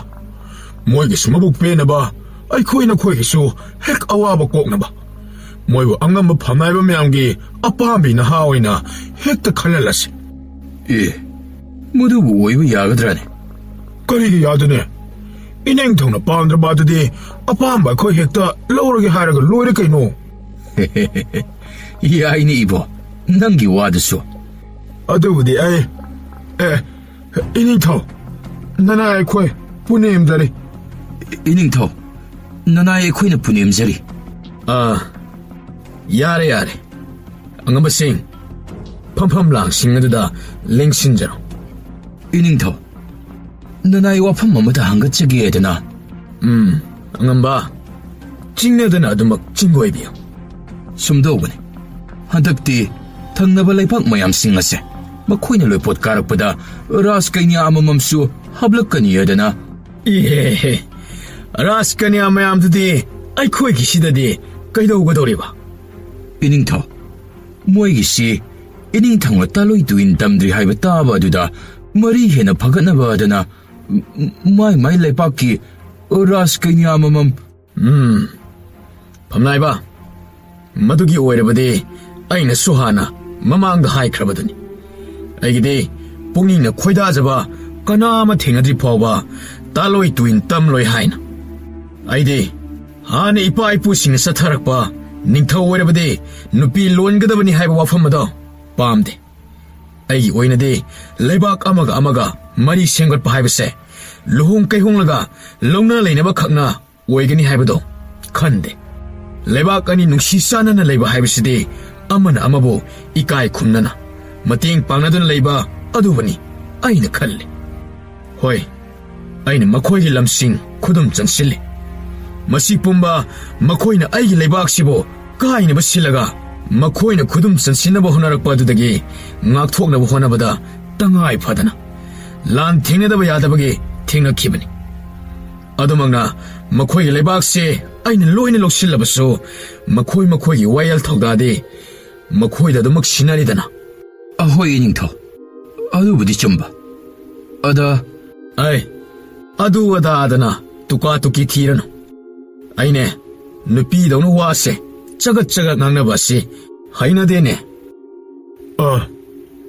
ꯃꯣꯏꯒꯤꯁꯨ ꯃꯕꯨꯛ ꯄꯦꯟꯅꯕ, ꯑꯩꯈꯣꯏꯅꯈꯣꯏꯒꯤꯁꯨ ꯍꯦꯛ ꯑꯋꯥꯕ ꯀꯣꯛꯅꯕ. ꯃꯣꯏꯕꯨ ꯑꯉꯝꯕ ꯐꯝꯅꯥꯏꯕ ꯃꯌꯥꯝꯒꯤ ꯑꯄꯥꯝꯕꯤ ꯅꯍꯥ ꯑꯣꯏꯅ ꯍꯦꯛꯇ ꯈꯜꯍꯜꯂꯁꯤ. ꯃꯗꯨꯕꯨ ꯑꯣꯏꯕ ꯌꯥꯒꯗ꯭ꯔꯥꯅꯦ? ꯀꯔꯤꯒꯤ ꯌꯥꯗꯅꯦ? ꯏꯅꯤꯡꯊꯧꯅ ꯄꯥꯝꯗ꯭ꯔꯕ ꯑꯗꯨꯗꯤ ꯑꯄꯥꯝꯕ ꯑꯩꯈꯣꯏ ꯍꯦꯛꯇ ꯂꯧꯔꯒꯦ ꯍꯥꯏꯔꯒ ꯂꯣꯏꯔꯦ ꯀꯩꯅꯣ. ꯌꯥꯏꯅꯦ ꯏꯕꯣ, ꯅꯪꯒꯤ ꯋꯥꯗꯨꯁꯨ. ꯑꯗꯨꯕꯨꯗꯤ ꯏꯅꯤꯡꯊꯧ, ꯅꯅꯥꯏ ꯑꯩꯈꯣꯏ ꯄꯨꯅꯦꯝꯖꯔꯤ. ꯏꯅꯤꯡꯊꯧ, ꯅꯅꯥꯏ ꯑꯩꯈꯣꯏꯅ ꯄꯨꯅꯦꯝꯖꯔꯤ. ꯌꯥꯔꯦ. ꯑꯉꯝꯕꯁꯤꯡ, ꯐꯝꯐꯝ ꯂꯥꯡꯁꯤꯡ ꯑꯗꯨꯗ ꯂꯦꯡꯁꯤꯟꯖꯔꯣ. ꯏꯅꯤꯡꯊꯧ, ꯅꯅꯥꯏ ꯋꯥꯐꯝ ꯑꯃꯗ ꯍꯪꯒꯠꯆꯒꯦꯗꯅ. ꯑꯉꯝꯕ, ꯆꯤꯡꯅꯗꯅ ꯑꯗꯨꯃꯛ ꯆꯤꯡꯒꯣꯏꯕꯤꯌꯨ. ꯁꯨꯝꯗꯧꯕꯅꯤ, ꯍꯟꯗꯛꯇꯤ ꯊꯪꯅꯕ ꯂꯩꯕꯥꯛ ꯃꯌꯥꯝꯁꯤꯡ ꯑꯁꯦ ꯃꯈꯣꯏꯅ ꯂꯣꯏꯄꯣꯠ ꯀꯥꯔꯛꯄꯗ ꯔꯥꯖ ꯀꯩꯅ꯭ꯌꯥ ꯑꯃꯃꯝꯁꯨ ꯍꯥꯞꯂꯛꯀꯅꯤꯗꯅ. ꯔꯥꯖ ꯀꯟꯌꯥ ꯃꯌꯥꯝꯗꯨꯗꯤ ꯑꯩꯈꯣꯏꯒꯤ ꯁꯤꯗꯗꯤ ꯀꯩꯗꯧꯒꯗꯧꯔꯤꯕ? ꯏꯅꯤꯡꯊꯧ, ꯃꯣꯏꯒꯤꯁꯤ ꯏꯅꯤꯡꯊꯧꯅ ꯇꯥꯂꯣꯏ ꯇꯨꯏꯟ ꯇꯝꯗ꯭ꯔꯤ ꯍꯥꯏꯕ ꯇꯥꯕ ꯑꯗꯨꯗ ꯃꯔꯤ ꯍꯦꯟꯅ ꯐꯒꯠꯅꯕ ꯑꯗꯨꯅ ꯃꯥꯏ ꯂꯩꯄꯥꯛꯀꯤ ꯔꯥꯖ ꯀꯩꯅ꯭ꯌꯥ ꯑꯃꯃꯝ. ꯐꯝꯅꯥꯏꯕ, ꯃꯗꯨꯒꯤ ꯑꯣꯏꯔꯕꯗꯤ ꯑꯩꯅꯁꯨ ꯍꯥꯟꯅ ꯃꯃꯥꯡꯗ ꯍꯥꯏꯈ꯭ꯔꯕꯗꯨꯅꯤ. ꯑꯩꯒꯤꯗꯤ ꯄꯨꯛꯅꯤꯡꯅ ꯈꯣꯏꯗꯥꯖꯕ ꯀꯅꯥ ꯑꯃ ꯊꯦꯡꯅꯗ꯭ꯔꯤ ꯐꯥꯎꯕ ꯇꯥꯂꯣꯏ ꯇꯨꯏꯟ ꯇꯝꯂꯣꯏ ꯍꯥꯏꯅ. ꯑꯩꯗꯤ ꯍꯥꯟꯅ ꯏꯄꯥ ꯏꯄꯨꯁꯤꯡꯅ ꯆꯠꯊꯔꯛꯄ ꯅꯤꯡꯊꯧ ꯑꯣꯏꯔꯕꯗꯤ ꯅꯨꯄꯤ ꯂꯣꯟꯒꯗꯕꯅꯤ ꯍꯥꯏꯕ ꯋꯥꯐꯝ ꯑꯗꯣ ꯄꯥꯝꯗꯦ. ꯑꯩꯒꯤ ꯑꯣꯏꯅꯗꯤ ꯂꯩꯕꯥꯛ ꯑꯃꯒ ꯃꯔꯤ ꯁꯦꯝꯒꯠꯄ ꯍꯥꯏꯕꯁꯦ ꯂꯨꯍꯣꯡ ꯀꯩꯍꯣꯡꯂꯒ ꯂꯧꯅ ꯂꯩꯅꯕ ꯈꯛꯅ ꯑꯣꯏꯒꯅꯤ ꯍꯥꯏꯕꯗꯣ ꯈꯟꯗꯦ. ꯂꯩꯕꯥꯛ ꯑꯅꯤ ꯅꯨꯡꯁꯤ ꯆꯥꯟꯅꯅ ꯂꯩꯕ ꯍꯥꯏꯕꯁꯤꯗꯤ ꯑꯃꯅ ꯑꯃꯕꯨ ꯏꯀꯥꯏ ꯈꯨꯝꯅꯅ ꯃꯇꯦꯡ ꯄꯥꯡꯅꯗꯨꯅ ꯂꯩꯕ ꯑꯗꯨꯕꯨꯅꯤ ꯑꯩꯅ ꯈꯜꯂꯤ. ꯍꯣꯏ, ꯑꯩꯅ ꯃꯈꯣꯏꯒꯤ ꯂꯝꯁꯤꯡ ꯈꯨꯗꯨꯝ ꯆꯟꯁꯤꯜꯂꯤ. ꯃꯁꯤ ꯄꯨꯝꯕ ꯃꯈꯣꯏꯅ ꯑꯩꯒꯤ ꯂꯩꯕꯥꯛꯁꯤꯕꯨ ꯀꯥꯏꯅꯕ ꯁꯤꯜꯂꯒ ꯃꯈꯣꯏꯅ ꯈꯨꯗꯨꯝ ꯆꯟꯁꯤꯟꯅꯕ ꯍꯣꯠꯅꯔꯛꯄ ꯑꯗꯨꯗꯒꯤ ꯉꯥꯛꯊꯣꯛꯅꯕ ꯍꯣꯠꯅꯕꯗ ꯇꯉꯥꯏ ꯐꯗꯅ ꯂꯥꯟ ꯊꯦꯡꯅꯗꯕ ꯌꯥꯗꯕꯒꯤ ꯊꯦꯡꯅꯈꯤꯕꯅꯤ. ꯑꯗꯨꯃꯛꯅ ꯃꯈꯣꯏꯒꯤ ꯂꯩꯕꯥꯛꯁꯦ ꯑꯩꯅ ꯂꯣꯏꯅ ꯂꯧꯁꯤꯜꯂꯕꯁꯨ ꯃꯈꯣꯏꯒꯤ ꯋꯥꯌꯦꯜ ꯊꯧꯗꯥꯗꯤ ꯃꯈꯣꯏꯗ ꯑꯗꯨꯃꯛ ꯁꯤꯟꯅꯔꯤꯗꯅ. ꯑꯍꯣꯏ ꯏꯅꯤꯡꯊꯧ, ꯑꯗꯨꯕꯨꯗꯤ ꯆꯨꯝꯕ. ꯑꯗꯨ ꯑꯗꯥꯗꯅ ꯇꯨꯀꯥ ꯇꯨꯀꯤ ꯊꯤꯔꯅꯨ. ꯑꯩꯅꯦ ꯅꯨꯄꯤꯗꯧꯅ ꯋꯥꯁꯦ ꯆꯒꯠ ꯉꯥꯡꯅꯕ ꯑꯁꯤ ꯍꯩꯅꯗꯦꯅꯦ.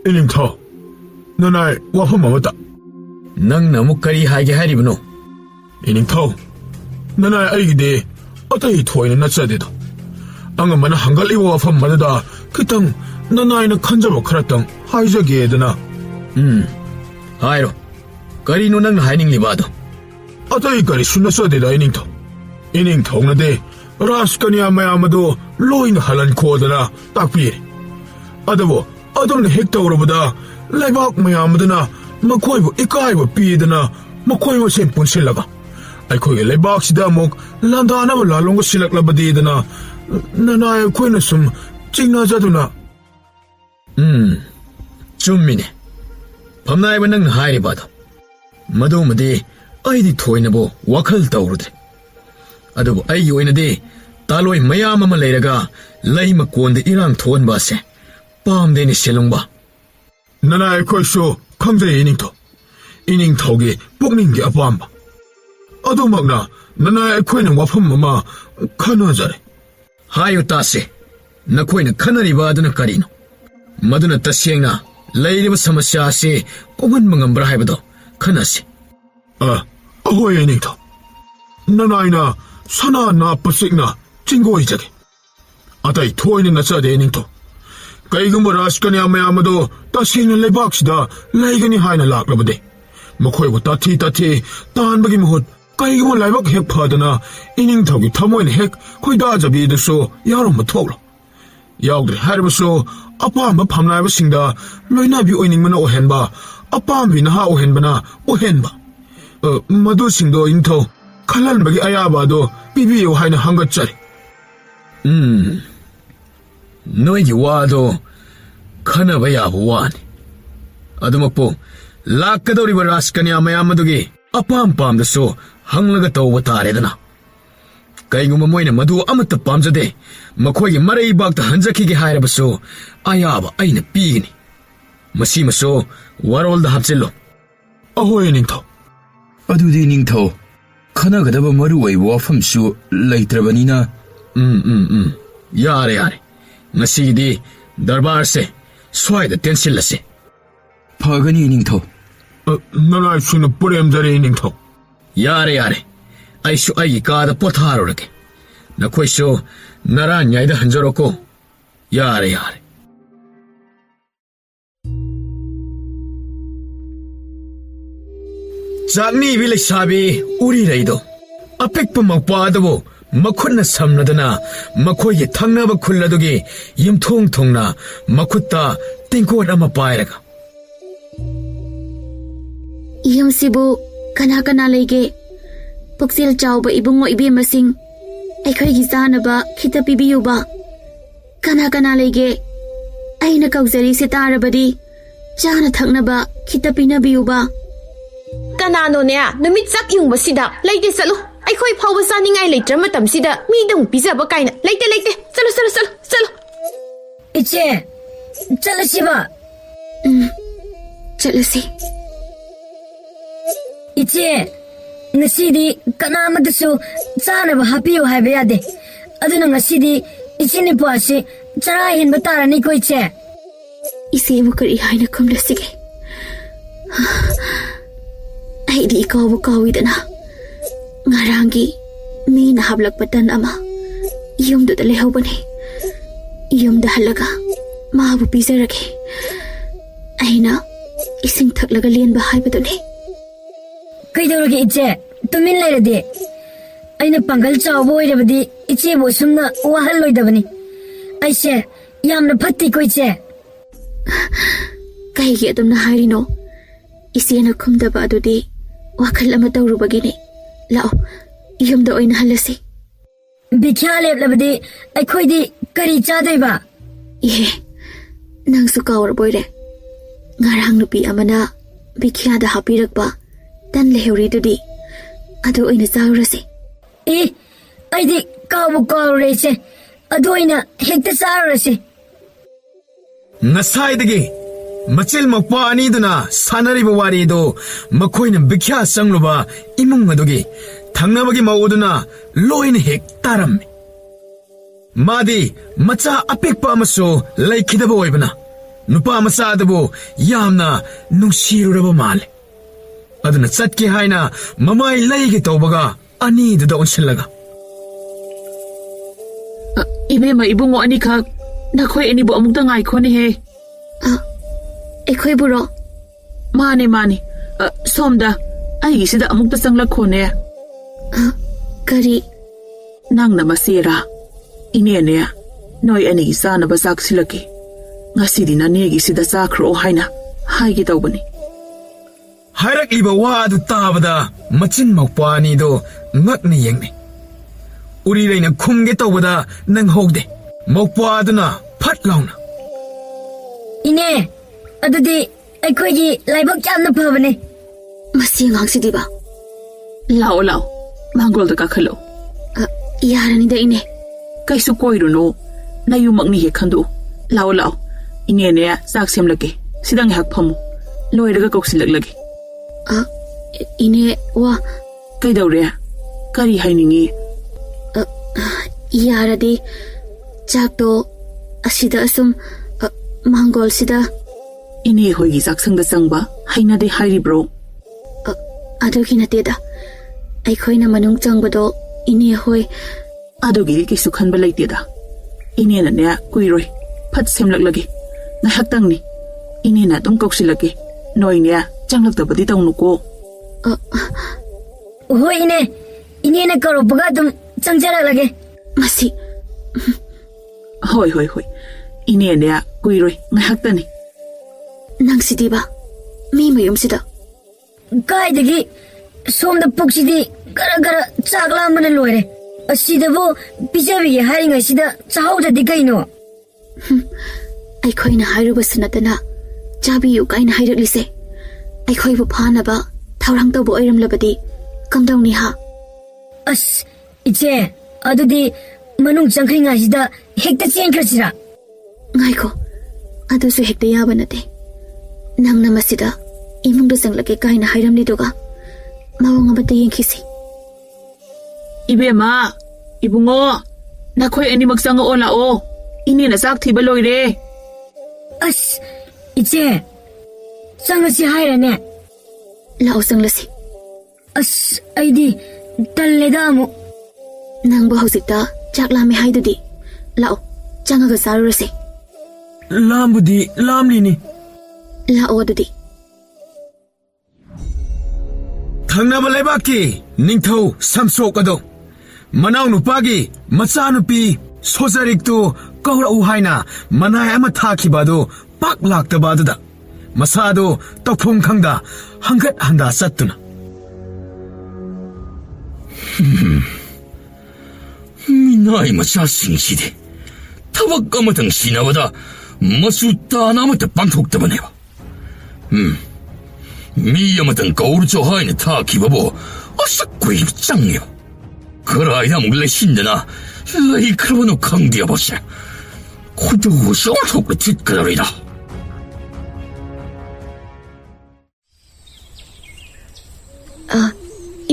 ꯏꯅꯤꯡꯊꯧ, ꯅꯅꯥꯏ ꯋꯥꯐꯝ ꯑꯃꯇ. ꯅꯪꯅ ꯑꯃꯨꯛ ꯀꯔꯤ ꯍꯥꯏꯒꯦ ꯍꯥꯏꯔꯤꯕꯅꯣ? ꯏꯅꯤꯡꯊꯧ, ꯅꯅꯥꯏ ꯑꯩꯒꯤꯗꯤ ꯑꯇꯩ ꯊꯣꯏꯅ ꯅꯠꯆꯗꯦꯗ. ꯑꯉꯝꯕꯅ ꯍꯪꯒꯠꯂꯤꯕ ꯋꯥꯐꯝ ꯑꯗꯨꯗ ꯈꯤꯇꯪ ꯅꯅꯥꯏꯅ ꯈꯟꯖꯕ ꯈꯔꯇꯪ ꯍꯥꯏꯖꯒꯦꯗꯅ. ꯍꯥꯏꯔꯣ. ꯀꯔꯤꯅꯣ ꯅꯪꯅ ꯍꯥꯏꯅꯤꯡꯂꯤꯕ ꯑꯗꯣ? ꯑꯇꯩ ꯀꯔꯤꯁꯨ ꯅꯠꯆꯗꯦꯗ ꯏꯅꯤꯡꯊꯧ. ꯏꯅꯤꯡꯊꯧꯅꯗꯤ ꯔꯥꯖꯀꯟꯌꯥ ꯃꯌꯥꯝ ꯑꯗꯨ ꯂꯣꯏꯅ ꯍꯜꯍꯟꯈꯣꯗꯅ ꯇꯥꯛꯄꯤꯔꯤ. ꯑꯗꯨꯕꯨ ꯑꯗꯨꯝꯅ ꯍꯦꯛ ꯇꯧꯔꯕꯗ ꯂꯩꯕꯥꯛ ꯃꯌꯥꯝ ꯑꯗꯨꯅ ꯃꯈꯣꯏꯕꯨ ꯏꯀꯥꯏꯕ ꯄꯤꯗꯅ ꯃꯈꯣꯏ ꯃꯁꯦꯟ ꯄꯨꯟꯁꯤꯜꯂꯒ ꯑꯩꯈꯣꯏꯒꯤ ꯂꯩꯕꯥꯛꯁꯤꯗ ꯑꯃꯨꯛ ꯂꯥꯟꯗꯥꯅꯕ ꯂꯥꯜꯂꯣꯡꯒ ꯁꯤꯜꯂꯛꯂꯕꯗꯤꯗꯅ ꯅꯅꯥꯏ ꯑꯩꯈꯣꯏꯅ ꯁꯨꯝ ꯆꯤꯡꯅꯖꯗꯨꯅ. ꯆꯨꯝꯃꯤꯅꯦ. ꯐꯝꯅꯥꯏꯕ ꯅꯪꯅ ꯍꯥꯏꯔꯤꯕ ꯑꯗꯣ. ꯃꯗꯨꯃꯗꯤ ꯑꯩꯗꯤ ꯊꯣꯏꯅꯕꯨ ꯋꯥꯈꯜ ꯇꯧꯔꯨꯗ꯭ꯔꯦ. ꯑꯗꯨꯕꯨ ꯑꯩꯒꯤ ꯑꯣꯏꯅꯗꯤ ꯇꯥꯂꯣꯏ ꯃꯌꯥꯝ ꯑꯃ ꯂꯩꯔꯒ ꯂꯩ ꯃꯀꯣꯟꯗ ꯏꯔꯥꯡ ꯊꯣꯛꯍꯟꯕ ꯑꯁꯦ ꯄꯥꯝꯗꯦꯅꯦ ꯁꯦꯂꯨꯡꯕ. ꯅꯅꯥꯏ ꯑꯩꯈꯣꯏꯁꯨ ꯈꯪꯖꯩ ꯏꯅꯤꯡꯊꯧ. ꯏꯅꯤꯡꯊꯧꯒꯤ ꯄꯨꯛꯅꯤꯡꯒꯤ ꯑꯄꯥꯝꯕ ꯑꯗꯨꯃꯛꯅ ꯅꯅꯥꯏ ꯑꯩꯈꯣꯏꯅ ꯋꯥꯐꯝ ꯑꯃ ꯈꯟꯅꯖꯔꯦ. ꯍꯥꯏꯌꯨ ꯇꯥꯁꯦ. ꯅꯈꯣꯏꯅ ꯈꯟꯅꯔꯤꯕ ꯑꯗꯨꯅ ꯀꯔꯤꯅꯣ? ꯃꯗꯨꯅ ꯇꯁꯦꯡꯅ ꯂꯩꯔꯤꯕ ꯁꯃꯁ꯭ꯌꯥ ꯑꯁꯤ ꯀꯣꯛꯍꯟꯕ ꯉꯝꯕ꯭ꯔꯥ ꯍꯥꯏꯕꯗꯣ ꯈꯟꯅꯁꯤ. ꯑꯍꯣꯏ ꯏꯅꯤꯡꯊꯧ. ꯅꯅꯥꯏꯅ ꯁꯅꯥ ꯅꯥꯞꯄ ꯆꯤꯛꯅ ꯆꯤꯡꯒꯣꯏꯖꯒꯦ. ꯑꯇꯩ ꯊꯣꯏꯅ ꯅꯠꯆꯗꯦ ꯏꯅꯤꯡꯊꯧ. ꯀꯩꯒꯨꯝꯕ ꯔꯥꯖꯀꯟꯌꯥ ꯃꯌꯥꯝ ꯑꯗꯣ ꯇꯁꯦꯡꯅ ꯂꯩꯕꯥꯛꯁꯤꯗ ꯂꯩꯒꯅꯤ ꯍꯥꯏꯅ ꯂꯥꯛꯂꯕꯗꯤ ꯃꯈꯣꯏꯕꯨ ꯇꯥꯊꯤ ꯇꯥꯟꯕꯒꯤ ꯃꯍꯨꯠ ꯀꯩꯒꯨꯝꯕ ꯂꯥꯏꯕꯛ ꯍꯦꯛ ꯐꯗꯅ ꯏꯅꯤꯡꯊꯧꯒꯤ ꯊꯃꯣꯏꯅ ꯍꯦꯛ ꯈꯣꯏꯗꯥꯖꯕꯤꯗꯁꯨ ꯌꯥꯎꯔꯝꯕ ꯊꯣꯛꯂꯣ. ꯌꯥꯎꯗ꯭ꯔꯦ ꯍꯥꯏꯔꯕꯁꯨ ꯑꯄꯥꯝꯕ ꯐꯝꯅꯥꯏꯕꯁꯤꯡꯗ ꯂꯣꯏꯅꯕꯤ ꯑꯣꯏꯅꯤꯡꯕꯅ ꯑꯣꯏꯍꯟꯕ, ꯑꯄꯥꯝꯕꯤ ꯅꯍꯥ ꯑꯣꯏꯍꯟꯕꯅ ꯑꯣꯏꯍꯟꯕ, ꯃꯗꯨꯁꯤꯡꯗꯣ ꯏꯅꯤꯡꯊꯧ ꯈꯜꯍꯟꯕꯒꯤ ꯑꯌꯥꯕ ꯑꯗꯣ ꯄꯤꯕꯤꯌꯨ ꯍꯥꯏꯅ ꯍꯪꯒꯠꯆꯔꯤ. ꯅꯣꯏꯒꯤ ꯋꯥꯗꯣ ꯈꯟꯅꯕ ꯌꯥꯕ ꯋꯥꯅꯤ. ꯑꯗꯨꯃꯛꯄꯨ ꯂꯥꯛꯀꯗꯧꯔꯤꯕ ꯔꯥꯖꯀꯟꯌꯥ ꯃꯌꯥꯝ ꯑꯗꯨꯒꯤ ꯑꯄꯥꯝ ꯄꯥꯝꯗꯁꯨ ꯍꯪꯂꯒ ꯇꯧꯕ ꯇꯥꯔꯦꯗꯅ. ꯀꯩꯒꯨꯝꯕ ꯃꯣꯏꯅ ꯃꯗꯨ ꯑꯃꯠꯇ ꯄꯥꯝꯖꯗꯦ, ꯃꯈꯣꯏꯒꯤ ꯃꯔꯩꯕꯥꯛꯇ ꯍꯟꯖꯈꯤꯒꯦ ꯍꯥꯏꯔꯕꯁꯨ ꯑꯌꯥꯕ ꯑꯩꯅ ꯄꯤꯒꯅꯤ. ꯃꯁꯤꯃꯁꯨ ꯋꯥꯔꯣꯜꯗ ꯍꯥꯞꯆꯤꯜꯂꯨ. ꯑꯍꯣꯏ ꯅꯤꯡꯊꯧ. ꯑꯗꯨꯗꯤ ꯅꯤꯡꯊꯧ, ꯈꯟꯅꯒꯗꯕ ꯃꯔꯨꯑꯣꯏꯕ ꯋꯥꯐꯝꯁꯨ ꯂꯩꯇ꯭ꯔꯕꯅꯤꯅ ꯌꯥꯔꯦ. ꯉꯁꯤꯒꯤꯗꯤ ꯗꯔꯕꯥꯔꯁꯦ ꯁ꯭ꯋꯥꯏꯗ ꯇꯦꯟꯁꯤꯜꯂꯁꯤ. ꯐꯒꯅꯤ ꯅꯤꯡꯊꯧ. ꯅꯅꯥꯏꯁꯤꯡꯅ ꯄꯨꯔꯦꯝꯖꯔꯦ ꯅꯤꯡꯊꯧ. ꯌꯥꯔꯦ. ꯑꯩꯁꯨ ꯑꯩꯒꯤ ꯀꯥꯗ ꯄꯣꯊꯥꯔꯨꯔꯒꯦ. ꯅꯈꯣꯏꯁꯨ ꯅꯔꯥꯟꯌꯥꯏꯗ ꯍꯟꯖꯔꯣꯀꯣ. ꯌꯥꯔꯦ. ꯆꯥꯛꯅꯤꯕꯤ ꯂꯩꯁꯥꯕꯤ ꯎꯔꯤꯔꯩꯗꯣ ꯑꯄꯤꯛꯄ ꯃꯧꯄ꯭ꯋꯥ ꯑꯗꯨꯕꯨ ꯃꯈꯨꯠꯅ ꯁꯝꯅꯗꯅ ꯃꯈꯣꯏꯒꯤ ꯊꯪꯅꯕ ꯈꯨꯜ ꯑꯗꯨꯒꯤ ꯌꯨꯝꯊꯣꯡ ꯊꯨꯡꯅ ꯃꯈꯨꯠꯇ ꯇꯦꯡꯀꯣꯠ ꯑꯃ ꯄꯥꯏꯔꯒ, ꯌꯨꯝꯁꯤꯕꯨ ꯀꯅꯥ ꯂꯩꯒꯦ? ꯄꯨꯛꯆꯦꯜ ꯆꯥꯎꯕ ꯏꯕꯨꯡꯉꯣ ꯏꯕꯦꯝꯃꯁꯤꯡ, ꯑꯩꯈꯣꯏꯒꯤ ꯆꯥꯅꯕ ꯈꯤꯇ ꯄꯤꯕꯤꯌꯨꯕ. ꯀꯅꯥ ꯂꯩꯒꯦ? ꯑꯩꯅ ꯀꯧꯖꯔꯤꯁꯦ ꯇꯥꯔꯕꯗꯤ ꯆꯥꯅ ꯊꯛꯅꯕ ꯈꯤꯇ ꯄꯤꯅꯕꯤꯌꯨꯕ. ꯀꯅꯥꯅꯣꯅꯦ ꯅꯨꯃꯤꯠ ꯆꯥꯛ ꯌꯨꯡꯕꯁꯤꯗ? ꯂꯩꯇꯦ, ꯆꯠꯂꯨ. ꯑꯩꯈꯣꯏ ꯐꯥꯎꯕ ꯆꯥꯅꯤꯡꯉꯥই ꯂꯩꯇ꯭ꯔ ꯃꯇꯝꯁꯤꯗ ꯃꯤꯗ ꯑꯃꯨꯛ ꯄꯤꯖꯕ ꯀꯥꯏꯅ. ꯂꯩꯇꯦ. ꯆꯠꯂꯨ. ꯏꯆꯦ, ꯆꯠꯂꯁꯤꯕ. ꯆꯠꯂꯁꯤ. ꯏꯆꯦ, ngasi kana amadasu chanaba hapiyo haiba yade. Aduna ngasi ichini puasi chara hinba tarani ko iche. Ise mu kari haina kumlasige. Aidi ikawu kawidana. Ngarangi mi na hablak patan ama. Yumda dalehawbani. Yumda halaga mahabu pizarage. Aina ising thaklaga lianba haibaduni. Kaidorage iche tumin lairade. Aina pangal chawbo oirabadi iche bo sumna wahal loidabani. Aise yamna phatti ko iche. Kaigi adumna hairino. Isena khumdaba adudi wakhal ama tawrubagini. Lao yumda oina halasi. Bikhya leblabadi aikhoidi kari chadaiba. Ye nangsu kawrboire. Ngarang nupi amana bikhya da hapirakba tan lehuri dudi adu oina chawrasi. Aidi kawu kawrese adu oina hekta chawrasi. Nasaidagi Machil Makpa Aniduna Sanariba Warido Makoina Bikhya Sangluba Imung Adugi Tangnabagi Mauduna Loin Hek Taram Madi Macha Apikpa Maso Laikidabo Ibana Nupa Masadabu Yamna Nushiraba Mal aduna chatki haina mamai laigi tawbaga ani duda onsillaga Ibema ibungo ani khak nakhoi ani bo amukta ngai khone he ꯑꯩꯈꯣꯏ ꯕꯨꯔꯣ mane somda ai sida amukta changla khone ꯀꯔꯤ nang namasera ine ne noi ani sana ba sak silaki ngasi dina ne gi sida sakro haina hai gi tawbani hairakliba wa adu tabada machin mawpani do ngakni yengni uri reina khumge tawbada nang hogde mawpa aduna phat launa ine adudi ꯑꯩꯈꯣꯏꯒꯤ ꯂꯥꯏꯕꯛ ꯌꯥꯝꯅ ꯐꯕꯅꯦ ꯃꯁꯤ ꯑꯉꯥꯡꯁꯤꯗꯤꯕ lao lao mangolda kakhalo ꯌꯥꯔꯅꯤꯗ ꯏꯅꯦ kaisu koiruno nayumakni he khandu lao lao ine ne sak semlake sidang hak phamu loiraga koksilak ꯏꯅꯦ ꯋꯥ kaidawre kari hainingi ꯌꯥꯔꯗꯤ ꯆꯥꯛꯇꯣ ꯑꯁꯤꯗ ꯑꯁꯨꯝ ꯃꯥꯡꯒꯣꯜꯁꯤꯗ ine hoigi jaksangda changba hainade hairibro ꯑꯗꯨꯒꯤ ꯅꯠꯇꯦꯗ ꯑꯩꯈꯣꯏꯅ ꯃꯅꯨꯡ ꯆꯪꯕꯗꯣ ꯏꯅꯦ ꯍꯣꯏ adogi kaisu khanba leiteda ine na ne kuiroi phat semlaklage ngahaktangni ine na tum koksilake noi ne changlaktabadi tawnuko ꯍꯣꯏ ꯏꯅꯦꯅ ꯀꯧꯔꯛꯄꯒ ꯑꯗꯨꯝ ꯆꯪꯖꯔꯛꯂꯒꯦ ꯃꯁꯤ hoi ine ne kuiroi ngahaktani ꯅꯪꯁꯤꯗꯤꯕ ꯃꯤ ꯃꯌꯨꯝꯁꯤꯗ ꯀꯥꯏꯗꯒꯤ ꯁꯣꯝꯗ ꯄꯨꯛꯁꯤꯗꯤ ꯈꯔ ꯆꯥꯛ ꯂꯥꯝꯕꯅ ꯂꯣꯏꯔꯦ ꯑꯁꯤꯗꯕꯨ ꯄꯤꯖꯕꯤꯒꯦ ꯍꯥꯏꯔꯤꯉꯩꯁꯤꯗ ꯆꯥꯍꯧꯗ꯭ꯔꯗꯤ ꯀꯩꯅꯣ ꯑꯩꯈꯣꯏꯅ ꯍꯥꯏꯔꯨꯕꯁꯨ ꯅꯠꯇꯅ ꯆꯥꯕꯤꯌꯨ ꯀꯥꯏꯅ ꯍꯥꯏꯔꯛꯂꯤꯁꯦ ꯑꯩꯈꯣꯏꯕꯨ ꯐꯥꯅꯕ ꯊꯧꯔꯥꯡ ꯇꯧꯕ ꯑꯣꯏꯔꯝꯂꯕꯗꯤ ꯀꯝꯗꯧꯅꯤ ꯍꯥ ꯑꯁ ꯏꯆꯦ ꯑꯗꯨꯗꯤ ꯃꯅꯨꯡ ꯆꯪꯈ꯭ꯔꯤꯉꯩꯁꯤꯗ ꯍꯦꯛꯇ ꯆꯦꯟꯈ꯭ꯔꯁꯤꯔꯥ ꯉꯥꯏꯈꯣ ꯑꯗꯨꯁꯨ ꯍꯦꯛꯇ ꯌꯥꯕ ꯅꯠꯇꯦ ꯅꯪꯅ ꯃꯁꯤꯗ ꯏꯃꯨꯡꯗ ꯆꯪꯂꯛꯀꯦ ꯀꯥꯏꯅ ꯍꯥꯏꯔꯝꯂꯤꯗꯨꯒ ꯃꯑꯣꯡ ꯑꯃꯠꯇ ꯌꯦꯡꯈꯤꯁꯤ ibema ibungo nakhoi animak changao lao ine na chak thiba loire ꯑꯁ ꯏꯆꯦ ꯆꯪꯂꯁꯤ ꯍꯥꯏꯔꯅꯦ ꯂꯥꯛꯑꯣ ꯆꯪꯂꯁꯤ ꯑꯁ ꯑꯩꯗꯤ ꯇꯜꯂꯦꯗ ꯑꯃꯨꯛ ꯅꯪꯕꯨ ꯍꯧꯖꯤꯛꯇ ꯆꯥꯛ ꯂꯥꯝꯃꯦ ꯍꯥꯏꯗꯨꯗꯤ ꯂꯥꯛꯑꯣ ꯆꯪꯉꯒ ꯆꯥꯔꯨꯔꯁꯤ ꯂꯥꯝꯕꯨꯗꯤ ꯂꯥꯝꯂꯤꯅꯤ ꯂꯥꯛꯑꯣ ꯑꯗꯨꯗꯤ ꯊꯪꯅꯕ ꯂꯩꯕꯥꯛꯀꯤ ꯅꯤꯡꯊꯧ ꯁꯝꯁꯣꯛ ꯑꯗꯣ ꯃꯅꯥꯎ ꯅꯨꯄꯥꯒꯤ ꯃꯆꯥꯅꯨꯄꯤ ꯁꯣꯖꯔꯤꯛꯇꯨ ꯀꯧꯔꯛꯎ ꯍꯥꯏꯅ ꯃꯅꯥꯏ ꯑꯃ ꯊꯥꯈꯤꯕ ꯑꯗꯨ ꯄꯥꯛ ꯂꯥꯛꯇꯕ ꯑꯗꯨꯗ ꯃꯁꯥꯗꯨ ꯇꯧꯐꯝ ꯈꯪꯗ ꯍꯪꯒꯠ ꯍꯟꯗꯥ ꯆꯠꯇꯨꯅ ꯃꯤꯅꯥꯏ ꯃꯆꯥꯁꯤꯡꯁꯤꯗꯤ ꯊꯕꯛ ꯑꯃꯇꯪ ꯁꯤꯟꯅꯕꯗ ꯃꯆꯨ ꯇꯥꯅ ꯑꯃꯠꯇ ꯄꯥꯡꯊꯣꯛꯇꯕꯅꯦꯕ ꯃꯤ ꯑꯃꯇꯪ ꯀꯧꯔꯨꯆꯣ ꯍꯥꯏꯅ ꯊꯥꯈꯤꯕꯕꯨ ꯑꯁꯨꯛ ꯀꯨꯏꯅ ꯆꯪꯉꯦꯕ ꯀꯔꯥꯏꯗ ꯑꯃꯨꯛ ꯂꯩꯁꯤꯟꯗꯅ ꯂꯩꯈ꯭ꯔꯕꯅꯣ ꯈꯪꯗꯦꯕꯁꯦ ꯈꯨꯗꯨꯁꯨ ꯑꯣꯟꯊꯣꯛꯅ ꯊꯤꯠꯀꯗꯧꯔꯤꯗ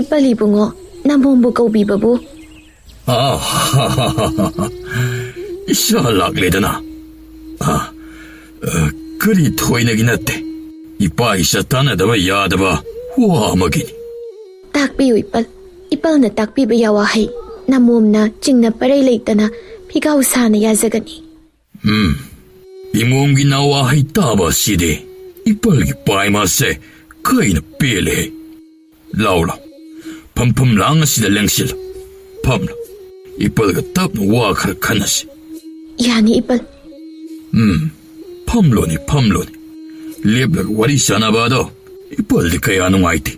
ꯏꯄꯥꯜ ꯏꯕꯨꯡꯉꯣ ꯅꯝꯕꯣꯝꯕꯨ ꯀꯧꯕꯤꯕꯕꯨ ꯏꯁꯥ ꯂꯥꯛꯂꯦꯗꯅ ꯀꯔꯤ ꯊꯣꯏꯅꯒꯤ ꯅꯠꯇꯦ ꯏꯄꯥ ꯏꯆꯥ ꯇꯥꯟꯅꯗꯕ ꯌꯥꯗꯕ ꯋꯥ ꯑꯃꯒꯤꯅꯤ ꯇꯥꯛꯄꯤꯌꯨ ꯏꯄꯥꯜꯅ ꯇꯥꯛꯄꯤꯕ ꯌꯥꯋꯥꯍꯩ ꯅꯝꯕꯣꯝꯅ ꯆꯤꯡꯅ ꯄꯔꯩ ꯂꯩꯇꯅ ꯐꯤꯒꯥꯎ ꯁꯥꯅ ꯌꯥꯖꯒꯅꯤ ꯏꯃꯣꯝꯒꯤ ꯅꯥꯋꯥꯍꯩ ꯇꯥꯕ ꯑꯁꯤꯗꯤ ꯏꯄꯥꯜꯒꯤ ꯄꯥꯏꯃꯥꯁꯦ ꯀꯩꯅ ꯄꯦꯜꯂꯦ ꯂꯥꯎ ꯐꯝꯐꯝ ꯂꯥꯡ ꯑꯁꯤꯗ ꯂꯦꯡꯁꯤꯜꯂꯨ ꯐꯝꯂꯨ ꯏꯄꯥꯜꯒ ꯇꯞꯅ ꯋꯥ ꯈꯔ ꯈꯟꯅꯁꯤ ꯌꯥꯅꯤ ꯏꯄꯥꯜ ꯐꯝꯂꯣꯅꯤ ꯂꯦꯞꯂꯒ ꯋꯥꯔꯤ ꯁꯥꯟꯅꯕ ꯑꯗꯣ ꯏꯄꯥꯜꯗꯤ ꯀꯌꯥ ꯅꯨꯡꯉꯥꯏꯇꯦ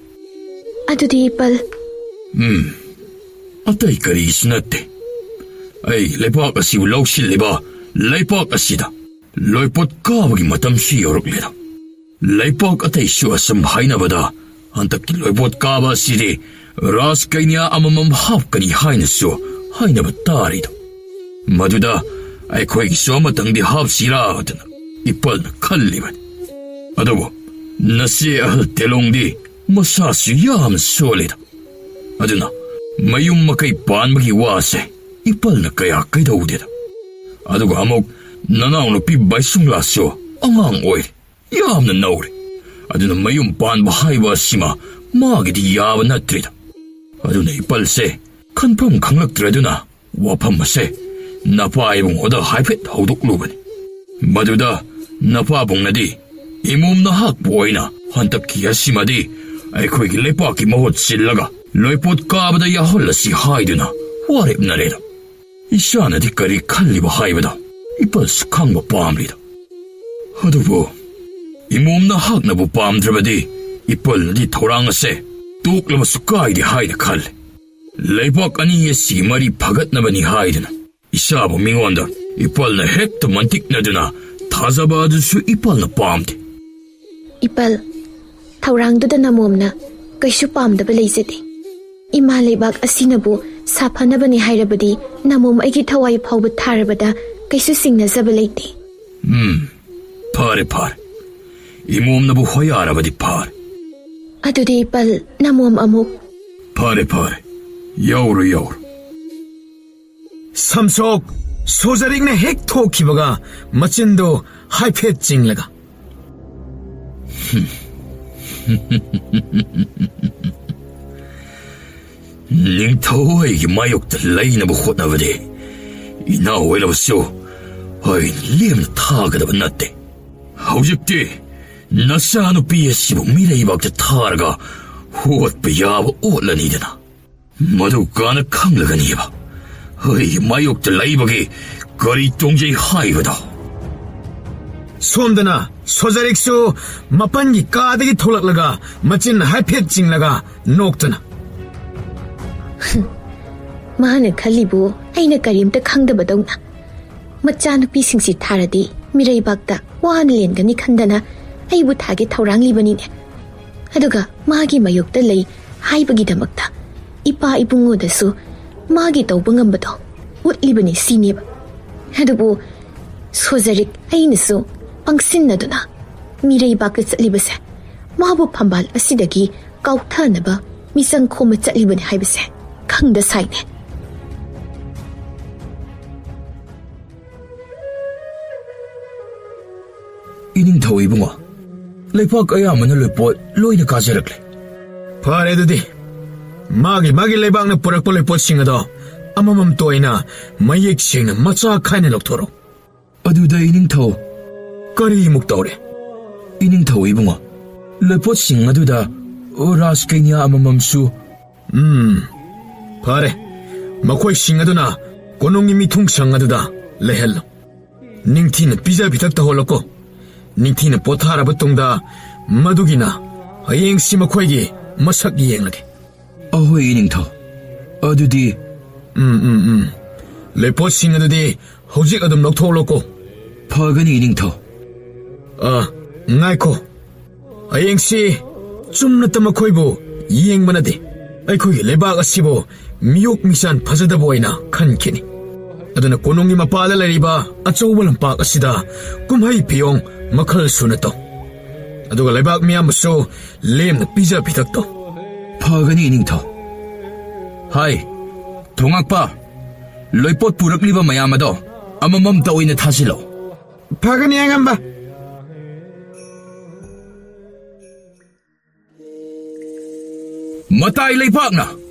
ꯑꯗꯨꯗꯤ ꯏꯄꯥꯜ ꯑꯇꯩ ꯀꯔꯤꯁꯨ ꯅꯠꯇꯦ ꯑꯩ ꯂꯩꯄꯥꯛ ꯑꯁꯤꯕꯨ ꯂꯧꯁꯤꯜꯂꯤꯕ ꯂꯩꯄꯥꯛ ꯑꯁꯤꯗ ꯂꯣꯏꯄꯣꯠ ꯀꯥꯕꯒꯤ ꯃꯇꯝꯁꯤ ꯌꯧꯔꯛꯂꯦꯗ ꯂꯩꯄꯥꯛ ꯑꯇꯩꯁꯨ ꯑꯁꯨꯝ ꯍꯥꯏꯅꯕꯗ ꯍꯟꯗꯛꯀꯤ ꯂꯣꯏꯄꯣꯠ ꯀꯥꯕ ꯑꯁꯤꯗꯤ ꯔꯥꯖ ꯀꯩꯅ꯭ꯌꯥ ꯑꯃꯃꯝ ꯍꯥꯞꯀꯅꯤ ꯍꯥꯏꯅꯁꯨ ꯍꯥꯏꯅꯕ ꯇꯥꯔꯤꯗꯣ ꯃꯗꯨꯗ ꯑꯩꯈꯣꯏꯒꯤꯁꯨ ꯑꯃꯇꯪꯗꯤ ꯍꯥꯞꯁꯤꯔꯥꯗꯅ ꯏꯄꯥꯜꯅ ꯈꯜꯂꯤꯕꯅꯤ ꯑꯗꯨꯕꯨ ꯅꯆꯦ ꯑꯍꯜ ꯇꯦꯂꯣꯡꯗꯤ ꯃꯁꯥꯁꯨ ꯌꯥꯝꯅ ꯁꯣꯜꯂꯤꯗ ꯑꯗꯨꯅ ꯃꯌꯨꯝ ꯃꯀꯩ ꯄꯥꯟꯕꯒꯤ ꯋꯥꯁꯦ ꯏꯄꯥꯜꯅ ꯀꯌꯥ ꯀꯩꯗꯧꯗꯦꯗ ꯑꯗꯨꯒ ꯑꯃꯨꯛ ꯅꯅꯥꯎ ꯅꯨꯄꯤ ꯕꯥꯏꯁꯨꯡꯂꯥꯁꯨ ꯑꯉꯥꯡ ꯑꯣꯏꯔꯤ ꯌꯥꯝꯅ ꯅꯧꯔꯤ ꯑꯗꯨꯅ ꯃꯌꯨꯝ ꯄꯥꯟꯕ ꯍꯥꯏꯕ ꯑꯁꯤꯃ ꯃꯥꯒꯤꯗꯤ ꯌꯥꯕ ꯅꯠꯇ꯭ꯔꯤꯗ ꯑꯗꯨꯅ ꯏꯄꯜꯁꯦ ꯈꯟꯐꯝ ꯈꯪꯂꯛꯇ꯭ꯔꯗꯨꯅ ꯋꯥꯐꯝ ꯑꯁꯦ ꯅꯄꯥ ꯏꯕꯨꯡꯉꯣꯗ ꯍꯥꯏꯐꯦꯠ ꯍꯧꯗꯣꯛꯂꯨꯕꯅꯤ ꯃꯗꯨꯗ ꯅꯄꯥꯕꯨꯡꯅꯗꯤ ꯏꯃꯣꯝ ꯅꯍꯥꯛꯄꯨ ꯑꯣꯏꯅ ꯍꯟꯗꯛꯀꯤ ꯑꯁꯤꯃꯗꯤ ꯑꯩꯈꯣꯏꯒꯤ ꯂꯩꯄꯥꯛꯀꯤ ꯃꯍꯨꯠ ꯁꯤꯜꯂꯒ ꯂꯣꯏꯄꯣꯠ ꯀꯥꯕꯗ ꯌꯥꯎꯍꯜꯂꯁꯤ ꯍꯥꯏꯗꯨꯅ ꯋꯥꯔꯦꯞꯅꯔꯦꯗ ꯏꯁꯥꯅꯗꯤ ꯀꯔꯤ ꯈꯜꯂꯤꯕ ꯍꯥꯏꯕꯗꯣ ꯏꯄꯜꯁꯨ ꯈꯪꯕ ꯄꯥꯝꯂꯤꯗ ꯑꯗꯨꯕꯨ ꯏꯃꯣꯝ ꯅꯍꯥꯛꯅꯕꯨ ꯄꯥꯝꯗ꯭ꯔꯕꯗꯤ ꯏꯄꯜꯅꯗꯤ ꯊꯧꯔꯥꯡ ꯑꯁꯦ ꯇꯣꯛꯂꯕꯁꯨ ꯀꯥꯏꯗꯦ ꯍꯥꯏꯅ ꯈꯜꯂꯤ ꯂꯩꯕꯥꯛ ꯑꯅꯤ ꯑꯁꯤ ꯃꯔꯤ ꯐꯒꯠꯅꯕꯅꯤ ꯍꯥꯏꯗꯨꯅ ꯏꯁꯥꯕꯨ ꯃꯤꯉꯣꯟꯗ ꯏꯄꯜꯅ ꯍꯦꯛꯇ ꯃꯟꯇꯤꯛꯅꯗꯨꯅ ꯊꯥꯖꯕ ꯑꯗꯨꯁꯨ ꯏꯄꯜꯅ ꯄꯥꯝꯗꯦ ꯏꯄꯜ ꯊꯧꯔꯥꯡꯗꯨꯗ ꯅꯃꯣꯝꯅ ꯀꯩꯁꯨ ꯄꯥꯝꯗꯕ ꯂꯩꯖꯗꯦ ꯏꯃꯥ ꯂꯩꯕꯥꯛ ꯑꯁꯤꯅꯕꯨ ꯁꯥꯐꯅꯕꯅꯤ ꯍꯥꯏꯔꯕꯗꯤ ꯅꯃꯣꯝ ꯑꯩꯒꯤ ꯊꯋꯥꯏ ꯐꯥꯎꯕ ꯊꯥꯔꯕꯗ ꯀꯩꯁꯨ ꯁꯤꯡꯅꯖꯕ ꯂꯩꯇꯦ ꯐꯔꯦ ꯐꯔꯦ ꯏꯃꯣꯝꯅꯕꯨ ꯍꯣꯌꯥꯔꯕꯗꯤ ꯐꯔꯦ ꯑꯗꯨꯗꯤ ꯏꯄꯜ ꯅꯃꯣꯝ ꯑꯃꯨꯛ ꯐꯔꯦ ꯐꯔꯦ ꯌꯧꯔꯣ ꯁꯝꯁꯣꯛ ꯁꯣꯖꯔꯤꯛꯅ ꯍꯦꯛ ꯊꯣꯛꯈꯤꯕꯒ ꯃꯆꯤꯟꯗꯣ ꯍꯥꯏꯐꯦꯠ ꯆꯤꯡꯂꯒ ꯅꯤꯡꯊꯧ ꯑꯩꯒꯤ ꯃꯥꯌꯣꯛꯇ ꯂꯩꯅꯕ ꯍꯣꯠꯅꯕꯗꯤ ꯏꯅꯥꯎ ꯑꯣꯏꯔꯕꯁꯨ ꯑꯩꯅ ꯂꯦꯝꯅ ꯊꯥꯒꯗꯕ ꯅꯠꯇꯦ ꯍꯧꯖꯤꯛꯇꯤ ꯅꯆꯥꯅꯨꯄꯤ ꯑꯁꯤꯕꯨ ꯃꯤꯔꯩꯕꯥꯛꯇ ꯊꯥꯔꯒ ꯍꯣꯠꯄ ꯌꯥꯕ ꯑꯣꯠꯂꯅꯤꯗꯅ ꯃꯗꯨ ꯀꯥꯅ ꯈꯪꯂꯒꯅꯤꯕ ꯑꯩꯒꯤ ꯃꯥꯌꯣꯛꯇ ꯂꯩꯕꯒꯤ ꯀꯔꯤ ꯇꯣꯡꯖꯩ ꯍꯥꯏꯕꯗꯣ ꯁꯣꯝꯗꯅ ꯁꯣꯖꯔꯤꯛꯁꯨ ꯃꯄꯟꯒꯤ ꯀꯥꯗꯒꯤ ꯊꯣꯛꯂꯛꯂꯒ ꯃꯆꯤꯟ ꯍꯥꯏꯐꯦꯠ ꯆꯤꯡꯂꯒ ꯅꯣꯛꯇꯅ ꯃꯥꯅ ꯈꯜꯂꯤꯕꯨ ꯑꯩꯅ ꯀꯔꯤꯝꯇ ꯈꯪꯗꯕꯗꯧꯅ ꯃꯆꯥꯅꯨꯄꯤꯁꯤꯡꯁꯤ ꯊꯥꯔꯗꯤ ꯃꯤꯔꯩꯕꯥꯛꯇ ꯋꯥꯅ ꯂꯦꯟꯒꯅꯤ ꯈꯟꯗꯅ ꯑꯩꯕꯨ ꯊꯥꯒꯦ ꯊꯧꯔꯥꯡꯂꯤꯕꯅꯤꯅꯦ ꯑꯗꯨꯒ ꯃꯥꯒꯤ ꯃꯥꯌꯣꯛꯇ ꯂꯩ ꯍꯥꯏꯕꯒꯤꯗꯃꯛꯇ ꯏꯄꯥ ꯏꯕꯨꯡꯉꯣꯗꯁꯨ ꯃꯥꯒꯤ ꯇꯧꯕ ꯉꯝꯕꯗꯣ ꯎꯠꯂꯤꯕꯅꯤ ꯁꯤꯅꯦꯕ ꯑꯗꯨꯕꯨ ꯁꯣꯖꯔꯤꯛ ꯑꯩꯅꯁꯨ ꯄꯪꯁꯤꯟꯅꯗꯨꯅ ꯃꯤꯔꯩꯕꯥꯛꯇ ꯆꯠꯂꯤꯕꯁꯦ ꯃꯥꯕꯨ ꯐꯝꯕꯥꯜ ꯑꯁꯤꯗꯒꯤ ꯀꯥꯎꯊꯅꯕ ꯃꯤꯆꯪ ꯈꯣꯝꯕ ꯆꯠꯂꯤꯕꯅꯤ ꯍꯥꯏꯕꯁꯦ ꯈꯪꯗ ꯁꯥꯏꯅꯦ 이닝ꯊꯧ 이붕어 ꯂꯩꯄꯥꯛ ꯑꯌꯥꯝꯕꯅ ꯂꯣꯏꯄꯣꯠ ꯂꯣꯏꯅ ꯀꯥꯖꯔꯛꯂꯦ ꯐꯔꯦ ꯑꯗꯨꯗꯤ ꯃꯥꯒꯤ ꯂꯩꯕꯥꯛꯅ ꯄꯨꯔꯛꯄ ꯂꯣꯏꯄꯣꯠꯁꯤꯡ ꯑꯗꯣ ꯑꯃꯃꯝ ꯇꯣꯏꯅ ꯃꯌꯦꯛ ꯁꯦꯡꯅ ꯃꯆꯥ ꯈꯥꯏꯅ ꯂꯧꯊꯣꯔꯛꯎ ꯑꯗꯨꯗ 이닝ꯊꯧ ꯀꯔꯤꯃꯨꯛ ꯇꯧꯔꯦ 이닝ꯊꯧ 이붕어 ꯂꯣꯏꯄꯣꯠꯁꯤꯡ ꯑꯗꯨꯗ ꯔꯥꯖꯀꯩꯅ꯭ꯌꯥ ꯑꯃꯃꯝꯁꯨ ꯐꯔꯦ ꯃꯈꯣꯏꯁꯤꯡ ꯑꯗꯨꯅ ꯀꯣꯅꯨꯡꯒꯤ ꯃꯤꯊꯨꯡꯁꯪ ꯑꯗꯨꯗ ꯂꯩꯍꯜꯂꯨ ꯅꯤꯡꯊꯤꯅ ꯄꯤꯖ ꯄꯤꯊꯛ ꯇꯧꯍꯜꯂꯣꯀꯣ ꯅꯤꯡꯊꯤꯅ ꯄꯣꯊꯥꯔꯕ ꯇꯨꯡꯗ ꯃꯗꯨꯒꯤꯅ ꯍꯌꯦꯡꯁꯤ ꯃꯈꯣꯏꯒꯤ ꯃꯁꯛ ꯌꯦꯡꯂꯒꯦ ꯑꯍꯣꯏ 이닝ꯊꯧ ꯑꯗꯨꯗꯤ ꯂꯩꯄꯣꯠꯁꯤꯡ ꯑꯗꯨꯗꯤ ꯍꯧꯖꯤꯛ ꯑꯗꯨꯝ ꯂꯧꯊꯣꯛꯂꯣꯀꯣ ꯐꯒꯅꯤ 이닝ꯊꯧ ꯉꯥꯏꯈꯣ ꯍꯌꯦꯡꯁꯤ ꯆꯨꯝꯅꯇ ꯃꯈꯣꯏꯕꯨ ꯌꯦꯡꯕ ꯅꯠꯇꯦ ꯑꯩꯈꯣꯏꯒꯤ ꯂꯩꯕꯥꯛ ꯑꯁꯤꯕꯨ ꯃꯤꯌꯣꯛ ꯃꯤꯆꯥꯟ ꯐꯖꯗꯕ ꯑꯣꯏꯅ ꯈꯟꯈꯤꯅꯤ ꯑꯗꯨꯅ ꯀꯣꯅꯨꯡꯒꯤ ꯃꯄꯥꯗ ꯂꯩꯔꯤꯕ ꯑꯆꯧꯕ ꯂꯝꯄꯥꯛ ꯑꯁꯤꯗ ꯀꯨꯝꯍꯩ ꯐꯤꯌꯣꯡ ꯃꯈꯜ ꯁꯨꯅ ꯇꯧ ꯑꯗꯨꯒ ꯂꯩꯕꯥꯛ ꯃꯤꯌꯥꯝꯕꯨꯁꯨ ꯂꯦꯝꯅ ꯄꯤꯖ ꯄꯤꯊꯛ ꯇꯧ ꯐꯒꯅꯤ 이닝ꯊꯧ ꯍꯥꯏ ꯊꯣꯉꯛꯄ ꯂꯣꯏꯄꯣꯠ ꯄꯨꯔꯛꯂꯤꯕ ꯃꯌꯥꯝ ꯑꯗꯣ ꯑꯃꯃꯝꯇ ꯑꯣꯏꯅ ꯊꯥꯖꯤꯜꯂꯣ ꯐꯒꯅꯤ ꯑꯉꯝꯕ ꯃꯇꯥꯏ ꯂꯩꯄꯥꯛꯅ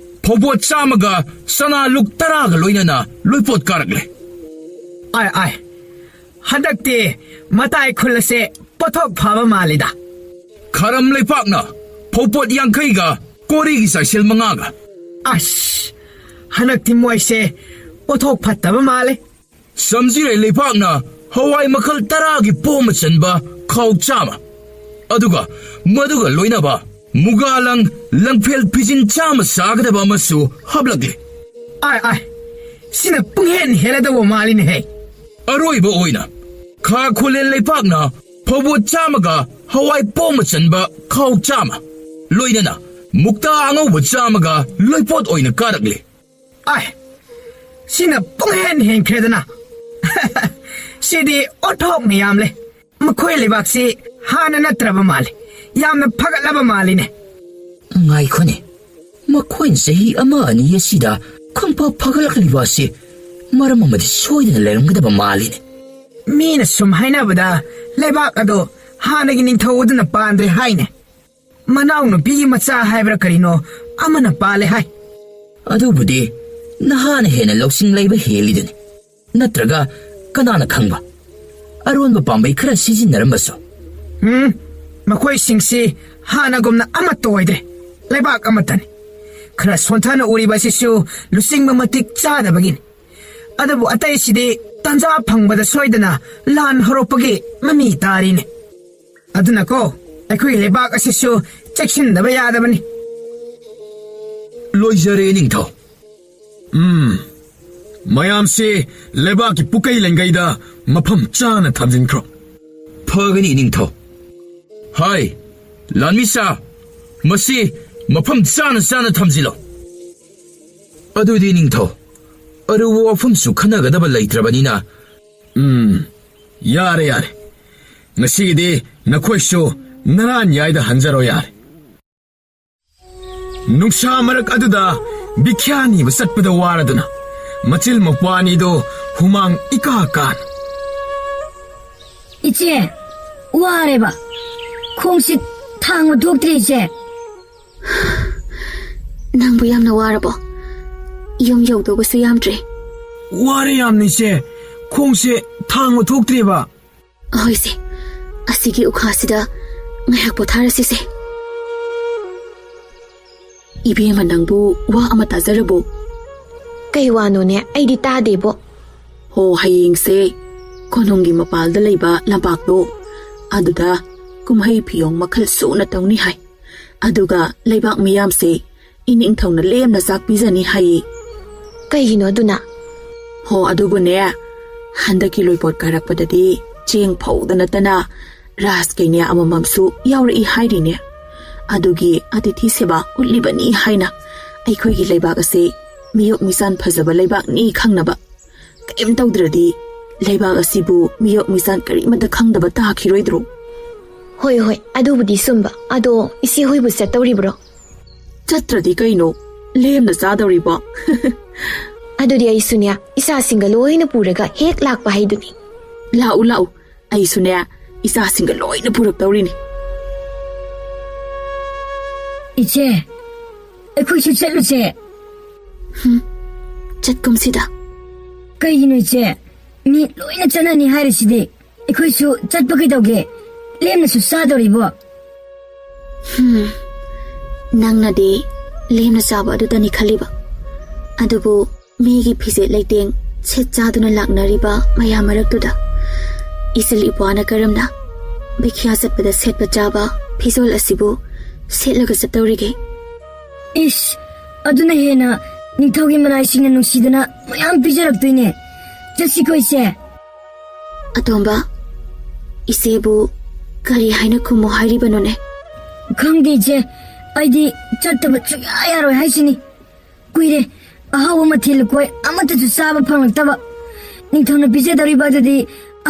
ꯐꯧꯕꯣꯠ 100ꯒ ꯁꯅꯥ ꯂꯨꯛ 10ꯒ ꯂꯣꯏꯅꯅ ꯂꯣꯏꯄꯣꯠ ꯀꯥꯔꯛꯂꯦ ꯑꯥꯏ ꯍꯟꯗꯛꯇꯤ ꯃꯇꯥꯏ ꯈꯨꯜ ꯑꯁꯦ ꯄꯣꯊꯣꯛ ꯐꯕ ꯃꯥꯜꯂꯤꯗ ꯈꯔꯝ ꯂꯩꯄꯥꯛꯅ ꯐꯧꯄꯣꯠ 50ꯒ ꯀꯣꯔꯤꯒꯤ ꯆꯥꯏꯁꯦꯜ 5ꯒ ꯑꯁ ꯍꯟꯗꯛꯇꯤ ꯃꯣꯏꯁꯦ ꯄꯣꯊꯣꯛ ꯐꯠꯇꯕ ꯃꯥꯜꯂꯦ ꯁꯝꯖꯤꯔꯩ ꯂꯩꯄꯥꯛꯅ ꯍꯋꯥꯏ ꯃꯈꯜ 10ꯒꯤ ꯄꯣꯝ ꯆꯟꯕ ꯈꯥꯎ 100 ꯑꯗꯨꯒ ꯃꯗꯨꯒ ꯂꯣꯏꯅꯕ ꯃꯨꯒꯥꯂꯪ ꯂꯪꯐꯦꯜ ꯐꯤꯖꯤꯟ 100 ꯁꯥꯒꯗꯕ ꯑꯃꯁꯨ ꯍꯥꯞꯂꯛꯂꯦ ꯑꯥꯏ ꯁꯤꯅ ꯄꯨꯡꯍꯦꯟ ꯍꯦꯜꯂꯗꯧꯕ ꯃꯥꯜꯂꯤꯅꯦꯍꯦ ꯑꯔꯣꯏꯕ ꯑꯣꯏꯅ ꯈꯥ ꯈꯣꯂꯦꯟ ꯂꯩꯄꯥꯛꯅ ꯐꯧꯕꯣꯠ 100ꯒ ꯍꯋꯥꯏ ꯄꯣꯝ ꯆꯟꯕ ꯈꯥꯎ 100 ꯂꯣꯏꯅꯅ ꯃꯨꯛꯇꯥ ꯑꯉꯧꯕ 100ꯒ ꯂꯣꯏꯄꯣꯠ ꯑꯣꯏꯅ ꯀꯥꯔꯛꯂꯦ ꯑꯥꯏ ꯁꯤꯅ ꯄꯨꯡꯍꯦꯟ ꯍꯦꯟꯈ꯭ꯔꯦꯗꯅ ꯁꯤꯗꯤ ꯑꯣꯊꯣꯛꯅ ꯌꯥꯝꯂꯦ ꯃꯈꯣꯏ ꯂꯩꯕꯥꯛꯁꯤ ꯍꯥꯟꯅ ꯅꯠꯇ꯭ꯔꯕ ꯃꯥꯜꯂꯤ ꯌꯥꯝꯅ ꯐꯒꯠꯂꯕ ꯃꯥꯜꯂꯤꯅꯦ ꯉꯥꯏꯈꯣꯅꯦ ꯃꯈꯣꯏꯅ ꯆꯍꯤ 1-2 ꯑꯁꯤꯗ ꯈꯪꯐ ꯐꯒꯠꯂꯛꯂꯤꯕ ꯑꯁꯤ ꯃꯔꯝ ꯑꯃꯗꯤ ꯁꯣꯏꯗꯅ ꯂꯩꯔꯝꯒꯗꯕ ꯃꯥꯜꯂꯤꯅꯦ ꯃꯤꯅ ꯁꯨꯝ ꯍꯥꯏꯅꯕꯗ ꯂꯩꯕꯥꯛ ꯑꯗꯣ ꯍꯥꯟꯅꯒꯤ ꯅꯤꯡꯊꯧ ꯑꯗꯨꯅ ꯄꯥꯟꯗ꯭ꯔꯦ ꯍꯥꯏꯅꯦ ꯃꯅꯥꯎ ꯅꯨꯄꯤꯒꯤ ꯃꯆꯥ ꯍꯥꯏꯕ꯭ꯔꯥ ꯀꯔꯤꯅꯣ ꯑꯃꯅ ꯄꯥꯜꯂꯦ ꯍꯥꯏ ꯑꯗꯨꯕꯨꯗꯤ ꯅꯍꯥꯅ ꯍꯦꯟꯅ ꯂꯧꯁꯤꯡ ꯂꯩꯕ ꯍꯦꯜꯂꯤꯗꯨꯅꯤ ꯅꯠꯇ꯭ꯔꯒ ꯀꯅꯥꯅ ꯈꯪꯕ ꯑꯔꯣꯟꯕ ꯄꯥꯝꯕꯩ ꯈꯔ ꯁꯤꯖꯤꯟꯅꯔꯝꯕꯁꯨ ꯃꯈꯣꯏꯁꯤꯡꯁꯤ ꯍꯥꯟꯅꯒꯨꯝꯅ ꯑꯃꯠꯇ ꯑꯣꯏꯗ꯭ꯔꯦ ꯂꯩꯕꯥꯛ ꯑꯃꯠꯇꯅꯤ khara sontana uri ba sisu lusing mamatik chada bagin adabu atai sidi tanja phangbada soidana lan horopagi mami tarine aduna ko akhoi lebak asisu chection daba yadabani loizare ningtho mayam se lebak ki pukai lengaida mafam chana thamjin khro phagani ningtho hai lanmisa masi mafam chana chana thamjilo adudi ningtho aru wafam su khanagadaba leitrabanina yare yare ngasidi nakhoi su naran yaida hanjaro yare nuksa marak aduda bikyani basatpada waraduna machil mapwani do humang ika kan 이제 와래봐 콩sit 탕을 독들이제 ꯅꯪꯕꯨ ꯌꯥꯝꯅ ꯋꯥꯔꯕꯣ ꯌꯨꯝ ꯌꯧꯗꯧꯕꯁꯨ ꯌꯥꯝꯗ꯭ꯔꯦ ware yamnise khongse thang thoktriba ꯍꯣꯏꯁꯦ ꯑꯁꯤꯒꯤ ꯎꯈꯥꯁꯤꯗ ꯉꯥꯏꯍꯥꯛ ꯄꯣꯊꯥꯔꯁꯤꯁꯦ 이비에만 낭부 와 아마 따자르보 ꯀꯩ ꯋꯥꯅꯣꯅꯦ ꯑꯩꯗꯤ ꯇꯥꯗꯦꯕꯣ ꯍꯣ ꯍꯌꯦꯡꯁꯦ ꯀꯣꯅꯨꯡꯒꯤ ꯃꯄꯥꯜꯗ ꯂꯩꯕ ꯂꯝꯄꯥꯛꯇꯣ ꯑꯗꯨꯗ ꯀꯨꯝꯍꯩ ꯐꯤꯌꯣꯡ ꯃꯈꯜ ꯁꯨꯅ ꯇꯧꯅꯤ ꯍꯥꯏ ꯑꯗꯨꯒ ꯂꯩꯕꯥꯛ ꯃꯤꯌꯥꯝꯁꯦ ꯏꯅꯤꯡꯊꯧꯅ ꯂꯦꯝꯅ ꯆꯥꯛ ꯄꯤꯖꯅꯤ ꯍꯥꯏꯌꯦ ꯀꯩꯒꯤꯅꯣ ꯑꯗꯨꯅ ꯍꯣ ꯑꯗꯨꯕꯨꯅꯦ ꯍꯟꯗꯛꯀꯤ ꯂꯣꯏꯄꯣꯠ ꯀꯥꯔꯛꯄꯗꯗꯤ ꯆꯦꯡ ꯐꯧꯗ ꯅꯠꯇꯅ ꯔꯥꯁ ꯀꯩꯅ꯭ꯌꯥ ꯑꯃꯃꯝꯁꯨ ꯌꯥꯎꯔꯛꯏ ꯍꯥꯏꯔꯤꯅꯦ ꯑꯗꯨꯒꯤ ꯑꯇꯤꯊꯤ ꯁꯦꯕꯥ ꯎꯠꯂꯤꯕꯅꯤ ꯍꯥꯏꯅ ꯑꯩꯈꯣꯏꯒꯤ ꯂꯩꯕꯥꯛ ꯑꯁꯤ ꯃꯤꯌꯣꯛ ꯃꯤꯆꯥꯟ ꯐꯖꯕ ꯂꯩꯕꯥꯛꯅꯤ ꯈꯪꯅꯕ ꯀꯩꯝ ꯇꯧꯗ꯭ꯔꯗꯤ ꯂꯩꯕꯥꯛ ꯑꯁꯤꯕꯨ ꯃꯤꯌꯣꯛ ꯃꯤꯆꯥꯟ ꯀꯔꯤꯃꯠꯇ ꯈꯪꯗꯕ ꯇꯥꯈꯤꯔꯣꯏꯗ꯭ꯔꯣ ꯍꯣꯏ ꯍꯣꯏ ꯑꯗꯨꯕꯨꯗꯤ ꯆꯨꯝꯕ ꯑꯗꯣ ꯏꯆꯦ ꯍꯣꯏꯕꯨ ꯆꯠꯇꯧꯔꯤꯕ꯭ꯔꯣ ꯆꯠꯇ꯭ꯔꯗꯤ ꯀꯩꯅꯣ ꯂꯦꯝꯅ ꯆꯥꯗꯧꯔꯤꯕꯣ ꯑꯗꯨꯗꯤ ꯑꯩꯁꯨꯅꯦ ꯏꯆꯥꯁꯤꯡꯒ ꯂꯣꯏꯅ ꯄꯨꯔꯒ ꯍꯦꯛ ꯂꯥꯛꯄ ꯍꯥꯏꯗꯨꯅꯤ ꯂꯥꯛꯎ ꯂꯥꯛꯎ ꯑꯩꯁꯨꯅꯦ ꯏꯆꯥꯁꯤꯡꯒ ꯂꯣꯏꯅ ꯄꯨꯔꯛꯇꯧꯔꯤꯅꯤ 이제 ꯑꯩꯈꯣꯏꯁꯨ ꯆꯠꯂꯨꯁꯦ ꯆꯠꯀꯨꯝꯁꯤꯗ ꯀꯩꯒꯤꯅꯣ 이제 ꯃꯤ ꯂꯣꯏꯅ ꯆꯠꯅꯅꯤ ꯍꯥꯏꯔꯤꯁꯤꯗꯤ ꯑꯩꯈꯣꯏꯁꯨ ꯆꯠꯄ ꯀꯩꯗꯧꯒꯦ ꯂꯦꯝꯅꯁꯨ ꯆꯥꯗꯧꯔꯤꯕꯣ ꯅꯪꯅꯗꯤ ꯂꯦꯝꯅ ꯆꯥꯕ ꯑꯗꯨꯗꯅꯤ ꯈꯜꯂꯤꯕ ꯑꯗꯨꯕꯨ ꯃꯤꯒꯤ ꯐꯤꯖꯦꯠ ꯂꯩꯇꯦꯡ ꯁꯦꯠ ꯆꯥꯗꯨꯅ ꯂꯥꯛꯅꯔꯤꯕ ꯃꯌꯥꯝ ꯃꯔꯛꯇꯨꯗ ꯏꯆꯤꯜ ꯏꯄ꯭ꯋꯥꯅ ꯀꯔꯝꯅ ꯕꯤꯈ꯭ꯌꯥ ꯆꯠꯄꯗ ꯁꯦꯠꯄ ꯆꯥꯕ ꯐꯤꯖꯣꯜ ꯑꯁꯤꯕꯨ ꯁꯦꯠꯂꯒ ꯆꯠꯇꯧꯔꯤꯒꯦ 이씨 ꯑꯗꯨꯅ ꯍꯦꯟꯅ ꯅꯤꯡꯊꯧꯒꯤ ꯃꯅꯥꯏꯁꯤꯡꯅ ꯅꯨꯡꯁꯤꯗꯅ ꯃꯌꯥꯝ ꯄꯤꯖꯔꯛꯇꯣꯏꯅꯦ ꯆꯠꯁꯤꯀꯣ 이제 ꯑꯇꯣꯝꯕ ꯏꯆꯦꯕꯨ ꯀꯔꯤ ꯍꯥꯏꯅ ꯈꯨꯝꯃꯨ ꯍꯥꯏꯔꯤꯕꯅꯣꯅꯦ ꯈꯪꯗꯦ 이제 ꯑꯩꯗꯤ ꯆꯠꯇꯕ ꯁꯨꯡꯌꯥ ꯌꯥꯔꯣꯏ ꯍꯥꯏꯁꯤꯅꯤ ꯀꯨꯏꯔꯦ ꯑꯍꯥꯎꯕ ꯃꯊꯦꯜ ꯂꯨꯀꯣꯏ ꯑꯃꯠꯇꯁꯨ ꯆꯥꯕ ꯐꯪꯂꯛꯇꯕ ꯅꯤꯡꯊꯧꯅ ꯄꯤꯖꯗꯧꯔꯤꯕ ꯑꯗꯨꯗꯤ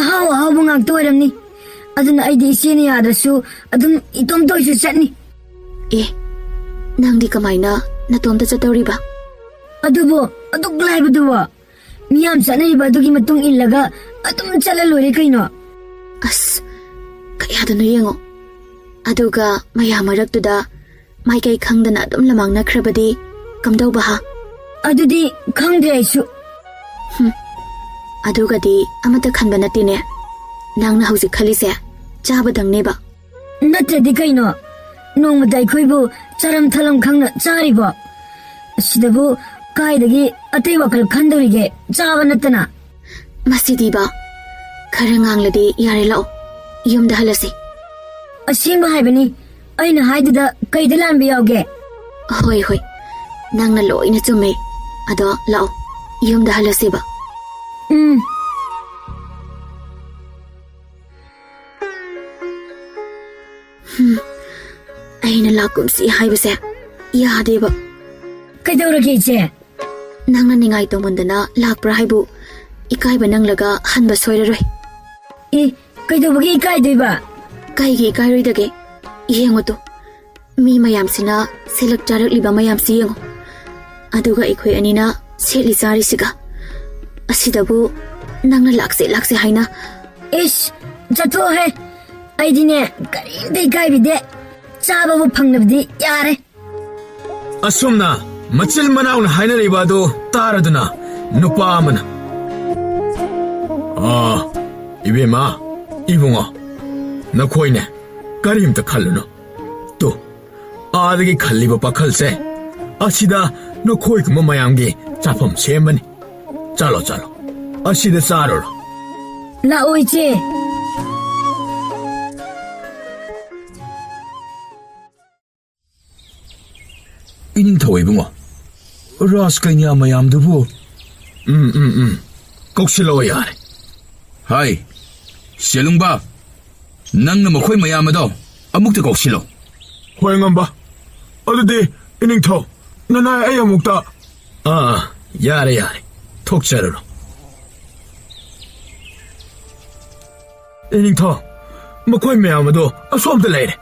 ꯑꯍꯥꯎ ꯑꯍꯥꯎꯕ ꯉꯥꯛꯇ ꯑꯣꯏꯔꯝꯅꯤ ꯑꯗꯨꯅ ꯑꯩꯗꯤ ꯏꯆꯦꯅ ꯌꯥꯗ꯭ꯔꯁꯨ ꯑꯗꯨꯝ ꯏꯇꯣꯝꯇ ꯑꯣꯏꯁꯨ ꯆꯠꯅꯤ ꯑꯦ ꯅꯪꯗꯤ ꯀꯃꯥꯏꯅ ꯅꯇꯣꯝꯇ ꯆꯠꯇꯧꯔꯤꯕ ꯑꯗꯨꯕꯨ ꯑꯗꯨꯛ ꯂꯥꯏꯕꯗꯨꯕꯣ ꯃꯤꯌꯥꯝ ꯆꯠꯅꯔꯤꯕ ꯑꯗꯨꯒꯤ ꯃꯇꯨꯡ ꯏꯜꯂꯒ ꯑꯗꯨꯝ ꯆꯠꯂ ꯂꯣꯏꯔꯦ ꯀꯩꯅꯣ ꯑꯁ ꯀꯌꯥꯗꯅꯣ ꯌꯦꯡꯉꯣ ꯑꯗꯨꯒ ꯃꯌꯥꯝ ꯃꯔꯛꯇꯨꯗ ꯃꯥꯏꯀꯩ ꯈꯪꯗꯅ ꯑꯗꯨꯝ ꯂꯃꯥꯡꯅꯈ꯭ꯔꯕꯗꯤ ꯀꯝꯗꯧꯕ ꯍꯥ ꯑꯗꯨꯗꯤ ꯈꯪꯗ꯭ꯔꯦ ꯑꯩꯁꯨ ꯑꯗꯨꯒꯗꯤ ꯑꯃꯠꯇ ꯈꯟꯕ ꯅꯠꯇꯦꯅꯦ ꯅꯪꯅ ꯍꯧꯖꯤꯛ ꯈꯜꯂꯤꯁꯦ ꯆꯥꯕꯗꯪꯅꯦꯕ ꯅꯠꯇ꯭ꯔꯗꯤ ꯀꯩꯅꯣ ꯅꯣꯡꯃꯗ ꯑꯩꯈꯣꯏꯕꯨ ꯆꯥꯔꯝ ꯊꯂꯝ ꯈꯪꯅ ꯆꯥꯔꯤꯕꯣ ꯑꯁꯤꯗꯕꯨ ꯀꯥꯏꯗꯒꯤ ꯑꯇꯩ ꯋꯥꯈꯜ ꯈꯟꯗꯧꯔꯤꯒꯦ ꯆꯥꯕ ꯅꯠꯇꯅ ꯃꯁꯤꯗꯤꯕ ꯈꯔ ꯉꯥꯡꯂꯗꯤ ꯌꯥꯔꯦ ꯂꯥꯛꯑꯣ ꯌꯨꯝꯗ ꯍꯜꯂꯁꯤ ꯑꯁꯦꯡꯕ ꯍꯥꯏꯕꯅꯤ ꯑꯩꯅ ꯍꯥꯏꯗꯨꯗ ꯀꯩꯗ ꯂꯥꯟꯕ ꯌꯥꯎꯒꯦ ꯍꯣꯏ ꯍꯣꯏ ꯅꯪꯅ ꯂꯣꯏꯅ ꯆꯨꯝꯃꯦ ꯑꯗꯣ ꯂꯥꯛꯑꯣ ꯌꯨꯝꯗ ꯍꯜꯂꯁꯤꯕ ꯑꯩꯅ ꯂꯥꯛꯀꯨꯝꯁꯤ ꯍꯥꯏꯕꯁꯦ ꯌꯥꯗꯦꯕ ꯀꯩꯗꯧꯔꯒꯦ 이제 ꯅꯪꯅ ꯅꯤꯡꯉꯥꯏ ꯇꯧꯃꯟꯗꯅ ꯂꯥꯛꯄ꯭ꯔꯥ ꯍꯥꯏꯕꯨ ꯏꯀꯥꯏꯕ ꯅꯪꯂꯒ ꯍꯟꯕ ꯁꯣꯏꯔꯔꯣꯏ ꯏ ꯀꯩꯗꯧꯕꯒꯤ ꯏꯀꯥꯏꯗꯣꯏꯕ ꯀꯩꯒꯤ ꯏꯀꯥꯏꯔꯣꯏꯗꯒꯦ ꯌꯦꯡꯉꯣꯇꯣ ꯃꯤ ꯃꯌꯥꯝꯁꯤꯅ ꯁꯦꯠꯂꯛ ꯆꯥꯔꯛꯂꯤꯕ ꯃꯌꯥꯝꯁꯤ ꯌꯦꯡꯉꯣ ꯑꯗꯨꯒ ꯑꯩꯈꯣꯏ ꯑꯅꯤꯅ ꯁꯦꯠꯂꯤ ꯆꯥꯔꯤꯁꯤꯒ ꯑꯁꯤꯗꯕꯨ ꯅꯪꯅ ꯂꯥꯛꯁꯦ ꯍꯥꯏꯅ ꯏꯁ ꯆꯠꯊꯣꯛꯑꯣꯍꯦ ꯑꯩꯗꯤꯅꯦ ꯀꯔꯤꯝꯇ ꯏꯀꯥꯏꯕꯤꯗꯦ ꯆꯥꯕꯕꯨ ꯐꯪꯂꯕꯗꯤ ꯌꯥꯔꯦ ꯑꯁꯣꯝꯅ ꯃꯆꯤꯜ ꯃꯅꯥꯎꯅ ꯍꯥꯏꯅꯔꯤꯕ ꯑꯗꯨ ꯇꯥꯔꯗꯨꯅ ꯅꯨꯄꯥ ꯑꯃꯅ 이베마 이붕어 너코이네 까림다 칼루노 또 아득이 칼리버 바칼세 아시다 너코이 그모 마양기 자품 세만이 잘로 아시다 싸로로 ꯂꯥꯛꯑꯣ ꯏꯆꯦ 이닝ꯊꯧ 이붕어 ꯔꯥꯁ ꯀꯩꯅ꯭ꯌꯥ ꯃꯌꯥꯝꯗꯨꯕꯨ ꯀꯧꯁꯤꯜꯂꯛꯑꯣ ꯌꯥꯔꯦ ꯍꯥꯏ ꯁꯦꯂꯨꯡꯕꯥ ꯅꯪꯅ ꯃꯈꯣꯏ ꯃꯌꯥꯝ ꯑꯗꯣ ꯑꯃꯨꯛꯇ ꯀꯧꯁꯤꯜꯂꯣ ꯍꯣꯏ ꯉꯝꯕ ꯑꯗꯨꯗꯤ 이닝ꯊꯧ ꯅꯅꯥꯏ ꯑꯩ ꯑꯃꯨꯛꯇ ꯌꯥꯔꯦ ꯊꯣꯛꯆꯔꯔꯣ 이닝ꯊꯧ ꯃꯈꯣꯏ ꯃꯌꯥꯝ ꯑꯗꯣ ꯑꯁꯣꯝꯗ ꯂꯩꯔꯦ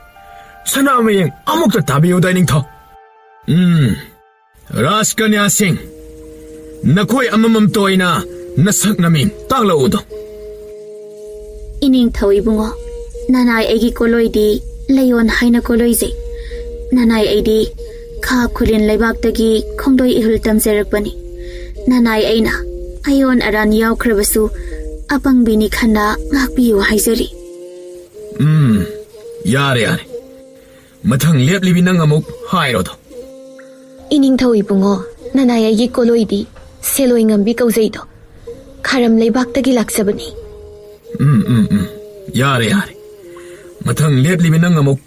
ꯁꯅꯥ ꯃꯌꯦꯡ ꯑꯃꯨꯛꯇ ꯇꯥꯕꯤꯌꯨꯗ 이닝ꯊꯧ ꯔꯥꯖꯀꯟꯌꯥꯁꯤꯡ ꯅꯈꯣꯏ ꯑꯃꯃꯝꯇ ꯑꯣꯏꯅ ꯅꯁꯛ ꯅꯃꯤꯡ ꯇꯥꯛꯂꯛꯎꯗꯣ 이닝ꯊꯧ 이붕어 나나이 애기 꼴로이디 레온 하이나 꼴로이제 나나이 애디 카 쿠린 레박다기 콩도이 이훌 땀제럭바니 나나이 애나 아이온 아란 야우크르바수 아방비니 칸나 ngakbiyu 하이저리 야래 마탕 랩리비 năng amuk 하이로도 이닝ꯊꯧ 이붕어 나나야기 꼴로이디 셀로이 ngambi kauzeido kharam leibakdagi laksabani 야래 마탕 랩리비 năng amuk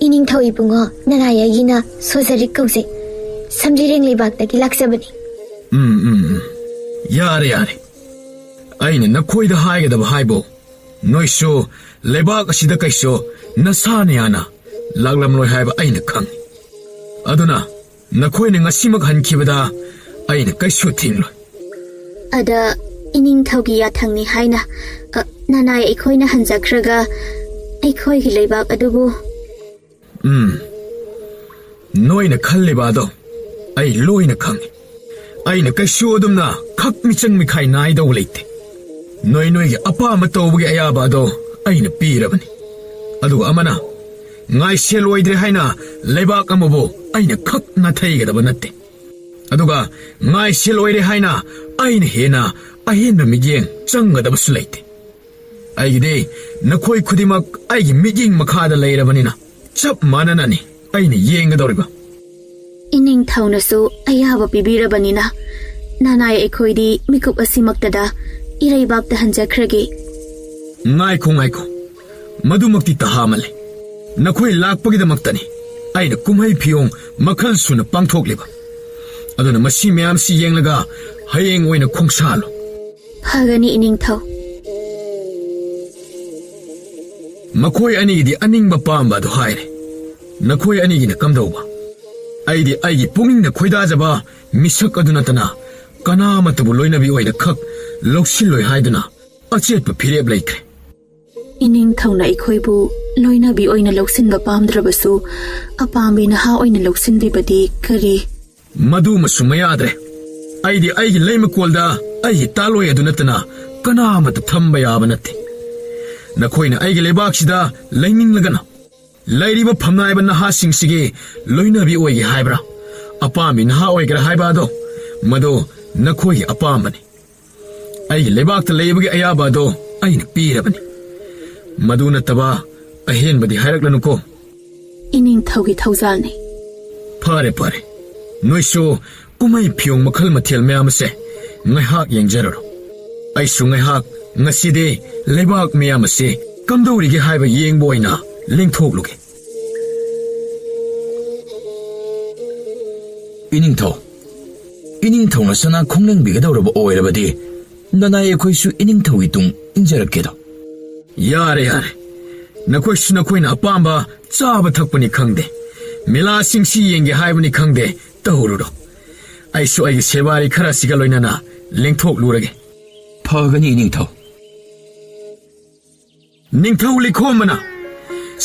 이닝ꯊꯧ 이붕어 나나야기나 소자리 kauzei samjireng leibakdagi laksabani 야래 아이는 너코이다 하이게다바 하이보 너이쇼 레박 아시다 카이쇼 나사네 하나 락람로이 하이바 아이는 강 아도나 너코이는 아시막 한키보다 아이는 카이쇼 팅로 아다 이닝ꯊꯧ기 야탕니 하이나 나나이 에코이나 한자크라가 에코이기 레박 아두부 너희는 칼레바도 아이 로이는 강 아이는 카이쇼 둠나 각 미짱미 카이 나이다 올레이테 너희에게 아빠마 떠오게 아야바도 아이는 삐라버니 아두고 아마나 ngai seloi haina lebak amobo aina khak na thaiga da banate aduga ngai seloi haina aina hena ahen na migeng changa da basulaite aigide nakhoi khudimak aigi migeng makha da leirabanina chap mananani aina yenga doriba 이닝ꯊꯧꯅꯁꯨ ꯑꯌꯥꯕ ꯄꯤꯕꯤꯔꯕꯅꯤꯅ ꯅꯅꯥꯏ ꯑꯩꯈꯣꯏꯗꯤ ꯃꯤꯀꯨꯞ ꯑꯁꯤꯃꯛꯇꯗ ꯏꯔꯩꯕꯥꯛꯇ ꯍꯟꯖꯈ꯭ꯔꯒꯦ ꯉꯥꯏꯈꯣ ꯃꯗꯨꯃꯛꯇꯤ ꯇꯍꯥꯃꯜꯂꯦ ꯅꯈꯣꯏ ꯂꯥꯛꯄꯒꯤꯗꯃꯛꯇꯅꯤ ꯑꯩꯅ ꯀꯨꯝꯍꯩ ꯐꯤꯌꯣꯡ ꯃꯈꯜ ꯁꯨꯅ ꯄꯥꯡꯊꯣꯛꯂꯤꯕ ꯑꯗꯨꯅ ꯃꯁꯤ ꯃꯌꯥꯝꯁꯤ ꯌꯦꯡꯂꯒ ꯍꯌꯦꯡ ꯑꯣꯏꯅ ꯈꯣꯡꯁꯥꯜꯂꯣ ꯐꯒꯅꯤ 이닝ꯊꯧ ꯃꯈꯣꯏ ꯑꯅꯤꯒꯤꯗꯤ ꯑꯅꯤꯡꯕ ꯄꯥꯝꯕ ꯑꯗꯨ ꯍꯥꯏꯔꯦ ꯅꯈꯣꯏ ꯑꯅꯤꯒꯤꯅ ꯀꯝꯗꯧꯕ ꯑꯩꯗꯤ ꯑꯩꯒꯤ ꯄꯨꯛꯅꯤꯡꯗ ꯈꯣꯏꯗꯥꯖꯕ ꯃꯤꯁꯛ ꯑꯗꯨ ꯅꯠꯇꯅ ꯀꯅꯥꯃꯠꯇꯕꯨ ꯂꯣꯏꯅꯕꯤ ꯑꯣꯏꯅ ꯈꯛ ꯂꯧꯁꯤꯜꯂꯣꯏ ꯍꯥꯏꯗꯨꯅ ꯑꯆꯦꯠꯄ ꯐꯤꯔꯦꯞ ꯂꯩꯈ꯭ꯔꯦ 이닝ꯊꯧꯅ ꯑꯩꯈꯣꯏꯕꯨ ꯂꯣꯏꯅꯕꯤ ꯑꯣꯏꯅ ꯂꯧꯁꯤꯟꯕ ꯄꯥꯝꯗ꯭ꯔꯕꯁꯨ ꯑꯄꯥꯝꯕꯤ ꯅꯍꯥ ꯑꯣꯏꯅ ꯂꯧꯁꯤꯟꯕꯤꯕꯗꯤ ꯀꯔꯤ ꯃꯗꯨꯃꯁꯨ ꯃꯌꯥꯗ꯭ꯔꯦ ꯑꯩꯗꯤ ꯑꯩꯒꯤ ꯂꯩꯃꯀꯣꯜꯗ ꯑꯩꯒꯤ ꯇꯥꯂꯣꯏ ꯑꯗꯨ ꯅꯠꯇꯅ ꯀꯅꯥꯃꯠꯇ ꯊꯝꯕ ꯌꯥꯕ ꯅꯠꯇꯦ ꯅꯈꯣꯏꯅ ꯑꯩꯒꯤ ꯂꯩꯕꯥꯛꯁꯤꯗ ꯂꯩꯅꯤꯡꯂꯒꯅ ꯂꯩꯔꯤꯕ ꯐꯝꯅꯥꯏꯕ ꯅꯍꯥꯁꯤꯡꯁꯤꯒꯤ ꯂꯣꯏꯅꯕꯤ ꯑꯣꯏꯒꯦ ꯍꯥꯏꯕ꯭ꯔꯥ ꯑꯄꯥꯝꯕꯤ ꯅꯍꯥ ꯑꯣꯏꯒꯦꯔꯥ ꯍꯥꯏꯕ ꯑꯗꯣ ꯃꯗꯨ ꯅꯈꯣꯏꯒꯤ ꯑꯄꯥꯝꯕꯅꯤ ꯑꯩꯒꯤ ꯂꯩꯕꯥꯛꯇ ꯂꯩꯕꯒꯤ ꯑꯌꯥꯕ ꯑꯗꯣ ꯑꯩꯅ ꯄꯤꯔꯕꯅꯤ ꯃꯗꯨ ꯅꯠꯇꯕ ꯑꯍꯦꯟꯕꯗꯤ ꯍꯥꯏꯔꯛꯂꯅꯨꯀꯣ 이닝ꯊꯧꯒꯤ ꯊꯧꯖꯥꯜꯅꯤ ꯐꯔꯦ ꯅꯣꯏꯁꯨ ꯀꯨꯝꯍꯩ ꯐꯤꯌꯣꯡ ꯃꯈꯜ ꯃꯊꯦꯜ ꯃꯌꯥꯝ ꯑꯁꯦ ꯉꯥꯏꯍꯥꯛ ꯌꯦꯡꯖꯔꯔꯣ ꯑꯩꯁꯨ ꯉꯥꯏꯍꯥꯛ ꯉꯁꯤꯗꯤ ꯂꯩꯕꯥꯛ ꯃꯌꯥꯝ ꯑꯁꯤ ꯀꯝꯗꯧꯔꯤꯒꯦ ꯍꯥꯏꯕ ꯌꯦꯡꯕ ꯑꯣꯏꯅ ꯂꯦꯡꯊꯣꯛꯂꯨꯒꯦ 이닝ꯊꯧꯅ ꯁꯅꯥ ꯈꯣꯡꯅꯪꯕꯤꯒꯗꯧꯔꯕ ꯑꯣꯏꯔꯕꯗꯤ ꯅꯅꯥꯏ ꯑꯩꯈꯣꯏꯁꯨ 이닝ꯊꯧꯒꯤ ꯇꯨꯡ ꯏꯟꯖꯔꯛꯀꯦꯗꯣ ꯌꯥꯔꯦ ꯅꯈꯣꯏꯁꯨ ꯅꯈꯣꯏꯅ ꯑꯄꯥꯝꯕ ꯆꯥꯕ ꯊꯛꯄꯅꯤ ꯈꯪꯗꯦ ꯃꯦꯂꯥꯁꯤꯡꯁꯤ ꯌꯦꯡꯒꯦ ꯍꯥꯏꯕꯅꯤ ꯈꯪꯗꯦ ꯇꯧꯔꯨꯔꯣ ꯑꯩꯁꯨ ꯑꯩꯒꯤ ꯁꯦꯕꯥꯔꯤ ꯈꯔꯁꯤꯒ ꯂꯣꯏꯅꯅ ꯂꯦꯡꯊꯣꯛꯂꯨꯔꯒꯦ ꯐꯒꯅꯤ 이닝ꯊꯧ ꯅꯤꯡꯊꯧ ꯂꯩꯈꯣꯝꯕꯅ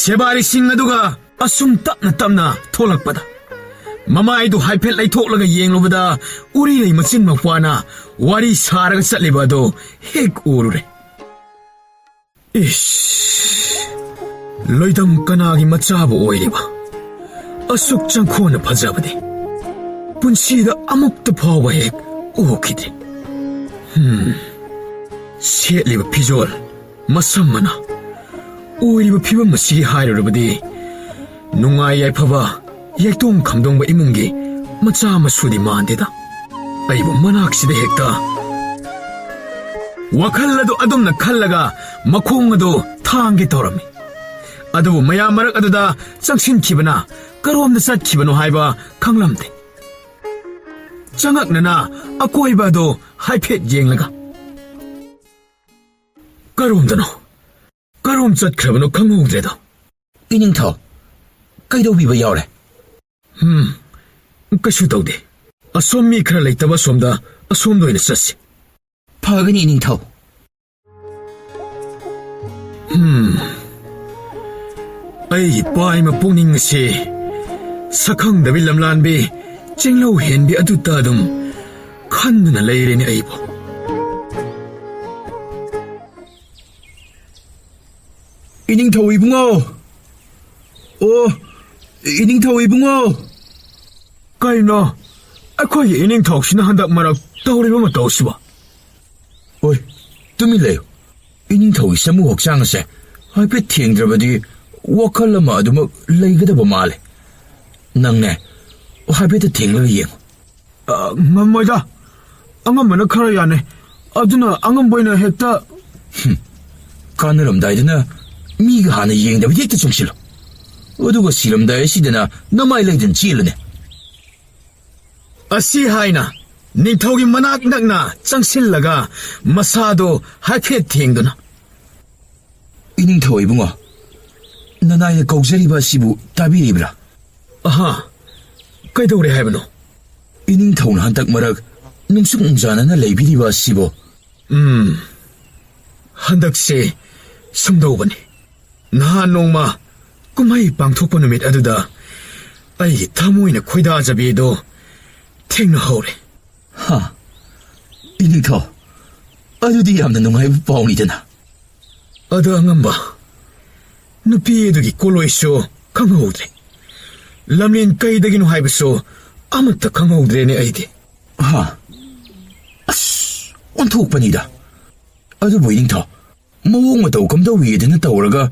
ꯁꯦꯕꯥꯔꯤꯁꯤꯡ ꯑꯗꯨꯒ ꯑꯁꯨꯝ ꯇꯞꯅ ꯊꯣꯛꯂꯛꯄꯗ ꯃꯃꯥꯏꯗꯨ ꯍꯥꯏꯐꯦꯠ ꯂꯩꯊꯣꯛꯂꯒ ꯌꯦꯡꯂꯨꯕꯗ ꯎꯔꯤꯔꯩ ꯃꯆꯤꯟ ꯃꯧꯄꯥꯅ ꯋꯥꯔꯤ ꯁꯥꯔꯒ ꯆꯠꯂꯤꯕ ꯑꯗꯨ ꯍꯦꯛ ꯎꯔꯨꯔꯦ ꯏꯁ loidam kanagi machabu oiriba asuk changkhona phajabadi punsida amukta phawa hek ukidri setliba pijol masamana oiriba phibam masi hairabadi nungai yaifaba yaitong khamdongba imungi macha masudi mandeda aibu manaksida hekta wakhalladu adumna khallaga makhongadu thangi torami adubu maya marak aduda changsin khibana karomda sat khibano haiba khanglamde changaknana akoiba do haiphet jenglaga karomdano karom chat khrabano khangudreda 이닝터 ꯀꯩꯗꯧꯕꯤꯕ ꯌꯥꯎꯔꯦ ꯀꯩꯁꯨ ꯇꯧꯗꯦ ꯑꯁꯣꯝ ꯃꯤ ꯈꯔ ꯂꯩꯇꯕ ꯁꯣꯝꯗ ꯑꯁꯣꯝꯗ ꯑꯣꯏꯅ ꯆꯠꯁꯤ ꯐꯒꯅꯤ ꯏꯅꯤꯡꯊꯧ ꯑꯩꯒꯤ ꯄꯥꯏꯃ ꯄꯨꯛꯅꯤꯡ ꯑꯁꯤ ꯁꯛꯈꯪꯗꯕꯤ ꯂꯝꯂꯥꯟꯕꯤ ꯆꯤꯡꯂꯧ ꯍꯦꯟꯕꯤ ꯑꯗꯨꯇ ꯑꯗꯨꯝ ꯈꯟꯗꯨꯅ ꯂꯩꯔꯦꯅꯦ ꯑꯩꯕꯨ 이닝ꯊꯧ 이붕어 이닝ꯊꯧ 이붕어 ꯀꯩꯅꯣ ꯑꯩꯈꯣꯏꯒꯤ ꯏꯅꯤꯡꯊꯧꯁꯤꯅ ꯍꯟꯗꯛ ꯃꯔꯛ ꯇꯧꯔꯤꯕ ꯃꯇꯧꯁꯤꯕ ꯍꯣꯏ ꯇꯨꯃꯤꯟ ꯂꯩꯌꯨ 이닝ꯊꯧꯒꯤ ꯁꯃꯨ ꯍꯛꯆꯥꯡ ꯑꯁꯦ ꯍꯥꯏꯐꯦꯠ ꯊꯦꯡꯗ꯭ꯔꯕꯗꯤ ꯋꯥꯈꯜ ꯑꯃ ꯑꯗꯨꯃꯛ ꯂꯩꯒꯗꯕ ꯃꯥꯜꯂꯦ ꯅꯪꯅꯦ ꯍꯥꯏꯐꯦꯠꯇ ꯊꯦꯡꯂꯒ ꯌꯦꯡꯉꯨ ꯉꯝꯃꯣꯏꯗ ꯑꯉꯝꯕꯅ ꯈꯔ ꯌꯥꯅꯩ ꯑꯗꯨꯅ ꯑꯉꯝꯕ ꯑꯣꯏꯅ ꯍꯦꯛꯇ ꯀꯥꯟꯅꯔꯝꯗꯥꯏꯗꯅ 미가 하나 여행다 왜 이렇게 정실로 어두고 시름다 시드나 너마이 레이든 찔르네 ꯑꯁꯤ ꯍꯥꯏꯅ ꯅꯤꯡꯊꯧꯒꯤ ꯃꯅꯥꯛ ꯅꯛꯅ ꯆꯪꯁꯤꯜꯂꯒ ꯃꯁꯥꯗꯣ ꯍꯥꯏꯐꯦꯠ ꯊꯦꯡꯗꯨꯅ 이닝ꯊꯧ 이붕어 너나이나 ꯀꯧꯖꯔꯤꯕ ꯑꯁꯤꯕꯨ ꯇꯥꯕꯤꯔꯤꯕ꯭ꯔꯥ ꯑꯍꯥ ꯀꯩꯗꯧꯔꯦ ꯍꯥꯏꯕꯅꯣ 이닝ꯊꯧꯅ ꯍꯟꯗꯛ ꯃꯔꯛ ꯅꯨꯡꯁꯨꯛ ꯅꯨꯡꯖꯥꯅꯅ ꯂꯩꯕꯤꯔꯤꯕ ꯑꯁꯤꯕꯨ ꯍꯟꯗꯛꯁꯦ ꯁꯨꯝꯗꯧꯕꯅꯤ ꯅꯍꯥꯟ ꯅꯣꯡꯃ ꯀꯨꯝꯍꯩ ꯄꯥꯡꯊꯣꯛꯄ ꯅꯨꯃꯤꯠ ꯑꯗꯨꯗ ꯑꯩꯒꯤ ꯊꯃꯣꯏꯅ ꯈꯣꯏꯗꯥꯖꯕꯤꯗꯣ ꯊꯦꯡꯅꯍꯧꯔꯦ ꯍꯥ 이닝ꯊꯧ ꯑꯗꯨꯗꯤ ꯌꯥꯝꯅ ꯅꯨꯡꯉꯥꯏꯕ ꯄꯥꯎꯅꯤꯗꯅ ꯑꯗ ꯑꯉꯝꯕ ꯅꯨꯄꯤ ꯑꯗꯨꯒꯤ ꯀꯣꯂꯣꯏꯁꯨ ꯈꯪꯍꯧꯗ꯭ꯔꯦ ꯂꯝꯂꯦꯟ ꯀꯩꯗꯒꯤꯅꯣ ꯍꯥꯏꯕꯁꯨ ꯑꯃꯠꯇ ꯈꯪꯍꯧꯗ꯭ꯔꯦꯅꯦ ꯑꯩꯗꯤ ꯍꯥ ꯑꯁ ꯑꯣꯟꯊꯣꯛꯄꯅꯤꯗ ꯑꯗꯨꯕꯨ 이닝ꯊꯧ ꯃꯑꯣꯡ ꯃꯇꯧ ꯀꯝꯗꯧꯋꯤꯗꯅ ꯇꯧꯔꯒ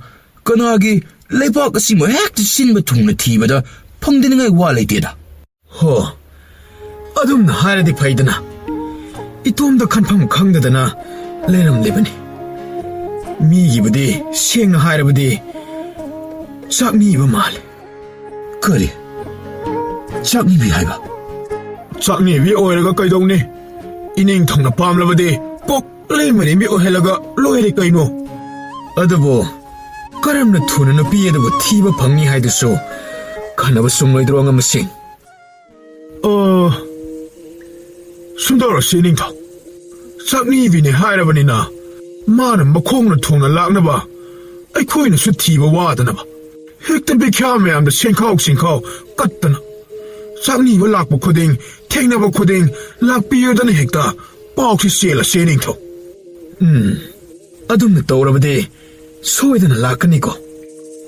ꯀꯅꯥꯒꯤ ꯂꯩꯕꯥꯛ ꯑꯁꯤꯃ ꯍꯦꯛꯇ ꯁꯤꯟꯕ ꯊꯨꯡꯅ ꯊꯤꯕꯗ ꯐꯪꯗꯅꯤꯡꯉꯥꯏ ꯋꯥ ꯂꯩꯇꯦꯗ ꯍꯣ ꯑꯗꯨꯝꯅ ꯍꯥꯏꯔꯗꯤ ꯐꯩꯗꯅ ꯏꯇꯣꯝꯗ ꯈꯟꯐꯝ ꯈꯪꯗꯗꯅ ꯂꯩꯔꯝꯂꯤꯕꯅꯤ ꯃꯤꯒꯤꯕꯨꯗꯤ ꯁꯦꯡꯅ ꯍꯥꯏꯔꯕꯗꯤ ꯆꯥꯛꯅꯤꯕ ꯃꯥꯜꯂꯦ ꯀꯔꯤ ꯆꯥꯛꯅꯤꯕꯤ ꯍꯥꯏꯕ ꯆꯥꯛꯅꯤꯕꯤ ꯑꯣꯏꯔꯒ ꯀꯩꯗꯧꯅꯤ ꯏꯅꯤꯡꯊꯧꯅ ꯄꯥꯝꯂꯕꯗꯤ ꯀꯣꯛ ꯂꯩꯃꯔꯦꯝꯕꯤ ꯑꯣꯏꯍꯜꯂꯒ ꯂꯣꯏꯔꯦ ꯀꯩꯅꯣ ꯑꯗꯨꯕꯨ ꯀꯔꯝꯅ ꯊꯨꯅ ꯅꯨꯄꯤ ꯑꯗꯨꯕꯨ ꯊꯤꯕ ꯐꯪꯅꯤ ꯍꯥꯏꯗꯨꯁꯨ ꯈꯟꯅꯕ ꯆꯨꯝꯂꯣꯏꯗ꯭ꯔꯣ ꯑꯉꯝꯕꯁꯤꯡ ꯁꯨꯝꯗꯧꯔꯁꯤ ꯏꯅꯤꯡꯊꯧ ꯆꯥꯛꯅꯤꯕꯤꯅꯤ ꯍꯥꯏꯔꯕꯅꯤꯅ ꯃꯥꯅ ꯃꯈꯣꯡꯅ ꯊꯨꯅ ꯂꯥꯛꯅꯕ ꯑꯩꯈꯣꯏꯅꯁꯨ ꯊꯤꯕ ꯋꯥꯗꯅꯕ ꯍꯦꯛꯇ ꯕꯤꯈ꯭ꯌꯥ ꯃꯌꯥꯝꯗ ꯁꯦꯡꯈꯥꯎ ꯀꯠꯇꯅ ꯆꯥꯛꯅꯤꯕ ꯂꯥꯛꯄ ꯈꯨꯗꯤꯡ ꯊꯦꯡꯅꯕ ꯈꯨꯗꯤꯡ ꯂꯥꯛꯄꯤꯌꯨꯗꯅ ꯍꯦꯛꯇ ꯄꯥꯎꯁꯤ ꯆꯦꯜꯂꯁꯤ ꯏꯅꯤꯡꯊꯧ ꯑꯗꯨꯝꯅ ꯇꯧꯔꯕꯗꯤ ꯁꯣꯏꯗꯅ ꯂꯥꯛꯀꯅꯤꯀꯣ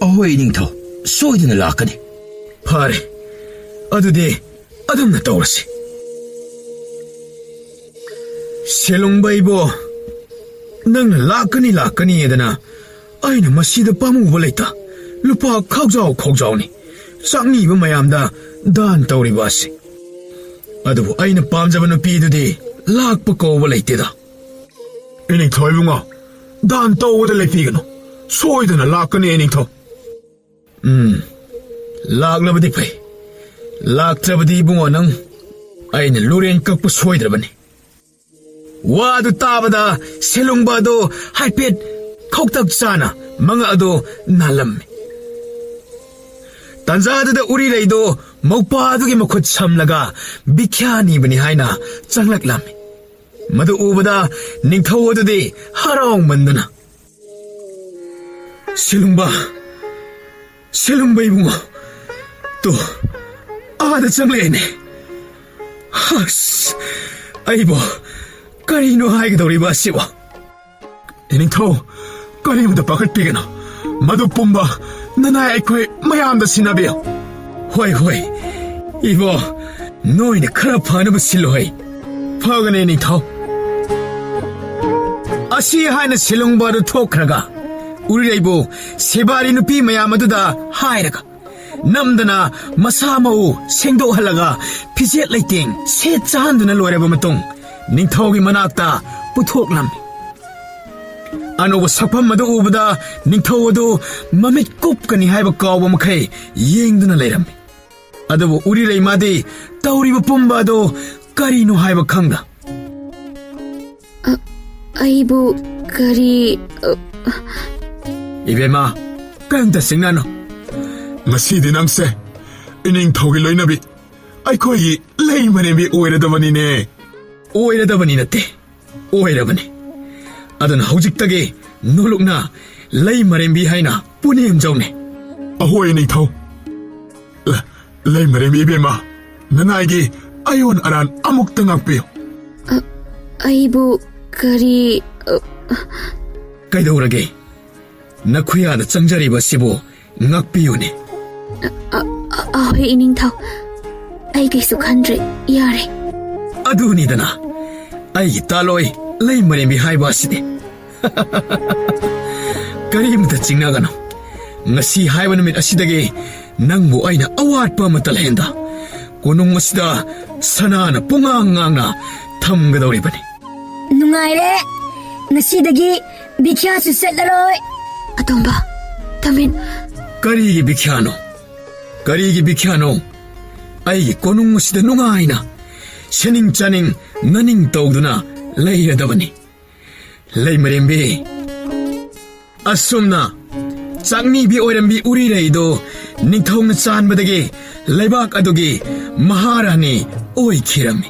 ꯑꯍꯣꯏ 이닝ꯊꯧ ꯁꯣꯏꯗꯅ ꯂꯥꯛꯀꯅꯤ ꯐꯔꯦ ꯑꯗꯨꯗꯤ ꯑꯗꯨꯝꯅ ꯇꯧꯔꯁꯤ ꯁꯦꯂꯨꯡꯕꯩꯕꯣ ꯅꯪꯅ ꯂꯥꯛꯀꯅꯤꯗꯅ ꯑꯩꯅ ꯃꯁꯤꯗ ꯄꯥꯝꯃꯨꯕ ꯂꯩꯇ ꯂꯨꯄꯥ ꯈꯥꯎꯖꯥꯎꯅꯤ ꯆꯥꯛꯅꯤꯕ ꯃꯌꯥꯝꯗ ꯗꯥꯟ ꯇꯧꯔꯤꯕ ꯑꯁꯤ ꯑꯗꯨꯕꯨ ꯑꯩꯅ ꯄꯥꯝꯖꯕ ꯅꯨꯄꯤꯗꯨꯗꯤ ꯂꯥꯛꯄ ꯀꯧꯕ ꯂꯩꯇꯦꯗ ꯏꯅꯤꯡꯊꯧ ꯏꯕꯨꯡꯉꯣ ꯗꯥꯟ ꯇꯧꯕꯗ ꯂꯩꯄꯤꯒꯅꯨ ꯁꯣꯏꯗꯅ ꯂꯥꯛꯀꯅꯤ ꯏꯅꯤꯡꯊꯧ ꯂꯥꯛꯂꯕꯗꯤ ꯐꯩ ꯂꯥꯛꯇ꯭ꯔꯕꯗꯤ ꯏꯕꯨꯡꯉꯣ ꯅꯪ ꯑꯩꯅ ꯂꯨꯔꯦꯟ ꯀꯛꯄ ꯁꯣꯏꯗ꯭ꯔꯕꯅꯤ ꯋꯥꯗꯨ ꯇꯥꯕꯗ ꯁꯦꯂꯨꯡꯕ ꯑꯗꯣ ꯍꯥꯏꯐꯦꯠ ꯈꯧꯇꯛ ꯆꯥꯅ ꯃꯉꯛ ꯑꯗꯣ ꯅꯥꯜꯂꯝꯃꯤ ꯇꯟꯖꯥꯗꯨꯗ ꯎꯔꯤꯔꯩꯗꯣ ꯃꯧꯄꯥꯗꯨꯒꯤ ꯃꯈꯨꯠ ꯁꯝꯂꯒ ꯕꯤꯈ꯭ꯌꯥ ꯅꯤꯕꯅꯤ ꯍꯥꯏꯅ ꯆꯪꯂꯛꯂꯝꯃꯤ ꯃꯗꯨ ꯎꯕꯗ ꯅꯤꯡꯊꯧ ꯑꯗꯨꯗꯤ ꯍꯔꯥꯎꯃꯟꯗꯅ ꯁꯦꯂꯨꯡꯕ ꯏꯕꯨꯡꯉꯣ ꯇꯣ ꯑꯥꯗ ꯆꯪꯂꯛꯑꯦꯅꯦ ꯑꯁ ꯑꯩꯕꯨ ꯀꯔꯤꯅꯣ ꯍꯥꯏꯒꯗꯧꯔꯤꯕ ꯑꯁꯤꯕꯣ ꯏꯅꯤꯡꯊꯧ ꯀꯔꯤꯃꯇ ꯄꯥꯈꯠꯄꯤꯒꯅꯨ ꯃꯗꯨ ꯄꯨꯝꯕ nanai aikhoi mayam da sinabiyo. Hoi hoi. Ibo noi ne khara phana ba siloi. Phagane ningthau. Asi haina silong ba du thokraga. Uri reibo sebari nupi mayam aduda hairaga. Namdana masa mau sengdo halaga phijet leiting se chanduna loireba matung ningthau gi manakta puthoklam. Anoba sakpam adu ubada ningthau adu mamit kupkani haiba kawba makhai yengduna leiram. Adabu uri rei madi tauriba pumba adu karino haiba khangda. Aibu kari Ibema kanta singnano. Masidi nangse ining thaugi loinabi aikhoi lei manebi oiradabani ne. Oiradabani natte. Oirabani. Adana haujiktagi nolukna lei marembi haina punem jaune. Ahoi ining thau. Lei marembi ibema nanaigi ayon aran amukta ngakpiyo. Aibu kari Kaidaurage nakhuyada changjariba sibo ngakpiyone. Ahoy iningthau ai kaisu khandre yare Aduni dana ai taloi lei marembi haiba side. Karimta chingnagano ngasi haiba numit asidage nangbu aina awatpa matalhenda konung masida sanana pungangangna thamgadoribani. Nungaire nasidagi bikya su setlaroi. Atomba tamin Karigi bikyano ai konung masida nungaina shening chaning naning tawduna leiradabani. Lei marembi asumna changni bi oirambi uri reido ningthong chanbadagi leibak adugi maharani oikhirami.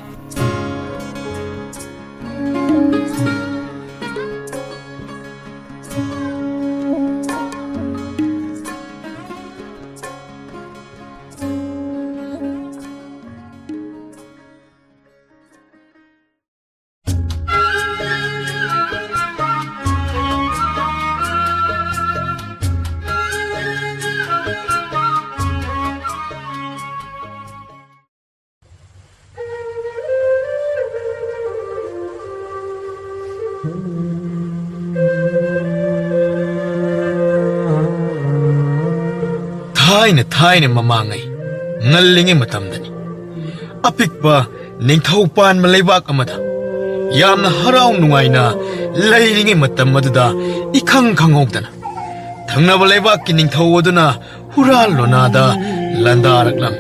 Thaina mamangai ngallinge matamdani apikba ningthau pan maleibak amada yamna harau nungaina leiringe matam maduda ikhang khangokdana thangnaba leibak ki ningthau aduna hural lonada landaraklam.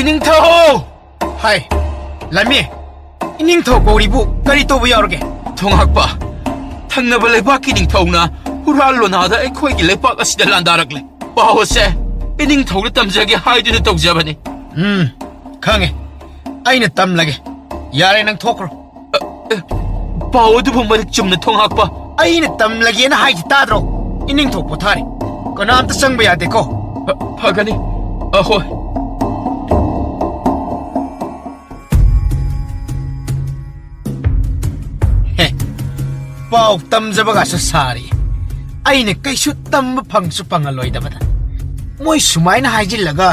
Iningthau hai lami iningthau koribu kari tobu yaurge Thonghakpa Thangnaba leibaki ningthauna hural lonada aikhoi gi leipak asida landarakle. Pawase iningthauda tamjage haiduna tawjabani. khange aina tamlage yare nang thokro Pawadu bumalik chumna Thonghakpa. aina tamlage na haiti tadro ining thok pothare kanamta sangba yade ko. Phagani ahoi. Pau tamjabaga sa sari aina kaisu tamba phangsu pangaloi dabada moi sumaina haijillaga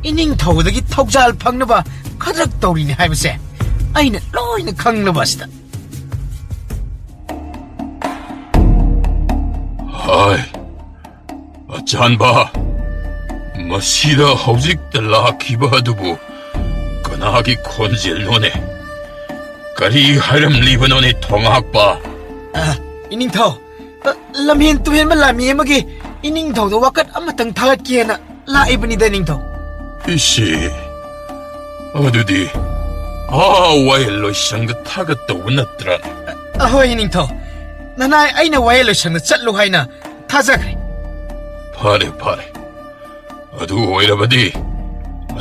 ining thaudagi thaujal phangnaba khadrak tawrini haibase aina loina khangnabasta. Hai Achanba masida haujikta lakhiba adubu kanagi khonjelnone kari hairam libanone Thonghakpa. Ining thau lamhen tuhen ba lami amagi ining thau do wakat amatang thagat kiana laibani da ning thau. Ishi adudi wael loisangda thagat tawunatra. Ahoy ining thau nanai aina wael loisangda chatlu haina thajagre. Phare adu oirabadi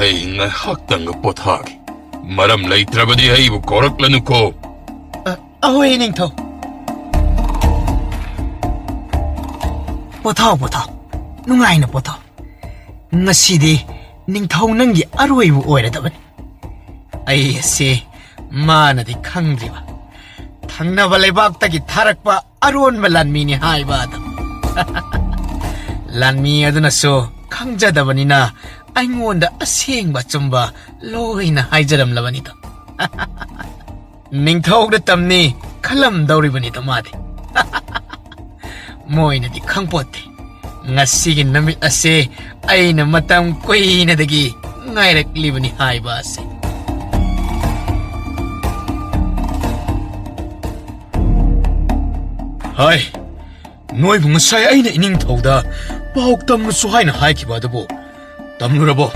ai ngahakhtang pothagi maram leitrabadi aibu koraklanuko. Ahoy ining thau pothau nungaina pothau ngasidi ningthau nangi aroibu oiradabani ai se manadi khangriba thangnaba leibak tagi tharakpa ꯑꯔꯣꯟꯕ ꯂꯥꯟꯃꯤꯅꯤ ꯍꯥꯏꯕ ꯑꯗꯣ ꯂꯥꯟꯃꯤ ꯑꯗꯨꯅꯁꯨ ꯈꯪꯖꯗꯕꯅꯤꯅ ꯑꯩꯉꯣꯟꯗ ꯑꯁꯦꯡꯕ ꯑꯆꯨꯝꯕ ꯂꯣꯏꯅ ꯍꯥꯏꯖꯔꯝꯂꯕꯅꯤꯗꯣ ꯅꯤꯡꯊꯧꯗ ꯇꯝꯅꯤ ꯈꯜꯂꯝꯗꯧꯔꯤꯕꯅꯤꯗꯣ ꯃꯥꯗꯤ ꯃꯣꯏꯅꯗꯤ ꯈꯪꯄꯣꯠꯇꯦ ꯉꯁꯤꯒꯤ ꯅꯨꯃꯤꯠ ꯑꯁꯦ ꯑꯩꯅ ꯃꯇꯝ ꯀꯨꯏꯅꯗꯒꯤ ꯉꯥꯏꯔꯛꯂꯤꯕꯅꯤ ꯍꯥꯏꯕ ꯑꯁꯦ ꯍꯥꯏ ꯅꯣꯏꯕꯨ ꯉꯁꯥꯏ ꯑꯩꯅ ꯏꯅꯤꯡꯊꯧꯗ ꯄꯥꯎ ꯇꯝꯂꯨꯁꯨ ꯍꯥꯏꯅ ꯍꯥꯏꯈꯤꯕ ꯑꯗꯨꯕꯨ ꯇꯝꯂꯨꯔꯕꯣ?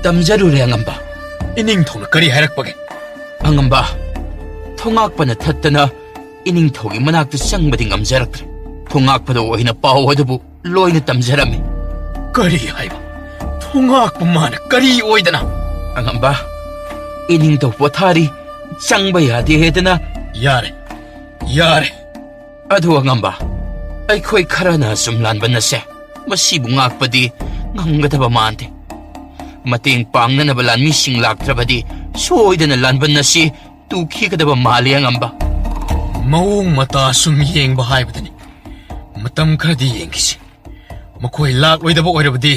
ꯇꯝꯖꯔꯨꯔꯦ ꯑꯉꯝꯕ. 이닝통은 그리 하락박에 ꯑꯉꯝꯕ ꯊꯣꯉꯥꯛꯄꯅ ꯊꯠꯇꯅ ꯏꯅꯤꯡꯊꯧꯒꯤ ꯃꯅꯥꯛꯇ ꯆꯪꯕꯗꯤ ꯉꯝꯖꯔꯛꯇ꯭ꯔꯦ. ꯊꯣꯉꯥꯛꯄꯗ ꯑꯣꯏꯅ ꯄꯥꯎ ꯑꯗꯨꯕꯨ ꯂꯣꯏꯅ ꯇꯝꯖꯔꯝꯃꯤ. ꯀꯔꯤ ꯍꯥꯏꯕ? ꯊꯣꯉꯥꯛꯄ ꯃꯥꯅ ꯀꯔꯤ ꯑꯣꯏꯗꯅ? ꯑꯉꯝꯕ 이닝ꯊꯧ ꯄꯣꯊꯥꯔꯤ ꯆꯪꯕ ꯌꯥꯗꯦ ꯍꯥꯏꯗꯅ ꯌꯥꯔꯦ ꯑꯗꯨ ꯑꯉꯝꯕ ꯑꯩꯈꯣꯏ ꯈꯔꯅ ꯁꯨꯝ ꯂꯥꯟꯕꯅꯁꯦ ꯃꯁꯤꯕꯨ ꯉꯥꯛꯄꯗꯤ ꯉꯝꯒꯗꯕ ꯃꯥꯟꯗꯦ. ꯃꯇꯦꯡ ꯄꯥꯡꯅꯅꯕ ꯂꯥꯟꯃꯤꯁꯤꯡ ꯂꯥꯛꯇ꯭ꯔꯕꯗꯤ ꯁꯣꯏꯗꯅ ꯂꯥꯟꯕꯟ ꯑꯁꯤ ꯇꯨꯈꯤꯒꯗꯕ ꯃꯥꯜꯂꯤ ꯑꯉꯝꯕ. ꯃꯑꯣꯡ ꯃꯇꯥ ꯁꯨꯝ ꯌꯦꯡꯕ ꯍꯥꯏꯕꯗꯨꯅꯤ. ꯃꯇꯝ ꯈꯔꯗꯤ ꯌꯦꯡꯈꯤꯁꯤ. ꯃꯈꯣꯏ ꯂꯥꯛꯂꯣꯏꯗꯕ ꯑꯣꯏꯔꯕꯗꯤ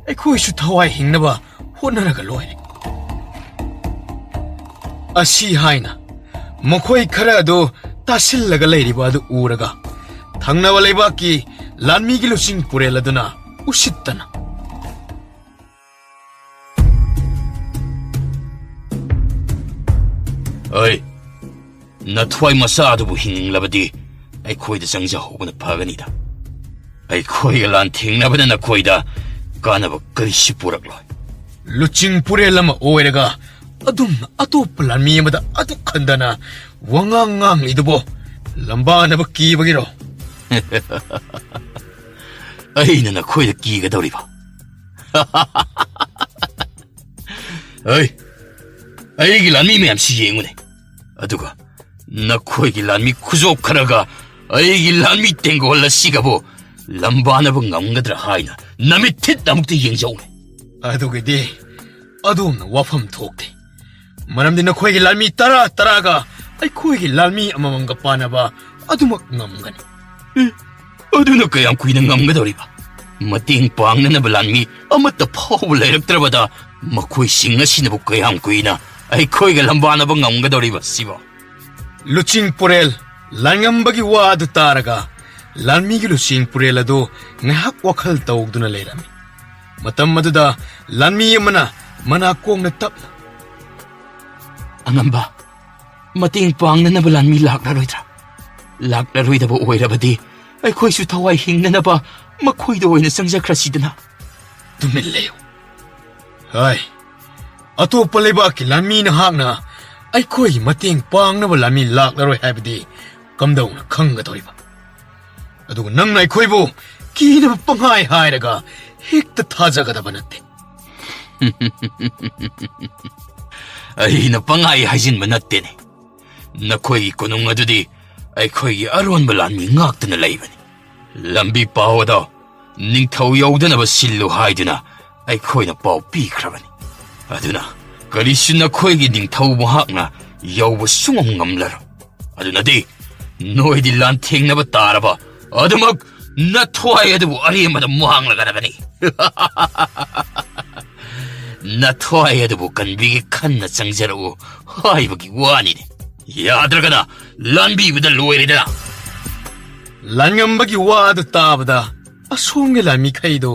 ꯑꯩꯈꯣꯏꯁꯨ ꯊꯋꯥꯏ ꯍꯤꯡꯅꯕ ꯍꯣꯠꯅꯔꯒ ꯂꯣꯏꯔꯦ. ꯑꯁꯤ ꯍꯥꯏꯅ ꯃꯈꯣꯏ ꯈꯔ ꯑꯗꯨ ꯇꯥꯁꯤꯜꯂꯒ ꯂꯩꯔꯤꯕ ꯑꯗꯨ ꯎꯔꯒ ꯊꯪꯅꯕ ꯂꯩꯕꯥꯛꯀꯤ ꯂꯥꯟꯃꯤꯒꯤ ꯂꯨꯆꯤꯡ ꯄꯨꯔꯦꯜ ꯑꯗꯨꯅ ꯎꯁꯤꯠꯇꯅ ꯑꯩ ꯅꯊ꯭ꯋꯥꯏ ꯃꯆꯥ ꯑꯗꯨꯕꯨ ꯍꯤꯡꯂꯕꯗꯤ ꯑꯩꯈꯣꯏꯗ ꯆꯪꯖꯍꯧꯕꯅ ꯐꯒꯅꯤꯗ. ꯑꯩꯈꯣꯏꯒ ꯂꯥꯟꯊꯦꯡꯅꯕꯅ ꯅꯈꯣꯏꯗ ꯀꯥꯟꯅꯕ ꯀꯔꯤꯁꯨ ꯄꯨꯔꯛꯂꯣꯏ. ꯂꯨꯆꯤꯡ ꯄꯨꯔꯦꯜ ꯑꯃ ꯑꯣꯏꯔꯒ ꯑꯗꯨꯝꯅ ꯑꯇꯣꯞꯄ ꯂꯥꯟꯃꯤ ꯑꯃꯗ ꯑꯗꯨ ꯈꯟꯗꯅ ꯋꯥꯉꯥꯡ ꯉꯥꯡꯂꯤꯗꯨꯕꯣ ꯂꯝꯕꯥꯅꯕ ꯀꯤꯕꯒꯤꯔꯣ? ꯑꯩꯅ ꯅꯈꯣꯏꯗ ꯀꯤꯒꯗꯧꯔꯤꯕ? ꯑꯩꯒꯤ ꯂꯥꯟꯃꯤ ꯃꯌꯥꯝꯁꯤ ꯌꯦꯡꯉꯨꯅꯦ. ꯑꯗꯨꯒ ꯅꯈꯣꯏꯒꯤ ꯂꯥꯟꯃꯤ ꯈꯨꯖꯣꯞ ꯈꯔꯒ ꯑꯩꯒꯤ ꯂꯥꯟꯃꯤ ꯇꯦꯡꯒꯣꯜ ꯑꯁꯤꯒꯕꯨ ꯂꯝꯕꯥꯅꯕ ꯉꯝꯒꯗ꯭ꯔꯥ ꯍꯥꯏꯅ ꯅꯃꯤꯠ ꯊꯤꯠ ꯑꯃꯨꯛꯇ ꯌꯦꯡꯖꯧꯅꯦ. ꯑꯗꯨꯒꯤꯗꯤ ꯑꯗꯣꯝꯅ ꯋꯥꯐꯝ ꯊꯣꯛꯇꯦ. ꯃꯔꯝꯗꯤ ꯅꯈꯣꯏꯒꯤ ꯂꯥꯟꯃꯤ ꯇꯔꯥꯒ ꯑꯩꯈꯣꯏꯒꯤ ꯂꯥꯟꯃꯤ ꯑꯃꯃꯝꯒ ꯄꯥꯅꯕ ꯑꯗꯨꯃꯛ ꯉꯝꯒꯅꯤ. ꯑꯗꯨꯅ ꯀꯌꯥꯝ ꯀꯨꯏꯅ ꯉꯝꯒꯗꯧꯔꯤꯕ? ꯃꯇꯦꯡ ꯄꯥꯡꯅꯅꯕ ꯂꯥꯟꯃꯤ ꯑꯃꯠꯇ ꯐꯥꯎꯕ ꯂꯩꯔꯛꯇ꯭ꯔꯕꯗ ꯃꯈꯣꯏꯁꯤꯡ ꯑꯁꯤꯅꯕꯨ ꯀꯌꯥꯝ ꯀꯨꯏꯅ ꯑꯩꯈꯣꯏꯒ ꯂꯝꯕꯥꯅꯕ ꯉꯝꯒꯗꯧꯔꯤꯕ ꯁꯤꯕꯣ? ꯂꯨꯆꯤꯡ ꯄꯨꯔꯦꯜ ꯂꯥꯟꯉꯝꯕꯒꯤ ꯋꯥ ꯑꯗꯨ ꯇꯥꯔꯒ ꯂꯥꯟꯃꯤꯒꯤ ꯂꯨꯆꯤꯡ ꯄꯨꯔꯦꯜ ꯑꯗꯨ ꯉꯥꯏꯍꯥꯛ ꯋꯥꯈꯜ ꯇꯧꯗꯨꯅ ꯂꯩꯔꯝꯃꯤ. ꯃꯇꯝ ꯑꯗꯨꯗ ꯂꯥꯟꯃꯤ ꯑꯃꯅ ꯃꯅꯥꯀꯣꯡꯅ ꯇꯞꯅ ꯑꯉꯝꯕ ꯃꯇꯦꯡ ꯄꯥꯡꯅꯅꯕ ꯂꯥꯟꯃꯤ ꯂꯥꯛꯂꯔꯣꯏꯗ꯭ꯔꯥ? ꯂꯥꯛꯂꯔꯣꯏꯗꯕ ꯑꯣꯏꯔꯕꯗꯤ ꯑꯩꯈꯣꯏꯁꯨ ꯊꯋꯥꯏ ꯍꯤꯡꯅꯅꯕ ꯃꯈꯣꯏꯗ ꯑꯣꯏꯅ ꯆꯪꯖꯈ꯭ꯔꯁꯤꯗꯅ. ꯇꯨꯃꯤꯟ ꯂꯩꯌꯨ. ꯍꯥꯏ ꯑꯇꯣꯞꯄ ꯂꯩꯕꯥꯛꯀꯤ ꯂꯥꯟꯃꯤ ꯅꯍꯥꯛꯅ ꯑꯩꯈꯣꯏꯒꯤ ꯃꯇꯦꯡ ꯄꯥꯡꯅꯕ ꯂꯥꯟꯃꯤ ꯂꯥꯛꯂꯔꯣꯏ ꯍꯥꯏꯕꯗꯤ ꯀꯝꯗꯧꯅ ꯈꯪꯒꯗꯧꯔꯤꯕ? ꯑꯗꯨꯒ ꯅꯪꯅ ꯑꯩꯈꯣꯏꯕꯨ ꯀꯤꯅꯕ ꯄꯪꯍꯥꯏ ꯍꯥꯏꯔꯒ ꯍꯦꯛꯇ ꯊꯥꯖꯒꯗꯕ ꯅꯠꯇꯦ. ꯑꯩꯅ ꯄꯪꯍꯥꯏ ꯍꯥꯏꯖꯤꯟꯕ ꯅꯠꯇꯦꯅꯦ. ꯅꯈꯣꯏꯒꯤ ꯀꯣꯅꯨꯡ ꯑꯗꯨꯗꯤ ꯑꯩꯈꯣꯏꯒꯤ ꯑꯔꯣꯟꯕ ꯂꯥꯟꯃꯤ ꯉꯥꯛꯇꯅ ꯂꯩꯕꯅꯤ. ꯂꯝꯕꯤ ꯄꯥꯎ ꯑꯗꯣ ꯅꯤꯡꯊꯧ ꯌꯧꯗꯅꯕ ꯁꯤꯜꯂꯨ ꯍꯥꯏꯗꯨꯅ ꯑꯩꯈꯣꯏꯅ ꯄꯥꯎ ꯄꯤꯈ꯭ꯔꯕꯅꯤ. ꯑꯗꯨꯅ ꯀꯔꯤꯁꯨ ꯅꯈꯣꯏꯒꯤ ꯅꯤꯡꯊꯧ ꯃꯍꯥꯛꯅ ꯌꯧꯕ ꯁꯨꯡꯉꯝ ꯉꯝꯂꯔꯣꯏ. ꯑꯗꯨꯅꯗꯤ ꯅꯣꯏꯗꯤ ꯂꯥꯟꯊꯦꯡꯅꯕ ꯇꯥꯔꯕ ꯑꯗꯨꯃꯛ ꯅꯊ꯭ꯋꯥꯏ ꯑꯗꯨꯕꯨ ꯑꯔꯦꯝꯕꯗ ꯃꯥꯡꯂꯒꯗꯕꯅꯤ. ꯅꯊ꯭ꯋꯥꯏ ꯑꯗꯨꯕꯨ ꯀꯟꯕꯤꯒꯦ ꯈꯟꯅ ꯆꯪꯖꯔꯛꯎ ꯍꯥꯏꯕꯒꯤ ꯋꯥꯅꯤꯅꯦ. ꯌꯥꯗ꯭ꯔꯒꯅ ꯂꯥꯟꯕꯤꯕꯗ ꯂꯣꯏꯔꯦꯗꯅ. ꯂꯥꯟꯉꯝꯕꯒꯤ ꯋꯥ ꯑꯗꯨ ꯇꯥꯕꯗ ꯑꯁꯣꯝꯒꯤ ꯂꯥꯟꯃꯤꯈꯩꯗꯣ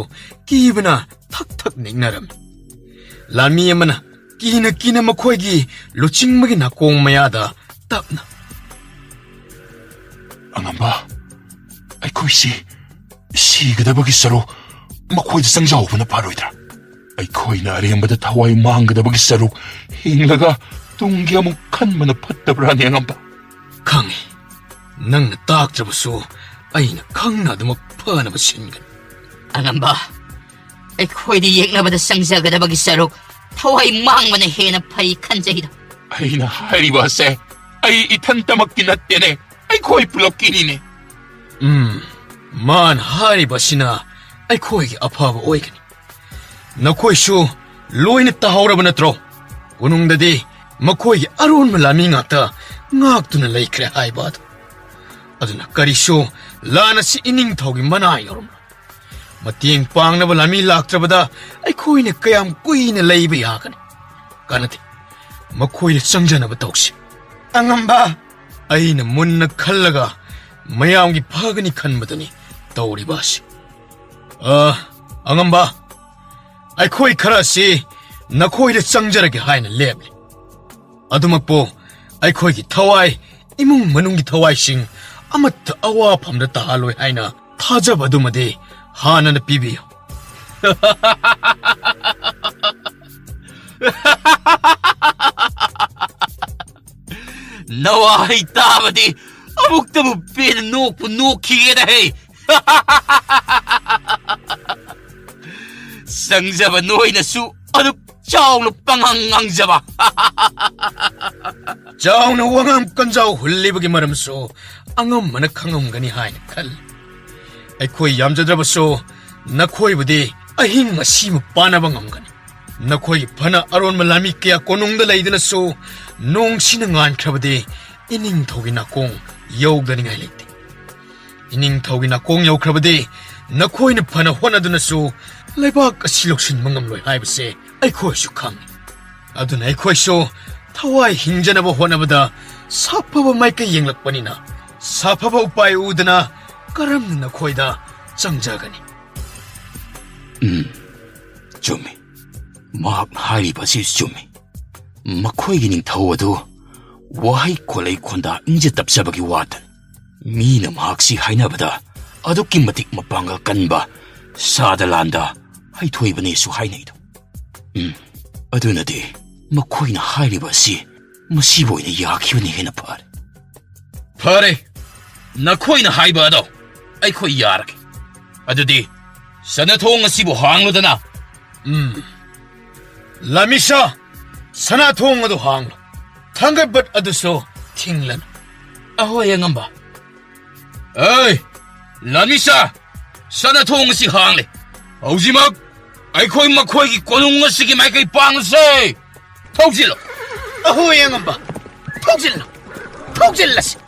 ꯀꯤꯕꯅ ꯊꯛ ꯅꯤꯛꯅꯔꯝꯃꯤ. ꯂꯥꯟꯃꯤ ꯑꯃꯅ ꯀꯤꯅ ꯃꯈꯣꯏꯒꯤ ꯂꯨꯆꯤꯡꯕꯒꯤ ꯅꯥꯀꯣꯡ ꯃꯌꯥꯗ ꯇꯞꯅ ꯑꯉꯝꯕ ꯑꯩꯈꯣꯏꯁꯤ 시ꯒꯗꯕꯒꯤ ꯁꯔꯨꯛ ꯃꯈꯣꯏꯗ ꯆꯪꯖꯍꯧꯕꯅ ꯐꯔꯣꯏꯗ꯭ꯔꯥ? ꯑꯩꯈꯣꯏꯅ ꯑꯔꯦꯝꯕꯗ ꯊꯋꯥꯏ ꯃꯥꯡꯒꯗꯕꯒꯤ ꯁꯔꯨꯛ ꯍꯤꯡꯂꯒ ꯇꯨꯡꯒꯤ ꯑꯃꯨꯛ ꯈꯟꯕꯅ ꯐꯠꯇꯕ꯭ꯔꯥꯅꯦ ꯑꯉꯝꯕ? ꯈꯪꯉꯤ. ꯅꯪꯅ ꯇꯥꯛꯇ꯭ꯔꯕꯁꯨ ꯑꯩꯅ ꯈꯪꯅ ꯑꯗꯨꯃꯛ ꯐꯅꯕ ꯁꯤꯟꯒꯅꯤ. ꯑꯉꯝꯕ ꯑꯩꯈꯣꯏꯗꯤ ꯌꯦꯛꯅꯕꯗ ꯆꯪꯖꯒꯗꯕꯒꯤ ꯁꯔꯨꯛ ꯊꯋꯥꯏ ꯃꯥꯡꯕꯅ ꯍꯦꯟꯅ ꯐꯩ ꯈꯟꯖꯩꯗ. ꯑꯩꯅ ꯍꯥꯏꯔꯤꯕ ꯑꯁꯦ ꯑꯩ ꯏꯊꯟꯇꯃꯛꯀꯤ ꯅꯠꯇꯦꯅꯦ. ꯑꯩꯈꯣꯏ ꯄꯨꯂꯞꯀꯤꯅꯤꯅꯦ. ꯃꯥꯅ ꯍꯥꯏꯔꯤꯕꯁꯤꯅ ꯑꯩꯈꯣꯏꯒꯤ ꯑꯐꯕ ꯑꯣꯏꯒꯅꯤ. ꯅꯈꯣꯏꯁꯨ ꯂꯣꯏꯅ ꯇꯥꯍꯧꯔꯕ ꯅꯠꯇ꯭ꯔꯣ? ꯀꯣꯅꯨꯡꯗꯗꯤ ꯃꯈꯣꯏꯒꯤ ꯑꯔꯣꯟꯕ ꯂꯥꯟꯃꯤ ꯉꯥꯛꯇ ꯉꯥꯛꯇꯨꯅ ꯂꯩꯈ꯭ꯔꯦ ꯍꯥꯏꯕ ꯑꯗꯨ. ꯑꯗꯨꯅ ꯀꯔꯤꯁꯨ ꯂꯥꯟ ꯑꯁꯤ ꯏꯅꯤꯡꯊꯧꯒꯤ ꯃꯅꯥ ꯌꯧꯔꯝꯂꯣꯏ ꯃꯇꯦꯡ ꯄꯥꯡꯅꯕ ꯂꯥꯟꯃꯤ ꯂꯥꯛꯇ꯭ꯔꯕꯗ ꯑꯩꯈꯣꯏꯅ ꯀꯌꯥꯝ ꯀꯨꯏꯅ ꯂꯩꯕ ꯌꯥꯒꯅꯤ ꯀꯥꯟꯅꯗꯦ ꯃꯈꯣꯏꯗ ꯆꯪꯖꯅꯕ ꯇꯧꯁꯤ ꯑꯉꯝꯕ ꯑꯩꯅ ꯃꯨꯟꯅ ꯈꯜꯂꯒ ꯃꯌꯥꯝꯒꯤ ꯐꯒꯅꯤ ꯈꯟꯕꯗꯅꯤ ꯇꯧꯔꯤꯕ ꯑꯁꯤ ꯑꯉꯝꯕ ꯑꯩꯈꯣꯏ ꯈꯔ ꯑꯁꯤ ꯅꯈꯣꯏꯗ ꯆꯪꯖꯔꯒꯦ ꯍꯥꯏꯅ ꯂꯦꯞꯂꯤ ꯑꯗꯨꯃꯛꯄꯨ ꯑꯩꯈꯣꯏꯒꯤ ꯊꯋꯥꯏ 이몽 만웅기 타와이싱 아마트 아와 밤다 따할로이 하이나 타자바두마디 하나는 비비요. 나와 있다마디 아묵다무 빼는 놓고 놓기게다 해. 쌍잡아 노이나 수 어느 짜오로 빵항항잡아. 짜오는 왕암 건자오 훌리버기 말하면서 앙엄마나 강엄가니 하이나 칼. 아이코이 얌자드라바소 나코이 부디 아힝마 시무 빠나방 엄가니. 나코이 바나 아론 말라미 깨야 꼬농다 라이드나소 농시는 안 크라바디 이닝 토기나 공 여우가니 가이레이데. 이닝 토기나 공 여우 크라바디 나코이는 바나 화나드나소 레바까 실록신 망감로이 하이브세 아이코이쇼 강. 아둔 아이코이쇼 타와이 힘자나보 화나보다 사파바 마이크 잉락번이나 사파바 우빠이 우드나 까람는 나코이다 짱자가니. 좀이 막 하이바시 좀이 마코이기닝 타워도 와이 콜레이 콘다 인제 답사바기 와탄 미나 막시 하이나보다 아도끼 마틱 마방가 간바 사달란다 하이토이바네수 하이네이도. 아두나디 마코이나 하이리바시 마시보이나 야키바니 해나 파레. 파레 나코이나 하이바도 아이코이 야라게. 아두디 사나통 시보 항로다나. 라미샤 사나통어도 항로 탕갈벗 아두소 팅란. 아호야 ngamba. 에이 라미샤 사나통 시 항레. 오지막 아이코이 마코이기 꼬농 시기 마이크이 빵세. 톡질로. 아호양엄바 톡질러 톡질러시.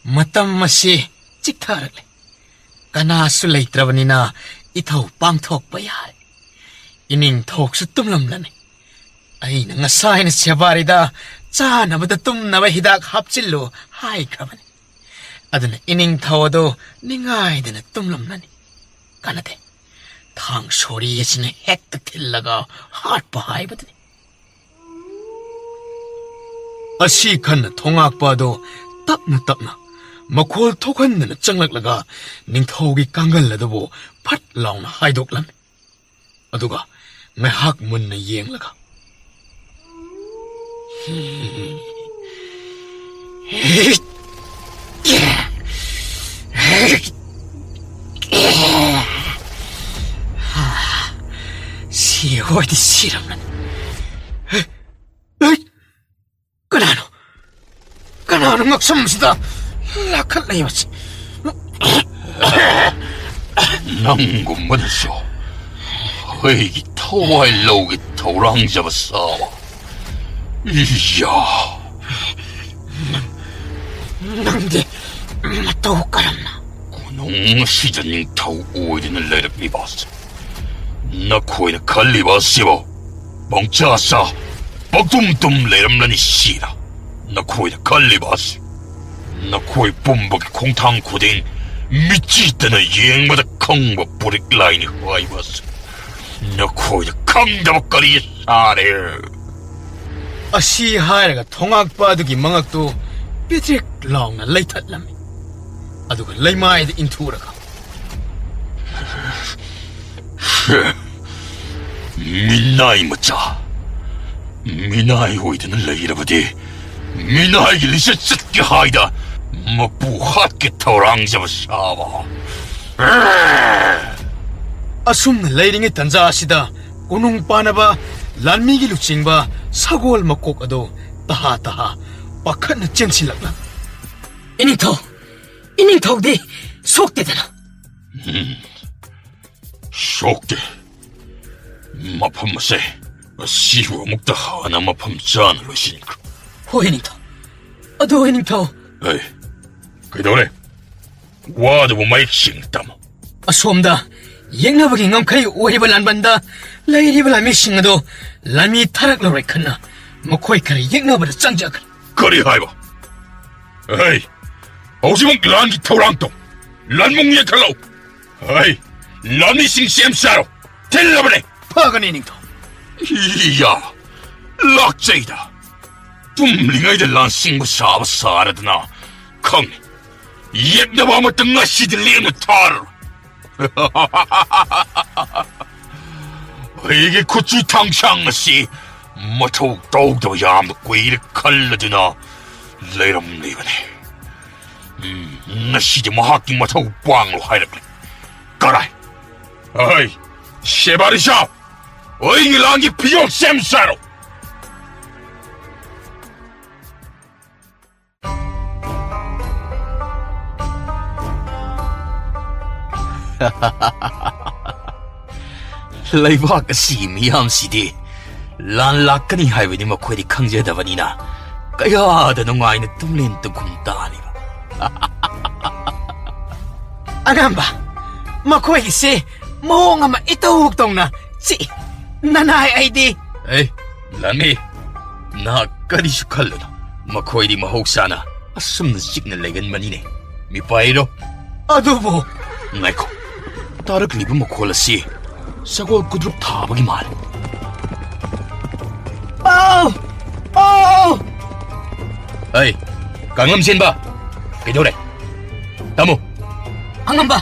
matam masi chiktharagle kanasu leitrabnina ithau pangthokpa yare ining thoksu tumlamlani aina ngasaina sebarida chanabada tumnaba hidak hapchillu haikrabani aduna ining thawado ningaidana tumlamlani kanade thang sori yasine hekta thillaga hatpa haibadani अशी खन थोंगाकपादो तपना तपना मखोल थोखनना चंगलकलगा निंथौगी कांगलदबो फट लाउना हाइदोकलम अदुगा मेहाक Munna येंगलगा 시호디 시람난 Kanano magsamsda lakal na yun. 낭구문소 회기 타와이 로기 타우랑 잡았어. 이야 Nangdi mataw karamna. 고농 시전ning 타우 오이드는 레르 비바스 나코이는 칼리바시보 멍차사 뻑tumtum 레름라니 시라 나코이는 칼리바스 나코이 뽐벅이 콩탕 고딩 미치 있다는 여행마다 강바 뿌릭 라인이 화이바스 나코이는 강다박거리 사래. Asi hairaga thongakpadugi mangakto pitrek launa leitatlammi. Aduga leimaida inturaga. 미나이 멋자 미나이 오이드는 레이라버디 미나이 리셋스게 하이다 뭐부 핫게 타오랑 잡아샤바. Asumna leiringi tanza asida kunung panaba lanmigi luchingba sagol makok ado taha pakhatna chensilakla. 이닝ꯊꯧꯗꯤ ꯁꯣꯛꯇꯦꯗꯅ. ꯁꯣꯛꯇꯦ. ꯃꯐꯝ ꯑꯁꯦ ꯑꯁꯤꯕꯨ ꯑꯃꯨꯛꯇ ꯍꯥꯟꯅ ꯃꯐꯝ ꯆꯥꯅ ꯂꯣꯏꯁꯤꯟꯈ꯭ꯔꯣ. ꯍꯣꯏ 이닝ꯊꯧ. ꯑꯗꯣ 이닝ꯊꯧ. ꯑꯩ ꯀꯩꯗꯧꯔꯦ? ꯋꯥꯗꯨꯕꯨ ꯃꯌꯦꯛ ꯁꯦꯡꯅ ꯇꯥꯃꯣ. ꯑꯁꯣꯝꯗ ꯌꯦꯡꯅꯕꯒꯤ ꯉꯝꯈꯩ ꯑꯣꯏꯔꯤꯕ ꯂꯥꯟꯕꯟꯗ ꯂꯩꯔꯤꯕ ꯂꯥꯟꯃꯤꯁꯤꯡ ꯑꯗꯣ ꯂꯥꯟꯃꯤ ꯊꯥꯔꯛꯂꯔꯣꯏ ꯈꯟꯅ ꯃꯈꯣꯏ ꯈꯔ ꯌꯦꯡꯅꯕꯗ ꯆꯪꯖꯈ꯭ꯔꯦ. ꯀꯔꯤ ꯍꯥꯏꯕ? ꯑꯩ ꯍꯧꯖꯤꯛꯃꯛ ꯂꯥꯟꯒꯤ ꯊꯧꯔꯥꯡ ꯇꯧ. ꯂꯥꯟꯃꯨꯡ ꯌꯦꯡꯈꯠꯂꯧ. ꯑꯩ ꯂꯥꯟꯃꯤꯁꯤꯡ ꯁꯦꯝ ꯁꯥꯔꯣ. ꯊꯤꯜꯂꯕꯅꯦ. ꯐꯒꯅꯤ 이닝ꯊꯧ. 이야, 락제이다. tum링아이들 란싱고 사바 사라드나 컹 옛나바마 뜬가 시들리는 타르. 이게 고추 탕창시 뭐토 더욱더 얌도 꿰를 칼라드나 레럼 리버네. 나 시제 뭐 학기 뭐토 빵로 하이르네. 가라이. 어이, 셰바리샤. 어이 랑기 피용 셈사로. ꯂꯩꯕꯥꯛ ꯑꯁꯤ ꯃꯤꯌꯥꯝꯁꯤꯗꯤ ꯂꯥꯟ ꯂꯥꯛꯀꯅꯤ ꯍꯥꯏꯕꯗꯤ ꯃꯈꯣꯏꯗꯤ ꯈꯪꯖꯗꯕꯅꯤꯅ ꯀꯌꯥꯗ ꯅꯨꯡꯉꯥꯏꯅ ꯇꯨꯝꯂꯦꯟ ꯇꯨꯝꯈꯨꯝ ꯇꯥꯔꯤꯕ. ꯑꯉꯥꯡꯕ, ꯃꯈꯣꯏꯒꯤꯁꯦ ꯃꯑꯣꯡ ꯑꯃ ꯏꯇꯧ ꯇꯧꯅ ꯅꯅꯥꯏ ꯑꯩꯗꯤ. 에이, 람이, 나 까리슈 칼르노. 마코이디 마혹사나 아숨는 찍는 레겐만이네. 미파이로. ꯑꯗꯨꯕꯨ 나이코. 따르크 리브 마콜라시. 사고 꾸드룩 타박이 말. 에이, 강lâm 봐. 그도래. 다모. ꯑꯉꯥꯡꯕ,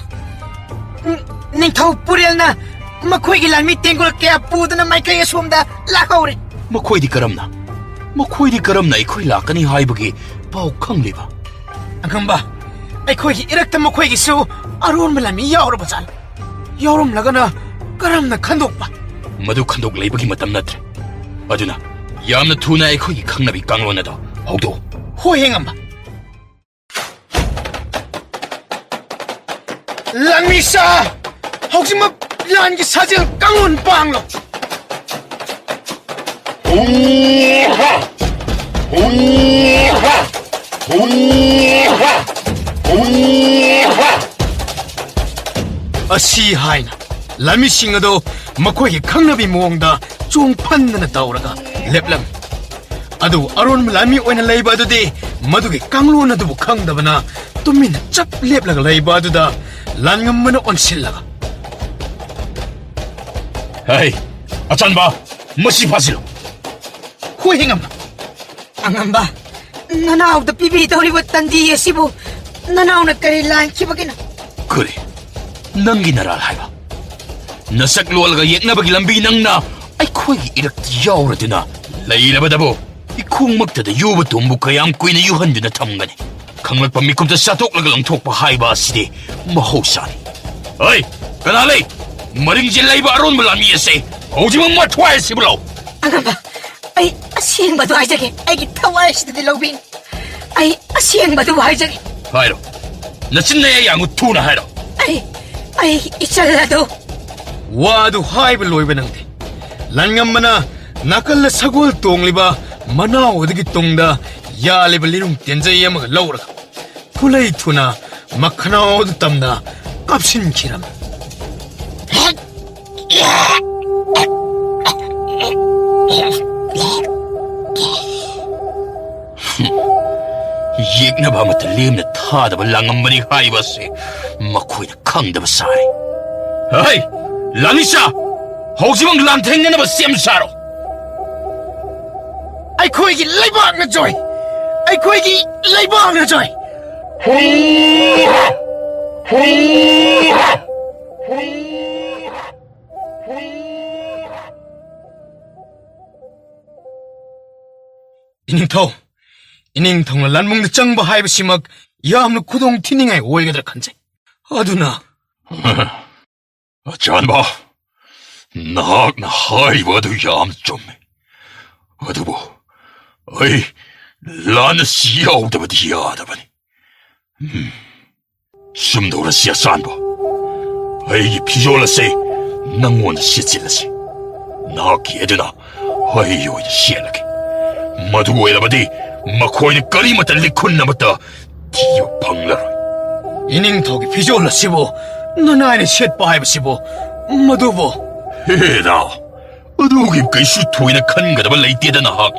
ꯅꯤꯡꯊꯧ ꯄꯨꯔꯦꯜꯅ ꯃꯈꯣꯏꯒꯤ ꯂꯥꯟꯃꯤ ꯇꯦꯡꯒꯣꯜ ꯀꯌꯥ ꯄꯨꯗꯨꯅ ꯃꯥꯏꯀꯩ ꯑꯁꯣꯝꯗ ꯂꯥꯛꯍꯧꯔꯦ. 마코이디 까람나 이코이 라까니 하이버기 파오 캉리바. ꯑꯉꯥꯡꯕ, ꯑꯩꯈꯣꯏꯒꯤ ꯏꯔꯛꯇ ꯃꯈꯣꯏꯒꯤꯁꯨ ꯑꯔꯣꯟꯕ ꯂꯥꯟꯃꯤ ꯌꯥꯎꯔꯕꯖꯥꯠꯂ? ꯌꯥꯎꯔꯝꯂꯒꯅ ꯀꯔꯝꯅ ꯈꯟꯗꯣꯛꯄ? मधु खंदोक लेबगी मतम नत्रे. अदुना यामना थुना अखोगी खंगनबी कांगलोनदो हौदो. ꯍꯣꯏ ꯑꯉꯥꯡꯕ. ꯂꯥꯟꯃꯤꯁꯥ, ꯍꯧꯖꯤꯛꯃꯛ ꯂꯥꯟꯒꯤ ꯁꯥꯖꯦꯜ ꯀꯥꯡꯂꯣꯟ ꯄꯥꯡꯂꯣ. ꯑꯁꯤ ꯍꯥꯏꯅ ꯂꯥꯟꯃꯤꯁꯤꯡ ꯑꯗꯣ ꯃꯈꯣꯏꯒꯤ ꯈꯪꯅꯕꯤ ꯃꯑꯣꯡꯗ ꯆꯣꯡꯐꯟꯗꯅ ꯇꯧꯔꯒ ꯂꯦꯞꯂꯝꯃꯤ. ꯑꯗꯨ ꯑꯔꯣꯟꯕ ꯂꯥꯟꯃꯤ ꯑꯣꯏꯅ ꯂꯩꯕ ꯑꯗꯨꯗꯤ ꯃꯗꯨꯒꯤ ꯀꯥꯡꯂꯣꯟ ꯑꯗꯨꯕꯨ ꯈꯪꯗꯕꯅ ꯇꯨꯃꯤꯟꯅ ꯆꯞ ꯂꯦꯞꯂꯒ ꯂꯩꯕ ꯑꯗꯨꯗ ꯂꯥꯟꯉꯝꯕꯅ ꯑꯣꯟꯁꯤꯜꯂꯒ, 에이, 아짠바, 머시 파실로. ꯍꯣꯏ ꯑꯉꯥꯡꯕ. ꯑꯉꯥꯡꯕ, ꯅꯅꯥꯎꯗ ꯄꯤꯕꯤꯗꯧꯔꯤꯕ ꯇꯟꯗꯤ ꯑꯁꯤꯕꯨ ꯅꯅꯥꯎꯅ ꯀꯔꯤ ꯂꯥꯟꯈꯤꯕꯒꯤꯅꯣ? 그래, 넌기 나라 하이바. 너색 로알가 옛나버기 람비 낭나 아이코이 이렇게 야오르드나 레이라바다보 이 쿵막다다 유부 돈부카 얌꾸이나 유한드나 탐가네. 강락바 미꿈다 사톡라가 랑톡바 하이바 시디 마호사니. 어이, 그나레 머링질 레이바 아론 물라미에세 오지만 마트와에 시불로. ꯑꯉꯥꯡꯕ, ꯑꯩ ꯑꯁꯦꯡꯕꯗꯨ ꯍꯥꯏꯖꯒꯦ. ꯑꯩꯒꯤ ꯊꯋꯥꯏꯁꯤꯗꯗꯤ ꯂꯧꯕꯤꯅꯤ. ꯑꯩ ꯑꯁꯦꯡꯕꯗꯨ ꯍꯥꯏꯖꯒꯦ. 하이로, 너친내야 양우 투나 하이로. ꯑꯩ ꯏꯆꯜ ꯑꯗꯨ. ꯋꯥꯗꯨ ꯍꯥꯏꯕ ꯂꯣꯏꯕ ꯅꯪꯗꯦ. ꯂꯥꯟꯉꯝꯕꯅ ꯅꯥꯀꯜꯗ ꯁꯒꯣꯜ ꯇꯣꯡꯂꯤꯕ ꯃꯅꯥꯎ ꯑꯗꯨꯒꯤ ꯇꯨꯡꯗ ꯌꯥꯜꯂꯤꯕ ꯂꯤꯔꯨꯡ ꯇꯦꯟꯖꯩ ꯑꯃꯒ ꯂꯧꯔꯒ ꯈꯨꯂꯩ ꯊꯨꯅ ꯃꯈꯅꯥꯎ ꯑꯗꯨ ꯇꯝꯅ ꯀꯥꯞꯁꯤꯟꯈꯤꯔꯝꯃꯤ. 예gnaba mata lemna thadaba langambani haibase makoina khangdaba sare. Hey, Lanisha, hojibang lanthengnaba semsaro. ꯑꯩꯈꯣꯏꯒꯤ ꯂꯩꯕꯥꯛꯅ ꯖꯣꯏ. ꯑꯩꯈꯣꯏꯒꯤ ꯂꯩꯕꯥꯛꯅ ꯖꯣꯏ. 이닝ꯊꯧꯅ ꯂꯥꯟꯃꯨꯡꯗ ꯆꯪꯕ ꯍꯥꯏꯕꯁꯤꯃꯛ ꯌꯥꯝꯅ ꯈꯨꯗꯣꯡ ꯊꯤꯅꯤꯡꯉꯥꯏ ꯑꯣꯏꯒꯗ꯭ꯔꯥ ꯈꯟꯖꯩ. ꯑꯗꯨꯅ 아짠바, 나학나 하이바도 얌 좀매. 어두보, 어이, 라는 시야오다바디 야다바니. ꯆꯨꯝꯗꯧꯔꯁꯤ ꯑꯆꯥꯟꯕ ꯑꯩꯒꯤ ꯐꯤꯖꯣꯜ ꯑꯁꯤ ꯅꯪꯉꯣꯟꯗ ꯁꯦꯠꯆꯤꯜꯂꯁꯤ ꯅꯍꯥꯛꯀꯤ ꯑꯗꯨꯅ ꯑꯩ ꯑꯣꯏꯅ ꯁꯦꯠꯂꯒꯦ ꯃꯗꯨ ꯑꯣꯏꯔꯕꯗꯤ ꯃꯈꯣꯏꯅ ꯀꯔꯤꯃꯠꯇ ꯂꯤꯈꯨꯟ ꯑꯃꯠꯇ ꯊꯤꯕ ꯐꯪꯂꯔꯣꯏ 이닝턱이 비주얼라시보 너나이네 셋바이브시보 마두보 헤라 어두기 그이슈 토이나 칸가다발 레이티에다 나학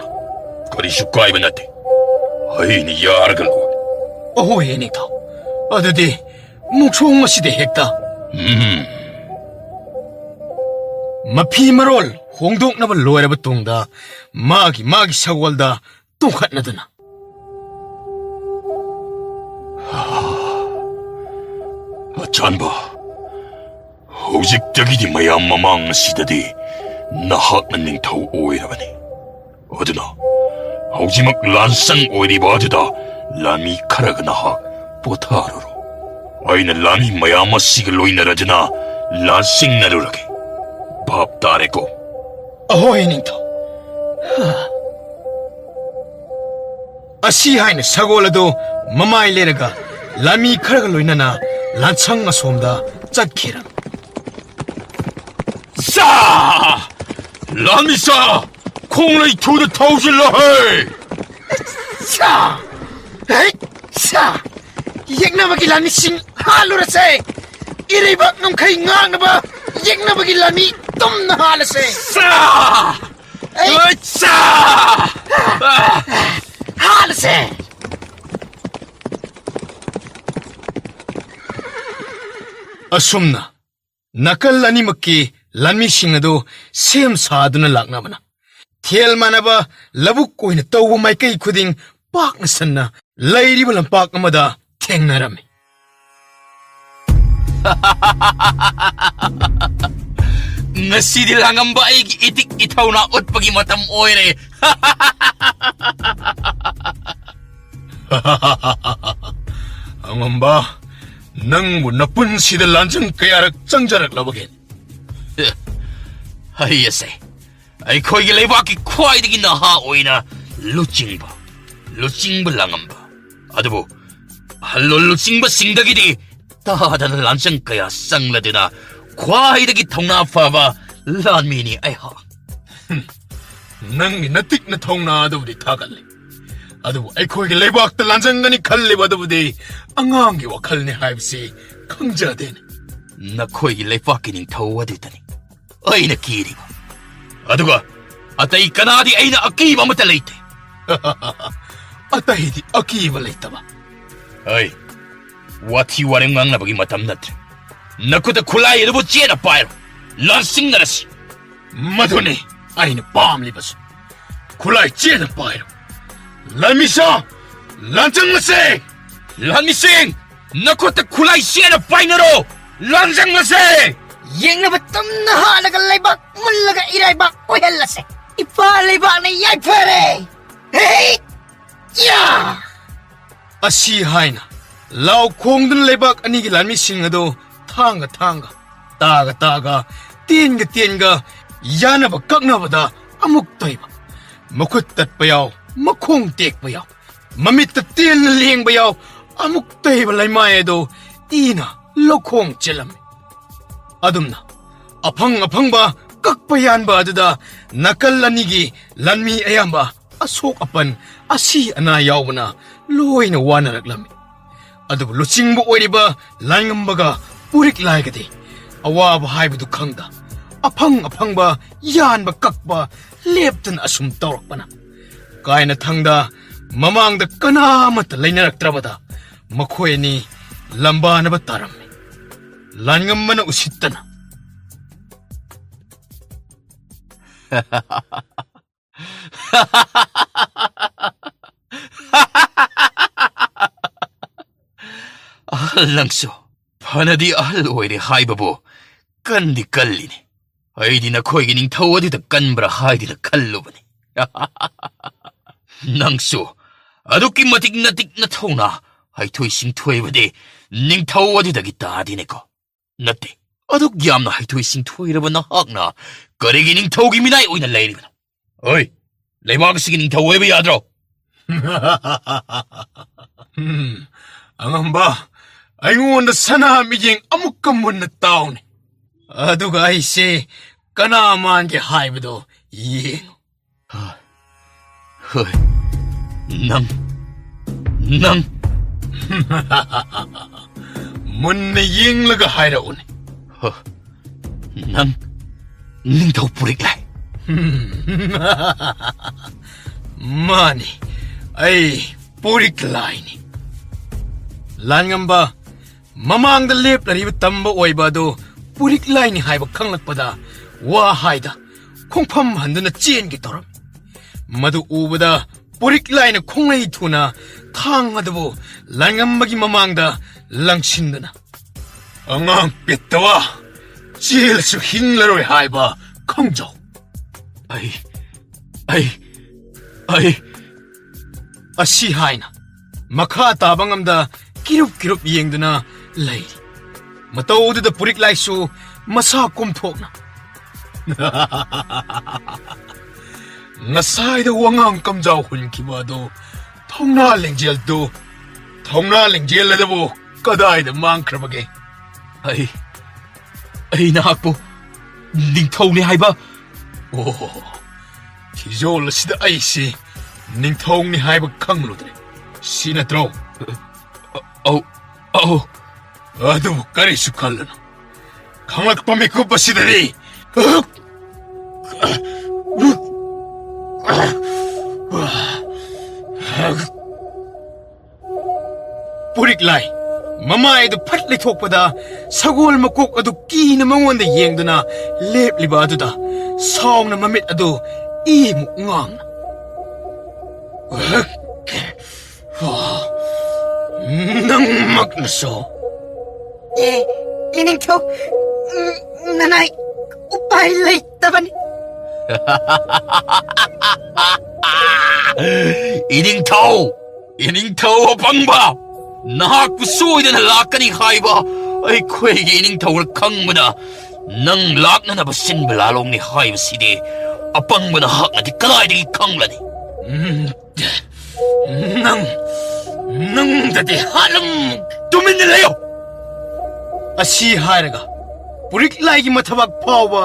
그리슈 까이바 나테 아이니 야르갈고 어호 이닝턱 어드디 묵초홍마시대 핵다 마피마롤 홍동나발 로에라바 똥다 마기 사고갈다 똥갓나드나 ꯑꯆꯥꯟꯕ ꯍꯧꯖꯤꯛꯇꯒꯤꯗꯤ ꯃꯌꯥꯝ ꯃꯃꯥꯡ ꯑꯁꯤꯗꯗꯤ ꯅꯍꯥꯛꯅ ꯅꯤꯡꯊꯧ ꯑꯣꯏꯔꯕꯅꯤ ꯑꯗꯨꯅ ꯍꯧꯖꯤꯛꯃꯛ ꯂꯥꯟꯁꯪ ꯑꯣꯏꯔꯤꯕ ꯑꯗꯨꯗ ꯂꯥꯟꯃꯤ ꯈꯔꯒ ꯅꯍꯥꯛ ꯄꯣꯊꯥꯔꯨꯔꯣ ꯑꯩꯅ ꯂꯥꯟꯃꯤ ꯃꯌꯥꯝ ꯑꯁꯤꯒ ꯂꯣꯏꯅꯔꯗꯨꯅ ꯂꯥꯟꯁꯤꯡꯅꯔꯨꯔꯒꯦ ꯚꯥꯞ ꯇꯥꯔꯦꯀꯣ 어호 이닝턱 ꯑꯁꯤ ꯍꯥꯏꯅ ꯁꯒꯣꯜ ꯑꯗꯨ ꯃꯃꯥꯏ ꯂꯩꯔꯒ ꯂꯥꯟꯃꯤ ꯈꯔꯒ ꯂꯣꯏꯅꯅ ꯂꯥꯟꯁꯪ ꯑꯁꯣꯝꯗ ꯆꯠꯈꯤꯔꯝꯃꯤ ꯁꯥ ꯂꯥꯟꯃꯤ ꯁꯥ ꯈꯣꯡꯂꯩ ꯊꯨꯅ ꯊꯧꯖꯤꯜꯂꯣꯍꯦ ꯁꯥ ꯍꯩ ꯁꯥ ꯌꯦꯛꯅꯕꯒꯤ ꯂꯥꯟꯃꯤꯁꯤꯡ ꯍꯥꯜꯂꯨꯔꯁꯦ ꯏꯔꯩꯕꯥꯛ ꯉꯝꯈꯩ ꯉꯥꯡꯅꯕ ꯌꯦꯛꯅꯕꯒꯤ ꯂꯥꯟꯃꯤ ꯇꯨꯝꯅ ꯍꯥꯜꯂꯁꯦ ꯁꯥ ꯁꯥ ꯍꯥꯜꯂꯁꯦ ꯑꯁꯨꯝꯅ ꯅꯥꯀꯜ ꯑꯅꯤꯃꯛꯀꯤ ꯂꯥꯟꯃꯤꯁꯤꯡ ꯑꯗꯨ ꯁꯦꯝ ꯁꯥꯗꯨꯅ ꯂꯥꯛꯅꯕꯅ ꯊꯦꯜ ꯃꯥꯟꯅꯕ ꯂꯧꯕꯨꯛ ꯑꯣꯏꯅ ꯇꯧꯕ ꯃꯥꯏꯀꯩ ꯈꯨꯗꯤꯡ ꯄꯥꯛꯅ ꯁꯟꯅ ꯂꯩꯔꯤꯕ ꯂꯝꯄꯥꯛ ꯑꯃꯗ ꯊꯦꯡꯅꯔꯝꯃꯤ Ngasi langam baik itik itaw na utpagi matam oire. angamba nangbu napunsida lanjang kayarak changjarak labagen Hayase. Ay koy gilebaki kwai digi na ha oina luchingba. Luchingba langamba. Adubo. Hallo luchingba singdagidi. Tahadan lanjang kaya sangladina. ꯈ꯭ꯋꯥꯏꯗꯒꯤ ꯊꯧꯅꯥ ꯐꯕ ꯂꯥꯟꯃꯤꯅꯤ ꯑꯩꯍꯥꯛ ꯅꯪꯒꯤ ꯅꯇꯤꯛꯅ ꯊꯧꯅꯥ ꯑꯗꯨꯕꯨꯗꯤ ꯊꯥꯒꯠꯂꯤ ꯑꯗꯨꯕꯨ ꯑꯩꯈꯣꯏꯒꯤ ꯂꯩꯕꯥꯛꯇ ꯂꯥꯟꯖꯪꯒꯅꯤ ꯈꯜꯂꯤꯕ ꯑꯗꯨꯕꯨꯗꯤ ꯑꯉꯥꯡꯒꯤ ꯋꯥꯈꯜꯅꯤ ꯍꯥꯏꯕꯁꯤ ꯈꯪꯖꯗꯦꯅꯦ ꯅꯈꯣꯏꯒꯤ ꯂꯩꯕꯥꯛꯀꯤ ꯅꯤꯡꯊꯧ ꯑꯗꯨꯗꯅꯤ ꯑꯩꯅ ꯀꯤꯔꯤꯕ ꯑꯗꯨꯒ ꯑꯇꯩ ꯀꯅꯥꯗꯤ ꯑꯩꯅ ꯑꯀꯤꯕ ꯑꯃꯠꯇ ꯂꯩꯇꯦ ꯑꯇꯩꯗꯤ ꯑꯀꯤꯕ ꯂꯩꯇꯕ ꯑꯩ ꯋꯥꯊꯤ ꯋꯥꯔꯦꯝ ꯉꯥꯡꯅꯕꯒꯤ ꯃꯇꯝ ꯅꯠꯇ꯭ꯔꯦ ꯅꯈꯨꯠꯇ ꯈꯨꯠꯂꯥꯏ ꯑꯗꯨꯕꯨ ꯆꯦꯅ ꯄꯥꯏꯔꯣ ꯂꯥꯟꯁꯤꯡꯅꯔꯁꯤ ꯃꯗꯨꯅꯤ ꯑꯩꯅ ꯄꯥꯝꯂꯤꯕꯁꯨ ꯈꯨꯠꯂꯥꯏ ꯆꯦꯅ ꯄꯥꯏꯔꯣ ꯂꯥꯟꯃꯤꯁꯥ ꯂꯥꯟꯆꯪꯂꯁꯦ ꯂꯥꯟꯃꯤꯁꯤꯡ ꯅꯈꯨꯠꯇ ꯈꯨꯠꯂꯥꯏ ꯆꯦꯅ ꯄꯥꯏꯅꯔꯣ ꯂꯥꯟꯖꯪꯂꯁꯦ ꯌꯦꯡꯅꯕ ꯇꯝꯅ ꯍꯥꯜꯂꯒ ꯂꯩꯕꯥꯛ ꯃꯨꯜꯂꯒ ꯏꯔꯩꯕꯥꯛ ꯑꯣꯏꯍꯜꯂꯁꯦ ꯏꯄꯥ ꯂꯩꯕꯥꯛꯅ ꯌꯥꯏꯐꯔꯦ ꯍꯦ ꯌꯥ ꯑꯁꯤ ꯍꯥꯏꯅ ꯂꯥꯎ ꯈꯣꯡꯗꯨꯅ ꯂꯩꯕꯥꯛ ꯑꯅꯤꯒꯤ ꯂꯥꯟꯃꯤꯁꯤꯡ ꯑꯗꯨ ꯊꯥꯡꯒ ꯇꯥꯒ ꯇꯦꯟꯒ ꯌꯥꯅꯕ ꯀꯛꯅꯕꯗ ꯑꯃꯨꯛ ꯇꯣꯏꯕ ꯃꯈꯨꯠ ꯇꯠꯄ ꯌꯥꯎ ꯃꯈꯣꯡ ꯇꯦꯛꯄ ꯌꯥꯎ ꯃꯃꯤꯠꯇ ꯇꯦꯟꯅ ꯂꯦꯡꯕ ꯌꯥꯎ ꯑꯃꯨꯛ ꯇꯩꯕ ꯂꯩꯃꯥꯏ ꯑꯗꯨ ꯏꯅ ꯂꯧꯈꯣꯡ ꯆꯦꯜꯂꯝꯃꯤ ꯑꯗꯨꯝꯅ ꯑꯐꯪꯕ ꯀꯛꯄ ꯌꯥꯟꯕ ꯑꯗꯨꯗ ꯅꯥꯀꯜ ꯑꯅꯤꯒꯤ ꯂꯥꯟꯃꯤ ꯑꯌꯥꯝꯕ ꯑꯁꯣꯛ ꯑꯄꯟ ꯑꯁꯤ ꯑꯅꯥ ꯌꯥꯎꯕꯅ ꯂꯣꯏꯅ ꯋꯥꯅꯔꯛꯂꯝꯃꯤ ꯑꯗꯨꯕꯨ ꯂꯨꯆꯤꯡꯕ ꯑꯣꯏꯔꯤꯕ ꯂꯥꯏꯉꯝꯕꯒ ꯄꯨꯔꯤꯛ ꯂꯥꯏꯒꯗꯤ ꯑꯋꯥꯕ ꯍꯥꯏꯕꯗꯨ ꯈꯪꯗ ꯑꯐꯪꯕ ꯌꯥꯟꯕ ꯀꯛꯄ ꯂꯦꯞꯇꯅ ꯑꯁꯨꯝ ꯇꯧꯔꯛꯄꯅ ꯀꯥꯏꯅ ꯊꯪꯗ ꯃꯃꯥꯡꯗ ꯀꯅꯥꯃꯠꯇ ꯂꯩꯅꯔꯛꯇ꯭ꯔꯕꯗ ꯃꯈꯣꯏ ꯑꯅꯤ ꯂꯝꯕꯥꯅꯕ ꯇꯥꯔꯝꯃꯤ ꯂꯥꯟꯉꯝꯕꯅ ꯎꯁꯤꯠꯇꯅ ꯅꯪꯁꯨ ꯐꯅꯗꯤ ꯑꯍꯜ ꯑꯣꯏꯔꯦ ꯍꯥꯏꯕꯕꯨ ꯀꯟꯗꯤ ꯀꯜꯂꯤꯅꯤ ꯑꯩꯗꯤ ꯅꯈꯣꯏꯒꯤ ꯅꯤꯡꯊꯧ ꯑꯗꯨꯗ ꯀꯟꯕ꯭ꯔꯥ ꯍꯥꯏꯗꯨꯅ ꯈꯜꯂꯨꯕꯅꯤ ꯅꯪꯁꯨ ꯑꯗꯨꯛꯀꯤ ꯃꯇꯤꯛ ꯅꯇꯤꯛꯅ ꯊꯧꯅ ꯍꯩꯊꯣꯏ ꯁꯤꯡꯊꯣꯏꯕꯗꯤ ꯅꯤꯡꯊꯧ ꯑꯗꯨꯗꯒꯤ ꯇꯥꯗꯦꯅꯦꯀꯣ ꯅꯠꯇꯦ ꯑꯗꯨꯛ ꯌꯥꯝꯅ ꯍꯩꯊꯣꯏ ꯁꯤꯡꯊꯣꯏꯔꯕ ꯅꯍꯥꯛꯅ ꯀꯔꯤꯒꯤ ꯅꯤꯡꯊꯧꯒꯤ ꯃꯤꯅꯥꯏ ꯑꯣꯏꯅ ꯂꯩꯔꯤꯕꯅꯣ ꯑꯣꯏ ꯂꯩꯕꯥꯛ ꯑꯁꯤꯒꯤ ꯅꯤꯡꯊꯧ ꯑꯣꯏꯕ ꯌꯥꯗ꯭ꯔꯣ ꯑꯉꯝꯕ ꯑꯩꯉꯣꯟꯗ ꯁꯅꯥ ꯃꯤꯠꯌꯦꯡ ꯑꯃꯨꯛꯀ ꯃꯨꯟꯅ ꯇꯥꯎꯅꯦ ꯑꯗꯨꯒ ꯑꯩꯁꯦ ꯀꯅꯥ ꯃꯥꯟꯒꯦ ꯍꯥꯏꯕꯗꯣ ꯌꯦꯡꯉꯨ ꯍꯣꯏ ꯅꯪ ꯃꯨꯟꯅ ꯌꯦꯡꯂꯒ ꯍꯥꯏꯔꯛꯎꯅꯦ ꯅꯪ ꯅꯤꯡꯊꯧ ꯄꯨꯔꯤꯛꯂꯥꯏ ꯃꯥꯅꯤ ꯑꯩ ꯄꯨꯔꯤꯛꯂꯥꯏꯅꯤ ꯂꯥꯟꯉꯝꯕ ꯃꯃꯥꯡꯗ ꯂꯦꯞꯂꯔꯤꯕ ꯇꯝꯕ ꯑꯣꯏꯕ ꯑꯗꯨ ꯄꯨꯔꯤꯛꯂꯥꯏꯅꯤ ꯍꯥꯏꯕ ꯈꯪꯂꯛꯄꯗ ꯋꯥ ꯍꯥꯏꯗ ꯈꯣꯡꯐꯝ ꯍꯟꯗꯨꯅ ꯆꯦꯟꯒꯦ ꯇꯧꯔꯝꯃꯤ ꯃꯗꯨ ꯎꯕꯗ ꯄꯨꯔꯤꯛꯂꯥꯏꯅ ꯈꯣꯡꯂꯩ ꯊꯨꯅ ꯊꯥꯡ ꯑꯗꯨꯕꯨ ꯂꯥꯟꯉꯝꯕꯒꯤ ꯃꯃꯥꯡꯗ ꯂꯪꯁꯤꯟꯗꯨꯅ ꯑꯉꯥꯡ ꯄꯦꯠꯇꯋꯥ ꯆꯦꯜꯂꯁꯨ ꯍꯤꯡꯂꯔꯣꯏ ꯍꯥꯏꯕ ꯈꯪꯖꯧ ꯑꯁꯤ ꯍꯥꯏꯅ ꯃꯈꯥ ꯇꯥꯕ ꯉꯝꯗ ꯀꯤꯔꯨꯞ ꯌꯦꯡꯗꯨꯅ ꯂꯩꯔꯤ ꯃꯇꯧꯗꯨꯗ ꯄꯨꯔꯤꯛꯂꯥꯏꯁꯨ ꯃꯁꯥ ꯀꯣꯝꯊꯣꯛꯅ ꯉꯁꯥꯏꯗ ꯋꯥꯉꯥꯡ ꯀꯝꯖꯥꯎ ꯍꯨꯟꯈꯤꯕ ꯑꯗꯨ ꯊꯧꯅꯥ ꯂꯤꯡꯖꯦꯜ ꯑꯗꯨꯕꯨ ꯀꯗꯥꯏꯗ ꯃꯥꯡꯈ꯭ꯔꯕꯒꯦ ꯑꯩ ꯅꯍꯥꯛꯄꯨ ꯅꯤꯡꯊꯧꯅꯤ ꯍꯥꯏꯕ ꯑꯣ ꯐꯤꯖꯣꯜ ꯑꯁꯤꯗ ꯑꯩꯁꯤ ꯅꯤꯡꯊꯧꯅꯤ ꯍꯥꯏꯕ ꯈꯪꯂꯨꯗ꯭ꯔꯦ ꯁꯤ ꯅꯠꯇ꯭ꯔꯣ ꯑꯧ ꯑꯗꯨꯕꯨ ꯀꯔꯤꯁꯨ ꯈꯜꯂꯨꯅꯨ ꯈꯪꯂꯛꯄ ꯃꯤꯀꯨꯞ ꯑꯁꯤꯗꯗꯤ ꯄꯨꯔꯤꯛꯂꯥꯏ ꯃꯃꯥꯏꯗꯨ ꯐꯠ ꯂꯩꯊꯣꯛꯄꯗ ꯁꯒꯣꯜ ꯃꯀꯣꯛ ꯑꯗꯨ ꯀꯤꯅ ꯃꯉꯣꯟꯗ ꯌꯦꯡꯗꯨꯅ ꯂꯦꯞꯂꯤꯕ ꯑꯗꯨꯗ ꯁꯥꯎꯅ ꯃꯃꯤꯠ ꯑꯗꯨ ꯏꯃꯨꯛ ꯉꯥꯡꯅ ꯅꯪꯃꯛꯅꯁꯨ 이닝토 나나이 우빠이 레이따바니 이닝터우 방바 나하쿠 소이드나 락가니 하이바 ꯑꯩꯈꯣꯏꯒꯤ 이닝터우를 ꯈꯪꯕꯅ ꯅꯪ ꯂꯥꯛꯅꯅꯕ ꯁꯤꯟꯕ ꯂꯥꯂꯣꯡꯅꯤ ꯍꯥꯏꯕꯁꯤꯗꯤ ꯑꯄꯪꯕꯅ ꯍꯥꯛꯅꯗꯤ ꯀꯗꯥꯏꯗꯒꯤ ꯈꯪꯂꯅꯤ ꯅꯪꯗꯗꯤ ꯍꯥꯠꯂꯝ ꯇꯨꯃꯤꯟꯅ ꯂꯩꯌꯣ ꯑꯁꯤ ꯍꯥꯏꯔꯒ ꯄꯨꯔꯤꯛꯂꯥꯏꯒꯤ ꯃꯊꯕꯥꯛ ꯐꯥꯎꯕ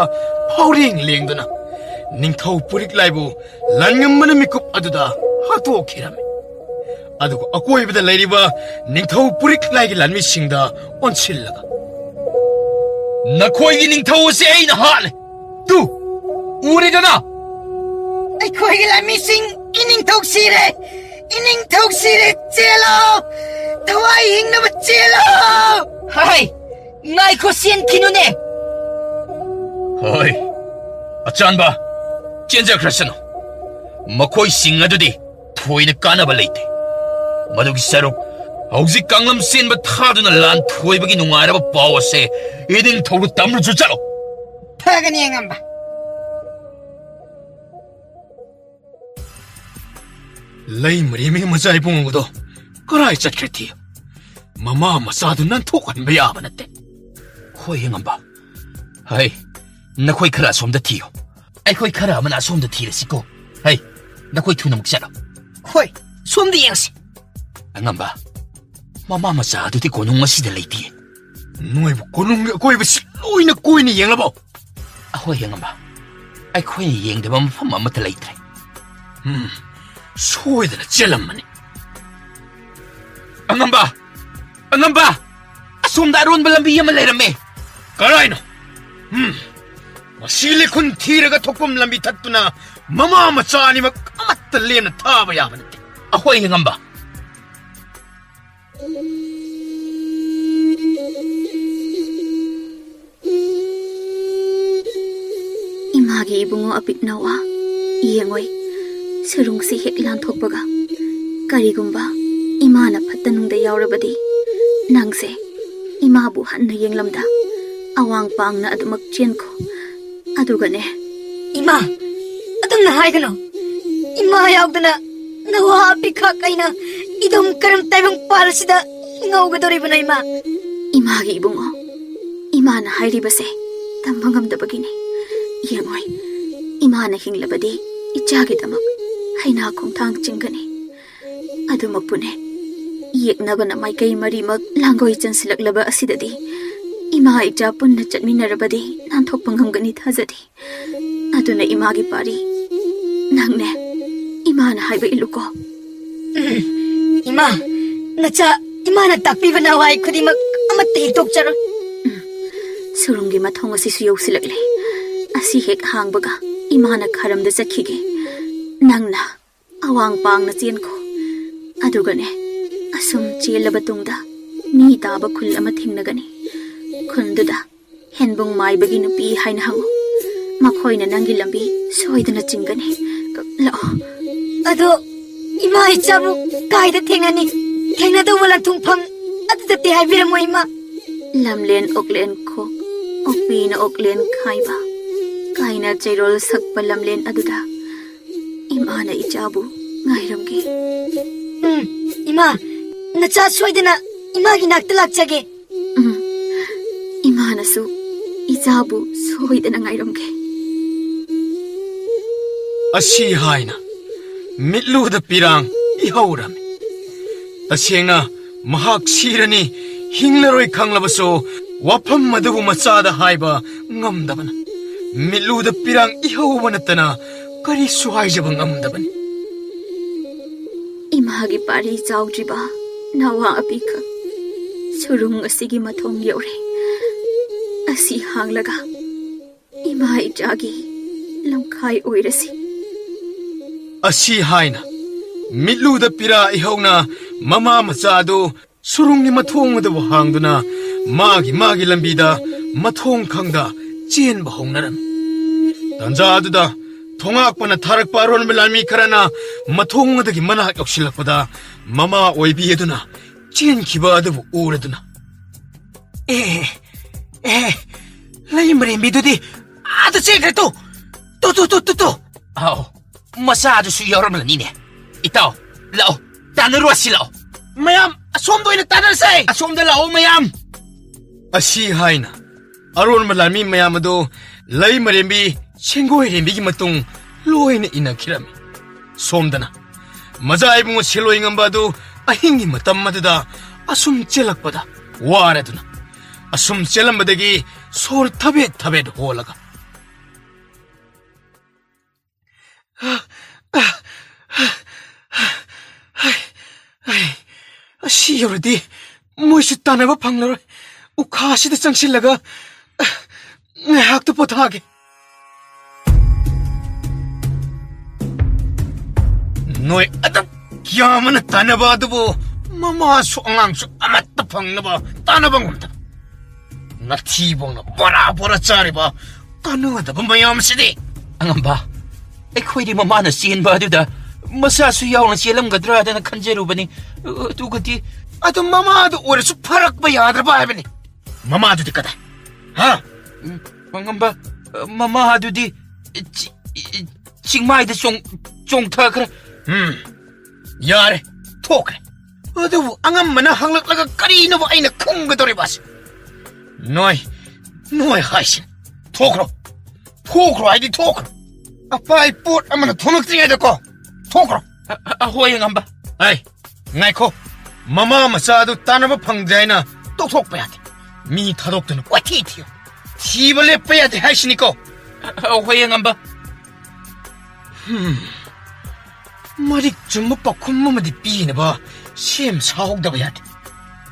ꯐꯥꯎꯔꯦꯡ ꯂꯦꯡꯗꯨꯅ ꯅꯤꯡꯊꯧ ꯄꯨꯔꯤꯛꯂꯥꯏꯕꯨ ꯂꯥꯟꯉꯝꯕꯅ ꯃꯤꯀꯨꯞ ꯑꯗꯨꯗ ꯍꯥꯠꯇꯣꯛꯈꯤꯔꯝꯃꯤ ꯑꯗꯨꯒ ꯑꯀꯣꯏꯕꯗ ꯂꯩꯔꯤꯕ ꯅꯤꯡꯊꯧ ꯄꯨꯔꯤꯛꯂꯥꯏꯒꯤ ꯂꯥꯟꯃꯤꯁꯤꯡꯗ ꯑꯣꯟꯁꯤꯜꯂꯒ ꯅꯈꯣꯏꯒꯤ ꯅꯤꯡꯊꯧ ꯑꯁꯤ ꯑꯩꯅ ꯍꯥꯠꯂꯦ ꯇꯨ ꯎꯔꯦꯗꯅ ꯑꯩꯈꯣꯏꯒꯤ ꯂꯥꯟꯃꯤꯁꯤꯡ 이닝토 시레 ꯆꯦꯜꯂꯣ ꯊꯋꯥꯏ ꯍꯤꯡꯅꯕ ꯆꯦꯜꯂꯣ 하이 나이코 시엔키누네 ꯍꯣꯏ ꯑꯆꯥꯟꯕ ꯆꯦꯟꯖꯈ꯭ꯔꯁꯅꯨ ꯃꯈꯣꯏꯁꯤꯡ ꯑꯗꯨꯗꯤ ꯊꯣꯏꯅ ꯀꯥꯟꯅꯕ ꯂꯩꯇꯦ ꯃꯗꯨꯒꯤ ꯁꯔꯨꯛ ꯍꯧꯖꯤꯛ ꯀꯥꯡꯂꯝ ꯆꯦꯟꯕ ꯊꯥꯗꯨꯅ ꯂꯥꯟ ꯊꯣꯏꯕꯒꯤ ꯅꯨꯡꯉꯥꯏꯔꯕ ꯄꯥꯎ ꯑꯁꯦ 이닝터우로 ꯇꯝꯂꯨꯆꯣ ꯆꯠꯂꯣ ꯐꯒꯅꯤ ꯑꯉꯝꯕ ꯂꯩ ꯃꯔꯤꯃꯤ ꯃꯆꯥ ꯏꯕꯨꯡꯉꯣꯗꯣ ꯀꯔꯥꯏ ꯆꯠꯈ꯭ꯔꯦ ꯃꯃꯥ ꯃꯆꯥꯗꯨ ꯅꯥꯟꯊꯣꯛꯍꯟꯕ ꯌꯥꯕ ꯅꯠꯇꯦ ꯍꯣꯏ ꯍꯦꯉꯝꯕ ꯍꯩ ꯅꯈꯣꯏ ꯈꯔ ꯑꯁꯣꯝꯗ ꯊꯤꯌꯣ ꯑꯩꯈꯣꯏ ꯈꯔ ꯑꯃꯅ ꯑꯁꯣꯝꯗ ꯊꯤꯔꯁꯤꯀꯣ ꯍꯩ ꯅꯈꯣꯏ ꯊꯨꯅꯃꯨꯛ ꯆꯠꯂꯣ ꯍꯣꯏ ꯁꯣꯝꯗ ꯌꯦꯡꯁꯤ ꯑꯉꯝꯕ ꯃꯃꯥ ꯃꯆꯥ ꯑꯗꯨꯗꯤ ꯀꯣꯅꯨꯡ ꯑꯁꯤꯗ ꯂꯩꯇꯦ ꯅꯣꯏꯕꯨ ꯀꯣꯅꯨꯡꯒꯤ ꯑꯀꯣꯏꯕꯁꯤ ꯂꯣꯏꯅ ꯀꯣꯏꯅ ꯌꯦꯡꯂꯕꯣ ꯑꯍꯣꯏ ꯍꯦꯉꯝꯕ ꯑꯩꯈꯣꯏꯅ ꯌꯦꯡꯗꯕ ꯃꯐꯝ ꯑꯃꯠꯇ ꯂꯩꯇ꯭ꯔꯦ ꯁꯣꯏꯗꯅ ꯆꯦꯜꯂꯝꯃꯅꯤ ꯑꯉꯝꯕ ꯑꯁꯣꯝꯗ ꯑꯔꯣꯟꯕ ꯂꯝꯕꯤ ꯑꯃ ꯂꯩꯔꯝꯃꯦ ꯀꯔꯥꯏꯅꯣ ꯃꯁꯤ ꯂꯤꯈꯨꯟ ꯊꯤꯔꯒ ꯊꯣꯛꯐꯝ ꯂꯝꯕꯤ ꯊꯠꯇꯨꯅ ꯃꯃꯥ ꯃꯆꯥ ꯑꯅꯤꯃꯛ ꯑꯃꯠꯇ ꯂꯦꯝꯅ ꯊꯥꯕ ꯌꯥꯕ ꯅꯠꯇꯦ ꯑꯍꯣꯏ ꯍꯦꯉꯝꯕ 이마기 이붕어 앞빛 나와 이행어이 스룽시 헥란 톡버가 까리군바 이마나 팟다능데 야우르바디 낭세 이마부 한나 옌람다 아왕빵나 아두막 젠코 아두가네 이마 ꯑꯗꯨꯝꯅ ꯍꯥꯏꯒꯅꯣ ꯏꯃꯥ ꯌꯥꯎꯗꯅ ꯅꯋꯥ ꯄꯤꯈꯛ ꯑꯩꯅ 이동 그럼 따봉 빠르시다 ꯉꯧꯒꯗꯧꯔꯤꯕꯅ 이마 이마기 이붕어 이마나 하이리바세 땀방감다바기네 이행어이 이마나 힝라바디 이짜기다막 하이나 콩탕 찡가니 아두막부네 ꯌꯦꯛꯅꯕꯅ ꯃꯥꯏꯀꯩ ꯃꯔꯤꯃꯛ ꯂꯥꯡꯒꯣꯏ ꯆꯟꯁꯤꯜꯂꯛꯂꯕ ꯑꯁꯤꯗꯗꯤ ꯏꯃꯥ ꯏꯆꯥ ꯄꯨꯟꯅ ꯆꯠꯃꯤꯟꯅꯔꯕꯗꯤ ꯅꯥꯟꯊꯣꯛꯄ ꯉꯝꯒꯅꯤ ꯊꯥꯖꯗꯦ. ꯑꯗꯨꯅ ꯏꯃꯥꯒꯤ ꯄꯥꯔꯤ ꯅꯪꯅꯦ ꯏꯃꯥꯅ ꯍꯥꯏꯕ ꯏꯜꯂꯨꯀꯣ. 이마, 나차 이마나 딱비바 나와이 그디막 아마tta 힐톡자로. 수룽기 마통 어시수 여우실럭래. 아시 핵 항버가 이마나 카람다 짝히게. 낭나 아왕빵나 찌엔코. 아두가네 아숨 찌엘라바 뚱다 미 따바 쿨 아마 팅나가니. 쿤두다 헨봉 마이바기 누피 하이나 항오. 마코이나 낭기 람비 소이드나 찡가니. 라오. 아도 이마 이자부 가이다 탱나니 탱나도 몰라 퉁팜 아드다 때 하이비라 뭐 이마. lamlen oklen ko okpina oklen khaiba kaina chairol sakpa lamlen aduda imana ichabu ngairamge. 이마, 나차 소이드나 이마기 낙들락자게. imana su ichabu soidana ngairamge. Asi haina mitluda pirang ihauram. Tasengna mahak sirani hinglaroi khanglabaso wafam madabu machada haiba ngamdabana. Mitluda pirang ihaubanatana kari suhaijaba ngamdabani. Imagi pari chaudriba nawa apika surung asigi mathong yaure. Asi hanglaga ima ijagi lamkhai oirasi. Asi haina mitluda pira ihauna mama machado surungi mathong adabu hangduna magi lambida mathong khangda chen ba hongnaram. Tanja aduda thongakpana tharakpa ron melami kharana mathong adagi mana yoksilakpada mama oibi eduna chen khiba adabu uraduna. Laimre midudi ada chekre to. Aw, masyado yaram lang nini. Itaw, lao, tanaro sila. Mayam asom do ina tanan say. Asom da lao mayam. Asi haina aron malami mayamado lai marembi sengoi rembi gi matung loina inakirami. Somdana mazai bungo seloi ngambado ahingi matam madada asum chelakpada waraduna. Asum chelambadagi sol thabet holaga. Asi yordi moisu tanaba phanglaro ukhasida changsilaga ngahak to pothage. Noi adak kyamana tanaba dubo mama su angang su amatta phangnaba tanaba ngumta. Nathibong na bora chariba kanada mayam sidi. Angamba, aikoidi mamana sienba aduda masasu yauna sielamgadra dana khanjerubani. Tugati adu mama adu oresu pharakba yadraba haibani. Mama adu dikada. Ha? Angamba, mama adudi chingmai da chong thakra. Yare thokre. Adu angam mana hanglaklaga karino ba aina khunggadori bas. Noi haisin. Thokro aidi thokro. Apai pot amana thonaktinga dako. Thokro. Ahoy angamba. Ai, ngaiko. Mama machadu tanaba phangjaina tokthokpa yade. Mi thadokdana kwathi thiyo. Thiba leppa yade haisiniko. Ahoy angamba. Marik chumma pakhum mamadi pinaba sem sahogdaba yade.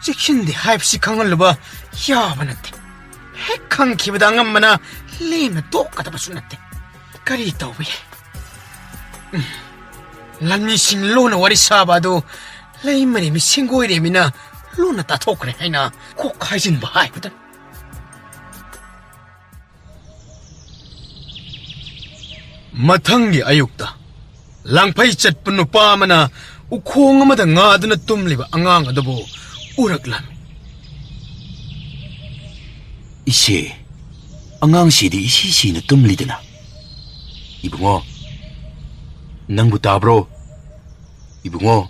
Chikhindi haipsi khangalba yaba natte. Hek khangkhibada ngammana lemna tokkadaba sunatte. Kari tawbe. Lanmi sing lona wari sabado lai mari mi singoi remina lona ta thokre haina ko khaijin ba haibudan. Mathangi ayukta langpai chatpa nupa mana ukhong amada ngaduna tumliba angang adabu uraklam. Ise angang sidi isi na tumlidana. Ibungo nangbu tabro. Ibungo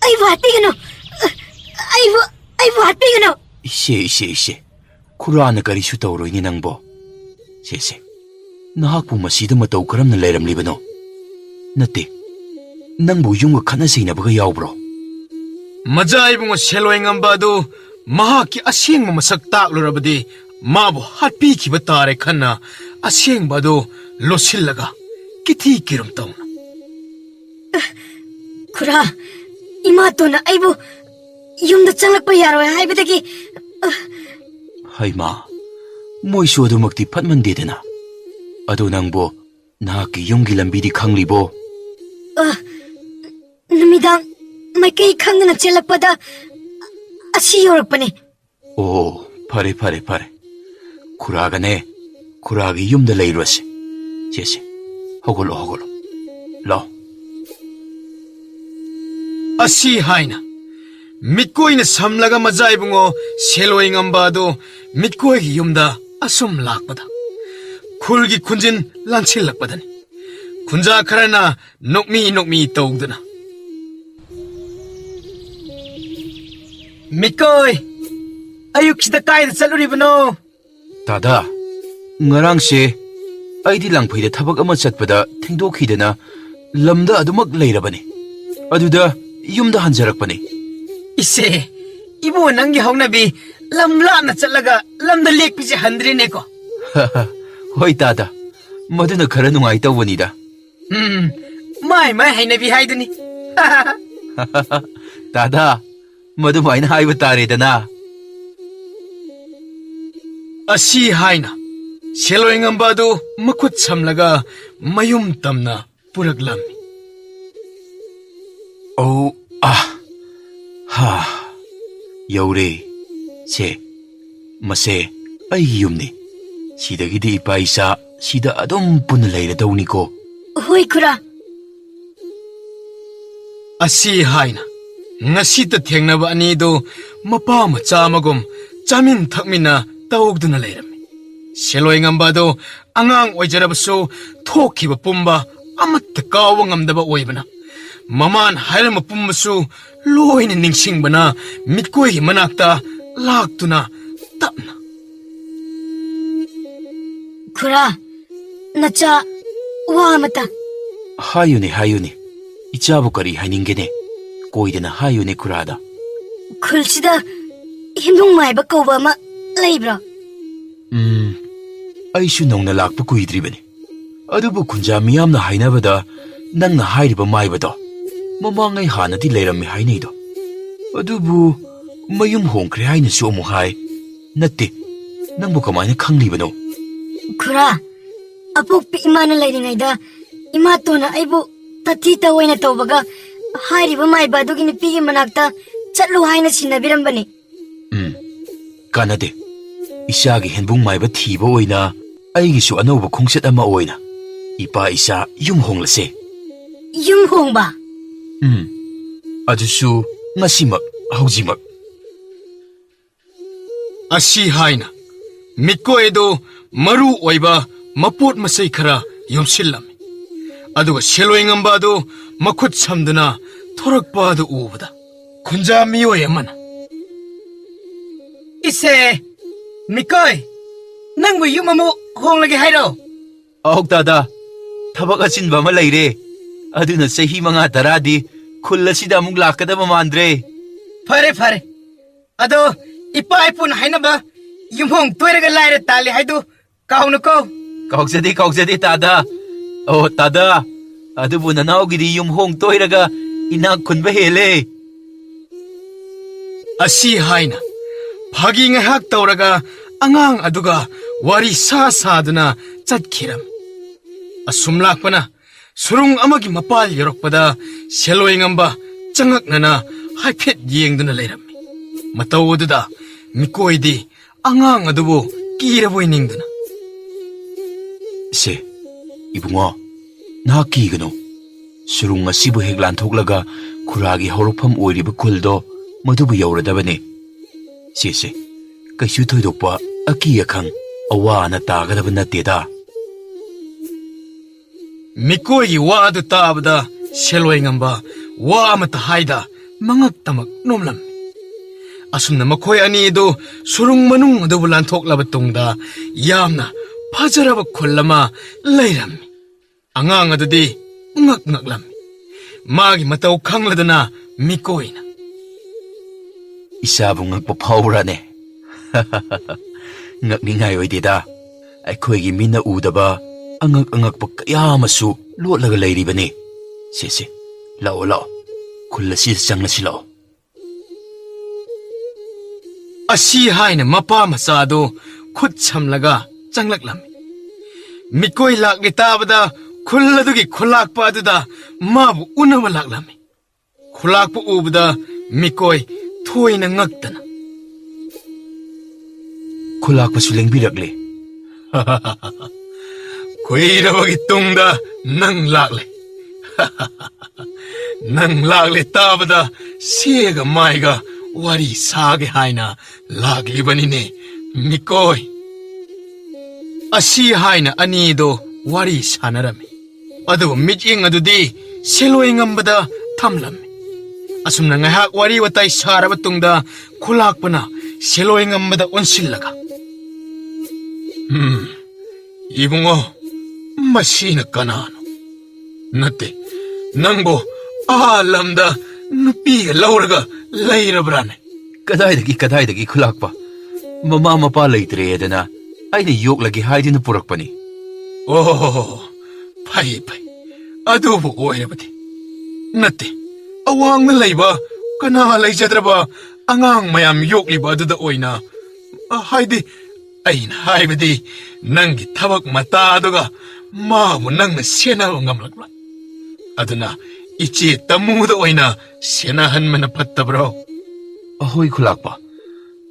아이고 아삐그노. 아이고 아삐그노. ise kurana kari su tawroini nangbo. Se nahakpu masida matau karamna leiramlibano. Nate nangbu yunga khana seinabaga yawbro. Maja ibungo sheloi ngamba adu mahaki asing masak taklurabadi mabu hatpi kiba tare khanna asing badu losillaga kithi kirum tawna. Khura, imatona aibu yumda changlakpa yaroi haibadagi Haima, moisu adumakti patmandedana. Ado nangbo nahaki yumgi lambidi khanglibo. Numidang maikay khangna chelakpada asi yorakpane. Oh, pare. Kuragane, kuragi yumda leirwase. Jese, hogolo. Lao. Asi haina. Mitkoi na samlaga maja ibungo sheloi ngamba adu mitkoi gi yumda asum lakpada. Khulgi khunjin lanchil lakpadani. Khunja kharana nokmi tawdana. Mitkoi, ayuk sida kaida chaluribano. Tada, ngarang se, aidi langphaida thabak ama chatpada thengdokhidana lamda adumak leirabani. Aduda yumda hanjarakpani. Ise, ibu nangi haunabi lamla na chalaga lamda lekpiji handrineko. Hoi tada, maduna khara nungai tawbanida. Mai hainabi haiduni. Tada, madumaina haiba taredana. Asi haina. Sheloi ngamba adu makut samlaga mayum tamna puraklami. Oh, ha, yaure, se, mase, ay yumni. Sidagidi ipaisa, sida adum punalaira dawniko. Hoy khura, Asi haina. Ngasita thengnaba anido mapa macha amagum chamin thakmina tawduna leirami. Sheloi ngamba adu angang oijarabasu thokiba pumba amatta kawa ngamdaba oibana. Maman hailama pumbasu loina ningsingbana mitkoi manakta laktuna tapna. khura, nacha wamata. Hayuni. Ichabu kari hainingene. Koidana hayuni kurada. Khulsida himdung maiba kawba ma leibra. Aishu nongna lakpa kuidribani. Adubu kunja miyamna hainabada nangna hairiba maibado. Mamangai hanadi leirami hainaido. Adubu mayum hongkre haina su amu hai. Natte, nangbu kamaina khanglibano. Khura, apokpi imana leiringaida imatona aibu tathita oina tawbaga hairiba maiba adugi nupigi manakta chatlu haina sinabirambani. Kanade. Isagi henbung maiba thiba oina aigisu anauba khongset ama oina. Ipa isa yum honglase. Yum hongba. Adusu ngasimak haujimak. Asi haina. Mitkoi adu maru oiba mapot masai khara yomsillami. Aduga sheloi ngamba adu makut samduna thorakpa adu ubada. Khunja miyoi amana. Ise, Mitkoi, nangbu yumamu honglagi hairo. Ahok tada, thabak achinba ama leire. Aduna sahi manga taradi khullasida amuk lakadaba mandre. Fare. Ado, ipa ipun hainaba yumhong toiraga laire tali haidu kaunuko. Kaukjadi tada. Oh tada, adubu nanawgidi yumhong toiraga inak khunba hele. Asi haina. Phagi ngahak tawraga angang aduga wari saduna chatkhiram. Asum lakpana surung amagi mapal yorokpada sheloi ngamba changaknana haiphet yengduna leirammi. Matawududa mikoidi angang adubu kiraboi ningduna. Se, ibungo, na kigano. Surung asibu heglan thoklaga kuragi horupam oiriba kuldo madubu yauradabane. Se, kaisu thoidokpa aki akhang awana tagadaba natteda. Mikoi wa adu tabda sheloi ngamba wa amata haida mangak tamak nomlam. Asumna makoi ani do surung manung adubu lanthok tungda yamna fajaraba khullama leiram. Angang adudi ngak lam. Magi matau khangladana mikoina. Isabu ngakpa phawrane. Ngakningai oidida. Aikhoigi mina udaba angakpa kaya amasu lotlaga leiribani. Se. Lao. Kullasi changlasi lao. Ashi haina mapa masado khut chamlaga changlaklam. Mikoi lakni tabada khulladugi khulakpa aduda mabu unama laklami. Khulakpa ubada mikoi thoina ngaktana. Khulakpa su lengbirakle. Kuirabagi tungda nang lakle. Nang lakle tabada sega maiga wari sage haina laklibani ne mikoi. Ashi haina anido wari sanarami. Adu miting adudi seloi ngambada thamlami. Asumna ngahak wari watai saraba tungda khulakpana seloi ngambada onsillaga. Ibungo masina kanano. Nate nangbo alamda nupiga lauraga leirabrane. Kadaidagi khulakpa. Mama mapa leitre edana. Aina yoklagi haidina purakpani. Oh, pai. Adubu oirabati. Nate awang na leiba kana leijadraba angang mayam yokliba aduda oina. Haidi aina haibadi nangi thabak mata aduga mabu nangna sena ngamlakla. Aduna ichi tamuda oina sena hanmana pattabro. Ahoy khulakpa.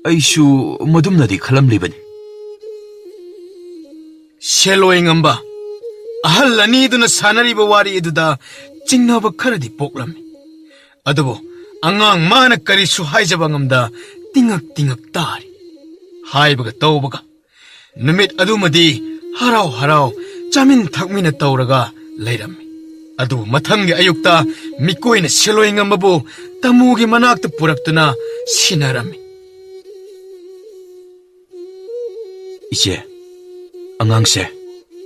Aishu madumnadi khalamlibani. Seloi ngamba ahal aniduna sanariba wari eduda chingnaba kharadi poklami. Adubo angang mana karisu haijaba ngamda tingak tari. Haibaga tawbaga numit adumadi harau chamin thakmina tawraga leirami. Adu mathangi ayukta mikoina seloi ngambabu tamugi manakta puraktuna sinarami. Iche Angangse,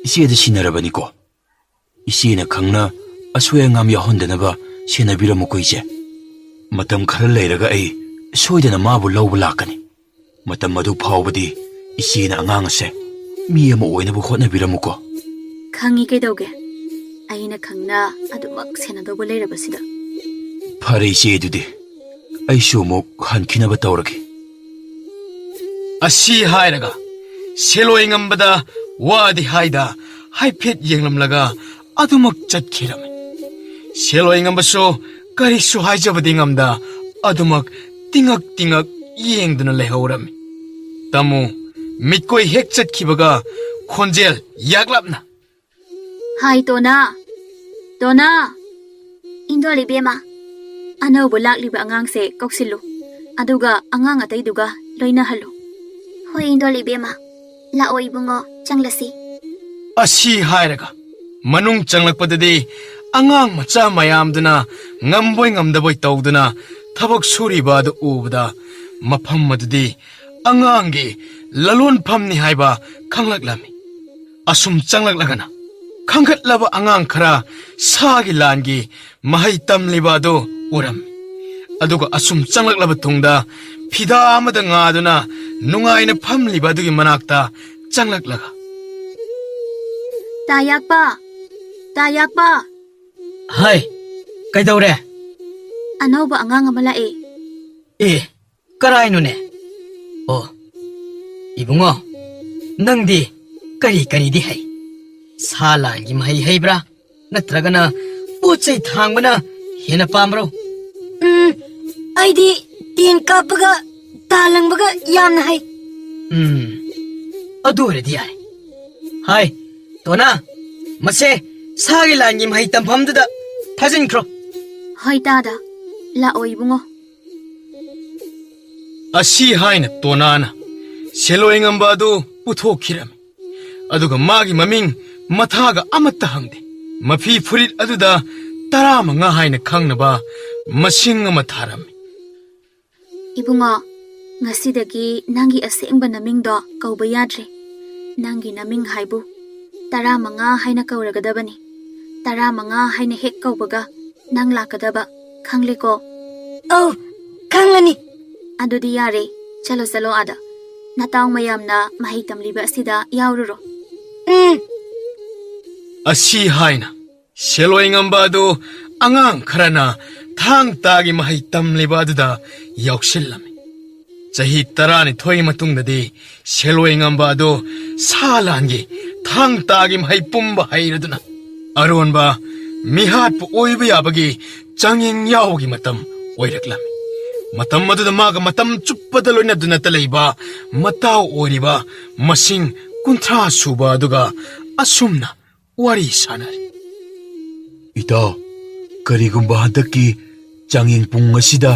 isi sinarabani ko. Isi na khangna aswe ngam yahondanaba senabiramuko ise. Matam khara leiraga ai soidana mabu lawba lakani. Matam madu phawbadi isi na angangse mi ama oinabu hotnabiramuko. Khangi kaidoge. Aina khangna adumak senadobo leirabasida. Phare ise dudi. Ai shumuk hankinaba tawragi. Ashi hairaga seloi ngambada wadi haida haipet yenglamlaga adumak chatkirami. Seloi ngambaso karisu haijabadi ngamda adumak tingak yengduna lehorami. Tamu mitkoi hek chatkibaga khonjel yaglapna. Hai Tona Indoli bema Anobo lakliba angang se koksilu aduga angang ataiduga loina halu. Hoi Indoli bema La oibungo changlasi. Ashi hairaga manung changlakpadadi angang macha mayamduna ngamboi ngamdaboi tawduna thabak suriba adu ubada mafam madudi angangi lalon phamni haiba khanglaklami. Asum changlaklagana khangkhatlaba angang khara sagi langi mahai tamliba adu uram. Aduga asum changlaklaba tungda phida amada ngaduna nungaina phamliba adugi manakta changlaklaga. Tayakpa Hai, kaidawre? Anoba angang amala Karaino ne? Oh, ibungo, nangdi kari di hai. Salangi mahai haibra, natragana puchay thangbana hena pamro. Aidi tin kapaga talangbaga yamna hai. Adore di ai. Hai, Tona, mase sagi langi mahai tamhamduda thajin kro. Hoi tada La oibungo Ashi haina tonana seloi ngamba adu puthokirami. Aduga magi maming mathaga amatta hangde. Mafi furit aduda taramanga haina khangnaba masing ama tharami. Ibungo ngasidagi nangi asengba namingdo kauba yadre. Nangi naming haibu taramanga haina kauragadabani. Taramanga haina hek kaubaga nang lakadaba khangliko. Oh, khangani. ꯑꯗꯨꯗꯤ ꯌꯥꯔꯦ ꯆꯠꯂꯣ ꯆꯠꯂꯣ ꯑꯥꯗ ꯅꯇꯥꯎ ꯃꯌꯥꯝꯅ ꯃꯍꯩ ꯇꯝꯂꯤꯕ ꯑꯁꯤꯗ ꯌꯥꯎꯔꯨꯔꯣ ꯑꯁꯤ ꯍꯥꯏꯅ ꯁꯦꯜꯋꯥꯏ ꯉꯝꯕ ꯑꯗꯨ ꯑꯉꯥꯡ ꯈꯔꯅ ꯊꯥꯡ ꯇꯥꯒꯤ ꯃꯍꯩ ꯇꯝꯂꯤꯕ ꯑꯗꯨꯗ ꯌꯥꯎꯁꯤꯜꯂꯝꯃꯤ ꯆꯍꯤ 12 ꯃꯇꯨꯡꯗꯗꯤ ꯁꯦꯜꯋꯥꯏ ꯉꯝꯕ ꯑꯗꯨ ꯁꯥ ꯂꯥꯟꯒꯤ ꯊꯥꯡ ꯇꯥꯒꯤ ꯃꯍꯩ ꯄꯨꯝꯕ ꯍꯩꯔꯗꯨꯅ ꯑꯔꯣꯟꯕ ꯃꯤꯍꯥꯠꯄꯨ ꯑꯣꯏꯕ ꯌꯥꯕꯒꯤ ꯆꯥꯡꯌꯦꯡ ꯌꯥꯎꯕꯒꯤ ꯃꯇꯝ ꯑꯣꯏꯔꯛꯂꯝꯃꯤ ꯃꯇꯝ ꯑꯗꯨꯗ ꯃꯥꯒ ꯃꯇꯝ ꯆꯨꯞꯄꯗ ꯂꯣꯏꯅꯗꯨꯅꯇ ꯂꯩꯕ ꯃꯇꯥꯎ ꯑꯣꯏꯔꯤꯕ ꯃꯁꯤꯡ 30 ꯁꯨꯕ ꯑꯗꯨꯒ ꯑꯁꯨꯝꯅ ꯋꯥꯔꯤ ꯁꯥꯅꯔꯤ ꯏꯇꯥꯎ ꯀꯔꯤꯒꯨꯝꯕ ꯍꯟꯗꯛꯀꯤ ꯆꯥꯡꯌꯦꯡ ꯄꯨꯡ ꯑꯁꯤꯗ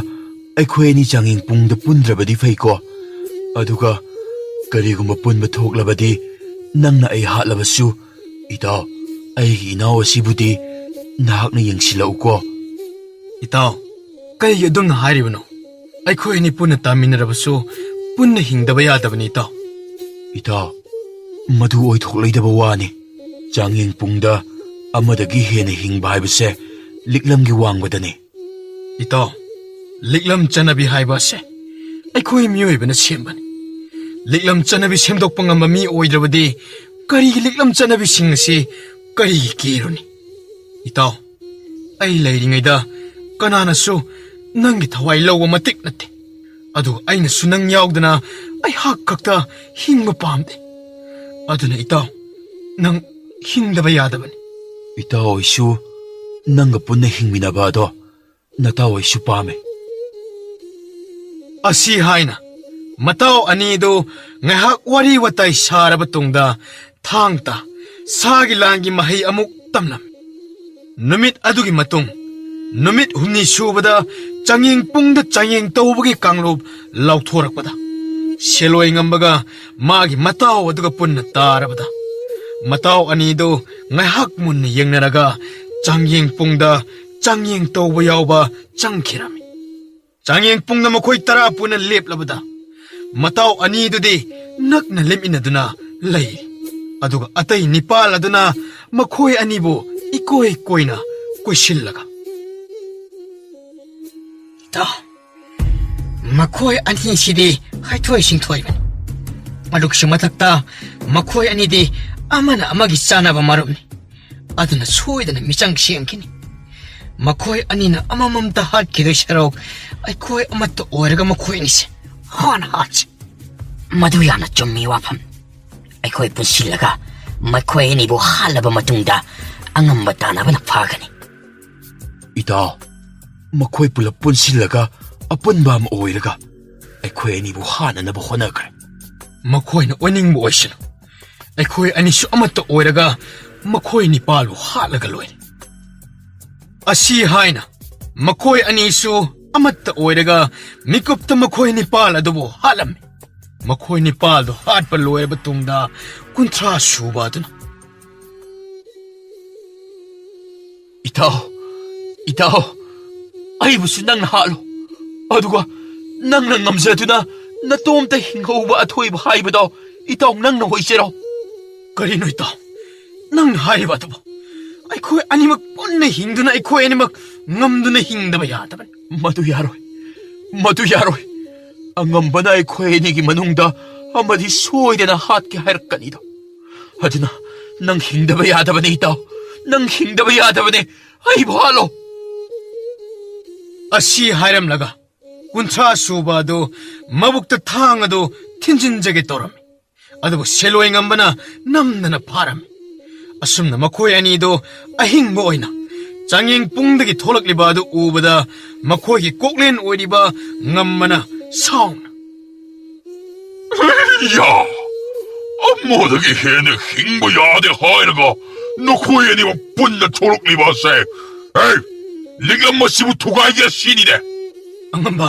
ꯑꯩꯈꯣꯏ ꯑꯅꯤ ꯆꯥꯡꯌꯦꯡ ꯄꯨꯡꯗ ꯄꯨꯟꯗ꯭ꯔꯕꯗꯤ ꯐꯩꯀꯣ ꯑꯗꯨꯒ ꯀꯔꯤꯒꯨꯝꯕ ꯄꯨꯟꯕ ꯊꯣꯛꯂꯕꯗꯤ ꯅꯪꯅ ꯑꯩ ꯍꯥꯠꯂꯕꯁꯨ ꯏꯇꯥꯎ ꯑꯩꯒꯤ ꯏꯅꯥꯎ ꯑꯁꯤꯕꯨꯗꯤ ꯅꯍꯥꯛꯅ ꯌꯦꯡꯁꯤꯜꯂꯛꯎꯀꯣ ꯏꯇꯥꯎ ꯀꯩꯒꯤ ꯑꯗꯨꯝꯅ ꯍꯥꯏꯔꯤꯕꯅꯣ ꯑꯩꯈꯣꯏ ꯑꯅꯤ ꯄꯨꯟꯅ ꯇꯥꯃꯤꯟꯅꯔꯕꯁꯨ ꯄꯨꯟꯅ ꯍꯤꯡꯗꯕ ꯌꯥꯗꯕꯅꯤ ꯏꯇꯥꯎ ꯏꯇꯥꯎ ꯃꯗꯨ ꯑꯣꯏꯊꯣꯛꯂꯣꯏꯗꯕ ꯋꯥꯅꯤ ꯆꯥꯡꯌꯦꯡ ꯄꯨꯡꯗ ꯑꯃꯗꯒꯤ ꯍꯦꯟꯅ ꯍꯤꯡꯕ ꯍꯥꯏꯕꯁꯦ ꯂꯤꯛꯂꯝꯒꯤ ꯋꯥꯡꯕꯗꯅꯤ ꯏꯇꯥꯎ ꯂꯤꯛꯂꯝ ꯆꯠꯅꯕꯤ ꯍꯥꯏꯕ ꯑꯁꯦ ꯑꯩꯈꯣꯏ ꯃꯤꯑꯣꯏꯕꯅ ꯁꯦꯝꯕꯅꯤ ꯂꯤꯛꯂꯝ ꯆꯠꯅꯕꯤ ꯁꯦꯝꯗꯣꯛꯄ ꯉꯝꯕ ꯃꯤ ꯑꯣꯏꯗ꯭ꯔꯕꯗꯤ ꯀꯔꯤꯒꯤ ꯂꯤꯛꯂꯝ ꯆꯠꯅꯕꯤꯁꯤꯡ ꯑꯁꯤ ꯀꯔꯤꯒꯤ ꯀꯤꯔꯨꯅꯤ ꯏꯇꯥꯎ ꯑꯩ ꯂꯩꯔꯤꯉꯩꯗ ꯀꯅꯥꯅꯁꯨ ꯅꯪꯒꯤ ꯊꯋꯥꯏ ꯂꯧꯕ ꯃꯇꯤꯛ ꯅꯠꯇꯦ ꯑꯗꯨꯒ ꯑꯩꯅꯁꯨ ꯅꯪ ꯌꯥꯎꯗꯅ ꯑꯩꯍꯥꯛ ꯈꯛꯇ ꯍꯤꯡꯕ ꯄꯥꯝꯗꯦ ꯑꯗꯨꯅ ꯏꯇꯥꯎ ꯅꯪ ꯍꯤꯡꯗꯕ ꯌꯥꯗꯕꯅꯤ ꯏꯇꯥꯎ ꯑꯩꯁꯨ ꯅꯪꯒ ꯄꯨꯟꯅ ꯍꯤꯡꯃꯤꯟꯅꯕ ꯑꯗꯣ ꯅꯇꯥꯎ ꯑꯩꯁꯨ ꯄꯥꯝꯃꯦ ꯑꯁꯤ ꯍꯥꯏꯅ ꯃꯇꯥꯎ ꯑꯅꯤꯗꯨ ꯉꯥꯏꯍꯥꯛ ꯋꯥꯔꯤ ꯋꯥꯇꯥꯏ ꯁꯥꯔꯕ ꯇꯨꯡꯗ ꯊꯥꯡꯇ ꯁꯥꯒꯤ ꯂꯥꯟꯒꯤ ꯃꯍꯩ ꯑꯃꯨꯛ ꯇꯝꯂꯝꯃꯤ ꯅꯨꯃꯤꯠ ꯑꯗꯨꯒꯤ ꯃꯇꯨꯡ ꯅꯨꯃꯤꯠ 8 ꯁꯨꯕꯗ ꯆꯥꯡꯌꯦꯡ ꯄꯨꯡꯗ ꯆꯥꯡꯌꯦꯡ ꯇꯧꯕꯒꯤ ꯀꯥꯡꯂꯨꯞ ꯂꯥꯎꯊꯣꯔꯛꯄꯗ ꯁꯦꯜꯋꯥꯏ ꯉꯝꯕꯒ ꯃꯥꯒꯤ ꯃꯇꯥꯎ ꯑꯗꯨꯒ ꯄꯨꯟꯅ ꯇꯥꯔꯕꯗ ꯃꯇꯥꯎ ꯑꯅꯤꯗꯨ ꯉꯥꯏꯍꯥꯛ ꯃꯨꯟꯅ ꯌꯦꯡꯅꯔꯒ ꯆꯥꯡꯌꯦꯡ ꯄꯨꯡꯗ ꯆꯥꯡꯌꯦꯡ ꯇꯧꯕ ꯌꯥꯎꯕ ꯆꯪꯈꯤꯔꯝꯃꯤ ꯆꯥꯡꯌꯦꯡ ꯄꯨꯡꯗ ꯃꯈꯣꯏ 10 ꯄꯨꯟꯅ ꯂꯦꯞꯂꯕꯗ ꯃꯇꯥꯎ ꯑꯅꯤꯗꯨꯗꯤ ꯅꯛꯅ ꯂꯦꯞꯃꯤꯟꯅꯗꯨꯅ ꯂꯩ ꯑꯗꯨꯒ ꯑꯇꯩ 9 ꯑꯗꯨꯅ ꯃꯈꯣꯏ ꯑꯅꯤꯕꯨ ꯏꯀꯣꯏ ꯀꯣꯏꯅ ꯀꯣꯏꯁꯤꯜꯂꯒ ꯏꯇꯥꯎ ꯃꯈꯣꯏ ꯑꯅꯤꯁꯤꯗꯤ ꯍꯩꯊꯣꯏ ꯁꯤꯡꯊꯣꯏꯕꯅꯤ ꯃꯗꯨꯒꯤꯁꯨ ꯃꯊꯛꯇ ꯃꯈꯣꯏ ꯑꯅꯤꯗꯤ ꯑꯃꯅ ꯑꯃꯒꯤ ꯆꯥꯅꯕ ꯃꯔꯨꯞꯅꯤ ꯑꯗꯨꯅ ꯁꯣꯏꯗꯅ ꯃꯤꯆꯪ ꯁꯦꯝꯈꯤꯅꯤ ꯃꯈꯣꯏ ꯑꯅꯤꯅ ꯑꯃꯃꯝꯇ ꯍꯥꯠꯈꯤꯗꯣꯏ ꯁꯔꯨꯛ ꯑꯩꯈꯣꯏ ꯑꯃꯠꯇ ꯑꯣꯏꯔꯒ ꯃꯈꯣꯏ ꯑꯅꯤꯁꯦ ꯍꯥꯟꯅ ꯍꯥꯠꯁꯤ ꯃꯗꯨ ꯌꯥꯝꯅ ꯆꯨꯝꯃꯤ ꯋꯥꯐꯝ ꯑꯩꯈꯣꯏ ꯄꯨꯟꯁꯤꯜꯂꯒ ꯃꯈꯣꯏ ꯑꯅꯤꯕꯨ ꯍꯥꯠꯂꯕ ꯃꯇꯨꯡꯗ ꯑꯉꯝꯕ ꯇꯥꯟꯅꯕꯅ ꯐꯒꯅꯤ ꯏꯇꯥꯎ ꯃꯈꯣꯏ ꯄꯨꯂꯞ ꯄꯨꯟꯁꯤꯜꯂꯒ ꯑꯄꯨꯟꯕ ꯑꯃ ꯑꯣꯏꯔꯒ ꯑꯩꯈꯣꯏ ꯑꯅꯤꯕꯨ ꯍꯥꯠꯅꯅꯕ ꯍꯣꯠꯅꯈ꯭ꯔꯦ ꯃꯈꯣꯏꯅ ꯑꯣꯏꯅꯤꯡꯕ ꯑꯣꯏꯁꯅꯨ ꯑꯩꯈꯣꯏ ꯑꯅꯤꯁꯨ ꯑꯃꯠꯇ ꯑꯣꯏꯔꯒ ꯃꯈꯣꯏ 9ꯕꯨ ꯍꯥꯠꯂꯒ ꯂꯣꯏꯔꯦ ꯑꯁꯤ ꯍꯥꯏꯅ ꯃꯈꯣꯏ ꯑꯅꯤꯁꯨ ꯑꯃꯠꯇ ꯑꯣꯏꯔꯒ ꯃꯤꯀꯨꯞꯇ ꯃꯈꯣꯏ 9 ꯑꯗꯨꯕꯨ ꯍꯥꯠꯂꯝꯃꯤ ꯃꯈꯣꯏ 9ꯗꯨ ꯍꯥꯠꯄ ꯂꯣꯏꯔꯕ ꯇꯨꯡꯗ 30 ꯁꯨꯕ ꯑꯗꯨꯅ ꯏꯇꯥꯎ ꯑꯩꯕꯨꯁꯨ ꯅꯪꯅ ꯍꯥꯠꯂꯨ ꯑꯗꯨꯒ ꯅꯪꯅ ꯉꯝꯖꯗꯨꯅ ꯅꯇꯣꯝꯇ ꯍꯤꯡꯍꯧꯕ ꯑꯊꯣꯏꯕ ꯍꯥꯏꯕꯗꯣ ꯏꯇꯥꯎ ꯅꯪꯅ ꯑꯣꯏꯖꯔꯣ ꯀꯔꯤꯅꯣ ꯏꯇꯥꯎ ꯅꯪꯅ ꯍꯥꯏꯔꯤꯕ ꯑꯗꯨꯕꯨ ꯑꯩꯈꯣꯏ ꯑꯅꯤꯃꯛ ꯄꯨꯟꯅ ꯍꯤꯡꯗꯨꯅ ꯑꯩꯈꯣꯏ ꯑꯅꯤꯃꯛ ꯉꯝꯗꯨꯅ ꯍꯤꯡꯗꯕ ꯌꯥꯗꯕꯅꯤ ꯃꯗꯨ ꯌꯥꯔꯣꯏ ꯑꯉꯝꯕꯅ ꯑꯩꯈꯣꯏ ꯑꯅꯤꯒꯤ ꯃꯅꯨꯡꯗ ꯑꯃꯗꯤ ꯁꯣꯏꯗꯅ ꯍꯥꯠꯀꯦ ꯍꯥꯏꯔꯛꯀꯅꯤꯗꯣ ꯑꯗꯨꯅ ꯅꯪ ꯍꯤꯡꯗꯕ ꯌꯥꯗꯕꯅꯤ ꯏꯇꯥꯎ ꯅꯪ ꯍꯤꯡꯗꯕ ꯌꯥꯗꯕꯅꯤ ꯑꯩꯕꯨ ꯍꯥꯠꯂꯣ ꯑꯁꯤ ꯍꯥꯏꯔꯝꯂꯒ 30 ꯁꯨꯕ ꯑꯗꯨ ꯃꯕꯨꯛꯇ ꯊꯥꯡ ꯑꯗꯨ ꯊꯤꯟꯖꯤꯟꯖꯒꯦ ꯇꯧꯔꯝꯃꯤ ꯑꯗꯨꯕꯨ ꯁꯦꯜꯋꯥꯏ ꯉꯝꯕꯅ ꯅꯝꯗꯅ ꯐꯥꯔꯝꯃꯤ ꯑꯁꯨꯝꯅ ꯃꯈꯣꯏ ꯑꯅꯤꯗꯨ ꯑꯍꯤꯡꯕ ꯑꯣꯏꯅ ꯆꯥꯡꯌꯦꯡ ꯄꯨꯡꯗꯒꯤ ꯊꯣꯛꯂꯛꯂꯤꯕ ꯑꯗꯨ ꯎꯕꯗ ꯃꯈꯣꯏꯒꯤ ꯀꯣꯛꯂꯦꯟ ꯑꯣꯏꯔꯤꯕ ꯉꯝꯕꯅ ꯁꯥꯎꯅ ꯑꯃꯗꯒꯤ ꯍꯦꯟꯅ ꯍꯤꯡꯕ ꯌꯥꯗꯦ ꯍꯥꯏꯔꯒ ꯅꯈꯣꯏ ꯑꯅꯤꯃꯛ ꯄꯨꯟꯅ ꯊꯣꯛꯂꯛꯂꯤꯕꯁꯦ ꯂꯤꯛꯂꯝ ꯑꯁꯤꯕꯨ ꯊꯨꯒꯥꯏꯒꯦ ꯁꯤꯅꯤꯅꯦ ꯑꯉꯝꯕ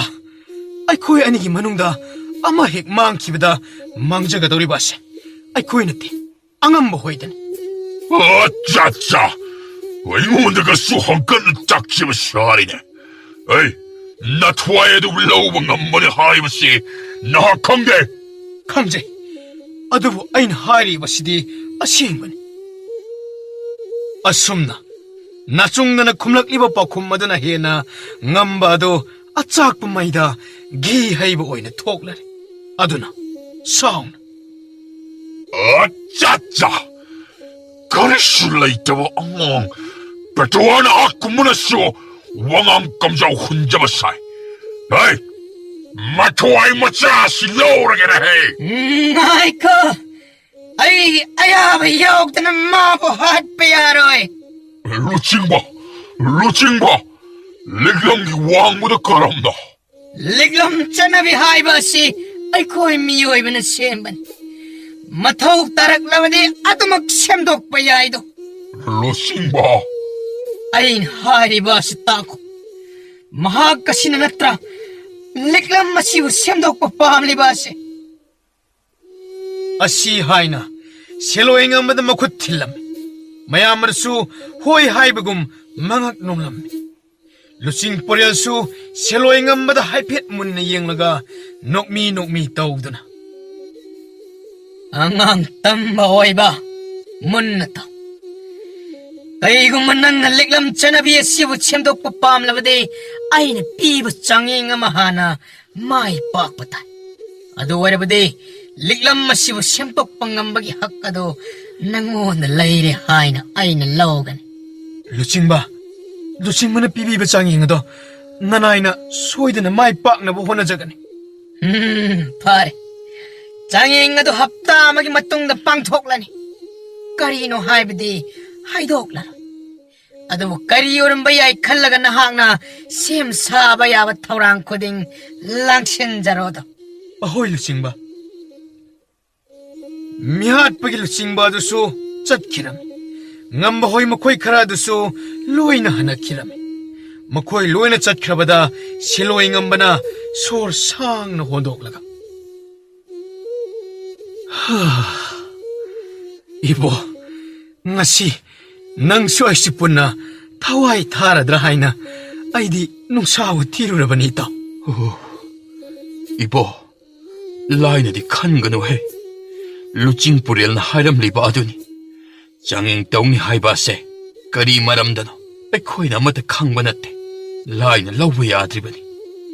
ꯑꯩꯈꯣꯏ ꯑꯅꯤꯒꯤ ꯃꯅꯨꯡꯗ ꯑꯃ ꯍꯦꯛ ꯃꯥꯡꯈꯤꯕꯗ ꯃꯥꯡꯖꯒꯗꯧꯔꯤꯕ ꯑꯁꯦ ꯑꯩꯈꯣꯏ ꯅꯠꯇꯦ ꯑꯉꯝꯕ ꯍꯣꯏꯗꯅꯤ ꯑꯆꯥ ꯑꯩꯉꯣꯟꯗꯒꯁꯨ ꯍꯪꯀꯠꯅ ꯆꯥꯛꯆꯤꯕ ꯁꯥꯔꯤꯅꯦ ꯅꯊꯋꯥꯏ ꯑꯗꯨ ꯂꯧꯕ ꯉꯝꯕꯅꯤ ꯍꯥꯏꯕꯁꯤ ꯅꯍꯥꯛ ꯈꯪꯗꯦ ꯈꯪꯖꯩ ꯑꯗꯨꯕꯨ ꯑꯩꯅ ꯍꯥꯏꯔꯤꯕꯁꯤꯗꯤ ꯑꯁꯦꯡꯕꯅꯤ ꯑꯁꯨꯝꯅ ꯅꯥꯆꯨꯡꯗꯅ ꯈꯨꯝꯂꯛꯂꯤꯕ ꯄꯥꯎꯈꯨꯝ ꯑꯗꯨꯅ ꯍꯦꯟꯅ ꯉꯝꯕ ꯑꯗꯨ ꯑꯆꯥꯛꯄ ꯃꯩꯗ ꯘꯤ ꯍꯩꯕ ꯑꯣꯏꯅ ꯊꯣꯛꯂꯔꯦ ꯑꯗꯨꯅ ꯁꯥꯎꯅ ꯑꯆꯥꯆꯥ ꯀꯔꯤꯁꯨ ꯂꯩꯇꯕ ꯑꯉꯥꯡ ꯄꯦꯇ꯭ꯔꯣꯅ ꯀꯨꯝꯕꯅꯁꯨ ꯋꯥꯉꯥꯡ ꯀꯝꯖꯥꯎ ꯍꯨꯟꯖꯕ ꯁꯥꯏ ꯍꯩ ꯃꯊ꯭ꯋꯥꯏ ꯃꯆꯥꯁꯤ ꯂꯧꯔꯒꯦꯅ ꯍꯦ ꯉꯥꯏꯈꯣ ꯑꯩꯒꯤ ꯑꯌꯥꯕ ꯌꯥꯎꯗꯅ ꯃꯥꯕꯨ ꯍꯥꯠꯄ ꯌꯥꯔꯣꯏ ꯂꯨꯆꯤꯡꯕ ꯂꯤꯛꯂꯝꯒꯤ ꯋꯥꯡꯃꯗ ꯀꯔꯝꯅ ꯂꯤꯛꯂꯝ ꯆꯠꯅꯕꯤ ꯍꯥꯏꯕ ꯑꯁꯤ ꯑꯩꯈꯣꯏ ꯃꯤꯑꯣꯏꯕꯅ ꯁꯦꯝꯕꯅꯤ ꯃꯊꯧ ꯇꯥꯔꯛꯂꯕꯗꯤ ꯑꯗꯨꯃꯛ ꯁꯦꯝꯗꯣꯛꯄ ꯌꯥꯏꯗꯣ ꯂꯨꯆꯤꯡꯕ ꯑꯩꯅ ꯍꯥꯏꯔꯤꯕ ꯑꯁꯤ ꯇꯥꯈꯣ ꯃꯍꯥꯛ ꯑꯁꯤꯅ ꯅꯠꯇ꯭ꯔꯥ ꯂꯤꯛꯂꯝ ꯑꯁꯤꯕꯨ ꯁꯦꯝꯗꯣꯛꯄ ꯄꯥꯝꯂꯤꯕ ꯑꯁꯤ ꯍꯥꯏꯅ ꯁꯦꯂꯣꯏ ꯑꯃꯗ ꯃꯈꯨꯠ ꯊꯤꯜꯂꯝꯃꯤ ꯃꯌꯥꯝꯅꯁꯨ ꯍꯣꯏ ꯍꯥꯏꯕꯒꯨꯝ ꯃꯉꯛ ꯅꯣꯝꯂꯝꯃꯤ ꯂꯨꯆꯤꯡ ꯄꯣꯔꯦꯜꯁꯨ ꯁꯦꯂꯣꯏ ꯑꯃꯗ ꯍꯥꯏꯐꯦꯠ ꯃꯨꯟꯅ ꯌꯦꯡꯂꯒ ꯅꯣꯛꯃꯤ ꯇꯧꯗꯨꯅ ꯑꯉꯥꯡ ꯇꯝꯕ ꯑꯣꯏꯕ ꯃꯨꯟꯅ ꯇꯧ ꯀꯩꯒꯨꯝꯕ ꯅꯪꯅ ꯂꯤꯛꯂꯝ ꯆꯠꯅꯕꯤ ꯑꯁꯤꯕꯨ ꯁꯦꯝꯗꯣꯛꯄ ꯄꯥꯝꯂꯕꯗꯤ ꯑꯩꯅ ꯄꯤꯕ ꯆꯥꯡꯌꯦꯡ ꯑꯃ ꯍꯥꯟꯅ ꯃꯥꯏ ꯄꯥꯛꯄ ꯇꯥꯏ ꯑꯗꯨ ꯑꯣꯏꯔꯕꯗꯤ ꯂꯤꯛꯂꯝ ꯑꯁꯤꯕꯨ ꯁꯦꯝꯗꯣꯛꯄ ꯉꯝꯕꯒꯤ ꯍꯛ ꯑꯗꯨ ꯅꯪꯉꯣꯟꯗ ꯂꯩꯔꯦ ꯍꯥꯏꯅ ꯑꯩꯅ ꯂꯧꯒꯅꯤ ꯂꯨꯆꯤꯡꯕꯅ ꯄꯤꯕꯤꯕ ꯆꯥꯡꯌꯦꯡ ꯑꯗꯣ ꯅꯅꯥꯏꯅ ꯁꯣꯏꯗꯅ ꯃꯥꯏ ꯄꯥꯛꯅꯕ ꯍꯣꯠꯅꯖꯒꯅꯤ ꯐꯔꯦ ꯆꯥꯡꯌꯦꯡ ꯑꯗꯨ ꯍꯞꯇꯥ ꯑꯃꯒꯤ ꯃꯇꯨꯡꯗ ꯄꯥꯡꯊꯣꯛꯂꯅꯤ ꯀꯔꯤꯅꯣ ꯍꯥꯏꯕꯗꯤ ꯍꯥꯏꯗꯣꯛꯂꯔꯣꯏ ꯑꯗꯨꯕꯨ ꯀꯔꯤ ꯑꯣꯏꯔꯝꯕ ꯌꯥꯏ ꯈꯜꯂꯒ ꯅꯍꯥꯛꯅ ꯁꯦꯝ ꯁꯥꯕ ꯌꯥꯕ ꯊꯧꯔꯥꯡ ꯈꯨꯗꯤꯡ ꯂꯥꯡꯁꯤꯟꯖꯔꯣꯗꯣ ꯑꯍꯣꯏ ꯂꯨꯆꯤꯡꯕ ꯃꯤꯍꯥꯠꯄꯒꯤ ꯂꯨꯆꯤꯡꯕ ꯑꯗꯨꯁꯨ ꯆꯠꯈꯤꯔꯝꯃꯤ ꯉꯝꯕ ꯍꯣꯏ ꯃꯈꯣꯏ ꯈꯔ ꯑꯗꯨꯁꯨ ꯂꯣꯏꯅ ꯍꯟꯅꯈꯤꯔꯝꯃꯤ ꯃꯈꯣꯏ ꯂꯣꯏꯅ ꯆꯠꯈ꯭ꯔꯕꯗ ꯁꯦꯂꯣꯏ ꯉꯝꯕꯅ ꯁꯣꯔ ꯁꯥꯡꯅ ꯍꯣꯟꯗꯣꯛꯂꯒ 이보, ngasi nangsu aisi punna thawai tharadra haina aidi nungsawu thirurabani ta. 이보, 라이나디 칸가노 해. 루칭 뿌리엘나 하이람리바 아두니. 장행 똥니 하이바세. 그리 마람다노. 에코이나 마타 칸바나테. 라이나 라우야 아드리바니.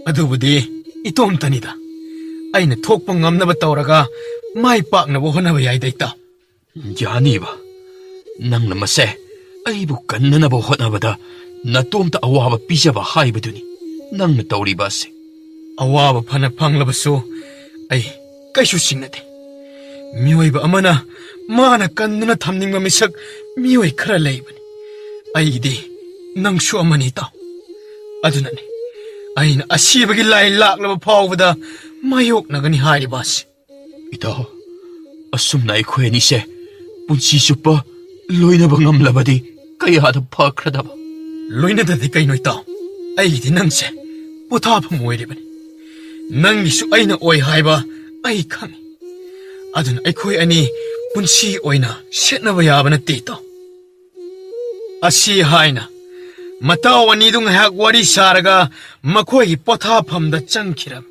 아두부디 이톰타니다. 아이나 톡방 암나바 따오라가 마이 빡나보 호나바 야이다 있다. 야니바. 낭나 마세. 아이부 깐나나보 호나바다. 나톰타 아와바 피자바 하이바두니. 낭나 따오리바세. 아와바 파나 팡라바소. 아이 까이슈 싱나데. 미오이바 아마나 마나 깐나나 탐닝바 미삭 미오이 카라 레이바니. 아이디 낭슈 아마니다. 아두나니. 아이나 아시바기 라이 락라바 파오바다 마욕 나가니 하이바시. 이다. asumnai khweni se punsi supa loina bangam labadi kaya da phakhrada ba loina da de kai noi ta ai di nang se potha pham oi rebani nang ni su aina oi haiba ai khang adun ai khoi ani punsi oina setna ba ya bana te ta asi haina mataw ani dung hak wari saraga makhoi potha pham da changkhiram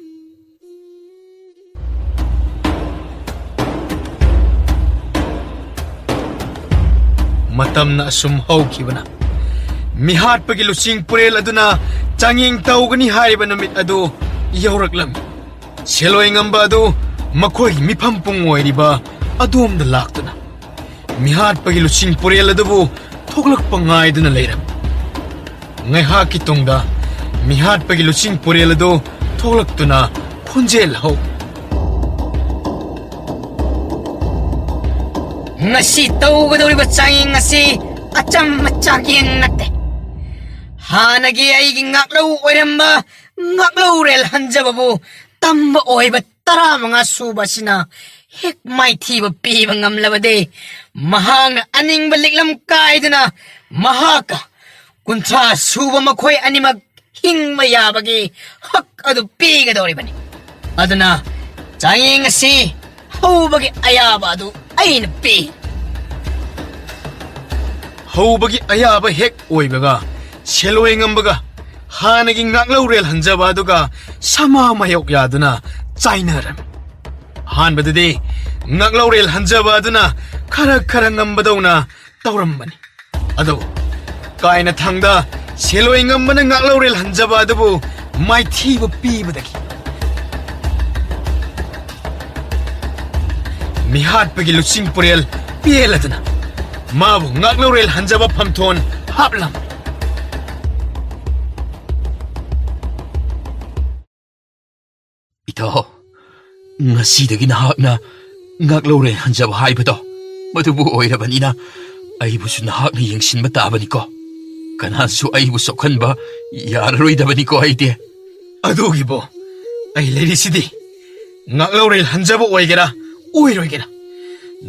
matamna asum hawkibana mihat pagi lusing purel aduna changing tawgani haiba namit adu yauraklam seloi ngamba adu makhoi mifam pung oiriba adom da laktuna mihat pagi lusing purel adubu thoklak pangai duna leiram ngai ha ki tongda mihat pagi lusing purel adu thoklak tuna khunjel haw ngasi tawgadoriba changing ngasi acham machaging natte hanagi aigi ngaklau oiramba ngaklau rel hanjababu tamba oiba taramanga subasina hek mai thiba piba ngamlabade mahang aning baliklam kaiduna mahaka kuntra suba makhoi animag hingma yabagi hak adu pigadoribani aduna changing ngasi hawbagi ayaba adu aina pi hawbagi ayaba hek oibaga seloi ngambaga hanagi ngaklau rel hanjaba aduga sama mayok yaduna chainaram hanbadade ngaklau rel hanjaba aduna khara ngambadawna tawrambani ado kaina thangda seloi ngambana ngaklau rel hanjaba adubu 마이티브 삐부다기 미핫베기 루칭뿌렐 삐엘라드나 마부 ngaklourel 한자바 팜톤 합람 ito, ngasidagi nahak ngaklore hanjab haibado. Madubu oirabanina, aibusu nahak na yingsin matabani ko. Kanansu aibusu kanba, yararoidabani ko aide. adugibo ay lairisidi ngaklourel 한자바 오이게라 오이로이게라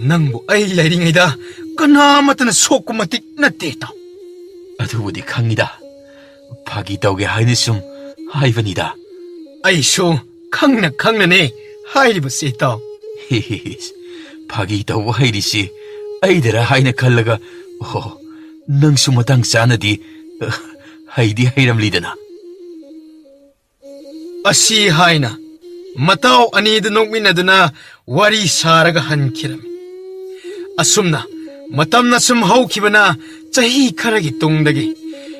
nangbu ay lairingayda kanamatana sokku matik natteta Adubudi kangida. Pagi tauge hainisum haibanida. aisho 강나네 하이리브 세이터 His, pagi tau hairisi, aidera haina kallaga, oh, nang sumatang sana di, haidi hairam lidana. 아시 하이나 마타오 아니드 농민나드나 와리 사라가 한키람 아숨나 마탐나 숨 하우키바나 자히 카라기 똥다기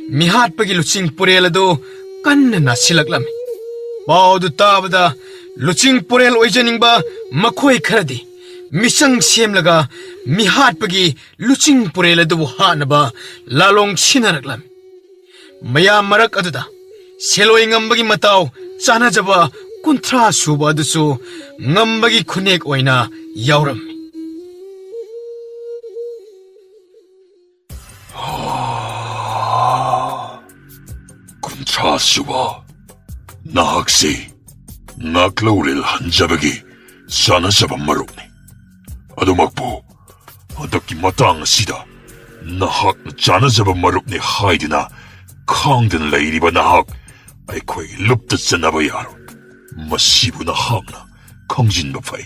미핫바기 루칭 뿌레라도 깐나 나실락람 바오두 따바다 루칭 뿌레ල් 오이자닝바 마코이 카라디 미상 시엠라가 미핫바기 루칭 뿌레라도 하나바 라롱 치나락람 마야 마락 아두다 셀로이 ngamбagi mataw chanajaba kunthra suba dusu ngamбagi khunek oina yauram 군차수바 나학시 ngaklourel hanjabagi sanasaba marukni adumakpo adaki matang sida nahak chanasaba marukni haidina khangdan leiriba nahak aikhoi lupta chanaba yaro masibu nahakna khangjinba phai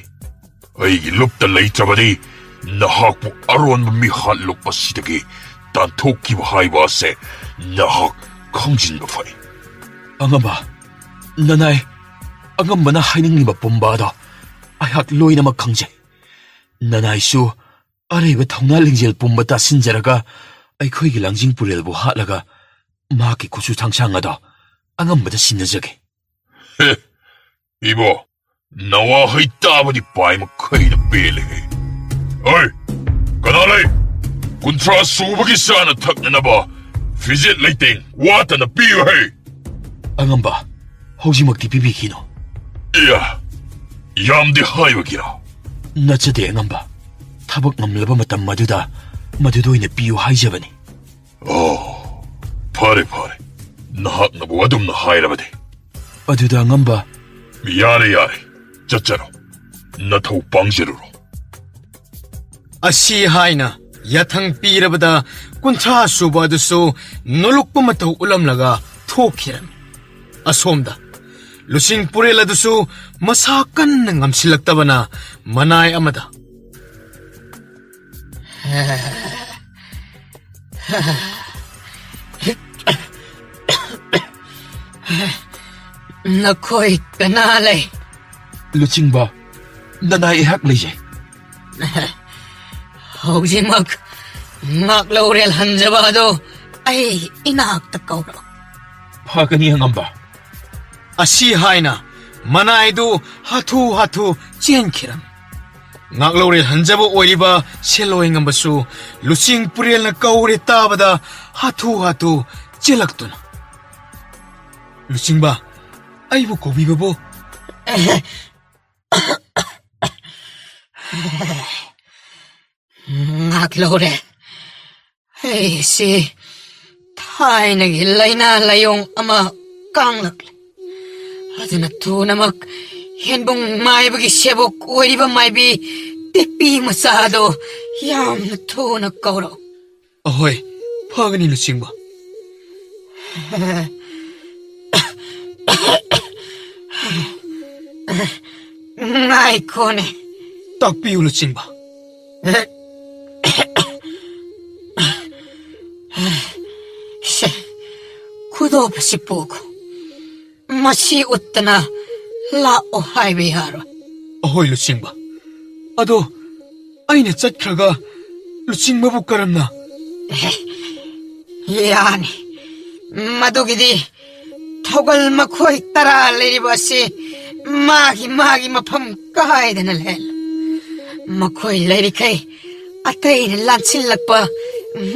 aigi lupta leitrabadi nahakpu aronba mi halukpa sidagi tanthokkiba haiba ase nahak khangjinba phai Angamba, nanay, angamba na hainingniba pumbado, ayhak loinamak khangje. Nanay su, arayba thawna lingjel pumbata sinjaraga, aikhoigi langjing purelbu hatlaga, maki kusu thangsangado, angambada sinajage. He, ibo, nawa haitabadi paima khaina pele. Oi, kanalay, kuntra subagi sana thaknanaba, fizit leiting, watana piyo hey. Angamba, haujimakti pibikino. Iya, yamdi haibagira. Nachade angamba, tabak ngamlaba matam madudoina piyo haijabani. Oh, pare. Nahaknabu adumna hairabadi. Aduda angamba, Yare, chacharo. Nathau pangziruro. 아시 하이나 야탕 삐라바다 kunthra suba dusu nolokpa mataw ulamlaga thokhiram asomda lusing purela dusu masakan ngamsilaktabana manay amada Nakoy kanalay luchingba, nanay ihak leje. haujimak ngaklourel hanjabado ay inakta kauro Pagani angamba, 아시 하이나 manaydu hatu chenkiram ngaklourel hanjabo oiriba seloing ambasu lusing purel na kaure tabada hatu chelaktuna lusingba aibu kobibabo ngaklourel ay si thay nagilay na layong ama kanglakle aduna tunamak henbong maibagi sebok oiriba maibi tepi masado yam na tunak kauro ahoy pagani lusingba ngai kone takpiu lusingba kudopashi pogo masi uttana la o haibe haro ahoy lusingba ado aina chatkhraga lusingba bu karamna yani madugidi ꯊꯧꯒꯜ ꯃꯈꯣꯏ ꯇꯔꯥ ꯂꯩꯔꯤꯕ ꯑꯁꯤ ꯃꯥꯒꯤ ꯃꯐꯝ ꯀꯥꯏꯗꯅ ꯂꯩꯍꯜꯂꯨ ꯃꯈꯣꯏ ꯂꯩꯔꯤꯈꯩ ꯑꯇꯩꯅ ꯂꯥꯟꯁꯤꯜꯂꯛꯄ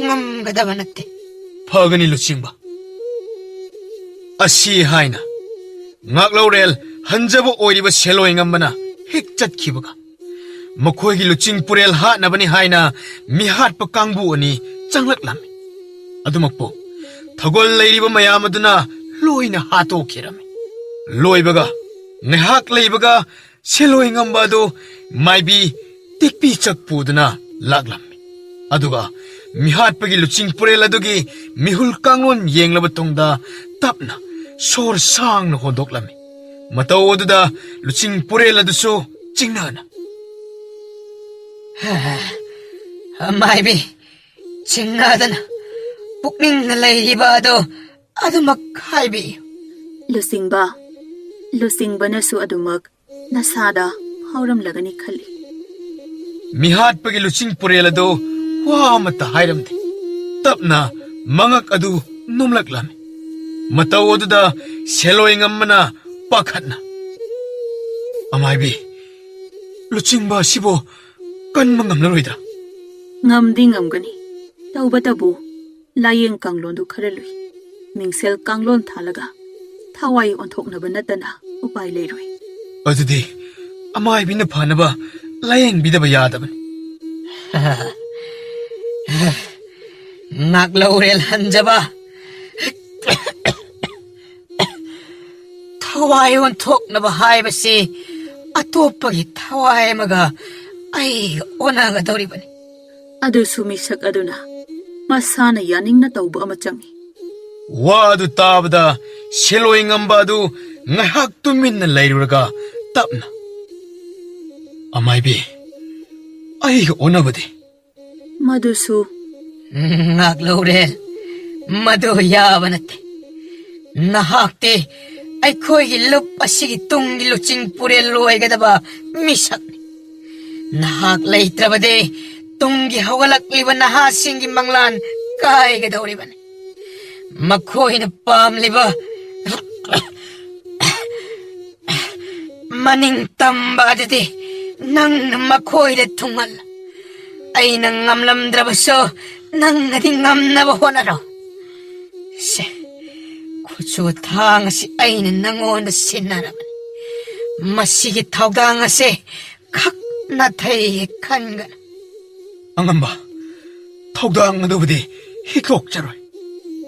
ꯉꯝꯒꯗꯕ ꯅꯠꯇꯦ ꯐꯒꯅꯤ ꯂꯨꯆꯤꯡꯕ ꯑꯁꯤ ꯍꯥꯏꯅ ꯉꯥꯛꯂꯧꯔꯦꯜ ꯍꯟꯖꯕ ꯑꯣꯏꯔꯤꯕ ꯁꯦꯂꯣꯏ ꯉꯝꯕꯅ ꯍꯦꯛ ꯆꯠꯈꯤꯕꯒ ꯃꯈꯣꯏꯒꯤ ꯂꯨꯆꯤꯡ ꯄꯨꯔꯦꯜ ꯍꯥꯠꯅꯕꯅꯤ ꯍꯥꯏꯅ ꯃꯤꯍꯥꯠꯄ ꯀꯥꯡꯕꯨ ꯑꯅꯤ ꯆꯪꯂꯛꯂꯝꯃꯤ ꯑꯗꯨꯃꯛꯄꯨ ꯊꯧꯒꯜ ꯂꯩꯔꯤꯕ ꯃꯌꯥꯝ ꯑꯗꯨꯅ ꯂꯣꯏꯅ ꯍꯥꯠꯇꯣꯛꯈꯤꯔꯝꯃꯤ ꯂꯣꯏꯕꯒ ꯉꯥꯏꯍꯥꯛ ꯂꯩꯕꯒ ꯁꯦꯂꯣꯏ ꯉꯝꯕ ꯑꯗꯨ ꯃꯥꯏꯕꯤ ꯇꯦꯛꯄꯤ ꯆꯛ ꯄꯨꯗꯨꯅ ꯂꯥꯛꯂꯝꯃꯤ ꯑꯗꯨꯒ ꯃꯤꯍꯥꯠꯄꯒꯤ ꯂꯨꯆꯤꯡ ꯄꯨꯔꯦꯜ ꯑꯗꯨꯒꯤ ꯃꯤꯍꯨꯜ ꯀꯥꯡꯂꯣꯟ ꯌꯦꯡꯂꯕ ꯇꯨꯡꯗ ꯇꯞꯅ ꯁꯣꯔ ꯁꯥꯡꯅ ꯍꯣꯟꯗꯣꯛꯂꯝꯃꯤ ꯃꯇꯧ ꯑꯗꯨꯗ ꯂꯨꯆꯤꯡ ꯄꯨꯔꯦꯜ ꯑꯗꯨꯁꯨ ꯆꯤꯡꯅꯅ ꯃꯥꯏꯕꯤ ꯆꯤꯡꯅꯗꯅ ꯄꯨꯛꯅꯤꯡꯅ ꯂꯩꯔꯤꯕ ꯑꯗꯣ ꯑꯗꯨꯃꯛ ꯍꯥꯏꯕꯤꯌꯨ ꯂꯨꯆꯤꯡꯕꯅꯁꯨ ꯑꯗꯨꯃꯛ ꯅꯁꯥꯗ ꯐꯥꯎꯔꯝꯂꯒꯅꯤ ꯈꯜꯂꯤ ꯃꯤꯍꯥꯠꯄꯒꯤ ꯂꯨꯆꯤꯡ ꯄꯨꯔꯦꯜ ꯑꯗꯨ ꯋꯥ ꯑꯃꯠꯇ ꯍꯥꯏꯔꯝꯗꯦ ꯇꯞꯅ ꯃꯉꯛ ꯑꯗꯨ ꯅꯣꯝꯂꯛꯂꯝꯃꯤ ꯃꯇꯧ ꯑꯗꯨꯗ ꯁꯦꯂꯣꯏ ꯉꯝꯕꯅ ꯄꯥꯈꯠꯅ ꯑꯃꯥꯏꯕꯤ ꯂꯨꯆꯤꯡꯕ ꯑꯁꯤꯕꯨ ꯀꯟꯕ ꯉꯝꯂꯔꯣꯏꯗ꯭ꯔꯥ ꯉꯝꯗꯤ ꯉꯝꯒꯅꯤ ꯇꯧꯕꯇꯕꯨ ꯂꯥꯌꯦꯡ ꯀꯥꯡꯂꯣꯟꯗꯨ ꯈꯔ ꯂꯨꯏ ꯃꯤꯡꯁꯦꯜ ꯀꯥꯡꯂꯣꯟ ꯊꯥꯜꯂꯒ ꯊꯋꯥꯏ ꯑꯣꯟꯊꯣꯛꯅꯕ ꯅꯠꯇꯅ ꯎꯄꯥꯏ ꯂꯩꯔꯣꯏ ꯑꯗꯨꯗꯤ ꯑꯃꯥꯏꯕꯤꯅ ꯐꯅꯕ ꯂꯥꯌꯦꯡꯕꯤꯗꯕ ꯌꯥꯗꯕꯅꯤ ꯉꯥꯛꯂꯧꯔꯦꯜ ꯍꯟꯖꯕ ꯊꯋꯥꯏ ꯑꯣꯟꯊꯣꯛꯅꯕ ꯍꯥꯏꯕꯁꯤ ꯑꯇꯣꯞꯄꯒꯤ ꯊꯋꯥꯏ ꯑꯃꯒ ꯑꯩꯒ ꯑꯣꯟꯅꯒꯗꯧꯔꯤꯕꯅꯤ ꯑꯗꯨꯁꯨ ꯃꯤꯁꯛ ꯑꯗꯨꯅ ꯃꯁꯥꯅ ꯌꯥꯅꯤꯡꯅ ꯇꯧꯕ ꯑꯃ ꯆꯪꯏ ꯋꯥ ꯑꯗꯨ ꯇꯥꯕꯗ ꯁꯦꯂꯣꯏ ꯉꯝꯕ ꯑꯗꯨ ꯉꯥꯏꯍꯥꯛ ꯇꯨꯃꯤꯟꯅ ꯂꯩꯔꯨꯔꯒ ꯇꯞꯅ ꯑꯃꯥꯏꯕꯤ ꯑꯩꯒ ꯑꯣꯟꯅꯕꯗꯤ ꯃꯗꯨꯁꯨ ꯉꯥꯛꯂꯧꯔꯦꯜ ꯃꯗꯨ ꯌꯥꯕ ꯅꯠꯇꯦ ꯅꯍꯥꯛꯇꯤ ꯑꯩꯈꯣꯏꯒꯤ ꯂꯨꯞ ꯑꯁꯤꯒꯤ ꯇꯨꯡꯒꯤ ꯂꯨꯆꯤꯡ ꯄꯨꯔꯦꯜ ꯑꯣꯏꯒꯗꯕ ꯃꯤꯁꯛꯅꯤ ꯅꯍꯥꯛ ꯂꯩꯇ꯭ꯔꯕꯗꯤ ꯇꯨꯡꯒꯤ ꯍꯧꯒꯠꯂꯛꯂꯤꯕ ꯅꯍꯥꯁꯤꯡꯒꯤ ꯃꯪꯂꯥꯟ ꯀꯥꯏꯒꯗꯧꯔꯤꯕꯅꯤ ꯃꯈꯣꯏꯅ ꯄꯥꯝꯂꯤꯕ ꯃꯅꯤꯡ ꯇꯝꯕ ꯑꯗꯨꯗꯤ ꯅꯪꯅ ꯃꯈꯣꯏꯗ ꯊꯨꯡꯍꯜꯂ ꯑꯩꯅ ꯉꯝꯂꯝꯗ꯭ꯔꯕꯁꯨ ꯅꯪꯅꯗꯤ ꯉꯝꯅꯕ ꯍꯣꯠꯅꯔꯣ ꯁꯦ ꯈꯨꯠꯁꯨ ꯊꯥꯡ ꯑꯁꯤ ꯑꯩꯅ ꯅꯪꯉꯣꯟꯗ ꯁꯤꯟꯅꯔꯕꯅꯤ ꯃꯁꯤꯒꯤ ꯊꯧꯗꯥꯡ ꯑꯁꯤ ꯈꯛ ꯅꯥꯊꯩ ꯈꯟꯒꯅꯨ ꯑꯉꯝꯕ ꯊꯧꯗꯥꯡ ꯑꯗꯨꯕꯨꯗꯤ ꯍꯤꯛꯂꯣꯛꯆꯔꯣꯏ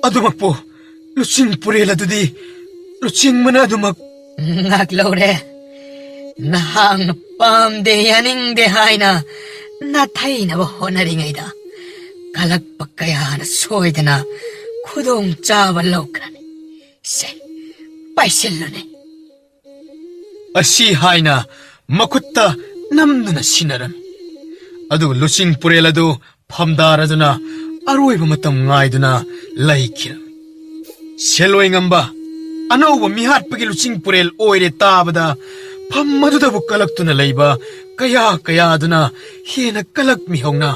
ꯑꯗꯨꯃꯛꯄꯨ ꯂꯨꯆꯤꯡ ꯄꯨꯔꯦꯜ ꯑꯗꯨꯗꯤ ꯂꯨꯆꯤꯡꯕꯅ ꯑꯗꯨꯃꯛ ꯉꯥꯛꯂꯧꯔꯦ ꯅꯍꯥꯛꯅ ꯄꯥꯝꯗꯦ ꯌꯥꯅꯤꯡꯗꯦ ꯍꯥꯏꯅ ꯅꯥꯊꯩꯅꯕ ꯍꯣꯠꯅꯔꯤꯉꯩꯗ ꯀꯂꯛꯄ ꯀꯌꯥꯅ ꯁꯣꯏꯗꯅ ꯈꯨꯗꯣꯡ ꯆꯥꯕ ꯂꯧꯈ꯭ꯔꯅꯤ ꯁꯦ ꯄꯥꯏꯁꯤꯜꯂꯨꯅꯦ ꯑꯁꯤ ꯍꯥꯏꯅ ꯃꯈꯨꯠꯇ ꯅꯝꯗꯨꯅ ꯁꯤꯟꯅꯔꯝꯃꯤ ꯑꯗꯨꯒ ꯂꯨꯆꯤꯡ ꯄꯨꯔꯦꯜ ꯑꯗꯨ ꯐꯝꯗꯥꯔꯗꯨꯅ ꯑꯔꯣꯏꯕ ꯃꯇꯝ ꯉꯥꯏꯗꯨꯅ ꯂꯩꯈꯤꯔꯝꯃꯤ ꯁꯦꯂꯣꯏ ꯉꯝꯕ ꯑꯅꯧꯕ ꯃꯤꯍꯥꯠꯄꯒꯤ ꯂꯨꯆꯤꯡ ꯄꯨꯔꯦꯜ ꯑꯣꯏꯔꯦ ꯇꯥꯕꯗ ꯐꯝ ꯑꯗꯨꯗꯕꯨ ꯀꯂꯛꯇꯨꯅ ꯂꯩꯕ ꯀꯌꯥꯗꯨꯅ ꯍꯦꯟꯅ ꯀꯂꯛꯃꯤꯍꯧꯅ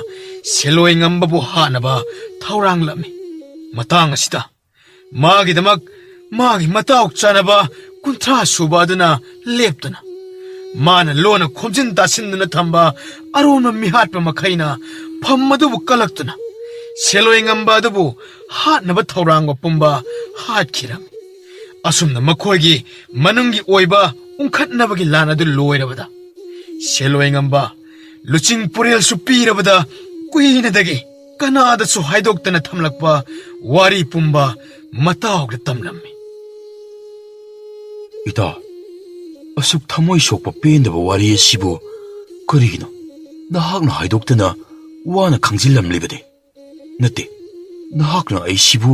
ꯁꯦꯂꯣꯏ ꯉꯝꯕꯕꯨ ꯍꯥꯠꯅꯕ ꯊꯧꯔꯥꯡꯂꯝꯃꯤ ꯃꯇꯥꯡ ꯑꯁꯤꯗ ꯃꯥꯒꯤꯗꯃꯛ ꯃꯥꯒꯤ ꯃꯇꯥꯎ ꯆꯥꯅꯕ 30 ꯁꯨꯕ ꯑꯗꯨꯅ ꯂꯦꯞꯇꯨꯅ ꯃꯥꯅ ꯂꯣꯟꯅ ꯈꯣꯝꯖꯤꯟ ꯇꯥꯁꯤꯟꯗꯨꯅ ꯊꯝꯕ ꯑꯔꯣꯟꯕ ꯃꯤꯍꯥꯠꯄ ꯃꯈꯩꯅ ꯐꯝ ꯑꯗꯨꯕꯨ ꯀꯂꯛꯇꯨꯅ ꯁꯦꯂꯣꯏ ꯉꯝꯕ ꯑꯗꯨꯕꯨ ꯍꯥꯠꯅꯕ ꯊꯧꯔꯥꯡꯕ ꯄꯨꯝꯕ ꯍꯥꯠꯈꯤꯔꯝꯃꯤ ꯑꯁꯨꯝꯅ ꯃꯈꯣꯏꯒꯤ ꯃꯅꯨꯡꯒꯤ ꯑꯣꯏꯕ ꯎꯪꯈꯠꯅꯕꯒꯤ ꯂꯥꯟ ꯑꯗꯨ ꯂꯣꯏꯔꯕꯗ ꯁꯦꯂꯣꯏ ꯉꯝꯕ ꯂꯨꯆꯤꯡ ꯄꯨꯔꯦꯜꯁꯨ ꯄꯤꯔꯕꯗ ꯀꯨꯏꯅꯗꯒꯤ ꯀꯅꯥꯗꯁꯨ ꯍꯥꯏꯗꯣꯛꯇꯅ ꯊꯝꯂꯛꯄ ꯋꯥꯔꯤ ꯄꯨꯝꯕ ꯃꯇꯥꯎꯗ ꯇꯝꯂꯝꯃꯤ ꯏꯇꯥ ꯑꯁꯨꯛ ꯊꯃꯣꯏ ꯁꯣꯛꯄ ꯄꯦꯟꯗꯕ ꯋꯥꯔꯤ ꯑꯁꯤꯕꯨ ꯀꯔꯤꯒꯤꯅꯣ ꯅꯍꯥꯛꯅ ꯍꯥꯏꯗꯣꯛꯇꯅ ꯋꯥꯅ ꯈꯪꯖꯤꯜꯂꯝꯂꯤꯕꯗꯤ ꯅꯠꯇꯦ ꯅꯍꯥꯛꯅ ꯑꯩꯁꯤꯕꯨ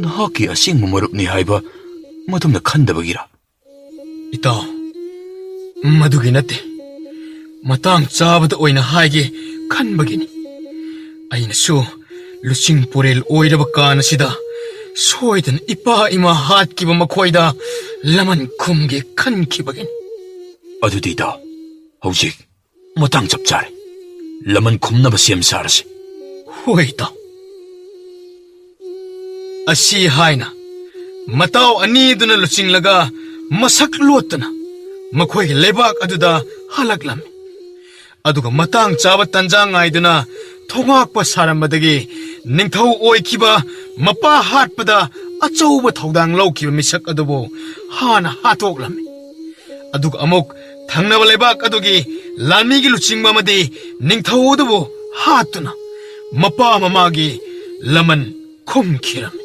ꯅꯍꯥꯛꯀꯤ ꯑꯁꯦꯡꯕ ꯃꯔꯨꯞꯅꯤ ꯍꯥꯏꯕ ꯃꯇꯝꯗ ꯈꯟꯗꯕꯒꯤꯔ ꯏꯇꯥꯎ ꯃꯗꯨꯒꯤ ꯅꯠꯇꯦ ꯃꯇꯥꯡ ꯆꯥꯕꯗ ꯑꯣꯏꯅ ꯍꯥꯏꯒꯦ ꯈꯟꯕꯒꯤꯅꯤ ꯑꯩꯅꯁꯨ ꯂꯨꯆꯤꯡ ꯄꯨꯔꯦꯜ ꯑꯣꯏꯔꯕ ꯀꯥꯟ ꯑꯁꯤꯗ ꯁꯣꯏꯗꯅ ꯏꯄꯥ ꯏꯃꯥ ꯍꯥꯠꯈꯤꯕ ꯃꯈꯣꯏꯗ ꯂꯃꯟ ꯈꯨꯝꯒꯦ ꯈꯟꯈꯤꯕꯒꯤꯅꯤ ꯑꯗꯨꯗꯤ ꯏꯇꯥ ꯍꯧꯖꯤꯛ ꯃꯇꯥꯡ ꯆꯞ ꯆꯥꯔꯦ ꯂꯃꯟ ꯈꯨꯝꯅꯕ ꯁꯦꯝ ꯁꯥꯔꯁꯤ ꯍꯣꯏ ꯏꯇꯥꯎ ꯑꯁꯤ ꯍꯥꯏꯅ ꯃꯇꯥꯎ ꯑꯅꯤꯗꯨꯅ ꯂꯨꯆꯤꯡꯂꯒ ꯃꯁꯛ ꯂꯣꯠꯇꯅ ꯃꯈꯣꯏꯒꯤ ꯂꯩꯕꯥꯛ ꯑꯗꯨꯗ ꯍꯜꯂꯛꯂꯝꯃꯤ ꯑꯗꯨꯒ ꯃꯇꯥꯡ ꯆꯥꯕ ꯇꯟꯖꯥ ꯉꯥꯏꯗꯨꯅ ꯊꯣꯉꯥꯛꯄ ꯁꯥꯔꯝꯕꯗꯒꯤ ꯅꯤꯡꯊꯧ ꯑꯣꯏꯈꯤꯕ ꯃꯄꯥ ꯍꯥꯠꯄꯗ ꯑꯆꯧꯕ ꯊꯧꯗꯥꯡ ꯂꯧꯈꯤꯕ ꯃꯤꯁꯛ ꯑꯗꯨꯕꯨ ꯍꯥꯟꯅ ꯍꯥꯠꯇꯣꯛꯂꯝꯃꯤ ꯑꯗꯨꯒ ꯑꯃꯨꯛ ꯊꯪꯅꯕ ꯂꯩꯕꯥꯛ ꯑꯗꯨꯒꯤ ꯂꯥꯟꯃꯤꯒꯤ ꯂꯨꯆꯤꯡꯕ ꯑꯃꯗꯤ ꯅꯤꯡꯊꯧ ꯑꯗꯨꯕꯨ ꯍꯥꯠꯇꯨꯅ ꯃꯄꯥ ꯃꯃꯥꯒꯤ ꯂꯃꯟ ꯈꯨꯝꯈꯤꯔꯝꯃꯤ